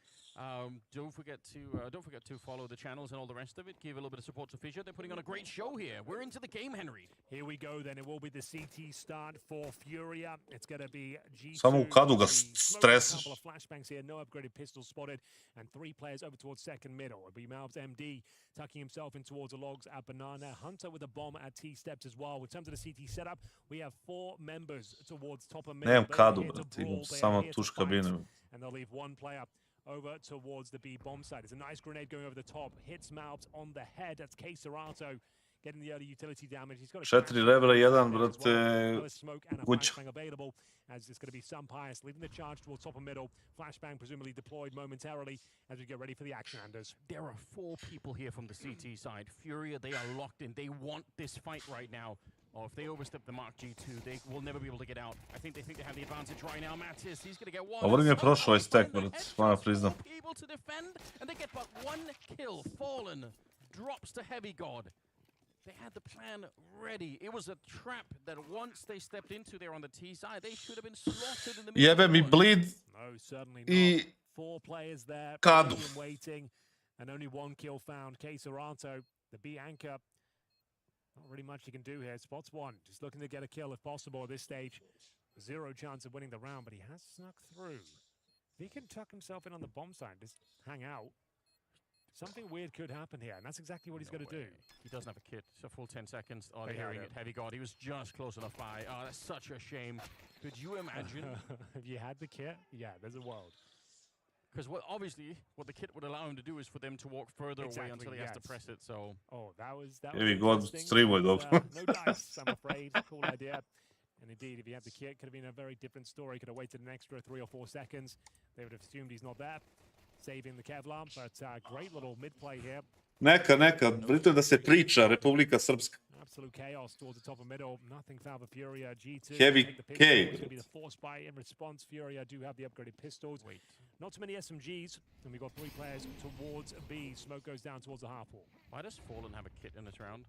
[SPEAKER 13] Don't forget to follow the channels and all the rest of it. Give a little bit of support to Fissure. They're putting on a great show here. We're into the game, Henry.
[SPEAKER 9] Here we go then. It will be the CT start for Furia. It's going to be G2.
[SPEAKER 1] Samo u kadu ga stresiš.
[SPEAKER 9] A couple of flashbangs here. No upgraded pistols spotted. And 3 players over towards second middle. It'll be Malv's MD tucking himself in towards the logs at Banana. Hunter with a bomb at T-steps as well. In terms of the CT setup, we have 4 members towards top of middle.
[SPEAKER 1] Nemam kadu, brate. Imam samo tuš kabine.
[SPEAKER 9] And they'll leave 1 player over towards the B bomb side. There's a nice grenade going over the top. Hits Malbs on the head. That's kassad getting the early utility damage. He's got a
[SPEAKER 1] 4 levela, 1, brate, kuća.
[SPEAKER 9] Available as it's going to be some pious leading the charge towards top of middle. Flashbang presumably deployed momentarily as we get ready for the action, Anders.
[SPEAKER 13] There are 4 people here from the CT side. Furia, they are locked in. They want this fight right now. Oh, if they overstep the mark G2, they will never be able to get out. I think they have the advantage right now. Mattis, he's going to get 1.
[SPEAKER 1] Ovo mi je prošao ovaj stack, brate. Moram priznam.
[SPEAKER 13] Able to defend, and they get but 1 kill. Fallen drops to Heavy God. They had the plan ready. It was a trap that once they stepped into there on the T side, they should have been slaughtered in the middle.
[SPEAKER 1] Jebe mi bleed I
[SPEAKER 9] 4 players there,
[SPEAKER 1] kadu.
[SPEAKER 9] Waiting, and only 1 kill found. kassad, the B anchor. Not really much he can do here. Spots 1, just looking to get a kill if possible at this stage. 0 chance of winning the round, but he has snuck through. If he can tuck himself in on the bomb side, just hang out, something weird could happen here, and that's exactly what he's going to do.
[SPEAKER 13] He doesn't have a kit. It's a full 10 seconds. Oh, they're hearing it. Heavy God, he was just close enough by. Oh, that's such a shame. Could you imagine?
[SPEAKER 9] If you had the kit, yeah, there's a world.
[SPEAKER 13] Because obviously, what the kit would allow him to do is for them to walk further away until he has to press it. So,
[SPEAKER 9] that was
[SPEAKER 1] Heavy God streamuje dobro.
[SPEAKER 9] No dice, I'm afraid. Cool idea. And indeed, if he had the kit, could have been a very different story. Could have waited an extra 3 or 4 seconds. They would have assumed he's not there, saving the Kevlar. But great little mid play here.
[SPEAKER 1] Neka, bitno je da se priča, Republika Srpska.
[SPEAKER 9] Absolute chaos towards the top of middle. Nothing found for Furia. G2.
[SPEAKER 1] Heavy K.
[SPEAKER 9] It's going to be the force buy in response. Furia do have the upgraded pistols. Not too many SMGs. And we've got 3 players towards B. Smoke goes down towards the half wall.
[SPEAKER 13] Why does Fallen have a kit in this round?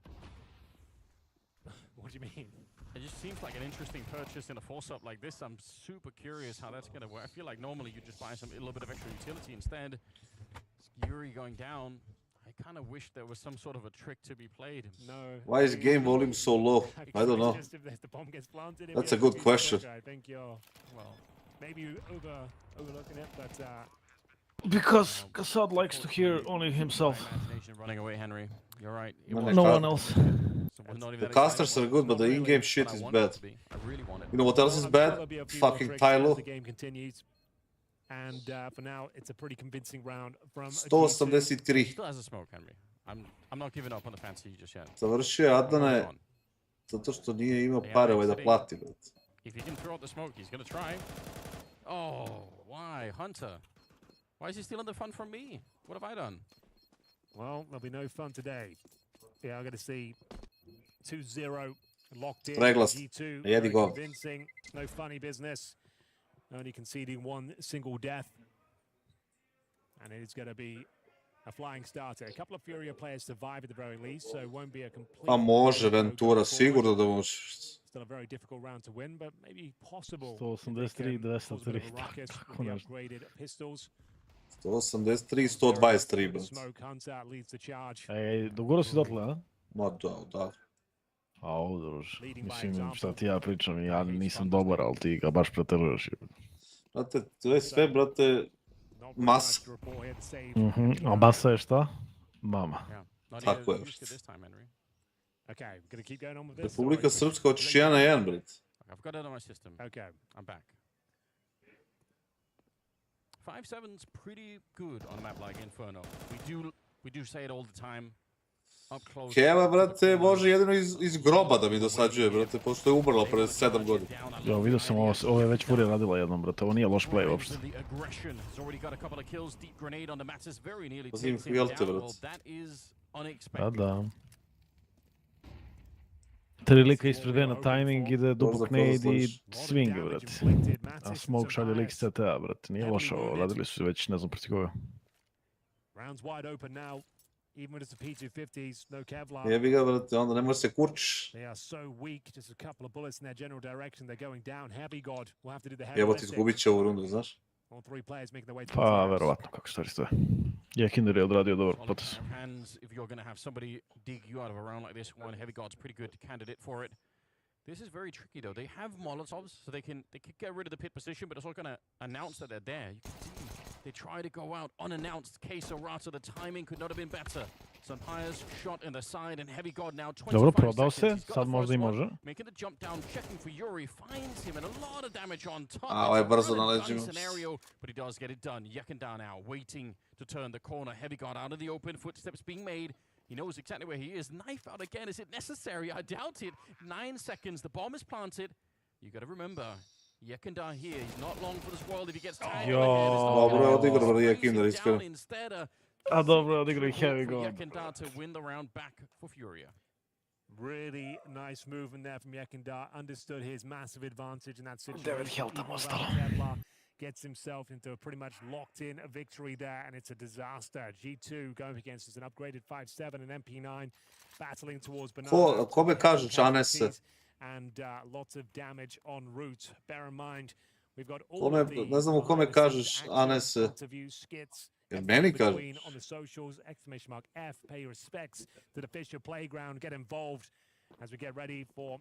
[SPEAKER 9] What do you mean?
[SPEAKER 13] It just seems like an interesting purchase in a force-up like this. I'm super curious how that's going to work. I feel like normally you just buy a little bit of extra utility instead. Yuri going down. I kind of wish there was some sort of a trick to be played.
[SPEAKER 9] No.
[SPEAKER 1] Why is game volume so low? I don't know. That's a good question.
[SPEAKER 9] I think you're, well, maybe overlooking it, but...
[SPEAKER 5] Because kassad likes to hear only himself.
[SPEAKER 13] Running away, Henry. You're right.
[SPEAKER 5] No one else.
[SPEAKER 1] The casters are good, but the in-game shit is bad. You know what else is bad? Fucking Tylo.
[SPEAKER 9] And for now, it's a pretty convincing round from
[SPEAKER 1] 183.
[SPEAKER 13] Still has a smoke, Henry. I'm not giving up on the fancy just yet.
[SPEAKER 1] Završio je Adnane zato što nije imao pare da plati.
[SPEAKER 13] If he can throw out the smoke, he's gonna try. Oh, why, Hunter? Why is he stealing the fun from me? What have I done?
[SPEAKER 9] Well, there'll be no fun today. Yeah, I'm going to see 2-0 locked in. G2, very convincing. No funny business. Only conceding 1 single death. And it's going to be a flying starter. A couple of Furia players survive at the very least, so it won't be a complete...
[SPEAKER 1] Pa može, Ventura, sigurno da može.
[SPEAKER 9] Still a very difficult round to win, but maybe possible.
[SPEAKER 5] 183, 203.
[SPEAKER 9] Tako nešto. Upgraded pistols.
[SPEAKER 1] 183, 123, bro.
[SPEAKER 9] Smoke Hunter leads the charge.
[SPEAKER 5] Ej, dogoro si dotle, a?
[SPEAKER 1] Ma da.
[SPEAKER 5] Au, druž. Mislim, šta ti ja pričam, ja nisam dobar, ali ti ga baš preteruješ.
[SPEAKER 1] Brate, to je sve, brate, masa.
[SPEAKER 5] A masa je šta? Mama.
[SPEAKER 1] Tako je. Republika Srpska hoćeš 1-1, brate.
[SPEAKER 13] I've got it on my system.
[SPEAKER 9] Okay.
[SPEAKER 13] I'm back. 5-7's pretty good on a map like Inferno. We do say it all the time. Up close.
[SPEAKER 1] Keva, brate, može jedino iz groba da mi dosađuje, brate, pošto je umrla pre 7 godina.
[SPEAKER 5] Jo, vidio sam ovo je već Furija radila jednom, brate, ovo nije loš play uopšte.
[SPEAKER 1] Pazim Hvilte, brate.
[SPEAKER 5] Da. 3 lika ispred V na timing, ide dubok nade i swing, brate. A smoke šalje lik s CTA, brate, nije loše ovo, radili su već ne znam proti koga.
[SPEAKER 9] Rounds wide open now. Even when it's the P250s, no Kevlar.
[SPEAKER 1] Jebi ga, brate, onda ne može se kurčiš.
[SPEAKER 9] They are so weak, just a couple of bullets in their general direction. They're going down. Heavy God will have to do the heavy
[SPEAKER 1] Evo ti
[SPEAKER 9] lifting.
[SPEAKER 1] izgubit će ovu rundu, znaš?
[SPEAKER 9] All three players making their way to the
[SPEAKER 5] Pa,
[SPEAKER 9] tires.
[SPEAKER 5] verovatno, kako stvari stoje. Jekinder je odradio dobar potez.
[SPEAKER 13] If you're going to have somebody dig you out of a round like this one, Heavy God's pretty good candidate for it. This is very tricky though. They have Molotovs, so they can get rid of the pit position, but it's not going to announce that they're there. You can see they try to go out unannounced. KINGSTON, the timing could not have been better. Sunpire's shot in the side, and Heavy God now 25
[SPEAKER 5] Dobro, prodao se,
[SPEAKER 13] seconds. He's got
[SPEAKER 5] sad
[SPEAKER 13] the
[SPEAKER 5] možda i
[SPEAKER 13] first
[SPEAKER 5] može.
[SPEAKER 13] one, making the jump down, checking for Yuri, finds him, and a lot of damage on top.
[SPEAKER 1] A, ovo je brzo
[SPEAKER 13] It's a
[SPEAKER 1] naleđimo.
[SPEAKER 13] run-and-gun scenario, but he does get it done. Yekindar now waiting to turn the corner. Heavy God out of the open, footsteps being made. He knows exactly where he is. Knife out again. Is it necessary? I doubt it. 9 seconds. The bomb is planted. You got to remember, Yekindar here. He's not long for this world if he gets tagged.
[SPEAKER 1] Dobro je odigrao Yekindar, iskreno.
[SPEAKER 5] A dobro je odigrao i Heavy God.
[SPEAKER 13] Yekindar to win the round back for Furia.
[SPEAKER 9] Really nice movement there from Yekindar. Understood his massive advantage in that
[SPEAKER 5] 9
[SPEAKER 9] situation.
[SPEAKER 5] health mu ostalo.
[SPEAKER 9] Kevlar gets himself into a pretty much locked-in victory there, and it's a disaster. G2 going against is an upgraded 5-7 and MP9 battling towards Banana.
[SPEAKER 1] Kome kažeš Anese?
[SPEAKER 9] And lots of damage en route. Bear in mind, we've got all of the
[SPEAKER 1] Ne znam u kome kažeš Anese. Jer meni kažeš.
[SPEAKER 9] on the socials, !F, pay respects to the FISSURE playground, get involved as we get ready for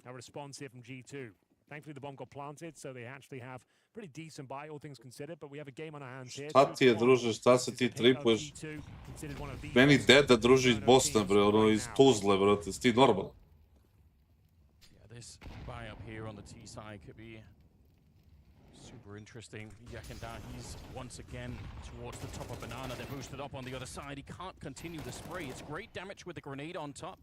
[SPEAKER 9] a response here from G2. Thankfully, the bomb got planted, so they actually have pretty decent buy, all things considered, but we have a game on our hands here.
[SPEAKER 1] Šta ti je, druže, šta se ti tripuješ? Meni deda druži iz Bosne, bre, ono iz Tuzle, brate, si ti normalno?
[SPEAKER 13] This buy up here on the T side could be super interesting. Yekindar, he's once again towards the top of Banana. They're boosted up on the other side. He can't continue the spray. It's great damage with the grenade on top.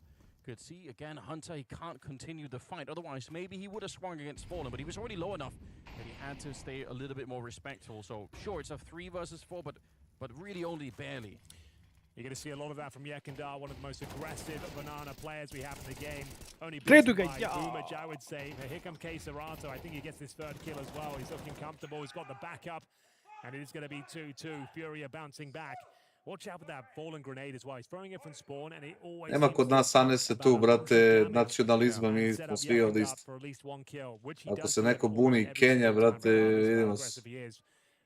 [SPEAKER 13] Could see again, Hunter, he can't continue the fight. Otherwise, maybe he would have swung against Fallen, but he was already low enough that he had to stay a little bit more respectful. So sure, it's a 3 versus 4, but really only barely.
[SPEAKER 9] You're going to see a lot of that from Yekindar, one of the most aggressive Banana players we have in the game. Only
[SPEAKER 5] Boomage,
[SPEAKER 9] by Boomage, I would say. Now, here comes KINGSTON. I think he gets this third kill as well. He's looking comfortable. He's got the backup. And it is going to be 2-2. Furia bouncing back. Watch out for that Fallen grenade as well. He's throwing it from spawn, and it always...
[SPEAKER 1] Nema kod nas Anese tu, brate, nacionalizma, mi smo svi ovdje isti. Ako se neko buni Kenja, brate, idemo se.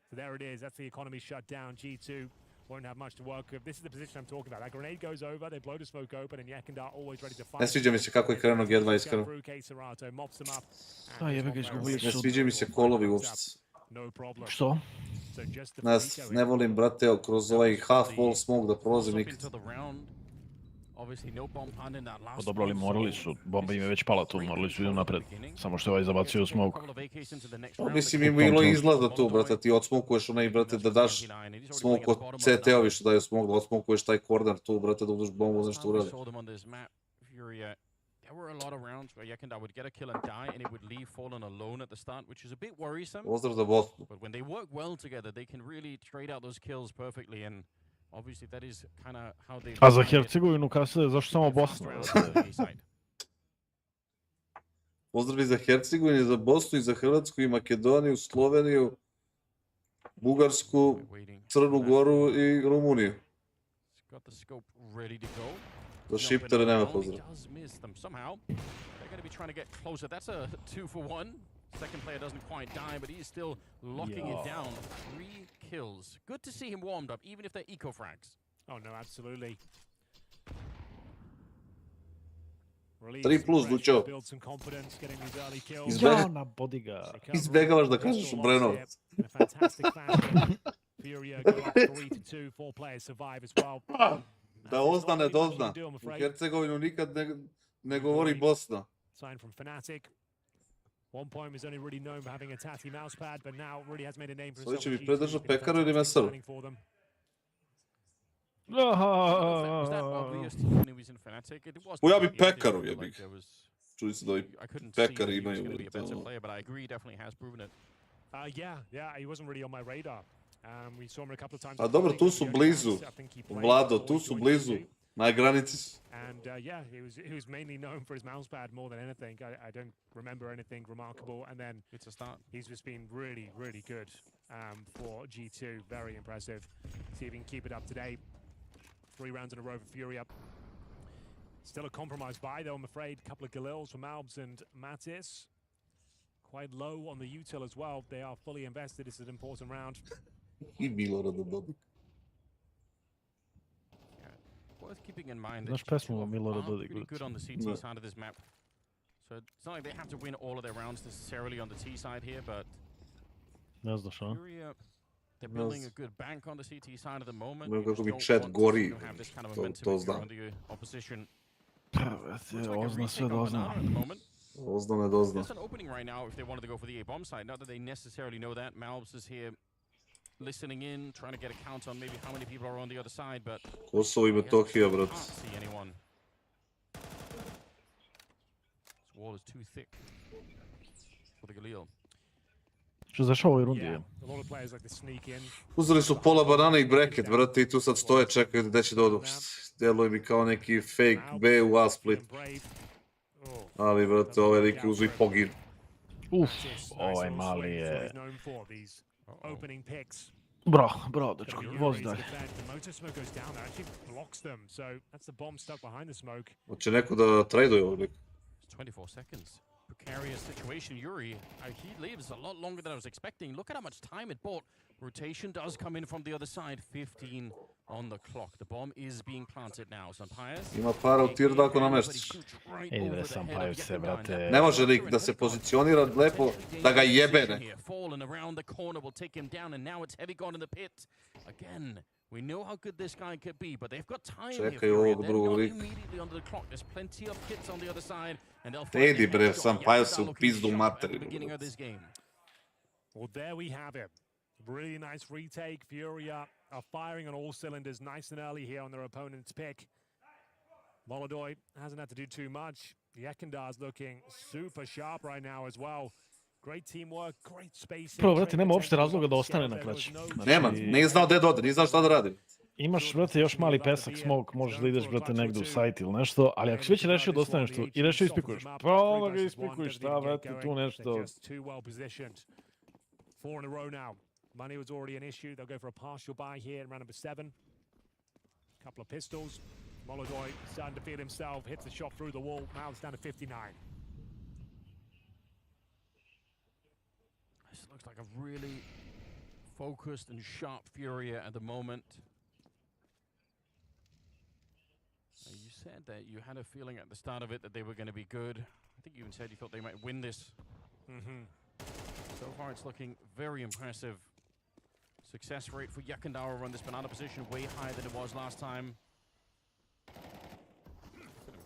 [SPEAKER 9] So there it is. That's the economy shut down. G2 won't have much to work with. This is the position I'm talking about. That grenade goes over, they blow the smoke open, and Yekindar always ready to fight.
[SPEAKER 1] Ne sviđa mi se kako je krenuo G2 iskreno.
[SPEAKER 5] A jebe ga, izgubili
[SPEAKER 1] Ne
[SPEAKER 5] su.
[SPEAKER 1] sviđa mi se kolovi uopšte.
[SPEAKER 5] Što?
[SPEAKER 1] Ne volim, brate, kroz ovaj half wall smoke da prolazim nikad.
[SPEAKER 5] Pa dobro, ali morali su, bomba im je već pala tu, morali su idu napred. Samo što je ovaj zabacio u smoke.
[SPEAKER 1] Mislim, ima ilo izlaza tu, brate, ti odsmokuješ onaj, brate, da daš smoke od CT-ovi što daju smoke, da odsmokuješ taj corner tu, brate, da uđeš bombu, znaš što uradi.
[SPEAKER 13] There were a lot of rounds where Yekindar would get a kill and die, and it would leave Fallen alone at the start, which is a bit worrisome.
[SPEAKER 1] Pozdrav za Bosnu.
[SPEAKER 13] But when they work well together, they can really trade out those kills perfectly, and obviously that is kind of how they...
[SPEAKER 5] A za Hercegovinu kassad, zašto samo Bosna?
[SPEAKER 1] Pozdrav i za Hercegovinu, i za Bosnu, i za Hrvatsku, i Makedoniju, Sloveniju, Bugarsku, Crnu Goru i Rumuniju.
[SPEAKER 13] Got the scope ready to go.
[SPEAKER 1] Za Šiptere nema pozdrav.
[SPEAKER 13] Somehow they're going to be trying to get closer. That's a 2-for-1. Second player doesn't quite die, but he's still locking it down. 3 kills. Good to see him warmed up, even if they're eco frags.
[SPEAKER 9] Oh no, absolutely.
[SPEAKER 1] 3+, Lučo.
[SPEAKER 5] Ja, na body ga.
[SPEAKER 1] Izbjegavaš da kažeš Obrenovac. Da ostane dozna. U Hercegovinu nikad ne govori Bosna.
[SPEAKER 9] Sign from Fnatic. One point was only really known for having a tatty mouse pad, but now really has made a name for
[SPEAKER 1] Sada
[SPEAKER 9] himself.
[SPEAKER 1] će
[SPEAKER 9] on
[SPEAKER 1] mi
[SPEAKER 9] G2.
[SPEAKER 1] predržao
[SPEAKER 9] He's been a
[SPEAKER 1] pekaru ili
[SPEAKER 9] fantastic
[SPEAKER 1] mesaru?
[SPEAKER 9] signing for them.
[SPEAKER 13] I don't know if that was that obvious to you when he was in Fnatic. It was.
[SPEAKER 1] Ja bi
[SPEAKER 13] it didn't
[SPEAKER 1] pekaru,
[SPEAKER 13] feel
[SPEAKER 1] jebi
[SPEAKER 13] like
[SPEAKER 1] ga.
[SPEAKER 13] there was.
[SPEAKER 1] Čuli se da ovi
[SPEAKER 13] I couldn't see that
[SPEAKER 1] pekari
[SPEAKER 13] he was
[SPEAKER 1] imaju.
[SPEAKER 13] going to be a better
[SPEAKER 1] brate,
[SPEAKER 13] player, but I agree, he definitely has proven it.
[SPEAKER 9] Yeah, he wasn't really on my radar. We saw him a couple of times.
[SPEAKER 1] A dobro, tu su blizu. Vlado, tu su blizu. Na granici su.
[SPEAKER 9] And yeah, he was mainly known for his mouse pad more than anything. I don't remember anything remarkable. And then
[SPEAKER 13] it's a start.
[SPEAKER 9] He's just been really, really good for G2. Very impressive. See if he can keep it up today. 3 rounds in a row for Fury up. Still a compromised buy though, I'm afraid. A couple of Galils from Albs and Mattis. Quite low on the util as well. They are fully invested. This is an important round.
[SPEAKER 1] I Milorad Dodik.
[SPEAKER 13] Worth keeping in mind
[SPEAKER 5] Znaš
[SPEAKER 13] that
[SPEAKER 5] pesmu
[SPEAKER 13] G2
[SPEAKER 5] Milorada
[SPEAKER 13] are
[SPEAKER 5] Dodika?
[SPEAKER 13] pretty good on the CT side of this map. So it's not like they have to win all of their rounds necessarily on the T side here, but
[SPEAKER 5] Ne znaš, a?
[SPEAKER 13] Fury, they're building a good bank on the CT side at the moment.
[SPEAKER 1] Kako
[SPEAKER 13] You just
[SPEAKER 1] bi
[SPEAKER 13] don't
[SPEAKER 1] chat
[SPEAKER 13] want
[SPEAKER 1] gori,
[SPEAKER 13] to have this kind of
[SPEAKER 1] to
[SPEAKER 13] momentum if you're
[SPEAKER 1] znam.
[SPEAKER 13] on the opposition.
[SPEAKER 5] Ozna sve dozna.
[SPEAKER 1] Ozna ne dozna.
[SPEAKER 13] There's an opening right now if they wanted to go for the A bomb side. Not that they necessarily know that. Malbs is here listening in, trying to get a count on maybe how many people are on the other side, but
[SPEAKER 1] Kosovo i Metohija,
[SPEAKER 13] can't
[SPEAKER 1] brat.
[SPEAKER 13] see anyone. This wall is too thick for the Galil.
[SPEAKER 5] Što znaš ovoj rundi je?
[SPEAKER 9] A lot of players like to sneak in.
[SPEAKER 1] Uzeli su pola banane i bracket, brate, i tu sad stoje, čekaju gdje će da odu. Djeluje mi kao neki fake B u A split. Ali, brate, ove liki uzu i poginu.
[SPEAKER 5] Ovaj mali je...
[SPEAKER 9] Opening picks.
[SPEAKER 5] Bravo, dečko, vozi dalje.
[SPEAKER 9] The motor smoke goes down, that actually blocks them. So that's the bomb stuck behind the smoke.
[SPEAKER 1] Hoće neko da traduje ovog lika.
[SPEAKER 13] 24 seconds. Precarious situation. Yuri, he lives a lot longer than I was expecting. Look at how much time it bought. Rotation does come in from the other side. 15 on the clock. The bomb is being planted now. Sampires.
[SPEAKER 1] Ima para u tier 2 ako namestiš.
[SPEAKER 5] Idi da Sampires se, brate.
[SPEAKER 1] Ne može lik da se pozicionira lepo, da ga jebe ne.
[SPEAKER 13] Fallen around the corner will take him down, and now it's heavy gone in the pit. Again, we know how good this guy could be, but they've got time here.
[SPEAKER 1] Čekaj ovog
[SPEAKER 13] They're
[SPEAKER 1] drugog
[SPEAKER 13] not
[SPEAKER 1] lika.
[SPEAKER 13] immediately under the clock. There's plenty of hits on the other side, and they'll find
[SPEAKER 1] Idi bre, Sampires se u pizdu materinu.
[SPEAKER 13] beginning of this game.
[SPEAKER 9] Well, there we have it. Really nice retake. Fury are firing on all cylinders nice and early here on their opponent's pick. Molodoi hasn't had to do too much. Yekendar's looking super sharp right now as well. Great teamwork, great spacing.
[SPEAKER 5] Prvo, brate, nema uopšte razloga da ostane na klači.
[SPEAKER 1] Nema, nije znao gdje dode, nije znao šta da radi.
[SPEAKER 5] Imaš, brate, još mali pesak, smoke, možeš da ideš, brate, negdje u sajt ili nešto, ali ako si već rešio da ostaneš tu i rešio ispikuješ, pa onda ga ispikuješ, šta, brate, tu nešto.
[SPEAKER 9] 4 in a row now. Money was already an issue. They'll go for a partial buy here in round number 7. Couple of pistols. Molodoi starting to feel himself, hits the shot through the wall. Now it's down to 59.
[SPEAKER 13] This looks like a really focused and sharp Furia at the moment. You said that you had a feeling at the start of it that they were going to be good. I think you even said you thought they might win this. So far, it's looking very impressive. Success rate for Yakandara on this banana position way higher than it was last time.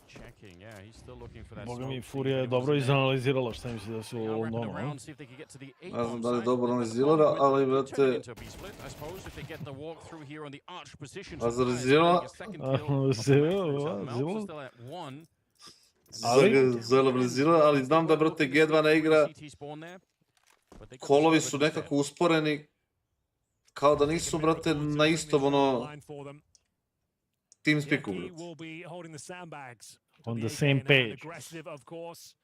[SPEAKER 13] Checking, yeah, he's still looking for that.
[SPEAKER 5] Boga mi, Furija je dobro izanalizirala šta im se da su ovo novo.
[SPEAKER 1] Ne znam da li je dobro analizirala, ali, brate... Analizirala? Analizirala, ali znam da, brate, G2 ne igra. Kolovi su nekako usporeni. Kao da nisu, brate, na istom, ono... Team speaku, brate.
[SPEAKER 5] On the same page.
[SPEAKER 9] Aggressive, of course.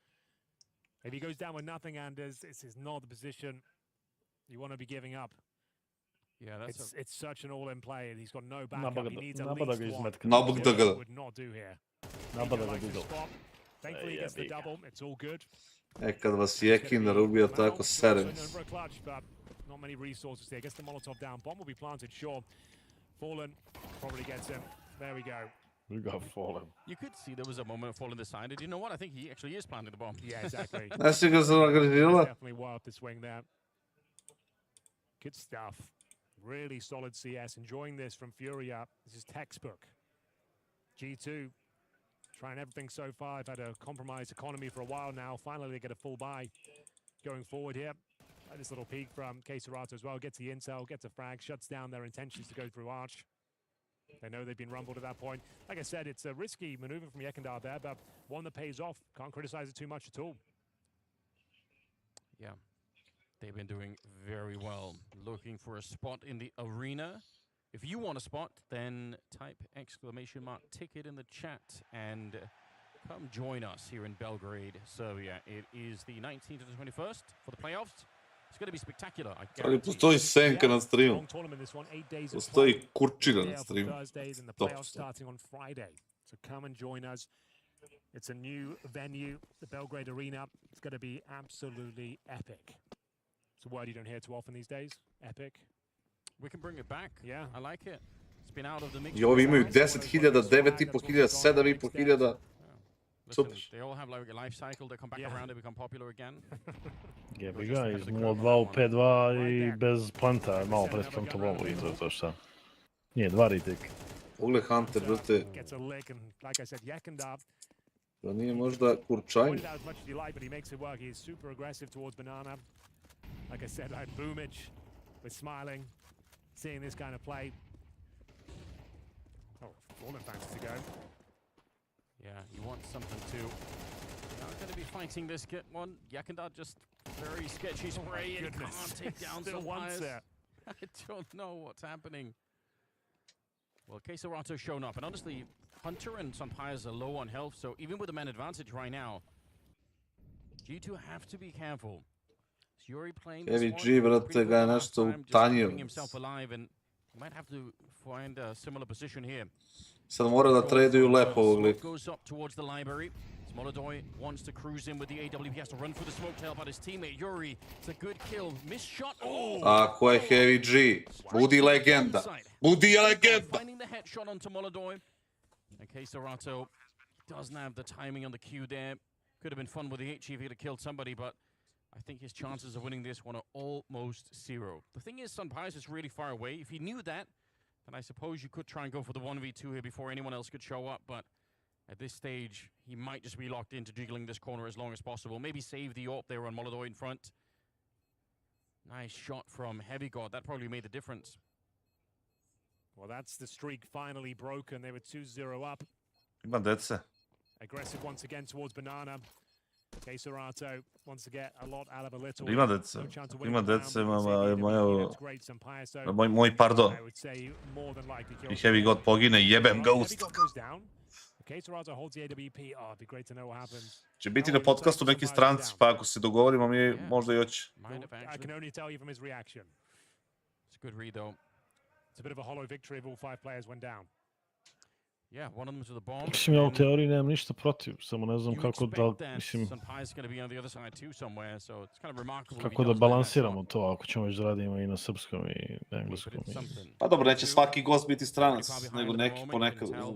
[SPEAKER 9] If he goes down with nothing, Anders, this is not the position you want to be giving up.
[SPEAKER 13] Yeah,
[SPEAKER 9] it's such an all-in play. He's got no backup. He needs at least one. Would not do here. Thankfully, he gets the double. It's all good.
[SPEAKER 1] Kad vas Jekin ubija tako serem.
[SPEAKER 9] Not many resources there. Gets the Molotov down. Bomb will be planted, sure. Fallen probably gets him. There we go.
[SPEAKER 5] We got Fallen.
[SPEAKER 13] You could see there was a moment of Fallen decided, you know what, I think he actually is planting the bomb.
[SPEAKER 9] Yeah, exactly.
[SPEAKER 1] Definitely
[SPEAKER 9] well up the swing there. Good stuff. Really solid CS. Enjoying this from Furia. This is textbook. G2 trying everything so far. I've had a compromised economy for a while now. Finally, they get a full buy going forward here. This little peek from kassad as well. Gets the intel, gets a frag, shuts down their intentions to go through Arch. They know they've been rumbled at that point. Like I said, it's a risky maneuver from Yekindar there, but one that pays off. Can't criticize it too much at all.
[SPEAKER 13] Yeah, they've been doing very well. Looking for a spot in the arena. If you want a spot, then type !ticket in the chat and come join us here in Belgrade, Serbia. It is the 19th to the 21st for the playoffs. It's going to be spectacular.
[SPEAKER 1] Ali postoji senka na streamu. Postoji kurčina na streamu.
[SPEAKER 9] Thursdays and the playoffs starting on Friday. So come and join us. It's a new venue, the Belgrade Arena. It's going to be absolutely epic. It's a word you don't hear too often these days. Epic.
[SPEAKER 13] We can bring it back.
[SPEAKER 9] Yeah,
[SPEAKER 13] I like it. It's been out of the mix.
[SPEAKER 1] I ovi imaju 10.000, 9.500, 7.500. Super.
[SPEAKER 13] They all have like a life cycle. They come back around, they become popular again.
[SPEAKER 5] Jebi ga, iz 0-2 u 5-2 i bez planta, malo pred plantom lovu i to je šta. Nije, 2 retake.
[SPEAKER 1] Pogled Hunter, brate. Da nije možda kurčanj.
[SPEAKER 9] Like I said, like Boomage was smiling, seeing this kind of play. Oh, Fallen fancies to go.
[SPEAKER 13] Yeah, you want something to... Not going to be fighting this one. Yekindar just very sketchy spray and can't take down some players. I don't know what's happening. Well, kassad shown up, and honestly, Hunter and some players are low on health, so even with a man advantage right now, G2 have to be careful. Yuri playing this
[SPEAKER 1] Heavy
[SPEAKER 13] one,
[SPEAKER 1] G, brate, ga je nešto utanjio.
[SPEAKER 13] himself alive, and might have to find a similar position here.
[SPEAKER 1] Sad mora da traduju lepo ovog lika.
[SPEAKER 13] Goes up towards the library. Smolodoy wants to cruise in with the AW. He has to run through the smoke to help out his teammate Yuri. It's a good kill. Missed shot. Oh!
[SPEAKER 1] Tako je, Heavy G. Budi legenda. Budi legenda.
[SPEAKER 13] Finding the headshot onto Molodoy. And kassad doesn't have the timing on the cue there. Could have been fun with the HE if he'd have killed somebody, but I think his chances of winning this one are almost zero. The thing is, Sunpies is really far away. If he knew that, then I suppose you could try and go for the 1v2 here before anyone else could show up, but at this stage, he might just be locked into jiggling this corner as long as possible. Maybe save the AWP there on Molodoy in front. Nice shot from Heavy God. That probably made the difference.
[SPEAKER 9] Well, that's the streak finally broken. They were 2-0 up.
[SPEAKER 1] Ima dece.
[SPEAKER 9] Aggressive once again towards Banana. kassad wants to get a lot out of a little.
[SPEAKER 1] Ima dece. Ima dece, moj pardon. I Heavy God pogine, jebem Ghost.
[SPEAKER 9] kassad holds the AWP. Oh, it'd be great to know what happens.
[SPEAKER 1] Će biti na podcastu neki stranci, pa ako se dogovorimo, mi možda i hoće.
[SPEAKER 9] I can only tell you from his reaction.
[SPEAKER 13] It's a good read, though.
[SPEAKER 9] It's a bit of a hollow victory if all 5 players went down.
[SPEAKER 13] Yeah, one of them to the bomb.
[SPEAKER 5] Mislim, ja u teoriji nemam ništa protiv, samo ne znam kako da, mislim, kako da balansiramo to, ako ćemo već da radimo i na srpskom i na engleskom.
[SPEAKER 1] Pa dobro, neće svaki gost biti stranac, nego neki ponekad. Što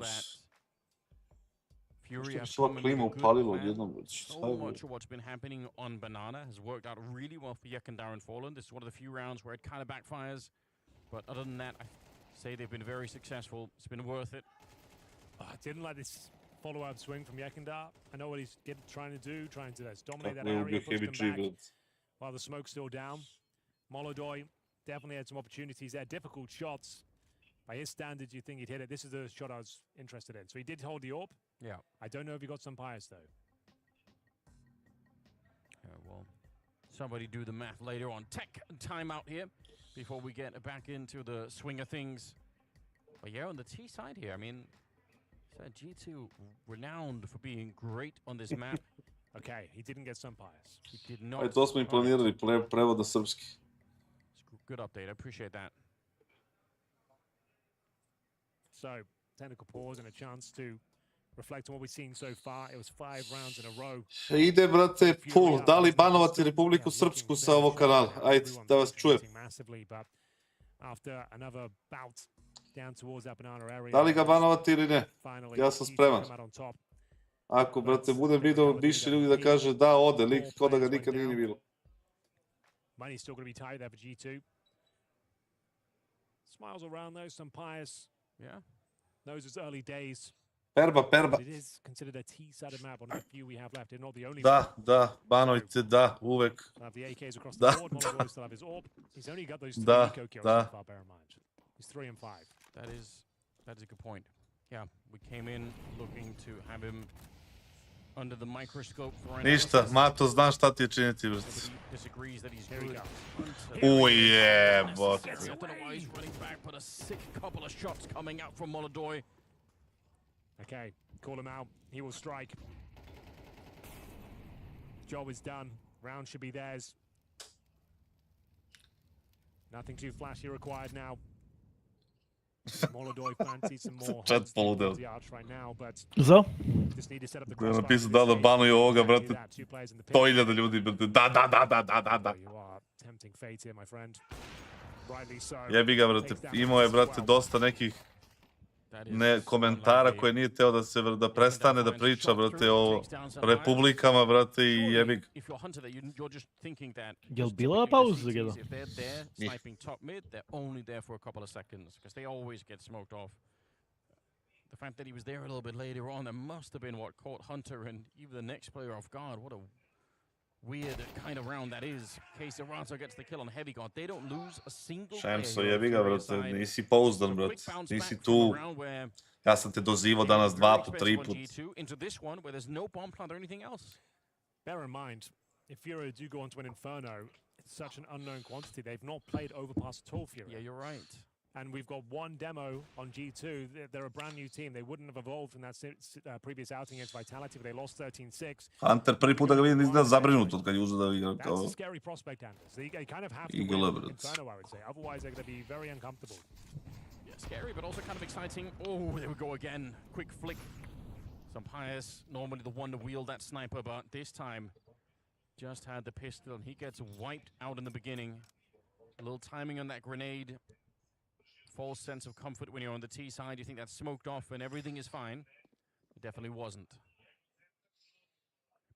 [SPEAKER 1] bi se ova klima upalila odjednom?
[SPEAKER 13] So much of what's been happening on Banana has worked out really well for Yekindar and Fallen. This is one of the few rounds where it kind of backfires. But other than that, I say they've been very successful. It's been worth it.
[SPEAKER 9] I didn't like this follow-up swing from Yekindar. I know what he's trying to do, dominate that area, push them back while the smoke's still down. Molodoy definitely had some opportunities there, difficult shots. By his standards, you think he'd hit it. This is the shot I was interested in. So he did hold the AWP.
[SPEAKER 13] Yeah.
[SPEAKER 9] I don't know if he got some bias, though.
[SPEAKER 13] Well, somebody do the math later on. Tech timeout here before we get back into the swing of things. But yeah, on the T side here, I mean, G2 renowned for being great on this map.
[SPEAKER 9] Okay, he didn't get some bias.
[SPEAKER 13] He did not.
[SPEAKER 1] Aj, to smo i planirali, prevod na srpski.
[SPEAKER 13] Good update, I appreciate that.
[SPEAKER 9] So, technical pause and a chance to reflect on what we've seen so far. It was 5 rounds in a row.
[SPEAKER 1] Ide, brate, full. Da li banovati Republiku Srpsku sa ovog kanala? Ajde, da vas čujem.
[SPEAKER 9] After another bout down towards that Banana area.
[SPEAKER 1] Da li ga banovati ili ne? Ja sam spreman. Ako, brate, budem vidio više ljudi da kaže da ode, lik kao da ga nikad nije ni bilo.
[SPEAKER 9] Money's still going to be tight there for G2. Smiles around though, some pious.
[SPEAKER 13] Yeah.
[SPEAKER 9] Knows it's early days.
[SPEAKER 1] Perba.
[SPEAKER 9] It is considered a T-sided map, one of the few we have left, if not the only
[SPEAKER 1] Da, Banović, da, uvek.
[SPEAKER 9] have the AKs across
[SPEAKER 1] Da,
[SPEAKER 9] the board.
[SPEAKER 1] da.
[SPEAKER 9] Molodoj still have his AWP. He's only got those 3
[SPEAKER 1] Da,
[SPEAKER 9] eco kills
[SPEAKER 1] da.
[SPEAKER 9] so far, bear in mind. He's 3 and 5.
[SPEAKER 13] That is a good point. Yeah, we came in looking to have him under the microscope for
[SPEAKER 1] Ništa, Mato, znaš šta ti je činiti, brate.
[SPEAKER 13] disagrees that he's good.
[SPEAKER 1] Ujebot.
[SPEAKER 13] I don't know why he's running back, but a sick couple of shots coming out from Molodoj.
[SPEAKER 9] Okay, call him out. He will strike. Job is done. Round should be theirs. Nothing too flashy required now. Molodoj fancies some more yards right now, but
[SPEAKER 5] Za?
[SPEAKER 9] just need to set up the
[SPEAKER 1] Koji je napisao da banuju ovoga, brate. 100.000 ljudi, brate. Da.
[SPEAKER 9] You are tempting fate here, my friend. Rightly so.
[SPEAKER 1] Jebi ga, brate. Imao je, brate, dosta nekih komentara koje nije teo da prestane da priča, brate, o republikama, brate, i jebi ga.
[SPEAKER 5] Jel bila pauza za Geda?
[SPEAKER 13] The fact that he was there a little bit later on, that must have been what caught Hunter and even the next player off guard. What a weird kind of round that is. K-Serato gets the kill on Heavy God. They don't lose a single
[SPEAKER 1] Šemso, jebi ga, brate, nisi pouzdan, brate, nisi tu. Ja sam te dozivao danas 2 put, 3 put.
[SPEAKER 13] Into this one where there's no bomb plant or anything else.
[SPEAKER 9] Bear in mind, if FISSURE do go on to an Inferno, it's such an unknown quantity. They've not played Overpass at all, FISSURE.
[SPEAKER 13] Yeah, you're right.
[SPEAKER 9] And we've got one demo on G2. They're a brand new team. They wouldn't have evolved from that previous outing against Vitality, but they lost 13-6.
[SPEAKER 1] Hunter, prvi put da ga vidim izgleda zabrinut od kad je uzeo da igra kao
[SPEAKER 9] That's a scary prospect, Anders. They kind of have to
[SPEAKER 1] Eagle
[SPEAKER 9] win
[SPEAKER 1] Everett.
[SPEAKER 9] Inferno, I would say. Otherwise, they're going to be very uncomfortable.
[SPEAKER 13] Yeah, scary, but also kind of exciting. Oh, there we go again. Quick flick. Sampayas, normally the one to wield that sniper, but this time just had the pistol, and he gets wiped out in the beginning. A little timing on that grenade. False sense of comfort when you're on the T side. You think that's smoked off and everything is fine. It definitely wasn't.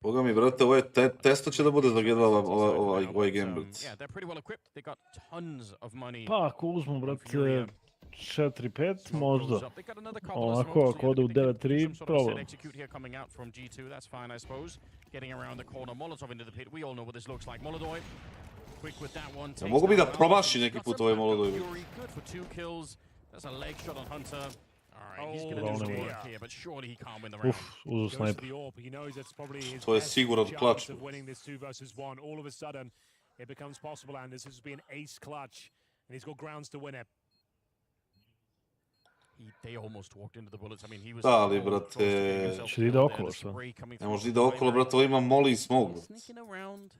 [SPEAKER 1] Boga mi, brate, ovo je testo će da bude za G2 ovaj game, brate.
[SPEAKER 13] Yeah, they're pretty well equipped. They got tons of money.
[SPEAKER 5] Pa ako uzmu, brate, 4-5 možda. Onako, ako ode u 9-3, problem.
[SPEAKER 13] Execute here coming out from G2. That's fine, I suppose. Getting around the corner. Molotov into the pit. We all know what this looks like. Molodoj. Quick with that one.
[SPEAKER 1] Mogu bi da promaši neki put ovaj Molodoj.
[SPEAKER 13] Good for 2 kills. That's a leg shot on Hunter. All right, he's going to do work here, but surely he can't win the round.
[SPEAKER 5] Uzeo sniper.
[SPEAKER 1] To je siguran clutch.
[SPEAKER 9] Winning this 2 versus 1. All of a sudden, it becomes possible, and this has been ace clutch, and he's got grounds to win it.
[SPEAKER 13] They almost walked into the bullets. I mean, he was.
[SPEAKER 1] Da, ali, brate...
[SPEAKER 5] Će ide okolo, šta?
[SPEAKER 1] Ne može ide okolo, brate, ovo ima Molly i Smoke, brate.
[SPEAKER 13] Sneaking around.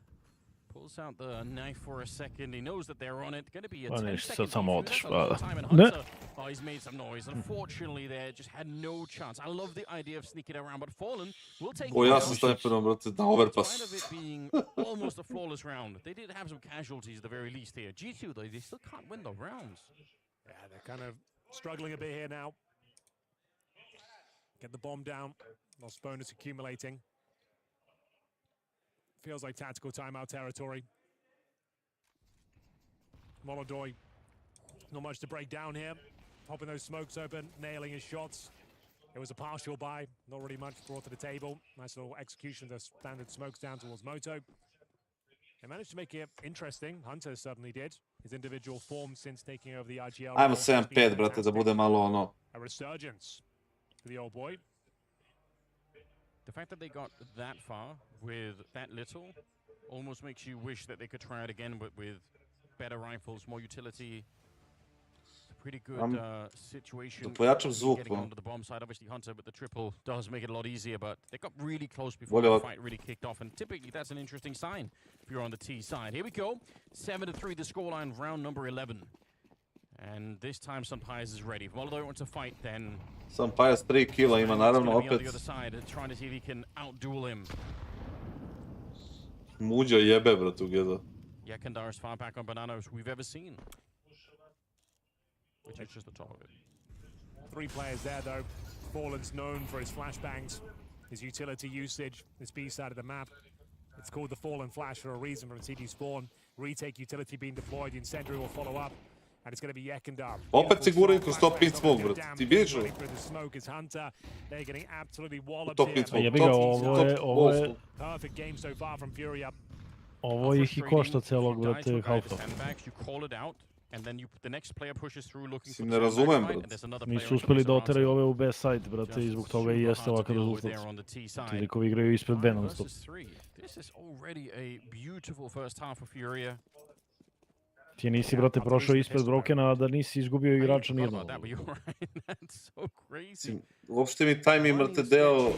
[SPEAKER 13] Pulls out the knife for a second. He knows that they're on it. Going to be a
[SPEAKER 5] Pa
[SPEAKER 13] 10
[SPEAKER 5] ništa, sad
[SPEAKER 13] second
[SPEAKER 5] samo
[SPEAKER 13] defuse.
[SPEAKER 5] odeš,
[SPEAKER 13] That's a long
[SPEAKER 5] brate.
[SPEAKER 13] time, and
[SPEAKER 5] Ne.
[SPEAKER 13] Hunter, oh, he's made some noise. Unfortunately, they just had no chance. I love the idea of sneaking around, but Fallen will take
[SPEAKER 1] O,
[SPEAKER 13] it
[SPEAKER 1] ja
[SPEAKER 13] down.
[SPEAKER 1] sam sniperom, brate, na overpass.
[SPEAKER 13] In spite of it being almost a flawless round, they did have some casualties at the very least here. G2, though, they still can't win the rounds.
[SPEAKER 9] Yeah, they're kind of struggling a bit here now. Get the bomb down. Lost bonus accumulating. Feels like tactical timeout territory. Molodoj, not much to break down here. Popping those smokes open, nailing his shots. It was a partial buy, not really much brought to the table. Nice little execution of the standard smokes down towards Moto. They managed to make it interesting. Hunter certainly did. His individual form since taking over the IGL.
[SPEAKER 1] Ajmo 7-5, brate, da bude malo ono...
[SPEAKER 9] A resurgence for the old boy.
[SPEAKER 13] The fact that they got that far with that little almost makes you wish that they could try it again, but with better rifles, more utility. It's a pretty good situation.
[SPEAKER 1] Pojačam zvuk,
[SPEAKER 13] getting
[SPEAKER 1] no.
[SPEAKER 13] onto the bomb side. Obviously, Hunter with the triple does make it a lot easier, but they got really close before the fight really kicked off, and typically that's an interesting sign if you're on the T side. Here we go. 7-3 the scoreline, round number 11. And this time Sampayas is ready. If Molodoj wants to fight, then
[SPEAKER 1] Sampayas 3 kila ima, naravno,
[SPEAKER 13] on the
[SPEAKER 1] opet.
[SPEAKER 13] other side, trying to see if he can outduel him.
[SPEAKER 1] Muđa jebe, brate, u G2.
[SPEAKER 13] Yakandar as far back on Bananas we've ever seen. Which is just the top of it.
[SPEAKER 9] 3 players there, though. Fallen's known for his flashbangs, his utility usage, his B side of the map. It's called the Fallen Flash for a reason from CG Spawn. Retake utility being deployed, the incendiary will follow up. And it's going to be Yekindar.
[SPEAKER 1] Opet se guraju kroz top mid smoke, brate. Ti vidiš ovo? Top mid smoke,
[SPEAKER 5] Jebi ga, ovo je...
[SPEAKER 9] Perfect game so far from Furia.
[SPEAKER 5] Ovo ih i košta celog, brate, halfa.
[SPEAKER 1] Mislim, ne razumem, brate.
[SPEAKER 5] Nisu uspeli da oteraju ove u B side, brate, i zbog toga i jeste ovakav rezultat. Ti likovi igraju ispred B non stop. Ti nisi, brate, prošao ispred Brokena, a da nisi izgubio igrača nijednog.
[SPEAKER 1] Uopšte mi taj mi mrte deo...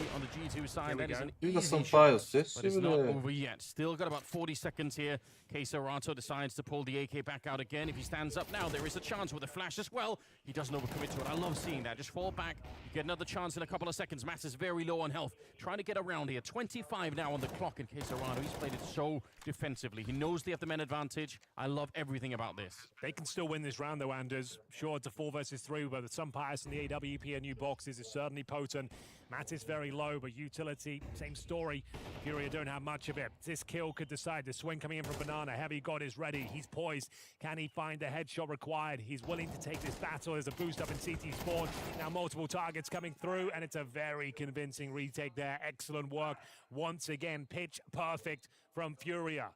[SPEAKER 1] Vidio sam Pajos, jesi bre?
[SPEAKER 13] Still got about 40 seconds here. KINGSTON decides to pull the AK back out again. If he stands up now, there is a chance with a flash as well. He doesn't overcommit to it. I love seeing that. Just fall back. You get another chance in a couple of seconds. Matt is very low on health. Trying to get around here. 25 now on the clock in KINGSTON. He's played it so defensively. He knows they have the men advantage. I love everything about this.
[SPEAKER 9] They can still win this round though, Anders. Sure, it's a 4 versus 3, but with some bias in the AWP and new boxes is certainly potent. Matt is very low, but utility, same story. Furia don't have much of it. This kill could decide. The swing coming in from Banana. Heavy God is ready. He's poised. Can he find the headshot required? He's willing to take this battle. There's a boost up in CT spawn. Now multiple targets coming through, and it's a very convincing retake there. Excellent work. Once again, pitch perfect from Furia.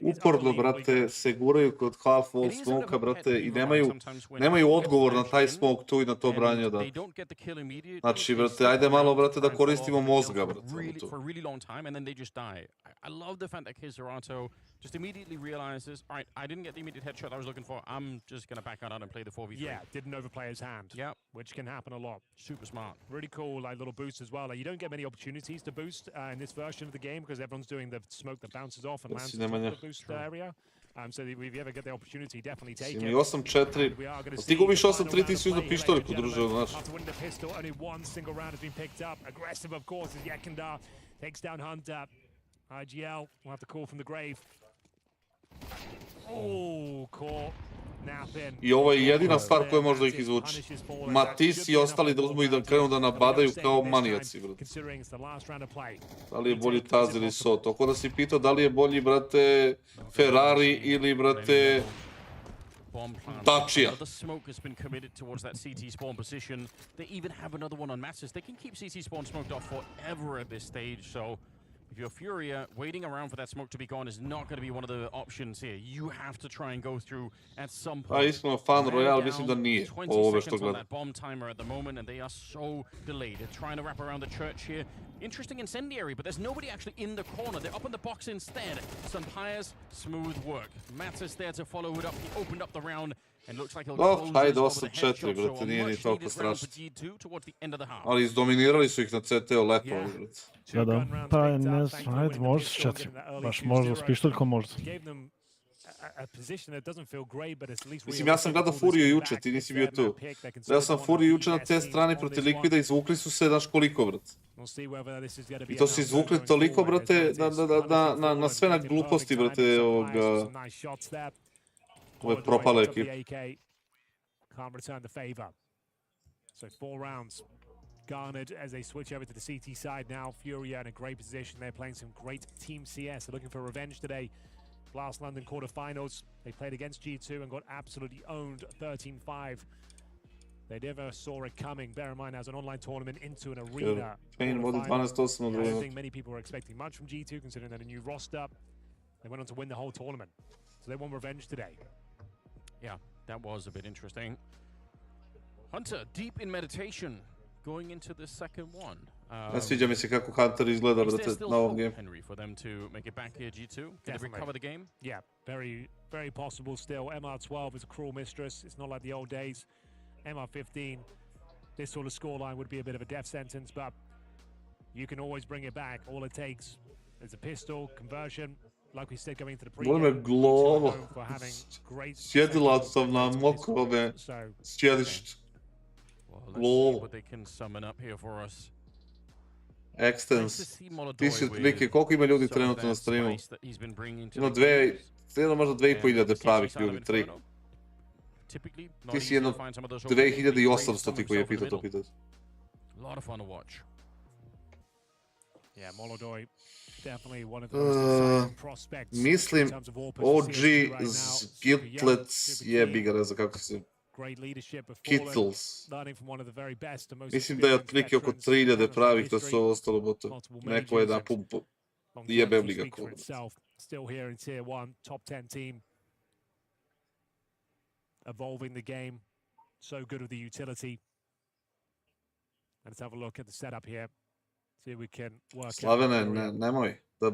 [SPEAKER 1] Uporno, brate, se guraju kod half-wall smoke-a, brate, i nemaju odgovor na taj smoke tu i na to branje, da. Znači, brate, ajde malo, brate, da koristimo mozga, brate.
[SPEAKER 13] I love the fact that KINGSTON just immediately realizes, all right, I didn't get the immediate headshot I was looking for. I'm just going to back out and play the 4v3.
[SPEAKER 9] Yeah, didn't overplay his hand.
[SPEAKER 13] Yeah.
[SPEAKER 9] Which can happen a lot.
[SPEAKER 13] Super smart.
[SPEAKER 9] Really cool, like, little boost as well. Like, you don't get many opportunities to boost in this version of the game because everyone's doing the smoke that bounces off and lands in the boost area. So if you ever get the opportunity, definitely take it.
[SPEAKER 1] Mi 8-4, ti gubiš 8-3, ti si uzno pištoljku, druže, znaš.
[SPEAKER 9] After winning the pistol, only one single round has been picked up. Aggressive, of course, is Yekindar. Takes down Hunter. IGL will have to call from the grave. Oh, caught.
[SPEAKER 1] I ovo je jedina stvar koja može da ih izvuči. Matisse i ostali da uzmu i da krenu da nabadaju kao manijaci, brate. Da li je bolji Taz ili Soto? Ako da si pitao da li je bolji, brate, Ferrari ili, brate, Dacia.
[SPEAKER 13] The smoke has been committed towards that CT spawn position. They even have another one on Matsus. They can keep CT spawn smoked off forever at this stage, so if you're Furia, waiting around for that smoke to be gone is not going to be one of the options here. You have to try and go through at some point.
[SPEAKER 1] Iskreno, fan Royale mislim da nije ovo što gledam.
[SPEAKER 13] That bomb timer at the moment, and they are so delayed. They're trying to wrap around the church here. Interesting incendiary, but there's nobody actually in the corner. They're up in the box instead. Sampires, smooth work. Mattis there to follow it up. He opened up the round.
[SPEAKER 1] Hajde 8-4, brate, nije ni toliko strašno. Ali izdominirali su ih na CT-u lepo, brate.
[SPEAKER 5] Da, pa ne znam, hajde, možda s 4. Baš možda s pištoljkom možda.
[SPEAKER 1] Mislim, ja sam gledao Furiju juče, ti nisi bio tu. Ja sam Furiju juče na te strani protiv Liquida, izvukli su se, znaš koliko, brate. I to su izvukli toliko, brate, na sve na gluposti, brate, ovoga... Ove propale ekipe.
[SPEAKER 9] Can't return the favor. So 4 rounds garnered as they switch over to the CT side now. Furia in a great position. They're playing some great Team CS. They're looking for revenge today. Last London quarterfinals, they played against G2 and got absolutely owned 13-5. They never saw it coming. Bear in mind, as an online tournament into an arena. I don't think many people were expecting much from G2, considering that a new roster. They went on to win the whole tournament. So they want revenge today.
[SPEAKER 13] Yeah, that was a bit interesting. Hunter, deep in meditation, going into the second one.
[SPEAKER 1] Ne sviđa mi se kako Hunter izgleda, brate, na ovom game.
[SPEAKER 13] Henry for them to make it back here, G2. Can they recover the game?
[SPEAKER 9] Yeah, very possible still. MR12 is a cruel mistress. It's not like the old days. MR15, this sort of scoreline would be a bit of a death sentence, but you can always bring it back. All it takes is a pistol, conversion. Like we said, going into the
[SPEAKER 1] pre-game, me glovo. Sjedila sam na mokrome sjedištu. Glovo. Extens. Ti si otprilike, koliko ima ljudi trenutno na streamu? Jedno možda 2.500 pravih ljudi, 3. Ti si jedno 2.800 ti koji je pitao to pitati.
[SPEAKER 9] Yeah, Molodoj, definitely one of the most exciting prospects
[SPEAKER 1] Mislim,
[SPEAKER 9] in terms of all
[SPEAKER 1] OG
[SPEAKER 9] positions right now. Super young,
[SPEAKER 1] Skiltlets,
[SPEAKER 9] super
[SPEAKER 1] jebi
[SPEAKER 9] keen,
[SPEAKER 1] ga, ne znam kako se...
[SPEAKER 9] great leadership of Fallen,
[SPEAKER 1] Kittles.
[SPEAKER 9] learning from one of the very best and most
[SPEAKER 1] Mislim da je
[SPEAKER 9] experienced
[SPEAKER 1] otprilike oko
[SPEAKER 9] veterans
[SPEAKER 1] 3000
[SPEAKER 9] in
[SPEAKER 1] pravih, to
[SPEAKER 9] history,
[SPEAKER 1] su ostalo boto.
[SPEAKER 9] multiple
[SPEAKER 1] Neko je
[SPEAKER 9] majors
[SPEAKER 1] da
[SPEAKER 9] and
[SPEAKER 1] pumpo.
[SPEAKER 9] longevity
[SPEAKER 1] Jebem li ga
[SPEAKER 9] speaks for
[SPEAKER 1] kod.
[SPEAKER 9] itself. Still here in Tier 1, top 10 team. Evolving the game, so good with the utility. Let's have a look at the setup here. See if we can work
[SPEAKER 1] Slavene,
[SPEAKER 9] out
[SPEAKER 1] nemoj da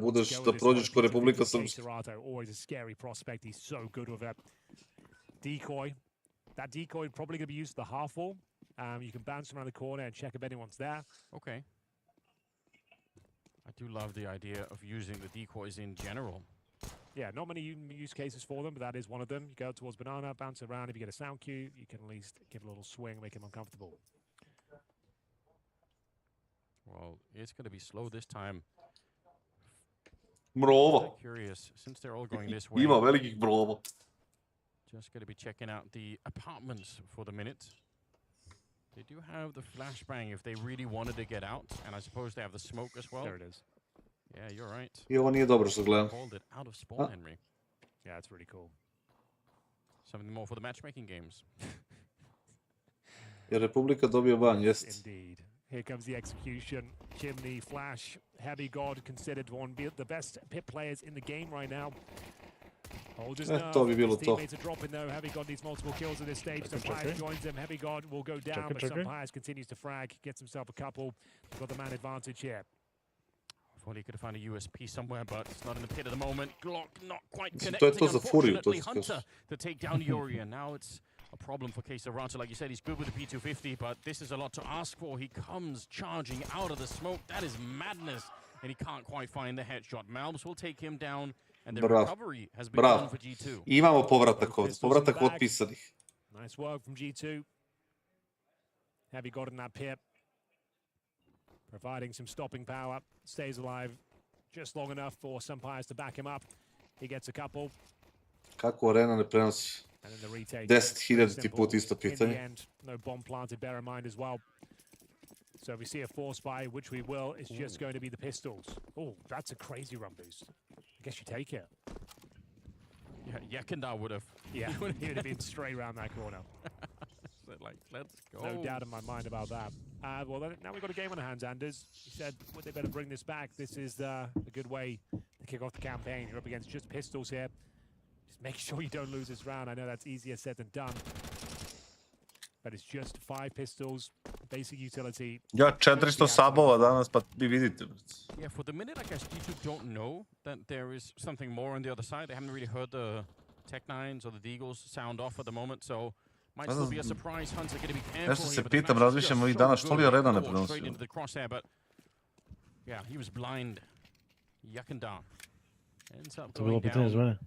[SPEAKER 1] prođeš ko Republika Srpska.
[SPEAKER 9] Always a scary prospect. He's so good with it. Decoy. That decoy probably going to be used to the half wall. You can bounce around the corner and check if anyone's there.
[SPEAKER 13] Okay. I do love the idea of using the decoys in general.
[SPEAKER 9] Yeah, not many use cases for them, but that is one of them. You go towards banana, bounce around. If you get a sound cue, you can at least give a little swing, make him uncomfortable.
[SPEAKER 13] Well, it's going to be slow this time.
[SPEAKER 1] Mrova.
[SPEAKER 13] Curious, since they're all going this way.
[SPEAKER 1] Ima velikih mrova.
[SPEAKER 13] Just going to be checking out the apartments for the minute. They do have the flashbang if they really wanted to get out, and I suppose they have the smoke as well.
[SPEAKER 9] There it is.
[SPEAKER 13] Yeah, you're right.
[SPEAKER 1] I ovo nije dobro što gledam.
[SPEAKER 13] Called it out of spawn, Henry.
[SPEAKER 9] Yeah, it's really cool.
[SPEAKER 13] Something more for the matchmaking games.
[SPEAKER 1] Jer Republika dobio ban, jest.
[SPEAKER 9] Indeed. Here comes the execution. Chimney, Flash, Heavy God, considered one of the best pit players in the game right now. Hold his nerve.
[SPEAKER 1] To bi bilo
[SPEAKER 9] His
[SPEAKER 1] to.
[SPEAKER 9] teammates are dropping though. Heavy God needs multiple kills at this stage. Sampires joins him. Heavy God will go down, but Sampires continues to frag. Gets himself a couple. He's got the man advantage here.
[SPEAKER 13] Thought he could have found a USP somewhere, but it's not in the pit at the moment. Glock not quite
[SPEAKER 1] Mislim,
[SPEAKER 13] connecting.
[SPEAKER 1] to je to za Furiju, to
[SPEAKER 13] Unfortunately,
[SPEAKER 1] ti
[SPEAKER 13] Hunter
[SPEAKER 1] kažem.
[SPEAKER 13] to take down Yuri, and now it's a problem for KINGSTON. Like you said, he's good with the P250, but this is a lot to ask for. He comes charging out of the smoke. That is madness, and he can't quite find the headshot. Malbs will take him down, and the recovery has been done for G2.
[SPEAKER 1] Imamo povratak otpisanih.
[SPEAKER 9] Nice work from G2. Heavy God in that pit. Providing some stopping power. Stays alive just long enough for Sampires to back him up. He gets a couple.
[SPEAKER 1] Kako arena ne prenosi? 10.000 put isto
[SPEAKER 9] In the
[SPEAKER 1] pitanje.
[SPEAKER 9] end, no bomb planted, bear in mind as well. So if we see a force buy, which we will, it's just going to be the pistols. Oh, that's a crazy run boost. I guess you take it.
[SPEAKER 13] Yeah, Yakanda would have.
[SPEAKER 9] Yeah, he would have been straight around that corner.
[SPEAKER 13] Like, let's go.
[SPEAKER 9] No doubt in my mind about that. Well, now we've got a game on our hands, Anders. He said, well, they better bring this back. This is a good way to kick off the campaign. You're up against just pistols here. Just make sure you don't lose this round. I know that's easier said than done. But it's just 5 pistols, basic utility.
[SPEAKER 1] Ja, 400 sabova danas, pa vi vidite.
[SPEAKER 13] Yeah, for the minute, I guess G2 don't know that there is something more on the other side. They haven't really heard the Tech-9s or the Deagles sound off at the moment, so might still be a surprise. Hunter going to be careful.
[SPEAKER 1] Nešto se pitam, razmišljam ovih dana, što li arena ne prenosi?
[SPEAKER 13] Straight into the crosshair, but yeah, he was blind. Yakanda ends up
[SPEAKER 5] To bilo
[SPEAKER 13] going
[SPEAKER 5] pitanje za
[SPEAKER 13] down.
[SPEAKER 5] mene.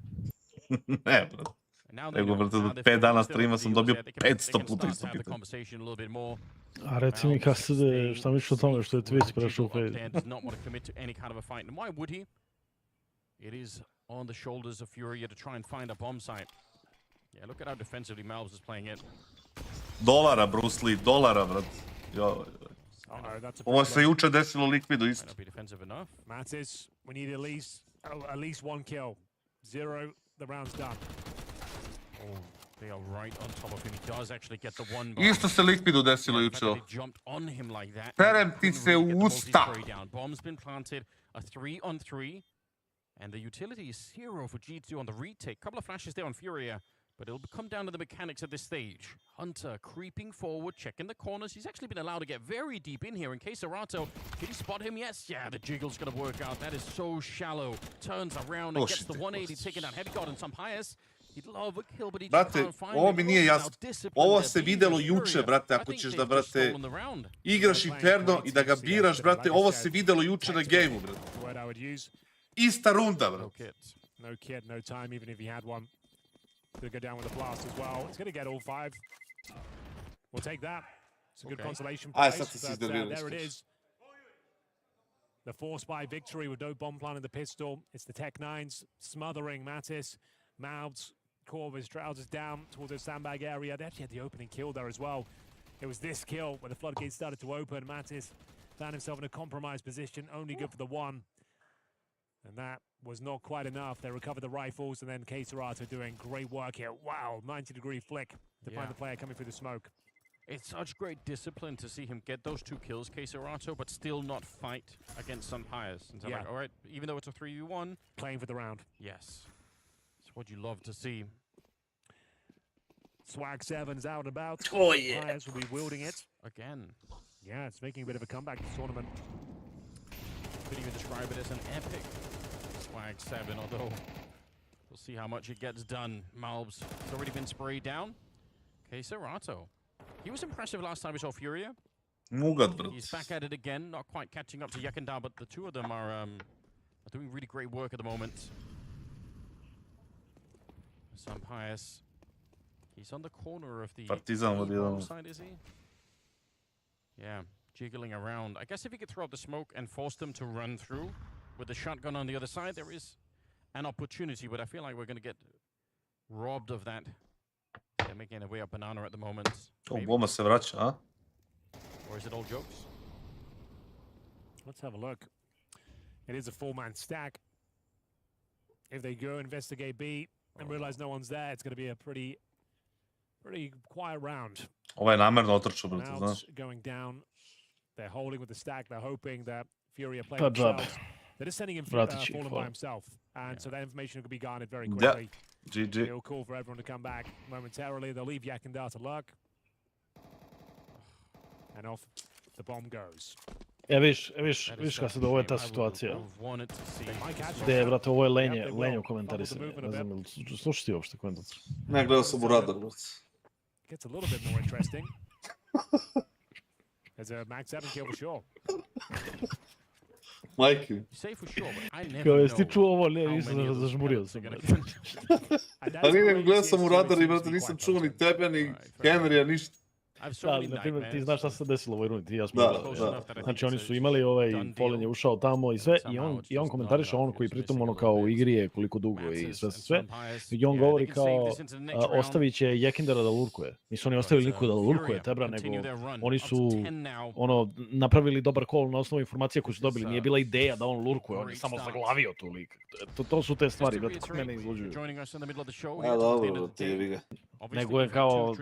[SPEAKER 1] Ne, brate. Nego, brate, za 5 dana streama sam dobio 500 puta isto pitanje.
[SPEAKER 5] A reci mi kassade, šta misliš o tome što je Twitch prešao u Fade?
[SPEAKER 13] Does not want to commit to any kind of a fight, and why would he? It is on the shoulders of Furia to try and find a bomb site. Yeah, look at how defensively Malbs is playing it.
[SPEAKER 1] Dolara, Bruce Lee, dolara, brate. Ovo se juče desilo Liquidu isto.
[SPEAKER 9] Mattis, we need at least 1 kill. 0, the round's done.
[SPEAKER 13] Oh, they are right on top of him. He does actually get the one.
[SPEAKER 1] Isto se Liquidu desilo juče.
[SPEAKER 13] Jumped on him like that.
[SPEAKER 1] Perem ti se u usta.
[SPEAKER 13] Bomb's been planted. A 3-on-3. And the utility is 0 for G2 on the retake. Couple of flashes there on Furia. But it'll come down to the mechanics at this stage. Hunter creeping forward, checking the corners. He's actually been allowed to get very deep in here. In case Serato, can he spot him? Yes. Yeah, the jiggle's going to work out. That is so shallow. Turns around and gets the 180, taking down Heavy God and Sampires. He'd love a kill, but he just
[SPEAKER 1] Brate,
[SPEAKER 13] can't find
[SPEAKER 1] ovo
[SPEAKER 13] it.
[SPEAKER 1] mi nije jasno. Ovo se videlo juče, brate, ako ćeš da, brate, igraš Inferno i da ga biraš, brate, ovo se videlo juče na gameu, brate. Ista runda, brate.
[SPEAKER 9] No kid, no time, even if he had one. Gonna go down with a blast as well. It's gonna get all 5. We'll take that. It's a good consolation prize. But, there it is. The force by victory with no bomb plan in the pistol. It's the Tech-9s smothering Mattis. Mouths, core of his trousers down towards the sandbag area. They actually had the opening kill there as well. It was this kill when the floodgates started to open. Mattis Found himself in a compromised position, only good for the one. And that was not quite enough. They recovered the rifles, and then kassad doing great work here. Wow, 90-degree flick to find the player coming through the smoke.
[SPEAKER 13] It's such great discipline to see him get those 2 kills, kassad, but still not fight against Sunpius. And so like, all right, even though it's a 3v1.
[SPEAKER 9] Playing for the round.
[SPEAKER 13] Yes. It's what you love to see.
[SPEAKER 9] Swag 7's out and about.
[SPEAKER 13] Oh, yeah.
[SPEAKER 9] Sunpius will be wielding it.
[SPEAKER 13] Again.
[SPEAKER 9] Yeah, it's making a bit of a comeback this tournament.
[SPEAKER 13] Could even describe it as an epic Swag 7, although we'll see how much it gets done. Malbs has already been sprayed down. kassad. He was impressive last time we saw Furia. He's back at it again, not quite catching up to Yakindar, but the two of them are doing really great work at the moment. Sunpius, he's on the corner of the
[SPEAKER 1] Partizan
[SPEAKER 13] side, is he? Yeah, jiggling around. I guess if he could throw out the smoke and force them to run through with the shotgun on the other side, there is an opportunity, but I feel like we're going to get robbed of that. They're making their way up banana at the moment.
[SPEAKER 1] Bomba se vraća, a?
[SPEAKER 13] Or is it all jokes?
[SPEAKER 9] Let's have a look. It is a 4-man stack. If they go investigate B and realize no one's there, it's going to be a pretty quiet round.
[SPEAKER 1] Ovo je namerno otrčao, brate,
[SPEAKER 9] Now
[SPEAKER 1] znaš.
[SPEAKER 9] it's going down. They're holding with the stack. They're hoping that Fury are playing themselves. They're just sending him Fallen by himself. And so that information could be garnered very quickly.
[SPEAKER 1] GG.
[SPEAKER 9] It'll call for everyone to come back momentarily. They'll leave Yakindar to lurk. And off the bomb goes.
[SPEAKER 5] Viš kad se ovo je ta situacija. Gdje, brate, ovo je lenje u komentarisanje. Ne znam, ili slušaš ti uopšte komentator?
[SPEAKER 1] Ne, gledao sam u radar, brate.
[SPEAKER 9] Gets a little bit more interesting. There's a Max 7 kill for sure.
[SPEAKER 1] Majke.
[SPEAKER 5] Kao, jesi ti čuo ovo? Ne, nisam zažmurio sam.
[SPEAKER 1] A nije, gledao sam u radar i, brate, nisam čuo ni tebe, ni Henrya, ništa.
[SPEAKER 5] Da, na primjer, ti znaš šta se desilo u ovoj rundi, ti ja smo znači oni su imali Fallen je ušao tamo i sve, i on komentariše on koji pritom ono kao u igri je koliko dugo i sve. I on govori kao, ostavit će Yakindara da lurkuje. Nisu oni ostavili niko da lurkuje, tebra, nego oni su ono, napravili dobar call na osnovu informacija koju su dobili. Nije bila ideja da on lurkuje, on je samo zaglavio tu lik. To su te stvari, brate, koje mene izluđuju.
[SPEAKER 1] A dobro, ti jebi ga.
[SPEAKER 5] Nego je kao,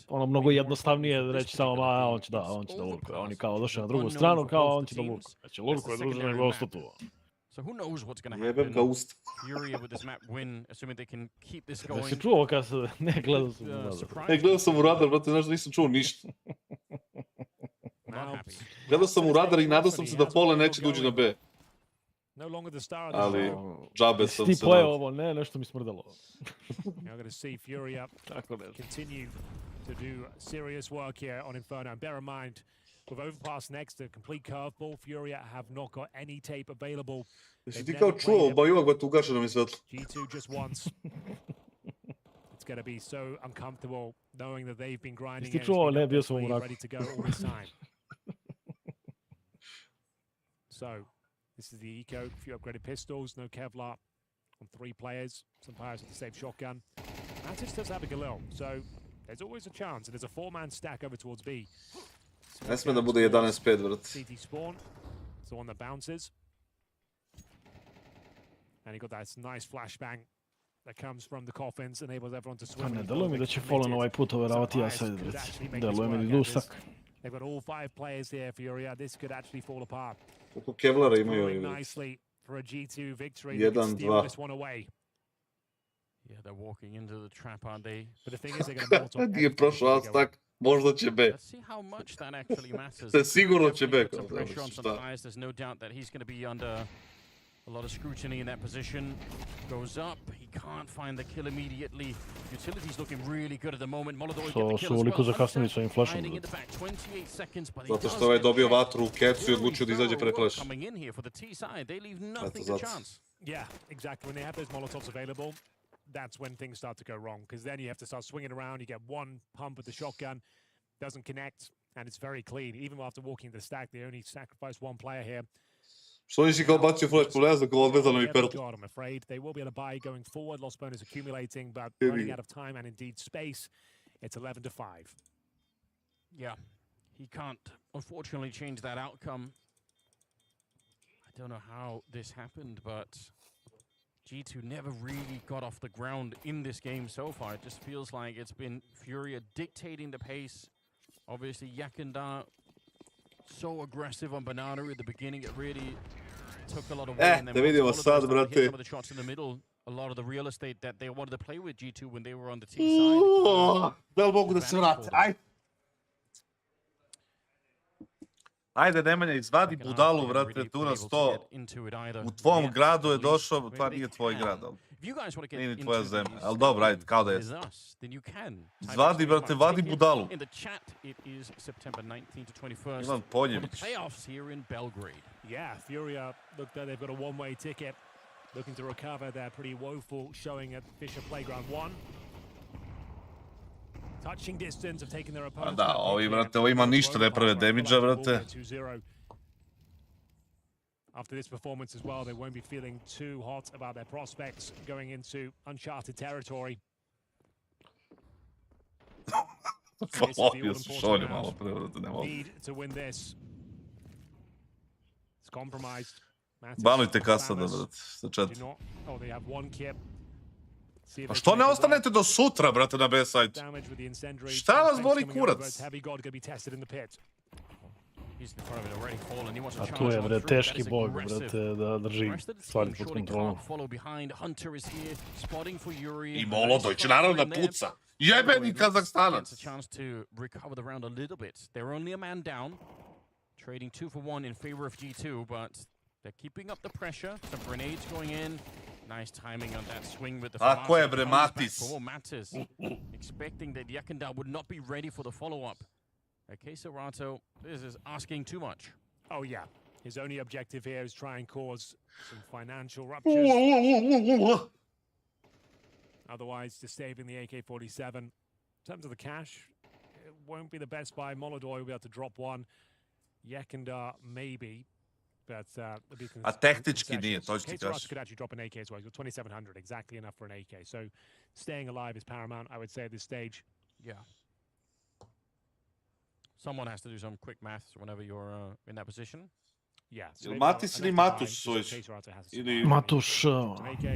[SPEAKER 5] ono, mnogo jednostavnije reći samo, on će da lurkuje. Oni kao došli na drugu stranu, kao on će da lurkuje. Znači, lurkuje druže nego ostao tu.
[SPEAKER 1] Jebem ga usta.
[SPEAKER 5] Jesi čuo kad se... Ne, gledao sam u radar.
[SPEAKER 1] Ne, gledao sam u radar, brate, znaš da nisam čuo ništa. Gledao sam u radar i nadao sam se da Fallen neće dođi na B. Ali, džabe sam se...
[SPEAKER 5] Ti pojeo ovo, ne, nešto mi smrdalo.
[SPEAKER 9] Now going to see Fury continue to do serious work here on Inferno. And bear in mind, with Overpass next, a complete curveball, Fury have not got any tape available.
[SPEAKER 1] Jesi ti kao čuo, ba uvijek ba tu ugašeno mi svetlo.
[SPEAKER 9] G2 just once. It's going to be so uncomfortable knowing that they've been grinding in.
[SPEAKER 5] Ne, bio sam u mraku.
[SPEAKER 9] Ready to go all this time. So, this is the eco, a few upgraded pistols, no Kevlar on 3 players. Sunpius with the safe shotgun. ASUS does have a Galil, so there's always a chance. And there's a 4-man stack over towards B.
[SPEAKER 1] Ne sme da bude 11-5, vrat.
[SPEAKER 9] CT spawn, it's the one that bounces. And he got that nice flashbang that comes from the coffins, enables everyone to swim.
[SPEAKER 5] Ne, deluje mi da će Fallen ovaj put overavati ASUS, vrat. Deluje mi dustak.
[SPEAKER 9] They've got all 5 players here, Furia. This could actually fall apart.
[SPEAKER 1] Koliko Kevlara imaju ovi, vrat.
[SPEAKER 9] Nicely for a G2 victory. They can steal this one away.
[SPEAKER 13] Yeah, they're walking into the trap, aren't they?
[SPEAKER 9] But the thing is, they're going to Molotov.
[SPEAKER 1] Nije prošao stack, možda će B.
[SPEAKER 13] Let's see how much that actually matters.
[SPEAKER 1] Se sigurno će B.
[SPEAKER 13] There's no doubt that he's going to be under a lot of scrutiny in that position. Goes up, he can't find the kill immediately. Utility's looking really good at the moment. Molotov get the kill as well.
[SPEAKER 5] Su ovoliko zakasnili svojim flashom.
[SPEAKER 1] Zato što ovaj dobio vatru u kecu i odlučio da izađe pre flash. Eto zato.
[SPEAKER 9] Yeah, exactly. When they have those Molotovs available, that's when things start to go wrong, because then you have to start swinging around. You get one pump with the shotgun, doesn't connect, and it's very clean. Even after walking the stack, they only sacrificed 1 player here.
[SPEAKER 1] Što nisi kao bacio flash po lezu, kao odvezano i pertu.
[SPEAKER 9] I'm afraid they will be able to buy going forward. Lost bonus accumulating, but running out of time and indeed space. It's 11-5.
[SPEAKER 13] Yeah, he can't, unfortunately, change that outcome. I don't know how this happened, but G2 never really got off the ground in this game so far. It just feels like it's been Furia dictating the pace. Obviously, Yakunda so aggressive on Banana at the beginning. It really took a lot of weight. And then
[SPEAKER 1] da vidimo
[SPEAKER 13] once all
[SPEAKER 1] sad,
[SPEAKER 13] of those started
[SPEAKER 1] brate.
[SPEAKER 13] hitting some of the shots in the middle, a lot of the real estate that they wanted to play with G2 when they were on the T side.
[SPEAKER 1] Da li mogu da se vrate? Ajde. Ajde, Nemanja, izvadi budalu, vrate, tu nas to. U tvom gradu je došao, to nije tvoj grad. Nije ni tvoja zemlja. Ali dobro, ajde, kao da je. Izvadi, brate, vadi budalu. Ivan Poljević.
[SPEAKER 9] Yeah, Furia, look, they've got a one-way ticket, looking to recover their pretty woeful showing at FISSURE Playground 1. Touching distance of taking their opponents.
[SPEAKER 1] Da, ovi, brate, ovo ima ništa, ne prave damage-a, brate.
[SPEAKER 9] After this performance as well, they won't be feeling too hot about their prospects going into uncharted territory.
[SPEAKER 1] Polomio su šolje malo pre, brate, ne mogu.
[SPEAKER 9] Need to win this. It's compromised.
[SPEAKER 1] Banujte kassada, brate, sa chat.
[SPEAKER 9] Oh, they have one kip.
[SPEAKER 1] A što ne ostanete do sutra, brate, na B-sajtu? Šta vas boli kurac?
[SPEAKER 5] A tu je, bre, teški bog, brate, da drži stvari pod kontrolom.
[SPEAKER 1] I Molodoj će naravno da puca. Jebeni Kazahstanac!
[SPEAKER 13] Trading 2 for 1 in favor of G2, but they're keeping up the pressure. Some grenades going in. Nice timing on that swing with the
[SPEAKER 1] Tako je, bre, Matis.
[SPEAKER 13] Matis. Expecting that Yakunda would not be ready for the follow-up. kassad, this is asking too much.
[SPEAKER 9] Oh, yeah. His only objective here is try and cause some financial ruptures. Otherwise, just saving the AK-47. In terms of the cash, it won't be the best buy. Molodoj will be able to drop one. Yakunda, maybe. But
[SPEAKER 1] a tehnički nije, to ću ti kaži.
[SPEAKER 9] Could actually drop an AK as well. He's got 2,700, exactly enough for an AK. So staying alive is paramount, I would say, at this stage.
[SPEAKER 13] Yeah. Someone has to do some quick maths whenever you're in that position.
[SPEAKER 9] Yeah.
[SPEAKER 1] So Matis ili Matus su ili...
[SPEAKER 5] Matuš...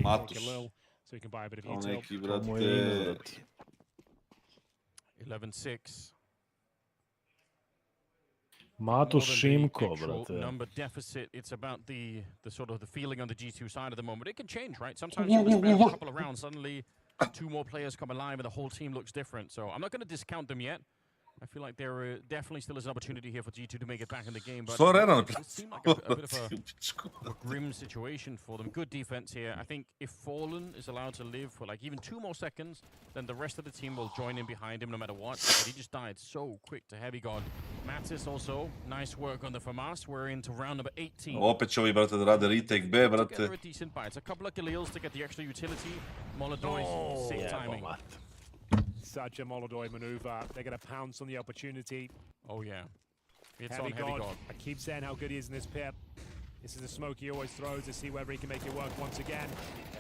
[SPEAKER 1] Matus.
[SPEAKER 9] So he can buy a bit of
[SPEAKER 1] heat. Neki,
[SPEAKER 5] brate...
[SPEAKER 13] 11-6.
[SPEAKER 5] Matuš Šimko, brate.
[SPEAKER 13] Number deficit. It's about the sort of the feeling on the G2 side at the moment. It can change, right? Sometimes you spend a couple of rounds, suddenly 2 more players come alive and the whole team looks different. So I'm not going to discount them yet. I feel like there definitely still is an opportunity here for G2 to make it back in the game, but it seemed like a bit of a grim situation for them. Good defense here. I think if Fallen is allowed to live for like even 2 more seconds, then the rest of the team will join in behind him no matter what. But he just died so quick to Heavy God. Matis also, nice work on the FAMAS. We're into round number 18.
[SPEAKER 1] Opet će ovi, brate, da rade retake B, brate.
[SPEAKER 13] Together a decent buy. It's a couple of Galils to get the extra utility. Molodoj's sick timing.
[SPEAKER 9] Such a Molodoj maneuver. They're going to pounce on the opportunity.
[SPEAKER 13] Oh, yeah. It's
[SPEAKER 9] Heavy
[SPEAKER 13] on Heavy God.
[SPEAKER 9] I keep saying how good he is in this pip. This is a smoke he always throws to see whether he can make it work once again.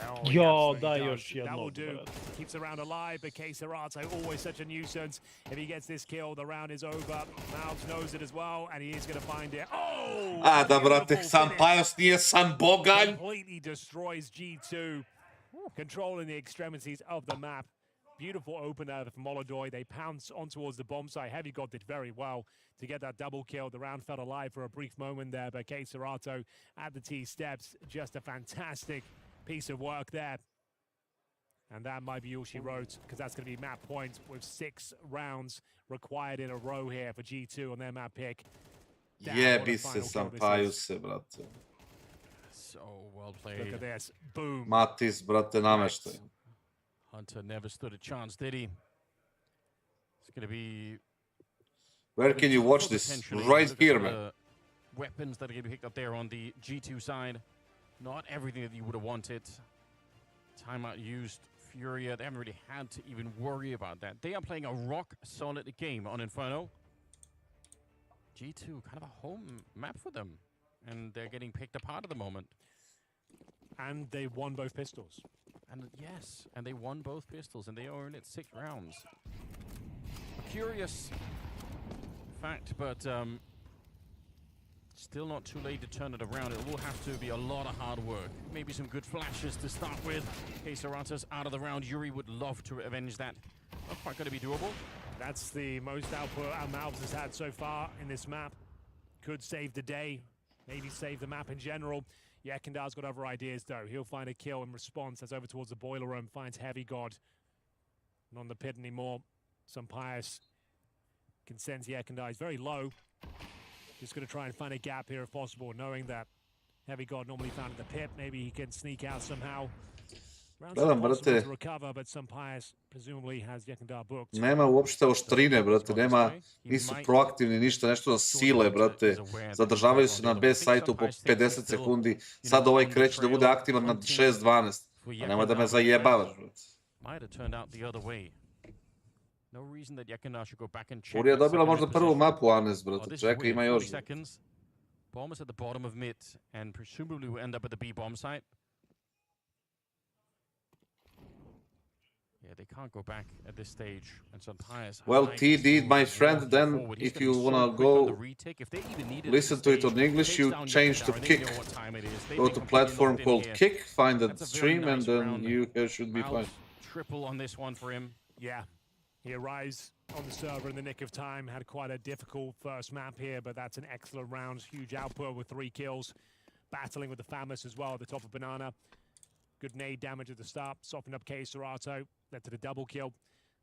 [SPEAKER 9] Oh,
[SPEAKER 5] Jo,
[SPEAKER 9] yes,
[SPEAKER 5] daj
[SPEAKER 9] he
[SPEAKER 5] još
[SPEAKER 9] does. That will
[SPEAKER 5] jednom.
[SPEAKER 9] do. Keeps the round alive, but kassad, always such a nuisance. If he gets this kill, the round is over. Mouths knows it as well, and he is going to find it. Oh!
[SPEAKER 1] A da, brate, sam Pajos nije sam Bogalj.
[SPEAKER 9] Completely destroys G2, controlling the extremities of the map. Beautiful opener from Molodoj. They pounce on towards the bomb site. Heavy God did very well to get that double kill. The round felt alive for a brief moment there, but kassad at the T steps. Just a fantastic piece of work there. And that might be all she wrote, because that's going to be map points with 6 rounds required in a row here for G2 on their map pick.
[SPEAKER 1] Jebi se sam Pajose, brate.
[SPEAKER 13] So well played.
[SPEAKER 9] Look at this. Boom.
[SPEAKER 1] Matis, brate, nameštaj.
[SPEAKER 13] Hunter never stood a chance, did he? It's going to be...
[SPEAKER 1] Where can you watch this? Right here, man.
[SPEAKER 13] Weapons that are going to be picked up there on the G2 side. Not everything that you would have wanted. Timeout used. Furia, they haven't really had to even worry about that. They are playing a rock-solid game on Inferno. G2, kind of a home map for them. And they're getting picked apart at the moment.
[SPEAKER 9] And they won both pistols.
[SPEAKER 13] And yes, and they won both pistols, and they are in it 6 rounds. A curious fact, but still not too late to turn it around. It will have to be a lot of hard work. Maybe some good flashes to start with. kassad out of the round. Yuri would love to avenge that. Not quite going to be doable.
[SPEAKER 9] That's the most output our Mouths has had so far in this map. Could save the day, maybe save the map in general. Yekendar's got other ideas though. He'll find a kill in response. That's over towards the boiler room. Finds Heavy God. Not on the pit anymore. Some Pious can sense Yekendar. He's very low. Just going to try and find a gap here if possible, knowing that Heavy God normally found in the pit. Maybe he can sneak out somehow.
[SPEAKER 1] Gledam, brate,
[SPEAKER 9] Recover, but some Pious presumably has Yekendar booked.
[SPEAKER 1] nema uopšte oštrine, brate, nema, nisu proaktivni, ništa, nešto za sile, brate, zadržavaju se na B sajtu po 50 sekundi, sad ovaj kreće da bude aktivan na 6-12, a nemoj da me zajebavaš, brate. Furija dobila možda prvu mapu Anes, brate, čeka, ima još.
[SPEAKER 13] Bomb is at the bottom of mid, and presumably will end up at the B bomb site. Yeah, they can't go back at this stage. And so Pious.
[SPEAKER 1] Well, TD, my friend, then if you wanna go listen to it on English, you change to Kick. Go to platform called Kick, find the stream, and then you should be fine.
[SPEAKER 13] Triple on this one for him.
[SPEAKER 9] Yeah. He arrives on the server in the nick of time. Had quite a difficult first map here, but that's an excellent round. Huge output with 3 kills. Battling with the Famous as well at the top of Banana. Good nade damage at the start. Softened up kassad. Led to the double kill.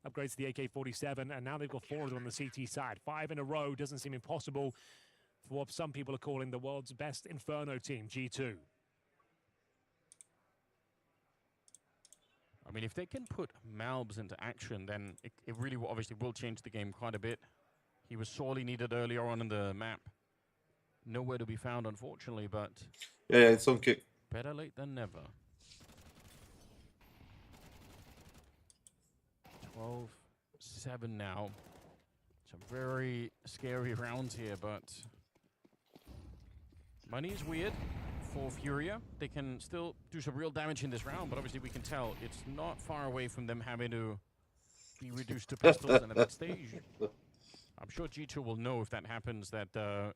[SPEAKER 9] Upgrades to the AK-47, and now they've got 4 of them on the CT side. 5 in a row doesn't seem impossible for what some people are calling the world's best Inferno team, G2.
[SPEAKER 13] I mean, if they can put Malbs into action, then it really obviously will change the game quite a bit. He was sorely needed earlier on in the map. Nowhere to be found, unfortunately, but...
[SPEAKER 1] Yeah, it's on Kick.
[SPEAKER 13] Better late than never. 12-7 now. Some very scary rounds here, but... Money is weird. For Furia, they can still do some real damage in this round, but obviously we can tell it's not far away from them having to be reduced to pistols, and at that stage, I'm sure G2 will know if that happens, that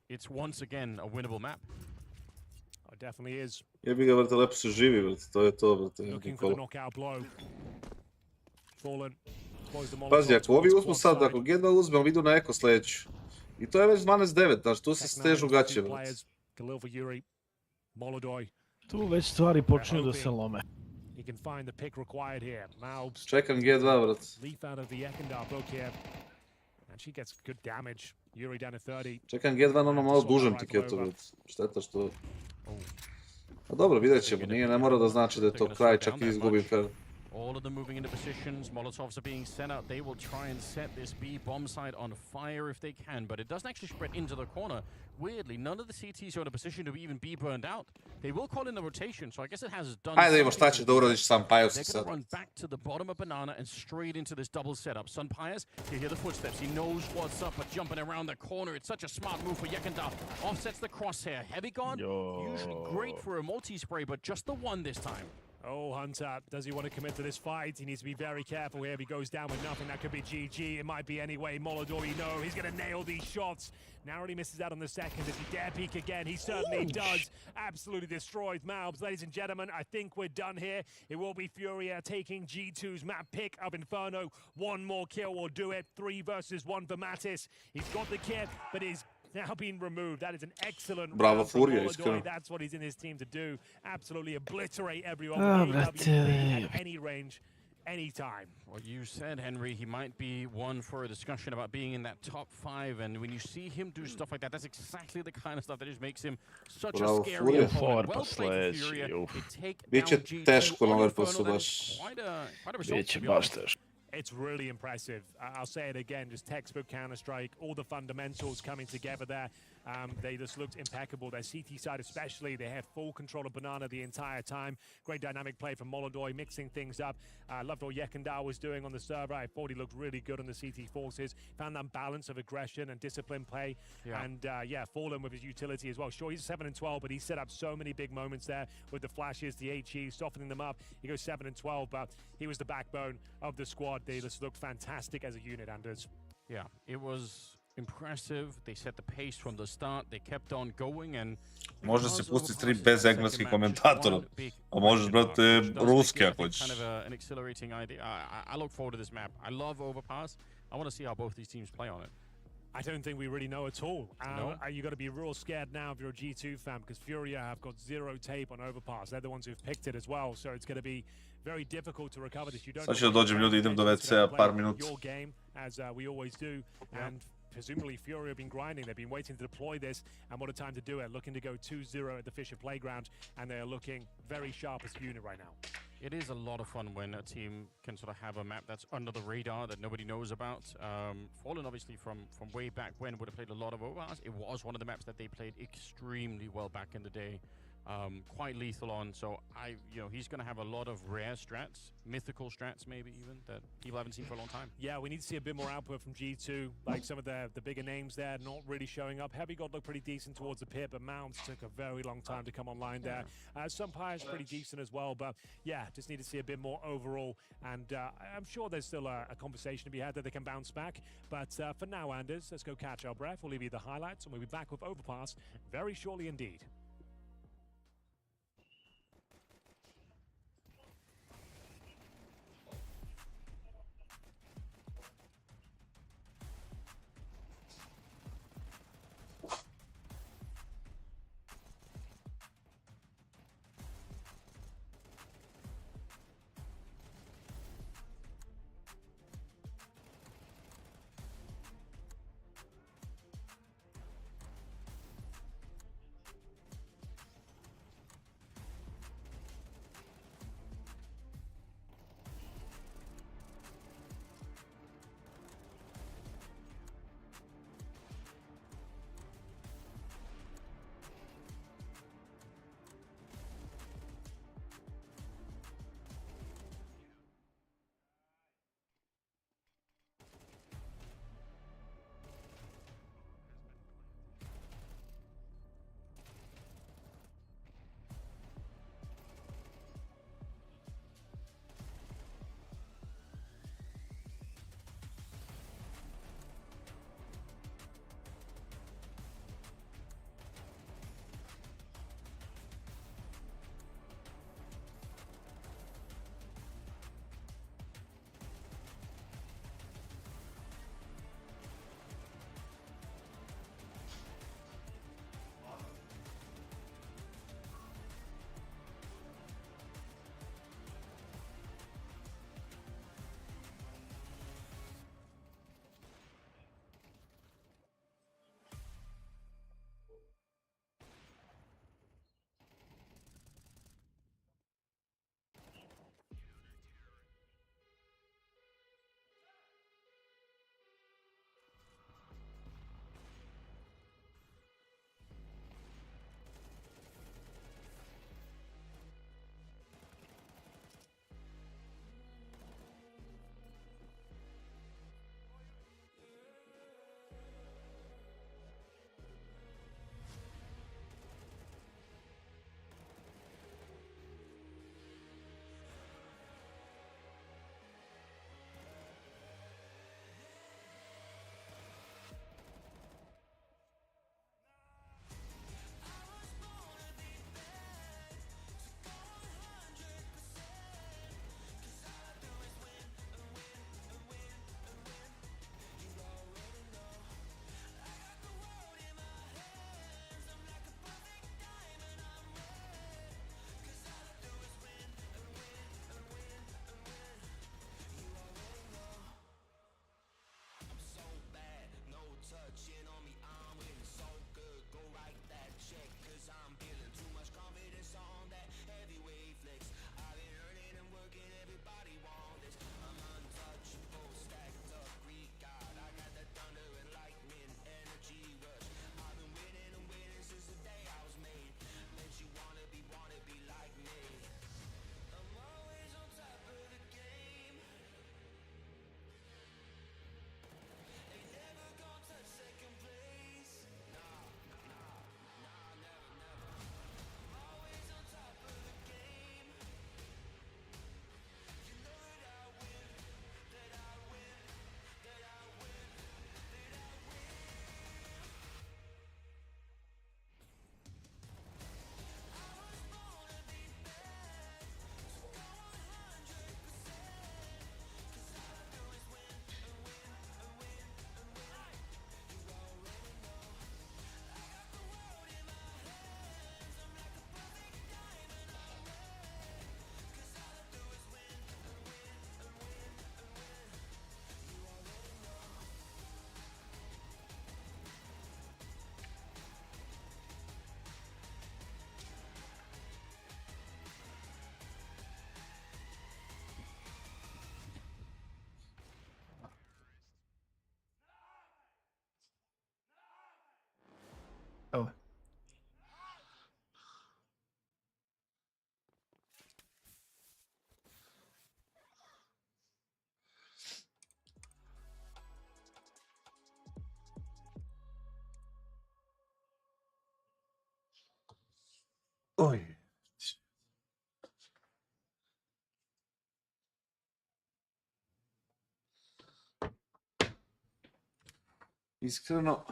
[SPEAKER 13] it's once again a winnable map.
[SPEAKER 9] It definitely is.
[SPEAKER 1] Jebi ga, brate, lepo se živi, brate, to je to, brate.
[SPEAKER 9] Looking for the knockout blow. Fallen.
[SPEAKER 1] Pazi, ako ovi uzmu sad, ako G2 uzme, on idu na Eko sljedeću. I to je već 12-9, znači tu se stežu gaće, brate.
[SPEAKER 5] Tu već stvari počinju da se lome.
[SPEAKER 9] He can find the pick required here. Malbs.
[SPEAKER 1] Čekam G2, brate.
[SPEAKER 9] Leaf out of the Yekendar book here. And she gets good damage. Yuri down to 30.
[SPEAKER 1] Čekam G2 na ono malo dužem tiketu, brate. Šteta što... A dobro, vidjet ćemo. Nije, ne mora da znači da je to kraj, čak i izgubi Inferno.
[SPEAKER 13] All of them moving into positions. Molotovs are being sent out. They will try and set this B bomb site on fire if they can, but it doesn't actually spread into the corner. Weirdly, none of the CTs are in a position to even be burned out. They will call in the rotation, so I guess it has done.
[SPEAKER 1] Ajde, imamo šta će da uradiš sam Pious sad.
[SPEAKER 13] They're going to run back to the bottom of Banana and straight into this double setup. Sun Pious, you hear the footsteps. He knows what's up, but jumping around the corner, it's such a smart move for Yekendar. Offsets the crosshair. Heavy Guard, usually great for a multi-spray, but just the one this time.
[SPEAKER 9] Oh, Hunter, does he want to commit to this fight? He needs to be very careful here. If he goes down with nothing, that could be GG. It might be anyway. Molodori, no, he's going to nail these shots. Narrowly misses out on the second. Does he dare peek again? He certainly does. Absolutely destroys Malbs. Ladies and gentlemen, I think we're done here. It will be Furia taking G2's map pick of Inferno. One more kill will do it. 3 versus 1 for Mattis. He's got the kit, but he's now being removed. That is an excellent
[SPEAKER 1] Bravo, Furia, iskreno.
[SPEAKER 9] That's what he's in his team to do. Absolutely obliterate everyone
[SPEAKER 5] brate.
[SPEAKER 9] at any range, anytime.
[SPEAKER 13] Well, you said, Henry, he might be one for a discussion about being in that top 5, and when you see him do stuff like that, that's exactly the kind of stuff that just makes him such
[SPEAKER 1] Bravo,
[SPEAKER 13] a scary
[SPEAKER 1] Furia.
[SPEAKER 13] opponent. Well played for Furia. They take down
[SPEAKER 1] Biće
[SPEAKER 13] G2
[SPEAKER 1] teško na
[SPEAKER 13] on
[SPEAKER 1] Overpassu
[SPEAKER 13] Inferno.
[SPEAKER 1] baš.
[SPEAKER 13] Quite a result,
[SPEAKER 5] Biće
[SPEAKER 13] to be
[SPEAKER 5] baš
[SPEAKER 13] honest.
[SPEAKER 5] teško.
[SPEAKER 9] It's really impressive. I'll say it again, just textbook Counter-Strike, all the fundamentals coming together there. They just looked impeccable. Their CT side especially, they had full control of Banana the entire time. Great dynamic play from Molodoi, mixing things up. Loved what Yekendar was doing on the server. I thought he looked really good on the CT forces. Found that balance of aggression and disciplined play.
[SPEAKER 13] Yeah.
[SPEAKER 9] And yeah, Fallen with his utility as well. Sure, he's 7-12, but he set up so many big moments there with the flashes, the HE, softening them up. He goes 7-12, but he was the backbone of the squad. They just looked fantastic as a unit, Anders.
[SPEAKER 13] Yeah, it was impressive. They set the pace from the start. They kept on going and
[SPEAKER 1] Može se pustiti stream bez engleskih komentatora. A možeš, brate, ruski ako hoćeš.
[SPEAKER 13] Kind of an exhilarating idea. I look forward to this map. I love Overpass. I want to see how both these teams play on it.
[SPEAKER 9] I don't think we really know at all.
[SPEAKER 13] No?
[SPEAKER 9] You got to be real scared now if you're a G2 fan, because FISSURE have got 0 tape on Overpass. They're the ones who've picked it as well, so it's going to be very difficult to recover this. You don't
[SPEAKER 1] Sad ću da dođem, ljudi, idem do WC-a par minuta.
[SPEAKER 9] Your game, as we always do, and presumably FISSURE have been grinding. They've been waiting to deploy this, and what a time to do it. Looking to go 2-0 at the FISSURE playground, and they are looking very sharp as a unit right now.
[SPEAKER 13] It is a lot of fun when a team can sort of have a map that's under the radar that nobody knows about. Fallen, obviously, from way back when, would have played a lot of Overpass. It was one of the maps that they played extremely well back in the day. Quite lethal on, so he's going to have a lot of rare strats, mythical strats maybe even, that people haven't seen for a long time.
[SPEAKER 9] Yeah, we need to see a bit more output from G2, like some of the bigger names there not really showing up. Heavy God looked pretty decent towards the pit, but Mounts took a very long time to come online there. Some Pyre's pretty decent as well, but yeah, just need to see a bit more overall, and I'm sure there's still a conversation to be had that they can bounce back, but for now, Anders, let's go catch our breath. We'll leave you the highlights, and we'll be back with Overpass very shortly indeed.
[SPEAKER 5] Evo. Oj.
[SPEAKER 1] Iskreno,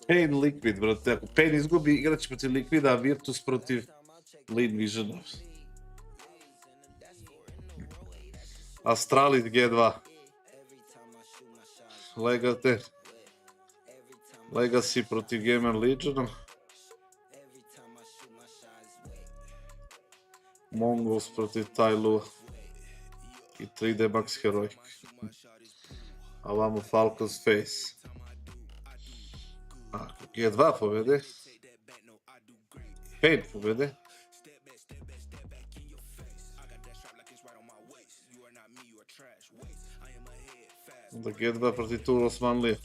[SPEAKER 1] Pain Liquid, brate. Ako Pain izgubi, igrat će protiv Liquida, a Virtus protiv Lead Visiona. Astralis G2. Legacy protiv Gamer Legiona. Mongols protiv Tylua. I 3D Max Heroic. A vamo Falcons Face. Ako G2 povede. Pain povede. Onda G2 protiv Tour Osmanlije.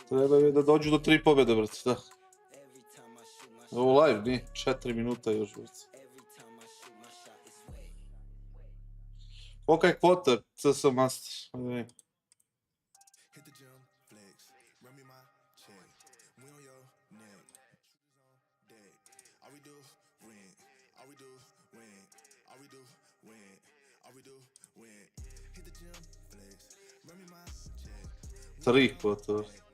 [SPEAKER 1] Treba je da dođu do 3 pobjede, brate, da. Ovo live, nije? 4 minuta još, brate. Kolika je kvota CS Master? Ajde vidim. Tri kvota, brate.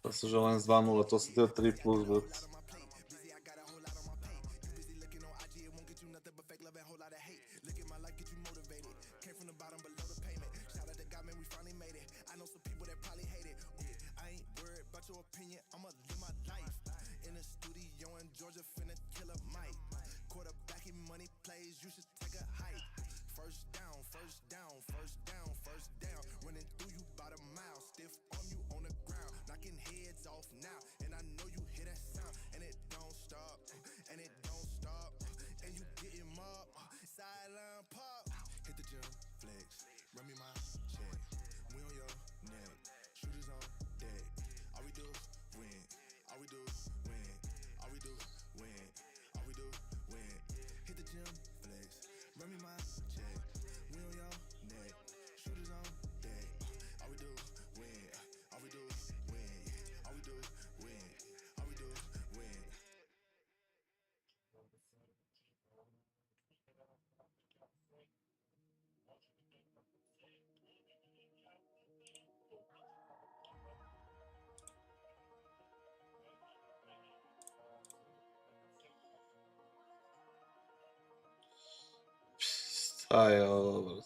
[SPEAKER 1] Da se želim s 2-0, to sam teo 3+, brate. Šta je ovo, brate?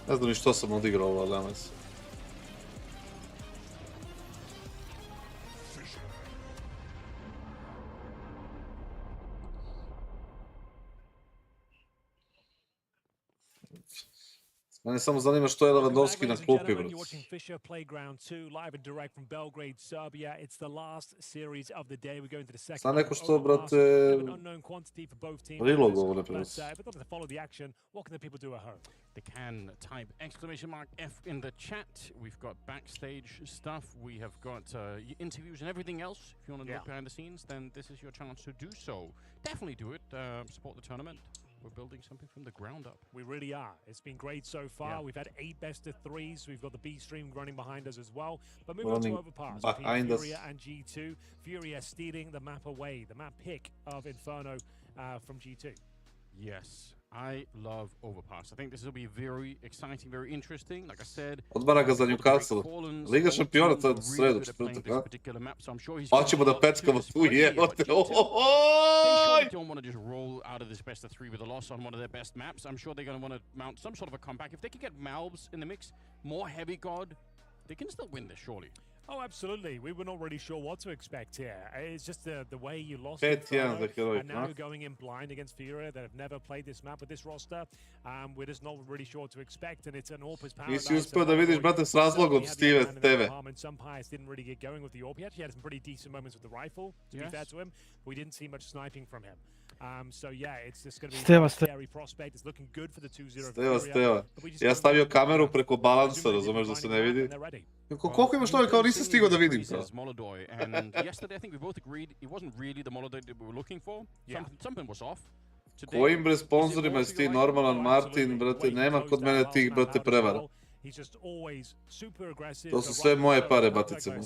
[SPEAKER 1] Ne znam ni što sam odigrao ovo danas. Mene samo zanima što je Lewandowski na klupi, brate.
[SPEAKER 9] FISSURE Playground 2 live and direct from Belgrade, Serbia. It's the last series of the day. We go into the second.
[SPEAKER 1] Sad neko što, brate, Rilog ovo ne prenosi.
[SPEAKER 9] If it's not to follow the action, what can the people do at home?
[SPEAKER 13] They can type !F in the chat. We've got backstage stuff. We have got interviews and everything else. If you want to look behind the scenes, then this is your chance to do so. Definitely do it. Support the tournament. We're building something from the ground up.
[SPEAKER 9] We really are. It's been great so far. We've had 8 best of 3s. We've got the B stream running behind us as well. But moving on to Overpass. Furia and G2. Furia stealing the map away. The map pick of Inferno from G2.
[SPEAKER 13] Yes. I love Overpass. I think this will be very exciting, very interesting. Like I said,
[SPEAKER 1] odmara ga za Newcastle. Liga šampiona sad sredu, četvrtak, a? Pa ćemo da peckamo tu, jebote.
[SPEAKER 13] They surely don't want to just roll out of this best of 3 with a loss on one of their best maps. I'm sure they're going to want to mount some sort of a comeback. If they can get Malbs in the mix, more heavy god, they can still win this, surely.
[SPEAKER 9] Oh, absolutely. We were not really sure what to expect here. It's just the way you lost
[SPEAKER 1] Inferno,
[SPEAKER 9] and now you're going in blind against Furia that have never played this map with this roster. We're just not really sure what to expect, and it's an AWP's paradise.
[SPEAKER 1] Nisi uspio da vidiš, brate, s razlogom Steve TV.
[SPEAKER 9] And some Pius didn't really get going with the AWP. He actually had some pretty decent moments with the rifle, to be fair to him. But we didn't see much sniping from him. So yeah, it's just going to be a scary prospect. It's looking good for the 2-0
[SPEAKER 1] Steva. Ja stavio kameru preko balansa, razumeš, da se ne vidi. Koliko imaš toga, kao nisam stigao da vidim.
[SPEAKER 13] And yesterday I think we both agreed it wasn't really the Molodoj that we were looking for. Something was off.
[SPEAKER 1] Kojim bre sponsorima jesi ti normalan, Martin, brate, nema kod mene tih, brate, prevara. To su sve moje pare, batice mu.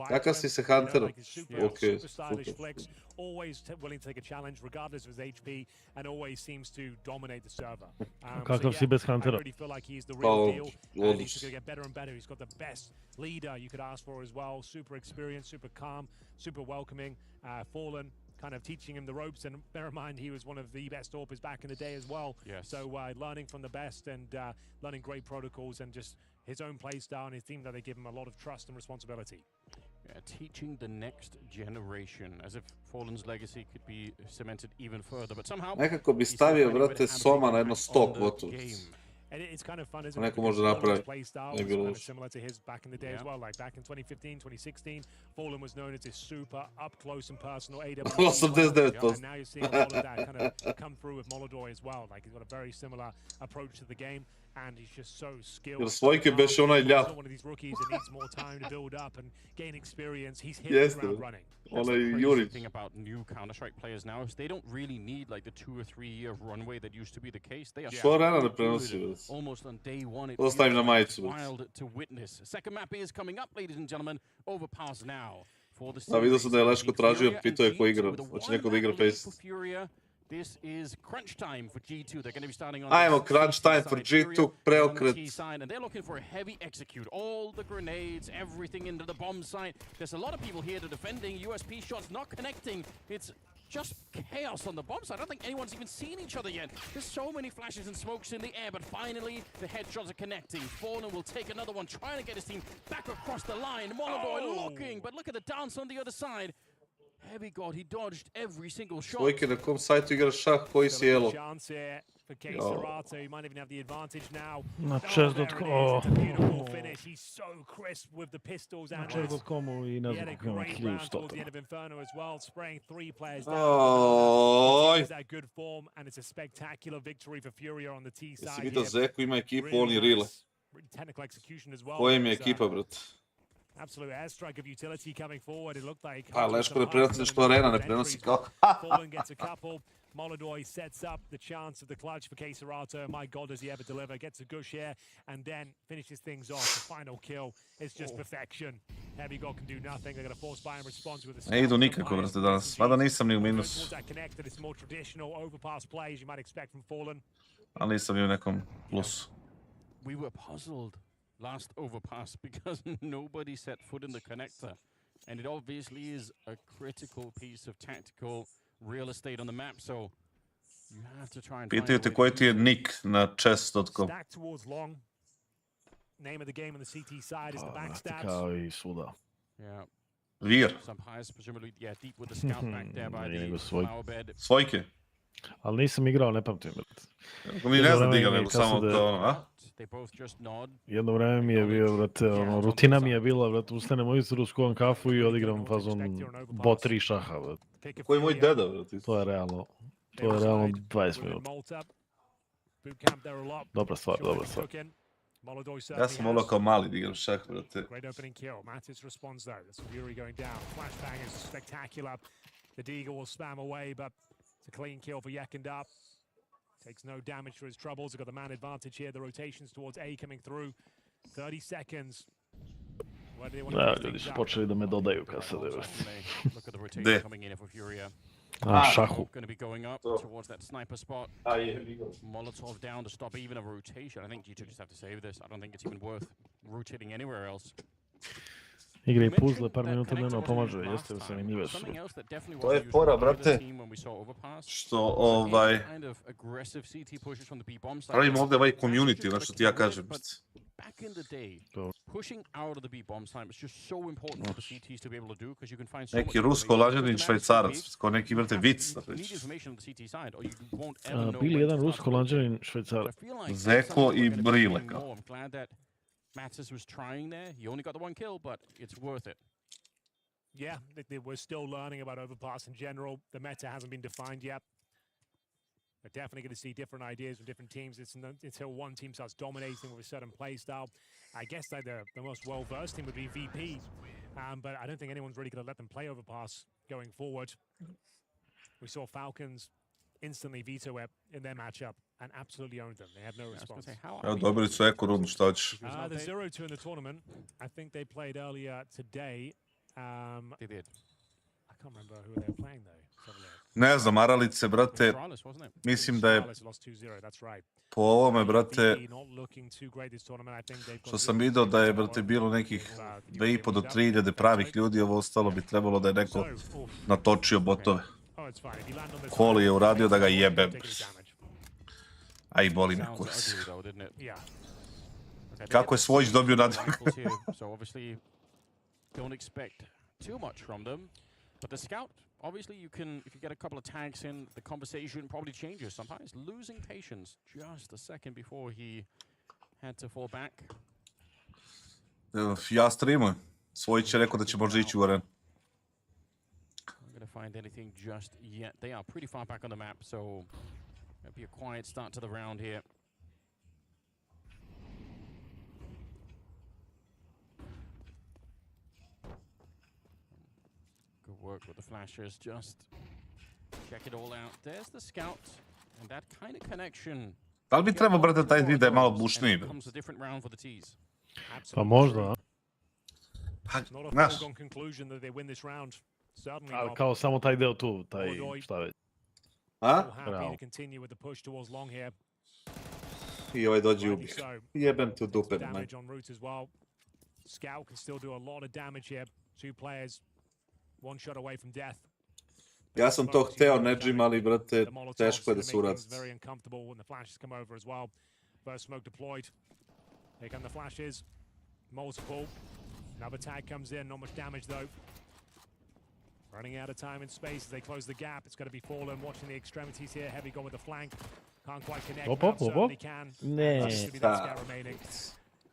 [SPEAKER 1] Kakav si se Hunterom? Okej, super.
[SPEAKER 9] Always willing to take a challenge regardless of his HP and always seems to dominate the server.
[SPEAKER 5] Kakav si bez Huntera?
[SPEAKER 9] I really feel like he's the real deal and he's just going to get better and better. He's got the best leader you could ask for as well. Super experienced, super calm, super welcoming. Fallen, kind of teaching him the ropes, and bear in mind he was one of the best AWPers back in the day as well.
[SPEAKER 13] Yes.
[SPEAKER 9] So learning from the best and learning great protocols and just his own play style and his team that they give him a lot of trust and responsibility.
[SPEAKER 13] Teaching the next generation, as if Fallen's legacy could be cemented even further, but somehow
[SPEAKER 1] nekako bi stavio, brate, Soma na jedno 100 gotovo.
[SPEAKER 9] And it's kind of fun, isn't
[SPEAKER 1] neko može napraviti.
[SPEAKER 9] Play style was kind of similar to his back in the day as well. Like back in 2015, 2016, Fallen was known as this super up close and personal AWP. And now you're seeing a lot of that kind of come through with Molodoj as well. Like he's got a very similar approach to the game, and he's just so skilled.
[SPEAKER 1] Jer svojke beše onaj ljad.
[SPEAKER 9] One of these rookies that needs more time to build up and gain experience. He's hit the ground running.
[SPEAKER 13] That's the crazy thing about new Counter-Strike players now is they don't really need like the 2 or 3 year runway that used to be the case. They are so almost on day one. It's wild to witness. Second map is coming up, ladies and gentlemen. Overpass now for the.
[SPEAKER 1] Da, vidio sam da je Leško tražio, pitao je ko igra. Znači neko da igra Face.
[SPEAKER 13] This is crunch time for G2. They're going to be starting on.
[SPEAKER 1] Ajmo, crunch time for G2, preokret.
[SPEAKER 13] And they're looking for a heavy execute. All the grenades, everything into the bomb site. There's a lot of people here to defending. USP shots not connecting. It's just chaos on the bomb side. I don't think anyone's even seen each other yet. There's so many flashes and smokes in the air, but finally the headshots are connecting. Fallen will take another one, trying to get his team back across the line. Molodoi looking, but look at the dance on the other side. Heavy God, he dodged every single shot.
[SPEAKER 1] Svojke, na kom sajtu igraš šah, koji si elo?
[SPEAKER 9] Chance here for KINGSTON. He might even have the advantage now.
[SPEAKER 5] Na
[SPEAKER 9] There it is.
[SPEAKER 5] chess.com.
[SPEAKER 9] It's a beautiful finish. He's so crisp with the pistols
[SPEAKER 5] Na
[SPEAKER 9] and
[SPEAKER 5] chess.com i ne
[SPEAKER 9] he had
[SPEAKER 5] znam
[SPEAKER 9] a
[SPEAKER 5] kako ima
[SPEAKER 9] great
[SPEAKER 5] kill
[SPEAKER 9] round towards the end
[SPEAKER 5] stotama.
[SPEAKER 9] of Inferno as well, spraying 3 players down.
[SPEAKER 1] Oj.
[SPEAKER 9] Continues that good form, and it's a spectacular victory for FISSURE on the T
[SPEAKER 1] Jesi
[SPEAKER 9] side
[SPEAKER 1] vidio
[SPEAKER 9] here.
[SPEAKER 1] Zeku, ima ekipu,
[SPEAKER 9] Really
[SPEAKER 1] oni rile.
[SPEAKER 9] nice, really technical execution as well.
[SPEAKER 1] Koja mi je
[SPEAKER 9] It's,
[SPEAKER 1] ekipa, brat?
[SPEAKER 9] absolute airstrike of utility coming forward. It looked like
[SPEAKER 1] Pa, Leško ne prenosi što Arena ne prenosi kao.
[SPEAKER 9] Fallen gets a couple. Molodoi sets up the chance of the clutch for KINGSTON. My God, does he ever deliver? Gets a good share and then finishes things off. The final kill is just perfection. Heavy God can do nothing. They're going to force buy and response with a
[SPEAKER 1] Ne idu nikako, brate, danas. Mada nisam ni u minusu.
[SPEAKER 9] It's more traditional overpass plays you might expect from Fallen.
[SPEAKER 1] Ali nisam ni u nekom plusu.
[SPEAKER 13] We were puzzled last overpass because nobody set foot in the connector. And it obviously is a critical piece of tactical real estate on the map, so you have to try and
[SPEAKER 1] Pitaju te koji ti je nick na chess.com.
[SPEAKER 9] Stack towards long. Name of the game on the CT side is the backstabs.
[SPEAKER 5] Kao i svuda.
[SPEAKER 13] Yeah.
[SPEAKER 1] Vir.
[SPEAKER 13] Some highs, presumably, yeah, deep with the scout back there by the flower bed.
[SPEAKER 1] Svojke.
[SPEAKER 5] Ali nisam igrao, ne pamtim.
[SPEAKER 1] Ni ne znam da igram, nego samo to ono, a?
[SPEAKER 13] They both just nod.
[SPEAKER 5] Jedno vreme mi je bio, brate, ono, rutina mi je bila, brate, ustanem ujutru, skuvam kafu i odigram fazon bo 3 šaha, brate.
[SPEAKER 1] Koji je moj deda, brate?
[SPEAKER 5] To je realno 20 minuta. Dobra stvar, dobra stvar.
[SPEAKER 1] Ja sam volao kao mali da igram šah, brate.
[SPEAKER 9] Great opening kill. Matis responds though. That's Fury going down. Flashbang is spectacular. The Deagle will spam away, but it's a clean kill for Yekindar. Takes no damage for his troubles. They've got the man advantage here. The rotations towards A coming through. 30 seconds.
[SPEAKER 5] Da, ljudi su počeli da me dodaju kasade, brate.
[SPEAKER 1] Gde?
[SPEAKER 5] A, šahu.
[SPEAKER 13] Going to be going up towards that sniper spot. Molotov down to stop even a rotation. I think G2 just have to save this. I don't think it's even worth rotating anywhere else.
[SPEAKER 5] Igra i puzzle, par minuta dnevno pomaže, jeste da zanimljive su.
[SPEAKER 1] To je fora, brate, što pravimo ovdje ovaj community, ono što ti ja kažem.
[SPEAKER 13] Back in the day, pushing out of the B bomb site was just so important for CTs to be able to do because you can find so
[SPEAKER 1] neki rusko-lađanin švajcarac, ko neki, brate, vic da
[SPEAKER 13] need
[SPEAKER 1] reći.
[SPEAKER 13] information on the CT side or you won't ever know.
[SPEAKER 5] Bili jedan rusko-lađanin švajcarac.
[SPEAKER 1] Zeko i Brile, kao.
[SPEAKER 13] I'm glad that Matis was trying there. He only got the 1 kill, but it's worth it.
[SPEAKER 9] Yeah, we're still learning about overpass in general. The meta hasn't been defined yet. We're definitely going to see different ideas from different teams. It's until one team starts dominating with a certain play style. I guess like the most well-versed team would be VP, but I don't think anyone's really going to let them play overpass going forward. We saw Falcons instantly veto it in their matchup and absolutely owned them. They had no response.
[SPEAKER 1] Evo, dobili su eko rundu, šta ćeš?
[SPEAKER 9] The 0-2 in the tournament. I think they played earlier today.
[SPEAKER 13] They did.
[SPEAKER 9] I can't remember who they were playing though.
[SPEAKER 1] Ne znam, Aralice, brate, mislim da je po ovome, brate, što sam vidio da je, brate, bilo nekih 2,5 do 3.000 pravih ljudi, ovo ostalo bi trebalo da je neko natočio botove. Koli je uradio da ga jebem. A i boli me kurac. Kako je Svojić dobio nadimak?
[SPEAKER 13] But the scout, obviously, you can, if you get a couple of tags in, the conversation probably changes. Sometimes losing patience just a second before he had to fall back.
[SPEAKER 1] Ja streamujem. Svojić je rekao da će možda ići u arenu.
[SPEAKER 13] I'm going to find anything just yet. They are pretty far back on the map, so it'll be a quiet start to the round here. Good work with the flashers, just check it all out. There's the scout, and that kind of connection.
[SPEAKER 1] Da li bi trebao, brate, taj vid da je malo bušniji?
[SPEAKER 5] Pa možda,
[SPEAKER 1] a? Znaš.
[SPEAKER 5] Ali kao samo taj deo tu, taj šta već.
[SPEAKER 1] A?
[SPEAKER 5] Bravo.
[SPEAKER 1] I ovaj dođe ubih. Jebem tu dupe.
[SPEAKER 9] Scout can still do a lot of damage here. 2 players, 1 shot away from death.
[SPEAKER 1] Ja sam to hteo, Nedžim, ali, brate, teško je da se uradi.
[SPEAKER 9] Very uncomfortable when the flashes come over as well. First smoke deployed. Here come the flashes. Multiple. Another tag comes in, not much damage though. Running out of time and space as they close the gap. It's going to be Fallen watching the extremities here. Heavy gone with the flank. Can't quite connect.
[SPEAKER 5] Op.
[SPEAKER 9] Certainly can.
[SPEAKER 5] Ne.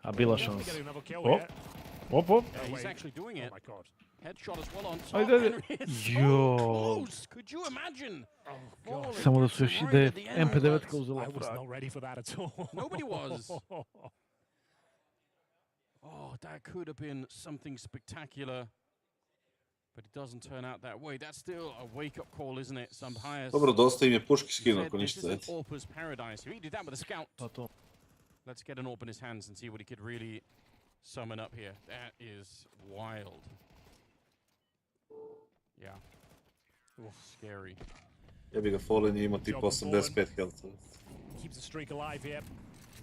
[SPEAKER 5] A bila šansa. Op.
[SPEAKER 13] He's actually doing it.
[SPEAKER 9] Oh my god.
[SPEAKER 13] Headshot as well on top.
[SPEAKER 5] Ajde.
[SPEAKER 13] So close. Could you imagine?
[SPEAKER 5] Samo da su još ide MP9 uzela.
[SPEAKER 9] I was not ready for that at all.
[SPEAKER 13] Nobody was. Oh, that could have been something spectacular. But it doesn't turn out that way. That's still a wake-up call, isn't it? Some highest.
[SPEAKER 1] Dobro, dosta im je puški skinu, ako ništa.
[SPEAKER 13] This is AWP's paradise. He did that with a scout. Let's get an AWP in his hands and see what he could really summon up here. That is wild. Yeah. Oof, scary.
[SPEAKER 1] Ja bi ga Fallen je imao tipa 85 health.
[SPEAKER 9] Keeps the streak alive here.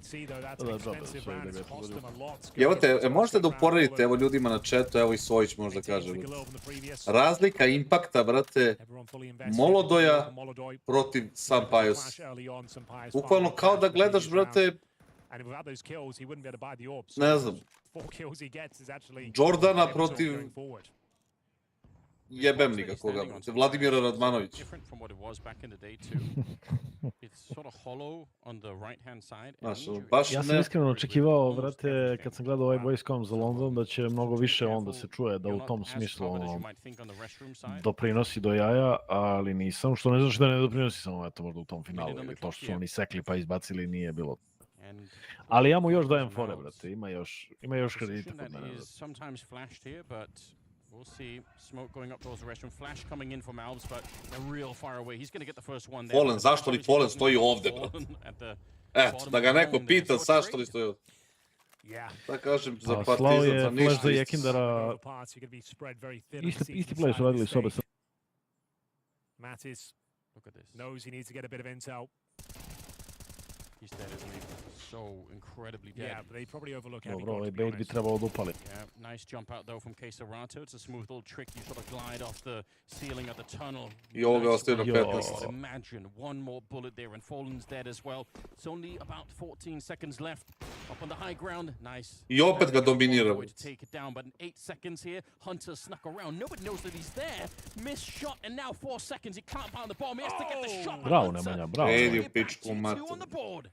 [SPEAKER 9] See though that's an expensive round. It's cost them a lot.
[SPEAKER 1] Evo te, možete da uporedite, evo ljudima na chatu, evo i Sojić možda kaže. Razlika impakta, brate, Molodoja protiv Sampajos. Bukvalno kao da gledaš, brate, ne znam, Jordana protiv jebem li ga koga, Vladimira Radmanović.
[SPEAKER 5] Ja sam iskreno očekivao, vrate, kad sam gledao ovaj Boyscom za London, da će mnogo više onda se čuje, da u tom smislu doprinosi do jaja, ali nisam, što ne znači da ne doprinosi, samo eto možda u tom finalu, ili to što su oni sekli pa izbacili nije bilo. Ali ja mu još dajem fore, brate, ima još kredita kod mene.
[SPEAKER 13] We'll see. Smoke going up towards the restroom. Flash coming in from Alves, but they're real far away. He's going to get the first one there.
[SPEAKER 1] Fallen, zašto li Fallen stoji ovde, brate? Eto, da ga neko pita zašto li stoji ovde. Da kažem za Partizan, za ništa.
[SPEAKER 5] Flash za Jekindara. Isti play su radili s obe strane.
[SPEAKER 9] Mattis knows he needs to get a bit of intel.
[SPEAKER 13] He's dead, isn't he? So incredibly dead.
[SPEAKER 9] Yeah, but they probably overlook heavy.
[SPEAKER 5] Dobro, ovaj bait bi trebalo da upali.
[SPEAKER 13] Yeah, nice jump out though from kassad. It's a smooth little trick. You sort of glide off the ceiling of the tunnel.
[SPEAKER 1] I ovoga ostaje na 15.
[SPEAKER 13] Imagine one more bullet there and Fallen's dead as well. It's only about 14 seconds left. Up on the high ground. Nice.
[SPEAKER 1] I opet ga dominira.
[SPEAKER 13] Take it down, but in 8 seconds here, Hunter snuck around. Nobody knows that he's there. Missed shot, and now 4 seconds. He can't pound the bomb. He has to get the shot.
[SPEAKER 5] Bravo, Nemanja, bravo.
[SPEAKER 1] Edi u pičku mater.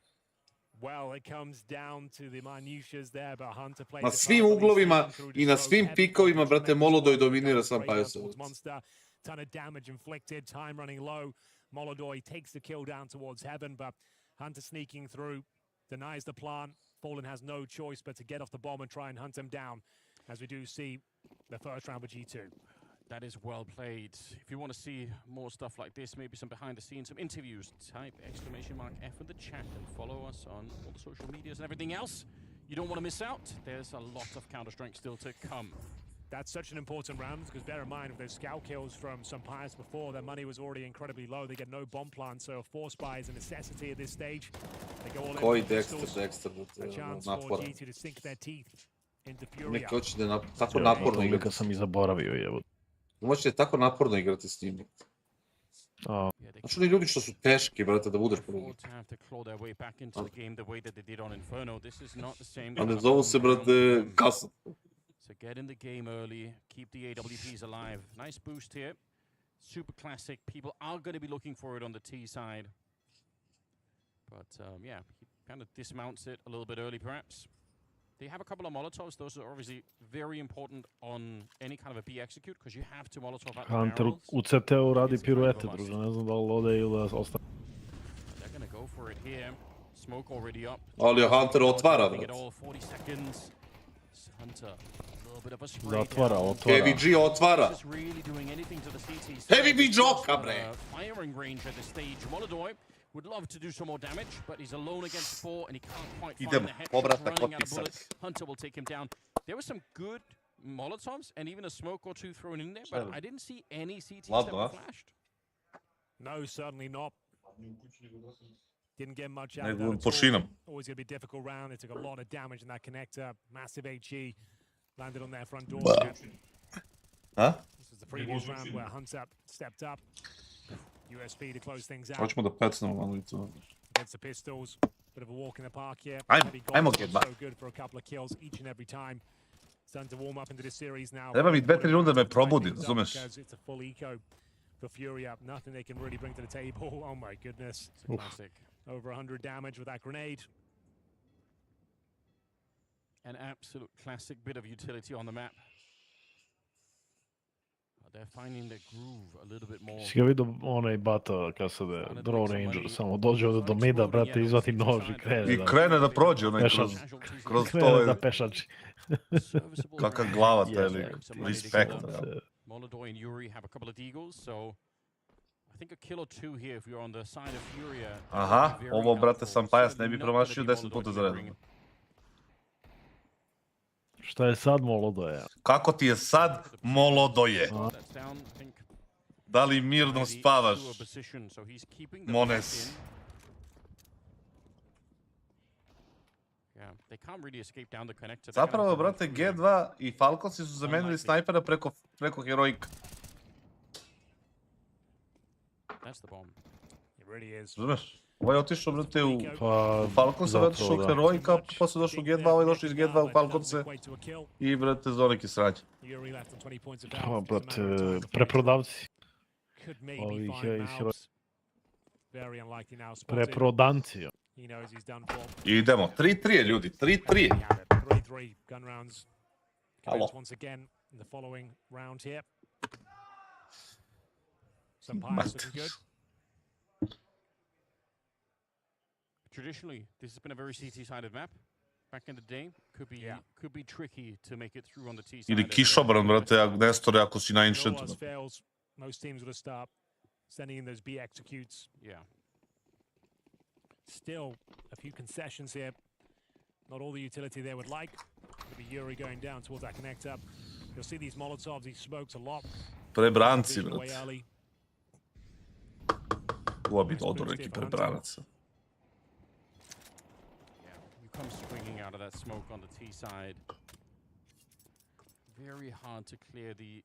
[SPEAKER 9] Well, it comes down to the minutiae there, but Hunter plays
[SPEAKER 1] na svim uglovima i na svim pikovima, brate, Molodoj dominira Sampajosa.
[SPEAKER 9] Ton of damage inflicted, time running low. Molodoj takes the kill down towards heaven, but Hunter sneaking through, denies the plant. Fallen has no choice but to get off the bomb and try and hunt him down, as we do see the first round with G2.
[SPEAKER 13] That is well played. If you want to see more stuff like this, maybe some behind the scenes, some interviews, type !F in the chat and follow us on all the social medias and everything else. You don't want to miss out. There's a lot of Counter-Strike still to come.
[SPEAKER 9] That's such an important round, because bear in mind, with those scout kills from Sampayos before, their money was already incredibly low. They get no bomb plant, so a force buy is a necessity at this stage. They go all in.
[SPEAKER 1] Koji Dexter,
[SPEAKER 9] a chance for G2 to sink their teeth into Furia.
[SPEAKER 1] Neki hoće da tako naporno igrati.
[SPEAKER 5] Kad sam i zaboravio, jevo.
[SPEAKER 1] Možete tako naporno igrati s njim. Znači oni ljudi što su teški, brate, da budeš prvi. A ne zovu se, brate, kassad.
[SPEAKER 13] So get in the game early, keep the AWPs alive. Nice boost here. Super classic. People are going to be looking for it on the T side. But yeah, he kind of dismounts it a little bit early perhaps. They have a couple of Molotovs. Those are obviously very important on any kind of a B execute, because you have to Molotov out the
[SPEAKER 5] Hunter
[SPEAKER 13] barrels.
[SPEAKER 5] u CT-u radi piruete, druže, ne znam da li ode ili da ostane.
[SPEAKER 13] They're going to go for it here. Smoke already up.
[SPEAKER 1] Ali Hunter otvara,
[SPEAKER 13] brate. Hunter, a little bit of a spray.
[SPEAKER 5] Zatvara, otvara.
[SPEAKER 1] Heavy G otvara.
[SPEAKER 13] Just really doing anything to the CT.
[SPEAKER 1] Heavy B joka, bre.
[SPEAKER 13] Firing range at this stage. Molodoj would love to do some more damage, but he's alone against 4 and he can't quite find the head. Running out of bullets. Hunter will take him down. There were some good Molotovs and even a smoke or two thrown in there, but I didn't see any CTs that were flashed.
[SPEAKER 9] No, certainly not. Didn't get much out of that at all. Always going to be a difficult round. They took a lot of damage in that connector. Massive HE landed on their front door.
[SPEAKER 1] Huh?
[SPEAKER 9] This was the previous round where Hunter stepped up. USP to close things out.
[SPEAKER 1] Hoćemo da pecnemo malo i to.
[SPEAKER 9] Against the pistols. Bit of a walk in the park here.
[SPEAKER 1] Ajmo Gedva.
[SPEAKER 9] So good for a couple of kills each and every time. Starting to warm up into this series now.
[SPEAKER 1] Treba mi 2-3 runde me probudi, razumeš?
[SPEAKER 9] It's a full eco for Furia. Nothing they can really bring to the table. Oh my goodness. It's a classic. Over 100 damage with that grenade.
[SPEAKER 13] An absolute classic bit of utility on the map. They're finding the groove a little bit more.
[SPEAKER 5] Si ga vidio onaj bata kassade, Draw Ranger, samo dođe ovdje do mida, brate, izvati nož i krene.
[SPEAKER 1] I krene da prođe onaj kroz to.
[SPEAKER 5] Krene da pešači.
[SPEAKER 1] Kakav glava taj lik. Respekt.
[SPEAKER 13] Molodoj and Yuri have a couple of deagles, so I think a kill or two here if you're on the side of Furia.
[SPEAKER 1] Aha, ovo brate Sampajas ne bi promašio 10 puta za redom.
[SPEAKER 5] Šta je sad Molodoje?
[SPEAKER 1] Kako ti je sad Molodoje? Da li mirno spavaš? Mones. Zapravo, brate, G2 i Falconsi su zamenili snajpera preko heroika. Razumeš? Ovo je otišao, brate, u Falconsa, otišao u heroika, posle došao u G2, ovaj došao iz G2 u Falconse i, brate, Zonik je srađa.
[SPEAKER 5] Brate, preprodavci. Ovih heroika. Preprodanci.
[SPEAKER 1] Idemo, 3-3 ljudi, 3-3. Alo.
[SPEAKER 13] Traditionally, this has been a very CT-sided map. Back in the day, could be tricky to make it through on the T side.
[SPEAKER 1] Ili kišobran, brate, Nestore, ako si na Ancientu.
[SPEAKER 9] Most teams would start sending in those B executes.
[SPEAKER 13] Yeah.
[SPEAKER 9] Still, a few concessions here. Not all the utility they would like. Maybe Yuri going down towards that connect up. You'll see these Molotovs, he smokes a lot.
[SPEAKER 1] Prebranci, brate. Ovo bi dodao neki prebranac.
[SPEAKER 13] Comes swinging out of that smoke on the T side. Very hard to clear the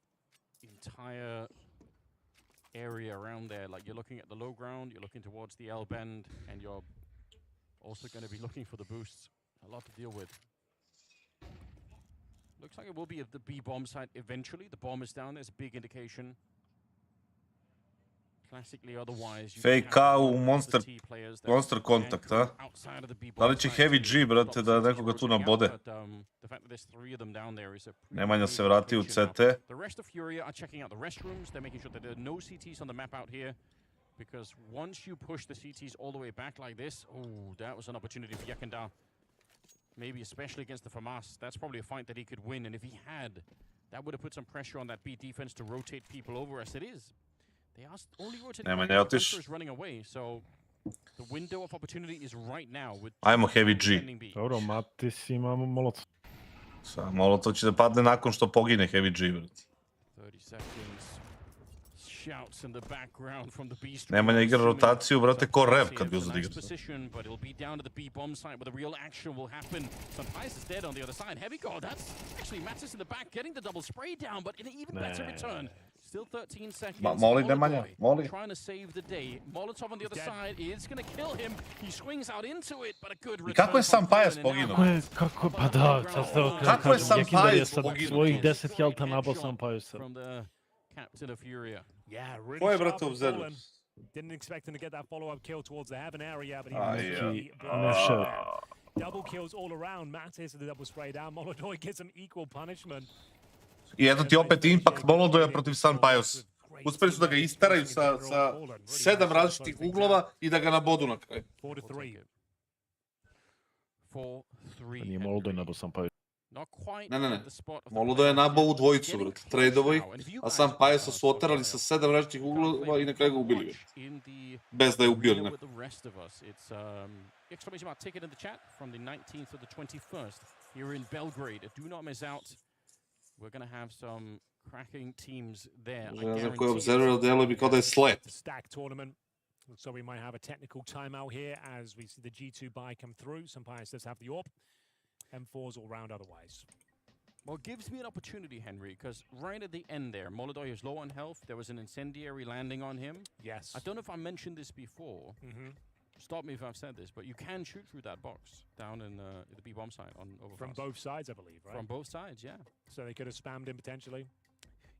[SPEAKER 13] entire area around there. Like, you're looking at the low ground, you're looking towards the L bend, and you're also going to be looking for the boosts. A lot to deal with. Looks like it will be at the B bomb site eventually. The bomb is down, there's a big indication.
[SPEAKER 1] FK u Monster Contact, a? Da li će Heavy G, brate, da nekoga tu nabode? Nemanja se vrati u CT.
[SPEAKER 13] Because once you push the CTs all the way back like this, oh, that was an opportunity for Yakenda. Maybe especially against the FAMAS. That's probably a fight that he could win, and if he had, that would have put some pressure on that B defense to rotate people over as it is. They are only rotating is running away, so the window of opportunity is right now with
[SPEAKER 1] Ajmo Heavy G.
[SPEAKER 5] Dobro, Matis ima Molotov.
[SPEAKER 1] Molotov će da padne nakon što pogine Heavy G, brate.
[SPEAKER 13] 30 seconds. Shouts in the background from the B street.
[SPEAKER 1] Nemanja igra rotaciju, brate, ko rev kad bi uzad igra.
[SPEAKER 13] But it'll be down to the B bomb site where the real action will happen. Sampais is dead on the other side. Heavy God, that's actually Matis in the back getting the double spray down, but in an even better return. Still 13 seconds.
[SPEAKER 1] Moli, Nemanja, Moli.
[SPEAKER 13] Trying to save the day. Molotov on the other side is going to kill him. He swings out into it, but a good return.
[SPEAKER 1] I kako je Sampajas poginuo?
[SPEAKER 5] Kako, pa da,
[SPEAKER 1] kako je Sampajas poginuo?
[SPEAKER 5] Svojih 10 helta nabao Sampajasa.
[SPEAKER 13] From the captain of Furia.
[SPEAKER 9] Yeah, really
[SPEAKER 1] Ko je,
[SPEAKER 9] sharp
[SPEAKER 1] brate,
[SPEAKER 9] and
[SPEAKER 1] obzervio?
[SPEAKER 9] fallen. Didn't expect him to get that follow-up kill towards the heaven area, but he double kills all around. Matis with the double spray down. Molodoj gets some equal punishment.
[SPEAKER 1] I eto ti opet impact Molodoja protiv Sampajos. Uspeli su da ga isteraju sa 7 različitih uglova i da ga nabodu na kraju.
[SPEAKER 13] 4-3.
[SPEAKER 5] Nije Molodoj nabao Sampajos.
[SPEAKER 1] Ne. Molodoj je nabao u dvojicu, brate. Tradeovo ih, a Sampajasa su oterali sa 7 različitih uglova i na kraju ga ubili. Bez da je ubio neko.
[SPEAKER 13] Exclamation mark ticket in the chat from the 19th to the 21st here in Belgrade. Do not miss out. We're going to have some cracking teams there.
[SPEAKER 1] Ne znam koji observer delo bi kao da je slet.
[SPEAKER 9] Stack tournament. So we might have a technical timeout here as we see the G2 buy come through. Sampajas does have the AWP. M4s all round otherwise.
[SPEAKER 13] Well, it gives me an opportunity, Henry, because right at the end there, Molodoi is low on health. There was an incendiary landing on him.
[SPEAKER 9] Yes.
[SPEAKER 13] I don't know if I mentioned this before. Stop me if I've said this, but you can shoot through that box down in the B bomb site on overpass.
[SPEAKER 9] From both sides, I believe, right?
[SPEAKER 13] From both sides, yeah.
[SPEAKER 9] So they could have spammed him potentially.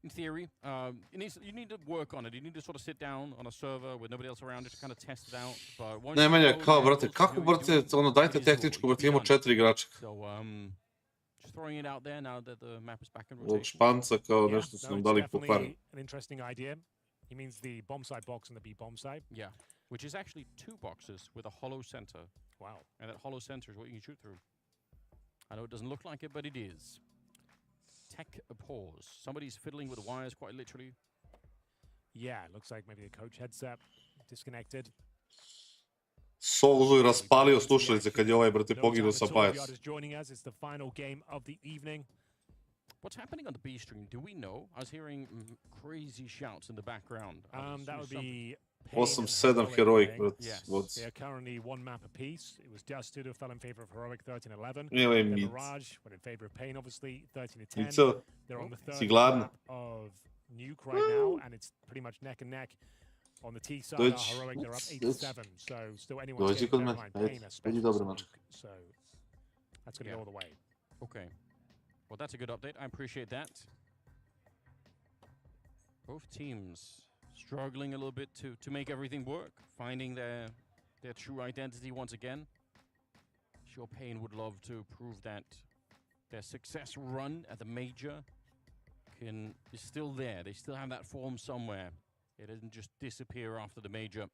[SPEAKER 13] In theory, you need to work on it. You need to sort of sit down on a server with nobody else around to kind of test it out. But once
[SPEAKER 1] Nemanja, kao, brate, kako, brate, ono, dajte tehničku, brate, imamo 4 igrača.
[SPEAKER 13] So, just throwing it out there now that the map is back in
[SPEAKER 1] Ovog
[SPEAKER 13] rotation.
[SPEAKER 1] španca, kao, nešto su
[SPEAKER 9] No,
[SPEAKER 1] nam
[SPEAKER 9] it's
[SPEAKER 1] dali po
[SPEAKER 9] definitely
[SPEAKER 1] faru.
[SPEAKER 9] an interesting idea. He means the bomb site box and the B bomb site.
[SPEAKER 13] Yeah, which is actually 2 boxes with a hollow center.
[SPEAKER 9] Wow.
[SPEAKER 13] And that hollow center is what you can shoot through. I know it doesn't look like it, but it is. Tech a pause. Somebody's fiddling with the wires, quite literally.
[SPEAKER 9] Yeah, it looks like maybe a coach headset disconnected.
[SPEAKER 1] Solzo je raspalio slušalice kad je ovaj, brate, poginuo sa bias.
[SPEAKER 9] Is joining us. It's the final game of the evening.
[SPEAKER 13] What's happening on the B stream? Do we know? I was hearing crazy shouts in the background.
[SPEAKER 9] That would be
[SPEAKER 1] 8-7 heroic, brate.
[SPEAKER 9] Yes. They are currently 1 map apiece. It was Dusted who fell in favor of heroic 13-11.
[SPEAKER 1] Ili
[SPEAKER 9] Then
[SPEAKER 1] mit.
[SPEAKER 9] Mirage went in favor of Pain, obviously 13-10.
[SPEAKER 1] Mico,
[SPEAKER 9] They're on the
[SPEAKER 1] si
[SPEAKER 9] third
[SPEAKER 1] gladna?
[SPEAKER 9] map of Nuke right now, and it's pretty much neck and neck. On the T side,
[SPEAKER 1] Dođi,
[SPEAKER 9] heroic, they're up
[SPEAKER 1] dođi.
[SPEAKER 9] 8-7. So still anyone's
[SPEAKER 1] Dođi
[SPEAKER 9] game.
[SPEAKER 1] kod
[SPEAKER 9] Never
[SPEAKER 1] mene,
[SPEAKER 9] mind,
[SPEAKER 1] ajde,
[SPEAKER 9] Pain,
[SPEAKER 1] budi
[SPEAKER 9] especially.
[SPEAKER 1] dobra mačka.
[SPEAKER 9] So that's going to go all the way.
[SPEAKER 13] Okay. Well, that's a good update. I appreciate that. Both teams struggling a little bit to make everything work, finding their true identity once again. Sure, Pain would love to prove that their success run at the major is still there. They still have that form somewhere. It doesn't just disappear after the major.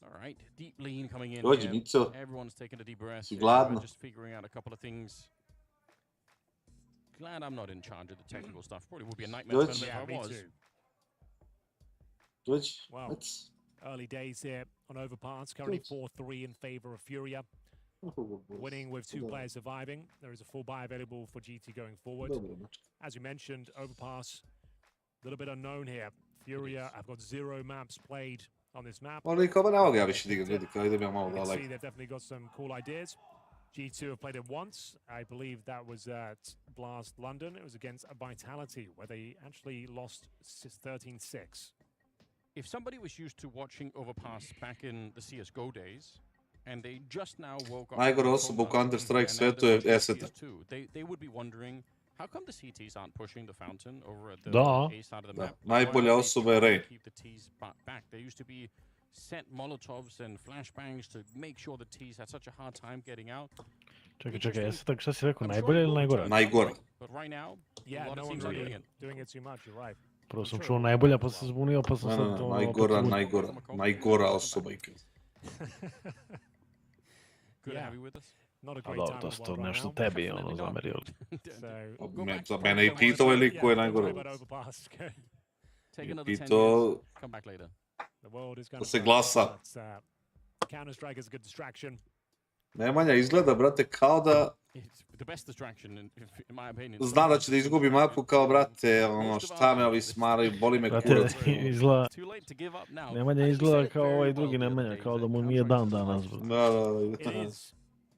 [SPEAKER 13] All right, deep lean coming in
[SPEAKER 1] Dođi,
[SPEAKER 13] here.
[SPEAKER 1] Mico.
[SPEAKER 13] Everyone's taking a deep breath.
[SPEAKER 1] Si
[SPEAKER 13] here,
[SPEAKER 1] gladna?
[SPEAKER 13] just figuring out a couple of things. Glad I'm not in charge of the technical stuff. Probably would be a nightmare
[SPEAKER 1] Dođi.
[SPEAKER 13] tournament if I was.
[SPEAKER 1] Dođi,
[SPEAKER 9] Wow. Early days here on Overpass, currently 4-3 in favor of Furia. Winning with 2 players surviving. There is a full buy available for GT going forward.
[SPEAKER 1] Dobro, mačka.
[SPEAKER 9] As you mentioned, Overpass, a little bit unknown here. Furia have got 0 maps played on this map.
[SPEAKER 1] Ali kao, ba ne mogu ja više da igram, ljudi, kao idem ja malo
[SPEAKER 9] You can see
[SPEAKER 1] daleko.
[SPEAKER 9] they've definitely got some cool ideas. G2 have played it once. I believe that was at Blast London. It was against Vitality, where they actually lost 13-6.
[SPEAKER 13] If somebody was used to watching Overpass back in the CSGO days, and they just now woke up...
[SPEAKER 1] Najgora osoba u Counter-Strike svetu je Eseta.
[SPEAKER 13] They would be wondering, how come the CTs aren't pushing the fountain over at the
[SPEAKER 5] Da.
[SPEAKER 13] A side of the
[SPEAKER 1] Da.
[SPEAKER 13] map?
[SPEAKER 1] Najbolja osoba je Rain.
[SPEAKER 13] Keep the Ts back. There used to be set Molotovs and flashbangs to make sure the Ts had such a hard time getting out.
[SPEAKER 5] Čekaj, jesi tako šta si rekao, najbolja ili najgora?
[SPEAKER 1] Najgora.
[SPEAKER 13] But right now,
[SPEAKER 9] Yeah,
[SPEAKER 13] a lot
[SPEAKER 9] no
[SPEAKER 13] of
[SPEAKER 9] one's
[SPEAKER 13] teams are doing
[SPEAKER 9] really
[SPEAKER 13] it.
[SPEAKER 9] doing it too much, you're right.
[SPEAKER 5] Prvo sam čuo najbolja, pa sam se zbunio, pa sam
[SPEAKER 1] Ne,
[SPEAKER 5] sad...
[SPEAKER 1] ne, ne,
[SPEAKER 5] ono,
[SPEAKER 1] najgora,
[SPEAKER 5] opet
[SPEAKER 1] najgora. Najgora osoba ikad.
[SPEAKER 13] Good to
[SPEAKER 9] Yeah.
[SPEAKER 13] have you with us.
[SPEAKER 9] Not a
[SPEAKER 5] A
[SPEAKER 9] great
[SPEAKER 5] dobro,
[SPEAKER 9] time
[SPEAKER 5] to
[SPEAKER 9] in the
[SPEAKER 5] su to
[SPEAKER 9] world right
[SPEAKER 5] nešto
[SPEAKER 9] now.
[SPEAKER 5] tebi, ono, zamerio.
[SPEAKER 9] So,
[SPEAKER 1] Za mene i pitao je lik koji je
[SPEAKER 9] don't worry
[SPEAKER 1] najgore.
[SPEAKER 9] about Overpass.
[SPEAKER 13] Take
[SPEAKER 1] Je
[SPEAKER 13] another 10
[SPEAKER 1] pitao
[SPEAKER 13] years. Come back later.
[SPEAKER 9] The world is
[SPEAKER 1] da
[SPEAKER 9] going
[SPEAKER 1] se glasa.
[SPEAKER 9] Counter-Strike is a good distraction.
[SPEAKER 1] Nemanja izgleda, brate, kao da
[SPEAKER 13] It's the best distraction, in my opinion.
[SPEAKER 1] zna da će da izgubi mapu, kao, brate, ono, šta me ovi smaraju, boli me
[SPEAKER 5] Brate,
[SPEAKER 1] kurac.
[SPEAKER 5] izgleda...
[SPEAKER 13] Too late to give up now.
[SPEAKER 5] Nemanja izgleda kao ovaj drugi Nemanja, kao da mu nije dan danas, brate.
[SPEAKER 1] Da.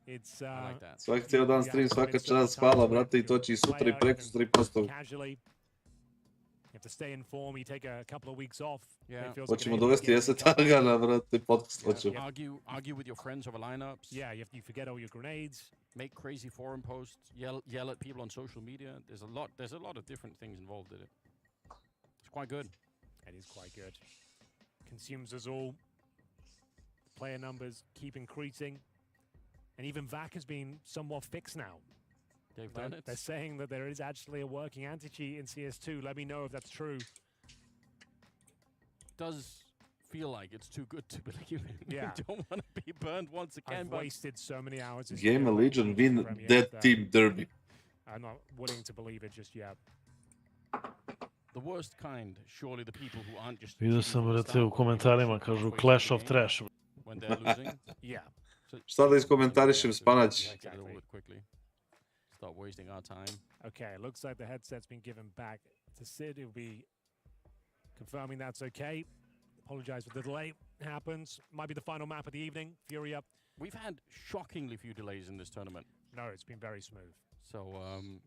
[SPEAKER 9] It's
[SPEAKER 1] Svaki cijel dan stream, svaka čast, hvala, brate, i to će i sutra i preko sutra i posto.
[SPEAKER 9] casually. You have to stay in form. You take a couple of weeks off.
[SPEAKER 13] Yeah.
[SPEAKER 9] It feels like
[SPEAKER 1] Hoćemo
[SPEAKER 9] an
[SPEAKER 1] dovesti
[SPEAKER 9] game
[SPEAKER 1] Jese
[SPEAKER 9] to cover.
[SPEAKER 1] Targana, brate, podcast hoćemo.
[SPEAKER 13] Argue with your friends over lineups.
[SPEAKER 9] Yeah, you forget all your grenades.
[SPEAKER 13] Make crazy forum posts. Yell at people on social media. There's a lot of different things involved in it. It's quite good.
[SPEAKER 9] It is quite good. Consumes us all. Player numbers keep increasing. And even VAC has been somewhat fixed now.
[SPEAKER 13] They've done it.
[SPEAKER 9] They're saying that there is actually a working anti-cheat in CS2. Let me know if that's true.
[SPEAKER 13] Does feel like it's too good to believe in.
[SPEAKER 9] Yeah.
[SPEAKER 13] We don't want to be burned once again.
[SPEAKER 9] I've
[SPEAKER 13] but
[SPEAKER 9] wasted so many hours. this
[SPEAKER 1] Game
[SPEAKER 9] year
[SPEAKER 1] Legion
[SPEAKER 9] watching
[SPEAKER 1] win
[SPEAKER 9] Premiere
[SPEAKER 1] Dead
[SPEAKER 9] that
[SPEAKER 1] Team Derby.
[SPEAKER 9] I'm not willing to believe it just yet.
[SPEAKER 13] the worst kind, surely the people who aren't just...
[SPEAKER 5] Vidio sam, brate, u komentarima, kažu Clash of Trash.
[SPEAKER 13] When they're losing.
[SPEAKER 9] Yeah.
[SPEAKER 1] Šta da iskomentarišem, Spanać?
[SPEAKER 13] Get it over with quickly. Stop wasting our time.
[SPEAKER 9] Okay, looks like the headset's been given back to Sid. He'll be confirming that's okay. Apologize for the delay. Happens. Might be the final map of the evening. Fury up.
[SPEAKER 13] We've had shockingly few delays in this tournament.
[SPEAKER 9] No, it's been very smooth.
[SPEAKER 13] So,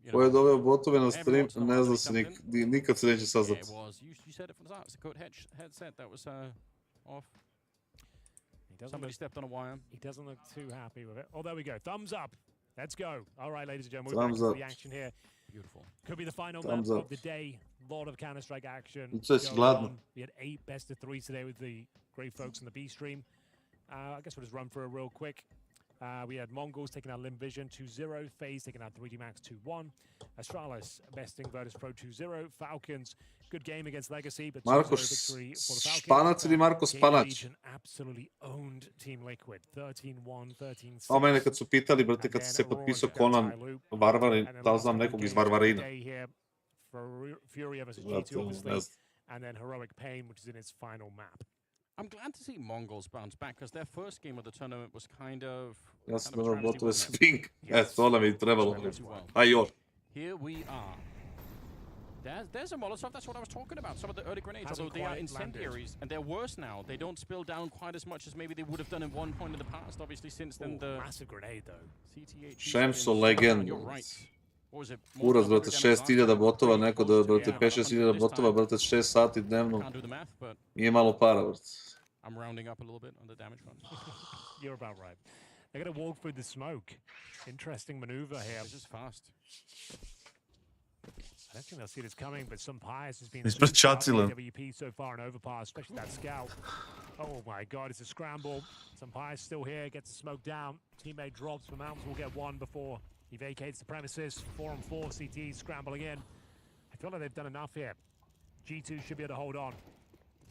[SPEAKER 13] you
[SPEAKER 1] Ko je
[SPEAKER 13] know,
[SPEAKER 1] doveo botove na stream,
[SPEAKER 13] everyone's
[SPEAKER 1] ne zna se
[SPEAKER 13] something.
[SPEAKER 1] nikad se neće saznat.
[SPEAKER 13] It was. You said it from the start. It's a good headset that was off. Somebody stepped on a wire.
[SPEAKER 9] He doesn't look too happy with it. Oh, there we go. Thumbs up. Let's go. All right, ladies and gentlemen, we're back
[SPEAKER 1] Thumbs
[SPEAKER 9] to
[SPEAKER 1] up.
[SPEAKER 9] the action here.
[SPEAKER 13] Beautiful.
[SPEAKER 9] Could be the final
[SPEAKER 1] Thumbs
[SPEAKER 9] map
[SPEAKER 1] up.
[SPEAKER 9] of the day. Lot of Counter-Strike action.
[SPEAKER 1] It's
[SPEAKER 9] going
[SPEAKER 1] gladno.
[SPEAKER 9] on. We had 8 best of 3 today with the great folks on the B stream. I guess we'll just run through it real quick. We had Mongols taking out Lim Vision 2-0, FaZe taking out 3D Max 2-1, Astralis besting Virtus Pro 2-0, Falcons, good game against Legacy, but 2-0
[SPEAKER 1] Marko
[SPEAKER 9] victory for the Falcons.
[SPEAKER 1] Španac ili Marko Spanać?
[SPEAKER 9] Legion absolutely owned Team Liquid, 13-1, 13-6.
[SPEAKER 1] A mene kad su pitali, brate, kad se potpisao Conan Varvarin, da li znam nekog iz Varvarina?
[SPEAKER 9] Fury versus
[SPEAKER 1] Brate,
[SPEAKER 9] G2, obviously,
[SPEAKER 1] ne znam.
[SPEAKER 9] and then Heroic Pain, which is in its final map.
[SPEAKER 13] I'm glad to see Mongols bounce back because their first game of the tournament was kind of.
[SPEAKER 1] Ja sam
[SPEAKER 13] kind of a
[SPEAKER 1] doveo
[SPEAKER 13] travesty,
[SPEAKER 1] botove
[SPEAKER 13] wasn't
[SPEAKER 1] s
[SPEAKER 13] it?
[SPEAKER 1] ping. To nam je trebalo. A joj.
[SPEAKER 13] Here we are. There's a Molotov, that's what I was talking about. Some of the early grenades,
[SPEAKER 9] Hasn't
[SPEAKER 13] although they are
[SPEAKER 9] quite
[SPEAKER 13] incendiaries, and they're worse now. They don't spill down quite as much as maybe they would have done at one point in the past. Obviously, since then the
[SPEAKER 9] massive grenade though.
[SPEAKER 13] CTH.
[SPEAKER 1] Šemso legend.
[SPEAKER 13] You're right. What was it?
[SPEAKER 1] Kuras, brate, 6000 botova, neko da, brate, 5-6000 botova, brate, 6 sati dnevno.
[SPEAKER 13] Can't do the math, but
[SPEAKER 1] Nije malo para, brate.
[SPEAKER 13] I'm rounding up a little bit on the damage front.
[SPEAKER 9] You're about right. They're going to walk through the smoke. Interesting maneuver here.
[SPEAKER 13] This is fast.
[SPEAKER 9] I don't think they'll see this coming, but some Pius has been
[SPEAKER 1] Ispred Čacila.
[SPEAKER 9] AWP so far in overpass, especially that scout. Oh my god, it's a scramble. Some Pius still here, gets the smoke down. Teammate drops, but Mountains will get one before he vacates the premises. 4-on-4, CT scrambling in. I feel like they've done enough here. G2 should be able to hold on.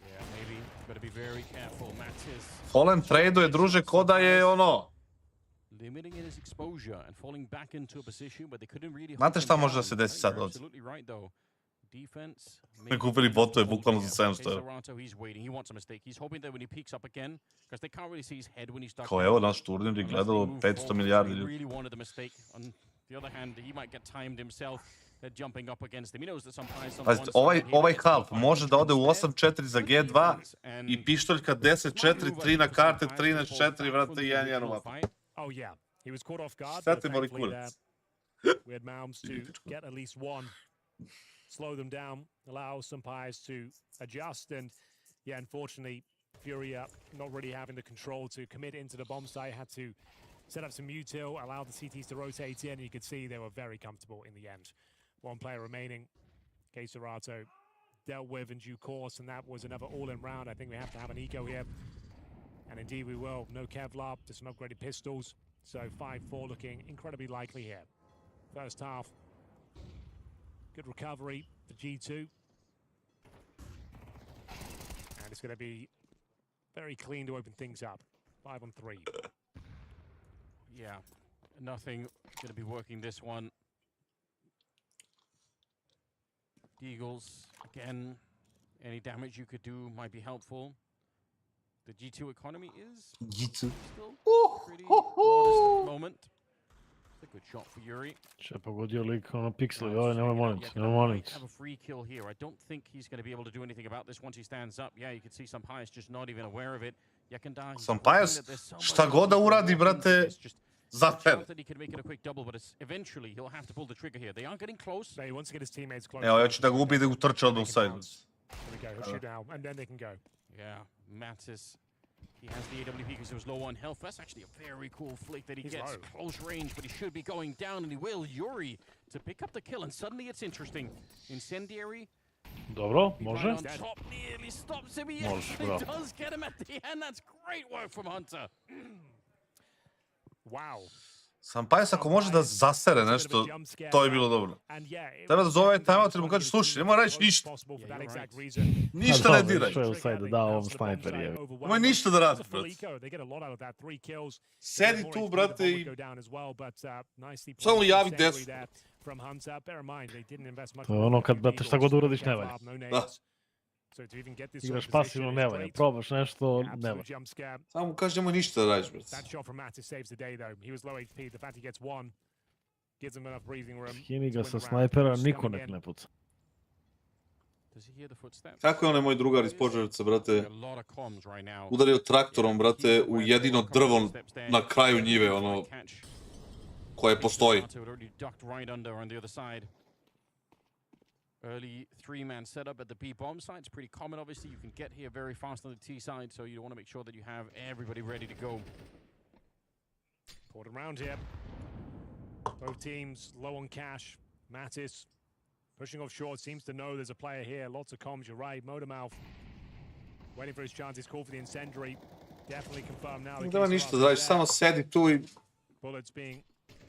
[SPEAKER 13] Yeah, maybe. Better be very careful. Mattis
[SPEAKER 1] Fallen traduje, druže, ko da je ono...
[SPEAKER 13] limiting his exposure and falling back into a position where they couldn't really.
[SPEAKER 1] Znate šta može da se desi sad ovdje?
[SPEAKER 13] Absolutely right though. Defense.
[SPEAKER 1] Mi kupili botove bukvalno za 700 €.
[SPEAKER 13] Toronto, he's waiting. He wants a mistake. He's hoping that when he peeks up again, because they can't really see his head when he's stuck.
[SPEAKER 1] Kao evo naš turnir i gledalo 500 milijardi
[SPEAKER 13] He
[SPEAKER 1] ljudi.
[SPEAKER 13] really wanted the mistake. On the other hand, he might get timed himself. They're jumping up against him. He knows that sometimes on
[SPEAKER 1] Pazite,
[SPEAKER 13] one side
[SPEAKER 1] ovaj half može da ode u 8-4 za G2 i pištoljka 10-4, 3 na karte, 13-4, vrate, 1-1 u mapu.
[SPEAKER 9] Oh yeah, he was caught off guard.
[SPEAKER 1] Šta
[SPEAKER 9] but
[SPEAKER 1] ti moli
[SPEAKER 9] thankfully
[SPEAKER 1] kurac?
[SPEAKER 9] we had Malms to get at least one, slow them down, allow some Pies to adjust, and yeah, unfortunately, Fury not really having the control to commit into the bomb site, had to set up some util, allow the CTs to rotate in, and you could see they were very comfortable in the end. One player remaining, Kassad dealt with in due course, and that was another all-in round. I think we have to have an eco here. And indeed we will. No Kevlar, just some upgraded pistols. So 5-4 looking incredibly likely here. First half. Good recovery for G2. And it's going to be very clean to open things up. 5-on-3.
[SPEAKER 13] Yeah, nothing going to be working this one. Eagles, again, any damage you could do might be helpful. The G2 economy is
[SPEAKER 1] G2.
[SPEAKER 13] still pretty modest at the moment. It's a good shot for Yuri.
[SPEAKER 5] Še pogodio lik ono pikseli, ovaj nemoj molim te, nemoj molim te.
[SPEAKER 13] Have a free kill here. I don't think he's going to be able to do anything about this once he stands up. Yeah, you can see Sampaio just not even aware of it. Yakandar,
[SPEAKER 1] Sampaio, šta god da uradi, brate, zafer.
[SPEAKER 13] that he could make it a quick double, but it's eventually he'll have to pull the trigger here. They aren't getting close.
[SPEAKER 9] He wants to get his teammates close.
[SPEAKER 1] Evo, ja ću da ga ubi da utrče od offside.
[SPEAKER 9] There we go, he'll shoot now, and then they can go.
[SPEAKER 13] Yeah, Mattis. He has the AWP because he was low on health. That's actually a very cool flick that he gets
[SPEAKER 9] low.
[SPEAKER 13] close range, but he should be going down, and he will. Yuri to pick up the kill, and suddenly it's interesting. Incendiary.
[SPEAKER 5] Dobro,
[SPEAKER 13] Right
[SPEAKER 5] može?
[SPEAKER 13] on top, nearly stops him. Yes,
[SPEAKER 5] Može,
[SPEAKER 13] it
[SPEAKER 5] bravo.
[SPEAKER 13] does get him at the end. That's great work from Hunter.
[SPEAKER 9] Wow.
[SPEAKER 1] Sampaio, ako može da zasere nešto, to je bilo dobro. Treba da zove ovaj timeout ili mu kaže, slušaj, nemoj radiš ništa. Ništa ne diraj.
[SPEAKER 5] Što je u sajdu, da, ovom snajper je.
[SPEAKER 1] Nemoj ništa da radiš, brate. Sedi tu, brate, i samo javi desu.
[SPEAKER 5] To je ono kad, brate, šta god uradiš ne valja.
[SPEAKER 1] Da.
[SPEAKER 5] Igraš pasivno ne valja, probaš nešto, ne valja.
[SPEAKER 1] Samo mu kaže, nemoj ništa da radiš, brate.
[SPEAKER 5] Skini ga sa snajpera, niko nek ne puca.
[SPEAKER 1] Kako je onaj moj drugar iz Požarevca, brate, udario traktorom, brate, u jedino drvo na kraju njive, ono, koje postoji.
[SPEAKER 13] Early three-man setup at the B bomb site. It's pretty common, obviously. You can get here very fast on the T side, so you want to make sure that you have everybody ready to go.
[SPEAKER 9] Important round here. Both teams low on cash. Mattis pushing off short, seems to know there's a player here. Lots of comms, you're right. Motormouth waiting for his chance. He's called for the incendiary. Definitely confirmed now.
[SPEAKER 1] Nema ništa da radiš, samo sedi tu i...
[SPEAKER 9] Bullets being...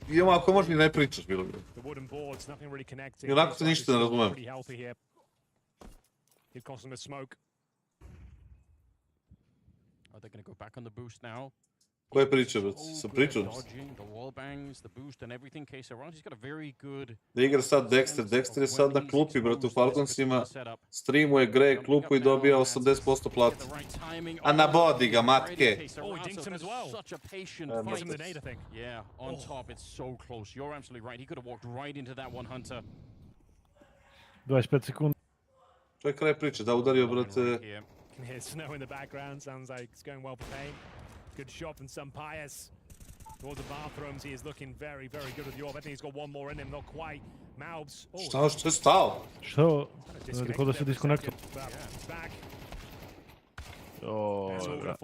[SPEAKER 1] Idemo ako možda i ne pričaš, bilo bi.
[SPEAKER 9] The wooden boards, nothing really connecting.
[SPEAKER 1] I onako te ništa ne razumem.
[SPEAKER 9] Pretty healthy here. Did cost him a smoke.
[SPEAKER 13] Are they going to go back on the boost now?
[SPEAKER 1] Koje priče, bret? Sam pričao?
[SPEAKER 13] The wall bangs, the boost and everything. He's got a very good...
[SPEAKER 1] Da igra sad Dexter. Dexter je sad na klupi, bret, u Falconsima. Streamuje, greje klupu i dobija 80% plate. A nabodi ga, matke!
[SPEAKER 9] Oh, he dinked him as well.
[SPEAKER 13] Such a patient
[SPEAKER 9] Gives him the nade, I think.
[SPEAKER 13] Yeah, on top, it's so close. You're absolutely right. He could have walked right into that one, Hunter.
[SPEAKER 5] 25 sekundi.
[SPEAKER 1] To je kraj priče, da udario, brate.
[SPEAKER 9] Can hear snow in the background. Sounds like it's going well for Payne. Good shot from Sampaias. Towards the bathrooms, he is looking very, very good with the orb. I think he's got one more in him, not quite. Malbs.
[SPEAKER 1] Šta, što je stao?
[SPEAKER 5] Što? K'o da se disconnectao.
[SPEAKER 9] Back.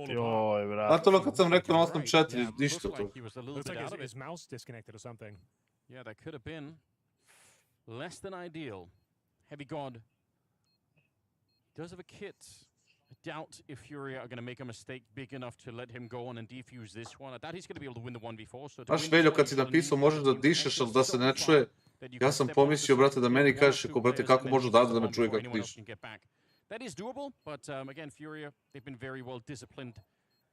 [SPEAKER 5] Joj, brat.
[SPEAKER 1] Znate ono kad sam rekao na 8.4, ništa to.
[SPEAKER 9] Looks like his mouse disconnected or something.
[SPEAKER 13] Yeah, that could have been less than ideal. Heavy God does have a kit. I doubt if Fury are going to make a mistake big enough to let him go on and defuse this one. I doubt he's going to be able to win the 1v4. So
[SPEAKER 1] Znaš, Veljo, kad si napisao možeš da dišeš, ali da se ne čuje, ja sam pomislio, brate, da meni kažeš, brate, kako može da me čuje kako dišeš.
[SPEAKER 13] That is doable, but again, Fury, they've been very well disciplined,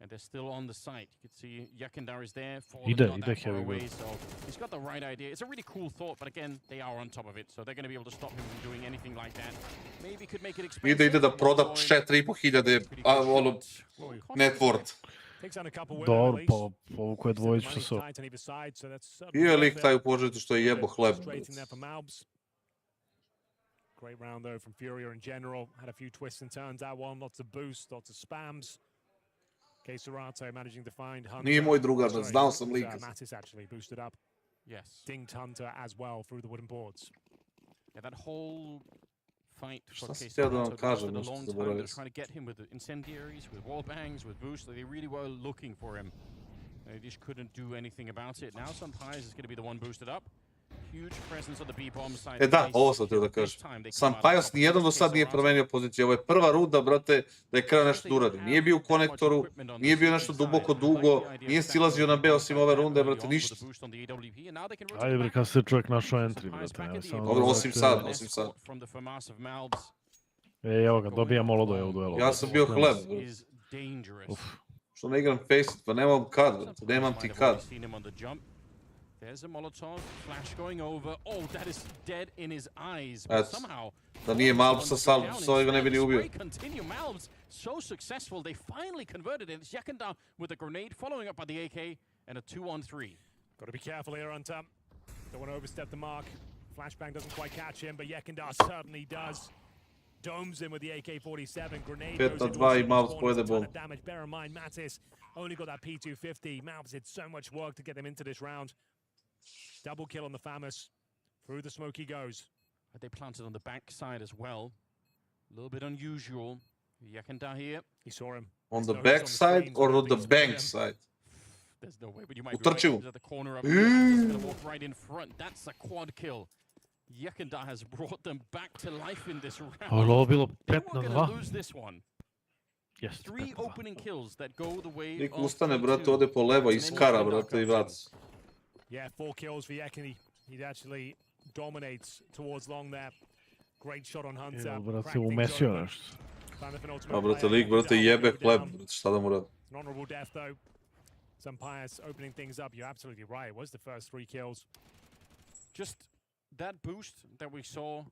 [SPEAKER 13] and they're still on the site. You can see Yakandar is there, falling not that far away, so he's got the right idea. It's a really cool thought, but again, they are on top of it, so they're going to be able to stop him from doing anything like that. Maybe could make it expensive.
[SPEAKER 1] Ide da proda 4.500, ono, net worth.
[SPEAKER 5] Dobro, pa povuku je dvojicu sa sobom.
[SPEAKER 1] Bio je lik taj u požetu što je jebo hleb.
[SPEAKER 9] Great round though from Furia in general. Had a few twists and turns that one. Lots of boosts, lots of spams. Keserato managing to find Hunter.
[SPEAKER 1] Nije moj drugar, znao sam lika.
[SPEAKER 9] Mattis actually boosted up.
[SPEAKER 13] Yes.
[SPEAKER 9] Dinged Hunter as well through the wooden boards.
[SPEAKER 13] Yeah, that whole fight for
[SPEAKER 1] Keserato lasted
[SPEAKER 13] a long time. They're trying to get him with the incendiaries, with wall bangs, with boosts. They really were looking for him. They just couldn't do anything about it. Now Sampaias is going to be the one boosted up.
[SPEAKER 1] E da, ovo sam htio da kažem. Sampaias nijedan do sad nije promenio poziciju. Ovo je prva runda, brate, da je krenuo nešto da uradi. Nije bio u konektoru, nije bio nešto duboko dugo, nije silazio na B osim ove runde, brate, ništa.
[SPEAKER 5] Ajde bre, kad se čovjek našao entry, brate.
[SPEAKER 1] Dobro, osim sad.
[SPEAKER 5] Evo ga, dobijamo lodo u duelu.
[SPEAKER 1] Ja sam bio hleb, brate. Što ne igram Faceit, pa nemam kad, brate, nemam ti kad.
[SPEAKER 13] There's a Molotov, flash going over. Oh, that is dead in his eyes.
[SPEAKER 1] But somehow, da nije Malbs sa Salbs, ovaj ga ne bi ni ubio.
[SPEAKER 13] Continue Malbs, so successful. They finally converted it. It's Yakanda with a grenade, following up by the AK, and a 2-on-3.
[SPEAKER 9] Got to be careful here on top. Don't want to overstep the mark. Flashbang doesn't quite catch him, but Yakanda certainly does. Domes him with the AK-47. Grenade goes into a ton of damage. Bear in mind, Mattis only got that P250. Malbs did so much work to get them into this round. Double kill on the Famous. Through the smoke he goes.
[SPEAKER 13] They planted on the back side as well. A little bit unusual. Yakanda here.
[SPEAKER 9] He saw him.
[SPEAKER 1] On the back side or on the bank side?
[SPEAKER 13] There's no way, but you might be right. At the corner up here. He's gonna walk right in front. That's a quad kill. Yakanda has brought them back to life in this round.
[SPEAKER 5] Ovo bilo 5
[SPEAKER 13] They
[SPEAKER 5] na
[SPEAKER 13] were
[SPEAKER 5] 2.
[SPEAKER 13] gonna lose this one.
[SPEAKER 5] Yes,
[SPEAKER 13] 3 opening kills that go the way
[SPEAKER 1] Nik
[SPEAKER 13] of
[SPEAKER 1] ustane, brate, ode po levo, iskara, brate, i vac.
[SPEAKER 9] Yeah, 4 kills for Yekini. He actually dominates towards long there. Great shot on Hunter.
[SPEAKER 5] Evo, brate, umesio nešto.
[SPEAKER 1] A, brate, lik, brate, jebe hleb, brate, šta da mu radi?
[SPEAKER 9] Honorable death, though. Sampaias opening things up. You're absolutely right. It was the first 3 kills.
[SPEAKER 13] Just that boost that we saw.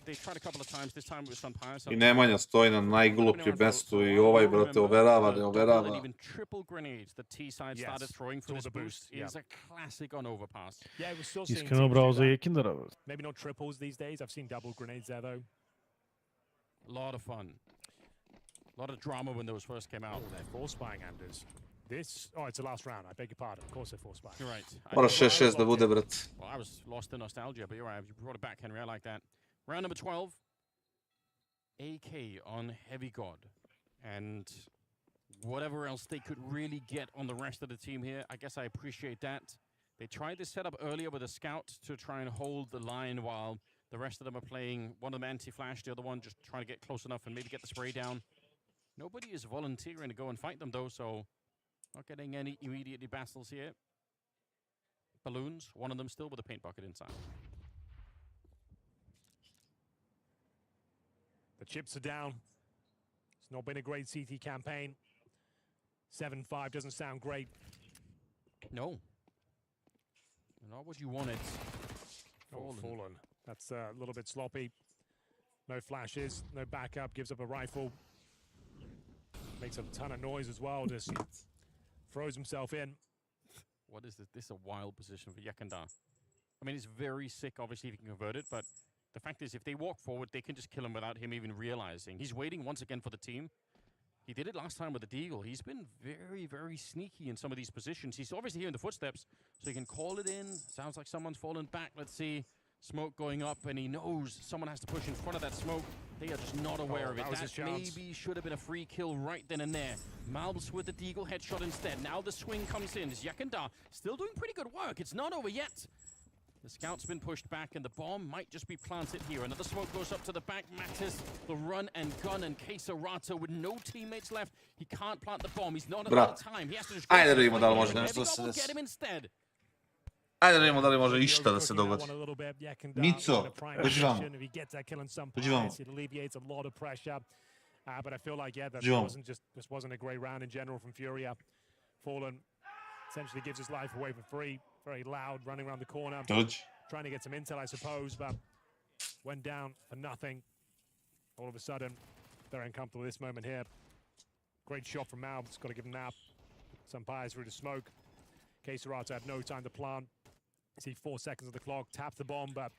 [SPEAKER 13] They tried a couple of times. This time it was Sampaias.
[SPEAKER 1] I Nemanja stoji na najglupljem mestu i ovaj, brate, overava, ne overava.
[SPEAKER 13] Even triple grenades that T-side started throwing for this boost is a classic on overpass.
[SPEAKER 9] Yeah, we're still seeing
[SPEAKER 5] Iskreno bravo za Yakindara.
[SPEAKER 9] Maybe not triples these days. I've seen double grenades there, though.
[SPEAKER 13] A lot of fun. A lot of drama when those first came out.
[SPEAKER 9] Oh, they're force spying Anders. This, oh, it's the last round. I beg your pardon. Of course they force buy.
[SPEAKER 13] You're right.
[SPEAKER 1] Mora 6-6 da bude, brat.
[SPEAKER 13] Well, I was lost in nostalgia, but you're right. You brought it back, Henry. I like that. Round number 12. AK on Heavy God. And whatever else they could really get on the rest of the team here, I guess I appreciate that. They tried this setup earlier with a scout to try and hold the line while the rest of them are playing. One of them anti-flash, the other one just trying to get close enough and maybe get the spray down. Nobody is volunteering to go and fight them, though, so not getting any immediate battles here. Balloons, one of them still with a paint bucket inside.
[SPEAKER 9] The chips are down. It's not been a great CT campaign. 7-5 doesn't sound great.
[SPEAKER 13] No. Not what you wanted.
[SPEAKER 9] Fallen. That's a little bit sloppy. No flashes, no backup, gives up a rifle. Makes a ton of noise as well, just throws himself in.
[SPEAKER 13] What is this? This is a wild position for Yakanda. I mean, it's very sick, obviously, if you can convert it, but the fact is, if they walk forward, they can just kill him without him even realizing. He's waiting once again for the team. He did it last time with the Deagle. He's been very, very sneaky in some of these positions. He's obviously hearing the footsteps, so he can call it in. Sounds like someone's fallen back. Let's see. Smoke going up, and he knows someone has to push in front of that smoke. They are just not aware of it. That maybe should have been a free kill right then and there. Malbs with the Deagle headshot instead. Now the swing comes in. Yakanda still doing pretty good work. It's not over yet. The scout's been pushed back, and the bomb might just be planted here. Another smoke goes up to the back. Mattis, the run and gun, and KINGSTON with no teammates left. He can't plant the bomb. He's not at that time. He has to just
[SPEAKER 1] Ajde da vidimo da li može nešto da se desi. Ajde da vidimo da li može išta da se dogodi. Mico, dođi vamo. Dođi vamo.
[SPEAKER 9] But I feel like, yeah, that this wasn't a great round in general from Furia. Fallen essentially gives his life away for free. Very loud, running around the corner. Trying to get some intel, I suppose, but went down for nothing. All of a sudden, very uncomfortable with this moment here. Great shot from Mal. It's got to give him that. Some pies through the smoke. KINGSTON had no time to plant. See 4 seconds of the clock. Tapped the bomb, but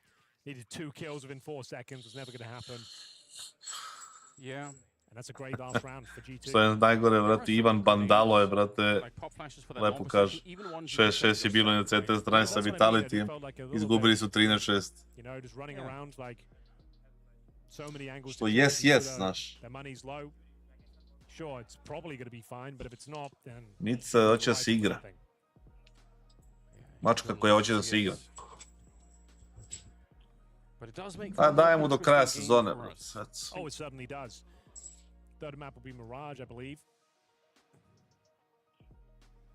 [SPEAKER 9] needed 2 kills within 4 seconds. Was never going to happen.
[SPEAKER 13] Yeah.
[SPEAKER 9] And that's a great last round for G2.
[SPEAKER 1] Što je najgore, brate, Ivan Bandalo je, brate, lepo kaže. 6-6 je bilo na CT strane sa Vitalitijem. Izgubili su 13-6. Što yes, znaš. Mica hoće da se igra. Mačka koja hoće da se igra. A daje mu do kraja sezone, brate.
[SPEAKER 9] Oh, it certainly does. Third map will be Mirage, I believe.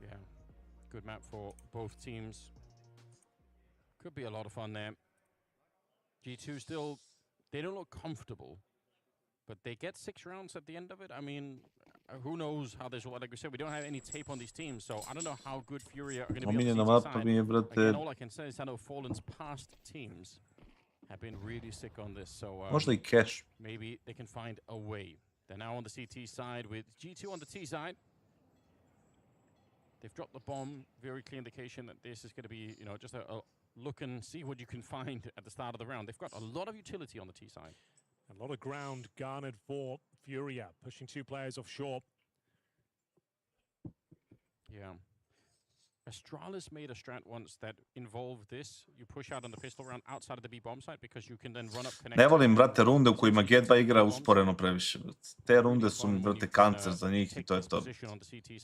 [SPEAKER 13] Yeah, good map for both teams. Could be a lot of fun there. G2 still, they don't look comfortable, but they get 6 rounds at the end of it. I mean, who knows how this will, like we said, we don't have any tape on these teams, so I don't know how good Fury are going to be on the CT side. Again, all I can say is I know Fallen's past teams have been really sick on this, so
[SPEAKER 1] možda I cash.
[SPEAKER 13] Maybe they can find a way. They're now on the CT side with G2 on the T side. They've dropped the bomb. Very clear indication that this is going to be, you know, just a look and see what you can find at the start of the round. They've got a lot of utility on the T side.
[SPEAKER 9] A lot of ground garnered for Furia, pushing 2 players offshore.
[SPEAKER 13] Yeah. Astralis made a strat once that involved this. You push out on the pistol round outside of the B bomb site because you can then run up connect.
[SPEAKER 1] Ne volim, brate, runde u kojima G2 igra usporeno previše, brate. Te runde su mi, brate, kancer za njih i to je to.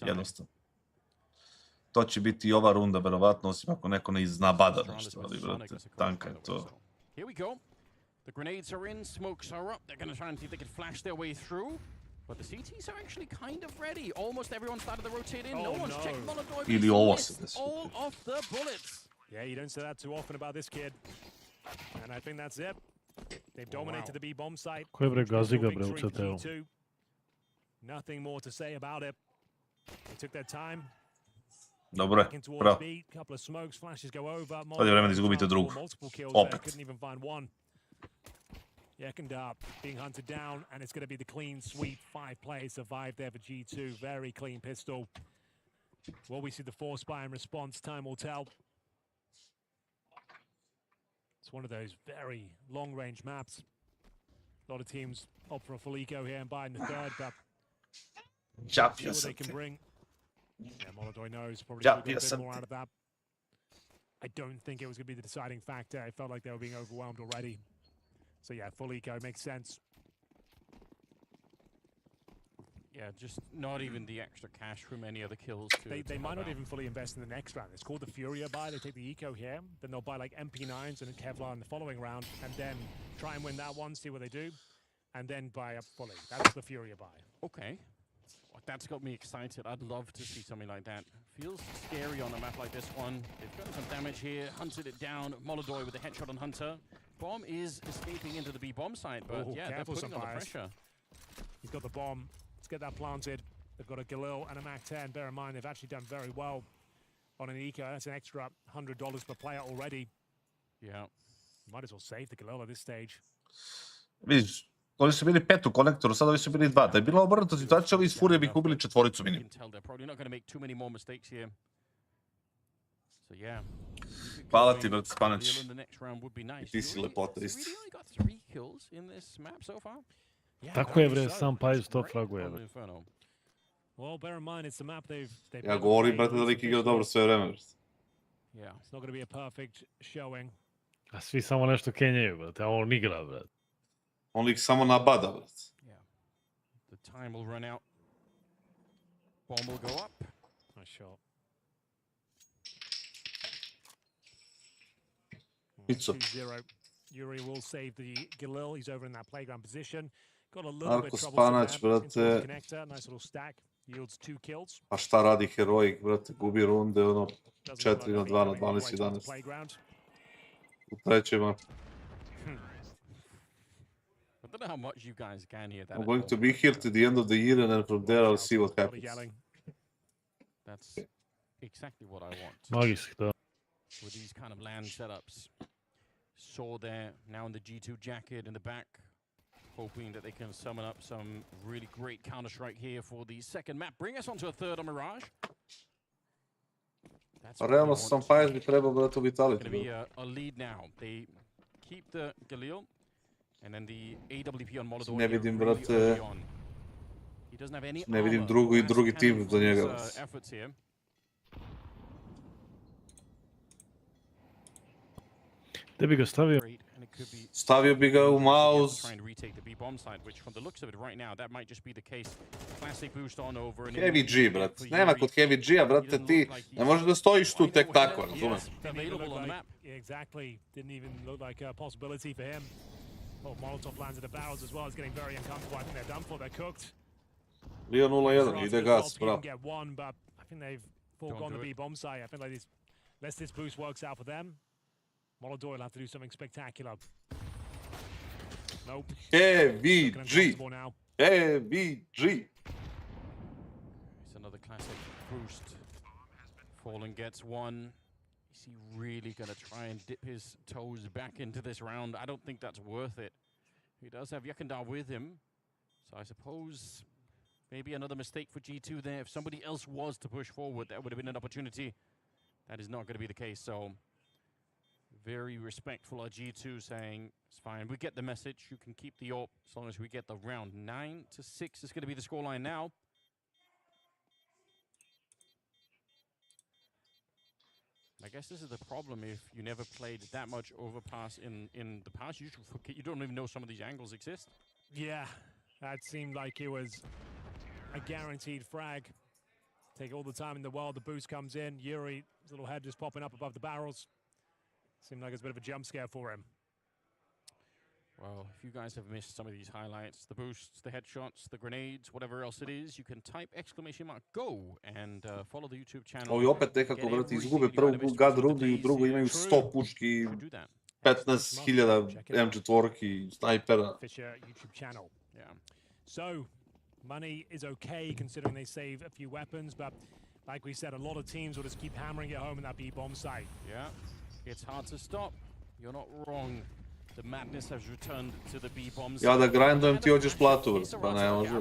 [SPEAKER 1] Jednostavno. To će biti i ova runda, verovatno, osim ako neko ne zna bada nešto, ali, brate, tanka je to.
[SPEAKER 13] Here we go. The grenades are in, smokes are up. They're going to try and see if they can flash their way through. But the CTs are actually kind of ready. Almost everyone started to rotate in. No one's checked Molotov.
[SPEAKER 1] Ili ovo se desi.
[SPEAKER 13] All off the bullets.
[SPEAKER 9] Yeah, you don't say that too often about this kid. And I think that's it. They've dominated the B bomb site.
[SPEAKER 5] Koje bre gazi ga bre u CT-u.
[SPEAKER 9] Nothing more to say about it. They took their time.
[SPEAKER 1] Dobro je, bravo. Sad je vreme da izgubite drugu. Opet.
[SPEAKER 9] Yakanda being hunted down, and it's going to be the clean sweep. 5 players survived there for G2. Very clean pistol. Will we see the force buy in response? Time will tell. It's one of those very long-range maps. A lot of teams opt for a full eco here and buy in the third, but see what they can bring. Yeah, Molodoj knows probably
[SPEAKER 1] Ja,
[SPEAKER 9] got a bit
[SPEAKER 1] jesam
[SPEAKER 9] more
[SPEAKER 1] ti.
[SPEAKER 9] out of that. I don't think it was going to be the deciding factor. I felt like they were being overwhelmed already. So yeah, full eco makes sense.
[SPEAKER 13] Yeah, just not even the extra cash from any other kills.
[SPEAKER 9] They might not even fully invest in the next round. It's called the FISSURE buy. They take the eco here, then they'll buy like MP9s and a Kevlar in the following round, and then try and win that one, see what they do, and then buy up fully. That's the FISSURE buy.
[SPEAKER 13] Okay. Well, that's got me excited. I'd love to see something like that. Feels scary on a map like this one. They've done some damage here, hunted it down. Molodoj with a headshot on Hunter. Bomb is escaping into the B bomb site, but yeah, they're putting on the pressure.
[SPEAKER 9] He's got the bomb. Let's get that planted. They've got a Galil and a MAC-10. Bear in mind, they've actually done very well on an eco. That's an extra $100 per player already.
[SPEAKER 13] Yeah.
[SPEAKER 9] Might as well save the Galil at this stage.
[SPEAKER 1] Vidiš, oni su bili 5 u konektoru, sad ovi su bili 2. Da je bila obrnuta situacija, ovi iz Furije bi ih ubili 4 minimum. Hvala ti, brat, Spanić. I ti si lepota isti.
[SPEAKER 5] Tako je, bre, sam Pajus to fraguje, bre.
[SPEAKER 9] Well, bear in mind, it's the map they've
[SPEAKER 1] Ja govorim, brate, da lik igra dobro sve vreme, brate.
[SPEAKER 9] Yeah, it's not going to be a perfect showing.
[SPEAKER 5] A svi samo nešto kenjaju, brate, a on igra, brate.
[SPEAKER 1] On lik samo nabada, brate.
[SPEAKER 13] Yeah. The time will run out. Bomb will go up.
[SPEAKER 9] Nice shot.
[SPEAKER 1] Pizzo.
[SPEAKER 9] 2-0. Yuri will save the Galil. He's over in that playground position. Got a little bit
[SPEAKER 1] Marko
[SPEAKER 9] trouble
[SPEAKER 1] Spanac, brate.
[SPEAKER 9] connector. Nice little stack. Yields 2 kills.
[SPEAKER 1] A šta radi Heroic, brate? Gubi runde, ono, 4 na 2 na 12-11. U trećoj mapi.
[SPEAKER 13] I don't know how much you guys can hear that.
[SPEAKER 1] I'm going to be here to the end of the year, and then from there I'll see what happens.
[SPEAKER 13] That's exactly what I want.
[SPEAKER 5] Magijski, da.
[SPEAKER 13] With these kind of land setups. Saw there, now in the G2 jacket in the back. Hoping that they can summon up some really great counter-strike here for the second map. Bring us on to a third on Mirage.
[SPEAKER 1] A realno sam Pajez bi trebao da to vitality.
[SPEAKER 13] Going to be a lead now. They keep the Galil. And then the AWP on Molodoj.
[SPEAKER 1] Ne vidim, brate, ne vidim drugi tim za njega.
[SPEAKER 5] Gde bi ga stavio?
[SPEAKER 1] Stavio bi ga u mouse. Heavy G, brate. Nema kod Heavy G-a, brate, ti ne možeš da stojiš tu tek tako, razumeš?
[SPEAKER 9] Exactly. Didn't even look like a possibility for him. Oh, Molotov lands at the barrels as well. It's getting very uncomfortable. I think they're done for. They're cooked.
[SPEAKER 1] Leo 0-1, ide gas, bravo.
[SPEAKER 9] Get one, but I think they've foregone the B bomb site. I think like this, unless this boost works out for them, Molodoj will have to do something spectacular. Nope.
[SPEAKER 1] Heavy G. Heavy G.
[SPEAKER 13] It's another classic boost. Fallen gets one. Is he really going to try and dip his toes back into this round? I don't think that's worth it. He does have Yakandar with him. So I suppose maybe another mistake for G2 there. If somebody else was to push forward, that would have been an opportunity. That is not going to be the case. So very respectful of G2 saying, it's fine. We get the message. You can keep the AWP as long as we get the round. 9-6 is going to be the scoreline now. I guess this is the problem if you never played that much overpass in the past. You forget, you don't even know some of these angles exist.
[SPEAKER 9] Yeah, that seemed like it was a guaranteed frag. Take all the time in the world. The boost comes in. Yuri, his little head just popping up above the barrels. Seemed like it's a bit of a jump scare for him.
[SPEAKER 13] Well, if you guys have missed some of these highlights, the boosts, the headshots, the grenades, whatever else it is, you can type !GO and follow the YouTube channel.
[SPEAKER 1] Ovi opet nekako, brate, izgube prvu gad rundu i u drugu imaju 100 puški, 15.000 M4-ki, snajpera.
[SPEAKER 9] FISSURE YouTube channel. Yeah. So, money is okay considering they save a few weapons, but like we said, a lot of teams will just keep hammering it home in that B bomb site.
[SPEAKER 13] Yeah, it's hard to stop. You're not wrong. The madness has returned to the B bombs.
[SPEAKER 1] Ja da grindujem, ti hoćeš platu, pa ne može.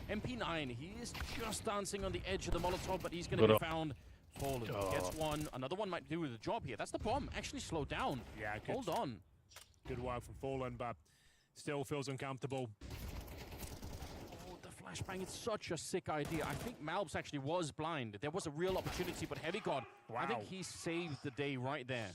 [SPEAKER 13] MP9, he is just dancing on the edge of the Molotov, but he's going to be found. Fallen gets one. Another one might do the job here. That's the bomb. Actually slow down.
[SPEAKER 9] Yeah, good.
[SPEAKER 13] Hold on.
[SPEAKER 9] Good work from Fallen, but still feels uncomfortable.
[SPEAKER 13] Oh, the flashbang, it's such a sick idea. I think Malbs actually was blind. There was a real opportunity, but Heavy God, I think he saved the day right there.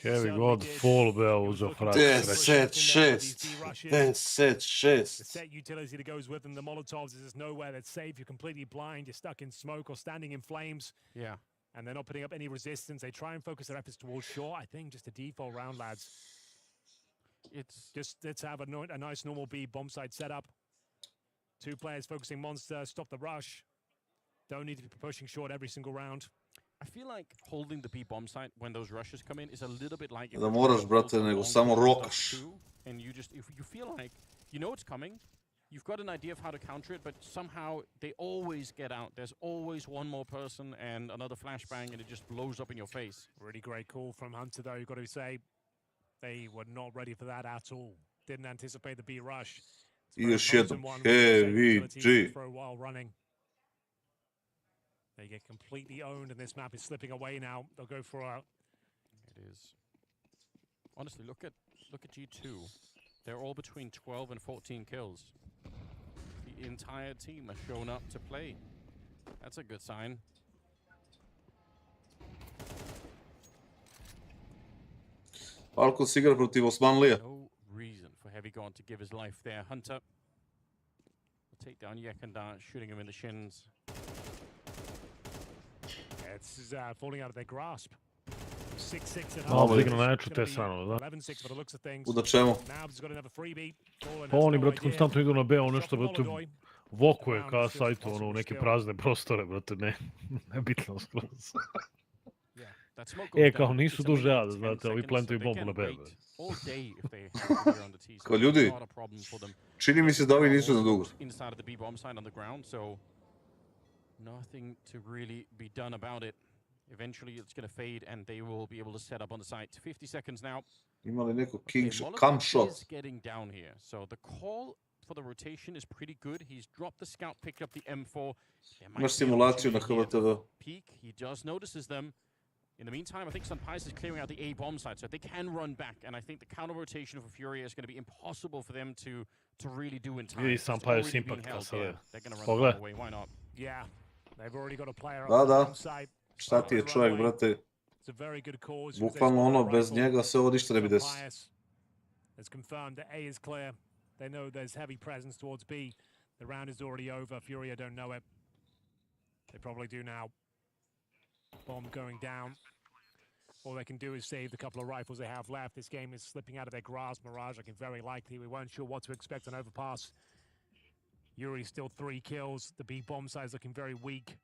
[SPEAKER 16] Heavy God full beo za frags.
[SPEAKER 1] 10-6. 10-6.
[SPEAKER 9] The set utility that goes with them, the Molotovs, is just nowhere that's safe. You're completely blind. You're stuck in smoke or standing in flames.
[SPEAKER 13] Yeah.
[SPEAKER 9] And they're not putting up any resistance. They try and focus their efforts towards short. I think just a default round, lads.
[SPEAKER 13] It's
[SPEAKER 9] just, let's have a nice normal B bomb site setup. 2 players focusing monster, stop the rush. Don't need to be pushing short every single round.
[SPEAKER 13] I feel like holding the B bomb site when those rushes come in is a little bit like...
[SPEAKER 1] Da moraš, brate, nego samo rokaš.
[SPEAKER 13] And you just, if you feel like, you know it's coming, you've got an idea of how to counter it, but somehow they always get out. There's always one more person and another flashbang, and it just blows up in your face.
[SPEAKER 9] Really great call from Hunter, though. You've got to say they were not ready for that at all. Didn't anticipate the B rush.
[SPEAKER 1] I još jednom, Heavy G.
[SPEAKER 9] For a while running. They get completely owned, and this map is slipping away now. They'll go for a...
[SPEAKER 13] It is. Honestly, look at G2. They're all between 12 and 14 kills. The entire team has shown up to play. That's a good sign.
[SPEAKER 1] Falcons igra protiv Osmanlija.
[SPEAKER 13] No reason for Heavy God to give his life there. Hunter will take down Yekanda, shooting him in the shins.
[SPEAKER 9] It's falling out of their grasp. 6-6 and
[SPEAKER 16] Malo igra najjaču te stano, da.
[SPEAKER 9] 11-6 by the looks of things.
[SPEAKER 1] Uda čemu?
[SPEAKER 9] Nabs got another freebie.
[SPEAKER 16] Pa oni, brate, konstantno idu na B, ono nešto, brate, vokuje ka sajtu, ono, u neke prazne prostore, brate, nebitno skroz. Kao nisu duže jade, znate, ovi plantuju bombu na B, brate.
[SPEAKER 1] Kao ljudi, čini mi se da ovi nisu na dugo.
[SPEAKER 13] Nothing to really be done about it. Eventually it's going to fade and they will be able to set up on the site. 50 seconds now.
[SPEAKER 1] Ima li neko KINGSTON? Cam shot.
[SPEAKER 13] Is getting down here. So the call for the rotation is pretty good. He's dropped the scout, picked up the M4.
[SPEAKER 1] Imaš simulaciju na HVTV.
[SPEAKER 13] Peek, he just notices them. In the meantime, I think Sunpice is clearing out the A bomb site, so they can run back. And I think the counter rotation for Fury is going to be impossible for them to really do in time.
[SPEAKER 16] Vidi Sunpice impact kassad.
[SPEAKER 13] They're going to run away. Why not?
[SPEAKER 9] Yeah. They've already got a player
[SPEAKER 1] Da. Šta ti je čovjek, brate? Bukvalno ono, bez njega se ovo ništa ne bi desilo.
[SPEAKER 9] It's confirmed that A is clear. They know there's heavy presence towards B. The round is already over. Furia don't know it. They probably do now. Bomb going down. All they can do is save the couple of rifles they have left. This game is slipping out of their grasp. Mirage looking very likely. We weren't sure what to expect on overpass. Yuri still 3 kills. The B bomb side is looking very weak.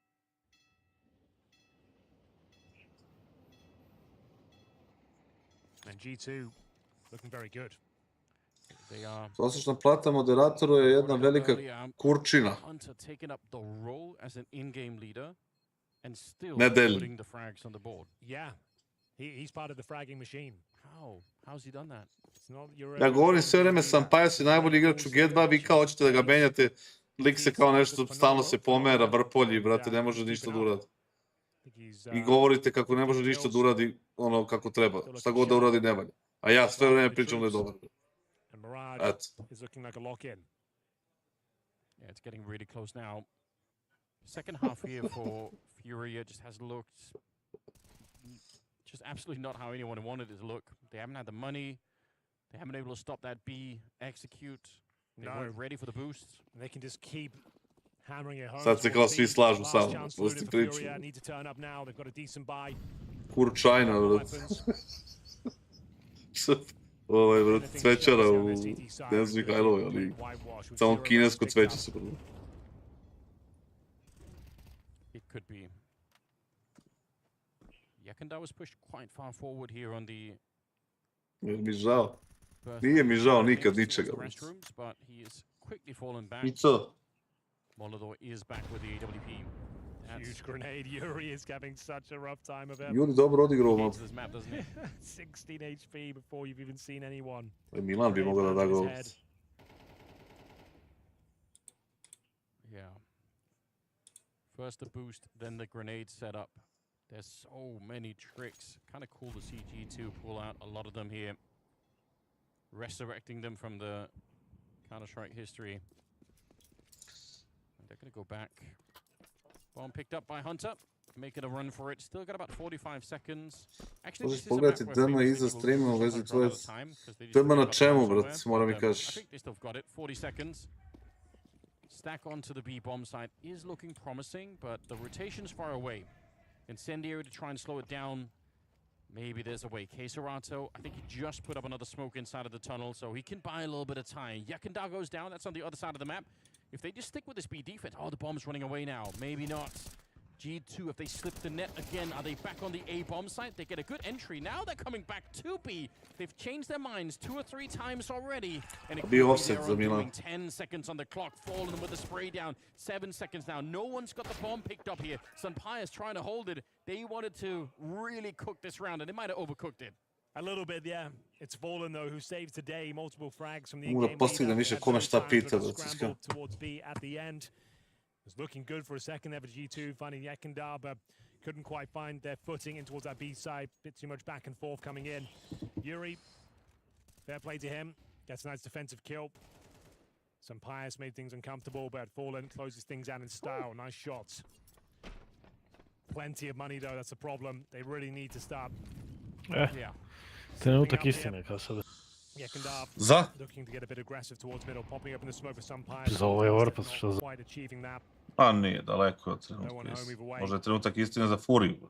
[SPEAKER 9] And G2 looking very good.
[SPEAKER 1] Prosječna plata moderatoru je jedna velika kurčina.
[SPEAKER 13] Hunter taking up the role as an in-game leader and still
[SPEAKER 1] Nedel.
[SPEAKER 13] putting the frags on the board.
[SPEAKER 9] Yeah, he's part of the fragging machine.
[SPEAKER 13] How's he done that?
[SPEAKER 1] Ja govorim sve vreme, Sunpice je najbolji igrač u G2, vi kao hoćete da ga menjate, lik se kao nešto, stalno se pomera, vrpolji, brate, ne može ništa da uradi. I govorite kako ne može ništa da uradi ono kako treba, šta god da uradi ne valja. A ja sve vreme pričam da je dobar.
[SPEAKER 9] Is looking like a lock-in.
[SPEAKER 13] Yeah, it's getting really close now. Second half here for Furia just has looked just absolutely not how anyone wanted it to look. They haven't had the money. They haven't been able to stop that B execute. They weren't ready for the boost.
[SPEAKER 9] They can just keep hammering it home.
[SPEAKER 1] Sad se kao svi slažu sa mnom, što ste pričali.
[SPEAKER 9] Need to turn up now. They've got a decent buy.
[SPEAKER 1] Kurčajna, brate. Brate, cvećara u Denis Mihajlovoj, ali samo kinesko cveće su.
[SPEAKER 13] It could be. Yekanda was pushed quite far forward here on the...
[SPEAKER 1] Mi žao. Nije mi žao nikad ničega.
[SPEAKER 13] But he is quickly fallen back.
[SPEAKER 1] I co?
[SPEAKER 13] Molodor is back with the AWP.
[SPEAKER 9] Huge grenade. Yuri is having such a rough time of it.
[SPEAKER 1] Yuri dobro odigrao mapu.
[SPEAKER 9] 16 HP before you've even seen anyone.
[SPEAKER 1] Milan bi mogao da da gol.
[SPEAKER 13] Yeah. First the boost, then the grenade setup. There's so many tricks. Kind of cool to see G2 pull out a lot of them here. Resurrecting them from the Counter-Strike history. they're gonna go back. Bomb picked up by Hunter. Making a run for it. Still got about 45 seconds. Actually, this is a map where
[SPEAKER 1] Dema iza streama u vezi tvoje. Dema na čemu, brat, moram mi kažeš.
[SPEAKER 13] I think they still got it. 40 seconds. Stack onto the B bomb site is looking promising, but the rotation's far away. Incendiary to try and slow it down. Maybe there's a way. kassad, I think he just put up another smoke inside of the tunnel, so he can buy a little bit of time. Yakindar goes down. That's on the other side of the map. If they just stick with this B defense... Oh, the bomb's running away now. Maybe not. G2, if they slip the net again, are they back on the A bomb site? They get a good entry. Now they're coming back to B. They've changed their minds 2 or 3 times already. And it could be
[SPEAKER 1] offset,
[SPEAKER 13] their undoing. 10 seconds on the clock. Fallen with the spray down. 7 seconds now. No one's got the bomb picked up here. Sunpire's trying to hold it. They wanted to really cook this round, and they might have overcooked it.
[SPEAKER 9] A little bit, yeah. It's Fallen, though, who saved today. Multiple frags from the
[SPEAKER 1] in-game leader.
[SPEAKER 9] Scrambled towards B at the end. It was looking good for a second there for G2, finding Yakindar, but couldn't quite find their footing in towards that B side. Bit too much back and forth coming in. Yuri, fair play to him. Gets a nice defensive kill. Some Pius made things uncomfortable, but Fallen closes things out in style. Nice shots. Plenty of money, though. That's the problem. They really need to start.
[SPEAKER 16] Yeah. Trenutak istine, kassad.
[SPEAKER 1] Za?
[SPEAKER 9] Looking to get a bit aggressive towards middle, popping up in the smoke for some Pius.
[SPEAKER 16] Za ovaj Warpath, što za...
[SPEAKER 9] Quite achieving that.
[SPEAKER 1] Pa nije, daleko je od trenutka istine. Možda je trenutak istine za Furiju.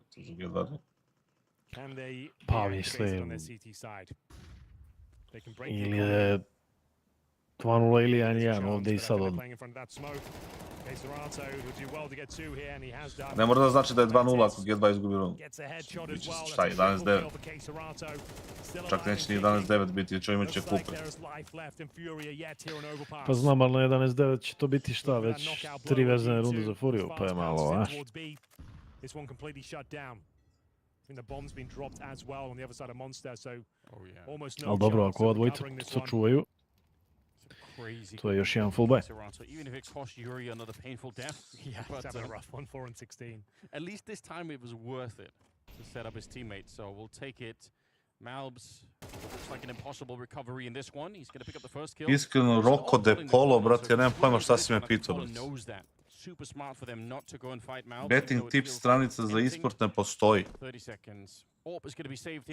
[SPEAKER 16] Pa mislim... Ili je... 2-0 ili 1-1 ovdje i sad odmah.
[SPEAKER 1] Ne mora da znači da je 2-0 ako G2 izgubi rund. Biće šta, 11-9. Čak neće ni 11-9 biti, jer će imat će kupe.
[SPEAKER 16] Pa znam, ali na 11-9 će to biti šta, već 3 vezane runde za Furiju, pa je malo, a? Ali dobro, ako ova dvojica sačuvaju, to je još jedan full buy.
[SPEAKER 13] Even if it cost Yuri another painful death.
[SPEAKER 9] Yeah, but a rough one, 4-16.
[SPEAKER 13] At least this time it was worth it to set up his teammates, so we'll take it. Malbs looks like an impossible recovery in this one. He's going to pick up the first kill.
[SPEAKER 1] Iskreno, Roko de Polo, brat, ja nemam pojma šta si me pitao, brat.
[SPEAKER 13] Super smart for them not to go and fight Malbs.
[SPEAKER 1] Betting tips stranica za e-sport ne postoji.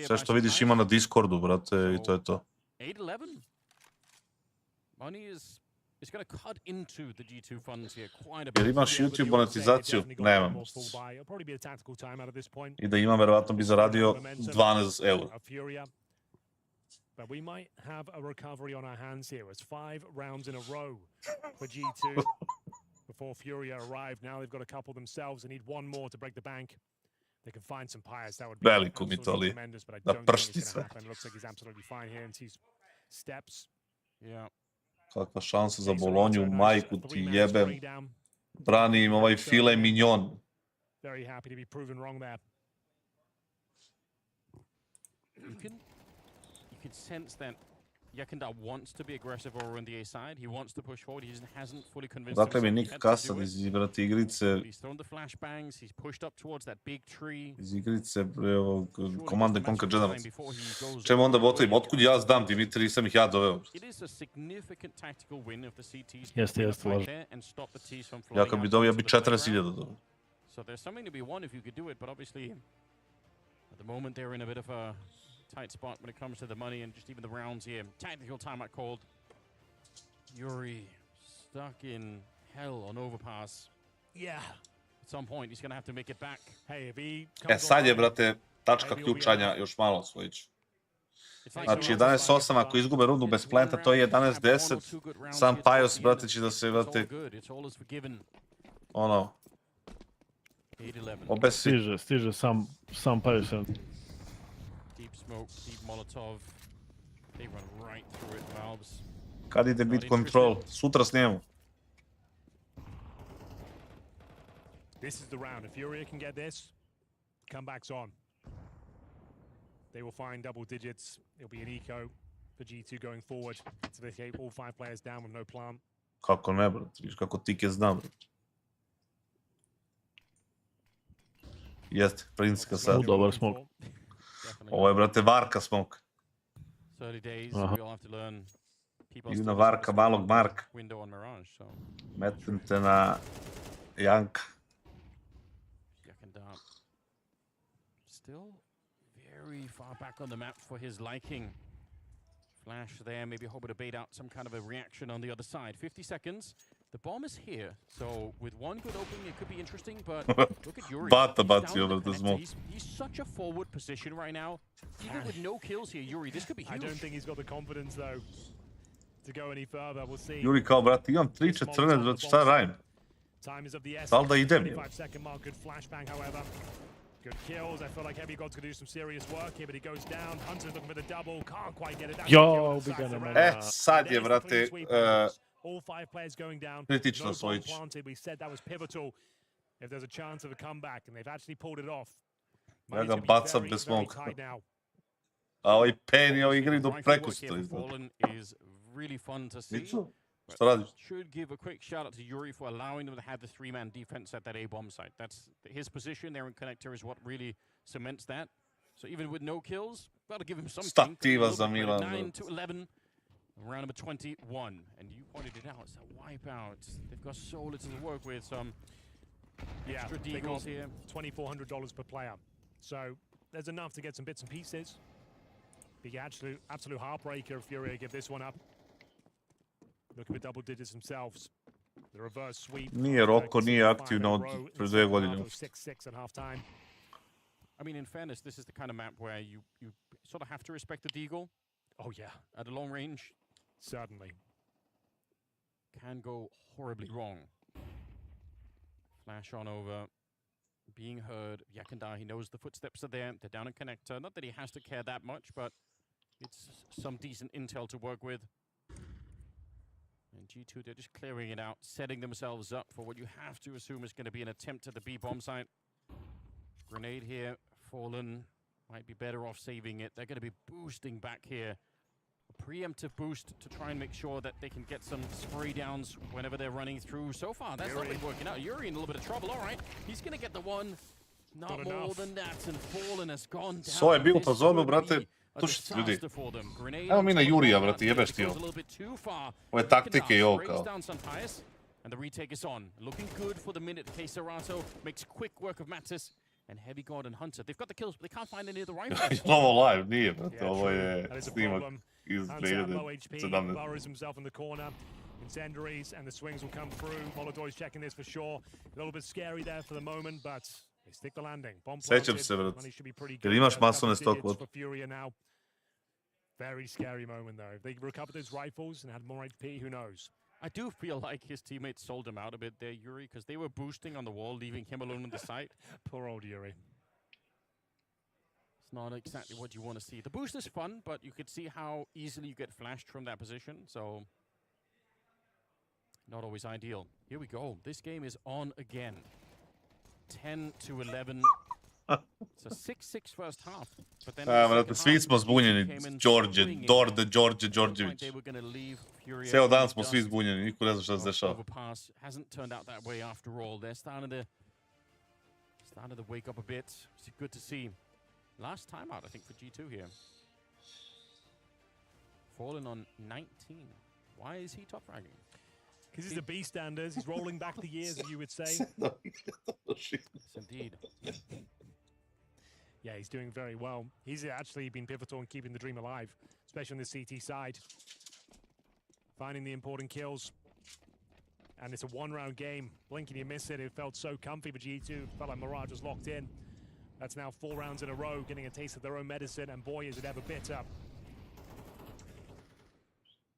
[SPEAKER 1] Sve što vidiš ima na Discordu, brate, i to je to.
[SPEAKER 13] 8-11. Money is going to cut into the G2 funds here quite a bit.
[SPEAKER 1] Jer imaš YouTube monetizaciju? Nemam. I da imam, verovatno bi zaradio 12 eura.
[SPEAKER 9] But we might have a recovery on our hands here. It's 5 rounds in a row for G2 before Furia arrived. Now they've got a couple themselves. They need one more to break the bank. They can find some Pius. That would be absolutely tremendous, but I don't think it's going to happen. Looks like he's absolutely fine here and sees steps.
[SPEAKER 13] Yeah.
[SPEAKER 1] Kakva šansa za Bolonju, majku ti jebem. Brani im ovaj file mignon.
[SPEAKER 9] Very happy to be proven wrong there.
[SPEAKER 13] You can sense that Yakindar wants to be aggressive over on the A side. He wants to push forward. He just hasn't fully convinced
[SPEAKER 1] Dakle mi Nik Kassad izigrati igrice.
[SPEAKER 13] He's thrown the flashbangs. He's pushed up towards that big tree.
[SPEAKER 1] Iz igrice komande Conquer Generals. Čemu onda botovim? Otkud ja znam, Dimitri, sam ih ja doveo.
[SPEAKER 16] Jeste, lažem.
[SPEAKER 1] Ja kad bi doveo, ja bi 40.000 doveo.
[SPEAKER 13] So there's something to be won if you could do it, but obviously at the moment they're in a bit of a tight spot when it comes to the money and just even the rounds here. Tactical timeout called. Yuri stuck in hell on overpass.
[SPEAKER 9] Yeah.
[SPEAKER 13] At some point he's going to have to make it back.
[SPEAKER 9] Hey, if he
[SPEAKER 1] Sad je, brate, tačka ključanja još malo osvojić. Znači 11-8 ako izgube rundu bez planta, to je 11-10. Sam Pius, brate, će da se, brate, ono, obesi.
[SPEAKER 16] Stiže sam Pius.
[SPEAKER 13] Deep smoke, deep Molotov. They run right through it, Valves.
[SPEAKER 1] Kad ide bit control? Sutra s njemu.
[SPEAKER 9] This is the round. If Furia can get this, comeback's on. They will find double digits. It'll be an eco for G2 going forward. So they take all 5 players down with no plan.
[SPEAKER 1] Kako ne, brate? Viš kako Tike zna, brate. Jeste, Prince kassad.
[SPEAKER 16] Dobar smok.
[SPEAKER 1] Ovo je, brate, Varka smok.
[SPEAKER 13] 30 days, we all have to learn
[SPEAKER 1] Ili na Varka, malog Marka.
[SPEAKER 13] window on Mirage, so
[SPEAKER 1] Metnem te na Janka.
[SPEAKER 13] Yakandar still very far back on the map for his liking. Flash there, maybe hoping to bait out some kind of a reaction on the other side. 50 seconds. The bomb is here, so with one good opening, it could be interesting, but look at Yuri.
[SPEAKER 1] Bata
[SPEAKER 13] He's
[SPEAKER 1] bacio
[SPEAKER 13] down
[SPEAKER 1] na
[SPEAKER 13] the
[SPEAKER 1] te
[SPEAKER 13] connector.
[SPEAKER 1] smoke.
[SPEAKER 13] He's such a forward position right now. Even with no kills here, Yuri, this could be huge.
[SPEAKER 9] I don't think he's got the confidence, though, to go any further. We'll see.
[SPEAKER 1] Juri kao, brate, imam 3-14, brate, šta radim?
[SPEAKER 9] Time is of the essence.
[SPEAKER 1] Da li da idem?
[SPEAKER 9] 25-second mark, good flashbang, however. Good kills. I feel like Heavy God's gonna do some serious work here, but he goes down. Hunter's looking for the double. Can't quite get it. That's
[SPEAKER 16] Jo, ubijena me.
[SPEAKER 1] Sad je, brate,
[SPEAKER 9] all 5 players going down.
[SPEAKER 1] kritično
[SPEAKER 9] No
[SPEAKER 1] smo
[SPEAKER 9] bomb
[SPEAKER 1] ići.
[SPEAKER 9] planted. We said that was pivotal if there's a chance of a comeback, and they've actually pulled it off.
[SPEAKER 1] Ja ga
[SPEAKER 9] Money's gonna be
[SPEAKER 1] bacam
[SPEAKER 9] very,
[SPEAKER 1] bez
[SPEAKER 9] very
[SPEAKER 1] smoka.
[SPEAKER 9] tight now.
[SPEAKER 1] A ovaj Penny, ovo igraju do
[SPEAKER 13] Rifle
[SPEAKER 1] preko
[SPEAKER 13] work here
[SPEAKER 1] stoji.
[SPEAKER 13] for Fallen is really fun to see.
[SPEAKER 1] Nico,
[SPEAKER 13] but
[SPEAKER 1] šta radiš?
[SPEAKER 13] Should give a quick shout out to Yuri for allowing them to have the 3-man defense at that A-bomb site. That's his position there in connector is what really cements that. So even with no kills, got to give him something.
[SPEAKER 1] Stativa za Milan.
[SPEAKER 13] 9 to 11, round number 21, and you pointed it out. It's a wipeout. They've got so little to work with. Some extra
[SPEAKER 9] they
[SPEAKER 13] deagles
[SPEAKER 9] got
[SPEAKER 13] here.
[SPEAKER 9] $2,400 per player. So there's enough to get some bits and pieces. Big absolute heartbreaker if Fury give this one up. Looking for double digits themselves. The reverse sweep.
[SPEAKER 1] Nije Roko, nije aktivno od pre 2 godine.
[SPEAKER 9] 6-6 at halftime.
[SPEAKER 13] I mean, in fairness, this is the kind of map where you sort of have to respect the deagle.
[SPEAKER 9] Oh, yeah.
[SPEAKER 13] At a long range.
[SPEAKER 9] Certainly.
[SPEAKER 13] Can go horribly wrong. Flash on over. Being heard. Yakandar, he knows the footsteps are there. They're down in connector. Not that he has to care that much, but it's some decent intel to work with. And G2, they're just clearing it out, setting themselves up for what you have to assume is going to be an attempt at the B bomb site. Grenade here. Fallen might be better off saving it. They're going to be boosting back here. A preemptive boost to try and make sure that they can get some spray downs whenever they're running through. So far, that's not really working out. Yuri in a little bit of trouble. All right, he's going to get the one. Not more than that, and Fallen has gone down.
[SPEAKER 1] So je bilo pa zonu, brate, tušite ljudi. Evo mi na Jurija, brate, jebeš ti ovo. Ove taktike i ovo kao.
[SPEAKER 13] And the retake is on. Looking good for the minute. KINGSTON makes quick work of Mattis. And Heavy God and Hunter. They've got the kills, but they can't find any of the rifles.
[SPEAKER 1] Ovo live nije, brate, ovo je snimak iz 2017.
[SPEAKER 9] Burrows himself in the corner. Incendiaries and the swings will come through. Molodoj's checking this for sure. A little bit scary there for the moment, but they stick the landing. Bomb
[SPEAKER 1] Sećam se, brate. Jer imaš masovne stokove.
[SPEAKER 9] Very scary moment though. If they recovered those rifles and had more HP, who knows?
[SPEAKER 13] I do feel like his teammates sold him out a bit there, Yuri, because they were boosting on the wall, leaving him alone on the site.
[SPEAKER 9] Poor old Yuri.
[SPEAKER 13] It's not exactly what you want to see. The boost is fun, but you could see how easily you get flashed from that position, so not always ideal. Here we go. This game is on again. 10 to 11. It's a 6-6 first half. But then
[SPEAKER 1] brate, svi smo zbunjeni. Đorđević. Ceo dan smo svi zbunjeni, niko ne zna šta se dešava.
[SPEAKER 13] Overpass hasn't turned out that way after all. They're starting to wake up a bit. It's good to see. Last time out, I think, for G2 here. Fallen on 19. Why is he top ranking?
[SPEAKER 9] Because he's a B standards. He's rolling back the years, you would say.
[SPEAKER 13] Yes, indeed.
[SPEAKER 9] Yeah, he's doing very well. He's actually been pivotal in keeping the dream alive, especially on the CT side. Finding the important kills. And it's a one-round game. Blink and you miss it. It felt so comfy, but G2 felt like Mirage was locked in. That's now 4 rounds in a row, getting a taste of their own medicine, and boy, is it ever bitter.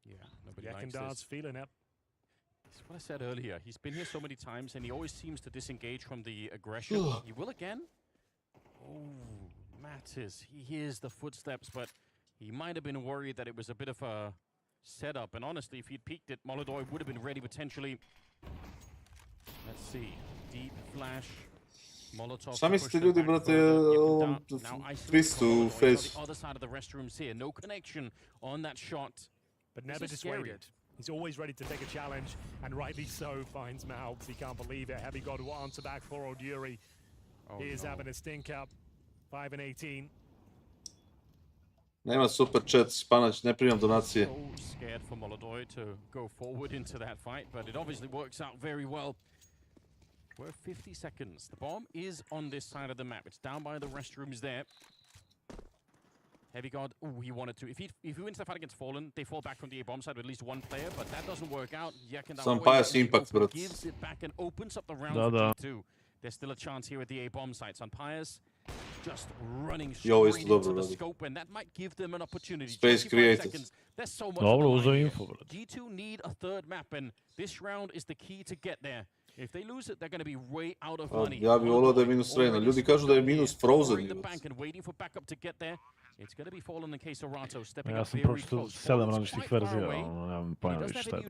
[SPEAKER 13] Yeah, nobody likes this.
[SPEAKER 9] Feeling it.
[SPEAKER 13] That's what I said earlier. He's been here so many times, and he always seems to disengage from the aggression. He will again. Oh, Mattis. He hears the footsteps, but he might have been worried that it was a bit of a setup. And honestly, if he'd peeked it, Molodoj would have been ready potentially. Let's see. Deep flash. Molotov.
[SPEAKER 1] Šta mislite ljudi, brate, o twistu u face?
[SPEAKER 13] The other side of the restrooms here. No connection on that shot.
[SPEAKER 9] But never dissuaded. He's always ready to take a challenge, and rightly so. Finds Malbs. He can't believe it. Heavy God will answer back for old Yuri. He is having a stink up. 5 and 18.
[SPEAKER 1] Nema super chat, Španać, ne primam donacije.
[SPEAKER 13] So scared for Molodoj to go forward into that fight, but it obviously works out very well. We're 50 seconds. The bomb is on this side of the map. It's down by the restrooms there. Heavy God, oh, he wanted to. If he wins the fight against Fallen, they fall back from the A bomb side with at least one player, but that doesn't work out.
[SPEAKER 1] Some pious impact, brat.
[SPEAKER 13] Gives it back and opens up the round for G2. There's still a chance here at the A bomb side. Sun Pius just running straight into the scope, and that might give them an opportunity.
[SPEAKER 1] Space created.
[SPEAKER 13] There's so much. G2 need a third map, and this round is the key to get there. If they lose it, they're going to be way out of money.
[SPEAKER 1] Ja bih volio da je minus Reina. Ljudi kažu da je minus Frozen.
[SPEAKER 13] It's going to be Fallen in case Orato stepping
[SPEAKER 16] Ja
[SPEAKER 13] up
[SPEAKER 16] sam
[SPEAKER 13] very
[SPEAKER 16] pročitao
[SPEAKER 13] close.
[SPEAKER 16] 7 različitih verzija, nemam pojma više šta je.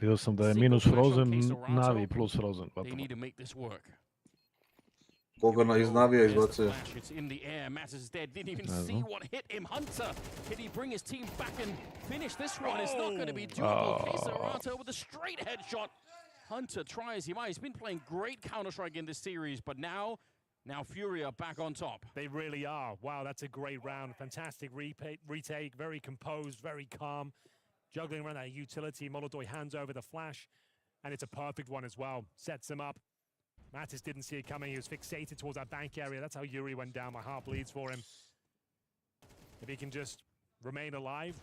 [SPEAKER 16] Vidio sam da je minus Frozen, Navi plus Frozen.
[SPEAKER 13] They need to make this work.
[SPEAKER 1] Koga iz Navija izbacuje?
[SPEAKER 13] It's in the air. Mattis is dead. Didn't even see what hit him. Hunter, can he bring his team back and finish this one? It's not going to be doable. Case Orato with a straight headshot. Hunter tries. He's been playing great Counter-Strike in this series, but now Fury are back on top.
[SPEAKER 9] They really are. Wow, that's a great round. Fantastic retake. Very composed, very calm. Juggling around that utility. Molodoj hands over the flash, and it's a perfect one as well. Sets him up. Mattis didn't see it coming. He was fixated towards that bank area. That's how Yuri went down. My heart bleeds for him. If he can just remain alive,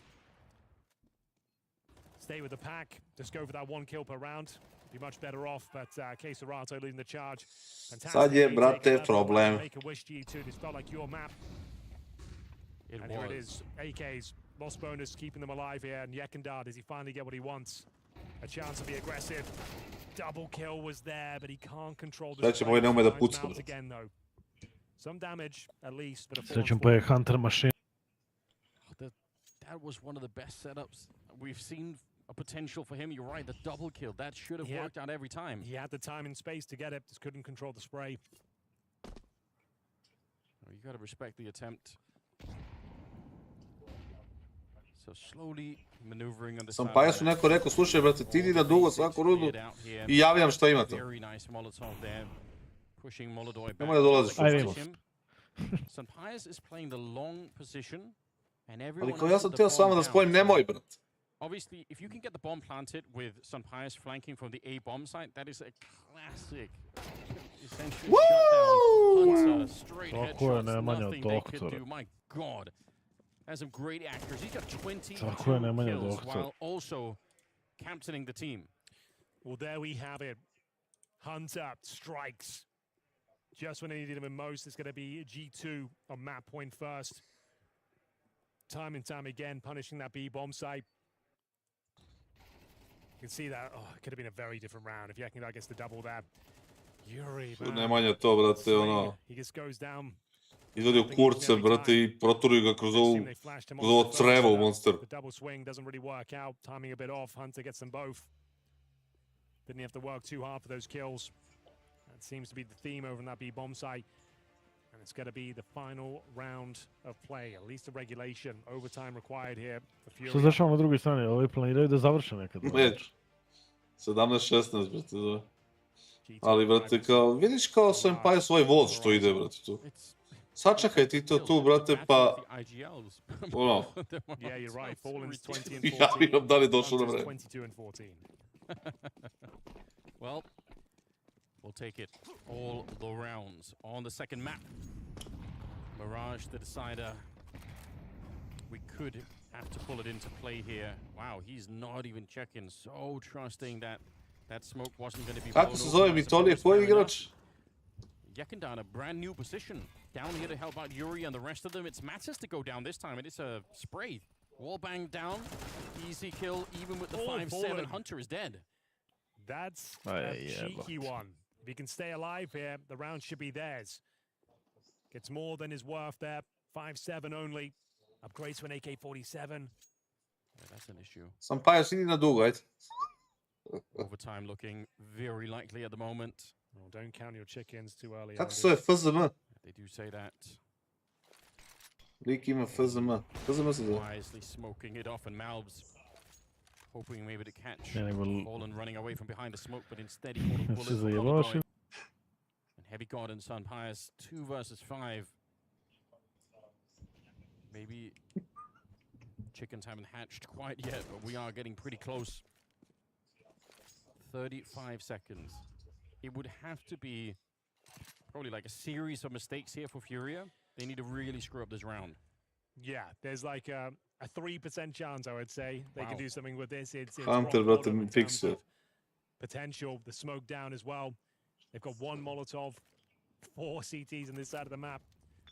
[SPEAKER 9] stay with the pack, just go for that 1 kill per round, be much better off. But Case Orato leading the charge.
[SPEAKER 1] Sad je, brate, problem.
[SPEAKER 9] Make a wish, G2. This felt like your map. And here it is. AK's lost bonus, keeping them alive here. And Yekindar, does he finally get what he wants? A chance to be aggressive. Double kill was there, but he can't control the
[SPEAKER 1] Srećem, ne ume da puca.
[SPEAKER 9] again though. Some damage at least, but a
[SPEAKER 16] Srećem pa je Hunter machine.
[SPEAKER 13] That was one of the best setups we've seen. A potential for him. You're right, the double kill. That should have worked out every time.
[SPEAKER 9] He had the time and space to get it, just couldn't control the spray.
[SPEAKER 13] You got to respect the attempt. So slowly maneuvering on the
[SPEAKER 1] Sam pa su neko rekao, slušaj brate, ti idi na dugo svaku rundu i javljam što ima to. Nemoj da dolaziš.
[SPEAKER 13] Sun Pius is playing the long position and everyone.
[SPEAKER 1] Ali kao ja sam teo s vama da spojim, nemoj brate.
[SPEAKER 13] Obviously, if you can get the bomb planted with Sun Pius flanking from the A bomb site, that is a classic. Essentially shutdown. Hunter, straight headshots, nothing they could do. My God. Has some great actors. He's got 22 kills while also captaining the team.
[SPEAKER 9] Well, there we have it. Hunter strikes. Just when they needed him most, it's going to be G2 on map point first. Time and time again, punishing that B bomb site. You can see that. Oh, it could have been a very different round if Yekindar gets the double there. Yuri, man.
[SPEAKER 1] Najmanje to, brate, ono.
[SPEAKER 9] He just goes down.
[SPEAKER 1] Izvodi u kurce, brate, i proturi ga kroz ovo crevo u monster.
[SPEAKER 9] The double swing doesn't really work out. Timing a bit off. Hunter gets them both. Didn't have to work too hard for those kills. That seems to be the theme over in that B bomb site. And it's going to be the final round of play, at least a regulation. Overtime required here for Fury.
[SPEAKER 16] Što zašao na drugoj strani, ovi planiraju da završe nekad.
[SPEAKER 1] Već. 17-16, brate. Ali, brate, kao, vidiš kao sam pa svoj voz što ide, brate, tu. Sačekaj ti to tu, brate, pa... Ono... Ja bih nam da li došlo na vreme.
[SPEAKER 13] Well, we'll take it all the rounds on the second map. Mirage, the decider. We could have to pull it into play here. Wow, he's not even checking. So trusting that that smoke wasn't going to be blown.
[SPEAKER 1] Kako se zove Mitolije, koji igrač?
[SPEAKER 13] Yekindar, a brand new position. Down here to help out Yuri and the rest of them. It's Mattis to go down this time. It is a spray. Wall bang down. Easy kill, even with the 5-7. Hunter is dead.
[SPEAKER 9] That's a cheeky one. If he can stay alive here, the round should be theirs. Gets more than his worth there. 5-7 only. Upgrades to an AK-47.
[SPEAKER 13] Yeah, that's an issue.
[SPEAKER 1] Sam pa idi na dugo, ajde.
[SPEAKER 13] Overtime looking very likely at the moment.
[SPEAKER 9] Well, don't count your chickens too early.
[SPEAKER 1] Kako se zove FZM?
[SPEAKER 13] They do say that.
[SPEAKER 1] Lik ima FZM. FZM se zove.
[SPEAKER 13] Wisely smoking it off, and Malbs hoping maybe to catch Fallen running away from behind the smoke, but instead he caught a bullet from Molodoj. And Heavy God and Sun Pius, 2 versus 5. Maybe chickens haven't hatched quite yet, but we are getting pretty close. 35 seconds. It would have to be probably like a series of mistakes here for Furia. They need to really screw up this round.
[SPEAKER 9] Yeah, there's like a 3% chance, I would say, they can do something with this. It's
[SPEAKER 1] Hunter,
[SPEAKER 9] rock
[SPEAKER 1] brate,
[SPEAKER 9] bottom in terms
[SPEAKER 1] FISSURE.
[SPEAKER 9] of potential. The smoke down as well. They've got one Molotov, 4 CTs on this side of the map.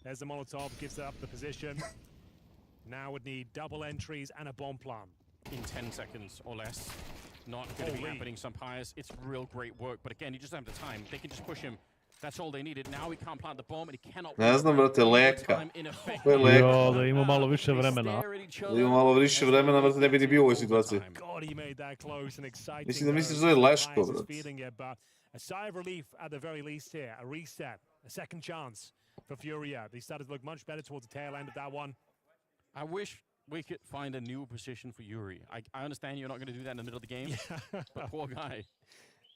[SPEAKER 9] There's the Molotov, gives up the position. Now would need double entries and a bomb plant.
[SPEAKER 13] In 10 seconds or less. Not going to be happening, Sampires. It's real great work, but again, you just don't have the time. They can just push him. That's all they needed. Now he can't plant the bomb and he cannot...
[SPEAKER 1] Ne znam, brate, leka. Ko je leka?
[SPEAKER 16] Jo, da ima malo više vremena.
[SPEAKER 1] Da ima malo više vremena, brate, ne bi ni bio u ovoj situaciji.
[SPEAKER 9] God, he made that close and exciting.
[SPEAKER 1] Mislim da misliš da je Leško, brate.
[SPEAKER 9] A sigh of relief at the very least here. A reset, a second chance for Furia. They started to look much better towards the tail end of that one.
[SPEAKER 13] I wish we could find a new position for Yuri. I understand you're not going to do that in the middle of the game, but poor guy.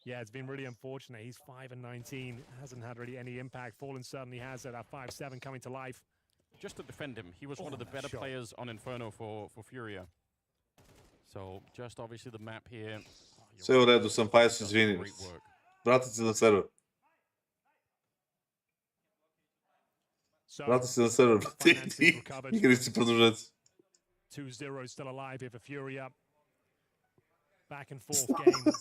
[SPEAKER 9] Yeah, it's been really unfortunate. He's 5 and 19, hasn't had really any impact. Fallen certainly has it at 5-7 coming to life.
[SPEAKER 13] Just to defend him, he was one of the better players on Inferno for Furia. So, just obviously the map here.
[SPEAKER 1] Sve u redu, Sampire se izvini. Vrati se na server. Vrati se na server, brate. Igri si produžeci.
[SPEAKER 9] 2-0 still alive here for Furia. Back and forth game.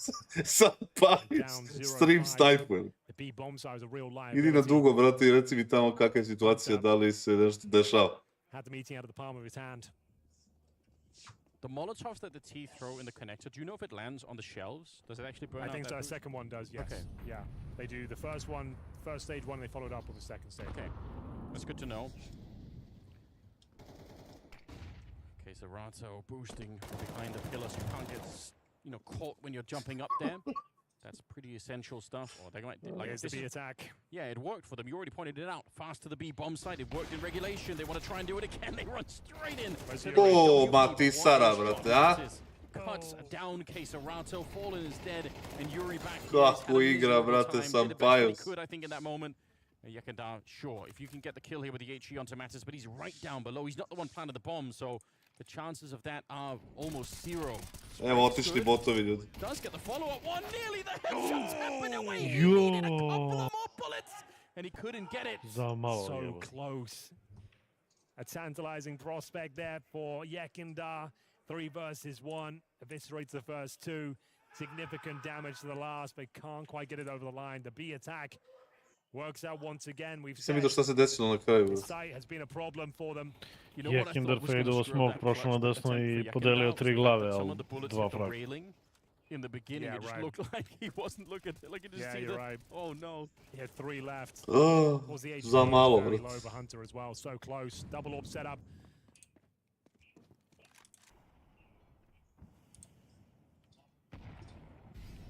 [SPEAKER 1] Sampire, stream sniper.
[SPEAKER 9] The B bomb side was a real live.
[SPEAKER 1] Idi na dugo, brate, i reci mi tamo kakva je situacija, da li se nešto dešava.
[SPEAKER 9] Had the meeting out of the palm of his hand.
[SPEAKER 13] The Molotovs that the T throw in the connector, do you know if it lands on the shelves? Does it actually burn out?
[SPEAKER 9] I think so.
[SPEAKER 13] That
[SPEAKER 9] The second one does, yes.
[SPEAKER 13] Okay.
[SPEAKER 9] Yeah. They do the first one, first stage one, they followed up with the second stage.
[SPEAKER 13] Okay. That's good to know. Okay, so Rato boosting from behind the pillars. You can't get, caught when you're jumping up there. That's pretty essential stuff. Or they might
[SPEAKER 9] Here's the B attack.
[SPEAKER 13] Yeah, it worked for them. You already pointed it out. Fast to the B bomb site. It worked in regulation. They want to try and do it again. They run straight in.
[SPEAKER 1] O, Matisara, brate, a?
[SPEAKER 13] Cuts down Rato. Fallen is dead, and Yuri back.
[SPEAKER 1] Kako igra, brate, Sampire.
[SPEAKER 13] Could I think in that moment. Yakanda, sure, if you can get the kill here with the HE onto Mattis, but he's right down below. He's not the one planted the bomb, so the chances of that are almost zero.
[SPEAKER 1] Evo, otišli botovi, ljudi.
[SPEAKER 13] Does get the follow-up one, nearly the headshots happen away. He needed a couple of more bullets, and he couldn't get it.
[SPEAKER 9] So close. A tantalizing prospect there for Yakanda. 3 versus 1. Eviscerates the first 2. Significant damage to the last, but can't quite get it over the line. The B attack works out once again. We've
[SPEAKER 1] Nisam vidio šta se desilo na kraju, brate.
[SPEAKER 9] Sight has been a problem for them.
[SPEAKER 16] Jekinder fadeovo smoke, prošao na desno i podelio 3 glave, ali 2 fraga.
[SPEAKER 13] In the beginning, it just looked like he wasn't looking. Like it just
[SPEAKER 9] you're right.
[SPEAKER 13] Oh no.
[SPEAKER 9] He had 3 left.
[SPEAKER 1] Za malo,
[SPEAKER 9] very
[SPEAKER 1] brate.
[SPEAKER 9] low for Hunter as well. So close. Double orb setup.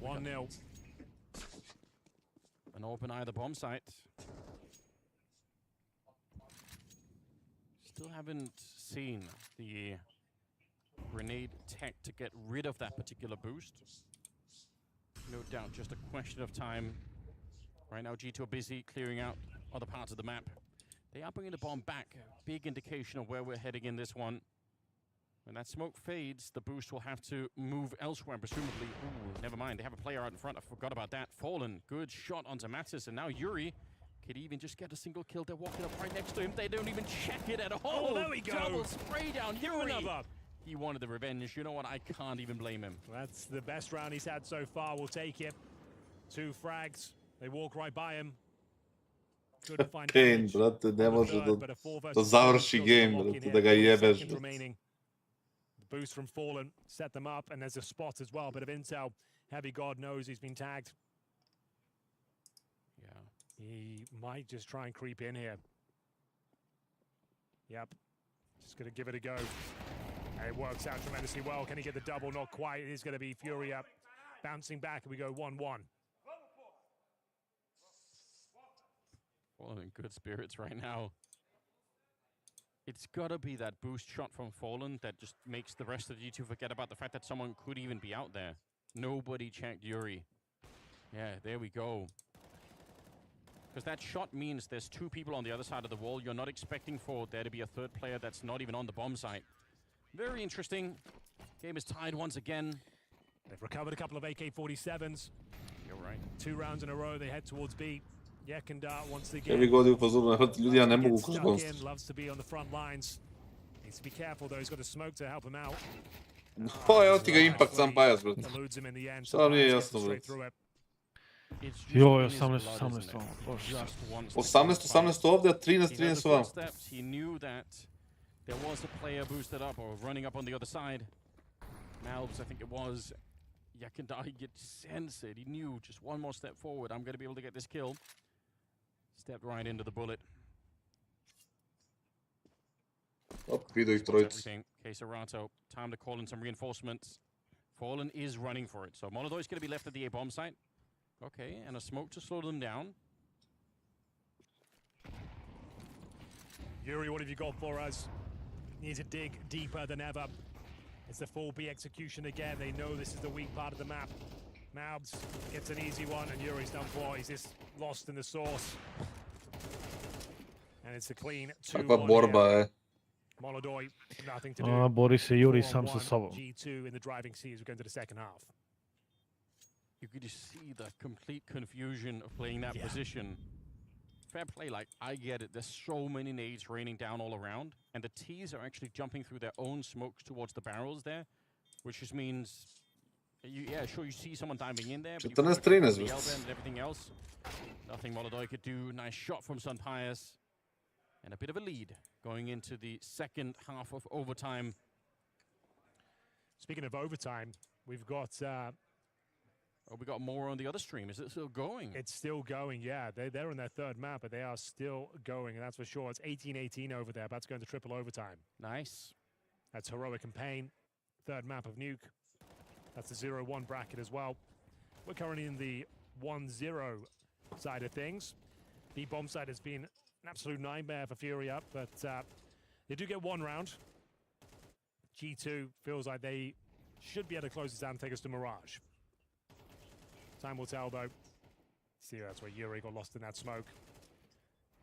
[SPEAKER 9] One 0.
[SPEAKER 13] An open eye, the bomb site. Still haven't seen the grenade tech to get rid of that particular boost. No doubt, just a question of time. Right now, G2 are busy clearing out other parts of the map. They are bringing the bomb back. Big indication of where we're heading in this one. When that smoke fades, the boost will have to move elsewhere, presumably. Ooh, never mind. They have a player out in front. I forgot about that. Fallen. Good shot onto Mattis. And now Yuri could even just get a single kill. They're walking up right next to him. They don't even check it at all.
[SPEAKER 9] Oh, there we go.
[SPEAKER 13] Double spray down. Yuri.
[SPEAKER 9] Another.
[SPEAKER 13] He wanted the revenge. You know what? I can't even blame him.
[SPEAKER 9] That's the best round he's had so far. We'll take it. 2 frags. They walk right by him. Couldn't find
[SPEAKER 1] Kane, brate, ne može da završi game, brate, da ga jebeš.
[SPEAKER 9] Boost from Fallen, set them up, and there's a spot as well. Bit of intel. Heavy God knows he's been tagged.
[SPEAKER 13] Yeah.
[SPEAKER 9] He might just try and creep in here. Yep. Just going to give it a go. It works out tremendously well. Can he get the double? Not quite. It is going to be Fury up. Bouncing back, and we go 1-1.
[SPEAKER 13] Fallen in good spirits right now. It's gotta be that boost shot from Fallen that just makes the rest of the G2 forget about the fact that someone could even be out there. Nobody checked Yuri. Yeah, there we go. Because that shot means there's two people on the other side of the wall. You're not expecting for there to be a third player that's not even on the bomb site. Very interesting. Game is tied once again.
[SPEAKER 9] They've recovered a couple of AK-47s.
[SPEAKER 13] You're right.
[SPEAKER 9] 2 rounds in a row, they head towards B. Jekindar once again.
[SPEAKER 1] Kevi godi u fazonu, ljudi ja ne mogu kroz
[SPEAKER 9] Stuck
[SPEAKER 1] gonst.
[SPEAKER 9] in, loves to be on the front lines. Needs to be careful though, he's got a smoke to help him out.
[SPEAKER 1] Evo ti ga impact sam pajac, brate.
[SPEAKER 9] Eludes him in the end.
[SPEAKER 1] Šta nije
[SPEAKER 9] Gets
[SPEAKER 1] jasno,
[SPEAKER 9] straight
[SPEAKER 1] brate.
[SPEAKER 9] through it.
[SPEAKER 5] Joj, 18 vamo, bože.
[SPEAKER 1] 18 ovdje, a 13 vamo.
[SPEAKER 13] He knew that there was a player boosted up or running up on the other side. Malbs, I think it was. Jekindar, he could sense it. He knew just one more step forward. I'm going to be able to get this kill. Stepped right into the bullet.
[SPEAKER 1] Op, vidio ih trojicu.
[SPEAKER 13] KINGSTON, time to call in some reinforcements. Fallen is running for it. So Molodoj is going to be left at the A bomb site. Okay, and a smoke to slow them down.
[SPEAKER 9] Yuri, what have you got for us? Need to dig deeper than ever. It's the full B execution again. They know this is the weak part of the map. Malbs gets an easy one, and Yuri's done for. He's just lost in the sauce. And it's a clean 2-1.
[SPEAKER 1] Kakva borba je.
[SPEAKER 9] Molodoj, nothing to do.
[SPEAKER 5] Bori se Yuri sam sa
[SPEAKER 9] 4-1,
[SPEAKER 5] sobom.
[SPEAKER 9] G2 in the driving seat as we go into the second half.
[SPEAKER 13] You could just see the complete confusion of playing that position. Fair play, like, I get it. There's so many nades raining down all around, and the T's are actually jumping through their own smokes towards the barrels there, which just means, yeah, sure, you see someone diving in there, but you
[SPEAKER 1] 14-13
[SPEAKER 13] the elbow and everything else. Nothing Molodoj could do. Nice shot from Sun Pius. And a bit of a lead going into the second half of overtime.
[SPEAKER 9] Speaking of overtime, we've got...
[SPEAKER 13] Oh, we got more on the other stream. Is it still going?
[SPEAKER 9] It's still going, yeah. They're on their third map, but they are still going, and that's for sure. It's 18-18 over there, about to go into triple overtime.
[SPEAKER 13] Nice.
[SPEAKER 9] That's Heroic and Pain, third map of Nuke. That's the 0-1 bracket as well. We're currently in the 1-0 side of things. The bomb side has been an absolute nightmare for Furia, but they do get one round. G2 feels like they should be able to close this down and take us to Mirage. Time will tell, though. See, that's where Yuri got lost in that smoke.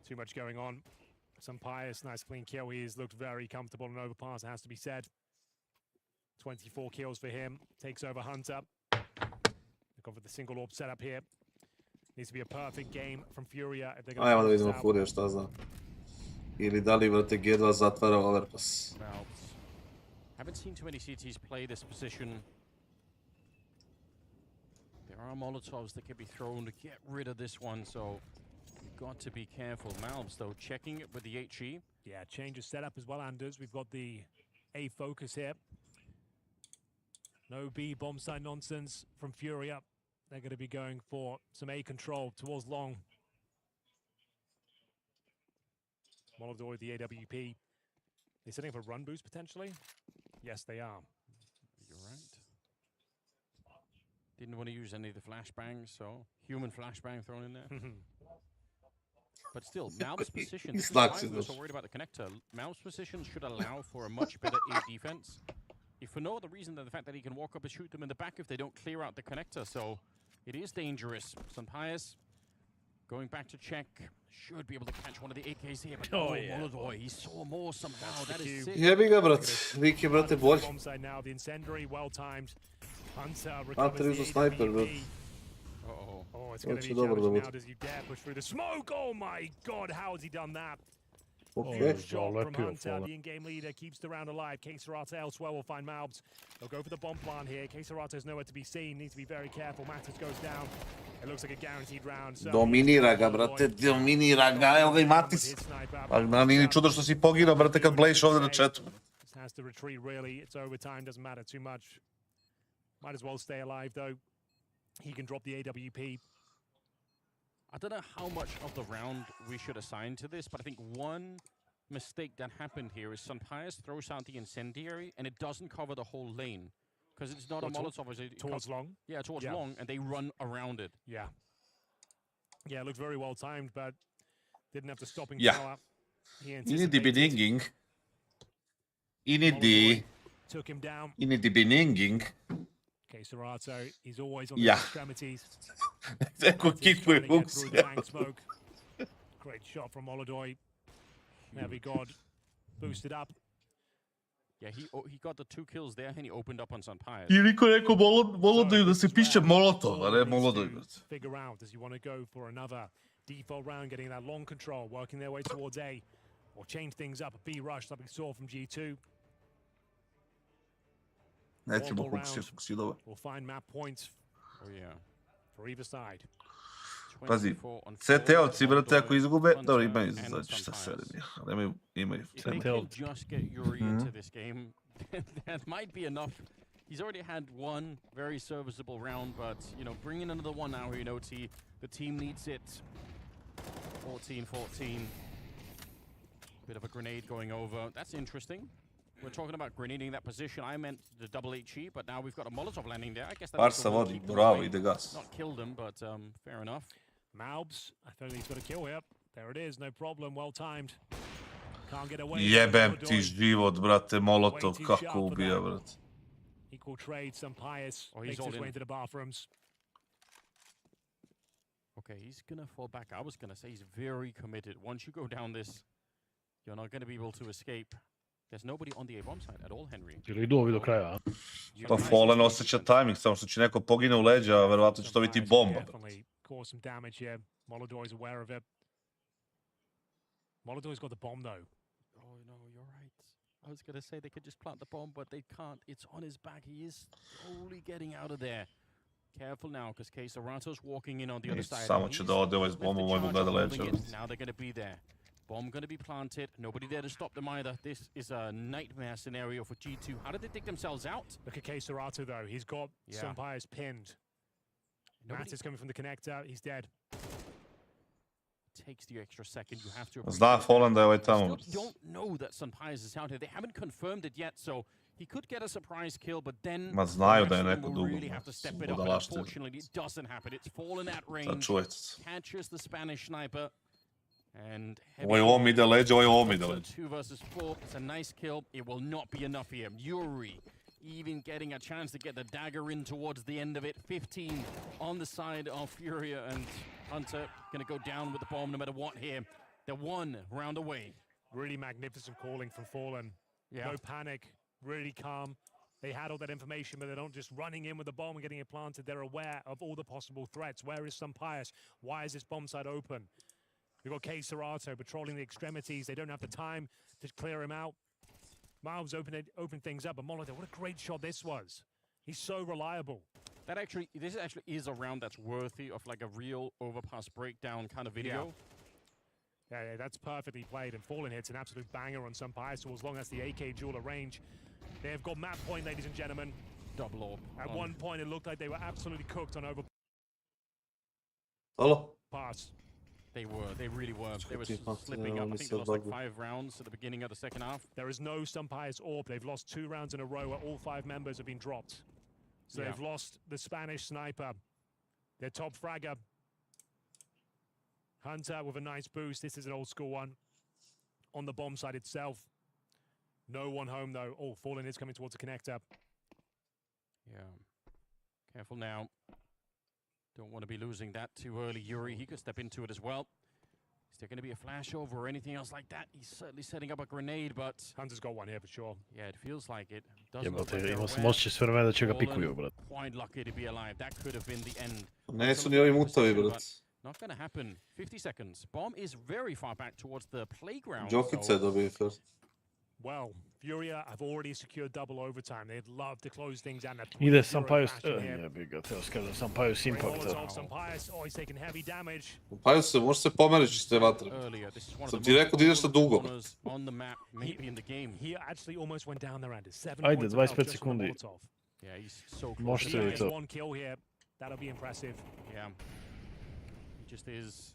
[SPEAKER 9] Too much going on. Some Pius, nice clean kill. He's looked very comfortable in overpass, it has to be said. 24 kills for him. Takes over Hunter. Look over the single orb setup here. Needs to be a perfect game from Furia if they're going to...
[SPEAKER 1] Ajmo da vidimo Furia šta zna. Ili da li, vrate, G2 zatvara overpass.
[SPEAKER 13] Haven't seen too many CTs play this position. There are Molotovs that can be thrown to get rid of this one, so you've got to be careful. Malbs, though, checking it with the HE.
[SPEAKER 9] Yeah, change of setup as well, Anders. We've got the A focus here. No B bomb side nonsense from Furia. They're going to be going for some A control towards long. Molodoj, the AWP. They're setting up a run boost potentially? Yes, they are.
[SPEAKER 13] You're right. Didn't want to use any of the flashbangs, so human flashbang thrown in there. But still, Malb's position, this is why we're so worried about the connector. Malb's position should allow for a much better A defense. If for no other reason than the fact that he can walk up and shoot them in the back if they don't clear out the connector, so it is dangerous. Sun Pius going back to check. Should be able to catch one of the AKs here, but Molodoj, he saw more somehow. That is sick.
[SPEAKER 1] Jebi ga, brat. Lik je, brate, bolj.
[SPEAKER 9] Now the incendiary, well timed.
[SPEAKER 1] Hunter uzeo sniper, brat.
[SPEAKER 9] Oh, it's going to be challenging now. Does he dare push through the smoke? Oh my god, how has he done that?
[SPEAKER 1] Okay.
[SPEAKER 9] Shot from Hunter, the in-game leader, keeps the round alive. KINGSTON elsewhere will find Malbs. They'll go for the bomb plant here. KINGSTON is nowhere to be seen. Needs to be very careful. Matters goes down. It looks like a guaranteed round. So
[SPEAKER 1] Dominira ga, brate, dominira ga. Evo ga i Matis. Pa nije ni čudo što si poginao, brate, kad bleješ ovdje na chatu.
[SPEAKER 9] Has to retreat, really. It's overtime, doesn't matter too much. Might as well stay alive, though. He can drop the AWP.
[SPEAKER 13] I don't know how much of the round we should assign to this, but I think one mistake that happened here is Sun Pius throws out the incendiary and it doesn't cover the whole lane. Because it's not a Molotov.
[SPEAKER 9] Towards long?
[SPEAKER 13] Yeah, towards long, and they run around it.
[SPEAKER 9] Yeah. Yeah, it looked very well timed, but didn't have the stopping
[SPEAKER 1] Ja.
[SPEAKER 9] power.
[SPEAKER 1] In die beninging. In die beninging.
[SPEAKER 9] Okay, Serato, he's always on the extremities.
[SPEAKER 1] Eko kikuje Fuchs.
[SPEAKER 9] Great shot from Molodoj. Heavy God boosted up.
[SPEAKER 13] Yeah, he got the 2 kills there and he opened up on Sunpire.
[SPEAKER 1] I niko rekao Molodoju da se piše Molotov, a ne Molodoj.
[SPEAKER 9] Figure out, does he want to go for another default round, getting that long control, working their way towards A, or change things up, a B rush like we saw from G2.
[SPEAKER 1] Nećemo fokusirati.
[SPEAKER 9] We'll find map points for either side.
[SPEAKER 1] Pazi, CT-ovci, brate, ako izgube, dobro, imaju znači šta se radi. Imaju.
[SPEAKER 13] CT-ovci. Just get Yuri into this game. That might be enough. He's already had one very serviceable round, but, you know, bringing another one now here in OT, the team needs it. 14-14. Bit of a grenade going over. That's interesting. We're talking about grenading that position. I meant the double HE, but now we've got a Molotov landing there. I guess that's
[SPEAKER 1] Barca vodi, bravo, ide gas.
[SPEAKER 13] Not killed him, but fair enough.
[SPEAKER 9] Maubs, I think he's got a kill here. There it is, no problem, well timed. Can't get away.
[SPEAKER 1] Jebem ti život, brate, Molotov, kako ubija, brate.
[SPEAKER 9] Equal trade, some pious makes his way into the bathrooms.
[SPEAKER 13] Okay, he's gonna fall back. I was gonna say he's very committed. Once you go down this, you're not gonna be able to escape. There's nobody on the A-bomb side at all, Henry.
[SPEAKER 16] Ili idu ovi do kraja, a?
[SPEAKER 1] Pa Fallen osjeća timing, samo što će neko pogine u leđa, a verovatno će to biti bomba.
[SPEAKER 9] Cause some damage here. Molodoj's aware of it. Molodoj's got the bomb though.
[SPEAKER 13] Oh no, you're right. I was gonna say they could just plant the bomb, but they can't. It's on his back. He is slowly getting out of there. Careful now, because KINGSTON's walking in on the other side.
[SPEAKER 1] Samo će da ode ovaj s bombom, ovaj mu gleda leđa.
[SPEAKER 13] Now they're gonna be there. Bomb gonna be planted. Nobody there to stop them either. This is a nightmare scenario for G2. How did they dig themselves out?
[SPEAKER 9] Look at KINGSTON though. He's got Sunpire's pinned. Matt is coming from the connector. He's dead.
[SPEAKER 13] Takes the extra second. You have to.
[SPEAKER 1] Zna Fallen da je ovaj tamo.
[SPEAKER 13] Don't know that Sunpires is out here. They haven't confirmed it yet, so he could get a surprise kill, but then
[SPEAKER 1] Ma znaju da je neko dugo.
[SPEAKER 13] Really have to step it up. Unfortunately, it doesn't happen. It's Fallen at range. Catches the Spanish sniper. And
[SPEAKER 1] ovaj ovom ide leđa, ovaj ovom ide leđa.
[SPEAKER 13] 2 versus 4. It's a nice kill. It will not be enough here. Yuri even getting a chance to get the dagger in towards the end of it. 15 on the side of Furia, and Hunter gonna go down with the bomb no matter what here. They're 1 round away.
[SPEAKER 9] Really magnificent calling from Fallen. No panic, really calm. They had all that information, but they're not just running in with the bomb and getting it planted. They're aware of all the possible threats. Where is Sunpius? Why is this bomb site open? We've got KINGSTON patrolling the extremities. They don't have the time to clear him out. Miles opened things up, but Molotov, what a great shot this was. He's so reliable.
[SPEAKER 13] This actually is a round that's worthy of like a real overpass breakdown kind of video.
[SPEAKER 9] Yeah, that's perfectly played, and Fallen hits an absolute banger on Sunpire, so as long as the AK jeweler range, they've got map point, ladies and gentlemen.
[SPEAKER 13] Double orb.
[SPEAKER 9] At one point, it looked like they were absolutely cooked on overpass.
[SPEAKER 1] Hello?
[SPEAKER 13] They really were. They were slipping up. I think they lost like 5 rounds at the beginning of the second half.
[SPEAKER 9] There is no Sunpire's orb. They've lost 2 rounds in a row where all 5 members have been dropped. So they've lost the Spanish sniper, their top fragger. Hunter with a nice boost. This is an old school one. On the bomb side itself. No one home though. Oh, Fallen is coming towards the connector.
[SPEAKER 13] Yeah. Careful now. Don't want to be losing that too early. Yuri, he could step into it as well. Is there going to be a flashover or anything else like that? He's certainly setting up a grenade, but...
[SPEAKER 9] Hunter's got one here for sure.
[SPEAKER 13] Yeah, it feels like it.
[SPEAKER 16] Imao sam osjećaj sve vreme da će ga pikuju, brat.
[SPEAKER 13] Quite lucky to be alive. That could have been the end.
[SPEAKER 1] Ne su ni ovi mutovi, brat.
[SPEAKER 13] Not going to happen. 50 seconds. Bomb is very far back towards the playground.
[SPEAKER 1] Jokice dobije first.
[SPEAKER 9] Well, Furia have already secured double overtime. They'd love to close things down.
[SPEAKER 16] Ide Sunpius, jebi ga, teo skažem Sunpius Impacta.
[SPEAKER 9] Sunpius, oh, he's taking heavy damage.
[SPEAKER 1] Sunpius se, može se pomeriš iz te vatre. Sam ti rekao da ideš na dugo.
[SPEAKER 9] He actually almost went down there, Andy. 7
[SPEAKER 16] Ajde,
[SPEAKER 9] points
[SPEAKER 16] 25 sekundi.
[SPEAKER 13] Yeah, he's so close.
[SPEAKER 16] Možete li to?
[SPEAKER 9] One kill here. That'll be impressive.
[SPEAKER 13] Yeah. He just is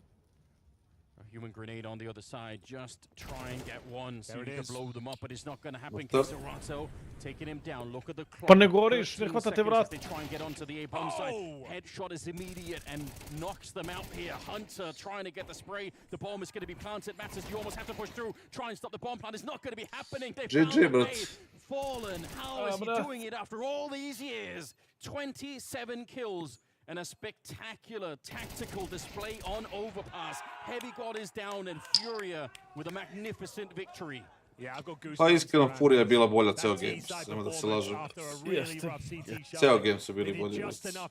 [SPEAKER 13] a human grenade on the other side. Just try and get one so you can blow them up, but it's not going to happen. KINGSTON taking him down. Look at the clock.
[SPEAKER 16] Pa ne goriš, ne hvatate vrat.
[SPEAKER 13] They try and get onto the A-bomb side. Headshot is immediate and knocks them out here. Hunter trying to get the spray. The bomb is going to be planted. Matters, you almost have to push through. Try and stop the bomb plant. It's not going to be happening. They found a way. Fallen. How is he doing it after all these years? 27 kills. And a spectacular tactical display on overpass. Heavy God is down and Furia with a magnificent victory.
[SPEAKER 1] Pa iskreno, Furija je bila bolja ceo game, nema da se lažem. Ceo game su bili bolji,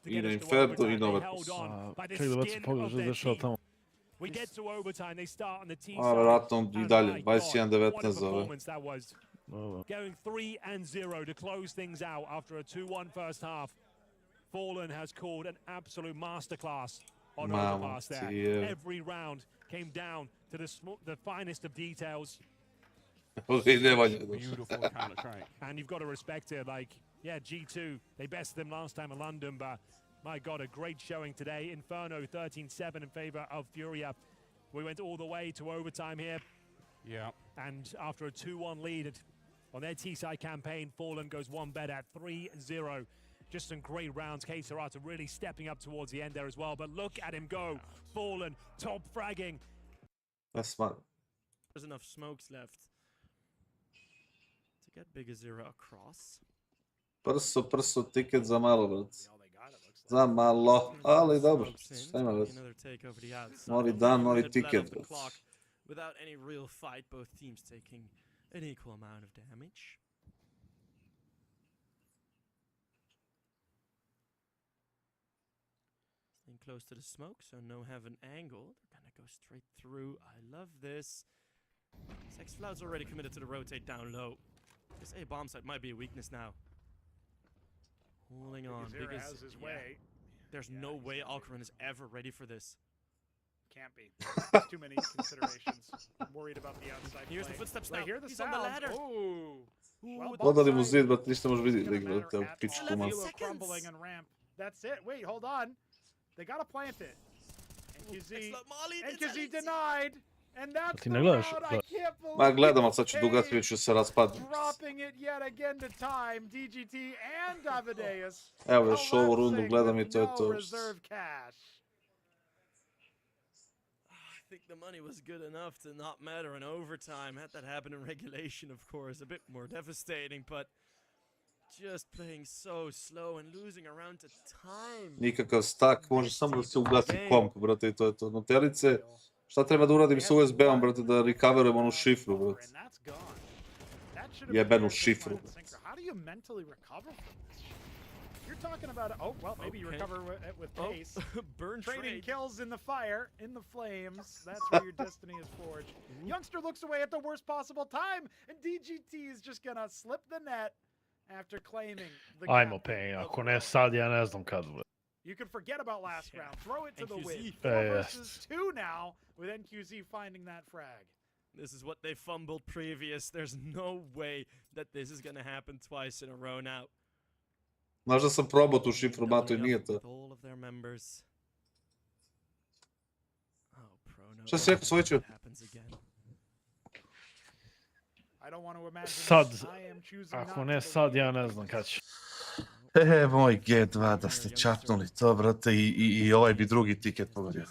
[SPEAKER 1] i na Inferno i na overpass.
[SPEAKER 16] Ček da bacim pogled što se dešava tamo.
[SPEAKER 1] A, vjerojatno i dalje, 21-19 za ove.
[SPEAKER 9] Going 3-0 to close things out after a 2-1 first half. Fallen has called an absolute masterclass on overpass there. Every round came down to the finest of details.
[SPEAKER 13] Beautiful counter-strike.
[SPEAKER 9] And you've got to respect it. Like, yeah, G2, they bested them last time in London, but my God, a great showing today. Inferno 13-7 in favor of Furia. We went all the way to overtime here.
[SPEAKER 13] Yeah.
[SPEAKER 9] And after a 2-1 lead on their T-side campaign, Fallen goes one bet at 3-0. Just some great rounds. kassad really stepping up towards the end there as well. But look at him go. Fallen, top fragging.
[SPEAKER 1] That's smart.
[SPEAKER 8] There's enough smokes left to get Big Azira across.
[SPEAKER 1] Prso, tiket za malo, brat. Za malo, ali dobro. Šta ima već? Novi dan, novi tiket, brat.
[SPEAKER 8] Without any real fight, both teams taking an equal amount of damage. Staying close to the smoke, so no heaven angle. They're gonna go straight through. I love this. Sexfloud's already committed to the rotate down low. This A bomb site might be a weakness now. Holding on.
[SPEAKER 14] Has his way.
[SPEAKER 8] There's no way Alcaran is ever ready for this.
[SPEAKER 14] Can't be. There's too many considerations. I'm worried about the outside.
[SPEAKER 8] Here's the footsteps now.
[SPEAKER 14] Hear the
[SPEAKER 8] He's
[SPEAKER 14] sounds.
[SPEAKER 8] on the ladder.
[SPEAKER 1] Podali mu zid, brat, ništa može vidjeti, brate, u pičku man.
[SPEAKER 14] Crumbling and ramp. That's it. Wait, hold on. They gotta plant it. And KZ denied. And that's the round. I can't believe
[SPEAKER 1] Ma gledam, ali sad ću dugati, već ću se raspaditi.
[SPEAKER 14] Dropping it yet again to time. DGT and Davideus.
[SPEAKER 1] Evo još ovu rundu gledam i to je to.
[SPEAKER 14] Reserve cash.
[SPEAKER 8] I think the money was good enough to not matter in overtime. Had that happen in regulation, of course, a bit more devastating, but just playing so slow and losing around to time.
[SPEAKER 1] Nikakav stak, može samo da se ugasi komp, brate, i to je to. Notelice, šta treba da uradim sa USB-om, brate, da recoverujem onu šifru, brate. Jebenu šifru, brate.
[SPEAKER 14] How do you mentally recover from this? You're talking about, oh, well, maybe you recover it with pace.
[SPEAKER 8] Burn
[SPEAKER 14] trading kills in the fire, in the flames. That's where your destiny is forged. Youngster looks away at the worst possible time, and DGT is just gonna slip the net after claiming the
[SPEAKER 16] Ajmo, Pain, ako ne sad, ja ne znam kad.
[SPEAKER 14] You can forget about last round. Throw it to the wind. 4 versus 2 now, with NQZ finding that frag.
[SPEAKER 8] This is what they fumbled previous. There's no way that this is gonna happen twice in a row now.
[SPEAKER 1] Znaš da sam probao tu šifru, mato, i nije to. Šta si rekao, Svojću?
[SPEAKER 16] Sad, ako ne sad, ja ne znam kad će.
[SPEAKER 1] Moj G2, da ste čapnuli to, brate, i ovaj bi drugi tiket pogodio.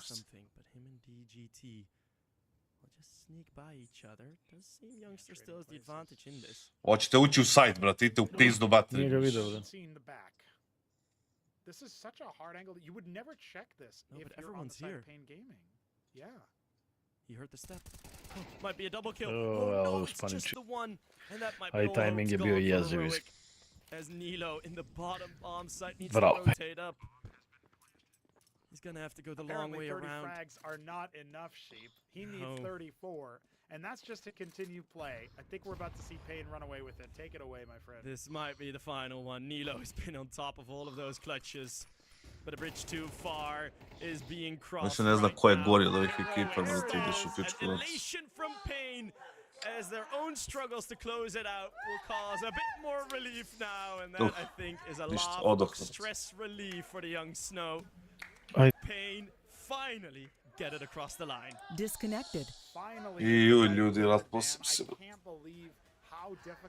[SPEAKER 1] Hoćete ući u sajt, brate, idite u pizdu bateri.
[SPEAKER 16] Nije ga video, da.
[SPEAKER 14] This is such a hard angle. You would never check this if you're on the side of Pain Gaming. Yeah.
[SPEAKER 8] He heard the step. Might be a double kill.
[SPEAKER 16] Oh
[SPEAKER 8] no, it's just the one. And that might be
[SPEAKER 16] all
[SPEAKER 8] timing
[SPEAKER 16] je bio jezivisk.
[SPEAKER 8] As Nilo in the bottom bomb site needs to rotate up. He's gonna have to go the long way around.
[SPEAKER 14] 30 frags are not enough, Sheep. He needs 34. And that's just to continue play. I think we're about to see Pain run away with it. Take it away, my friend.
[SPEAKER 8] This might be the final one. Nilo has been on top of all of those clutches. But a bridge too far is being crossed.
[SPEAKER 1] Ne znam ko je gori od ovih ekipa, brate, ideš u pičku noć.
[SPEAKER 8] Elation from Pain as their own struggles to close it out will cause a bit more relief now. And that, I think, is a lot of stress relief for the young Snow. Pain finally get it across the line.
[SPEAKER 17] Disconnected.
[SPEAKER 1] Iju, ljudi, raspusam se.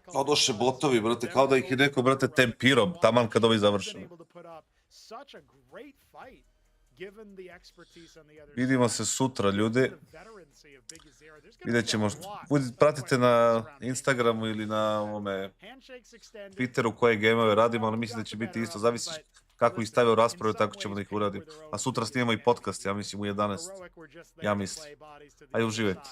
[SPEAKER 1] Odoše botovi, brate, kao da ih je neko, brate, tempirao, taman kad ovi završeni. Vidimo se sutra, ljudi. Vidjet ćemo, pratite na Instagramu ili na ovome Twitteru koje gameove radimo, ali mislim da će biti isto, zavisi kako ih stavio u raspravu, tako ćemo da ih uradimo. A sutra snimamo i podcast, ja mislim u 11. Ja mislim. Ajde, uživajte.